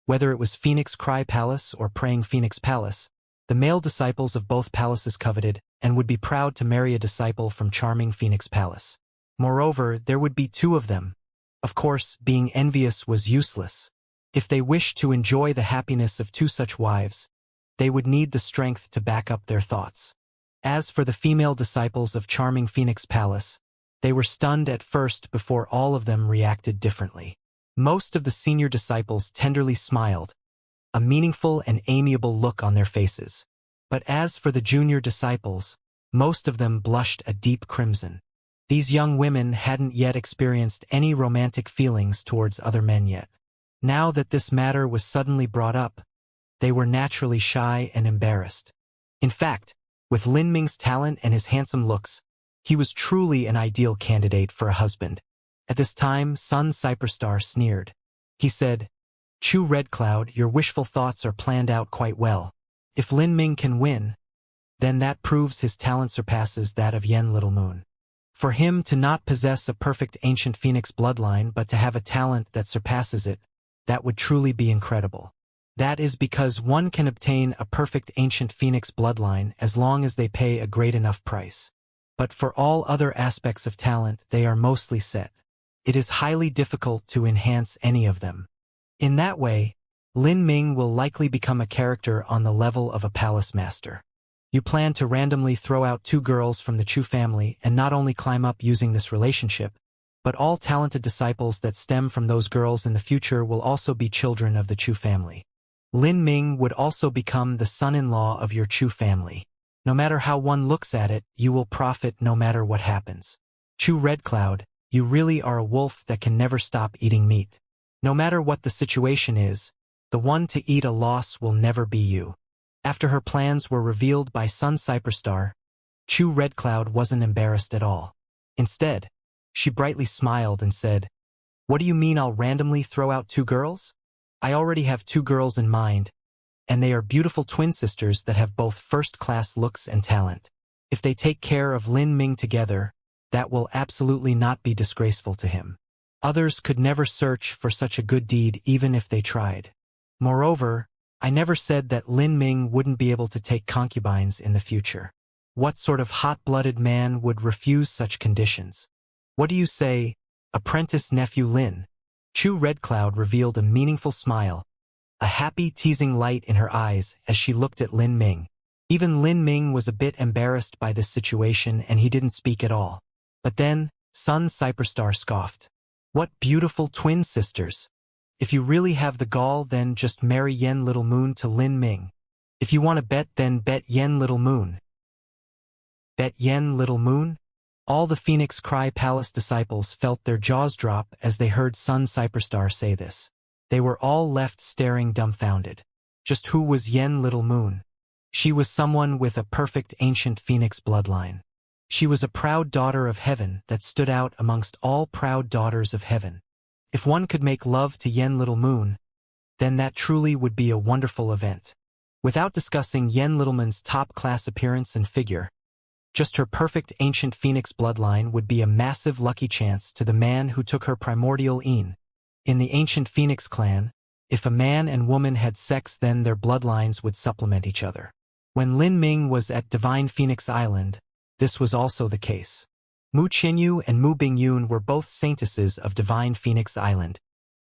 whether it was Phoenix Cry Palace or Praying Phoenix Palace, the male disciples of both palaces coveted and would be proud to marry a disciple from charming Phoenix Palace. Moreover, there would be 2 of them. Of course, being envious was useless. If they wished to enjoy the happiness of 2 such wives, they would need the strength to back up their thoughts. As for the female disciples of charming Phoenix Palace, they were stunned at first before all of them reacted differently. Most of the senior disciples tenderly smiled, a meaningful and amiable look on their faces. But as for the junior disciples, most of them blushed a deep crimson. These young women hadn't yet experienced any romantic feelings towards other men yet. Now that this matter was suddenly brought up, they were naturally shy and embarrassed. In fact, with Lin Ming's talent and his handsome looks, he was truly an ideal candidate for a husband. At this time, Sun Cyperstar sneered. He said, Chu Redcloud, your wishful thoughts are planned out quite well. If Lin Ming can win, then that proves his talent surpasses that of Yen Little Moon. For him to not possess a perfect ancient phoenix bloodline but to have a talent that surpasses it, that would truly be incredible. That is because one can obtain a perfect ancient phoenix bloodline as long as they pay a great enough price. But for all other aspects of talent, they are mostly set. It is highly difficult to enhance any of them. In that way, Lin Ming will likely become a character on the level of a palace master. You plan to randomly throw out 2 girls from the Chu family and not only climb up using this relationship, but all talented disciples that stem from those girls in the future will also be children of the Chu family. Lin Ming would also become the son-in-law of your Chu family. No matter how one looks at it, you will profit no matter what happens. Chu Redcloud, you really are a wolf that can never stop eating meat. No matter what the situation is, the one to eat a loss will never be you. After her plans were revealed by Sun Cyperstar, Chu Redcloud wasn't embarrassed at all. Instead, she brightly smiled and said, What do you mean I'll randomly throw out 2 girls? I already have 2 girls in mind, and they are beautiful twin sisters that have both first-class looks and talent. If they take care of Lin Ming together, that will absolutely not be disgraceful to him. Others could never search for such a good deed even if they tried. Moreover, I never said that Lin Ming wouldn't be able to take concubines in the future. What sort of hot-blooded man would refuse such conditions? What do you say, apprentice nephew Lin? Chu Redcloud revealed a meaningful smile, a happy teasing light in her eyes as she looked at Lin Ming. Even Lin Ming was a bit embarrassed by this situation and he didn't speak at all. But then, Sun Cyperstar scoffed. What beautiful twin sisters! If you really have the gall, then just marry Yen Little Moon to Lin Ming. If you want to bet, then bet Yen Little Moon. Bet Yen Little Moon? All the Phoenix Cry Palace disciples felt their jaws drop as they heard Sun Cyperstar say this. They were all left staring dumbfounded. Just who was Yen Little Moon? She was someone with a perfect ancient Phoenix bloodline. She was a proud daughter of heaven that stood out amongst all proud daughters of heaven. If one could make love to Yen Little Moon, then that truly would be a wonderful event. Without discussing Yen Little Moon's top-class appearance and figure, just her perfect ancient Phoenix bloodline would be a massive lucky chance to the man who took her primordial een. In the ancient Phoenix clan, if a man and woman had sex, then their bloodlines would supplement each other. When Lin Ming was at Divine Phoenix Island, this was also the case. Mu Qinyu and Mu Bingyun were both saintesses of Divine Phoenix Island,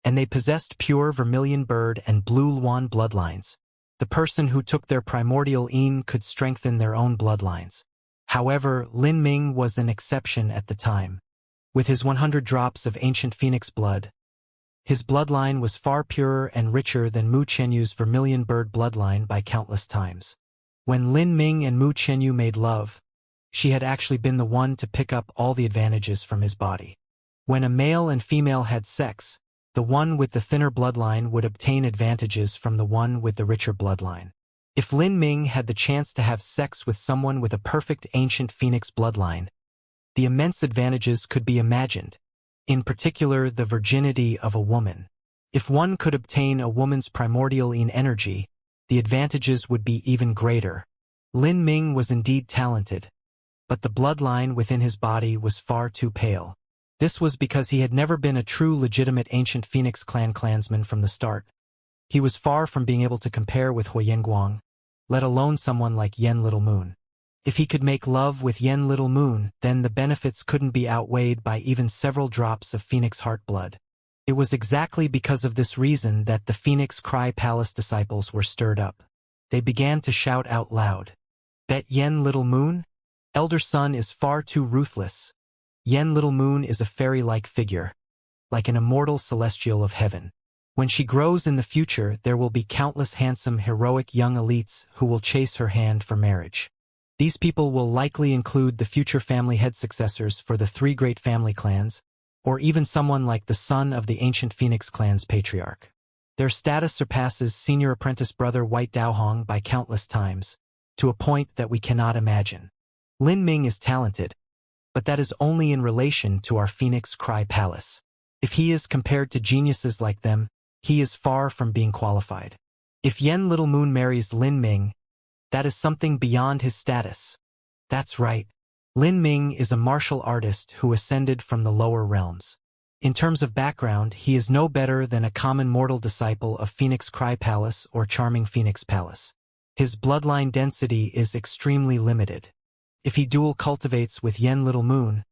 and they possessed pure Vermilion Bird and Blue Luan bloodlines. The person who took their primordial een could strengthen their own bloodlines. However, Lin Ming was an exception at the time. With his 100 drops of ancient phoenix blood, his bloodline was far purer and richer than Mu Qianyu's vermilion bird bloodline by countless times. When Lin Ming and Mu Qianyu made love, she had actually been the one to pick up all the advantages from his body. When a male and female had sex, the one with the thinner bloodline would obtain advantages from the one with the richer bloodline. If Lin Ming had the chance to have sex with someone with a perfect ancient phoenix bloodline, the immense advantages could be imagined, in particular the virginity of a woman. If one could obtain a woman's primordial yin energy, the advantages would be even greater. Lin Ming was indeed talented, but the bloodline within his body was far too pale. This was because he had never been a true legitimate ancient Phoenix Clan clansman from the start. He was far from being able to compare with Hui Yenguang, let alone someone like Yen Little Moon. If he could make love with Yen Little Moon, then the benefits couldn't be outweighed by even several drops of Phoenix Heart blood. It was exactly because of this reason that the Phoenix Cry Palace disciples were stirred up. They began to shout out loud, "Bet Yen Little Moon? Elder Sun is far too ruthless. Yen Little Moon is a fairy-like figure, like an immortal celestial of heaven. When she grows in the future, there will be countless handsome, heroic young elites who will chase her hand for marriage. These people will likely include the future family head successors for the 3 great family clans, or even someone like the son of the ancient Phoenix clan's patriarch. Their status surpasses senior apprentice brother White Daohong by countless times, to a point that we cannot imagine. Lin Ming is talented, but that is only in relation to our Phoenix Cry Palace. If he is compared to geniuses like them, he is far from being qualified. If Yen Little Moon marries Lin Ming, that is something beyond his status. That's right. Lin Ming is a martial artist who ascended from the lower realms. In terms of background, he is no better than a common mortal disciple of Phoenix Cry Palace or Charming Phoenix Palace. His bloodline density is extremely limited. If he dual cultivates with Yen Little Moon,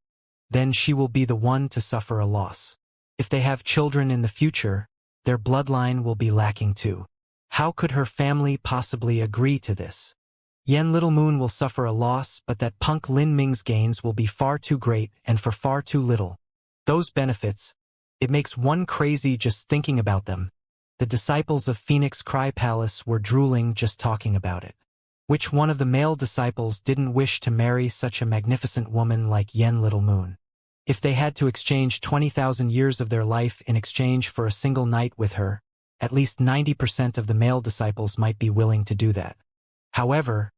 then she will be the one to suffer a loss. If they have children in the future, their bloodline will be lacking too. How could her family possibly agree to this? Yen Little Moon will suffer a loss, but that punk Lin Ming's gains will be far too great and for far too little. Those benefits, it makes one crazy just thinking about them. The disciples of Phoenix Cry Palace were drooling just talking about it. Which one of the male disciples didn't wish to marry such a magnificent woman like Yen Little Moon? If they had to exchange 20,000 years of their life in exchange for a single night with her, at least 90% of the male disciples might be willing to do that. However,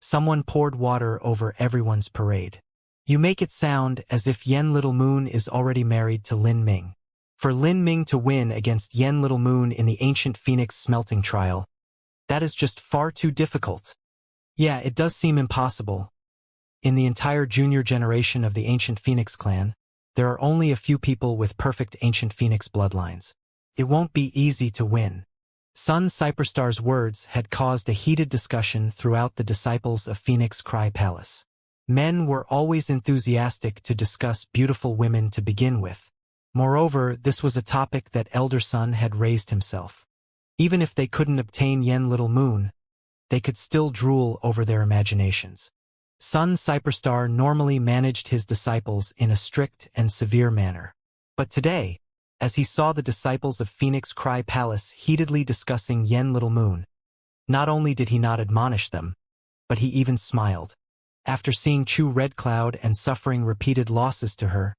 someone poured water over everyone's parade. You make it sound as if Yen Little Moon is already married to Lin Ming. For Lin Ming to win against Yen Little Moon in the ancient Phoenix smelting trial, that is just far too difficult. Yeah, it does seem impossible. In the entire junior generation of the ancient Phoenix clan, there are only a few people with perfect ancient Phoenix bloodlines. It won't be easy to win. Sun Cyperstar's words had caused a heated discussion throughout the disciples of Phoenix Cry Palace. Men were always enthusiastic to discuss beautiful women to begin with. Moreover, this was a topic that Elder Sun had raised himself. Even if they couldn't obtain Yen Little Moon, they could still drool over their imaginations. Sun Cyperstar normally managed his disciples in a strict and severe manner. But today, as he saw the disciples of Phoenix Cry Palace heatedly discussing Yen Little Moon, not only did he not admonish them, but he even smiled. After seeing Chu Red Cloud and suffering repeated losses to her,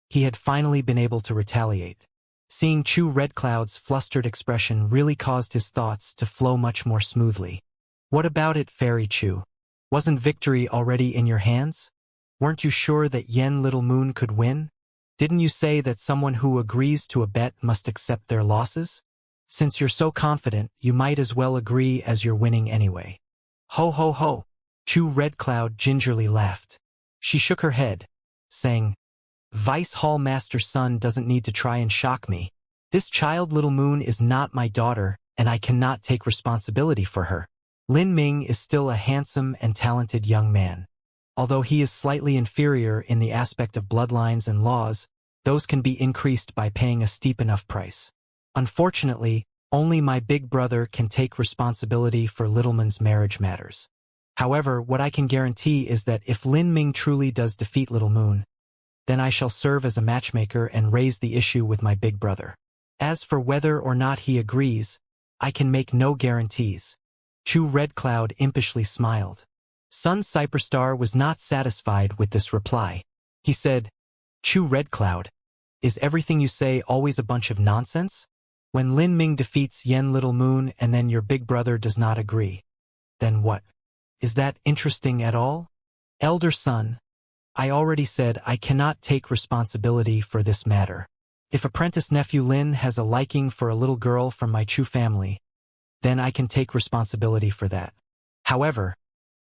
he had finally been able to retaliate. Seeing Chu Red Cloud's flustered expression really caused his thoughts to flow much more smoothly. What about it, Fairy Chu? Wasn't victory already in your hands? Weren't you sure that Yen Little Moon could win? Didn't you say that someone who agrees to a bet must accept their losses? Since you're so confident, you might as well agree as you're winning anyway. Ho ho ho! Chu Red Cloud gingerly laughed. She shook her head, saying, Vice Hall Master Sun doesn't need to try and shock me. This child Little Moon is not my daughter, and I cannot take responsibility for her. Lin Ming is still a handsome and talented young man. Although he is slightly inferior in the aspect of bloodlines and laws, those can be increased by paying a steep enough price. Unfortunately, only my big brother can take responsibility for Littleman's marriage matters. However, what I can guarantee is that if Lin Ming truly does defeat Little Moon, then I shall serve as a matchmaker and raise the issue with my big brother. As for whether or not he agrees, I can make no guarantees. Chu Red Cloud impishly smiled. Sun Cyperstar was not satisfied with this reply. He said, Chu Red Cloud, is everything you say always a bunch of nonsense? When Lin Ming defeats Yen Little Moon and then your big brother does not agree, then what? Is that interesting at all? Elder son, I already said I cannot take responsibility for this matter. If apprentice nephew Lin has a liking for a little girl from my Chu family, then I can take responsibility for that. However,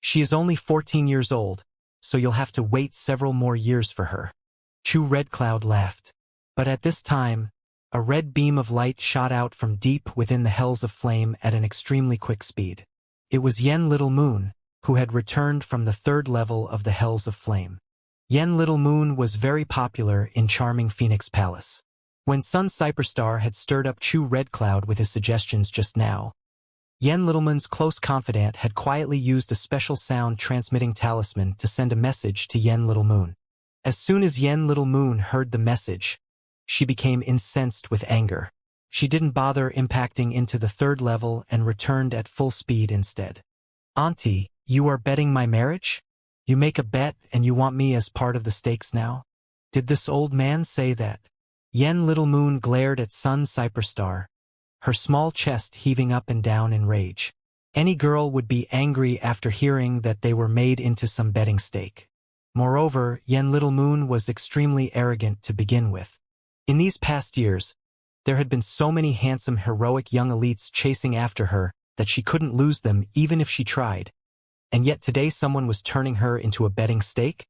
she is only 14 years old, so you'll have to wait several more years for her. Chu Red Cloud laughed. But at this time, a red beam of light shot out from deep within the hells of flame at an extremely quick speed. It was Yen Little Moon, who had returned from the third level of the hells of flame. Yen Little Moon was very popular in charming Phoenix Palace. When Sun Cyperstar had stirred up Chu Red Cloud with his suggestions just now, Yen Little Moon's close confidant had quietly used a special sound-transmitting talisman to send a message to Yen Little Moon. As soon as Yen Little Moon heard the message, she became incensed with anger. She didn't bother impacting into the third level and returned at full speed instead. Auntie, you are betting my marriage? You make a bet and you want me as part of the stakes now? Did this old man say that? Yen Little Moon glared at Sun Cyperstar, her small chest heaving up and down in rage. Any girl would be angry after hearing that they were made into some betting stake. Moreover, Yen Little Moon was extremely arrogant to begin with. In these past years, there had been so many handsome heroic young elites chasing after her that she couldn't lose them even if she tried. And yet today someone was turning her into a betting stake?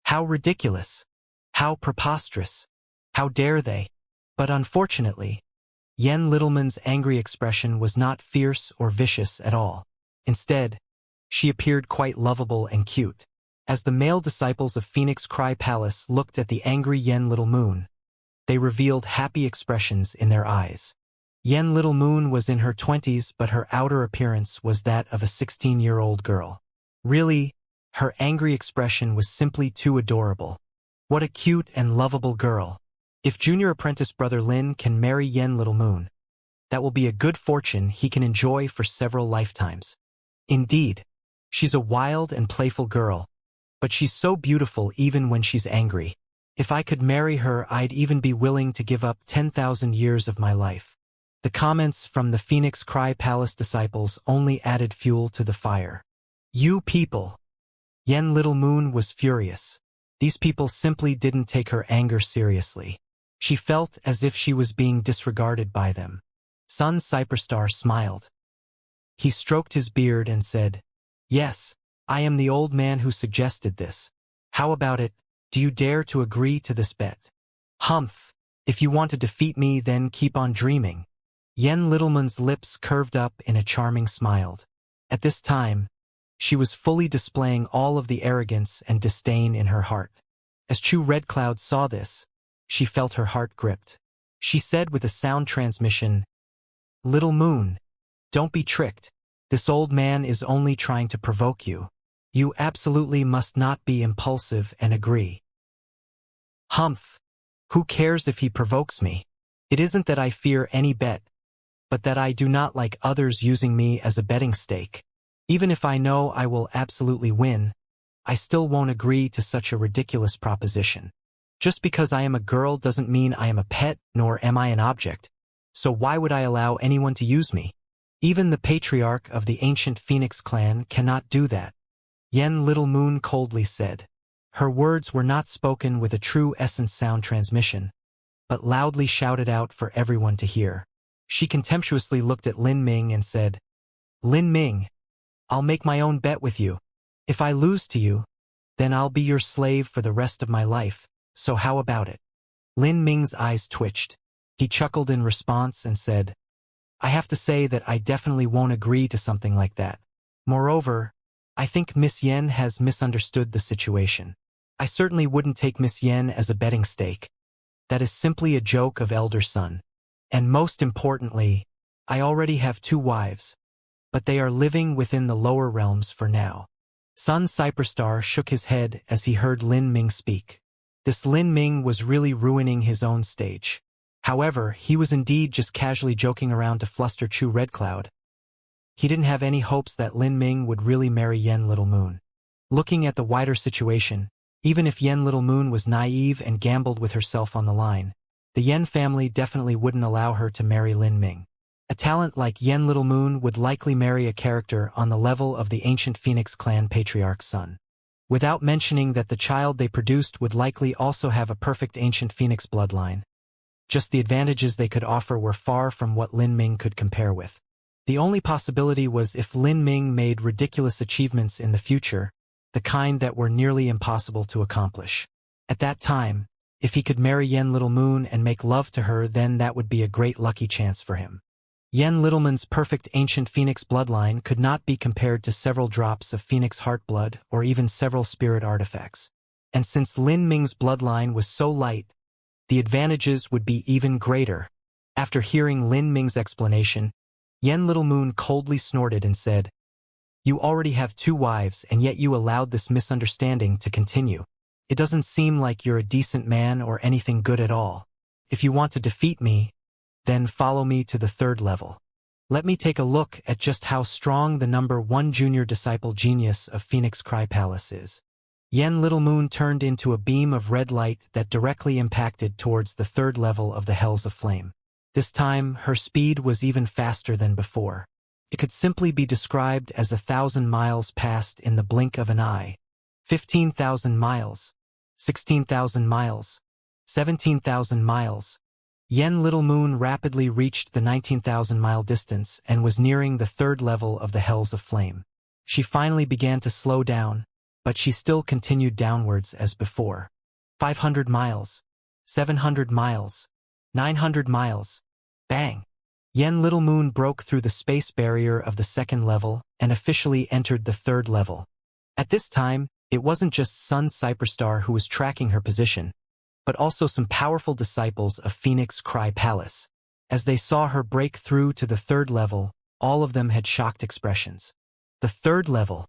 How ridiculous! How preposterous! How dare they? But unfortunately, Yen Littleman's angry expression was not fierce or vicious at all. Instead, she appeared quite lovable and cute. As the male disciples of Phoenix Cry Palace looked at the angry Yen Little Moon, they revealed happy expressions in their eyes. Yen Little Moon was in her 20s, but her outer appearance was that of a 16-year-old girl. Really, her angry expression was simply too adorable. What a cute and lovable girl. If junior apprentice brother Lin can marry Yen Little Moon, that will be a good fortune he can enjoy for several lifetimes. Indeed, she's a wild and playful girl, but she's so beautiful even when she's angry. If I could marry her, I'd even be willing to give up 10,000 years of my life. The comments from the Phoenix Cry Palace disciples only added fuel to the fire. You people! Yen Little Moon was furious. These people simply didn't take her anger seriously. She felt as if she was being disregarded by them. Sun Cyperstar smiled. He stroked his beard and said, Yes, I am the old man who suggested this. How about it? Do you dare to agree to this bet? Humph! If you want to defeat me, then keep on dreaming. Yen Littleman's lips curved up in a charming smile. At this time, she was fully displaying all of the arrogance and disdain in her heart. As Chu Red Cloud saw this, she felt her heart gripped. She said with a sound transmission, Little Moon, don't be tricked. This old man is only trying to provoke you. You absolutely must not be impulsive and agree. Humph! Who cares if he provokes me? It isn't that I fear any bet, but that I do not like others using me as a betting stake. Even if I know I will absolutely win, I still won't agree to such a ridiculous proposition. Just because I am a girl doesn't mean I am a pet, nor am I an object. So why would I allow anyone to use me? Even the patriarch of the ancient Phoenix clan cannot do that. Yen Little Moon coldly said. Her words were not spoken with a true essence sound transmission, but loudly shouted out for everyone to hear. She contemptuously looked at Lin Ming and said, Lin Ming, I'll make my own bet with you. If I lose to you, then I'll be your slave for the rest of my life, so how about it? Lin Ming's eyes twitched. He chuckled in response and said, I have to say that I definitely won't agree to something like that. Moreover, I think Miss Yen has misunderstood the situation. I certainly wouldn't take Miss Yen as a betting stake. That is simply a joke of elder son. And most importantly, I already have 2 wives, but they are living within the lower realms for now. Sun Cyperstar shook his head as he heard Lin Ming speak. This Lin Ming was really ruining his own stage. However, he was indeed just casually joking around to fluster Chu Red Cloud. He didn't have any hopes that Lin Ming would really marry Yen Little Moon. Looking at the wider situation, even if Yen Little Moon was naive and gambled with herself on the line, the Yen family definitely wouldn't allow her to marry Lin Ming. A talent like Yen Little Moon would likely marry a character on the level of the ancient Phoenix clan patriarch's son. Without mentioning that the child they produced would likely also have a perfect ancient Phoenix bloodline. Just the advantages they could offer were far from what Lin Ming could compare with. The only possibility was if Lin Ming made ridiculous achievements in the future, the kind that were nearly impossible to accomplish. At that time, if he could marry Yen Little Moon and make love to her, then that would be a great lucky chance for him. Yen Littleman's perfect ancient Phoenix bloodline could not be compared to several drops of Phoenix heart blood or even several spirit artifacts. And since Lin Ming's bloodline was so light, the advantages would be even greater. After hearing Lin Ming's explanation, Yen Little Moon coldly snorted and said, "You already have 2 wives and yet you allowed this misunderstanding to continue. It doesn't seem like you're a decent man or anything good at all. If you want to defeat me, then follow me to the 3rd level. Let me take a look at just how strong the number 1 junior disciple genius of Phoenix Cry Palace is." Yen Little Moon turned into a beam of red light that directly impacted towards the 3rd level of the Hells of Flame. This time, her speed was even faster than before. It could simply be described as 1,000 miles passed in the blink of an eye. 15,000 miles, 16,000 miles, 17,000 miles. Yen Little Moon rapidly reached the 19,000-mile distance and was nearing the 3rd level of the Hells of Flame. She finally began to slow down, but she still continued downwards as before. 500 miles, 700 miles, 900 miles. Bang! Yen Little Moon broke through the space barrier of the 2nd level and officially entered the 3rd level. At this time, it wasn't just Sun Cyperstar who was tracking her position, but also some powerful disciples of Phoenix Cry Palace. As they saw her break through to the 3rd level, all of them had shocked expressions. The 3rd level.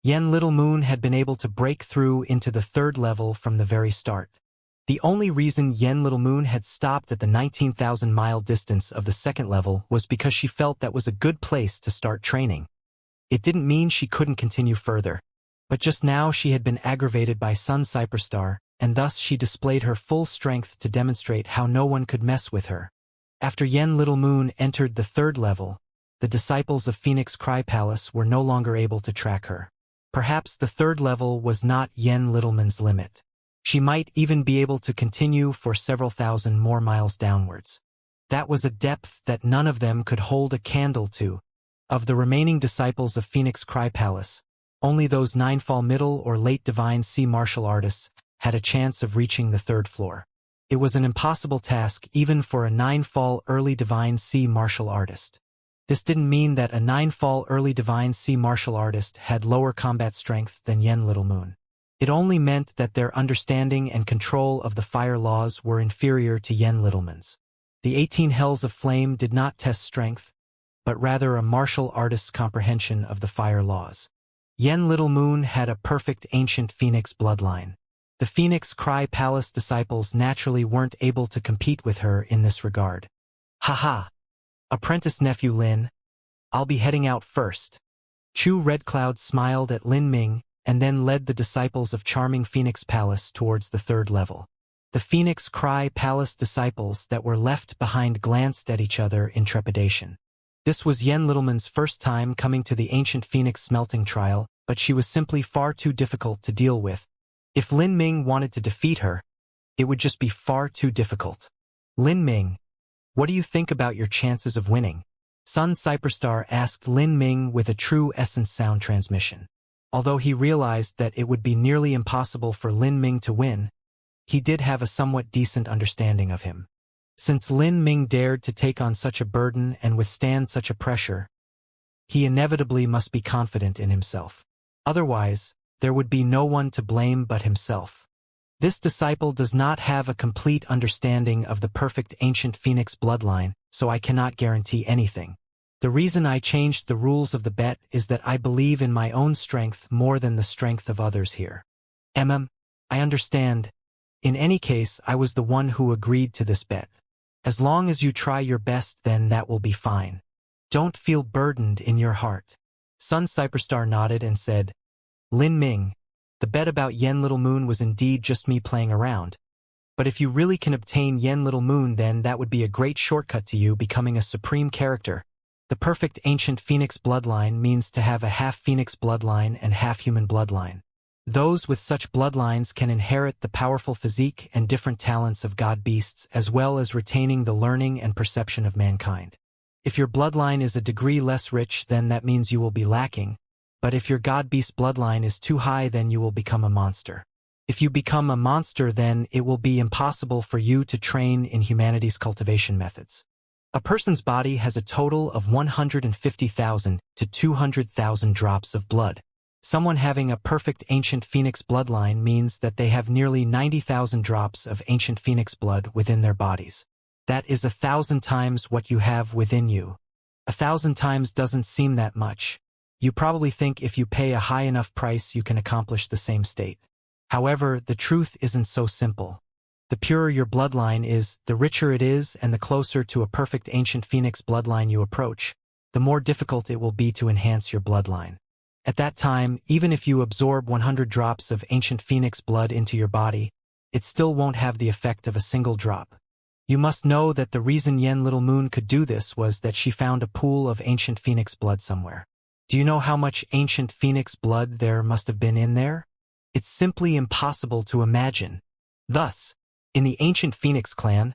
Yen Little Moon had been able to break through into the 3rd level from the very start. The only reason Yen Little Moon had stopped at the 19,000-mile distance of the 2nd level was because she felt that was a good place to start training. It didn't mean she couldn't continue further, but just now she had been aggravated by Sun Cyperstar, and thus she displayed her full strength to demonstrate how no one could mess with her. After Yen Little Moon entered the 3rd level, the disciples of Phoenix Cry Palace were no longer able to track her. Perhaps the 3rd level was not Yen Littleman's limit. She might even be able to continue for several thousand more miles downwards. That was a depth that none of them could hold a candle to. Of the remaining disciples of Phoenix Cry Palace, only those 9-fall middle or late divine sea martial artists had a chance of reaching the 3rd floor. It was an impossible task even for a 9-fall early divine sea martial artist. This didn't mean that a 9-fall early divine sea martial artist had lower combat strength than Yen Little Moon. It only meant that their understanding and control of the fire laws were inferior to Yen Littleman's. The 18 Hells of Flame did not test strength, but rather a martial artist's comprehension of the fire laws. Yen Little Moon had a perfect ancient Phoenix bloodline. The Phoenix Cry Palace disciples naturally weren't able to compete with her in this regard. Haha! Apprentice nephew Lin, I'll be heading out first. Chu Red Cloud smiled at Lin Ming and then led the disciples of charming Phoenix Palace towards the 3rd level. The Phoenix Cry Palace disciples that were left behind glanced at each other in trepidation. This was Yen Littleman's first time coming to the ancient Phoenix smelting trial, but she was simply far too difficult to deal with. If Lin Ming wanted to defeat her, it would just be far too difficult. Lin Ming, what do you think about your chances of winning? Sun Cyperstar asked Lin Ming with a true essence sound transmission. Although he realized that it would be nearly impossible for Lin Ming to win, he did have a somewhat decent understanding of him. Since Lin Ming dared to take on such a burden and withstand such a pressure, he inevitably must be confident in himself. Otherwise, there would be no one to blame but himself. This disciple does not have a complete understanding of the perfect ancient Phoenix bloodline, so I cannot guarantee anything. The reason I changed the rules of the bet is that I believe in my own strength more than the strength of others here. I understand. In any case, I was the one who agreed to this bet. As long as you try your best, then that will be fine. Don't feel burdened in your heart. Sun Cyperstar nodded and said, Lin Ming, the bet about Yen Little Moon was indeed just me playing around. But if you really can obtain Yen Little Moon, then that would be a great shortcut to you becoming a supreme character. The perfect ancient phoenix bloodline means to have a half-phoenix bloodline and half-human bloodline. Those with such bloodlines can inherit the powerful physique and different talents of god-beasts, as well as retaining the learning and perception of mankind. If your bloodline is a degree less rich, then that means you will be lacking, but if your god-beast bloodline is too high, then you will become a monster. If you become a monster, then it will be impossible for you to train in humanity's cultivation methods. A person's body has a total of 150,000 to 200,000 drops of blood. Someone having a perfect ancient phoenix bloodline means that they have nearly 90,000 drops of ancient phoenix blood within their bodies. That is 1,000 times what you have within you. 1,000 times doesn't seem that much. You probably think if you pay a high enough price you can accomplish the same state. However, the truth isn't so simple. The purer your bloodline is, the richer it is, and the closer to a perfect ancient phoenix bloodline you approach, the more difficult it will be to enhance your bloodline. At that time, even if you absorb 100 drops of ancient phoenix blood into your body, it still won't have the effect of a single drop. You must know that the reason Yen Little Moon could do this was that she found a pool of ancient phoenix blood somewhere. Do you know how much ancient phoenix blood there must have been in there? It's simply impossible to imagine. Thus, in the ancient Phoenix clan,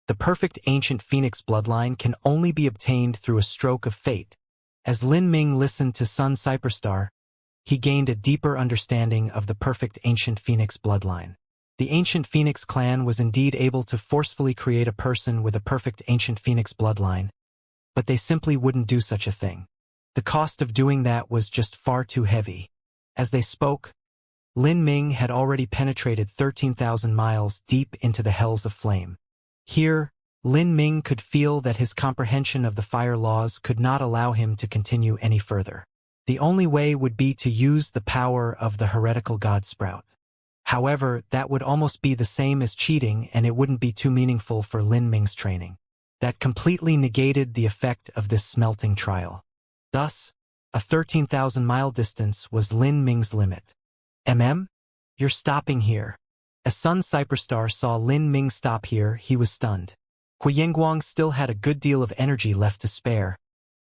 the perfect ancient Phoenix bloodline can only be obtained through a stroke of fate. As Lin Ming listened to Sun Cyperstar, he gained a deeper understanding of the perfect ancient Phoenix bloodline. The ancient Phoenix clan was indeed able to forcefully create a person with a perfect ancient Phoenix bloodline, but they simply wouldn't do such a thing. The cost of doing that was just far too heavy. As they spoke, Lin Ming had already penetrated 13,000 miles deep into the hells of flame. Here, Lin Ming could feel that his comprehension of the fire laws could not allow him to continue any further. The only way would be to use the power of the heretical god sprout. However, that would almost be the same as cheating, and it wouldn't be too meaningful for Lin Ming's training. That completely negated the effect of this smelting trial. Thus, a 13,000-mile distance was Lin Ming's limit. You're stopping here. As Sun Cyperstar saw Lin Ming stop here, he was stunned. Huyenguang still had a good deal of energy left to spare,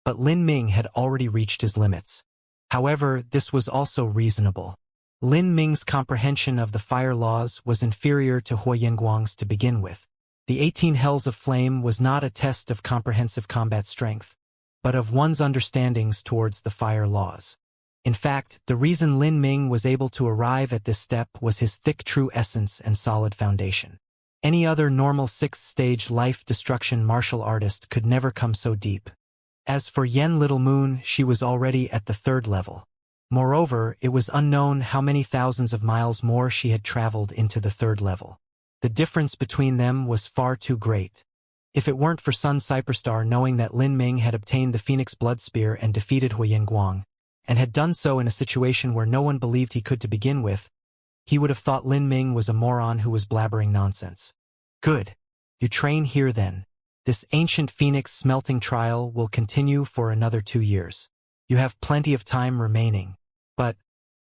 but Lin Ming had already reached his limits. However, this was also reasonable. Lin Ming's comprehension of the fire laws was inferior to Huyenguang's to begin with. The 18 Hells of Flame was not a test of comprehensive combat strength, but of one's understandings towards the fire laws. In fact, the reason Lin Ming was able to arrive at this step was his thick true essence and solid foundation. Any other normal 6th-stage life destruction martial artist could never come so deep. As for Yen Little Moon, she was already at the 3rd level. Moreover, it was unknown how many thousands of miles more she had traveled into the 3rd level. The difference between them was far too great. If it weren't for Sun Cyperstar knowing that Lin Ming had obtained the Phoenix Blood Spear and defeated Huyenguang, and had done so in a situation where no one believed he could to begin with, he would have thought Lin Ming was a moron who was blabbering nonsense. Good. You train here then. This ancient phoenix smelting trial will continue for another 2 years. You have plenty of time remaining. But,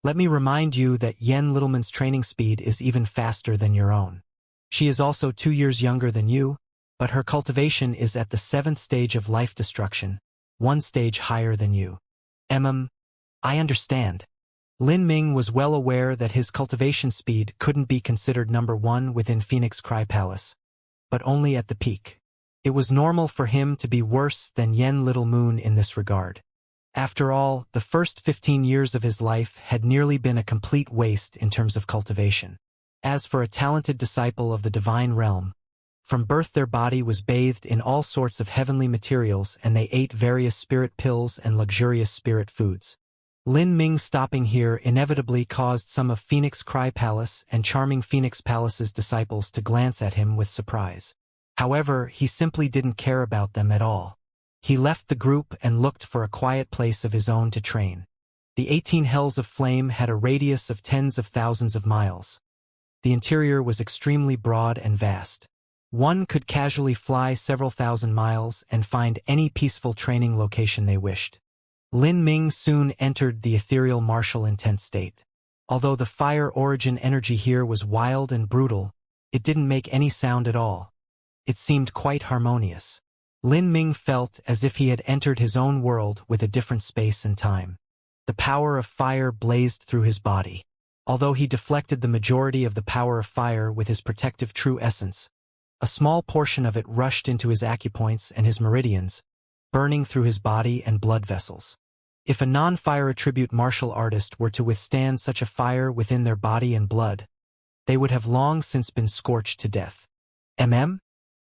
let me remind you that Yen Littleman's training speed is even faster than your own. She is also 2 years younger than you, but her cultivation is at the 7th stage of life destruction, 1 stage higher than you. I understand. Lin Ming was well aware that his cultivation speed couldn't be considered number 1 within Phoenix Cry Palace, but only at the peak. It was normal for him to be worse than Yen Little Moon in this regard. After all, the first 15 years of his life had nearly been a complete waste in terms of cultivation. As for a talented disciple of the divine realm, from birth their body was bathed in all sorts of heavenly materials and they ate various spirit pills and luxurious spirit foods. Lin Ming stopping here inevitably caused some of Phoenix Cry Palace and Charming Phoenix Palace's disciples to glance at him with surprise. However, he simply didn't care about them at all. He left the group and looked for a quiet place of his own to train. The 18 hells of flame had a radius of tens of thousands of miles. The interior was extremely broad and vast. One could casually fly several thousand miles and find any peaceful training location they wished. Lin Ming soon entered the ethereal martial intent state. Although the fire origin energy here was wild and brutal, it didn't make any sound at all. It seemed quite harmonious. Lin Ming felt as if he had entered his own world with a different space and time. The power of fire blazed through his body. Although he deflected the majority of the power of fire with his protective true essence, a small portion of it rushed into his acupoints and his meridians, burning through his body and blood vessels. If a non-fire attribute martial artist were to withstand such a fire within their body and blood, they would have long since been scorched to death.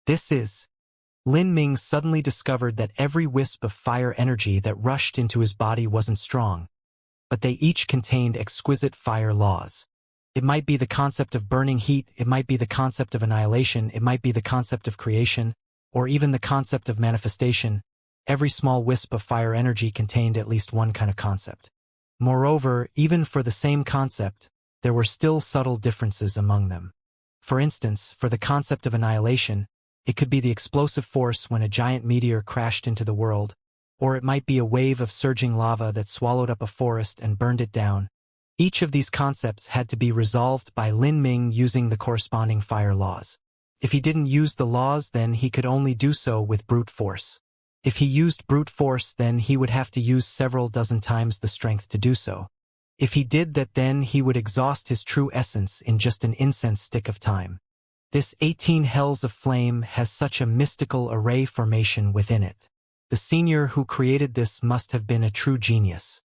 This is. Lin Ming suddenly discovered that every wisp of fire energy that rushed into his body wasn't strong, but they each contained exquisite fire laws. It might be the concept of burning heat, it might be the concept of annihilation, it might be the concept of creation, or even the concept of manifestation. Every small wisp of fire energy contained at least one kind of concept. Moreover, even for the same concept, there were still subtle differences among them. For instance, for the concept of annihilation, it could be the explosive force when a giant meteor crashed into the world, or it might be a wave of surging lava that swallowed up a forest and burned it down. Each of these concepts had to be resolved by Lin Ming using the corresponding fire laws. If he didn't use the laws, then he could only do so with brute force. If he used brute force, then he would have to use several dozen times the strength to do so. If he did that, then he would exhaust his true essence in just an incense stick of time. This 18 hells of flame has such a mystical array formation within it. The senior who created this must have been a true genius.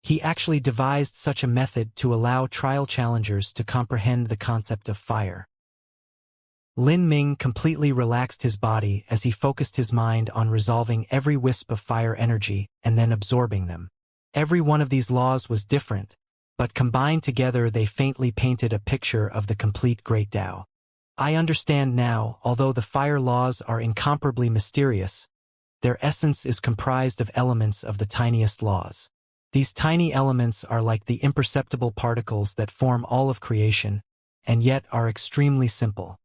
He actually devised such a method to allow trial challengers to comprehend the concept of fire. Lin Ming completely relaxed his body as he focused his mind on resolving every wisp of fire energy and then absorbing them. Every one of these laws was different, but combined together they faintly painted a picture of the complete Great Tao. I understand now, although the fire laws are incomparably mysterious, their essence is comprised of elements of the tiniest laws. These tiny elements are like the imperceptible particles that form all of creation, and yet are extremely simple.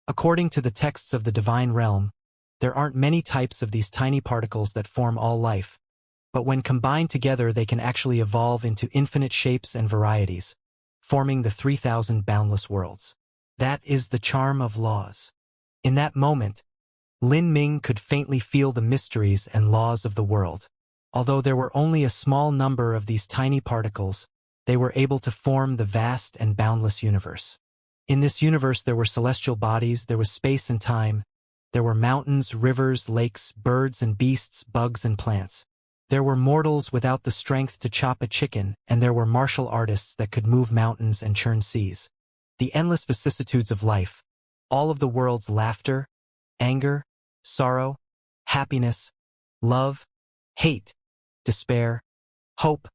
According to the texts of the divine realm, there aren't many types of these tiny particles that form all life, but when combined together they can actually evolve into infinite shapes and varieties, forming the 3,000 boundless worlds. That is the charm of laws. In that moment, Lin Ming could faintly feel the mysteries and laws of the world. Although there were only a small number of these tiny particles, they were able to form the vast and boundless universe. In this universe there were celestial bodies, there was space and time, there were mountains, rivers, lakes, birds and beasts, bugs and plants. There were mortals without the strength to chop a chicken, and there were martial artists that could move mountains and churn seas. The endless vicissitudes of life, all of the world's laughter, anger, sorrow, happiness, love, hate, despair, hope,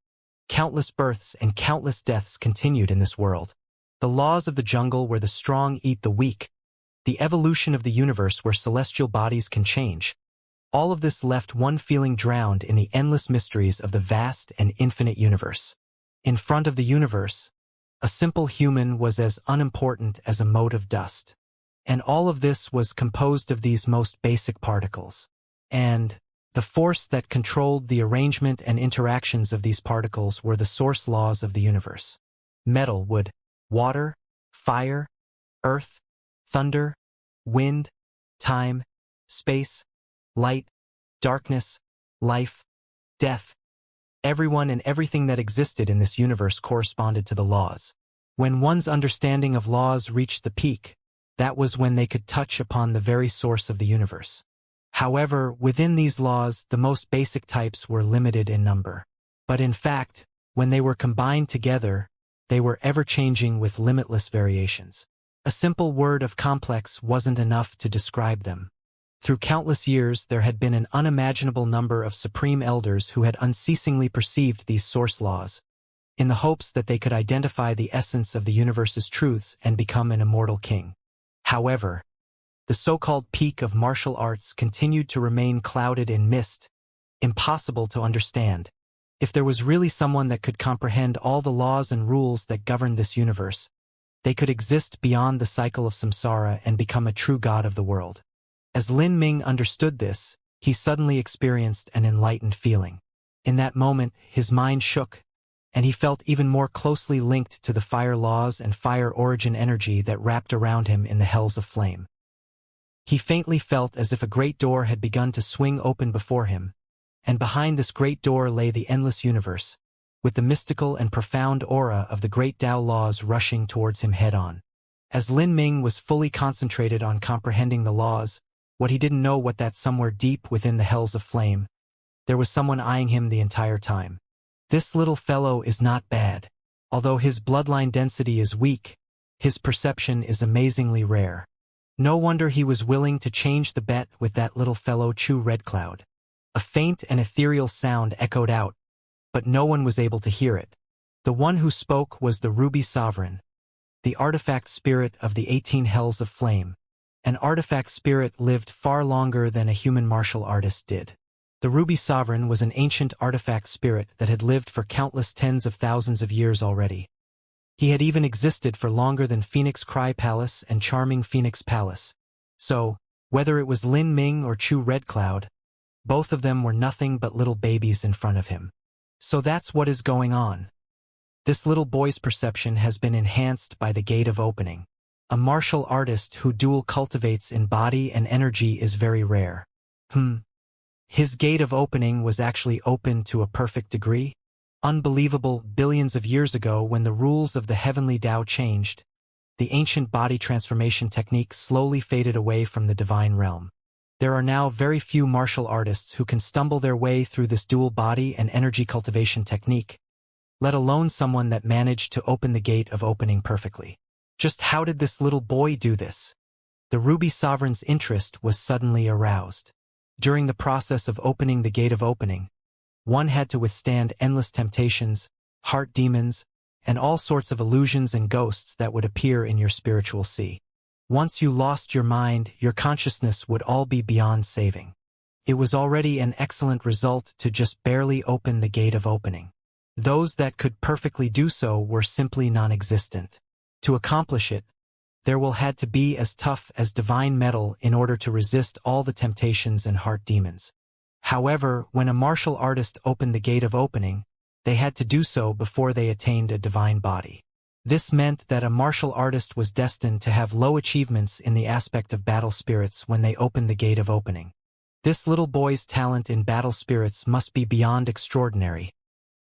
countless births and countless deaths continued in this world. The laws of the jungle where the strong eat the weak, the evolution of the universe where celestial bodies can change. All of this left one feeling drowned in the endless mysteries of the vast and infinite universe. In front of the universe, a simple human was as unimportant as a mote of dust. And all of this was composed of these most basic particles. And the force that controlled the arrangement and interactions of these particles were the source laws of the universe. Metal, wood, water, fire, earth, thunder, wind, time, space, light, darkness, life, death. Everyone and everything that existed in this universe corresponded to the laws. When one's understanding of laws reached the peak, that was when they could touch upon the very source of the universe. However, within these laws, the most basic types were limited in number. But in fact, when they were combined together, they were ever-changing with limitless variations. A simple word of complex wasn't enough to describe them. Through countless years, there had been an unimaginable number of supreme elders who had unceasingly perceived these source laws, in the hopes that they could identify the essence of the universe's truths and become an immortal king. However, The so-called peak of martial arts continued to remain clouded in mist, impossible to understand. If there was really someone that could comprehend all the laws and rules that govern this universe, they could exist beyond the cycle of samsara and become a true god of the world. As Lin Ming understood this, he suddenly experienced an enlightened feeling. In that moment, his mind shook, and he felt even more closely linked to the fire laws and fire origin energy that wrapped around him in the hells of flame. He faintly felt as if a great door had begun to swing open before him, and behind this great door lay the endless universe, with the mystical and profound aura of the great Tao laws rushing towards him head-on. As Lin Ming was fully concentrated on comprehending the laws, what he didn't know was that somewhere deep within the hells of flame, there was someone eyeing him the entire time. This little fellow is not bad. Although his bloodline density is weak, his perception is amazingly rare. No wonder he was willing to change the bet with that little fellow Chu Red Cloud. A faint and ethereal sound echoed out, but no one was able to hear it. The one who spoke was the Ruby Sovereign, the artifact spirit of the 18 Hells of Flame. An artifact spirit lived far longer than a human martial artist did. The Ruby Sovereign was an ancient artifact spirit that had lived for countless tens of thousands of years already. He had even existed for longer than Phoenix Cry Palace and Charming Phoenix Palace. So, whether it was Lin Ming or Chu Red Cloud, both of them were nothing but little babies in front of him. So that's what is going on. This little boy's perception has been enhanced by the Gate of Opening. A martial artist who dual cultivates in body and energy is very rare. His Gate of Opening was actually open to a perfect degree. Unbelievable. Billions of years ago, when the rules of the heavenly Tao changed, the ancient body transformation technique slowly faded away from the divine realm. There are now very few martial artists who can stumble their way through this dual body and energy cultivation technique, let alone someone that managed to open the Gate of Opening perfectly. Just how did this little boy do this? The Ruby Sovereign's interest was suddenly aroused. During the process of opening the Gate of Opening, one had to withstand endless temptations, heart demons, and all sorts of illusions and ghosts that would appear in your spiritual sea. Once you lost your mind, your consciousness would all be beyond saving. It was already an excellent result to just barely open the Gate of Opening. Those that could perfectly do so were simply non-existent. To accomplish it, there will had to be as tough as divine metal in order to resist all the temptations and heart demons. However, when a martial artist opened the Gate of Opening, they had to do so before they attained a divine body. This meant that a martial artist was destined to have low achievements in the aspect of battle spirits when they opened the Gate of Opening. This little boy's talent in battle spirits must be beyond extraordinary.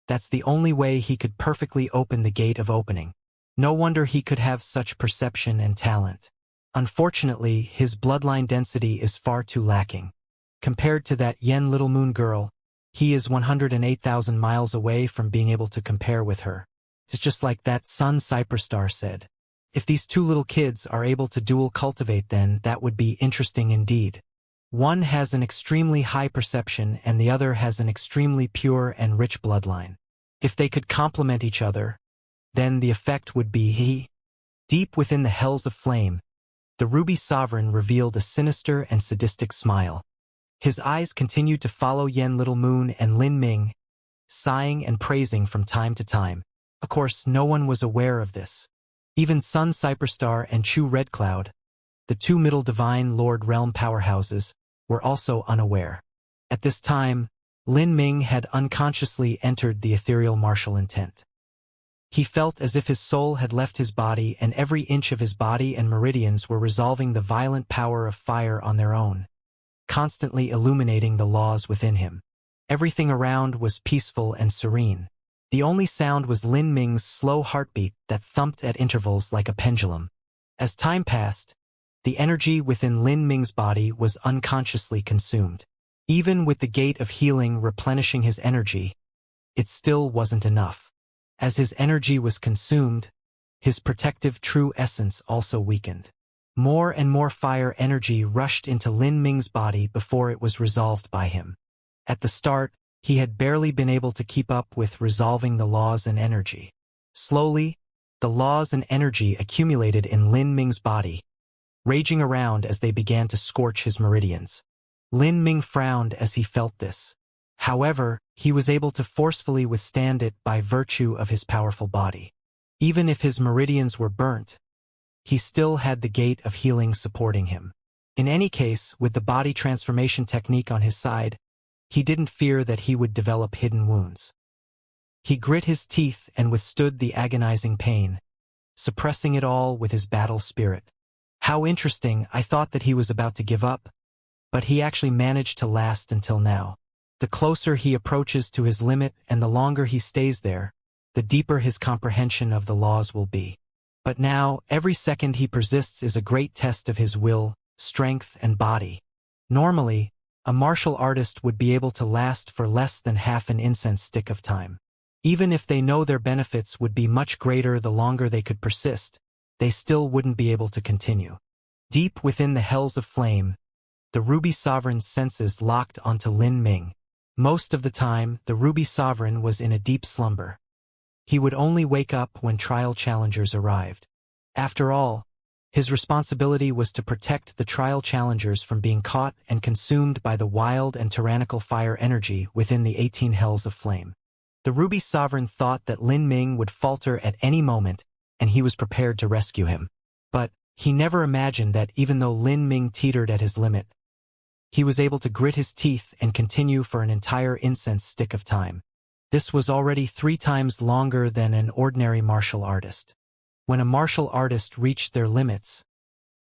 That's the only way he could perfectly open the Gate of Opening. No wonder he could have such perception and talent. Unfortunately, his bloodline density is far too lacking. Compared to that Yen little moon girl, he is 108,000 miles away from being able to compare with her. It's just like that Sun Cyperstar said. If these two little kids are able to dual cultivate, then that would be interesting indeed. One has an extremely high perception and the other has an extremely pure and rich bloodline. If they could complement each other, then the effect would be Deep within the hells of flame, the Ruby Sovereign revealed a sinister and sadistic smile. His eyes continued to follow Yen Little Moon and Lin Ming, sighing and praising from time to time. Of course, no one was aware of this. Even Sun Cyperstar and Chu Red Cloud, the two Middle Divine Lord Realm powerhouses, were also unaware. At this time, Lin Ming had unconsciously entered the ethereal martial intent. He felt as if his soul had left his body and every inch of his body and meridians were resolving the violent power of fire on their own, constantly illuminating the laws within him. Everything around was peaceful and serene. The only sound was Lin Ming's slow heartbeat that thumped at intervals like a pendulum. As time passed, the energy within Lin Ming's body was unconsciously consumed. Even with the Gate of Healing replenishing his energy, it still wasn't enough. As his energy was consumed, his protective true essence also weakened. More and more fire energy rushed into Lin Ming's body before it was resolved by him. At the start, he had barely been able to keep up with resolving the laws and energy. Slowly, the laws and energy accumulated in Lin Ming's body, raging around as they began to scorch his meridians. Lin Ming frowned as he felt this. However, he was able to forcefully withstand it by virtue of his powerful body. Even if his meridians were burnt, he still had the gate of healing supporting him. In any case, with the body transformation technique on his side, he didn't fear that he would develop hidden wounds. He grit his teeth and withstood the agonizing pain, suppressing it all with his battle spirit. How interesting, I thought that he was about to give up, but he actually managed to last until now. The closer he approaches to his limit and the longer he stays there, the deeper his comprehension of the laws will be. But now, every second he persists is a great test of his will, strength, and body. Normally, a martial artist would be able to last for less than half an incense stick of time. Even if they know their benefits would be much greater the longer they could persist, they still wouldn't be able to continue. Deep within the hells of flame, the Ruby Sovereign's senses locked onto Lin Ming. Most of the time, the Ruby Sovereign was in a deep slumber. He would only wake up when trial challengers arrived. After all, his responsibility was to protect the trial challengers from being caught and consumed by the wild and tyrannical fire energy within the 18 hells of flame. The Ruby Sovereign thought that Lin Ming would falter at any moment, and he was prepared to rescue him. But he never imagined that even though Lin Ming teetered at his limit, he was able to grit his teeth and continue for an entire incense stick of time. This was already 3 times longer than an ordinary martial artist. When a martial artist reached their limits,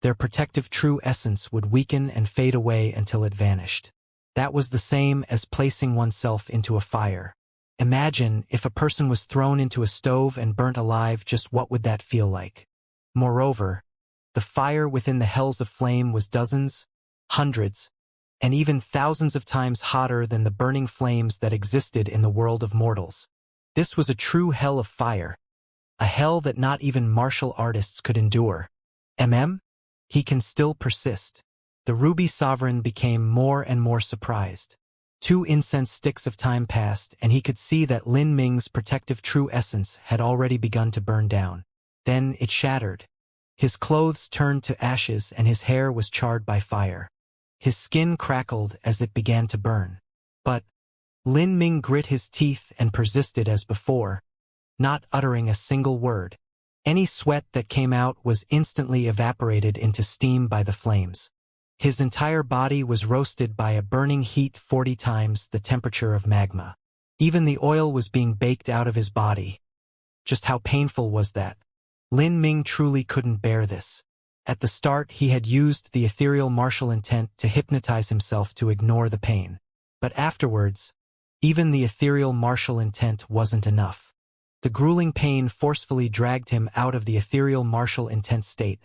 their protective true essence would weaken and fade away until it vanished. That was the same as placing oneself into a fire. Imagine if a person was thrown into a stove and burnt alive, just what would that feel like? Moreover, the fire within the hells of flame was dozens, hundreds, and even thousands of times hotter than the burning flames that existed in the world of mortals. This was a true hell of fire, a hell that not even martial artists could endure. He can still persist. The Ruby Sovereign became more and more surprised. 2 incense sticks of time passed, and he could see that Lin Ming's protective true essence had already begun to burn down. Then it shattered. His clothes turned to ashes and his hair was charred by fire. His skin crackled as it began to burn. But Lin Ming grit his teeth and persisted as before, not uttering a single word. Any sweat that came out was instantly evaporated into steam by the flames. His entire body was roasted by a burning heat 40 times the temperature of magma. Even the oil was being baked out of his body. Just how painful was that? Lin Ming truly couldn't bear this. At the start, he had used the ethereal martial intent to hypnotize himself to ignore the pain. But afterwards, even the ethereal martial intent wasn't enough. The grueling pain forcefully dragged him out of the ethereal martial intent state,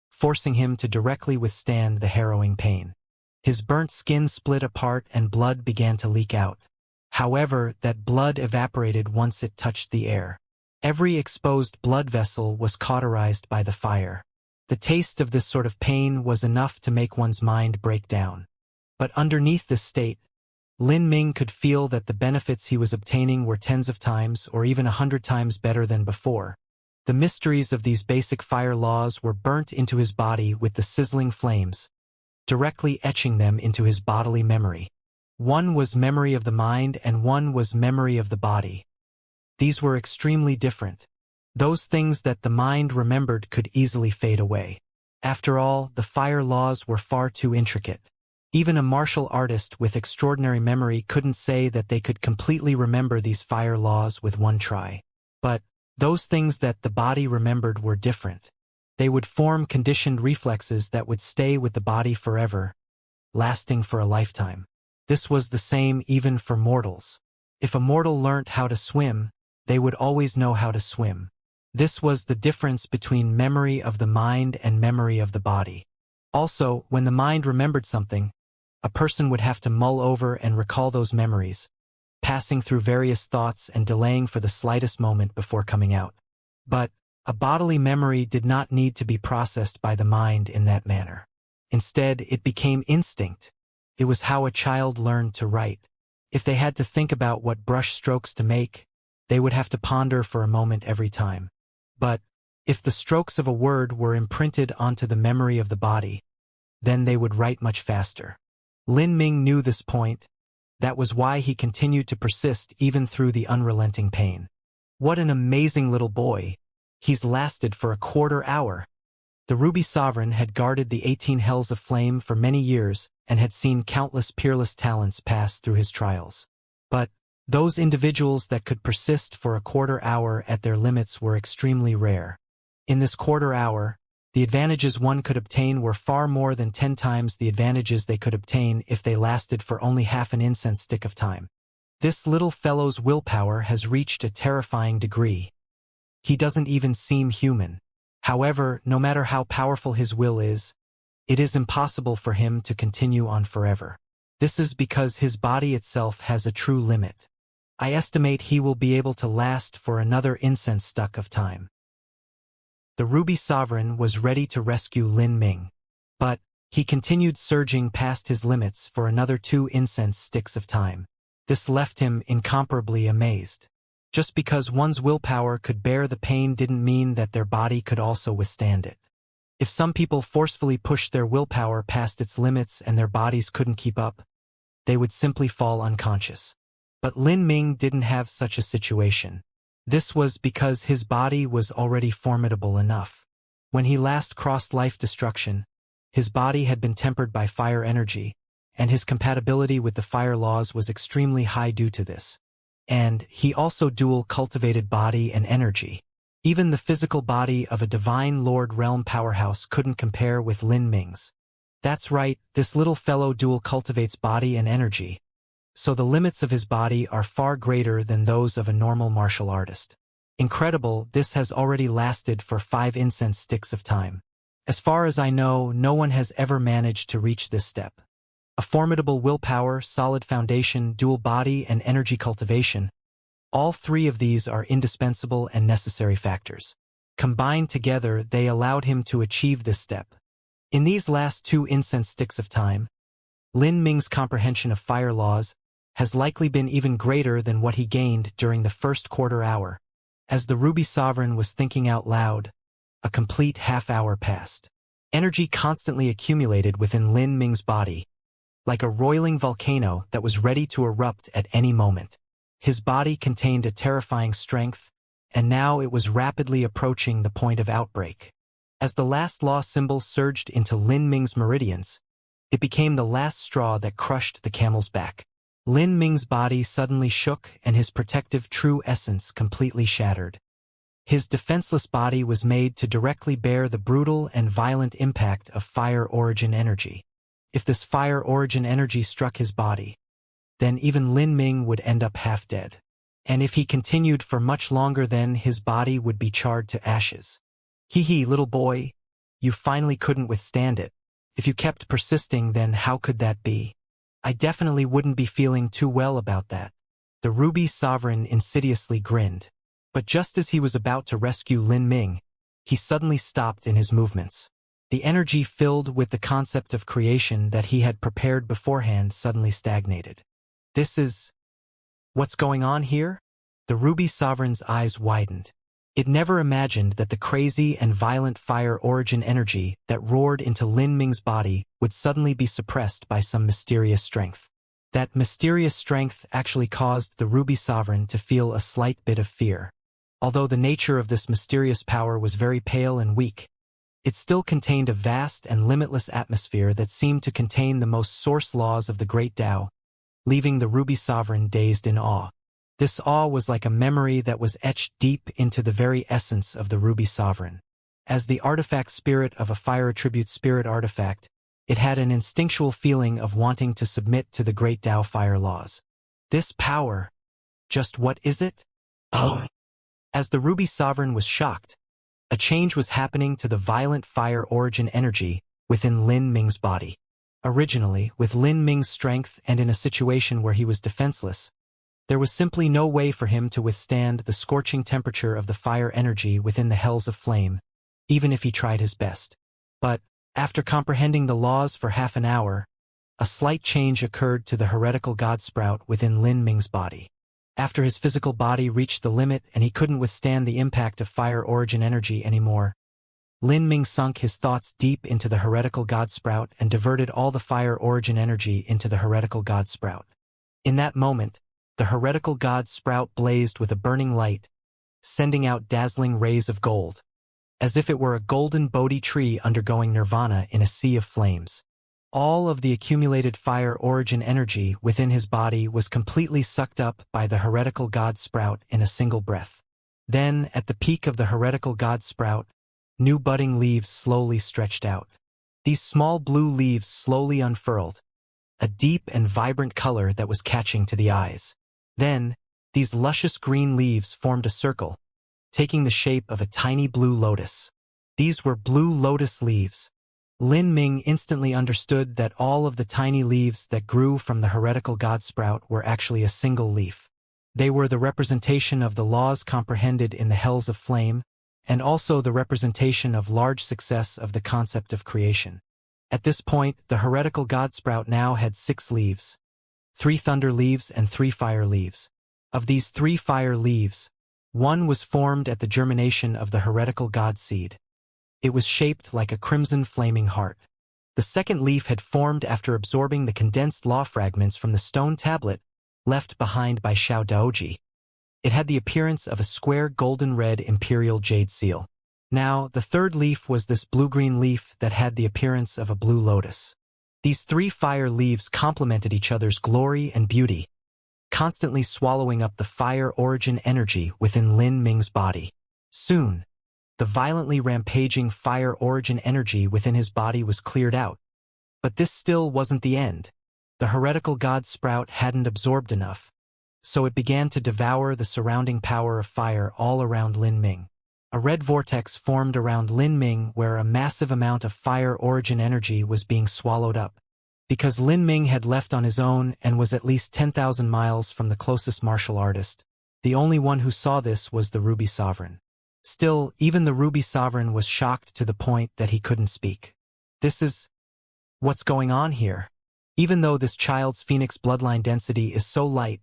forcing him to directly withstand the harrowing pain. His burnt skin split apart and blood began to leak out. However, that blood evaporated once it touched the air. Every exposed blood vessel was cauterized by the fire. The taste of this sort of pain was enough to make one's mind break down. But underneath this state, Lin Ming could feel that the benefits he was obtaining were tens of times or even 100 times better than before. The mysteries of these basic fire laws were burnt into his body with the sizzling flames, directly etching them into his bodily memory. One was memory of the mind and one was memory of the body. These were extremely different. Those things that the mind remembered could easily fade away. After all, the fire laws were far too intricate. Even a martial artist with extraordinary memory couldn't say that they could completely remember these fire laws with one try. But those things that the body remembered were different. They would form conditioned reflexes that would stay with the body forever, lasting for a lifetime. This was the same even for mortals. If a mortal learnt how to swim, they would always know how to swim. This was the difference between memory of the mind and memory of the body. Also, when the mind remembered something, a person would have to mull over and recall those memories, passing through various thoughts and delaying for the slightest moment before coming out. But a bodily memory did not need to be processed by the mind in that manner. Instead, it became instinct. It was how a child learned to write. If they had to think about what brush strokes to make, they would have to ponder for a moment every time. But If the strokes of a word were imprinted onto the memory of the body, then they would write much faster. Lin Ming knew this point. That was why he continued to persist even through the unrelenting pain. What an amazing little boy. He's lasted for a quarter hour. The Ruby Sovereign had guarded the 18 Hells of Flame for many years and had seen countless peerless talents pass through his trials. But those individuals that could persist for a quarter hour at their limits were extremely rare. In this quarter hour, the advantages one could obtain were far more than 10 times the advantages they could obtain if they lasted for only half an incense stick of time. This little fellow's willpower has reached a terrifying degree. He doesn't even seem human. However, no matter how powerful his will is, it is impossible for him to continue on forever. This is because his body itself has a true limit. I estimate he will be able to last for another incense stuck of time. The Ruby Sovereign was ready to rescue Lin Ming, but he continued surging past his limits for another 2 incense sticks of time. This left him incomparably amazed. Just because one's willpower could bear the pain didn't mean that their body could also withstand it. If some people forcefully pushed their willpower past its limits and their bodies couldn't keep up, they would simply fall unconscious. But Lin Ming didn't have such a situation. This was because his body was already formidable enough. When he last crossed life destruction, his body had been tempered by fire energy, and his compatibility with the fire laws was extremely high due to this. And he also dual cultivated body and energy. Even the physical body of a divine Lord Realm powerhouse couldn't compare with Lin Ming's. That's right, this little fellow dual cultivates body and energy, so the limits of his body are far greater than those of a normal martial artist. Incredible, this has already lasted for 5 incense sticks of time. As far as I know, no one has ever managed to reach this step. A formidable willpower, solid foundation, dual body, and energy cultivation. All 3 of these are indispensable and necessary factors. Combined together, they allowed him to achieve this step. In these last 2 incense sticks of time, Lin Ming's comprehension of fire laws has likely been even greater than what he gained during the first quarter hour. As the Ruby Sovereign was thinking out loud, a complete half-hour passed. Energy constantly accumulated within Lin Ming's body, like a roiling volcano that was ready to erupt at any moment. His body contained a terrifying strength, and now it was rapidly approaching the point of outbreak. As the last law symbol surged into Lin Ming's meridians, it became the last straw that crushed the camel's back. Lin Ming's body suddenly shook and his protective true essence completely shattered. His defenseless body was made to directly bear the brutal and violent impact of fire origin energy. If this fire origin energy struck his body, then even Lin Ming would end up half dead. And if he continued for much longer, then his body would be charred to ashes. Hee, little boy, you finally couldn't withstand it. If you kept persisting, then how could that be? I definitely wouldn't be feeling too well about that. The Ruby Sovereign insidiously grinned. But just as he was about to rescue Lin Ming, he suddenly stopped in his movements. The energy filled with the concept of creation that he had prepared beforehand suddenly stagnated. This is... what's going on here? The Ruby Sovereign's eyes widened. It never imagined that the crazy and violent fire origin energy that roared into Lin Ming's body would suddenly be suppressed by some mysterious strength. That mysterious strength actually caused the Ruby Sovereign to feel a slight bit of fear. Although the nature of this mysterious power was very pale and weak, it still contained a vast and limitless atmosphere that seemed to contain the most source laws of the Great Tao, leaving the Ruby Sovereign dazed in awe. This awe was like a memory that was etched deep into the very essence of the Ruby Sovereign. As the artifact spirit of a fire attribute spirit artifact, it had an instinctual feeling of wanting to submit to the Great Tao fire laws. This power, just what is it? Oh! As the Ruby Sovereign was shocked, a change was happening to the violent fire origin energy within Lin Ming's body. Originally, with Lin Ming's strength and in a situation where he was defenseless, there was simply no way for him to withstand the scorching temperature of the fire energy within the Hells of Flame, even if he tried his best. But, after comprehending the laws for half an hour, a slight change occurred to the heretical god sprout within Lin Ming's body. After his physical body reached the limit and he couldn't withstand the impact of fire origin energy anymore, Lin Ming sunk his thoughts deep into the heretical god sprout and diverted all the fire origin energy into the heretical god sprout. In that moment, the heretical god sprout blazed with a burning light, sending out dazzling rays of gold, as if it were a golden Bodhi tree undergoing nirvana in a sea of flames. All of the accumulated fire origin energy within his body was completely sucked up by the heretical god sprout in a single breath. Then, at the peak of the heretical god sprout, new budding leaves slowly stretched out. These small blue leaves slowly unfurled, a deep and vibrant color that was catching to the eyes. Then, these luscious green leaves formed a circle, taking the shape of a tiny blue lotus. These were blue lotus leaves. Lin Ming instantly understood that all of the tiny leaves that grew from the heretical god sprout were actually a single leaf. They were the representation of the laws comprehended in the hells of flame, and also the representation of large success of the concept of creation. At this point, the heretical god sprout now had 6 leaves, 3 thunder leaves and 3 fire leaves. Of these 3 fire leaves, one was formed at the germination of the heretical god seed. It was shaped like a crimson flaming heart. The second leaf had formed after absorbing the condensed law fragments from the stone tablet left behind by Xiao Daoji. It had the appearance of a square golden-red imperial jade seal. Now, the third leaf was this blue-green leaf that had the appearance of a blue lotus. These 3 fire leaves complemented each other's glory and beauty, constantly swallowing up the fire origin energy within Lin Ming's body. Soon, the violently rampaging fire origin energy within his body was cleared out. But this still wasn't the end. The heretical god sprout hadn't absorbed enough, so it began to devour the surrounding power of fire all around Lin Ming. A red vortex formed around Lin Ming where a massive amount of fire origin energy was being swallowed up. Because Lin Ming had left on his own and was at least 10,000 miles from the closest martial artist, the only one who saw this was the Ruby Sovereign. Still, even the Ruby Sovereign was shocked to the point that he couldn't speak. What's going on here? Even though this child's phoenix bloodline density is so light,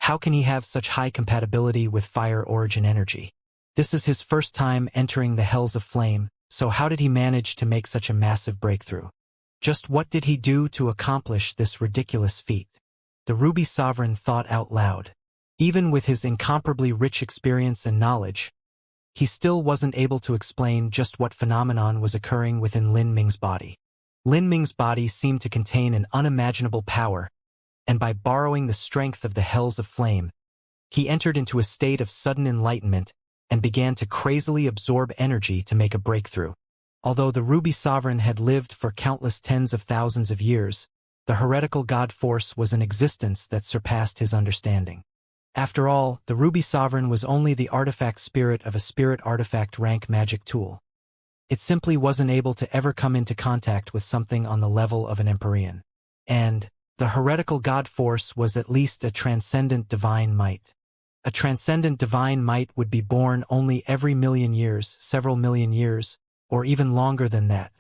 how can he have such high compatibility with fire origin energy? This is his first time entering the hells of flame, so how did he manage to make such a massive breakthrough? Just what did he do to accomplish this ridiculous feat? The Ruby Sovereign thought out loud. Even with his incomparably rich experience and knowledge, he still wasn't able to explain just what phenomenon was occurring within Lin Ming's body. Lin Ming's body seemed to contain an unimaginable power, and by borrowing the strength of the hells of flame, he entered into a state of sudden enlightenment and began to crazily absorb energy to make a breakthrough. Although the Ruby Sovereign had lived for countless tens of thousands of years, the heretical god force was an existence that surpassed his understanding. After all, the Ruby Sovereign was only the artifact spirit of a spirit artifact rank magic tool. It simply wasn't able to ever come into contact with something on the level of an Empyrean. And the heretical god force was at least a transcendent divine might. A transcendent divine might would be born only every million years, several million years, or even longer than that.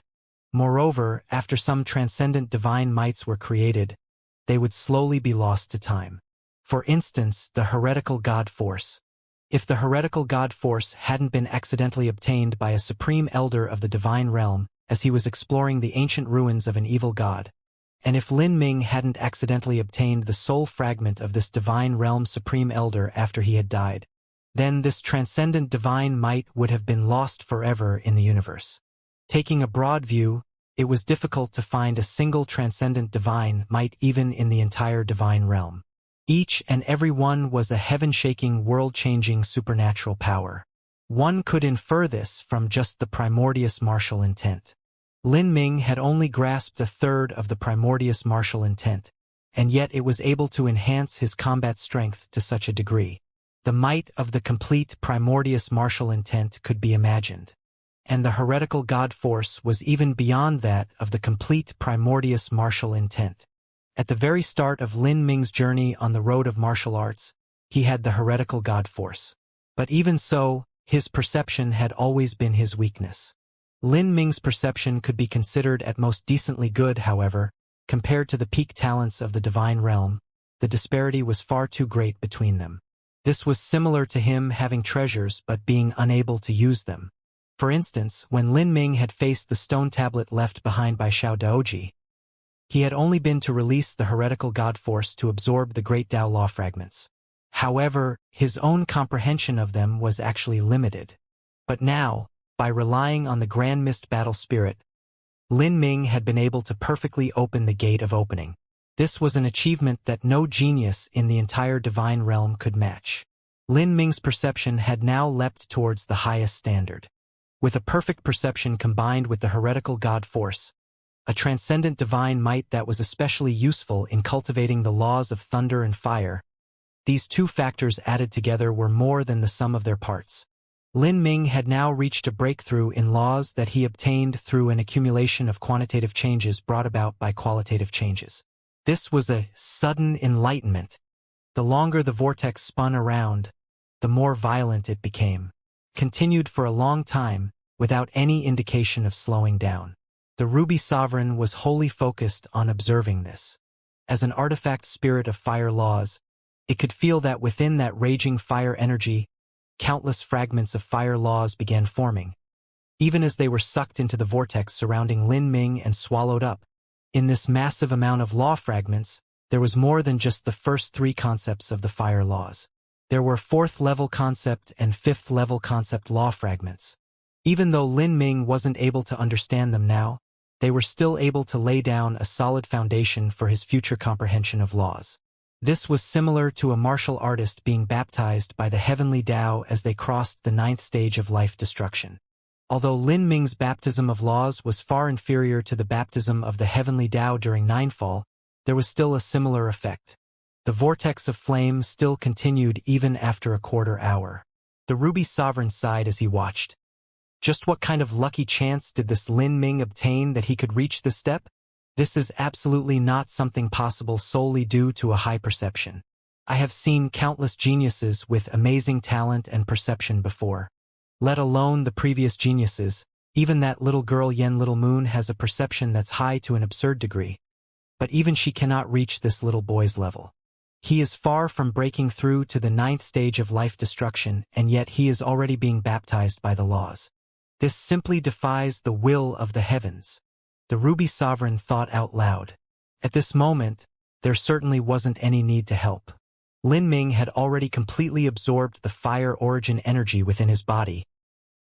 Moreover, after some transcendent divine mights were created, they would slowly be lost to time. For instance, the heretical god force. If the heretical god force hadn't been accidentally obtained by a supreme elder of the divine realm as he was exploring the ancient ruins of an evil god, and if Lin Ming hadn't accidentally obtained the soul fragment of this divine realm supreme elder after he had died, then this transcendent divine might would have been lost forever in the universe. Taking a broad view, it was difficult to find a single transcendent divine might even in the entire divine realm. Each and every one was a heaven-shaking, world-changing supernatural power. One could infer this from just the primordious martial intent. Lin Ming had only grasped a third of the primordious martial intent, and yet it was able to enhance his combat strength to such a degree. The might of the complete primordious martial intent could be imagined, and the heretical god force was even beyond that of the complete primordious martial intent. At the very start of Lin Ming's journey on the road of martial arts, he had the heretical god force. But even so, his perception had always been his weakness. Lin Ming's perception could be considered at most decently good, however, compared to the peak talents of the divine realm. The disparity was far too great between them. This was similar to him having treasures but being unable to use them. For instance, when Lin Ming had faced the stone tablet left behind by Xiao Daoji, he had only been to release the heretical god force to absorb the great Tao law fragments. However, his own comprehension of them was actually limited. But now, by relying on the Grand Mist battle spirit, Lin Ming had been able to perfectly open the gate of opening. This was an achievement that no genius in the entire divine realm could match. Lin Ming's perception had now leapt towards the highest standard. With a perfect perception combined with the heretical god force, a transcendent divine might that was especially useful in cultivating the laws of thunder and fire, these two factors added together were more than the sum of their parts. Lin Ming had now reached a breakthrough in laws that he obtained through an accumulation of quantitative changes brought about by qualitative changes. This was a sudden enlightenment. The longer the vortex spun around, the more violent it became. Continued for a long time, without any indication of slowing down. The Ruby Sovereign was wholly focused on observing this. As an artifact spirit of fire laws, it could feel that within that raging fire energy, countless fragments of fire laws began forming. Even as they were sucked into the vortex surrounding Lin Ming and swallowed up, in this massive amount of law fragments, there was more than just the first three concepts of the fire laws. There were fourth-level concept and fifth-level concept law fragments. Even though Lin Ming wasn't able to understand them now, they were still able to lay down a solid foundation for his future comprehension of laws. This was similar to a martial artist being baptized by the heavenly Tao as they crossed the 9th stage of life destruction. Although Lin Ming's baptism of laws was far inferior to the baptism of the heavenly Tao during Ninefall, there was still a similar effect. The vortex of flame still continued even after a quarter hour. The Ruby Sovereign sighed as he watched. Just what kind of lucky chance did this Lin Ming obtain that he could reach this step? This is absolutely not something possible solely due to a high perception. I have seen countless geniuses with amazing talent and perception before. Let alone the previous geniuses, even that little girl Yen Little Moon has a perception that's high to an absurd degree. But even she cannot reach this little boy's level. He is far from breaking through to the 9th stage of life destruction, and yet he is already being baptized by the laws. This simply defies the will of the heavens. The Ruby Sovereign thought out loud. At this moment, there certainly wasn't any need to help. Lin Ming had already completely absorbed the fire origin energy within his body.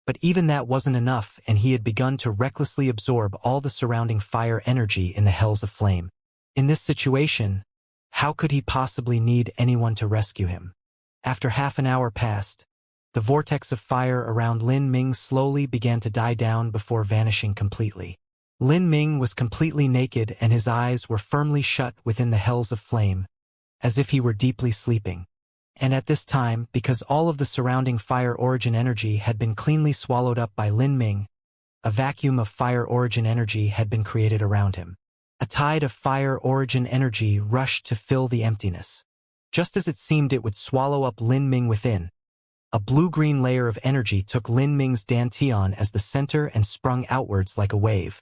But even that wasn't enough, and he had begun to recklessly absorb all the surrounding fire energy in the hells of flame. In this situation, how could he possibly need anyone to rescue him? After half an hour passed, the vortex of fire around Lin Ming slowly began to die down before vanishing completely. Lin Ming was completely naked and his eyes were firmly shut within the hells of flame, as if he were deeply sleeping. And at this time, because all of the surrounding fire origin energy had been cleanly swallowed up by Lin Ming, a vacuum of fire origin energy had been created around him. A tide of fire origin energy rushed to fill the emptiness. Just as it seemed it would swallow up Lin Ming within, a blue-green layer of energy took Lin Ming's dantian as the center and sprung outwards like a wave.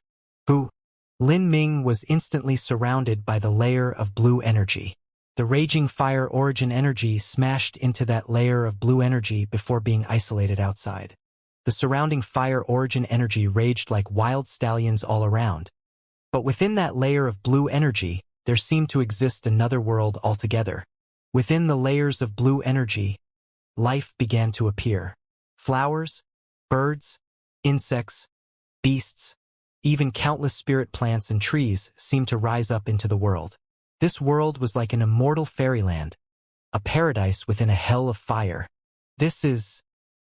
Lin Ming was instantly surrounded by the layer of blue energy. The raging fire origin energy smashed into that layer of blue energy before being isolated outside. The surrounding fire origin energy raged like wild stallions all around. But within that layer of blue energy, there seemed to exist another world altogether. Within the layers of blue energy, life began to appear. Flowers, birds, insects, beasts, even countless spirit plants and trees seemed to rise up into the world. This world was like an immortal fairyland, a paradise within a hell of fire. This is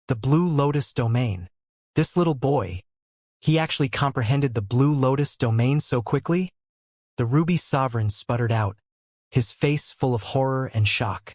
the Blue Lotus domain. This little boy, he actually comprehended the Blue Lotus domain so quickly? The Ruby Sovereign sputtered out, his face full of horror and shock.